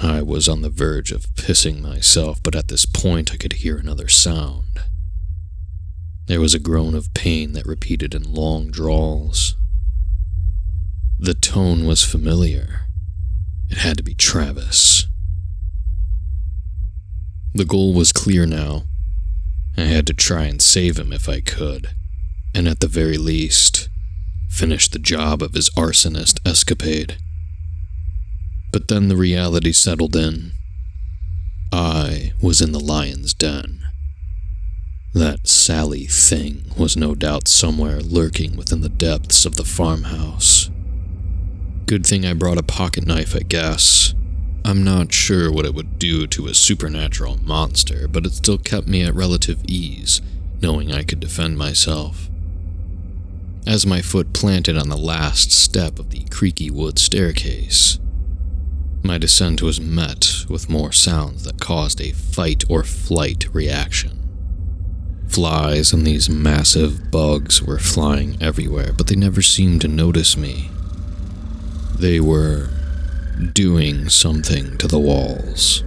I was on the verge of pissing myself, but at this point I could hear another sound. There was a groan of pain that repeated in long drawls. The tone was familiar. It had to be Travis. The goal was clear now. I had to try and save him if I could, and at the very least, finish the job of his arsonist escapade. But then the reality settled in. I was in the lion's den. That Sally thing was no doubt somewhere lurking within the depths of the farmhouse. Good thing I brought a pocket knife, I guess. I'm not sure what it would do to a supernatural monster, but it still kept me at relative ease, knowing I could defend myself. As my foot planted on the last step of the creaky wood staircase, my descent was met with more sounds that caused a fight or flight reaction. Flies and these massive bugs were flying everywhere, but they never seemed to notice me. They were doing something to the walls,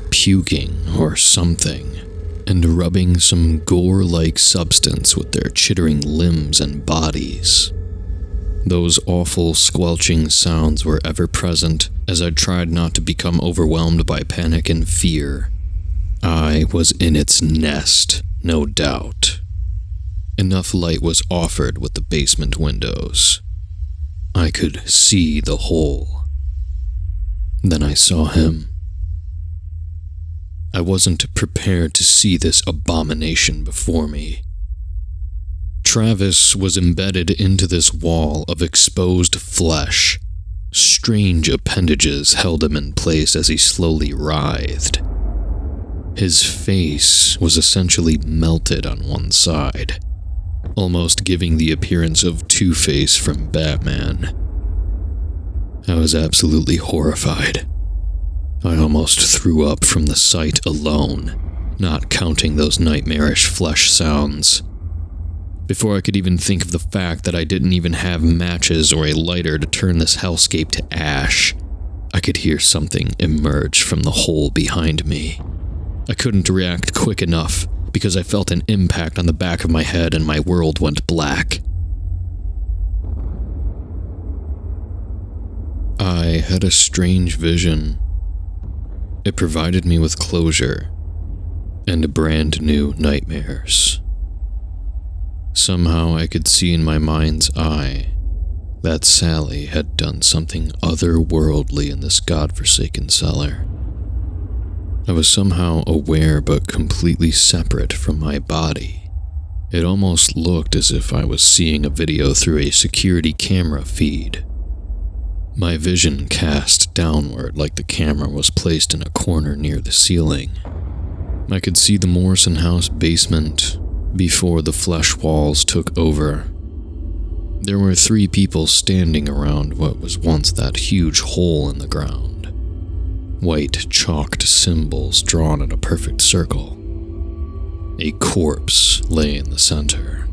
puking or something, and rubbing some gore-like substance with their chittering limbs and bodies. Those awful squelching sounds were ever present as I tried not to become overwhelmed by panic and fear. I was in its nest, no doubt. Enough light was offered with the basement windows. I could see the hole. Then I saw him. I wasn't prepared to see this abomination before me. Travis was embedded into this wall of exposed flesh. Strange appendages held him in place as he slowly writhed. His face was essentially melted on one side, almost giving the appearance of Two-Face from Batman. I was absolutely horrified. I almost threw up from the sight alone, not counting those nightmarish flesh sounds. Before I could even think of the fact that I didn't even have matches or a lighter to turn this hellscape to ash, I could hear something emerge from the hole behind me. I couldn't react quick enough because I felt an impact on the back of my head and my world went black. I had a strange vision. It provided me with closure and brand new nightmares. Somehow I could see in my mind's eye that Sally had done something otherworldly in this godforsaken cellar. I was somehow aware but completely separate from my body. It almost looked as if I was seeing a video through a security camera feed. My vision cast downward like the camera was placed in a corner near the ceiling. I could see the Morrison house basement before the flesh walls took over. There were 3 people standing around what was once that huge hole in the ground. White chalked symbols drawn in a perfect circle. A corpse lay in the center.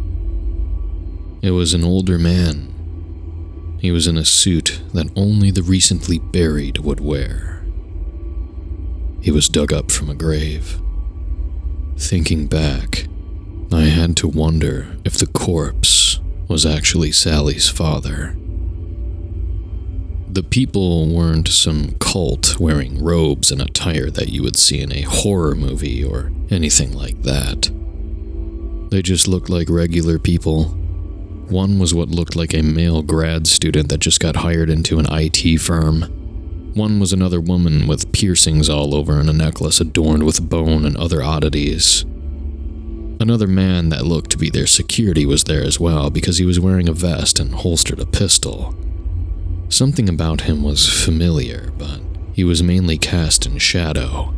It was an older man. He was in a suit that only the recently buried would wear. He was dug up from a grave. Thinking back, I had to wonder if the corpse was actually Sally's father. The people weren't some cult wearing robes and attire that you would see in a horror movie or anything like that. They just looked like regular people. One was what looked like a male grad student that just got hired into an IT firm. One was another woman with piercings all over and a necklace adorned with bone and other oddities. Another man that looked to be their security was there as well because he was wearing a vest and holstered a pistol. Something about him was familiar, but he was mainly cast in shadow.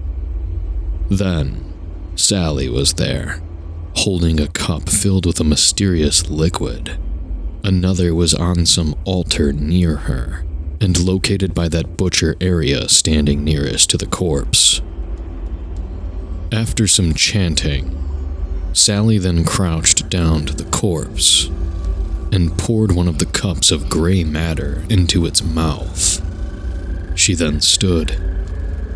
Then, Sally was there, holding a cup filled with a mysterious liquid. Another was on some altar near her, and located by that butcher area standing nearest to the corpse. After some chanting, Sally then crouched down to the corpse and poured one of the cups of gray matter into its mouth. She then stood,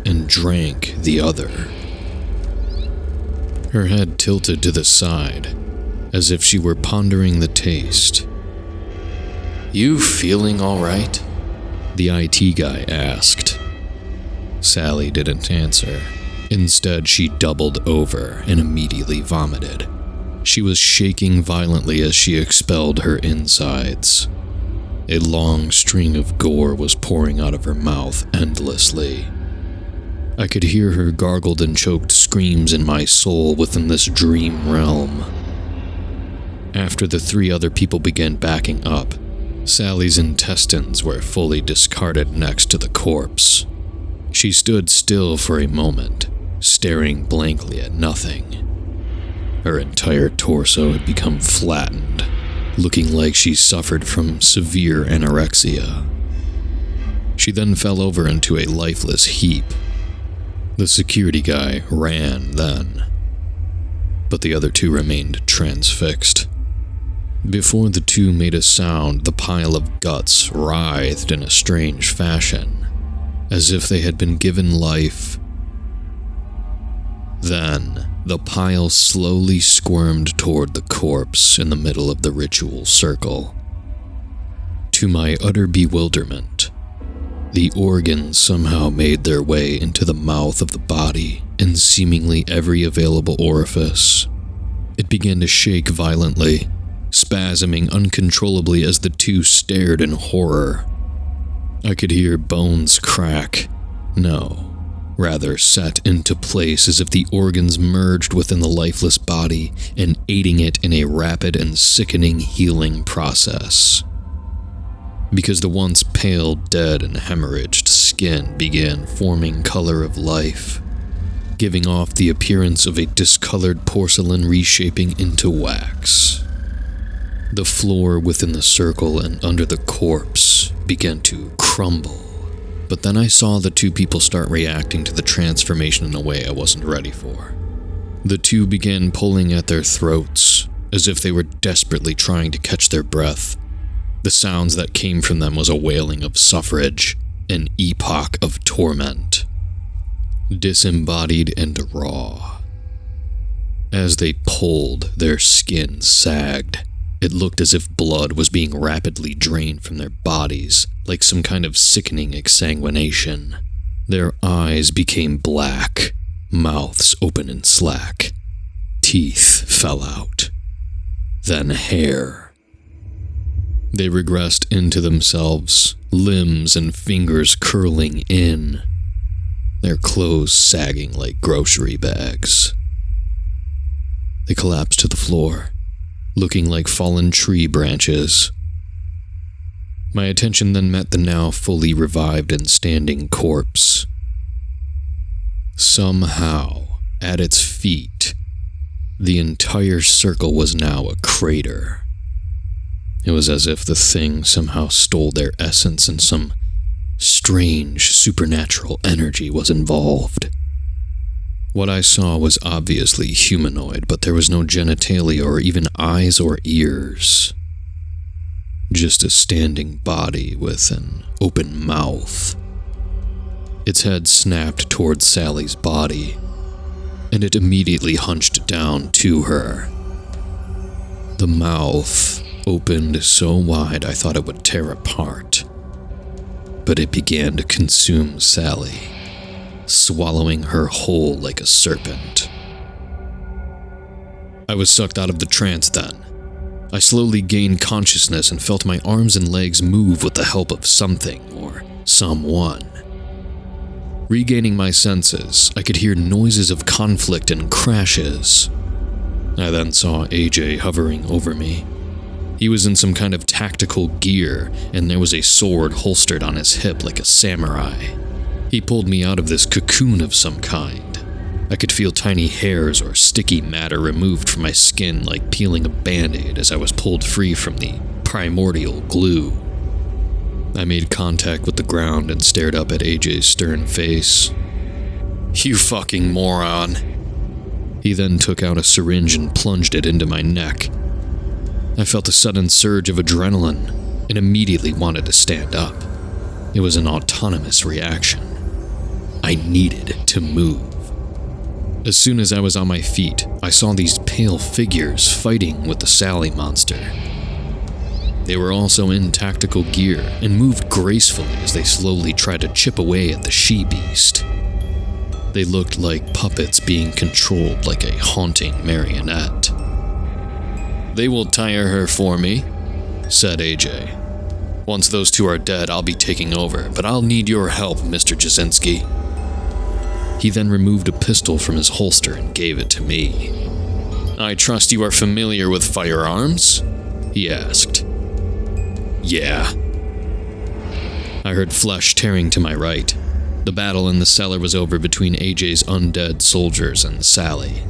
and drank the other. Her head tilted to the side, as if she were pondering the taste. "You feeling all right?" the IT guy asked. Sally didn't answer. Instead, she doubled over and immediately vomited. She was shaking violently as she expelled her insides. A long string of gore was pouring out of her mouth endlessly. I could hear her gargled and choked screams in my soul within this dream realm. After the 3 other people began backing up, Sally's intestines were fully discarded next to the corpse. She stood still for a moment, staring blankly at nothing. Her entire torso had become flattened, looking like she suffered from severe anorexia. She then fell over into a lifeless heap. The security guy ran then, but the other 2 remained transfixed. Before the 2 made a sound, the pile of guts writhed in a strange fashion, as if they had been given life. Then, the pile slowly squirmed toward the corpse in the middle of the ritual circle. To my utter bewilderment, the organs somehow made their way into the mouth of the body in seemingly every available orifice. It began to shake violently, spasming uncontrollably as the 2 stared in horror. I could hear bones crack. No, rather set into place as if the organs merged within the lifeless body and aiding it in a rapid and sickening healing process. Because the once pale, dead, and hemorrhaged skin began forming color of life, giving off the appearance of a discolored porcelain reshaping into wax. The floor within the circle and under the corpse began to crumble, but then I saw the 2 people start reacting to the transformation in a way I wasn't ready for. The 2 began pulling at their throats, as if they were desperately trying to catch their breath. The sounds that came from them was a wailing of suffrage, an epoch of torment. Disembodied and raw. As they pulled, their skin sagged. It looked as if blood was being rapidly drained from their bodies, like some kind of sickening exsanguination. Their eyes became black, mouths open and slack. Teeth fell out. Then hair. They regressed into themselves, limbs and fingers curling in, their clothes sagging like grocery bags. They collapsed to the floor, looking like fallen tree branches. My attention then met the now fully revived and standing corpse. Somehow, at its feet, the entire circle was now a crater. It was as if the thing somehow stole their essence and some strange supernatural energy was involved. What I saw was obviously humanoid, but there was no genitalia or even eyes or ears. Just a standing body with an open mouth. Its head snapped toward Sally's body, and it immediately hunched down to her. The mouth opened so wide I thought it would tear apart, but it began to consume Sally, swallowing her whole like a serpent. I was sucked out of the trance then. I slowly gained consciousness and felt my arms and legs move with the help of something or someone. Regaining my senses, I could hear noises of conflict and crashes. I then saw AJ hovering over me. He was in some kind of tactical gear, and there was a sword holstered on his hip like a samurai. He pulled me out of this cocoon of some kind. I could feel tiny hairs or sticky matter removed from my skin like peeling a band-aid as I was pulled free from the primordial glue. I made contact with the ground and stared up at AJ's stern face. "You fucking moron." He then took out a syringe and plunged it into my neck. I felt a sudden surge of adrenaline and immediately wanted to stand up. It was an autonomous reaction. I needed to move. As soon as I was on my feet, I saw these pale figures fighting with the Sally monster. They were also in tactical gear and moved gracefully as they slowly tried to chip away at the she-beast. They looked like puppets being controlled like a haunting marionette. "They will tire her for me," said AJ. "Once those two are dead, I'll be taking over, but I'll need your help, Mr. Jasinski." He then removed a pistol from his holster and gave it to me. "I trust you are familiar with firearms?" he asked. "Yeah." I heard flesh tearing to my right. The battle in the cellar was over between AJ's undead soldiers and Sally.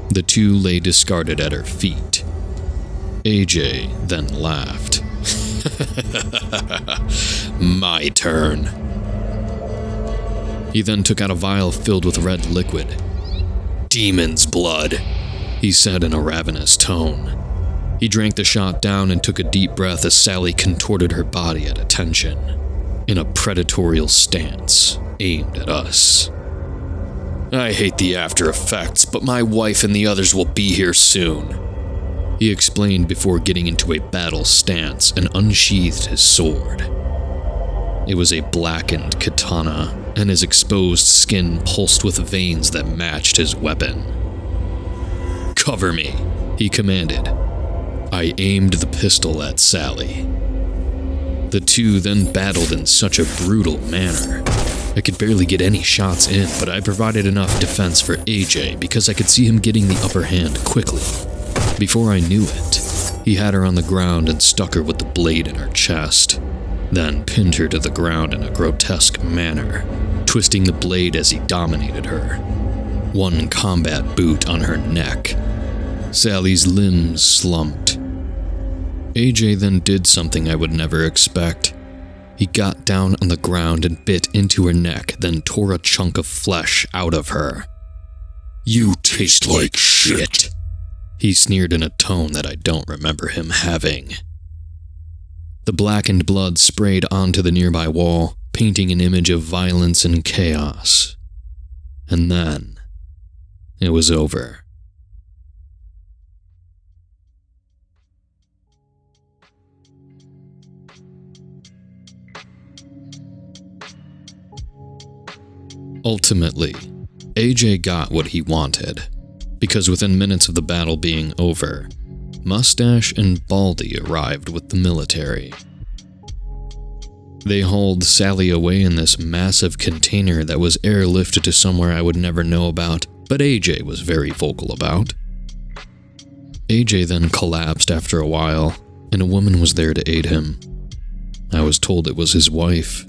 The two lay discarded at her feet. AJ then laughed. "My turn." He then took out a vial filled with red liquid. "Demon's blood," he said in a ravenous tone. He drank the shot down and took a deep breath as Sally contorted her body at attention, in a predatorial stance, aimed at us. "I hate the after effects, but my wife and the others will be here soon," he explained before getting into a battle stance and unsheathed his sword. It was a blackened katana, and his exposed skin pulsed with veins that matched his weapon. "Cover me," he commanded. I aimed the pistol at Sally. The two then battled in such a brutal manner. I could barely get any shots in, but I provided enough defense for AJ because I could see him getting the upper hand quickly. Before I knew it, he had her on the ground and stuck her with the blade in her chest, then pinned her to the ground in a grotesque manner, twisting the blade as he dominated her. One combat boot on her neck. Sally's limbs slumped. AJ then did something I would never expect. He got down on the ground and bit into her neck, then tore a chunk of flesh out of her. "You taste like shit," he sneered in a tone that I don't remember him having. The blackened blood sprayed onto the nearby wall, painting an image of violence and chaos. And then, it was over. Ultimately, AJ got what he wanted, because within minutes of the battle being over, Mustache and Baldy arrived with the military. They hauled Sally away in this massive container that was airlifted to somewhere I would never know about, but AJ was very vocal about. AJ then collapsed after a while, and a woman was there to aid him. I was told it was his wife.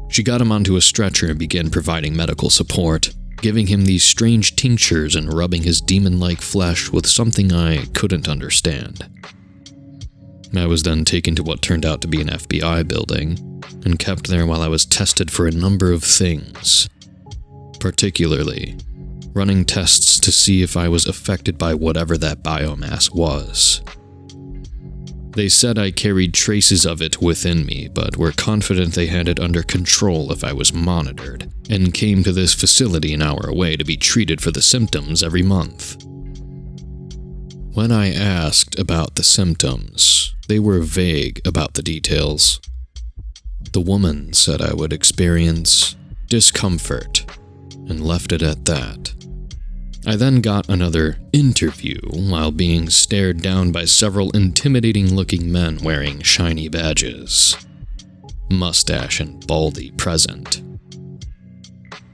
She got him onto a stretcher and began providing medical support, giving him these strange tinctures and rubbing his demon-like flesh with something I couldn't understand. I was then taken to what turned out to be an FBI building, and kept there while I was tested for a number of things. Particularly, running tests to see if I was affected by whatever that biomass was. They said I carried traces of it within me, but were confident they had it under control if I was monitored, and came to this facility an hour away to be treated for the symptoms every month. When I asked about the symptoms, they were vague about the details. The woman said I would experience discomfort, and left it at that. I then got another interview while being stared down by several intimidating-looking men wearing shiny badges. Mustache and Baldy present.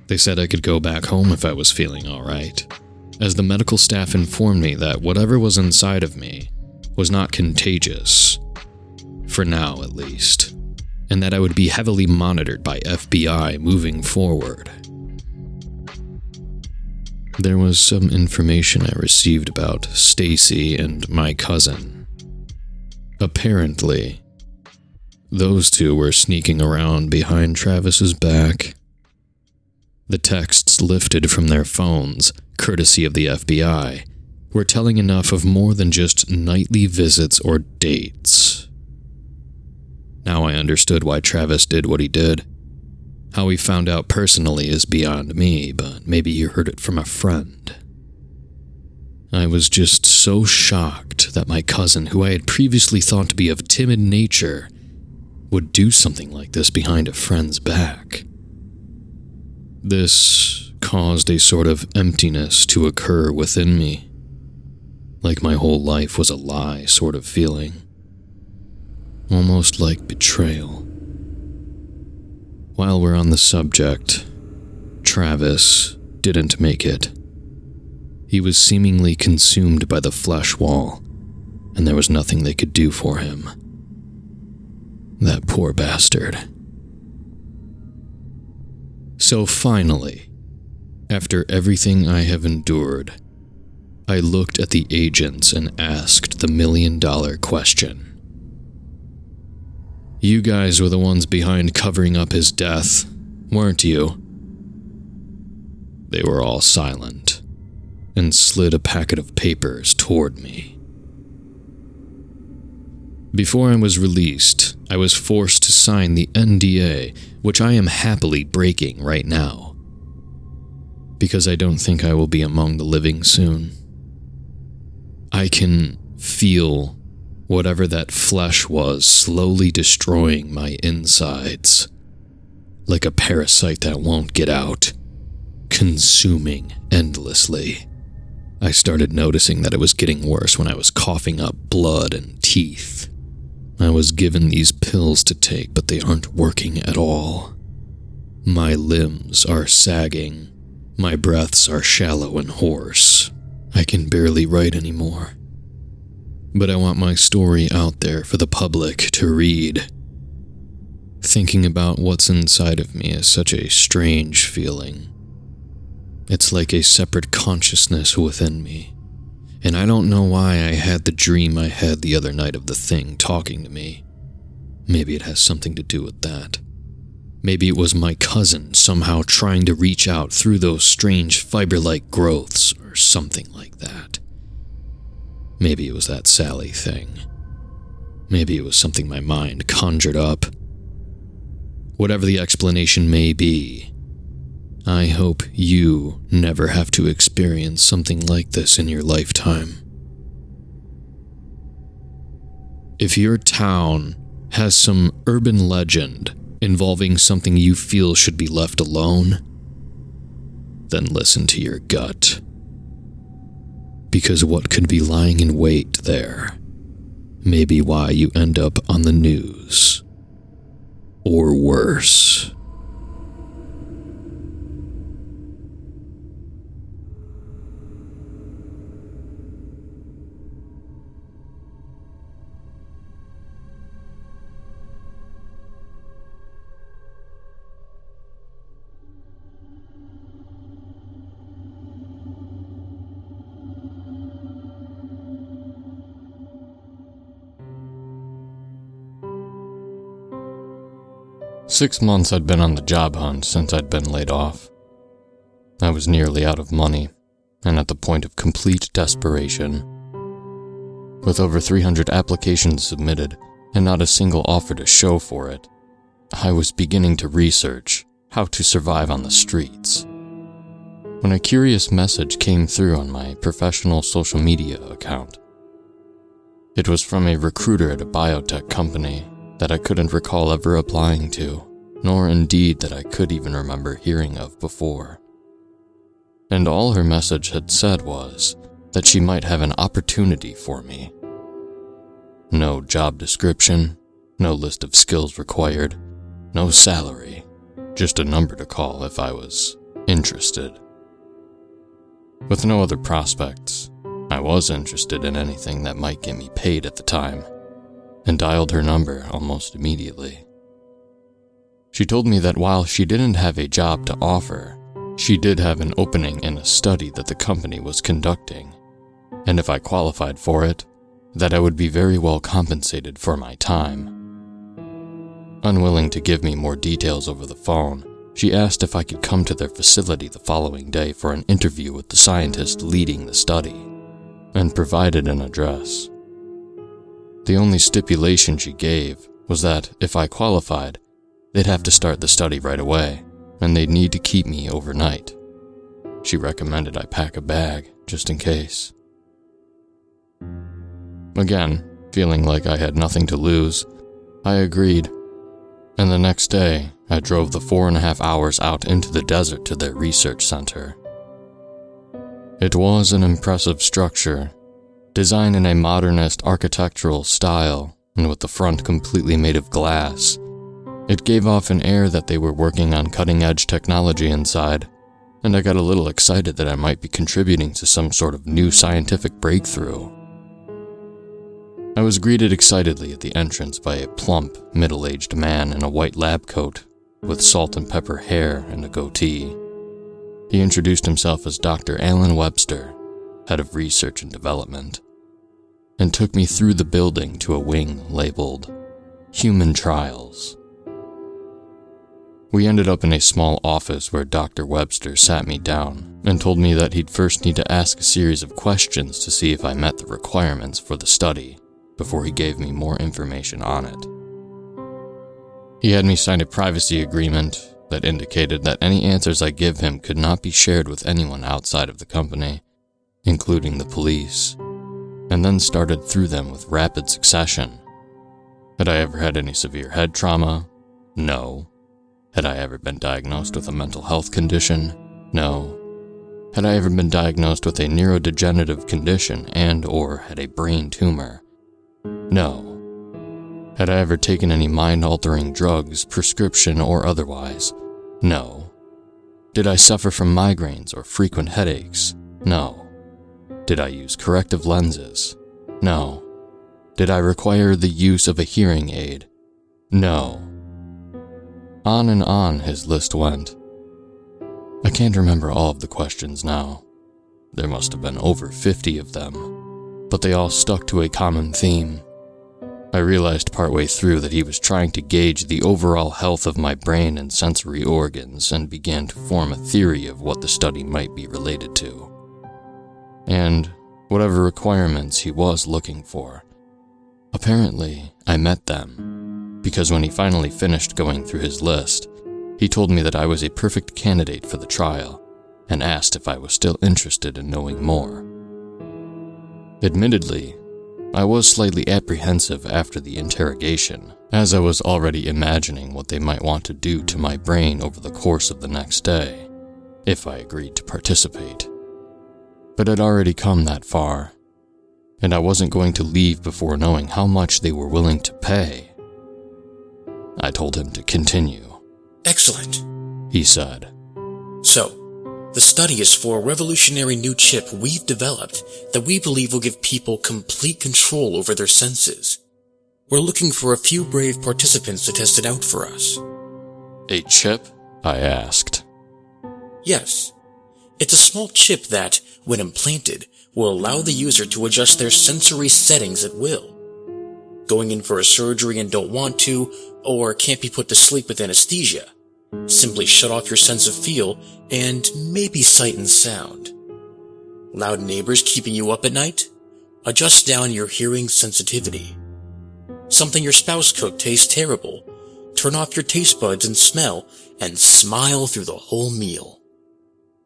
They said I could go back home if I was feeling alright, as the medical staff informed me that whatever was inside of me was not contagious, for now at least, and that I would be heavily monitored by FBI moving forward. There was some information I received about Stacy and my cousin. Apparently, those two were sneaking around behind Travis's back. The texts lifted from their phones, courtesy of the FBI, were telling enough of more than just nightly visits or dates. Now I understood why Travis did what he did. How he found out personally is beyond me, but maybe he heard it from a friend. I was just so shocked that my cousin, who I had previously thought to be of timid nature, would do something like this behind a friend's back. This caused a sort of emptiness to occur within me, like my whole life was a lie sort of feeling, almost like betrayal. While we're on the subject, Travis didn't make it. He was seemingly consumed by the flesh wall, and there was nothing they could do for him. That poor bastard. So finally, after everything I have endured, I looked at the agents and asked the million-dollar question. You guys were the ones behind covering up his death, weren't you? They were all silent and slid a packet of papers toward me. Before I was released, I was forced to sign the NDA, which I am happily breaking right now, because I don't think I will be among the living soon. I can feel whatever that flesh was slowly destroying my insides, like a parasite that won't get out, consuming endlessly. I started noticing that it was getting worse when I was coughing up blood and teeth. I was given these pills to take, but they aren't working at all. My limbs are sagging. My breaths are shallow and hoarse. I can barely write anymore. But I want my story out there for the public to read. Thinking about what's inside of me is such a strange feeling. It's like a separate consciousness within me. And I don't know why I had the dream I had the other night of the thing talking to me. Maybe it has something to do with that. Maybe it was my cousin somehow trying to reach out through those strange fiber-like growths or something like that. Maybe it was that Sally thing. Maybe it was something my mind conjured up. Whatever the explanation may be, I hope you never have to experience something like this in your lifetime. If your town has some urban legend involving something you feel should be left alone, then listen to your gut. Because what could be lying in wait there may be why you end up on the news. Or worse. 6 months I'd been on the job hunt since I'd been laid off. I was nearly out of money, and at the point of complete desperation. With over 300 applications submitted, and not a single offer to show for it, I was beginning to research how to survive on the streets, when a curious message came through on my professional social media account. It was from a recruiter at a biotech company that I couldn't recall ever applying to, nor indeed that I could even remember hearing of before. And all her message had said was that she might have an opportunity for me. No job description, no list of skills required, no salary, just a number to call if I was interested. With no other prospects, I was interested in anything that might get me paid at the time, and dialed her number almost immediately. She told me that while she didn't have a job to offer, she did have an opening in a study that the company was conducting, and if I qualified for it, that I would be very well compensated for my time. Unwilling to give me more details over the phone, she asked if I could come to their facility the following day for an interview with the scientist leading the study, and provided an address. The only stipulation she gave was that if I qualified, they'd have to start the study right away, and they'd need to keep me overnight. She recommended I pack a bag, just in case. Again, feeling like I had nothing to lose, I agreed, and the next day, I drove the 4.5 hours out into the desert to their research center. It was an impressive structure, designed in a modernist architectural style, and with the front completely made of glass. It gave off an air that they were working on cutting-edge technology inside, and I got a little excited that I might be contributing to some sort of new scientific breakthrough. I was greeted excitedly at the entrance by a plump, middle-aged man in a white lab coat with salt and pepper hair and a goatee. He introduced himself as Dr. Alan Webster, head of research and development, and took me through the building to a wing labeled Human Trials. We ended up in a small office where Dr. Webster sat me down and told me that he'd first need to ask a series of questions to see if I met the requirements for the study before he gave me more information on it. He had me sign a privacy agreement that indicated that any answers I give him could not be shared with anyone outside of the company, including the police, and then started through them with rapid succession. Had I ever had any severe head trauma? No. Had I ever been diagnosed with a mental health condition? No. Had I ever been diagnosed with a neurodegenerative condition and/or had a brain tumor? No. Had I ever taken any mind-altering drugs, prescription or otherwise? No. Did I suffer from migraines or frequent headaches? No. Did I use corrective lenses? No. Did I require the use of a hearing aid? No. On and on his list went. I can't remember all of the questions now. There must have been over 50 of them, but they all stuck to a common theme. I realized partway through that he was trying to gauge the overall health of my brain and sensory organs and began to form a theory of what the study might be related to. And whatever requirements he was looking for, apparently I met them, because when he finally finished going through his list, he told me that I was a perfect candidate for the trial and asked if I was still interested in knowing more. Admittedly, I was slightly apprehensive after the interrogation, as I was already imagining what they might want to do to my brain over the course of the next day, if I agreed to participate. But I'd already come that far, and I wasn't going to leave before knowing how much they were willing to pay. I told him to continue. Excellent, he said. So, the study is for a revolutionary new chip we've developed that we believe will give people complete control over their senses. We're looking for a few brave participants to test it out for us. A chip? I asked. Yes. It's a small chip that, when implanted, will allow the user to adjust their sensory settings at will. Going in for a surgery and don't want to, or can't be put to sleep with anesthesia. Simply shut off your sense of feel and maybe sight and sound. Loud neighbors keeping you up at night? Adjust down your hearing sensitivity. Something your spouse cooked tastes terrible? Turn off your taste buds and smell and smile through the whole meal.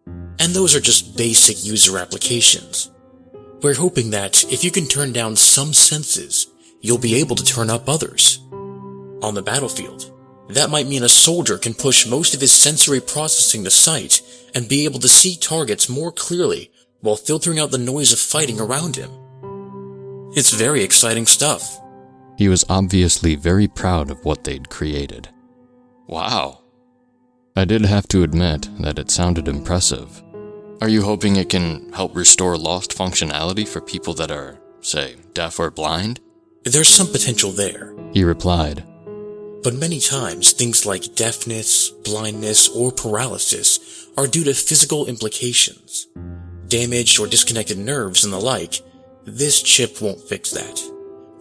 And those are just basic user applications. We're hoping that if you can turn down some senses, you'll be able to turn up others. On the battlefield, that might mean a soldier can push most of his sensory processing to sight and be able to see targets more clearly while filtering out the noise of fighting around him. It's very exciting stuff. He was obviously very proud of what they'd created. Wow. I did have to admit that it sounded impressive. Are you hoping it can help restore lost functionality for people that are, say, deaf or blind? There's some potential there, he replied. But many times, things like deafness, blindness, or paralysis are due to physical implications. Damaged or disconnected nerves and the like. This chip won't fix that,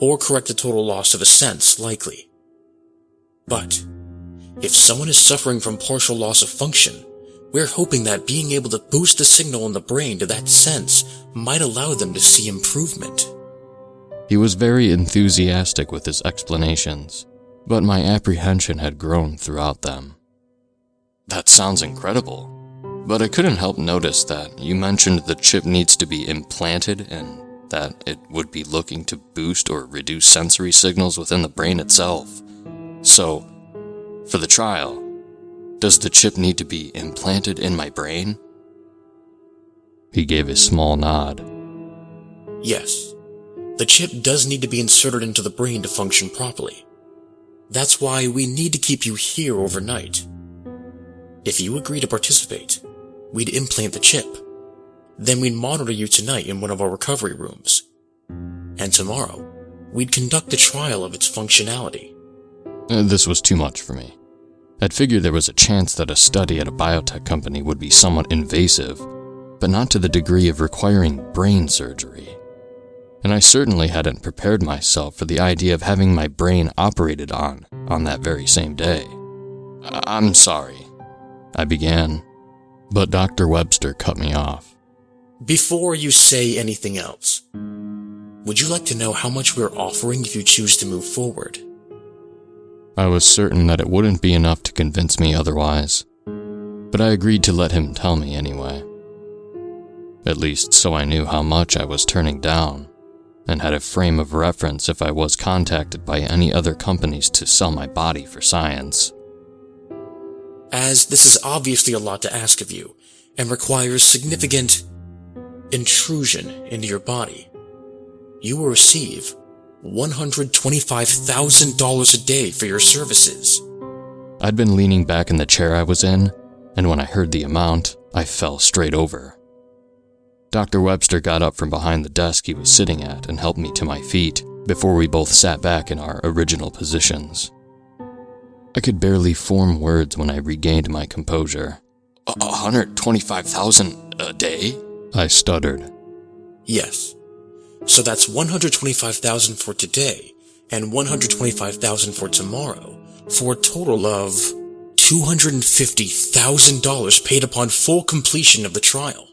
or correct the total loss of a sense, likely. But, if someone is suffering from partial loss of function, we're hoping that being able to boost the signal in the brain to that sense might allow them to see improvement. He was very enthusiastic with his explanations, but my apprehension had grown throughout them. That sounds incredible. But I couldn't help notice that you mentioned the chip needs to be implanted and that it would be looking to boost or reduce sensory signals within the brain itself. So, for the trial, does the chip need to be implanted in my brain? He gave a small nod. Yes. The chip does need to be inserted into the brain to function properly. That's why we need to keep you here overnight. If you agree to participate, we'd implant the chip. Then we'd monitor you tonight in one of our recovery rooms. And tomorrow, we'd conduct a trial of its functionality. This was too much for me. I'd figured there was a chance that a study at a biotech company would be somewhat invasive, but not to the degree of requiring brain surgery. And I certainly hadn't prepared myself for the idea of having my brain operated on that very same day. I'm sorry, I began, but Dr. Webster cut me off. Before you say anything else, would you like to know how much we're offering if you choose to move forward? I was certain that it wouldn't be enough to convince me otherwise, but I agreed to let him tell me anyway. At least so I knew how much I was turning down, and had a frame of reference if I was contacted by any other companies to sell my body for science. As this is obviously a lot to ask of you, and requires significant intrusion into your body, you will receive $125,000 a day for your services. I'd been leaning back in the chair I was in, and when I heard the amount, I fell straight over. Dr. Webster got up from behind the desk he was sitting at and helped me to my feet before we both sat back in our original positions. I could barely form words when I regained my composure. $125,000 a day? I stuttered. Yes. So that's $125,000 for today, and $125,000 for tomorrow, for a total of $250,000 paid upon full completion of the trial.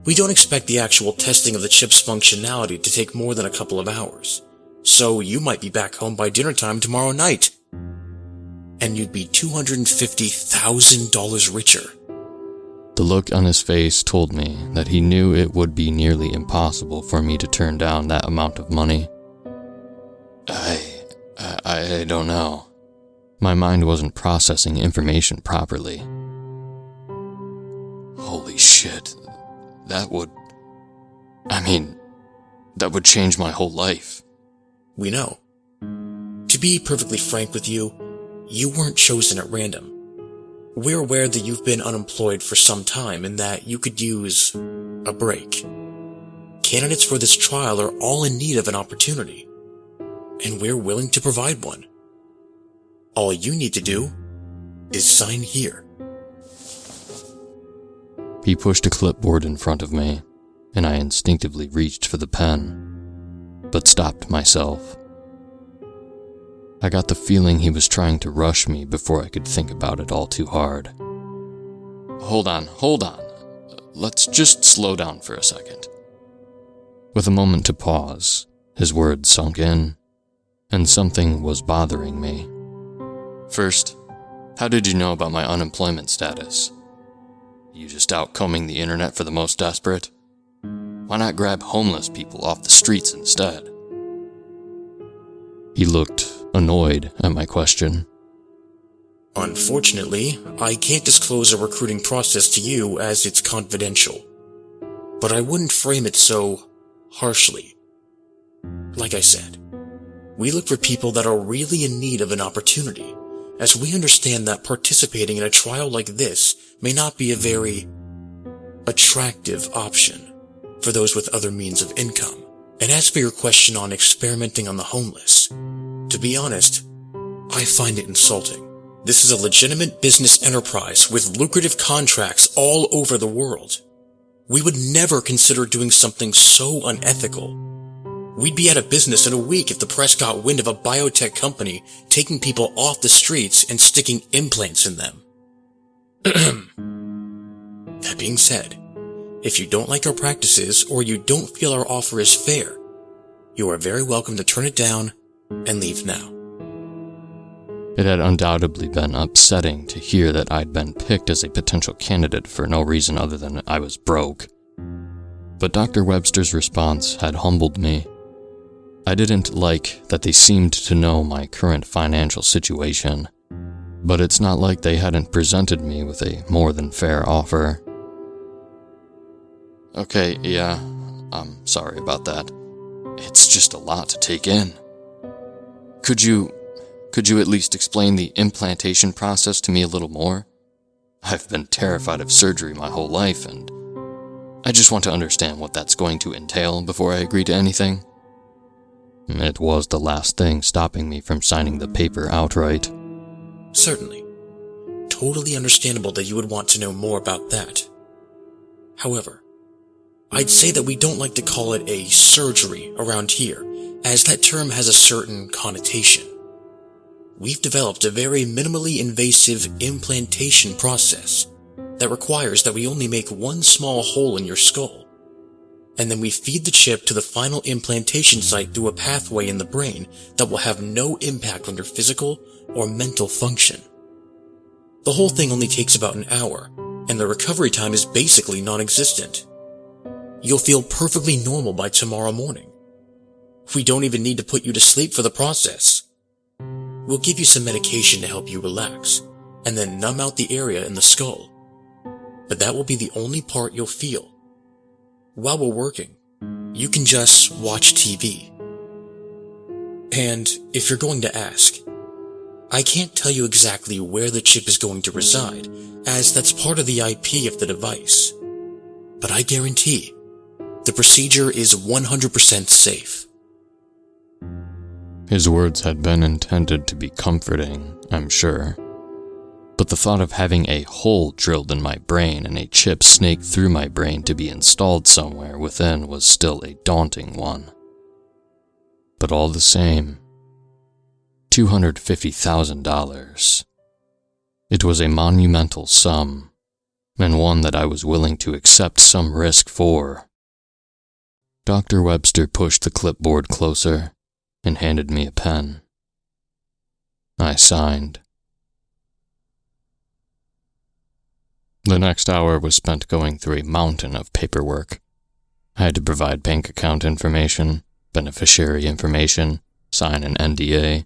We don't expect the actual testing of the chip's functionality to take more than a couple of hours, so you might be back home by dinner time tomorrow night. And you'd be $250,000 richer. The look on his face told me that he knew it would be nearly impossible for me to turn down that amount of money. I don't know. My mind wasn't processing information properly. Holy shit. That would change my whole life. We know. To be perfectly frank with you, you weren't chosen at random. We're aware that you've been unemployed for some time and that you could use a break. Candidates for this trial are all in need of an opportunity, and we're willing to provide one. All you need to do is sign here. He pushed a clipboard in front of me, and I instinctively reached for the pen, but stopped myself. I got the feeling he was trying to rush me before I could think about it all too hard. Hold on. Let's just slow down for a second. With a moment to pause, his words sunk in, and something was bothering me. First, how did you know about my unemployment status? You just out combing the internet for the most desperate? Why not grab homeless people off the streets instead? He looked annoyed at my question. Unfortunately, I can't disclose our recruiting process to you as it's confidential. But I wouldn't frame it so harshly. Like I said, we look for people that are really in need of an opportunity, as we understand that participating in a trial like this may not be a very attractive option for those with other means of income. And as for your question on experimenting on the homeless, to be honest, I find it insulting. This is a legitimate business enterprise with lucrative contracts all over the world. We would never consider doing something so unethical. We'd be out of business in a week if the press got wind of a biotech company taking people off the streets and sticking implants in them. That being said, if you don't like our practices or you don't feel our offer is fair, you are very welcome to turn it down and leave now. It had undoubtedly been upsetting to hear that I'd been picked as a potential candidate for no reason other than I was broke. But Dr. Webster's response had humbled me. I didn't like that they seemed to know my current financial situation, but it's not like they hadn't presented me with a more than fair offer. Okay, yeah, I'm sorry about that. It's just a lot to take in. Could you at least explain the implantation process to me a little more? I've been terrified of surgery my whole life, and I just want to understand what that's going to entail before I agree to anything. It was the last thing stopping me from signing the paper outright. Certainly. Totally understandable that you would want to know more about that. However, I'd say that we don't like to call it a surgery around here, as that term has a certain connotation. We've developed a very minimally invasive implantation process that requires that we only make one small hole in your skull, and then we feed the chip to the final implantation site through a pathway in the brain that will have no impact on your physical or mental function. The whole thing only takes about an hour, and the recovery time is basically non-existent. You'll feel perfectly normal by tomorrow morning. We don't even need to put you to sleep for the process. We'll give you some medication to help you relax, and then numb out the area in the skull. But that will be the only part you'll feel. While we're working, you can just watch TV. And if you're going to ask, I can't tell you exactly where the chip is going to reside, as that's part of the IP of the device. But I guarantee, the procedure is 100% safe. His words had been intended to be comforting, I'm sure. But the thought of having a hole drilled in my brain and a chip snaked through my brain to be installed somewhere within was still a daunting one. But all the same, $250,000. It was a monumental sum, and one that I was willing to accept some risk for. Dr. Webster pushed the clipboard closer and handed me a pen. I signed. The next hour was spent going through a mountain of paperwork. I had to provide bank account information, beneficiary information, sign an NDA,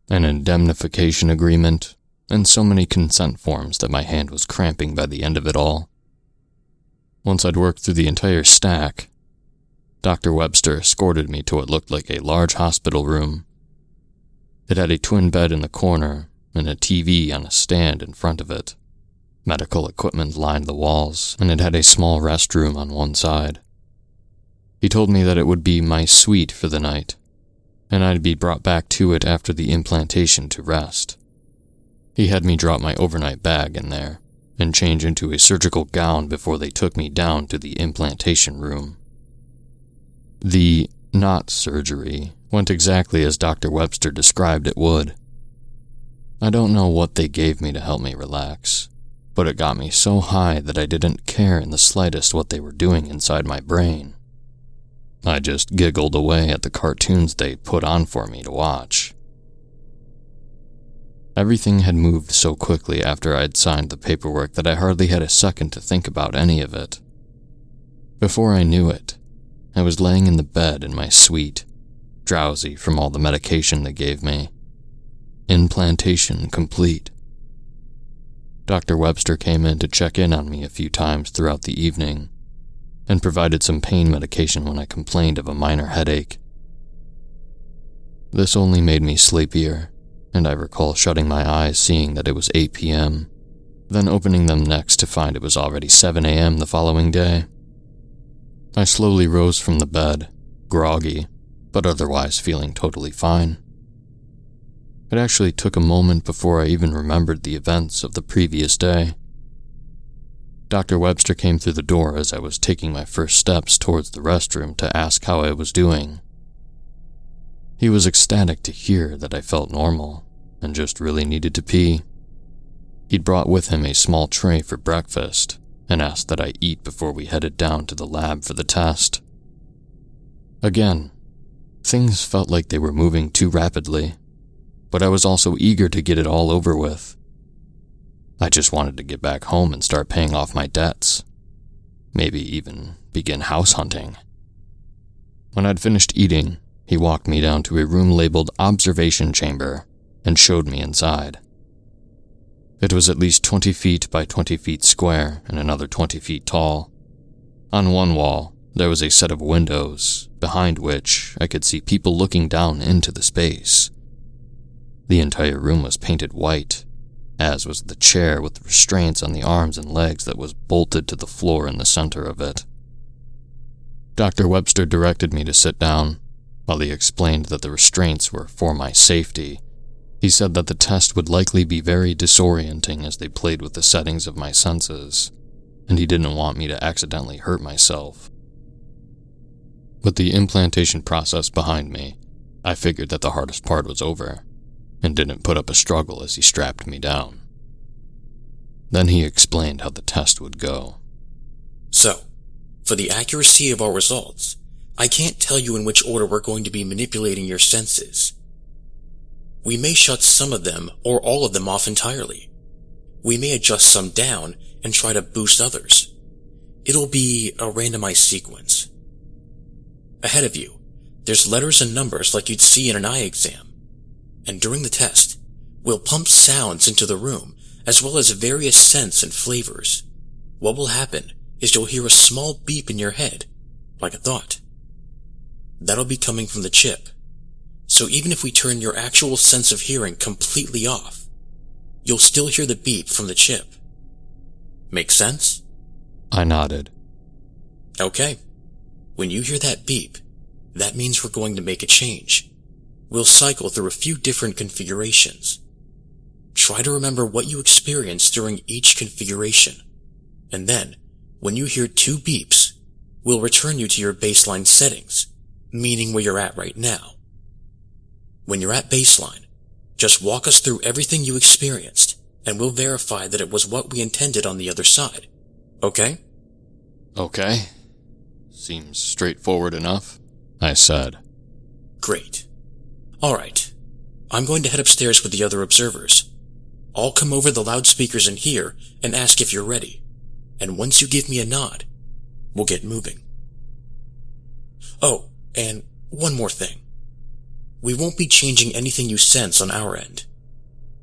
an indemnification agreement, and so many consent forms that my hand was cramping by the end of it all. Once I'd worked through the entire stack, Dr. Webster escorted me to what looked like a large hospital room. It had a twin bed in the corner and a TV on a stand in front of it. Medical equipment lined the walls, and it had a small restroom on one side. He told me that it would be my suite for the night, and I'd be brought back to it after the implantation to rest. He had me drop my overnight bag in there, and change into a surgical gown before they took me down to the implantation room. The not surgery went exactly as Dr. Webster described it would. I don't know what they gave me to help me relax, but it got me so high that I didn't care in the slightest what they were doing inside my brain. I just giggled away at the cartoons they put on for me to watch. Everything had moved so quickly after I'd signed the paperwork that I hardly had a second to think about any of it. Before I knew it, I was laying in the bed in my suite, drowsy from all the medication they gave me. Implantation complete. Dr. Webster came in to check in on me a few times throughout the evening, and provided some pain medication when I complained of a minor headache. This only made me sleepier, and I recall shutting my eyes seeing that it was 8 p.m., then opening them next to find it was already 7 a.m. the following day. I slowly rose from the bed, groggy, but otherwise feeling totally fine. It actually took a moment before I even remembered the events of the previous day. Dr. Webster came through the door as I was taking my first steps towards the restroom to ask how I was doing. He was ecstatic to hear that I felt normal and just really needed to pee. He'd brought with him a small tray for breakfast and asked that I eat before we headed down to the lab for the test. Again, things felt like they were moving too rapidly. but I was also eager to get it all over with. I just wanted to get back home and start paying off my debts. Maybe even begin house hunting. When I'd finished eating, he walked me down to a room labeled Observation Chamber and showed me inside. It was at least 20 feet by 20 feet square and another 20 feet tall. On one wall, there was a set of windows, behind which I could see people looking down into the space. The entire room was painted white, as was the chair with the restraints on the arms and legs that was bolted to the floor in the center of it. Dr. Webster directed me to sit down. While he explained that the restraints were for my safety, he said that the test would likely be very disorienting as they played with the settings of my senses, and he didn't want me to accidentally hurt myself. With the implantation process behind me, I figured that the hardest part was over, and didn't put up a struggle as he strapped me down. Then he explained how the test would go. So, for the accuracy of our results, I can't tell you in which order we're going to be manipulating your senses. We may shut some of them or all of them off entirely. We may adjust some down and try to boost others. It'll be a randomized sequence. Ahead of you, there's letters and numbers like you'd see in an eye exam. And during the test, we'll pump sounds into the room as well as various scents and flavors. What will happen is you'll hear a small beep in your head, like a thought. That'll be coming from the chip. So even if we turn your actual sense of hearing completely off, you'll still hear the beep from the chip. Make sense? I nodded. Okay. When you hear that beep, that means we're going to make a change. We'll cycle through a few different configurations. Try to remember what you experienced during each configuration. And then, when you hear 2 beeps, we'll return you to your baseline settings, meaning where you're at right now. When you're at baseline, just walk us through everything you experienced, and we'll verify that it was what we intended on the other side. Okay? Okay. Seems straightforward enough, I said. Great. Alright. I'm going to head upstairs with the other observers. I'll come over the loudspeakers in here and ask if you're ready. And once you give me a nod, we'll get moving. Oh, and one more thing. We won't be changing anything you sense on our end.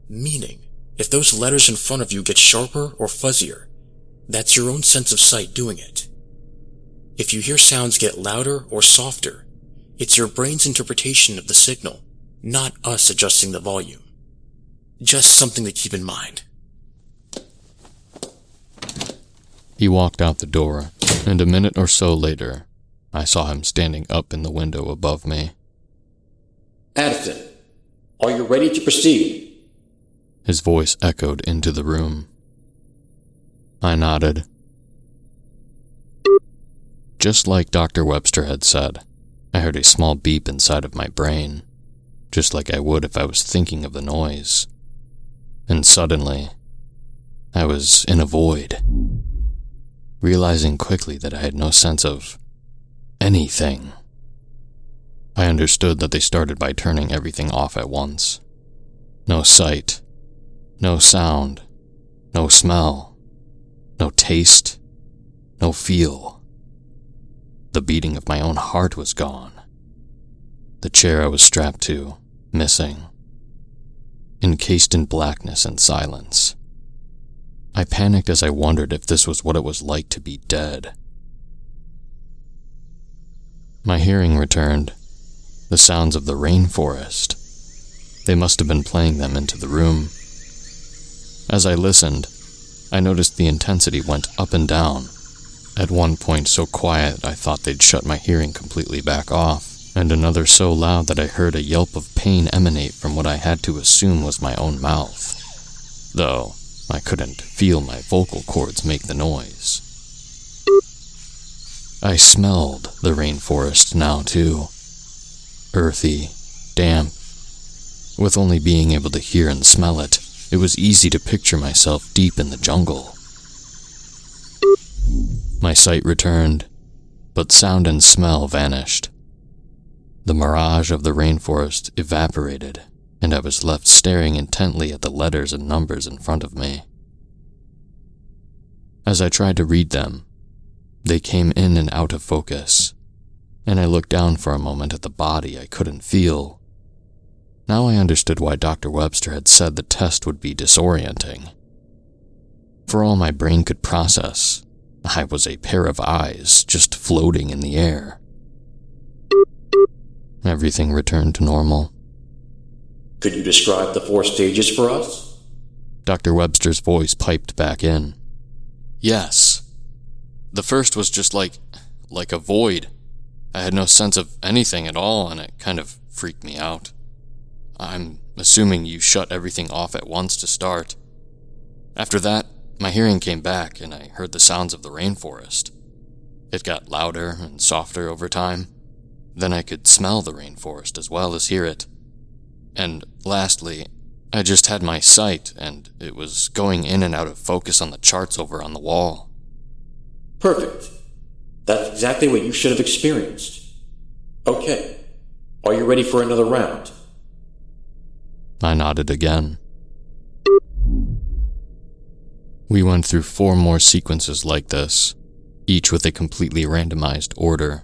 Meaning, if those letters in front of you get sharper or fuzzier, that's your own sense of sight doing it. If you hear sounds get louder or softer, it's your brain's interpretation of the signal, not us adjusting the volume. Just something to keep in mind. He walked out the door, and a minute or so later, I saw him standing up in the window above me. Addison, are you ready to proceed? His voice echoed into the room. I nodded. Just like Dr. Webster had said, I heard a small beep inside of my brain, just like I would if I was thinking of the noise. And suddenly, I was in a void, realizing quickly that I had no sense of anything. I understood that they started by turning everything off at once. No sight, no sound, no smell, no taste, no feel. The beating of my own heart was gone. The chair I was strapped to, missing. Encased in blackness and silence. I panicked as I wondered if this was what it was like to be dead. My hearing returned. The sounds of the rainforest. They must have been playing them into the room. As I listened, I noticed the intensity went up and down. At one point so quiet I thought they'd shut my hearing completely back off, and another so loud that I heard a yelp of pain emanate from what I had to assume was my own mouth, though I couldn't feel my vocal cords make the noise. I smelled the rainforest now too. Earthy, damp. With only being able to hear and smell it, it was easy to picture myself deep in the jungle. My sight returned, but sound and smell vanished. The mirage of the rainforest evaporated, and I was left staring intently at the letters and numbers in front of me. As I tried to read them, they came in and out of focus, and I looked down for a moment at the body I couldn't feel. Now I understood why Dr. Webster had said the test would be disorienting. For all my brain could process, I was a pair of eyes just floating in the air. Everything returned to normal. Could you describe the 4 stages for us? Dr. Webster's voice piped back in. Yes. The first was just like a void. I had no sense of anything at all, and it kind of freaked me out. I'm assuming you shut everything off at once to start. After that, my hearing came back, and I heard the sounds of the rainforest. It got louder and softer over time. Then I could smell the rainforest as well as hear it. And lastly, I just had my sight, and it was going in and out of focus on the charts over on the wall. Perfect. That's exactly what you should have experienced. Okay. Are you ready for another round? I nodded again. We went through 4 more sequences like this, each with a completely randomized order.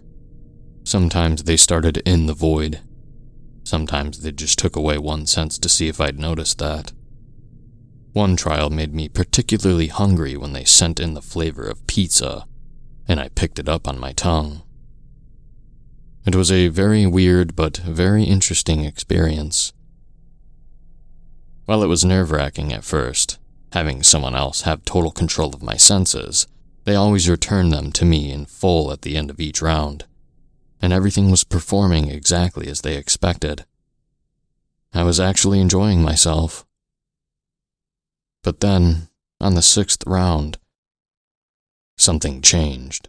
Sometimes they started in the void. Sometimes they just took away 1 sense to see if I'd noticed that. One trial made me particularly hungry when they sent in the flavor of pizza, and I picked it up on my tongue. It was a very weird but very interesting experience. While it was nerve-wracking at first, having someone else have total control of my senses, they always returned them to me in full at the end of each round, and everything was performing exactly as they expected. I was actually enjoying myself. But then, on the 6th round, something changed.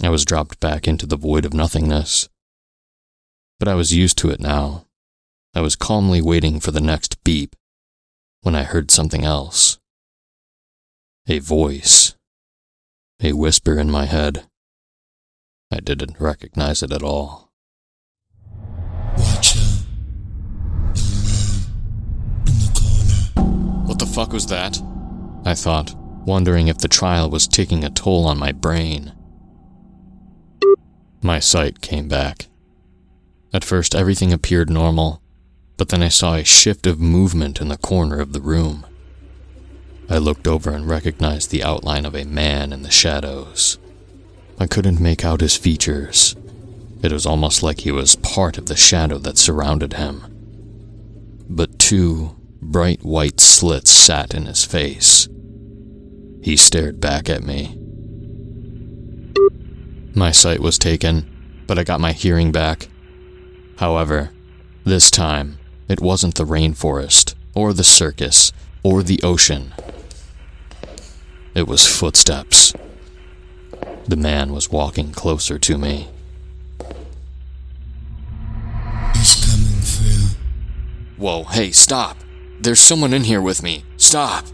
I was dropped back into the void of nothingness. But I was used to it now. I was calmly waiting for the next beep when I heard something else. A voice. A whisper in my head. I didn't recognize it at all. Watch out. The man in the corner. What the fuck was that? I thought, wondering if the trial was taking a toll on my brain. My sight came back. At first, everything appeared normal, but then I saw a shift of movement in the corner of the room. I looked over and recognized the outline of a man in the shadows. I couldn't make out his features. It was almost like he was part of the shadow that surrounded him. But 2 bright white slits sat in his face. He stared back at me. My sight was taken, but I got my hearing back. However, this time, it wasn't the rainforest, or the circus, or the ocean. It was footsteps. The man was walking closer to me. He's coming for you. Whoa, hey, stop! There's someone in here with me. Stop!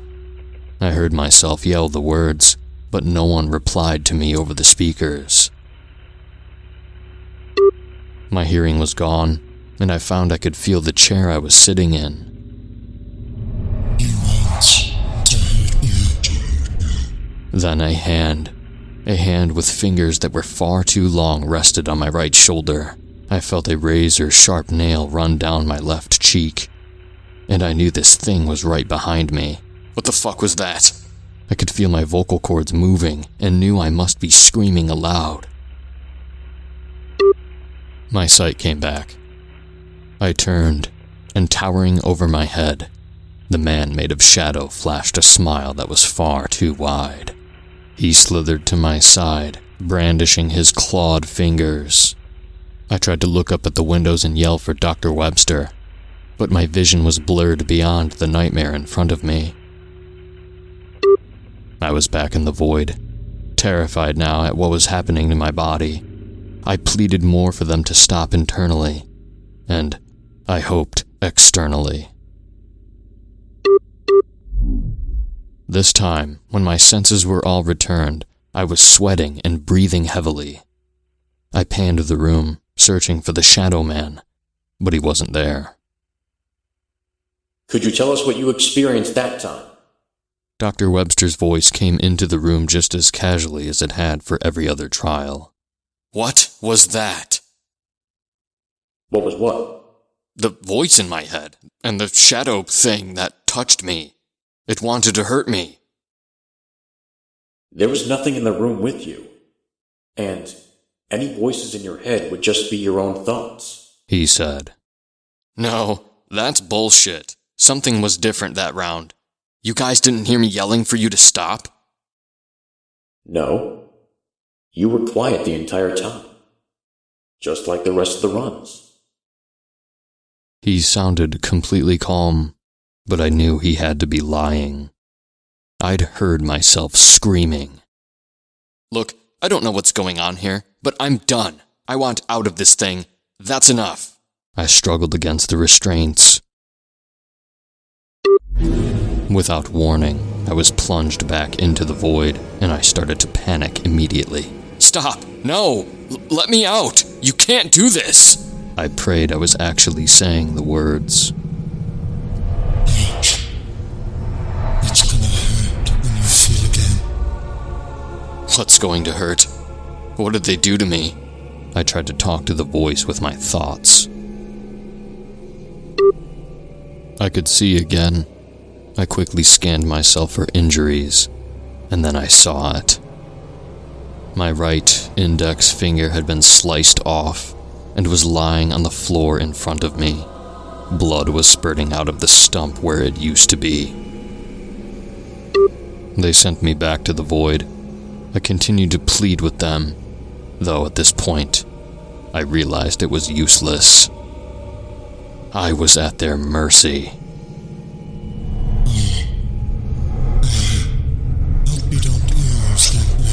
I heard myself yell the words, but no one replied to me over the speakers. My hearing was gone, and I found I could feel the chair I was sitting in. He wants to hurt you. Then a hand with fingers that were far too long rested on my right shoulder. I felt a razor-sharp nail run down my left cheek, and I knew this thing was right behind me. What the fuck was that? I could feel my vocal cords moving and knew I must be screaming aloud. My sight came back. I turned, and towering over my head, the man made of shadow flashed a smile that was far too wide. He slithered to my side, brandishing his clawed fingers. I tried to look up at the windows and yell for Dr. Webster, but my vision was blurred beyond the nightmare in front of me. I was back in the void, terrified now at what was happening to my body. I pleaded more for them to stop internally, and I hoped externally. This time, when my senses were all returned, I was sweating and breathing heavily. I panned the room, searching for the shadow man, but he wasn't there. Could you tell us what you experienced that time? Dr. Webster's voice came into the room just as casually as it had for every other trial. What was that? What was what? The voice in my head, and the shadow thing that touched me. It wanted to hurt me. There was nothing in the room with you, and any voices in your head would just be your own thoughts, he said. No, that's bullshit. Something was different that round. You guys didn't hear me yelling for you to stop? No. You were quiet the entire time, just like the rest of the runs. He sounded completely calm, but I knew he had to be lying. I'd heard myself screaming. Look, I don't know what's going on here, but I'm done. I want out of this thing. That's enough. I struggled against the restraints. Without warning, I was plunged back into the void, and I started to panic immediately. Stop! No! Let me out! You can't do this! I prayed I was actually saying the words. Wait. It's gonna hurt when you feel again. What's going to hurt? What did they do to me? I tried to talk to the voice with my thoughts. I could see again. I quickly scanned myself for injuries, and then I saw it. My right index finger had been sliced off and was lying on the floor in front of me. Blood was spurting out of the stump where it used to be. They sent me back to the void. I continued to plead with them, though at this point, I realized it was useless. I was at their mercy. Hope you don't use that way.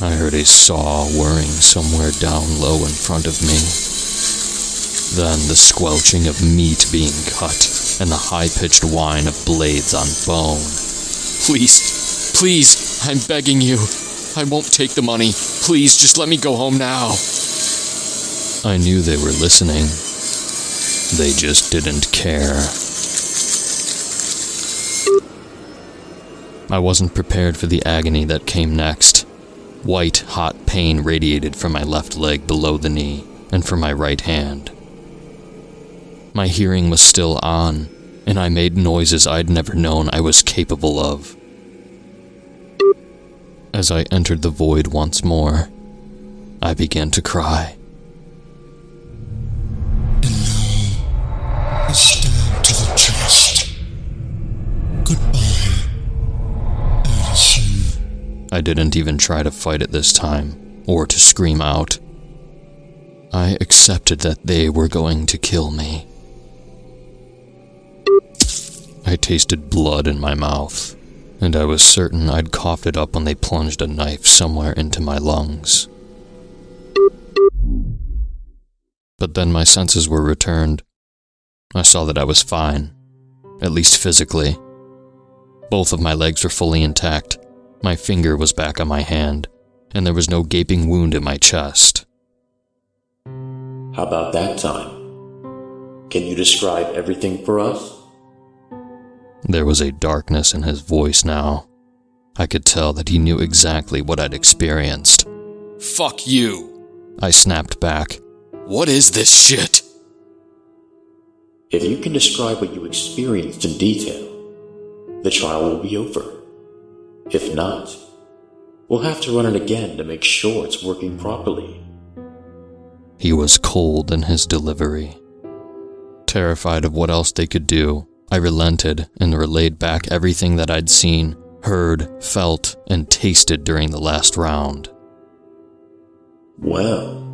I heard a saw whirring somewhere down low in front of me. Then the squelching of meat being cut and the high-pitched whine of blades on bone. Please, please, I'm begging you. I won't take the money. Please, just let me go home now. I knew they were listening. They just didn't care. I wasn't prepared for the agony that came next. White, hot pain radiated from my left leg below the knee and from my right hand. My hearing was still on, and I made noises I'd never known I was capable of. As I entered the void once more, I began to cry. And now, a stab to the chest. Goodbye, Addison. I didn't even try to fight it this time, or to scream out. I accepted that they were going to kill me. I tasted blood in my mouth, and I was certain I'd coughed it up when they plunged a knife somewhere into my lungs. But then my senses were returned. I saw that I was fine, at least physically. Both of my legs were fully intact, my finger was back on my hand, and there was no gaping wound in my chest. How about that time? Can you describe everything for us? There was a darkness in his voice now. I could tell that he knew exactly what I'd experienced. Fuck you! I snapped back. What is this shit? If you can describe what you experienced in detail, the trial will be over. If not, we'll have to run it again to make sure it's working properly. He was cold in his delivery. Terrified of what else they could do, I relented and relayed back everything that I'd seen, heard, felt, and tasted during the last round. Well,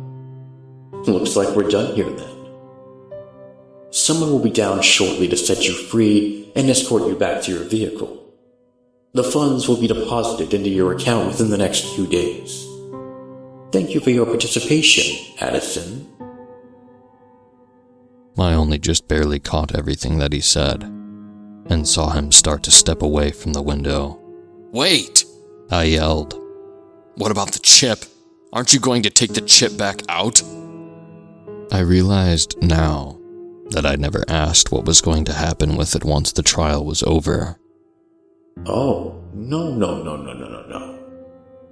looks like we're done here then. Someone will be down shortly to set you free and escort you back to your vehicle. The funds will be deposited into your account within the next few days. Thank you for your participation, Addison. I only just barely caught everything that he said, and saw him start to step away from the window. Wait! I yelled. What about the chip? Aren't you going to take the chip back out? I realized now that I'd never asked what was going to happen with it once the trial was over. Oh, no.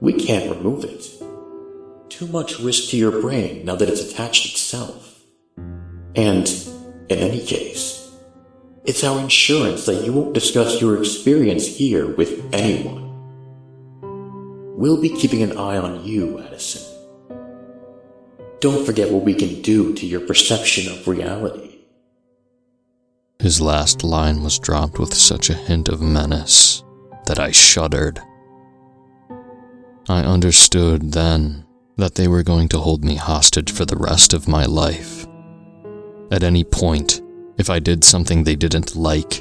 We can't remove it. Too much risk to your brain now that it's attached itself. And, in any case, it's our insurance that you won't discuss your experience here with anyone. We'll be keeping an eye on you, Addison. Don't forget what we can do to your perception of reality. His last line was dropped with such a hint of menace that I shuddered. I understood then that they were going to hold me hostage for the rest of my life. At any point, if I did something they didn't like,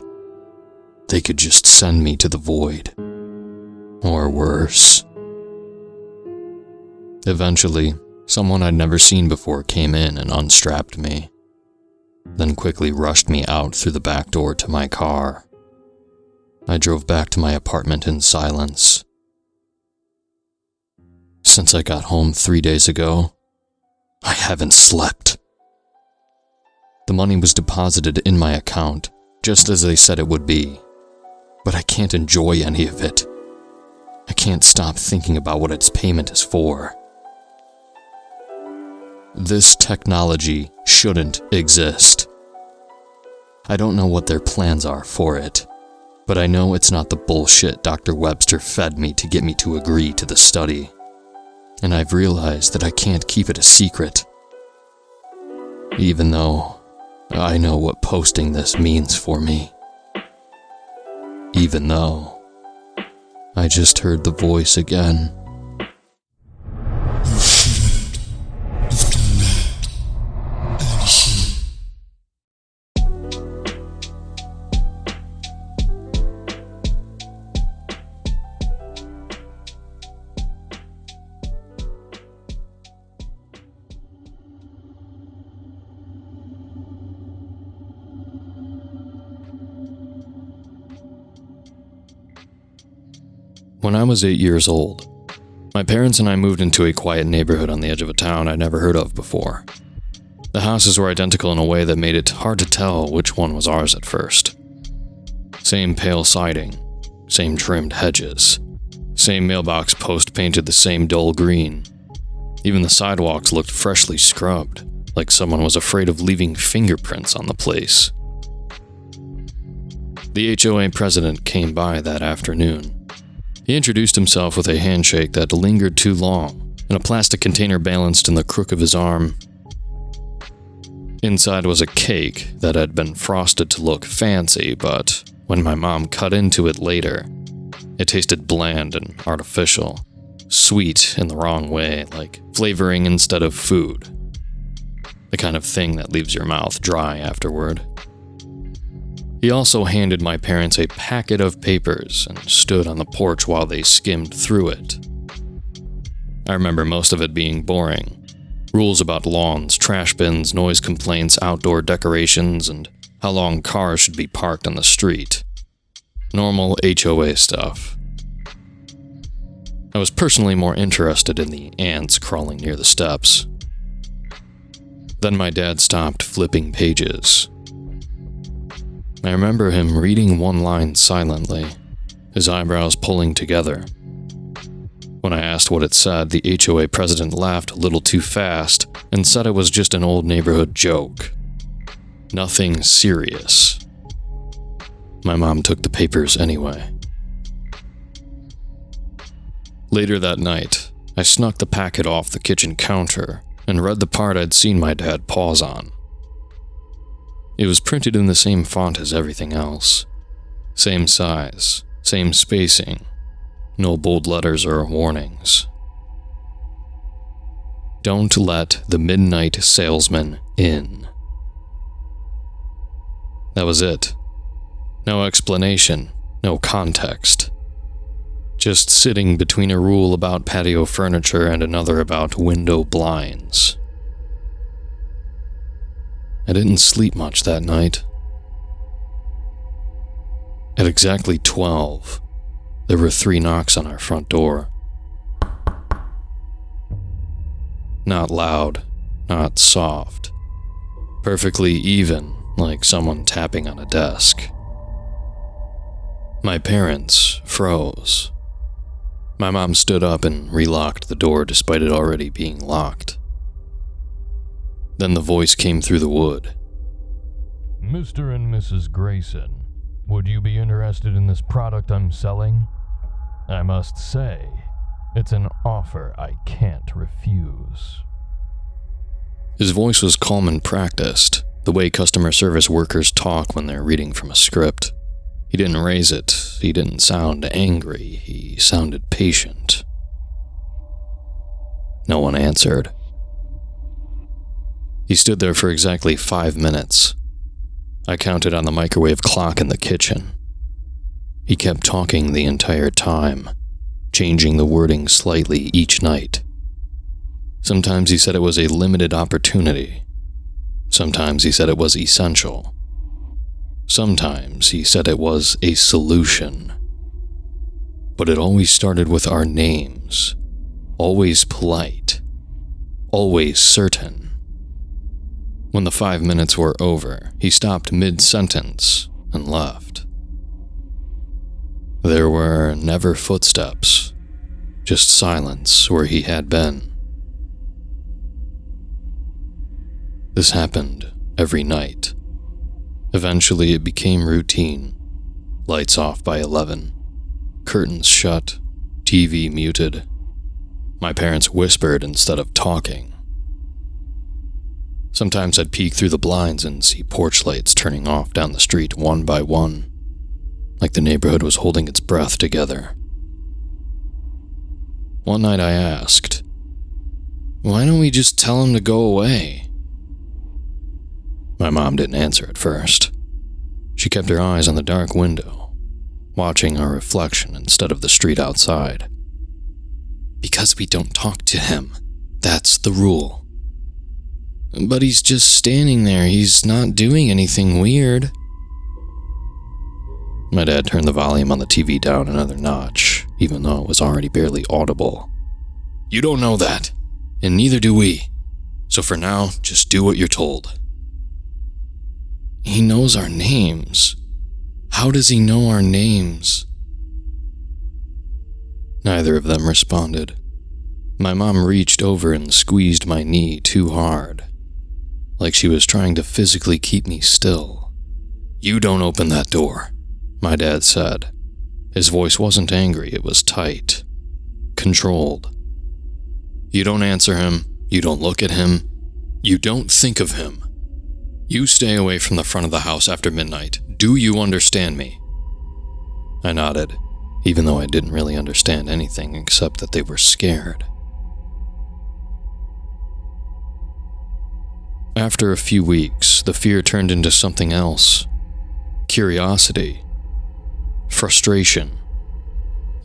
they could just send me to the void. Or worse. Eventually, someone I'd never seen before came in and unstrapped me, then quickly rushed me out through the back door to my car. I drove back to my apartment in silence. Since I got home 3 days ago, I haven't slept. The money was deposited in my account, just as they said it would be, but I can't enjoy any of it. I can't stop thinking about what its payment is for. This technology shouldn't exist. I don't know what their plans are for it, but I know it's not the bullshit Dr. Webster fed me to get me to agree to the study. And I've realized that I can't keep it a secret. Even though I know what posting this means for me. Even though I just heard the voice again. When I was 8 years old, my parents and I moved into a quiet neighborhood on the edge of a town I'd never heard of before. The houses were identical in a way that made it hard to tell which one was ours at first. Same pale siding, same trimmed hedges, same mailbox post painted the same dull green. Even the sidewalks looked freshly scrubbed, like someone was afraid of leaving fingerprints on the place. The HOA president came by that afternoon. He introduced himself with a handshake that lingered too long, and a plastic container balanced in the crook of his arm. Inside was a cake that had been frosted to look fancy, but when my mom cut into it later, it tasted bland and artificial, sweet in the wrong way, like flavoring instead of food. The kind of thing that leaves your mouth dry afterward. He also handed my parents a packet of papers and stood on the porch while they skimmed through it. I remember most of it being boring. Rules about lawns, trash bins, noise complaints, outdoor decorations, and how long cars should be parked on the street. Normal HOA stuff. I was personally more interested in the ants crawling near the steps. Then my dad stopped flipping pages. I remember him reading one line silently, his eyebrows pulling together. When I asked what it said, the HOA president laughed a little too fast and said it was just an old neighborhood joke. Nothing serious. My mom took the papers anyway. Later that night, I snuck the packet off the kitchen counter and read the part I'd seen my dad pause on. It was printed in the same font as everything else. Same size, same spacing, no bold letters or warnings. Don't let the midnight salesman in. That was it. No explanation, no context. Just sitting between a rule about patio furniture and another about window blinds. I didn't sleep much that night. At exactly 12, there were 3 knocks on our front door. Not loud, not soft. Perfectly even, like someone tapping on a desk. My parents froze. My mom stood up and relocked the door despite it already being locked. Then the voice came through the wood. Mr. and Mrs. Grayson, would you be interested in this product I'm selling? I must say, it's an offer I can't refuse. His voice was calm and practiced, the way customer service workers talk when they're reading from a script. He didn't raise it, he didn't sound angry, he sounded patient. No one answered. He stood there for exactly 5 minutes. I counted on the microwave clock in the kitchen. He kept talking the entire time, changing the wording slightly each night. Sometimes he said it was a limited opportunity. Sometimes he said it was essential. Sometimes he said it was a solution. But it always started with our names. Always polite. Always certain. When the 5 minutes were over, he stopped mid-sentence and left. There were never footsteps, just silence where he had been. This happened every night. Eventually it became routine. Lights off by 11. Curtains shut. TV muted. My parents whispered instead of talking. Sometimes I'd peek through the blinds and see porch lights turning off down the street one by one, like the neighborhood was holding its breath together. One night I asked, "Why don't we just tell him to go away?" My mom didn't answer at first. She kept her eyes on the dark window, watching our reflection instead of the street outside. "Because we don't talk to him. That's the rule." "But he's just standing there. He's not doing anything weird." My dad turned the volume on the TV down another notch, even though it was already barely audible. "You don't know that, and neither do we. So for now, just do what you're told." "He knows our names. How does he know our names?" Neither of them responded. My mom reached over and squeezed my knee too hard, like she was trying to physically keep me still. "You don't open that door," my dad said. His voice wasn't angry, it was tight, controlled. "You don't answer him, you don't look at him, you don't think of him. You stay away from the front of the house after midnight. Do you understand me?" I nodded, even though I didn't really understand anything except that they were scared. After a few weeks, the fear turned into something else. Curiosity. Frustration.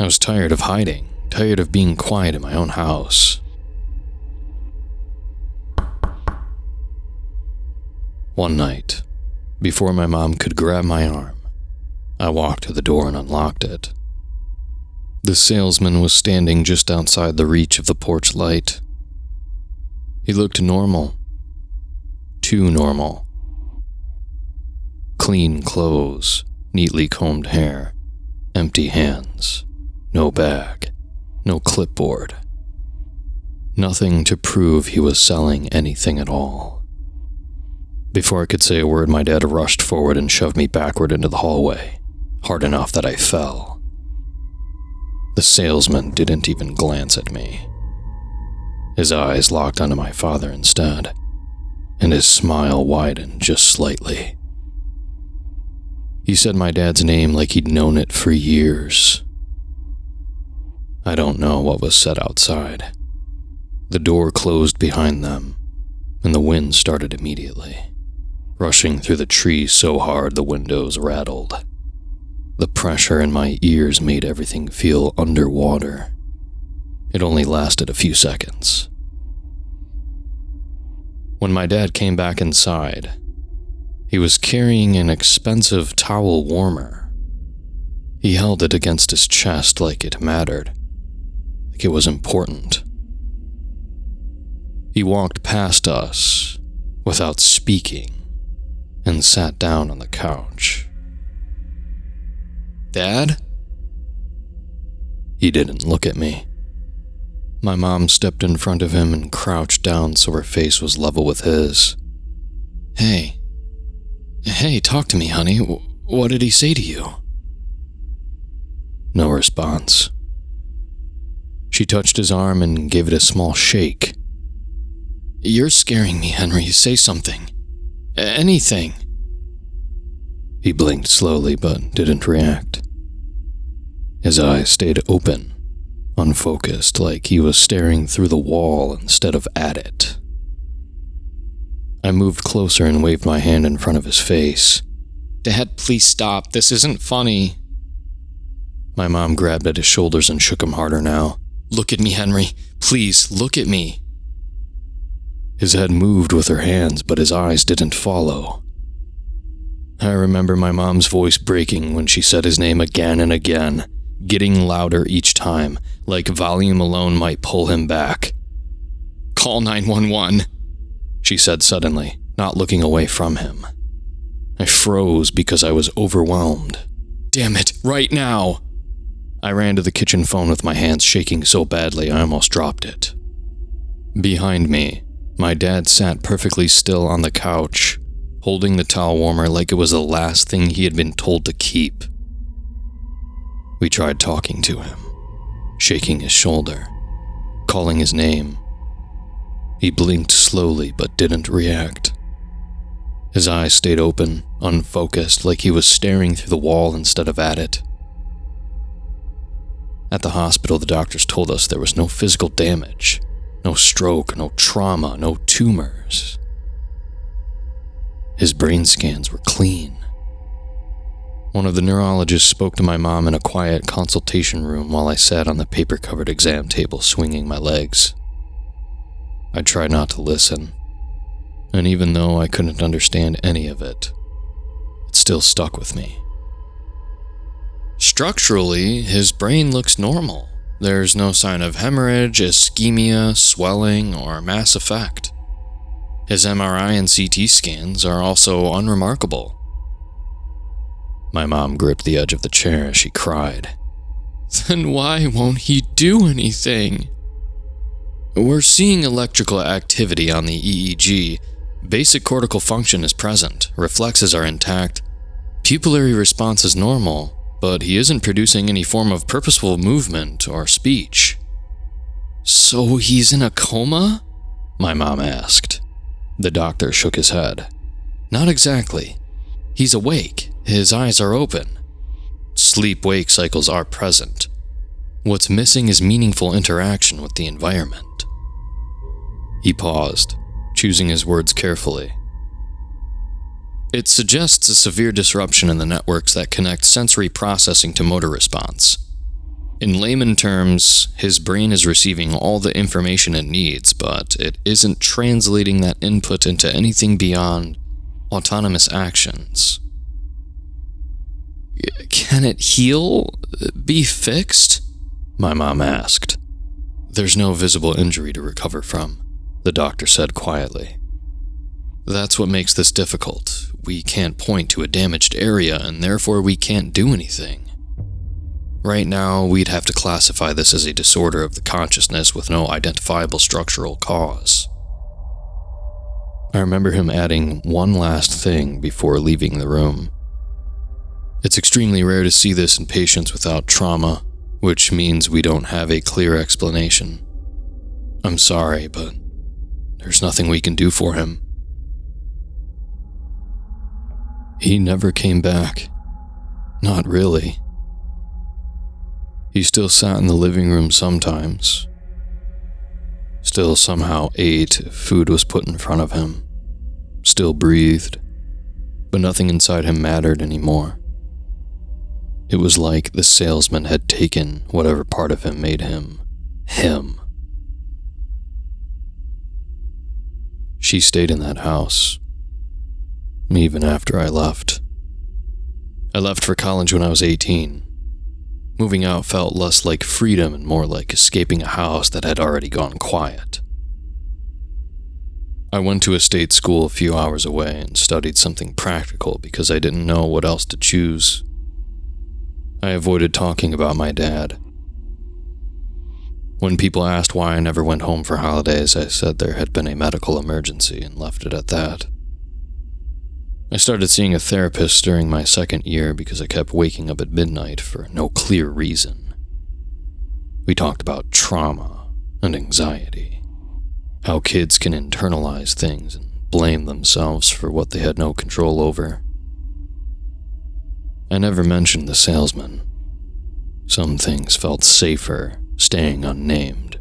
I was tired of hiding, tired of being quiet in my own house. One night, before my mom could grab my arm, I walked to the door and unlocked it. The salesman was standing just outside the reach of the porch light. He looked normal. Too normal. Clean clothes, neatly combed hair, empty hands, no bag, no clipboard. Nothing to prove he was selling anything at all. Before I could say a word, my dad rushed forward and shoved me backward into the hallway, hard enough that I fell. The salesman didn't even glance at me. His eyes locked onto my father instead, and his smile widened just slightly. He said my dad's name like he'd known it for years. I don't know what was said outside. The door closed behind them, and the wind started immediately, rushing through the trees so hard the windows rattled. The pressure in my ears made everything feel underwater. It only lasted a few seconds. When my dad came back inside, he was carrying an expensive towel warmer. He held it against his chest like it mattered, like it was important. He walked past us without speaking and sat down on the couch. "Dad?" He didn't look at me. My mom stepped in front of him and crouched down so her face was level with his. Hey, talk to me, honey. What did he say to you?" No response. She touched his arm and gave it a small shake. "You're scaring me, Henry. Say something. Anything." He blinked slowly but didn't react. His eyes stayed open, unfocused, like he was staring through the wall instead of at it. I moved closer and waved my hand in front of his face. "Dad, please stop. This isn't funny." My mom grabbed at his shoulders and shook him harder now. "Look at me, Henry. Please, look at me." His head moved with her hands, but his eyes didn't follow. I remember my mom's voice breaking when she said his name again and again, getting louder each time, like volume alone might pull him back. "Call 911, she said suddenly, not looking away from him. I froze because I was overwhelmed. "Damn it, right now!" I ran to the kitchen phone with my hands shaking so badly I almost dropped it. Behind me, my dad sat perfectly still on the couch, holding the towel warmer like it was the last thing he had been told to keep. We tried talking to him, shaking his shoulder, calling his name. He blinked slowly but didn't react. His eyes stayed open, unfocused, like he was staring through the wall instead of at it. At the hospital, the doctors told us there was no physical damage, no stroke, no trauma, no tumors. His brain scans were clean. One of the neurologists spoke to my mom in a quiet consultation room while I sat on the paper-covered exam table swinging my legs. I tried not to listen, and even though I couldn't understand any of it, it still stuck with me. Structurally, his brain looks normal. There's no sign of hemorrhage, ischemia, swelling, or mass effect. His MRI and CT scans are also unremarkable. My mom gripped the edge of the chair as she cried. "Then why won't he do anything?" "We're seeing electrical activity on the EEG. Basic cortical function is present. Reflexes are intact. Pupillary response is normal, but he isn't producing any form of purposeful movement or speech." "So he's in a coma?" my mom asked. The doctor shook his head. "Not exactly. He's awake. His eyes are open. Sleep-wake cycles are present. What's missing is meaningful interaction with the environment." He paused, choosing his words carefully. "It suggests a severe disruption in the networks that connect sensory processing to motor response. In layman terms, his brain is receiving all the information it needs, but it isn't translating that input into anything beyond autonomous actions." "Can it heal? Be fixed?" my mom asked. "There's no visible injury to recover from," the doctor said quietly. "That's what makes this difficult. We can't point to a damaged area, and therefore we can't do anything. Right now, we'd have to classify this as a disorder of the consciousness with no identifiable structural cause." I remember him adding one last thing before leaving the room. "It's extremely rare to see this in patients without trauma, which means we don't have a clear explanation. I'm sorry, but there's nothing we can do for him." He never came back. Not really. He still sat in the living room sometimes. Still somehow ate if food was put in front of him. Still breathed, but nothing inside him mattered anymore. It was like the salesman had taken whatever part of him made him, him. She stayed in that house, even after I left. I left for college when I was 18. Moving out felt less like freedom and more like escaping a house that had already gone quiet. I went to a state school a few hours away and studied something practical because I didn't know what else to choose. I avoided talking about my dad. When people asked why I never went home for holidays, I said there had been a medical emergency and left it at that. I started seeing a therapist during my second year because I kept waking up at midnight for no clear reason. We talked about trauma and anxiety, how kids can internalize things and blame themselves for what they had no control over. I never mentioned the salesman. Some things felt safer staying unnamed.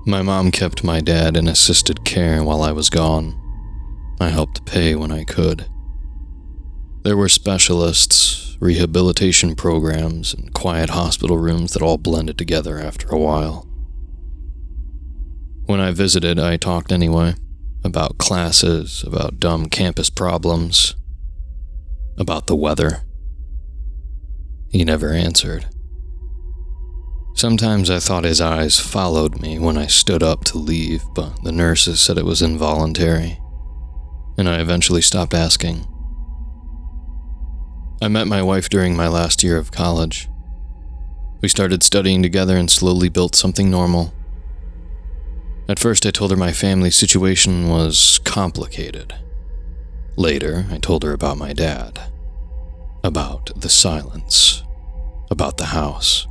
My mom kept my dad in assisted care while I was gone. I helped pay when I could. There were specialists, rehabilitation programs, and quiet hospital rooms that all blended together after a while. When I visited, I talked anyway, about classes, about dumb campus problems, about the weather. He never answered. Sometimes I thought his eyes followed me when I stood up to leave, but the nurses said it was involuntary, and I eventually stopped asking. I met my wife during my last year of college. We started studying together and slowly built something normal. At first, I told her my family situation was complicated. Later, I told her about my dad, about the silence, about the house.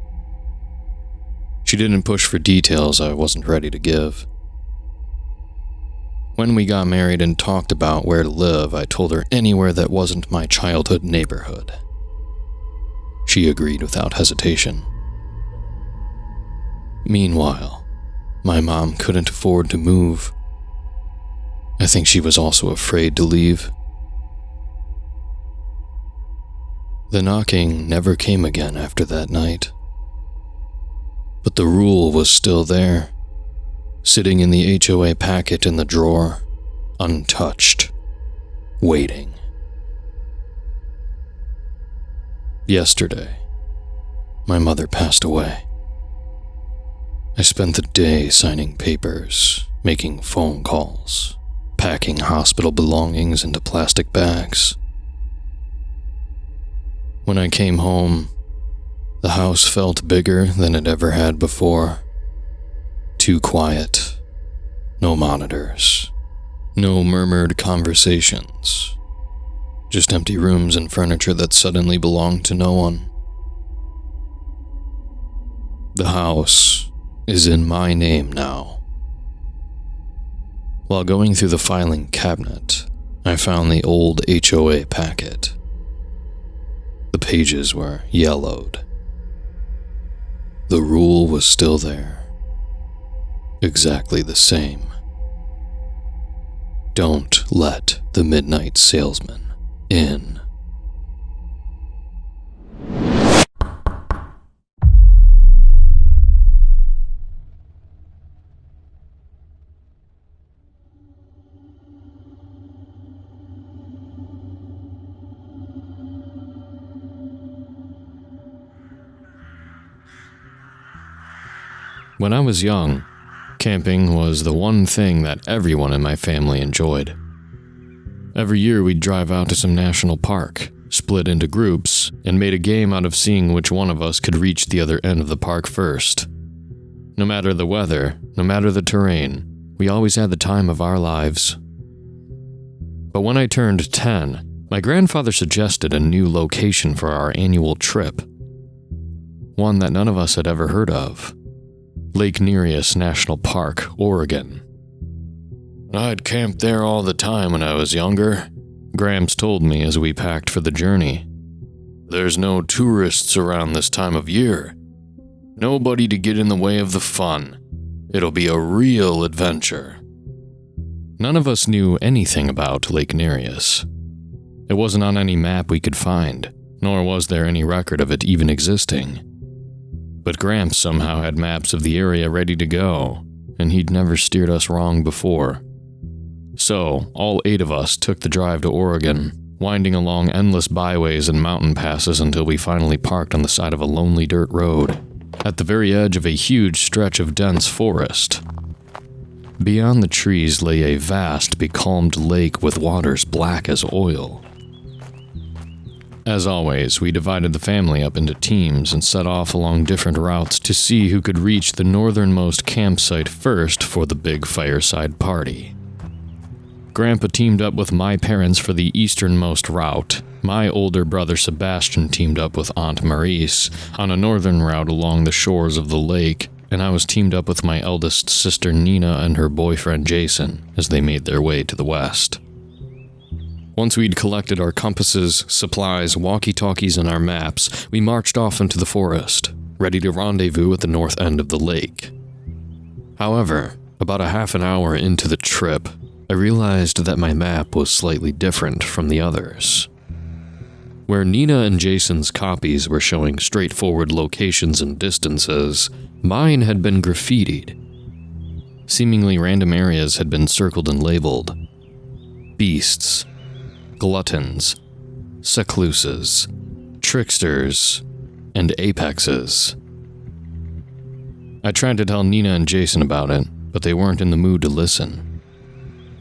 She didn't push for details I wasn't ready to give. When we got married and talked about where to live, I told her anywhere that wasn't my childhood neighborhood. She agreed without hesitation. Meanwhile, my mom couldn't afford to move. I think she was also afraid to leave. The knocking never came again after that night. But the rule was still there, sitting in the HOA packet in the drawer, untouched, waiting. Yesterday, my mother passed away. I spent the day signing papers, making phone calls, packing hospital belongings into plastic bags. When I came home, the house felt bigger than it ever had before. Too quiet. No monitors. No murmured conversations. Just empty rooms and furniture that suddenly belonged to no one. The house is in my name now. While going through the filing cabinet, I found the old HOA packet. The pages were yellowed. The rule was still there. Exactly the same. Don't let the midnight salesman in. When I was young, camping was the one thing that everyone in my family enjoyed. Every year we'd drive out to some national park, split into groups, and made a game out of seeing which one of us could reach the other end of the park first. No matter the weather, no matter the terrain, we always had the time of our lives. But when I turned 10, my grandfather suggested a new location for our annual trip. One that none of us had ever heard of. Lake Nereus National Park, Oregon. I'd camped there all the time when I was younger, Gramps told me as we packed for the journey. There's no tourists around this time of year. Nobody to get in the way of the fun. It'll be a real adventure. None of us knew anything about Lake Nereus. It wasn't on any map we could find, nor was there any record of it even existing. But Gramps somehow had maps of the area ready to go, and he'd never steered us wrong before. So, all 8 of us took the drive to Oregon, winding along endless byways and mountain passes until we finally parked on the side of a lonely dirt road, at the very edge of a huge stretch of dense forest. Beyond the trees lay a vast, becalmed lake with waters black as oil. As always, we divided the family up into teams and set off along different routes to see who could reach the northernmost campsite first for the big fireside party. Grandpa teamed up with my parents for the easternmost route. My older brother Sebastian teamed up with Aunt Maurice on a northern route along the shores of the lake, and I was teamed up with my eldest sister Nina and her boyfriend Jason as they made their way to the west. Once we'd collected our compasses, supplies, walkie-talkies, and our maps, we marched off into the forest, ready to rendezvous at the north end of the lake. However, about a half an hour into the trip, I realized that my map was slightly different from the others. Where Nina and Jason's copies were showing straightforward locations and distances, mine had been graffitied. Seemingly random areas had been circled and labeled. Beasts, gluttons, secluses, tricksters, and apexes. I tried to tell Nina and Jason about it, but they weren't in the mood to listen.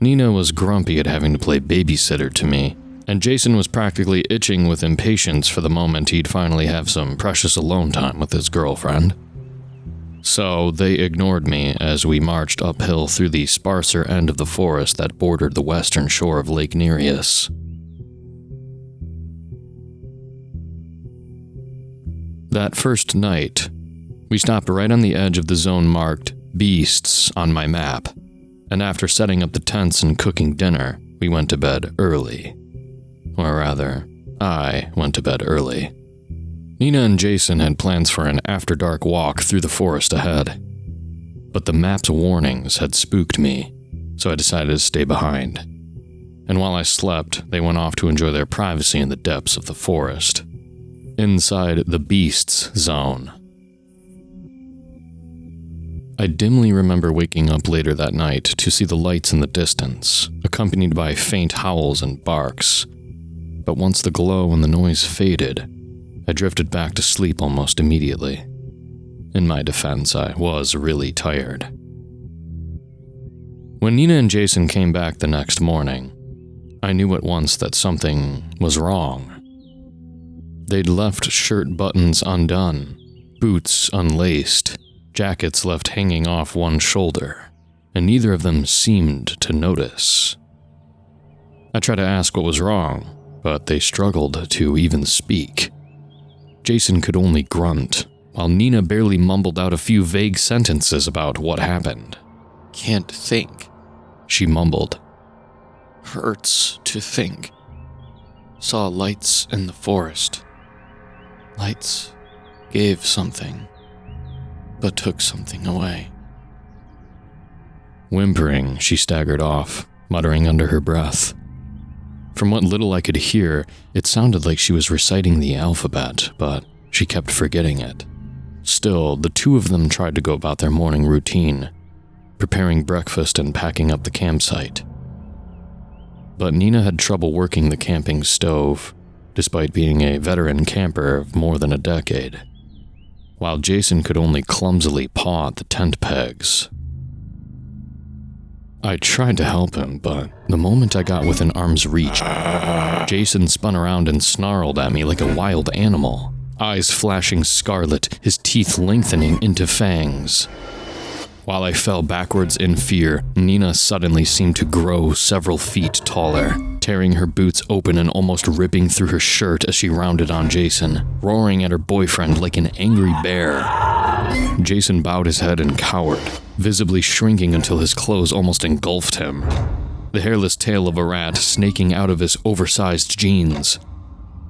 Nina was grumpy at having to play babysitter to me, and Jason was practically itching with impatience for the moment he'd finally have some precious alone time with his girlfriend. So they ignored me as we marched uphill through the sparser end of the forest that bordered the western shore of Lake Nereus. That first night, we stopped right on the edge of the zone marked Beasts on my map, and after setting up the tents and cooking dinner, we went to bed early. Or rather, I went to bed early. Nina and Jason had plans for an after-dark walk through the forest ahead, but the map's warnings had spooked me, so I decided to stay behind. And while I slept, they went off to enjoy their privacy in the depths of the forest, inside the Beasts Zone. I dimly remember waking up later that night to see the lights in the distance, accompanied by faint howls and barks. But once the glow and the noise faded, I drifted back to sleep almost immediately. In my defense, I was really tired. When Nina and Jason came back the next morning, I knew at once that something was wrong. They'd left shirt buttons undone, boots unlaced, jackets left hanging off one shoulder, and neither of them seemed to notice. I tried to ask what was wrong, but they struggled to even speak. Jason could only grunt, while Nina barely mumbled out a few vague sentences about what happened. Can't think, she mumbled. Hurts to think. Saw lights in the forest. Lights gave something, but took something away. Whimpering, she staggered off, muttering under her breath. From what little I could hear, it sounded like she was reciting the alphabet, but she kept forgetting it. Still, the two of them tried to go about their morning routine, preparing breakfast and packing up the campsite. But Nina had trouble working the camping stove, despite being a veteran camper of more than a decade, while Jason could only clumsily paw at the tent pegs. I tried to help him, but the moment I got within arm's reach, Jason spun around and snarled at me like a wild animal, eyes flashing scarlet, his teeth lengthening into fangs. While I fell backwards in fear, Nina suddenly seemed to grow several feet taller, tearing her boots open and almost ripping through her shirt as she rounded on Jason, roaring at her boyfriend like an angry bear. Jason bowed his head and cowered, visibly shrinking until his clothes almost engulfed him, the hairless tail of a rat snaking out of his oversized jeans.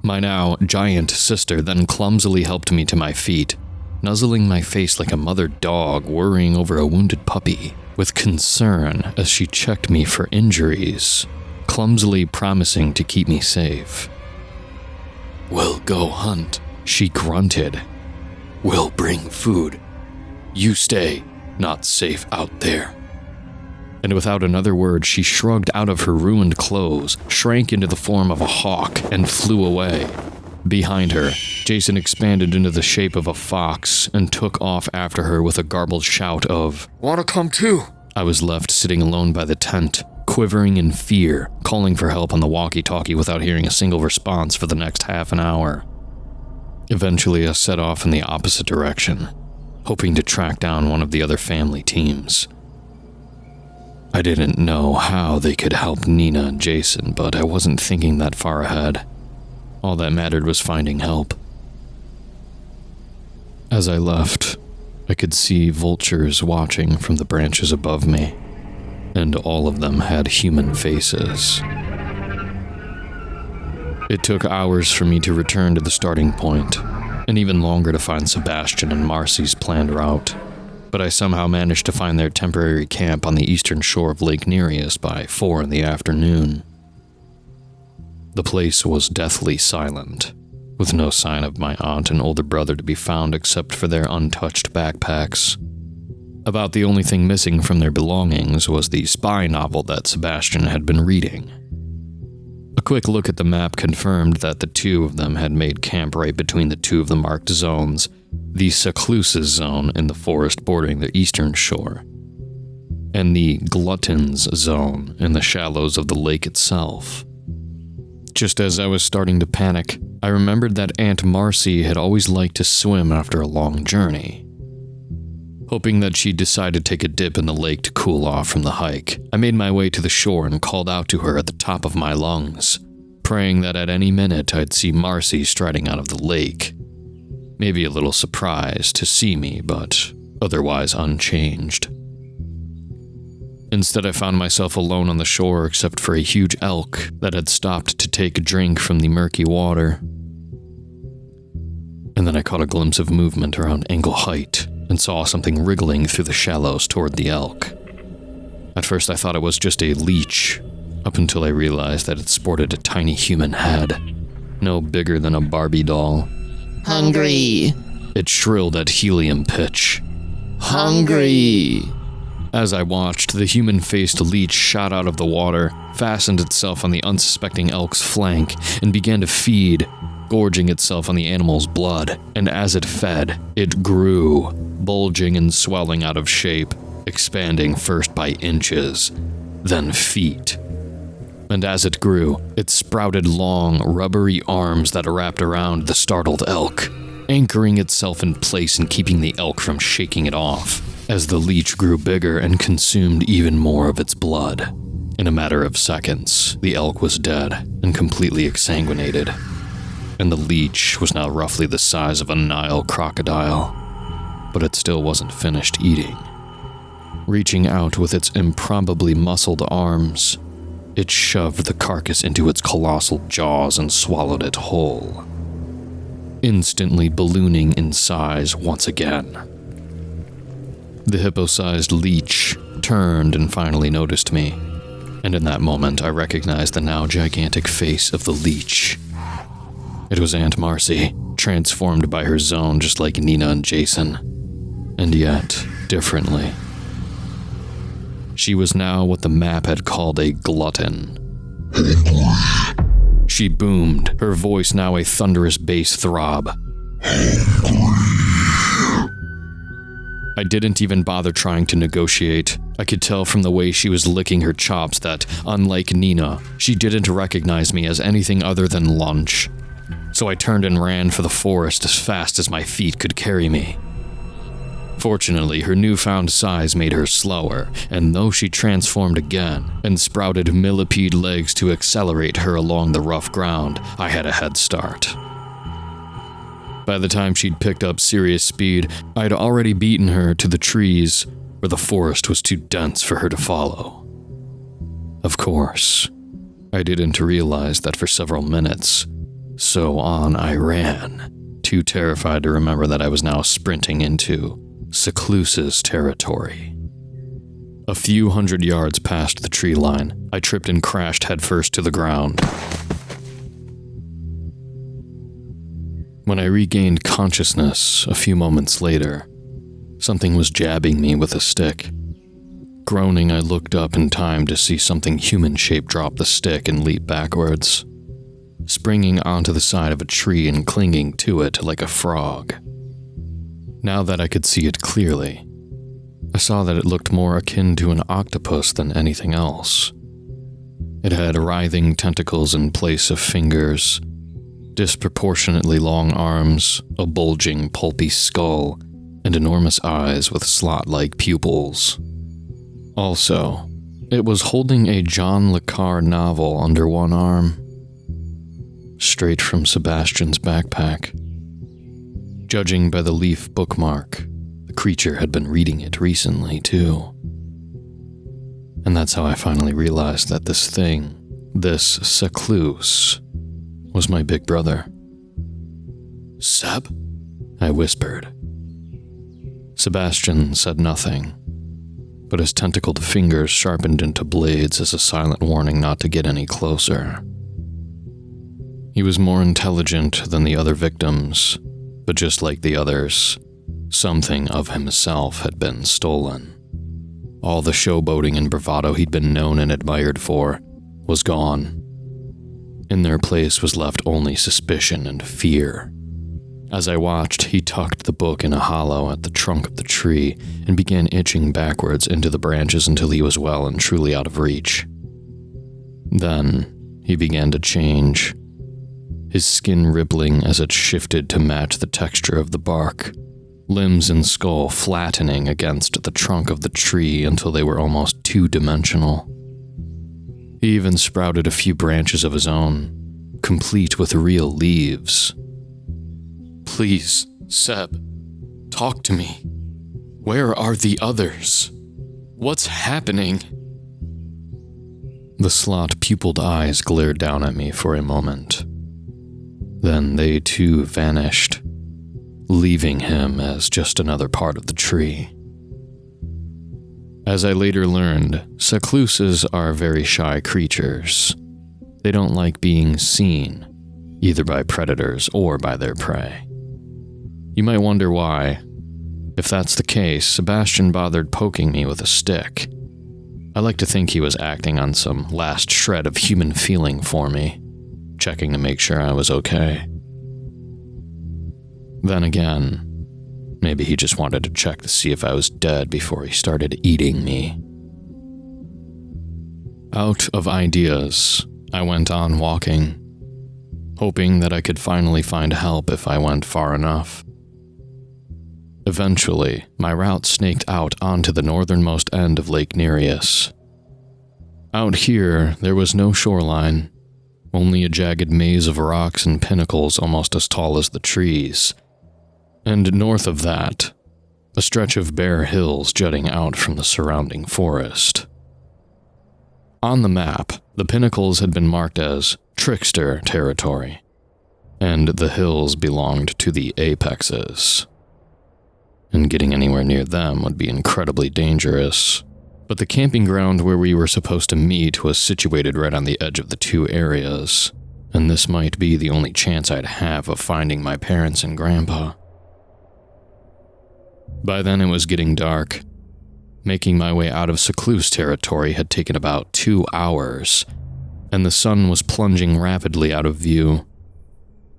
My now giant sister then clumsily helped me to my feet, nuzzling my face like a mother dog worrying over a wounded puppy, with concern as she checked me for injuries, clumsily promising to keep me safe. We'll go hunt, she grunted. We'll bring food. You stay, not safe out there. And without another word, she shrugged out of her ruined clothes, shrank into the form of a hawk, and flew away. Behind her, Jason expanded into the shape of a fox and took off after her with a garbled shout of, "Wanna come too?" I was left sitting alone by the tent, quivering in fear, calling for help on the walkie-talkie without hearing a single response for the next half an hour. Eventually, I set off in the opposite direction, hoping to track down one of the other family teams. I didn't know how they could help Nina and Jason, but I wasn't thinking that far ahead. All that mattered was finding help. As I left, I could see vultures watching from the branches above me, and all of them had human faces. It took hours for me to return to the starting point, and even longer to find Sebastian and Marcy's planned route, but I somehow managed to find their temporary camp on the eastern shore of Lake Nereus by 4 in the afternoon. The place was deathly silent, with no sign of my aunt and older brother to be found except for their untouched backpacks. About the only thing missing from their belongings was the spy novel that Sebastian had been reading. A quick look at the map confirmed that the two of them had made camp right between the two of the marked zones, the Secluses Zone in the forest bordering the eastern shore, and the Gluttons Zone in the shallows of the lake itself. Just as I was starting to panic, I remembered that Aunt Marcy had always liked to swim after a long journey. Hoping that she'd decide to take a dip in the lake to cool off from the hike, I made my way to the shore and called out to her at the top of my lungs, praying that at any minute I'd see Marcy striding out of the lake. Maybe a little surprised to see me, but otherwise unchanged. Instead, I found myself alone on the shore except for a huge elk that had stopped to take a drink from the murky water. And then I caught a glimpse of movement around ankle height and saw something wriggling through the shallows toward the elk. At first I thought it was just a leech, up until I realized that it sported a tiny human head, no bigger than a Barbie doll. Hungry! It shrilled at helium pitch. Hungry! As I watched, the human-faced leech shot out of the water, fastened itself on the unsuspecting elk's flank, and began to feed, gorging itself on the animal's blood. And as it fed, it grew, bulging and swelling out of shape, expanding first by inches, then feet. And as it grew, it sprouted long, rubbery arms that wrapped around the startled elk, anchoring itself in place and keeping the elk from shaking it off. As the leech grew bigger and consumed even more of its blood. In a matter of seconds, the elk was dead and completely exsanguinated, and the leech was now roughly the size of a Nile crocodile, but it still wasn't finished eating. Reaching out with its improbably muscled arms, it shoved the carcass into its colossal jaws and swallowed it whole, instantly ballooning in size once again. The hippo-sized leech turned and finally noticed me, and in that moment I recognized the now gigantic face of the leech. It was Aunt Marcy, transformed by her zone just like Nina and Jason, and yet differently. She was now what the map had called a glutton. She boomed, her voice now a thunderous bass throb. I didn't even bother trying to negotiate. I could tell from the way she was licking her chops that, unlike Nina, she didn't recognize me as anything other than lunch. So I turned and ran for the forest as fast as my feet could carry me. Fortunately, her newfound size made her slower, and though she transformed again and sprouted millipede legs to accelerate her along the rough ground, I had a head start. By the time she'd picked up serious speed, I'd already beaten her to the trees, where the forest was too dense for her to follow. Of course, I didn't realize that for several minutes, so on I ran, too terrified to remember that I was now sprinting into Secluses territory. A few hundred yards past the tree line, I tripped and crashed headfirst to the ground. When I regained consciousness a few moments later, something was jabbing me with a stick. Groaning, I looked up in time to see something human-shaped drop the stick and leap backwards, springing onto the side of a tree and clinging to it like a frog. Now that I could see it clearly, I saw that it looked more akin to an octopus than anything else. It had writhing tentacles in place of fingers, disproportionately long arms, a bulging, pulpy skull, and enormous eyes with slot-like pupils. Also, it was holding a John le Carre novel under one arm, straight from Sebastian's backpack. Judging by the leaf bookmark, the creature had been reading it recently, too. And that's how I finally realized that this thing, this secluse, was my big brother. Seb? I whispered. Sebastian said nothing, but his tentacled fingers sharpened into blades as a silent warning not to get any closer. He was more intelligent than the other victims, but just like the others, something of himself had been stolen. All the showboating and bravado he'd been known and admired for was gone. In their place was left only suspicion and fear. As I watched, he tucked the book in a hollow at the trunk of the tree and began itching backwards into the branches until he was well and truly out of reach. Then, he began to change, his skin rippling as it shifted to match the texture of the bark, limbs and skull flattening against the trunk of the tree until they were almost two-dimensional. He even sprouted a few branches of his own, complete with real leaves. Please, Seb, talk to me. Where are the others? What's happening? The slot-pupiled eyes glared down at me for a moment. Then they too vanished, leaving him as just another part of the tree. As I later learned, secluses are very shy creatures. They don't like being seen, either by predators or by their prey. You might wonder why. If that's the case, Sebastian bothered poking me with a stick. I like to think he was acting on some last shred of human feeling for me, checking to make sure I was okay. Then again, maybe he just wanted to check to see if I was dead before he started eating me. Out of ideas, I went on walking, hoping that I could finally find help if I went far enough. Eventually, my route snaked out onto the northernmost end of Lake Nereus. Out here, there was no shoreline, only a jagged maze of rocks and pinnacles almost as tall as the trees. And north of that, a stretch of bare hills jutting out from the surrounding forest. On the map, the pinnacles had been marked as Trickster territory, and the hills belonged to the apexes. And getting anywhere near them would be incredibly dangerous. But the camping ground where we were supposed to meet was situated right on the edge of the two areas, and this might be the only chance I'd have of finding my parents and Grandpa. By then it was getting dark. Making my way out of secluse territory had taken about 2 hours, and the sun was plunging rapidly out of view.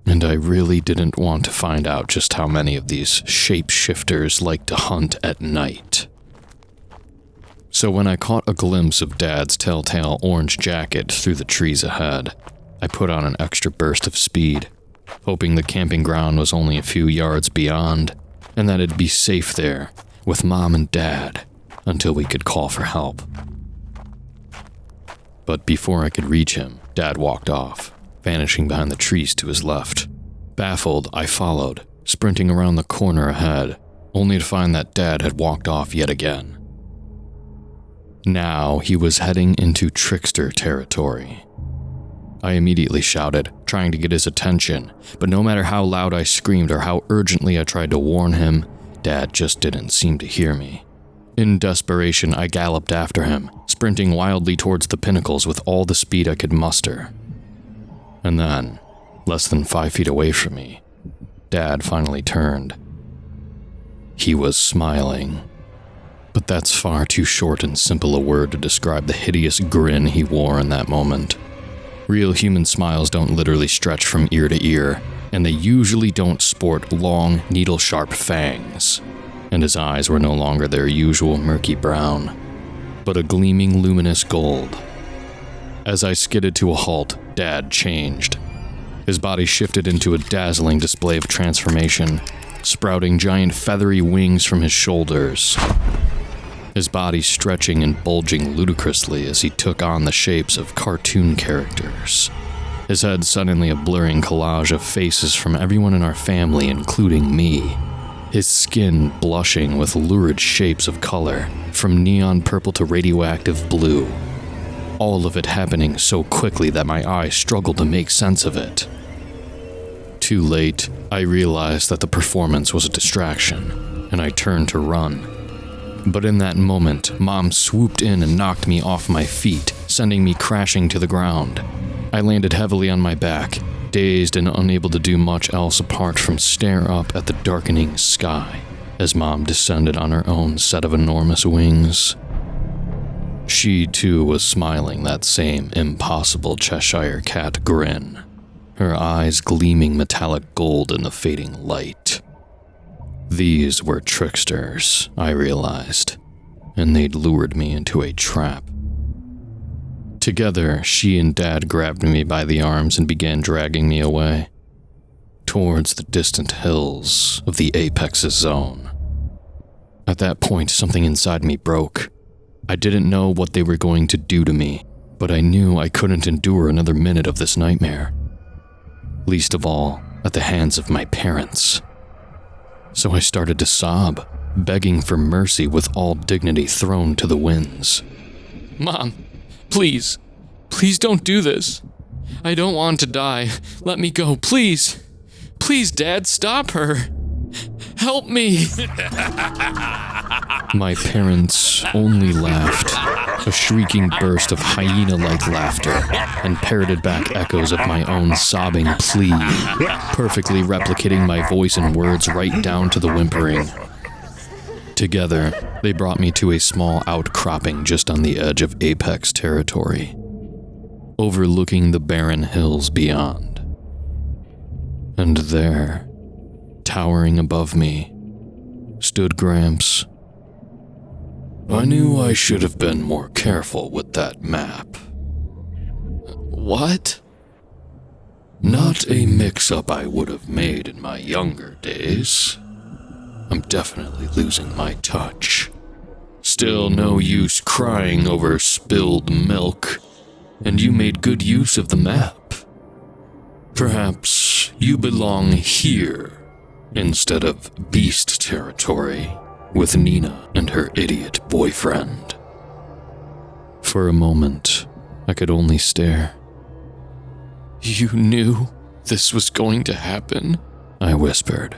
And I really didn't want to find out just how many of these shapeshifters like to hunt at night. So when I caught a glimpse of Dad's telltale orange jacket through the trees ahead, I put on an extra burst of speed, hoping the camping ground was only a few yards beyond, and that it'd be safe there with Mom and Dad until we could call for help. But before I could reach him, Dad walked off, vanishing behind the trees to his left. Baffled, I followed, sprinting around the corner ahead, only to find that Dad had walked off yet again. Now he was heading into Trickster territory. I immediately shouted, trying to get his attention, but no matter how loud I screamed or how urgently I tried to warn him, Dad just didn't seem to hear me. In desperation, I galloped after him, sprinting wildly towards the pinnacles with all the speed I could muster. And then, less than 5 feet away from me, Dad finally turned. He was smiling. But that's far too short and simple a word to describe the hideous grin he wore in that moment. Real human smiles don't literally stretch from ear to ear, and they usually don't sport long, needle-sharp fangs. and his eyes were no longer their usual murky brown, but a gleaming luminous gold. As I skidded to a halt, Dad changed. His body shifted into a dazzling display of transformation, sprouting giant feathery wings from his shoulders. His body stretching and bulging ludicrously as he took on the shapes of cartoon characters. His head suddenly a blurring collage of faces from everyone in our family, including me. His skin blushing with lurid shapes of color, from neon purple to radioactive blue. All of it happening so quickly that my eyes struggled to make sense of it. Too late, I realized that the performance was a distraction, and I turned to run. But in that moment, Mom swooped in and knocked me off my feet, sending me crashing to the ground. I landed heavily on my back, dazed and unable to do much else apart from stare up at the darkening sky as Mom descended on her own set of enormous wings. She, too, was smiling that same impossible Cheshire Cat grin, her eyes gleaming metallic gold in the fading light. These were tricksters, I realized, and they'd lured me into a trap. Together, she and Dad grabbed me by the arms and began dragging me away, towards the distant hills of the Apex's zone. At that point, something inside me broke. I didn't know what they were going to do to me, but I knew I couldn't endure another minute of this nightmare. Least of all, at the hands of my parents. So I started to sob, begging for mercy with all dignity thrown to the winds. Mom, please don't do this. I don't want to die. Let me go, please. Please, Dad, stop her. Help me. My parents only laughed, a shrieking burst of hyena-like laughter, and parroted back echoes of my own sobbing plea, perfectly replicating my voice and words right down to the whimpering. Together, they brought me to a small outcropping just on the edge of Apex territory, overlooking the barren hills beyond. And there, towering above me, stood Gramps. I knew I should have been more careful with that map. What? Not a mix-up I would have made in my younger days. I'm definitely losing my touch. Still no use crying over spilled milk, and you made good use of the map. Perhaps you belong here instead of beast territory with Nina and her idiot boyfriend. For a moment, I could only stare. You knew this was going to happen? I whispered.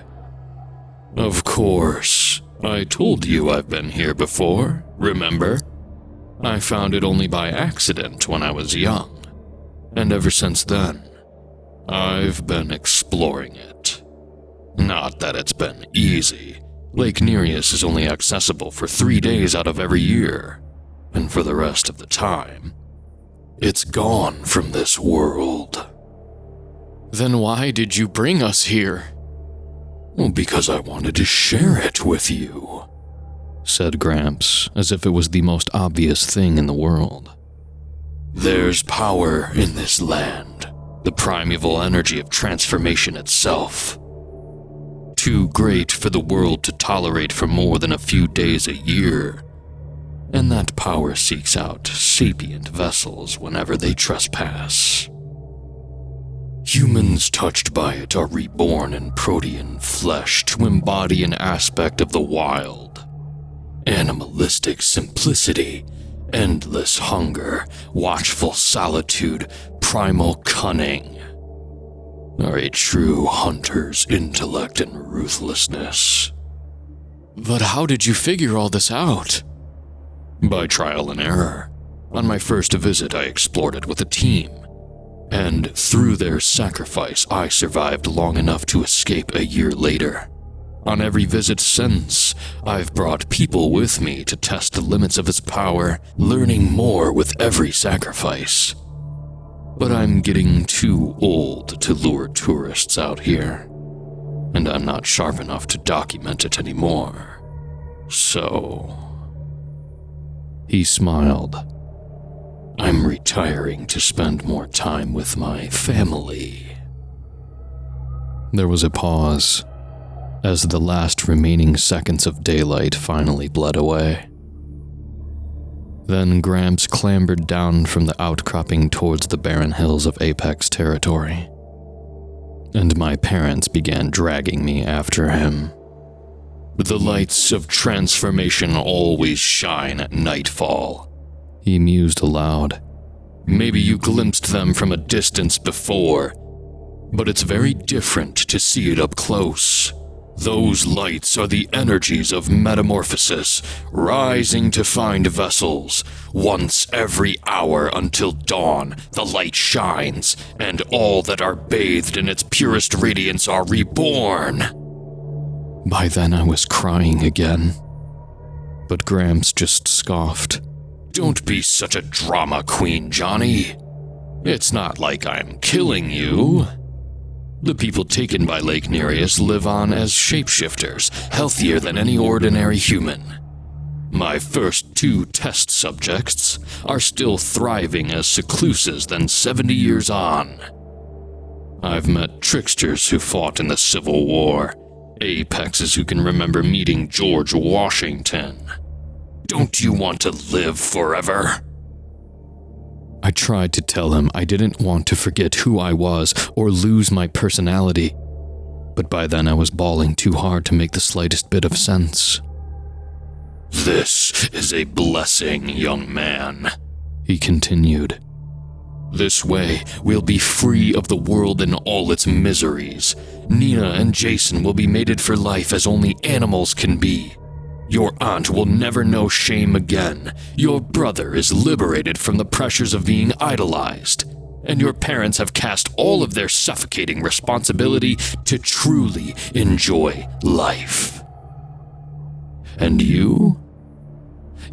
Of course. I told you I've been here before, remember? I found it only by accident when I was young, and ever since then, I've been exploring it. Not that it's been easy. Lake Nereus is only accessible for 3 days out of every year, and for the rest of the time, it's gone from this world. Then why did you bring us here? Well, because I wanted to share it with you, said Gramps, as if it was the most obvious thing in the world. There's power in this land, the primeval energy of transformation itself. Too great for the world to tolerate for more than a few days a year, and that power seeks out sapient vessels whenever they trespass. Humans touched by it are reborn in protean flesh to embody an aspect of the wild. Animalistic simplicity, endless hunger, watchful solitude, primal cunning are a true hunter's intellect and ruthlessness. But how did you figure all this out? By trial and error. On my first visit, I explored it with a team, and through their sacrifice, I survived long enough to escape a year later. On every visit since, I've brought people with me to test the limits of its power, learning more with every sacrifice. But I'm getting too old to lure tourists out here, and I'm not sharp enough to document it anymore. So, he smiled. I'm retiring to spend more time with my family. There was a pause as the last remaining seconds of daylight finally bled away. Then Gramps clambered down from the outcropping towards the barren hills of Apex territory, and my parents began dragging me after him. The lights of transformation always shine at nightfall, he mused aloud. Maybe you glimpsed them from a distance before, but it's very different to see it up close. Those lights are the energies of metamorphosis, rising to find vessels. Once every hour until dawn, the light shines, and all that are bathed in its purest radiance are reborn. By then I was crying again, but Gramps just scoffed. Don't be such a drama queen, Johnny. It's not like I'm killing you. The people taken by Lake Nereus live on as shapeshifters, healthier than any ordinary human. My first 2 test subjects are still thriving as secluses than 70 years on. I've met tricksters who fought in the Civil War, apexes who can remember meeting George Washington. Don't you want to live forever? I tried to tell him I didn't want to forget who I was or lose my personality, but by then I was bawling too hard to make the slightest bit of sense. This is a blessing, young man, he continued. This way, we'll be free of the world and all its miseries. Nina and Jason will be mated for life as only animals can be. Your aunt will never know shame again. Your brother is liberated from the pressures of being idolized. And your parents have cast all of their suffocating responsibility to truly enjoy life. And you'll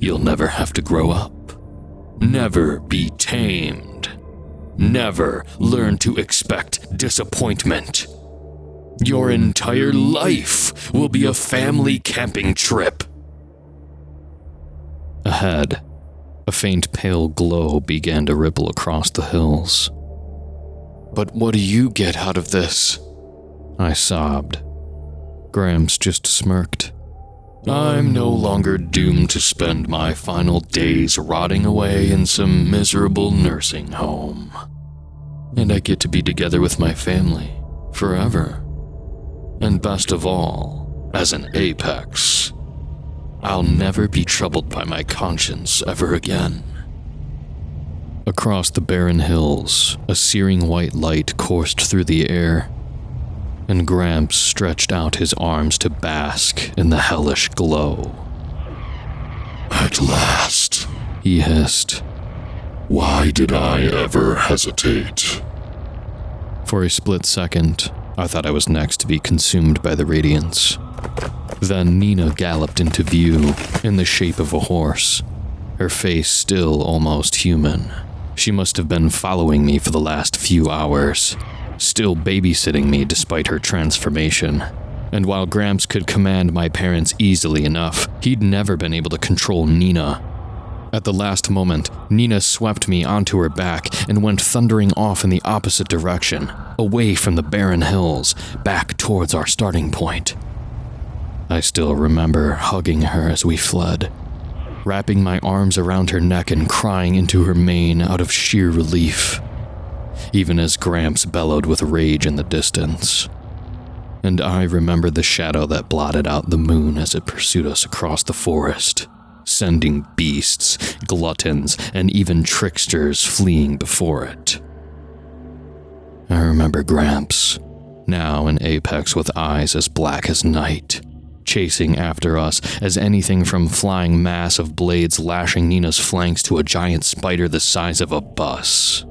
never have to grow up. Never be tamed. Never learn to expect disappointment. Your entire life will be a family camping trip. Ahead, a faint pale glow began to ripple across the hills. But what do you get out of this? I sobbed. Gramps just smirked. I'm no longer doomed to spend my final days rotting away in some miserable nursing home. And I get to be together with my family forever. And best of all, as an apex, I'll never be troubled by my conscience ever again. Across the barren hills, a searing white light coursed through the air, and Gramps stretched out his arms to bask in the hellish glow. At last, he hissed. Why did I ever hesitate? For a split second, I thought I was next to be consumed by the radiance. Then Nina galloped into view in the shape of a horse, her face still almost human. She must have been following me for the last few hours, still babysitting me despite her transformation. And while Gramps could command my parents easily enough, he'd never been able to control Nina. At the last moment, Nina swept me onto her back and went thundering off in the opposite direction, away from the barren hills, back towards our starting point. I still remember hugging her as we fled, wrapping my arms around her neck and crying into her mane out of sheer relief, even as Gramps bellowed with rage in the distance. And I remember the shadow that blotted out the moon as it pursued us across the forest, sending beasts, gluttons, and even tricksters fleeing before it. I remember Gramps, now an apex with eyes as black as night, chasing after us as anything from flying mass of blades lashing Nina's flanks to a giant spider the size of a bus.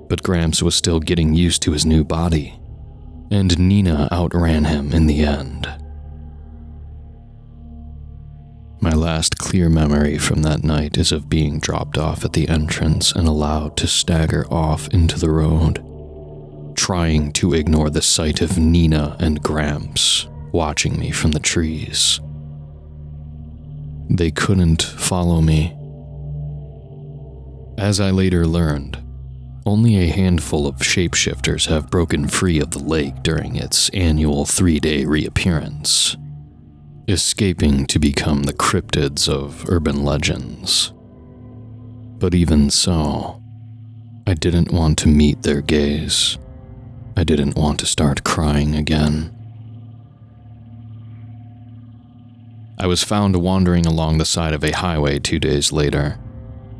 But Gramps was still getting used to his new body, and Nina outran him in the end. My last clear memory from that night is of being dropped off at the entrance and allowed to stagger off into the road, trying to ignore the sight of Nina and Gramps watching me from the trees. They couldn't follow me. As I later learned, only a handful of shapeshifters have broken free of the lake during its annual 3-day reappearance, escaping to become the cryptids of urban legends. But even so, I didn't want to meet their gaze. I didn't want to start crying again. I was found wandering along the side of a highway 2 days later,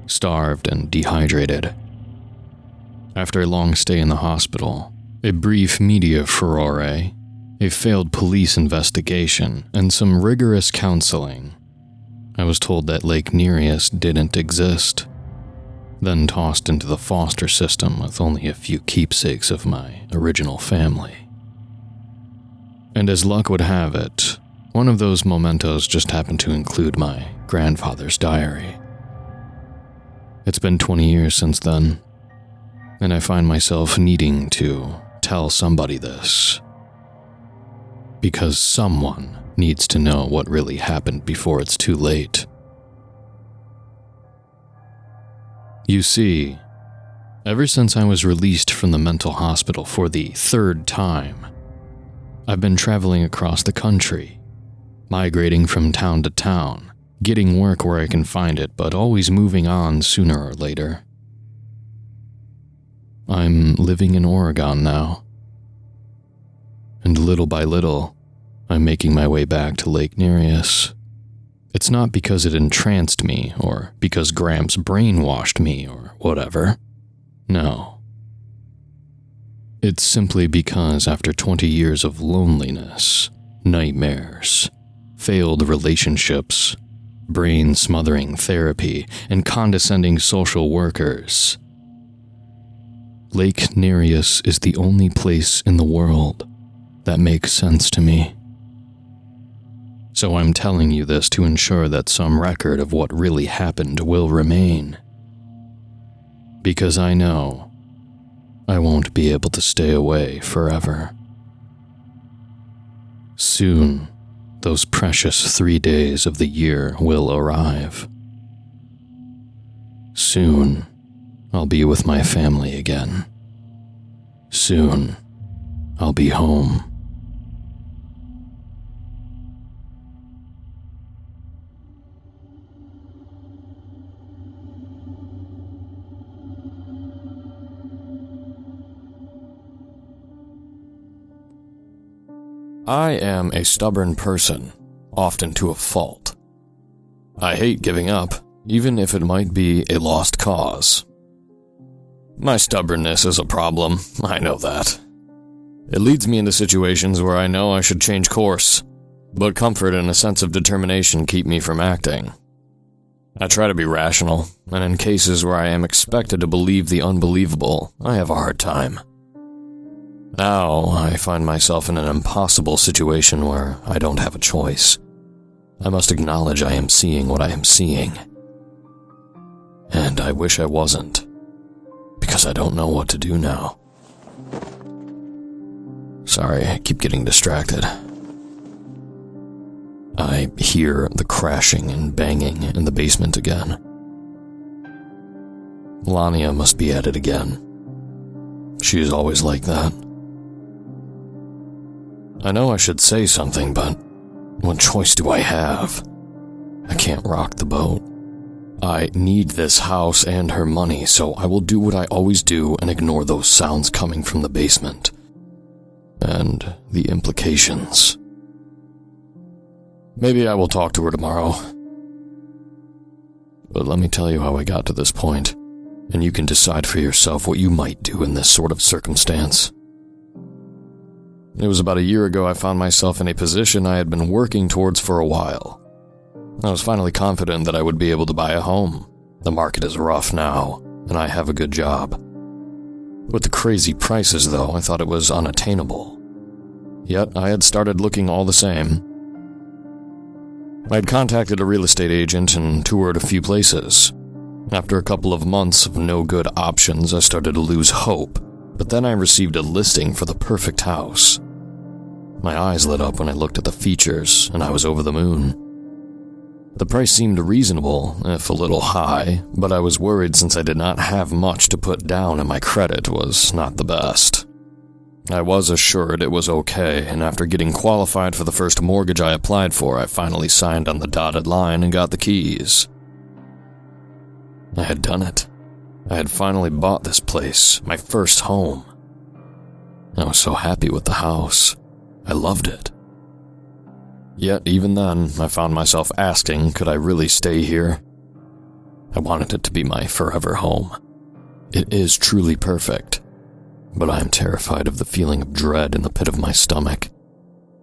starved and dehydrated. After a long stay in the hospital, a brief media furore, a failed police investigation, and some rigorous counseling, I was told that Lake Nereus didn't exist, then tossed into the foster system with only a few keepsakes of my original family. And as luck would have it, one of those mementos just happened to include my grandfather's diary. It's been 20 years since then, and I find myself needing to tell somebody this. Because someone needs to know what really happened before it's too late. You see, ever since I was released from the mental hospital for the 3rd time, I've been traveling across the country, migrating from town to town, getting work where I can find it, but always moving on sooner or later. I'm living in Oregon now. And little by little, I'm making my way back to Lake Nereus. It's not because it entranced me, or because Gramps brainwashed me, or whatever. No. It's simply because after 20 years of loneliness, nightmares, failed relationships, brain-smothering therapy, and condescending social workers, Lake Nereus is the only place in the world that makes sense to me. So I'm telling you this to ensure that some record of what really happened will remain. Because I know I won't be able to stay away forever. Soon, those precious 3 days of the year will arrive. Soon, I'll be with my family again. Soon, I'll be home. I am a stubborn person, often to a fault. I hate giving up, even if it might be a lost cause. My stubbornness is a problem, I know that. It leads me into situations where I know I should change course, but comfort and a sense of determination keep me from acting. I try to be rational, and in cases where I am expected to believe the unbelievable, I have a hard time. Now, I find myself in an impossible situation where I don't have a choice. I must acknowledge I am seeing what I am seeing. And I wish I wasn't, because I don't know what to do now. Sorry, I keep getting distracted. I hear the crashing and banging in the basement again. Lania must be at it again. She is always like that. I know I should say something, but what choice do I have? I can't rock the boat. I need this house and her money, so I will do what I always do and ignore those sounds coming from the basement. And the implications. Maybe I will talk to her tomorrow. But let me tell you how I got to this point, and you can decide for yourself what you might do in this sort of circumstance. It was about a year ago I found myself in a position I had been working towards for a while. I was finally confident that I would be able to buy a home. The market is rough now, and I have a good job. With the crazy prices, though, I thought it was unattainable. Yet I had started looking all the same. I had contacted a real estate agent and toured a few places. After a couple of months of no good options, I started to lose hope, but then I received a listing for the perfect house. My eyes lit up when I looked at the features, and I was over the moon. The price seemed reasonable, if a little high, but I was worried since I did not have much to put down and my credit was not the best. I was assured it was okay, and after getting qualified for the first mortgage I applied for, I finally signed on the dotted line and got the keys. I had done it. I had finally bought this place, my first home. I was so happy with the house. I loved it. Yet, even then, I found myself asking, could I really stay here? I wanted it to be my forever home. It is truly perfect, but I am terrified of the feeling of dread in the pit of my stomach.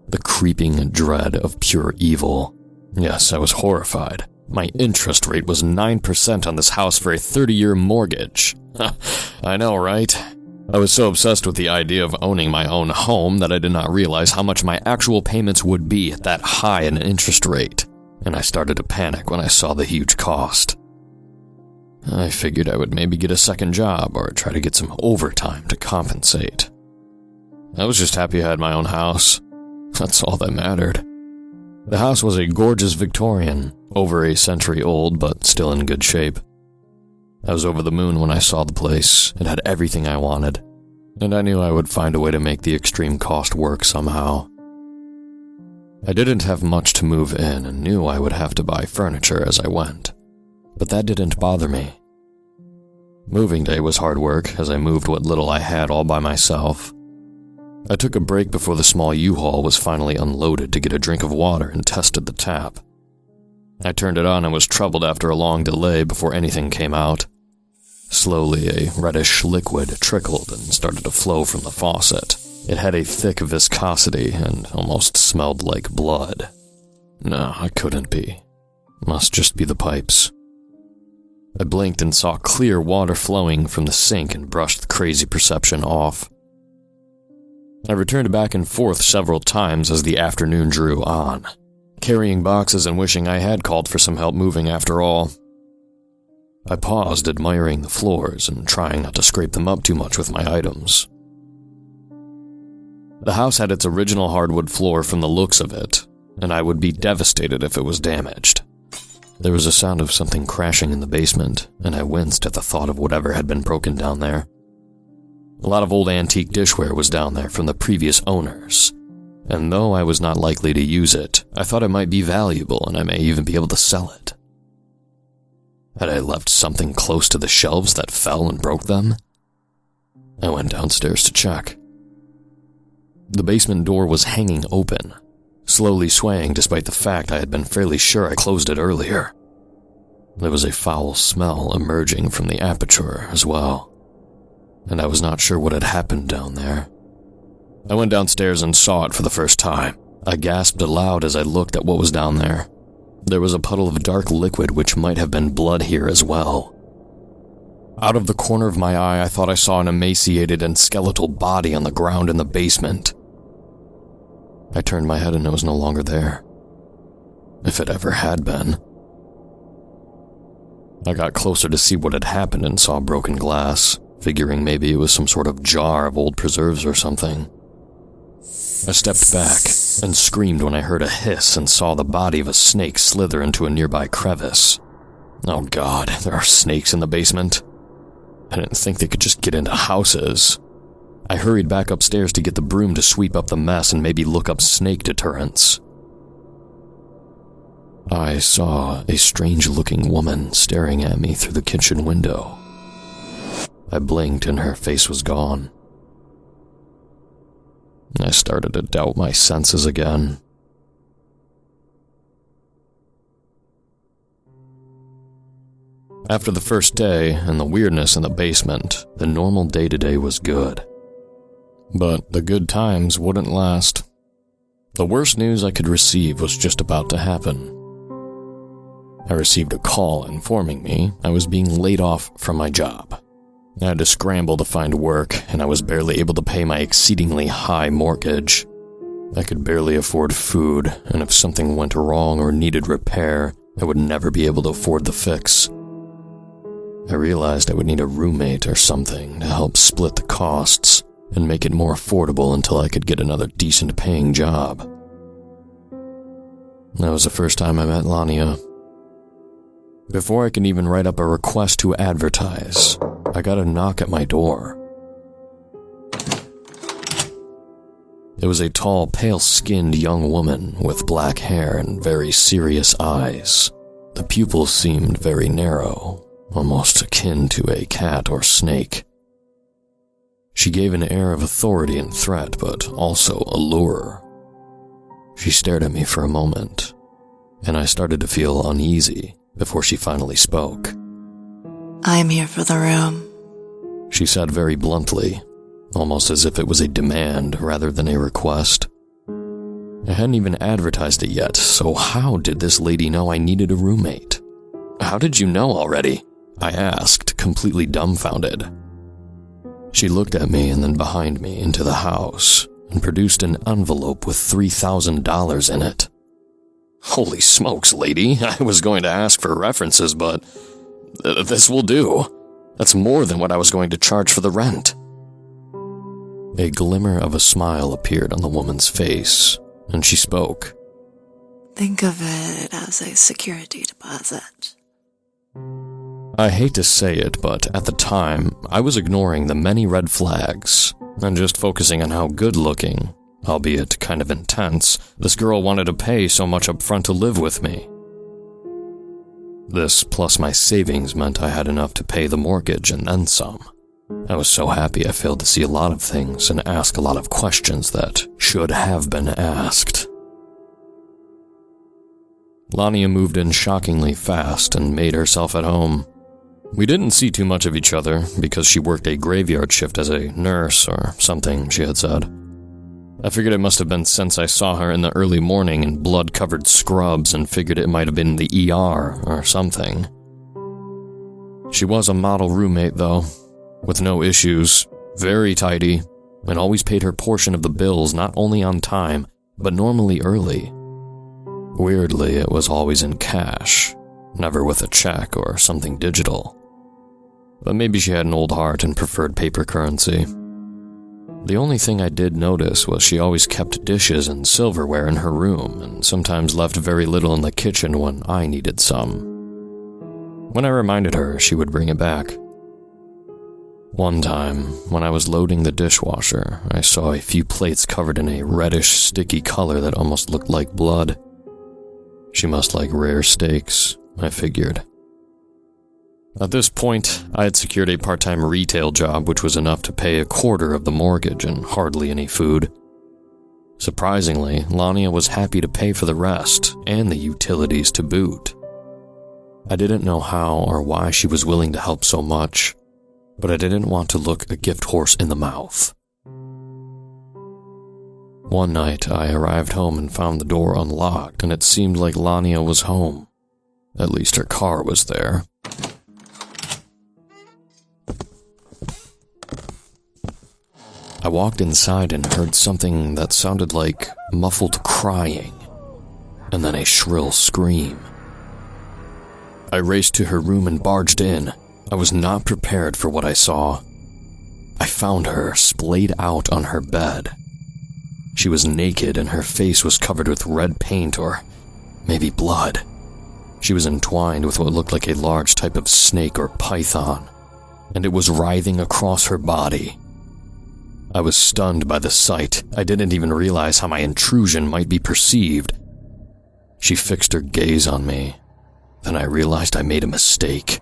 The creeping dread of pure evil. Yes, I was horrified. My interest rate was 9% on this house for a 30-year mortgage. I know, right? I was so obsessed with the idea of owning my own home that I did not realize how much my actual payments would be at that high an interest rate, and I started to panic when I saw the huge cost. I figured I would maybe get a second job or try to get some overtime to compensate. I was just happy I had my own house. That's all that mattered. The house was a gorgeous Victorian, over a century old but still in good shape. I was over the moon when I saw the place. It had everything I wanted, and I knew I would find a way to make the extreme cost work somehow. I didn't have much to move in and knew I would have to buy furniture as I went, but that didn't bother me. Moving day was hard work as I moved what little I had all by myself. I took a break before the small U-Haul was finally unloaded to get a drink of water and tested the tap. I turned it on and was troubled after a long delay before anything came out. Slowly, a reddish liquid trickled and started to flow from the faucet. It had a thick viscosity and almost smelled like blood. No, it couldn't be. Must just be the pipes. I blinked and saw clear water flowing from the sink and brushed the crazy perception off. I returned back and forth several times as the afternoon drew on, carrying boxes and wishing I had called for some help moving after all. I paused, admiring the floors and trying not to scrape them up too much with my items. The house had its original hardwood floor from the looks of it, and I would be devastated if it was damaged. There was a sound of something crashing in the basement, and I winced at the thought of whatever had been broken down there. A lot of old antique dishware was down there from the previous owners, and though I was not likely to use it, I thought it might be valuable and I may even be able to sell it. Had I left something close to the shelves that fell and broke them? I went downstairs to check. The basement door was hanging open, slowly swaying despite the fact I had been fairly sure I closed it earlier. There was a foul smell emerging from the aperture as well, and I was not sure what had happened down there. I went downstairs and saw it for the first time. I gasped aloud as I looked at what was down there. There was a puddle of dark liquid which might have been blood here as well. Out of the corner of my eye, I thought I saw an emaciated and skeletal body on the ground in the basement. I turned my head and it was no longer there. If it ever had been. I got closer to see what had happened and saw broken glass, figuring maybe it was some sort of jar of old preserves or something. I stepped back and screamed when I heard a hiss and saw the body of a snake slither into a nearby crevice. Oh God, there are snakes in the basement. I didn't think they could just get into houses. I hurried back upstairs to get the broom to sweep up the mess and maybe look up snake deterrents. I saw a strange-looking woman staring at me through the kitchen window. I blinked and her face was gone. I started to doubt my senses again. After the first day and the weirdness in the basement, the normal day-to-day was good. But the good times wouldn't last. The worst news I could receive was just about to happen. I received a call informing me I was being laid off from my job. I had to scramble to find work, and I was barely able to pay my exceedingly high mortgage. I could barely afford food, and if something went wrong or needed repair, I would never be able to afford the fix. I realized I would need a roommate or something to help split the costs and make it more affordable until I could get another decent-paying job. That was the first time I met Lania, Before I could even write up a request to advertise, I got a knock at my door. It was a tall, pale-skinned young woman with black hair and very serious eyes. The pupils seemed very narrow, almost akin to a cat or snake. She gave an air of authority and threat, but also allure. She stared at me for a moment, and I started to feel uneasy before she finally spoke. I'm here for the room, she said very bluntly, almost as if it was a demand rather than a request. I hadn't even advertised it yet, so how did this lady know I needed a roommate? How did you know already? I asked, completely dumbfounded. She looked at me and then behind me into the house and produced an envelope with $3,000 in it. Holy smokes, lady, I was going to ask for references, but this will do. That's more than what I was going to charge for the rent. A glimmer of a smile appeared on the woman's face, and she spoke. Think of it as a security deposit. I hate to say it, but at the time, I was ignoring the many red flags and just focusing on how good-looking, albeit kind of intense, this girl wanted to pay so much up front to live with me. This plus my savings meant I had enough to pay the mortgage and then some. I was so happy I failed to see a lot of things and ask a lot of questions that should have been asked. Lania moved in shockingly fast and made herself at home. We didn't see too much of each other because she worked a graveyard shift as a nurse or something, she had said. I figured it must have been since I saw her in the early morning in blood-covered scrubs and figured it might have been the ER or something. She was a model roommate, though, with no issues, very tidy, and always paid her portion of the bills not only on time, but normally early. Weirdly, it was always in cash, never with a check or something digital. But maybe she had an old heart and preferred paper currency. The only thing I did notice was she always kept dishes and silverware in her room and sometimes left very little in the kitchen when I needed some. When I reminded her, she would bring it back. One time, when I was loading the dishwasher, I saw a few plates covered in a reddish, sticky color that almost looked like blood. She must like rare steaks, I figured. At this point, I had secured a part-time retail job which was enough to pay a quarter of the mortgage and hardly any food. Surprisingly, Lania was happy to pay for the rest and the utilities to boot. I didn't know how or why she was willing to help so much, but I didn't want to look a gift horse in the mouth. One night, I arrived home and found the door unlocked, and it seemed like Lania was home. At least her car was there. I walked inside and heard something that sounded like muffled crying, and then a shrill scream. I raced to her room and barged in. I was not prepared for what I saw. I found her splayed out on her bed. She was naked and her face was covered with red paint or maybe blood. She was entwined with what looked like a large type of snake or python, and it was writhing across her body. I was stunned by the sight. I didn't even realize how my intrusion might be perceived. She fixed her gaze on me. Then I realized I made a mistake.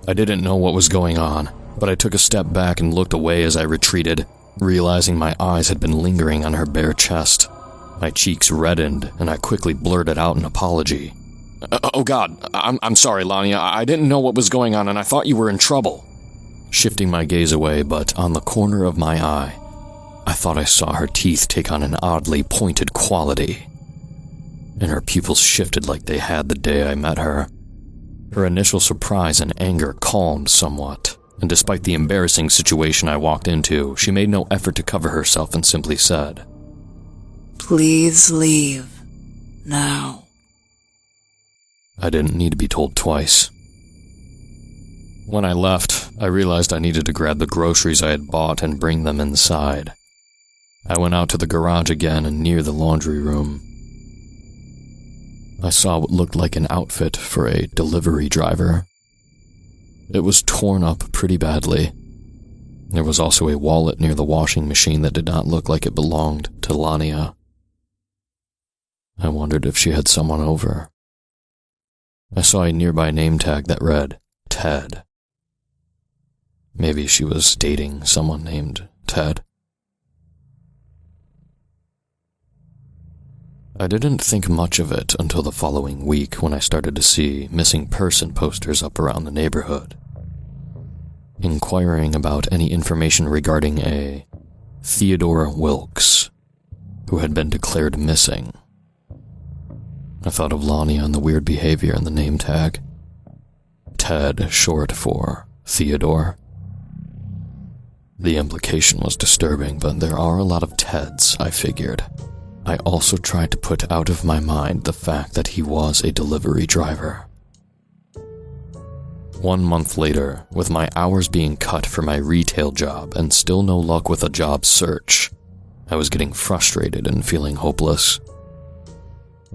I didn't know what was going on, but I took a step back and looked away as I retreated, realizing my eyes had been lingering on her bare chest. My cheeks reddened, and I quickly blurted out an apology. Oh God, I'm sorry, Lania. I didn't know what was going on, and I thought you were in trouble. Shifting my gaze away, but on the corner of my eye, I thought I saw her teeth take on an oddly pointed quality, and her pupils shifted like they had the day I met her. Her initial surprise and anger calmed somewhat, and despite the embarrassing situation I walked into, she made no effort to cover herself and simply said, "Please leave. Now." I didn't need to be told twice. When I left, I realized I needed to grab the groceries I had bought and bring them inside. I went out to the garage again and near the laundry room. I saw what looked like an outfit for a delivery driver. It was torn up pretty badly. There was also a wallet near the washing machine that did not look like it belonged to Lania. I wondered if she had someone over. I saw a nearby name tag that read, Ted. Maybe she was dating someone named Ted. I didn't think much of it until the following week when I started to see missing person posters up around the neighborhood, inquiring about any information regarding a Theodore Wilkes, who had been declared missing. I thought of Lania and the weird behavior in the name tag. Ted, short for Theodore. The implication was disturbing, but there are a lot of Teds, I figured. I also tried to put out of my mind the fact that he was a delivery driver. 1 month later, with my hours being cut for my retail job and still no luck with a job search, I was getting frustrated and feeling hopeless.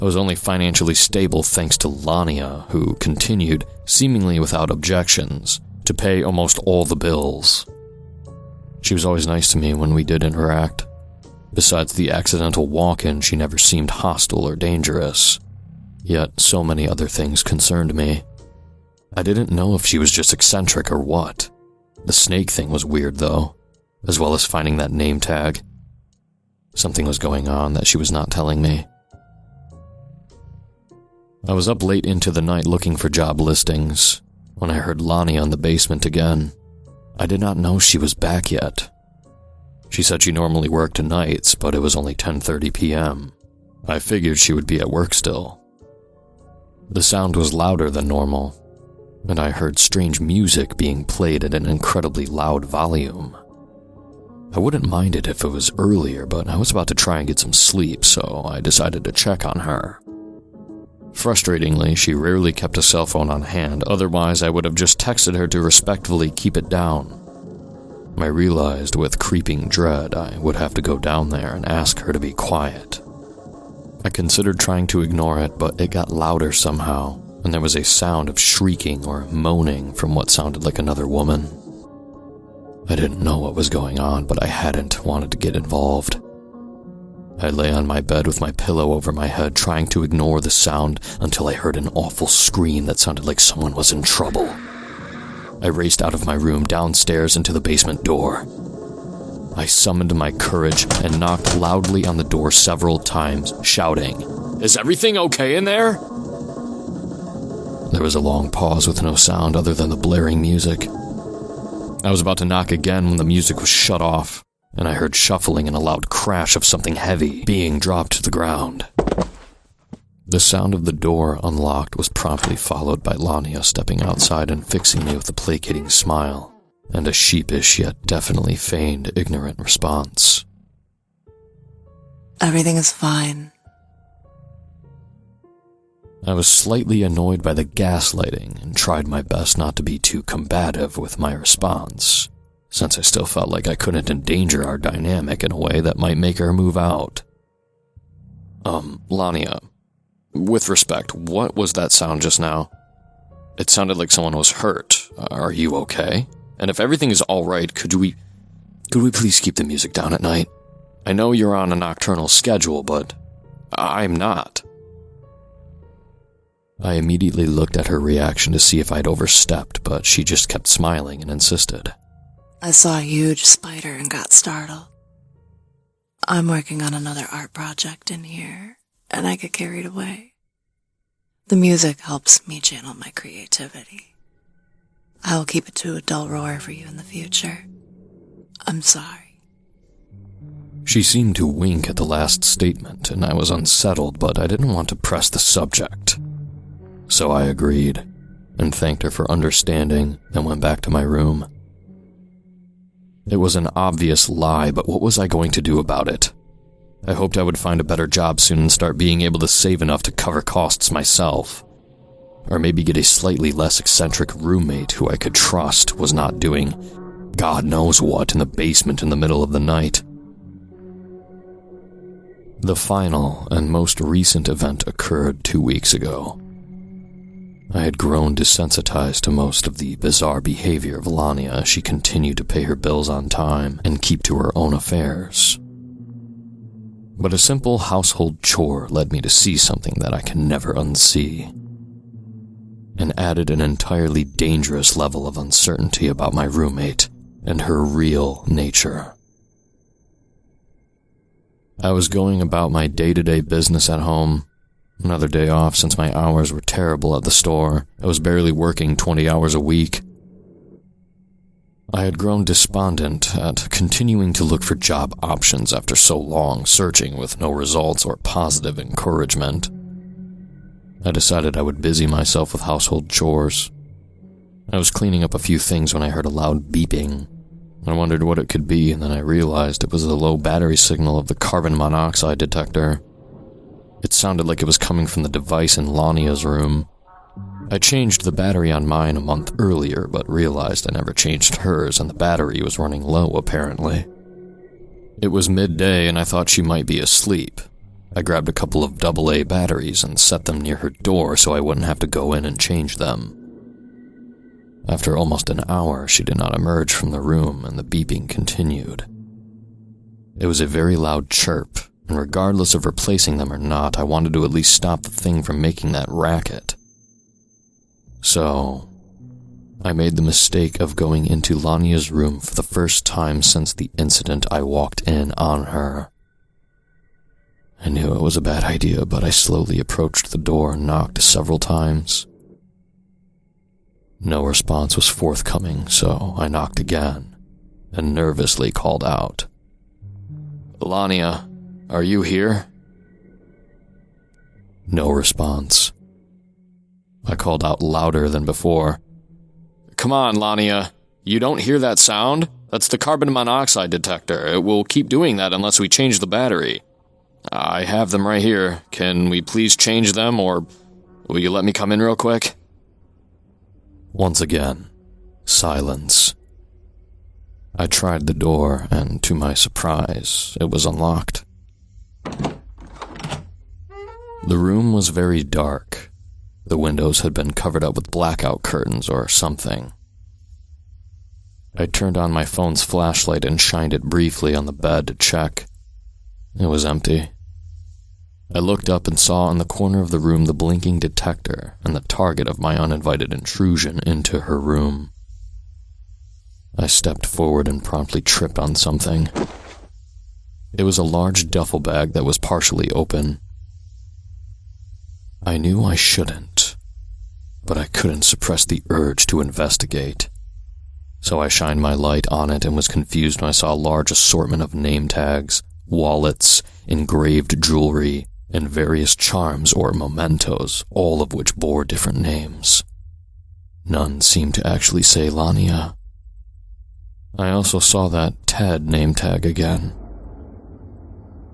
I was only financially stable thanks to Lania, who continued, seemingly without objections, to pay almost all the bills. She was always nice to me when we did interact. Besides the accidental walk-in, she never seemed hostile or dangerous. Yet so many other things concerned me. I didn't know if she was just eccentric or what. The snake thing was weird, though, as well as finding that name tag. Something was going on that she was not telling me. I was up late into the night looking for job listings when I heard Lania in the basement again. I did not know she was back yet. She said she normally worked nights, but it was only 10:30 p.m. I figured she would be at work still. The sound was louder than normal, and I heard strange music being played at an incredibly loud volume. I wouldn't mind it if it was earlier, but I was about to try and get some sleep, so I decided to check on her. Frustratingly, she rarely kept a cell phone on hand, otherwise I would have just texted her to respectfully keep it down. I realized with creeping dread I would have to go down there and ask her to be quiet. I considered trying to ignore it, but it got louder somehow, and there was a sound of shrieking or moaning from what sounded like another woman. I didn't know what was going on, but I hadn't wanted to get involved. I lay on my bed with my pillow over my head, trying to ignore the sound until I heard an awful scream that sounded like someone was in trouble. I raced out of my room downstairs into the basement door. I summoned my courage and knocked loudly on the door several times, shouting, "Is everything okay in there?" There was a long pause with no sound other than the blaring music. I was about to knock again when the music was shut off, and I heard shuffling and a loud crash of something heavy being dropped to the ground. The sound of the door unlocked was promptly followed by Lania stepping outside and fixing me with a placating smile, and a sheepish yet definitely feigned ignorant response. Everything is fine. I was slightly annoyed by the gaslighting and tried my best not to be too combative with my response, since I still felt like I couldn't endanger our dynamic in a way that might make her move out. Lania, with respect, what was that sound just now? It sounded like someone was hurt. Are you okay? And if everything is alright, could we please keep the music down at night? I know you're on a nocturnal schedule, but I'm not. I immediately looked at her reaction to see if I'd overstepped, but she just kept smiling and insisted. I saw a huge spider and got startled. I'm working on another art project in here, and I get carried away. The music helps me channel my creativity. I will keep it to a dull roar for you in the future. I'm sorry. She seemed to wink at the last statement, and I was unsettled, but I didn't want to press the subject. So I agreed, and thanked her for understanding, and went back to my room. It was an obvious lie, but what was I going to do about it? I hoped I would find a better job soon and start being able to save enough to cover costs myself. Or maybe get a slightly less eccentric roommate who I could trust was not doing God knows what in the basement in the middle of the night. The final and most recent event occurred 2 weeks ago. I had grown desensitized to most of the bizarre behavior of Lania as she continued to pay her bills on time and keep to her own affairs. But a simple household chore led me to see something that I can never unsee, and added an entirely dangerous level of uncertainty about my roommate and her real nature. I was going about my day-to-day business at home. Another day off since my hours were terrible at the store. I was barely working 20 hours a week. I had grown despondent at continuing to look for job options after so long searching with no results or positive encouragement. I decided I would busy myself with household chores. I was cleaning up a few things when I heard a loud beeping. I wondered what it could be, and then I realized it was the low battery signal of the carbon monoxide detector. It sounded like it was coming from the device in Lania's room. I changed the battery on mine a month earlier, but realized I never changed hers, and the battery was running low, apparently. It was midday, and I thought she might be asleep. I grabbed a couple of AA batteries and set them near her door so I wouldn't have to go in and change them. After almost an hour, she did not emerge from the room, and the beeping continued. It was a very loud chirp, and regardless of replacing them or not, I wanted to at least stop the thing from making that racket. So, I made the mistake of going into Lania's room for the first time since the incident I walked in on her. I knew it was a bad idea, but I slowly approached the door and knocked several times. No response was forthcoming, so I knocked again, and nervously called out, "Lania, are you here?" No response. I called out louder than before. "Come on, Lania. You don't hear that sound? That's the carbon monoxide detector. It will keep doing that unless we change the battery. I have them right here. Can we please change them, or will you let me come in real quick?" Once again, silence. I tried the door, and to my surprise, it was unlocked. The room was very dark. The windows had been covered up with blackout curtains or something. I turned on my phone's flashlight and shined it briefly on the bed to check. It was empty. I looked up and saw in the corner of the room the blinking detector and the target of my uninvited intrusion into her room. I stepped forward and promptly tripped on something. It was a large duffel bag that was partially open. I knew I shouldn't, but I couldn't suppress the urge to investigate. So I shined my light on it and was confused when I saw a large assortment of name tags, wallets, engraved jewelry, and various charms or mementos, all of which bore different names. None seemed to actually say Lania. I also saw that Ted name tag again.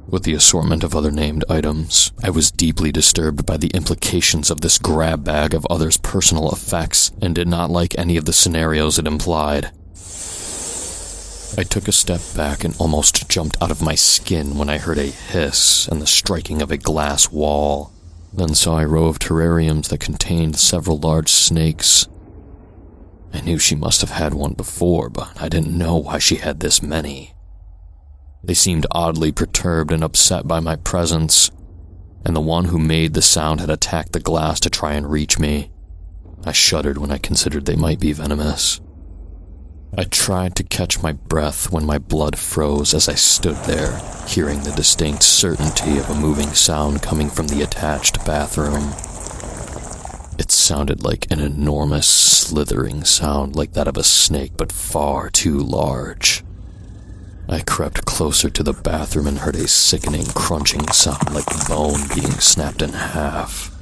With the assortment of other named items, I was deeply disturbed by the implications of this grab bag of others' personal effects and did not like any of the scenarios it implied. I took a step back and almost jumped out of my skin when I heard a hiss and the striking of a glass wall, then saw a row of terrariums that contained several large snakes. I knew she must have had one before, but I didn't know why she had this many. They seemed oddly perturbed and upset by my presence, and the one who made the sound had attacked the glass to try and reach me. I shuddered when I considered they might be venomous. I tried to catch my breath when my blood froze as I stood there, hearing the distinct certainty of a moving sound coming from the attached bathroom. It sounded like an enormous slithering sound like that of a snake, but far too large. I crept closer to the bathroom and heard a sickening crunching sound like bone being snapped in half.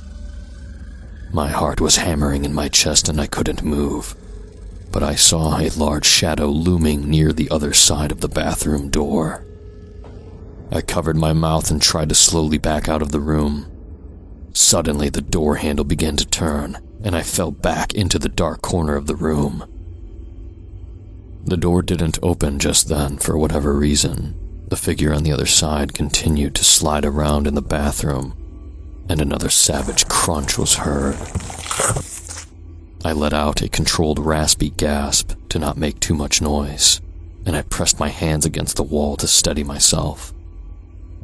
My heart was hammering in my chest and I couldn't move, but I saw a large shadow looming near the other side of the bathroom door. I covered my mouth and tried to slowly back out of the room. Suddenly, the door handle began to turn, and I fell back into the dark corner of the room. The door didn't open just then for whatever reason, The figure on the other side continued to slide around in the bathroom, and another savage crunch was heard. I let out a controlled raspy gasp to not make too much noise, and I pressed my hands against the wall to steady myself.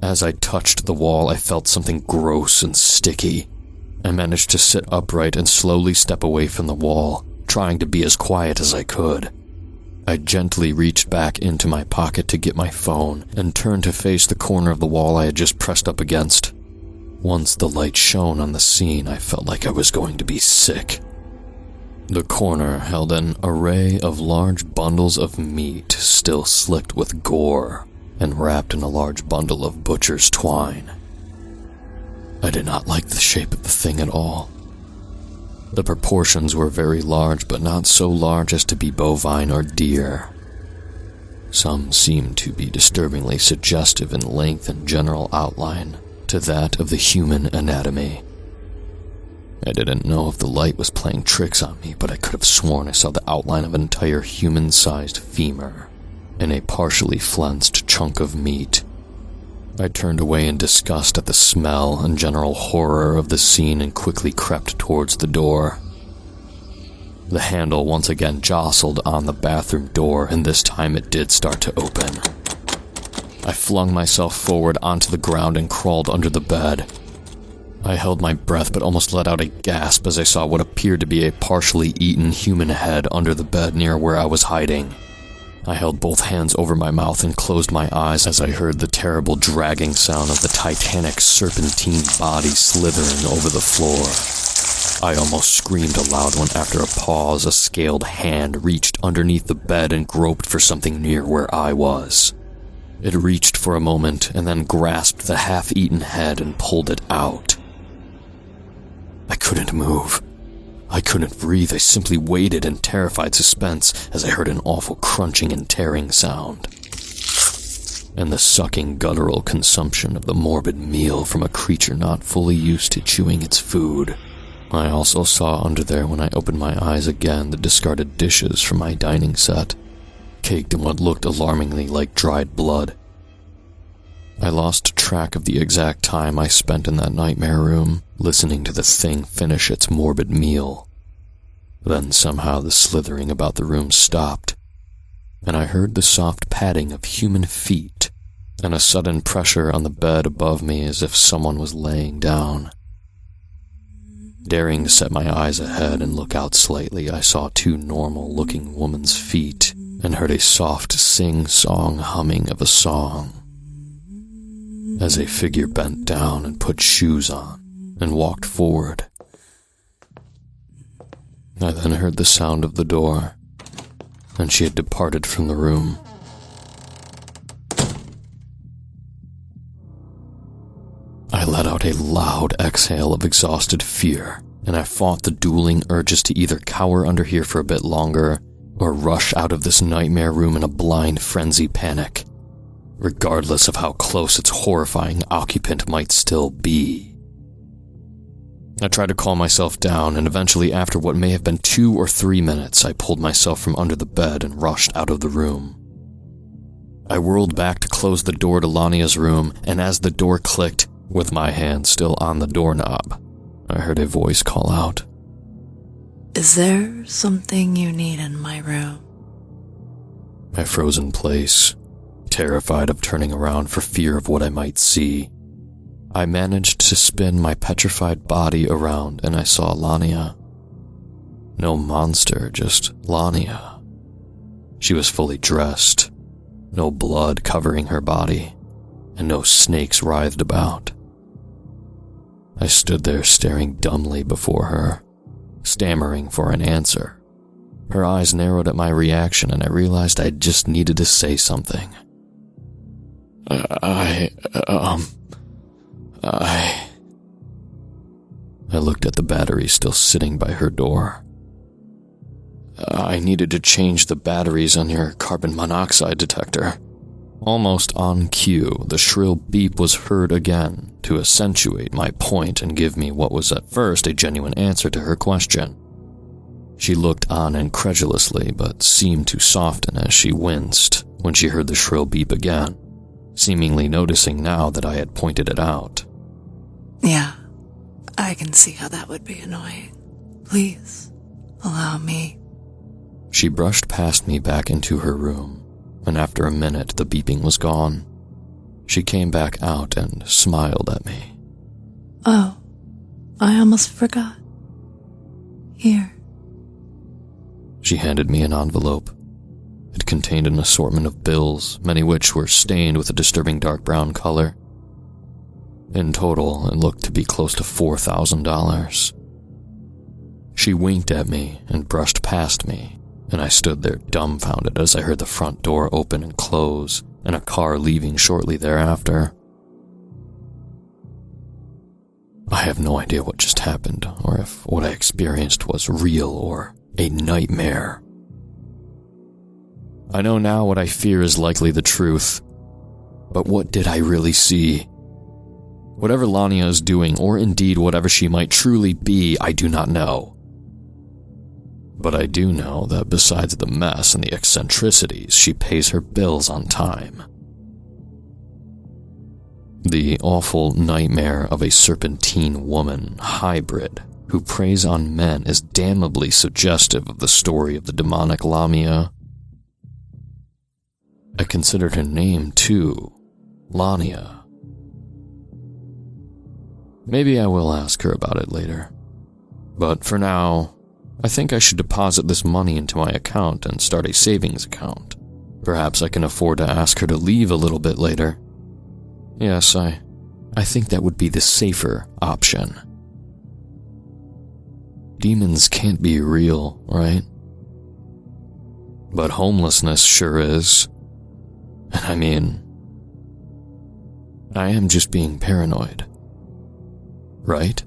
As I touched the wall, I felt something gross and sticky. I managed to sit upright and slowly step away from the wall, trying to be as quiet as I could. I gently reached back into my pocket to get my phone and turned to face the corner of the wall I had just pressed up against. Once the light shone on the scene, I felt like I was going to be sick. The corner held an array of large bundles of meat still slicked with gore and wrapped in a large bundle of butcher's twine. I did not like the shape of the thing at all. The proportions were very large, but not so large as to be bovine or deer. Some seemed to be disturbingly suggestive in length and general outline to that of the human anatomy. I didn't know if the light was playing tricks on me, but I could have sworn I saw the outline of an entire human-sized femur in a partially flensed chunk of meat. I turned away in disgust at the smell and general horror of the scene and quickly crept towards the door. The handle once again jostled on the bathroom door, and this time it did start to open. I flung myself forward onto the ground and crawled under the bed. I held my breath but almost let out a gasp as I saw what appeared to be a partially eaten human head under the bed near where I was hiding. I held both hands over my mouth and closed my eyes as I heard the terrible dragging sound of the titanic serpentine body slithering over the floor. I almost screamed aloud when, after a pause, a scaled hand reached underneath the bed and groped for something near where I was. It reached for a moment and then grasped the half-eaten head and pulled it out. I couldn't move. I couldn't breathe. I simply waited in terrified suspense as I heard an awful crunching and tearing sound, and the sucking guttural consumption of the morbid meal from a creature not fully used to chewing its food. I also saw under there, when I opened my eyes again, the discarded dishes from my dining set, caked in what looked alarmingly like dried blood. I lost track of the exact time I spent in that nightmare room, listening to the thing finish its morbid meal. Then somehow the slithering about the room stopped, and I heard the soft padding of human feet and a sudden pressure on the bed above me as if someone was laying down. Daring to set my eyes ahead and look out slightly, I saw two normal-looking women's feet and heard a soft sing-song humming of a song. As a figure bent down and put shoes on and walked forward. I then heard the sound of the door, and she had departed from the room. I let out a loud exhale of exhausted fear, and I fought the dueling urges to either cower under here for a bit longer or rush out of this nightmare room in a blind frenzy panic, regardless of how close its horrifying occupant might still be. I tried to calm myself down, and eventually, after what may have been 2 or 3 minutes, I pulled myself from under the bed and rushed out of the room. I whirled back to close the door to Lania's room, and as the door clicked, with my hand still on the doorknob, I heard a voice call out, "Is there something you need in my room?" I froze in place, terrified of turning around for fear of what I might see. I managed to spin my petrified body around, and I saw Lania. No monster, just Lania. She was fully dressed, no blood covering her body, and no snakes writhed about. I stood there staring dumbly before her, stammering for an answer. Her eyes narrowed at my reaction, and I realized I just needed to say something. I looked at the battery still sitting by her door. I needed to change the batteries on your carbon monoxide detector. Almost on cue, the shrill beep was heard again to accentuate my point and give me what was at first a genuine answer to her question. She looked on incredulously, but seemed to soften as she winced when she heard the shrill beep again. seemingly noticing now that I had pointed it out. Yeah, I can see how that would be annoying. Please, allow me. She brushed past me back into her room, and after a minute the beeping was gone. She came back out and smiled at me. Oh, I almost forgot. Here. She handed me an envelope. It contained an assortment of bills, many which were stained with a disturbing dark brown color. In total, it looked to be close to $4,000. She winked at me and brushed past me, and I stood there dumbfounded as I heard the front door open and close, and a car leaving shortly thereafter. I have no idea what just happened, or if what I experienced was real or a nightmare. I know now what I fear is likely the truth, but what did I really see? Whatever Lania is doing, or indeed whatever she might truly be, I do not know. But I do know that besides the mess and the eccentricities, she pays her bills on time. The awful nightmare of a serpentine woman hybrid who preys on men is damnably suggestive of the story of the demonic Lamia. I considered her name, too, Lania. Maybe I will ask her about it later. But for now, I think I should deposit this money into my account and start a savings account. Perhaps I can afford to ask her to leave a little bit later. Yes, I think that would be the safer option. Demons can't be real, right? But homelessness sure is. And I mean, I am just being paranoid. Right?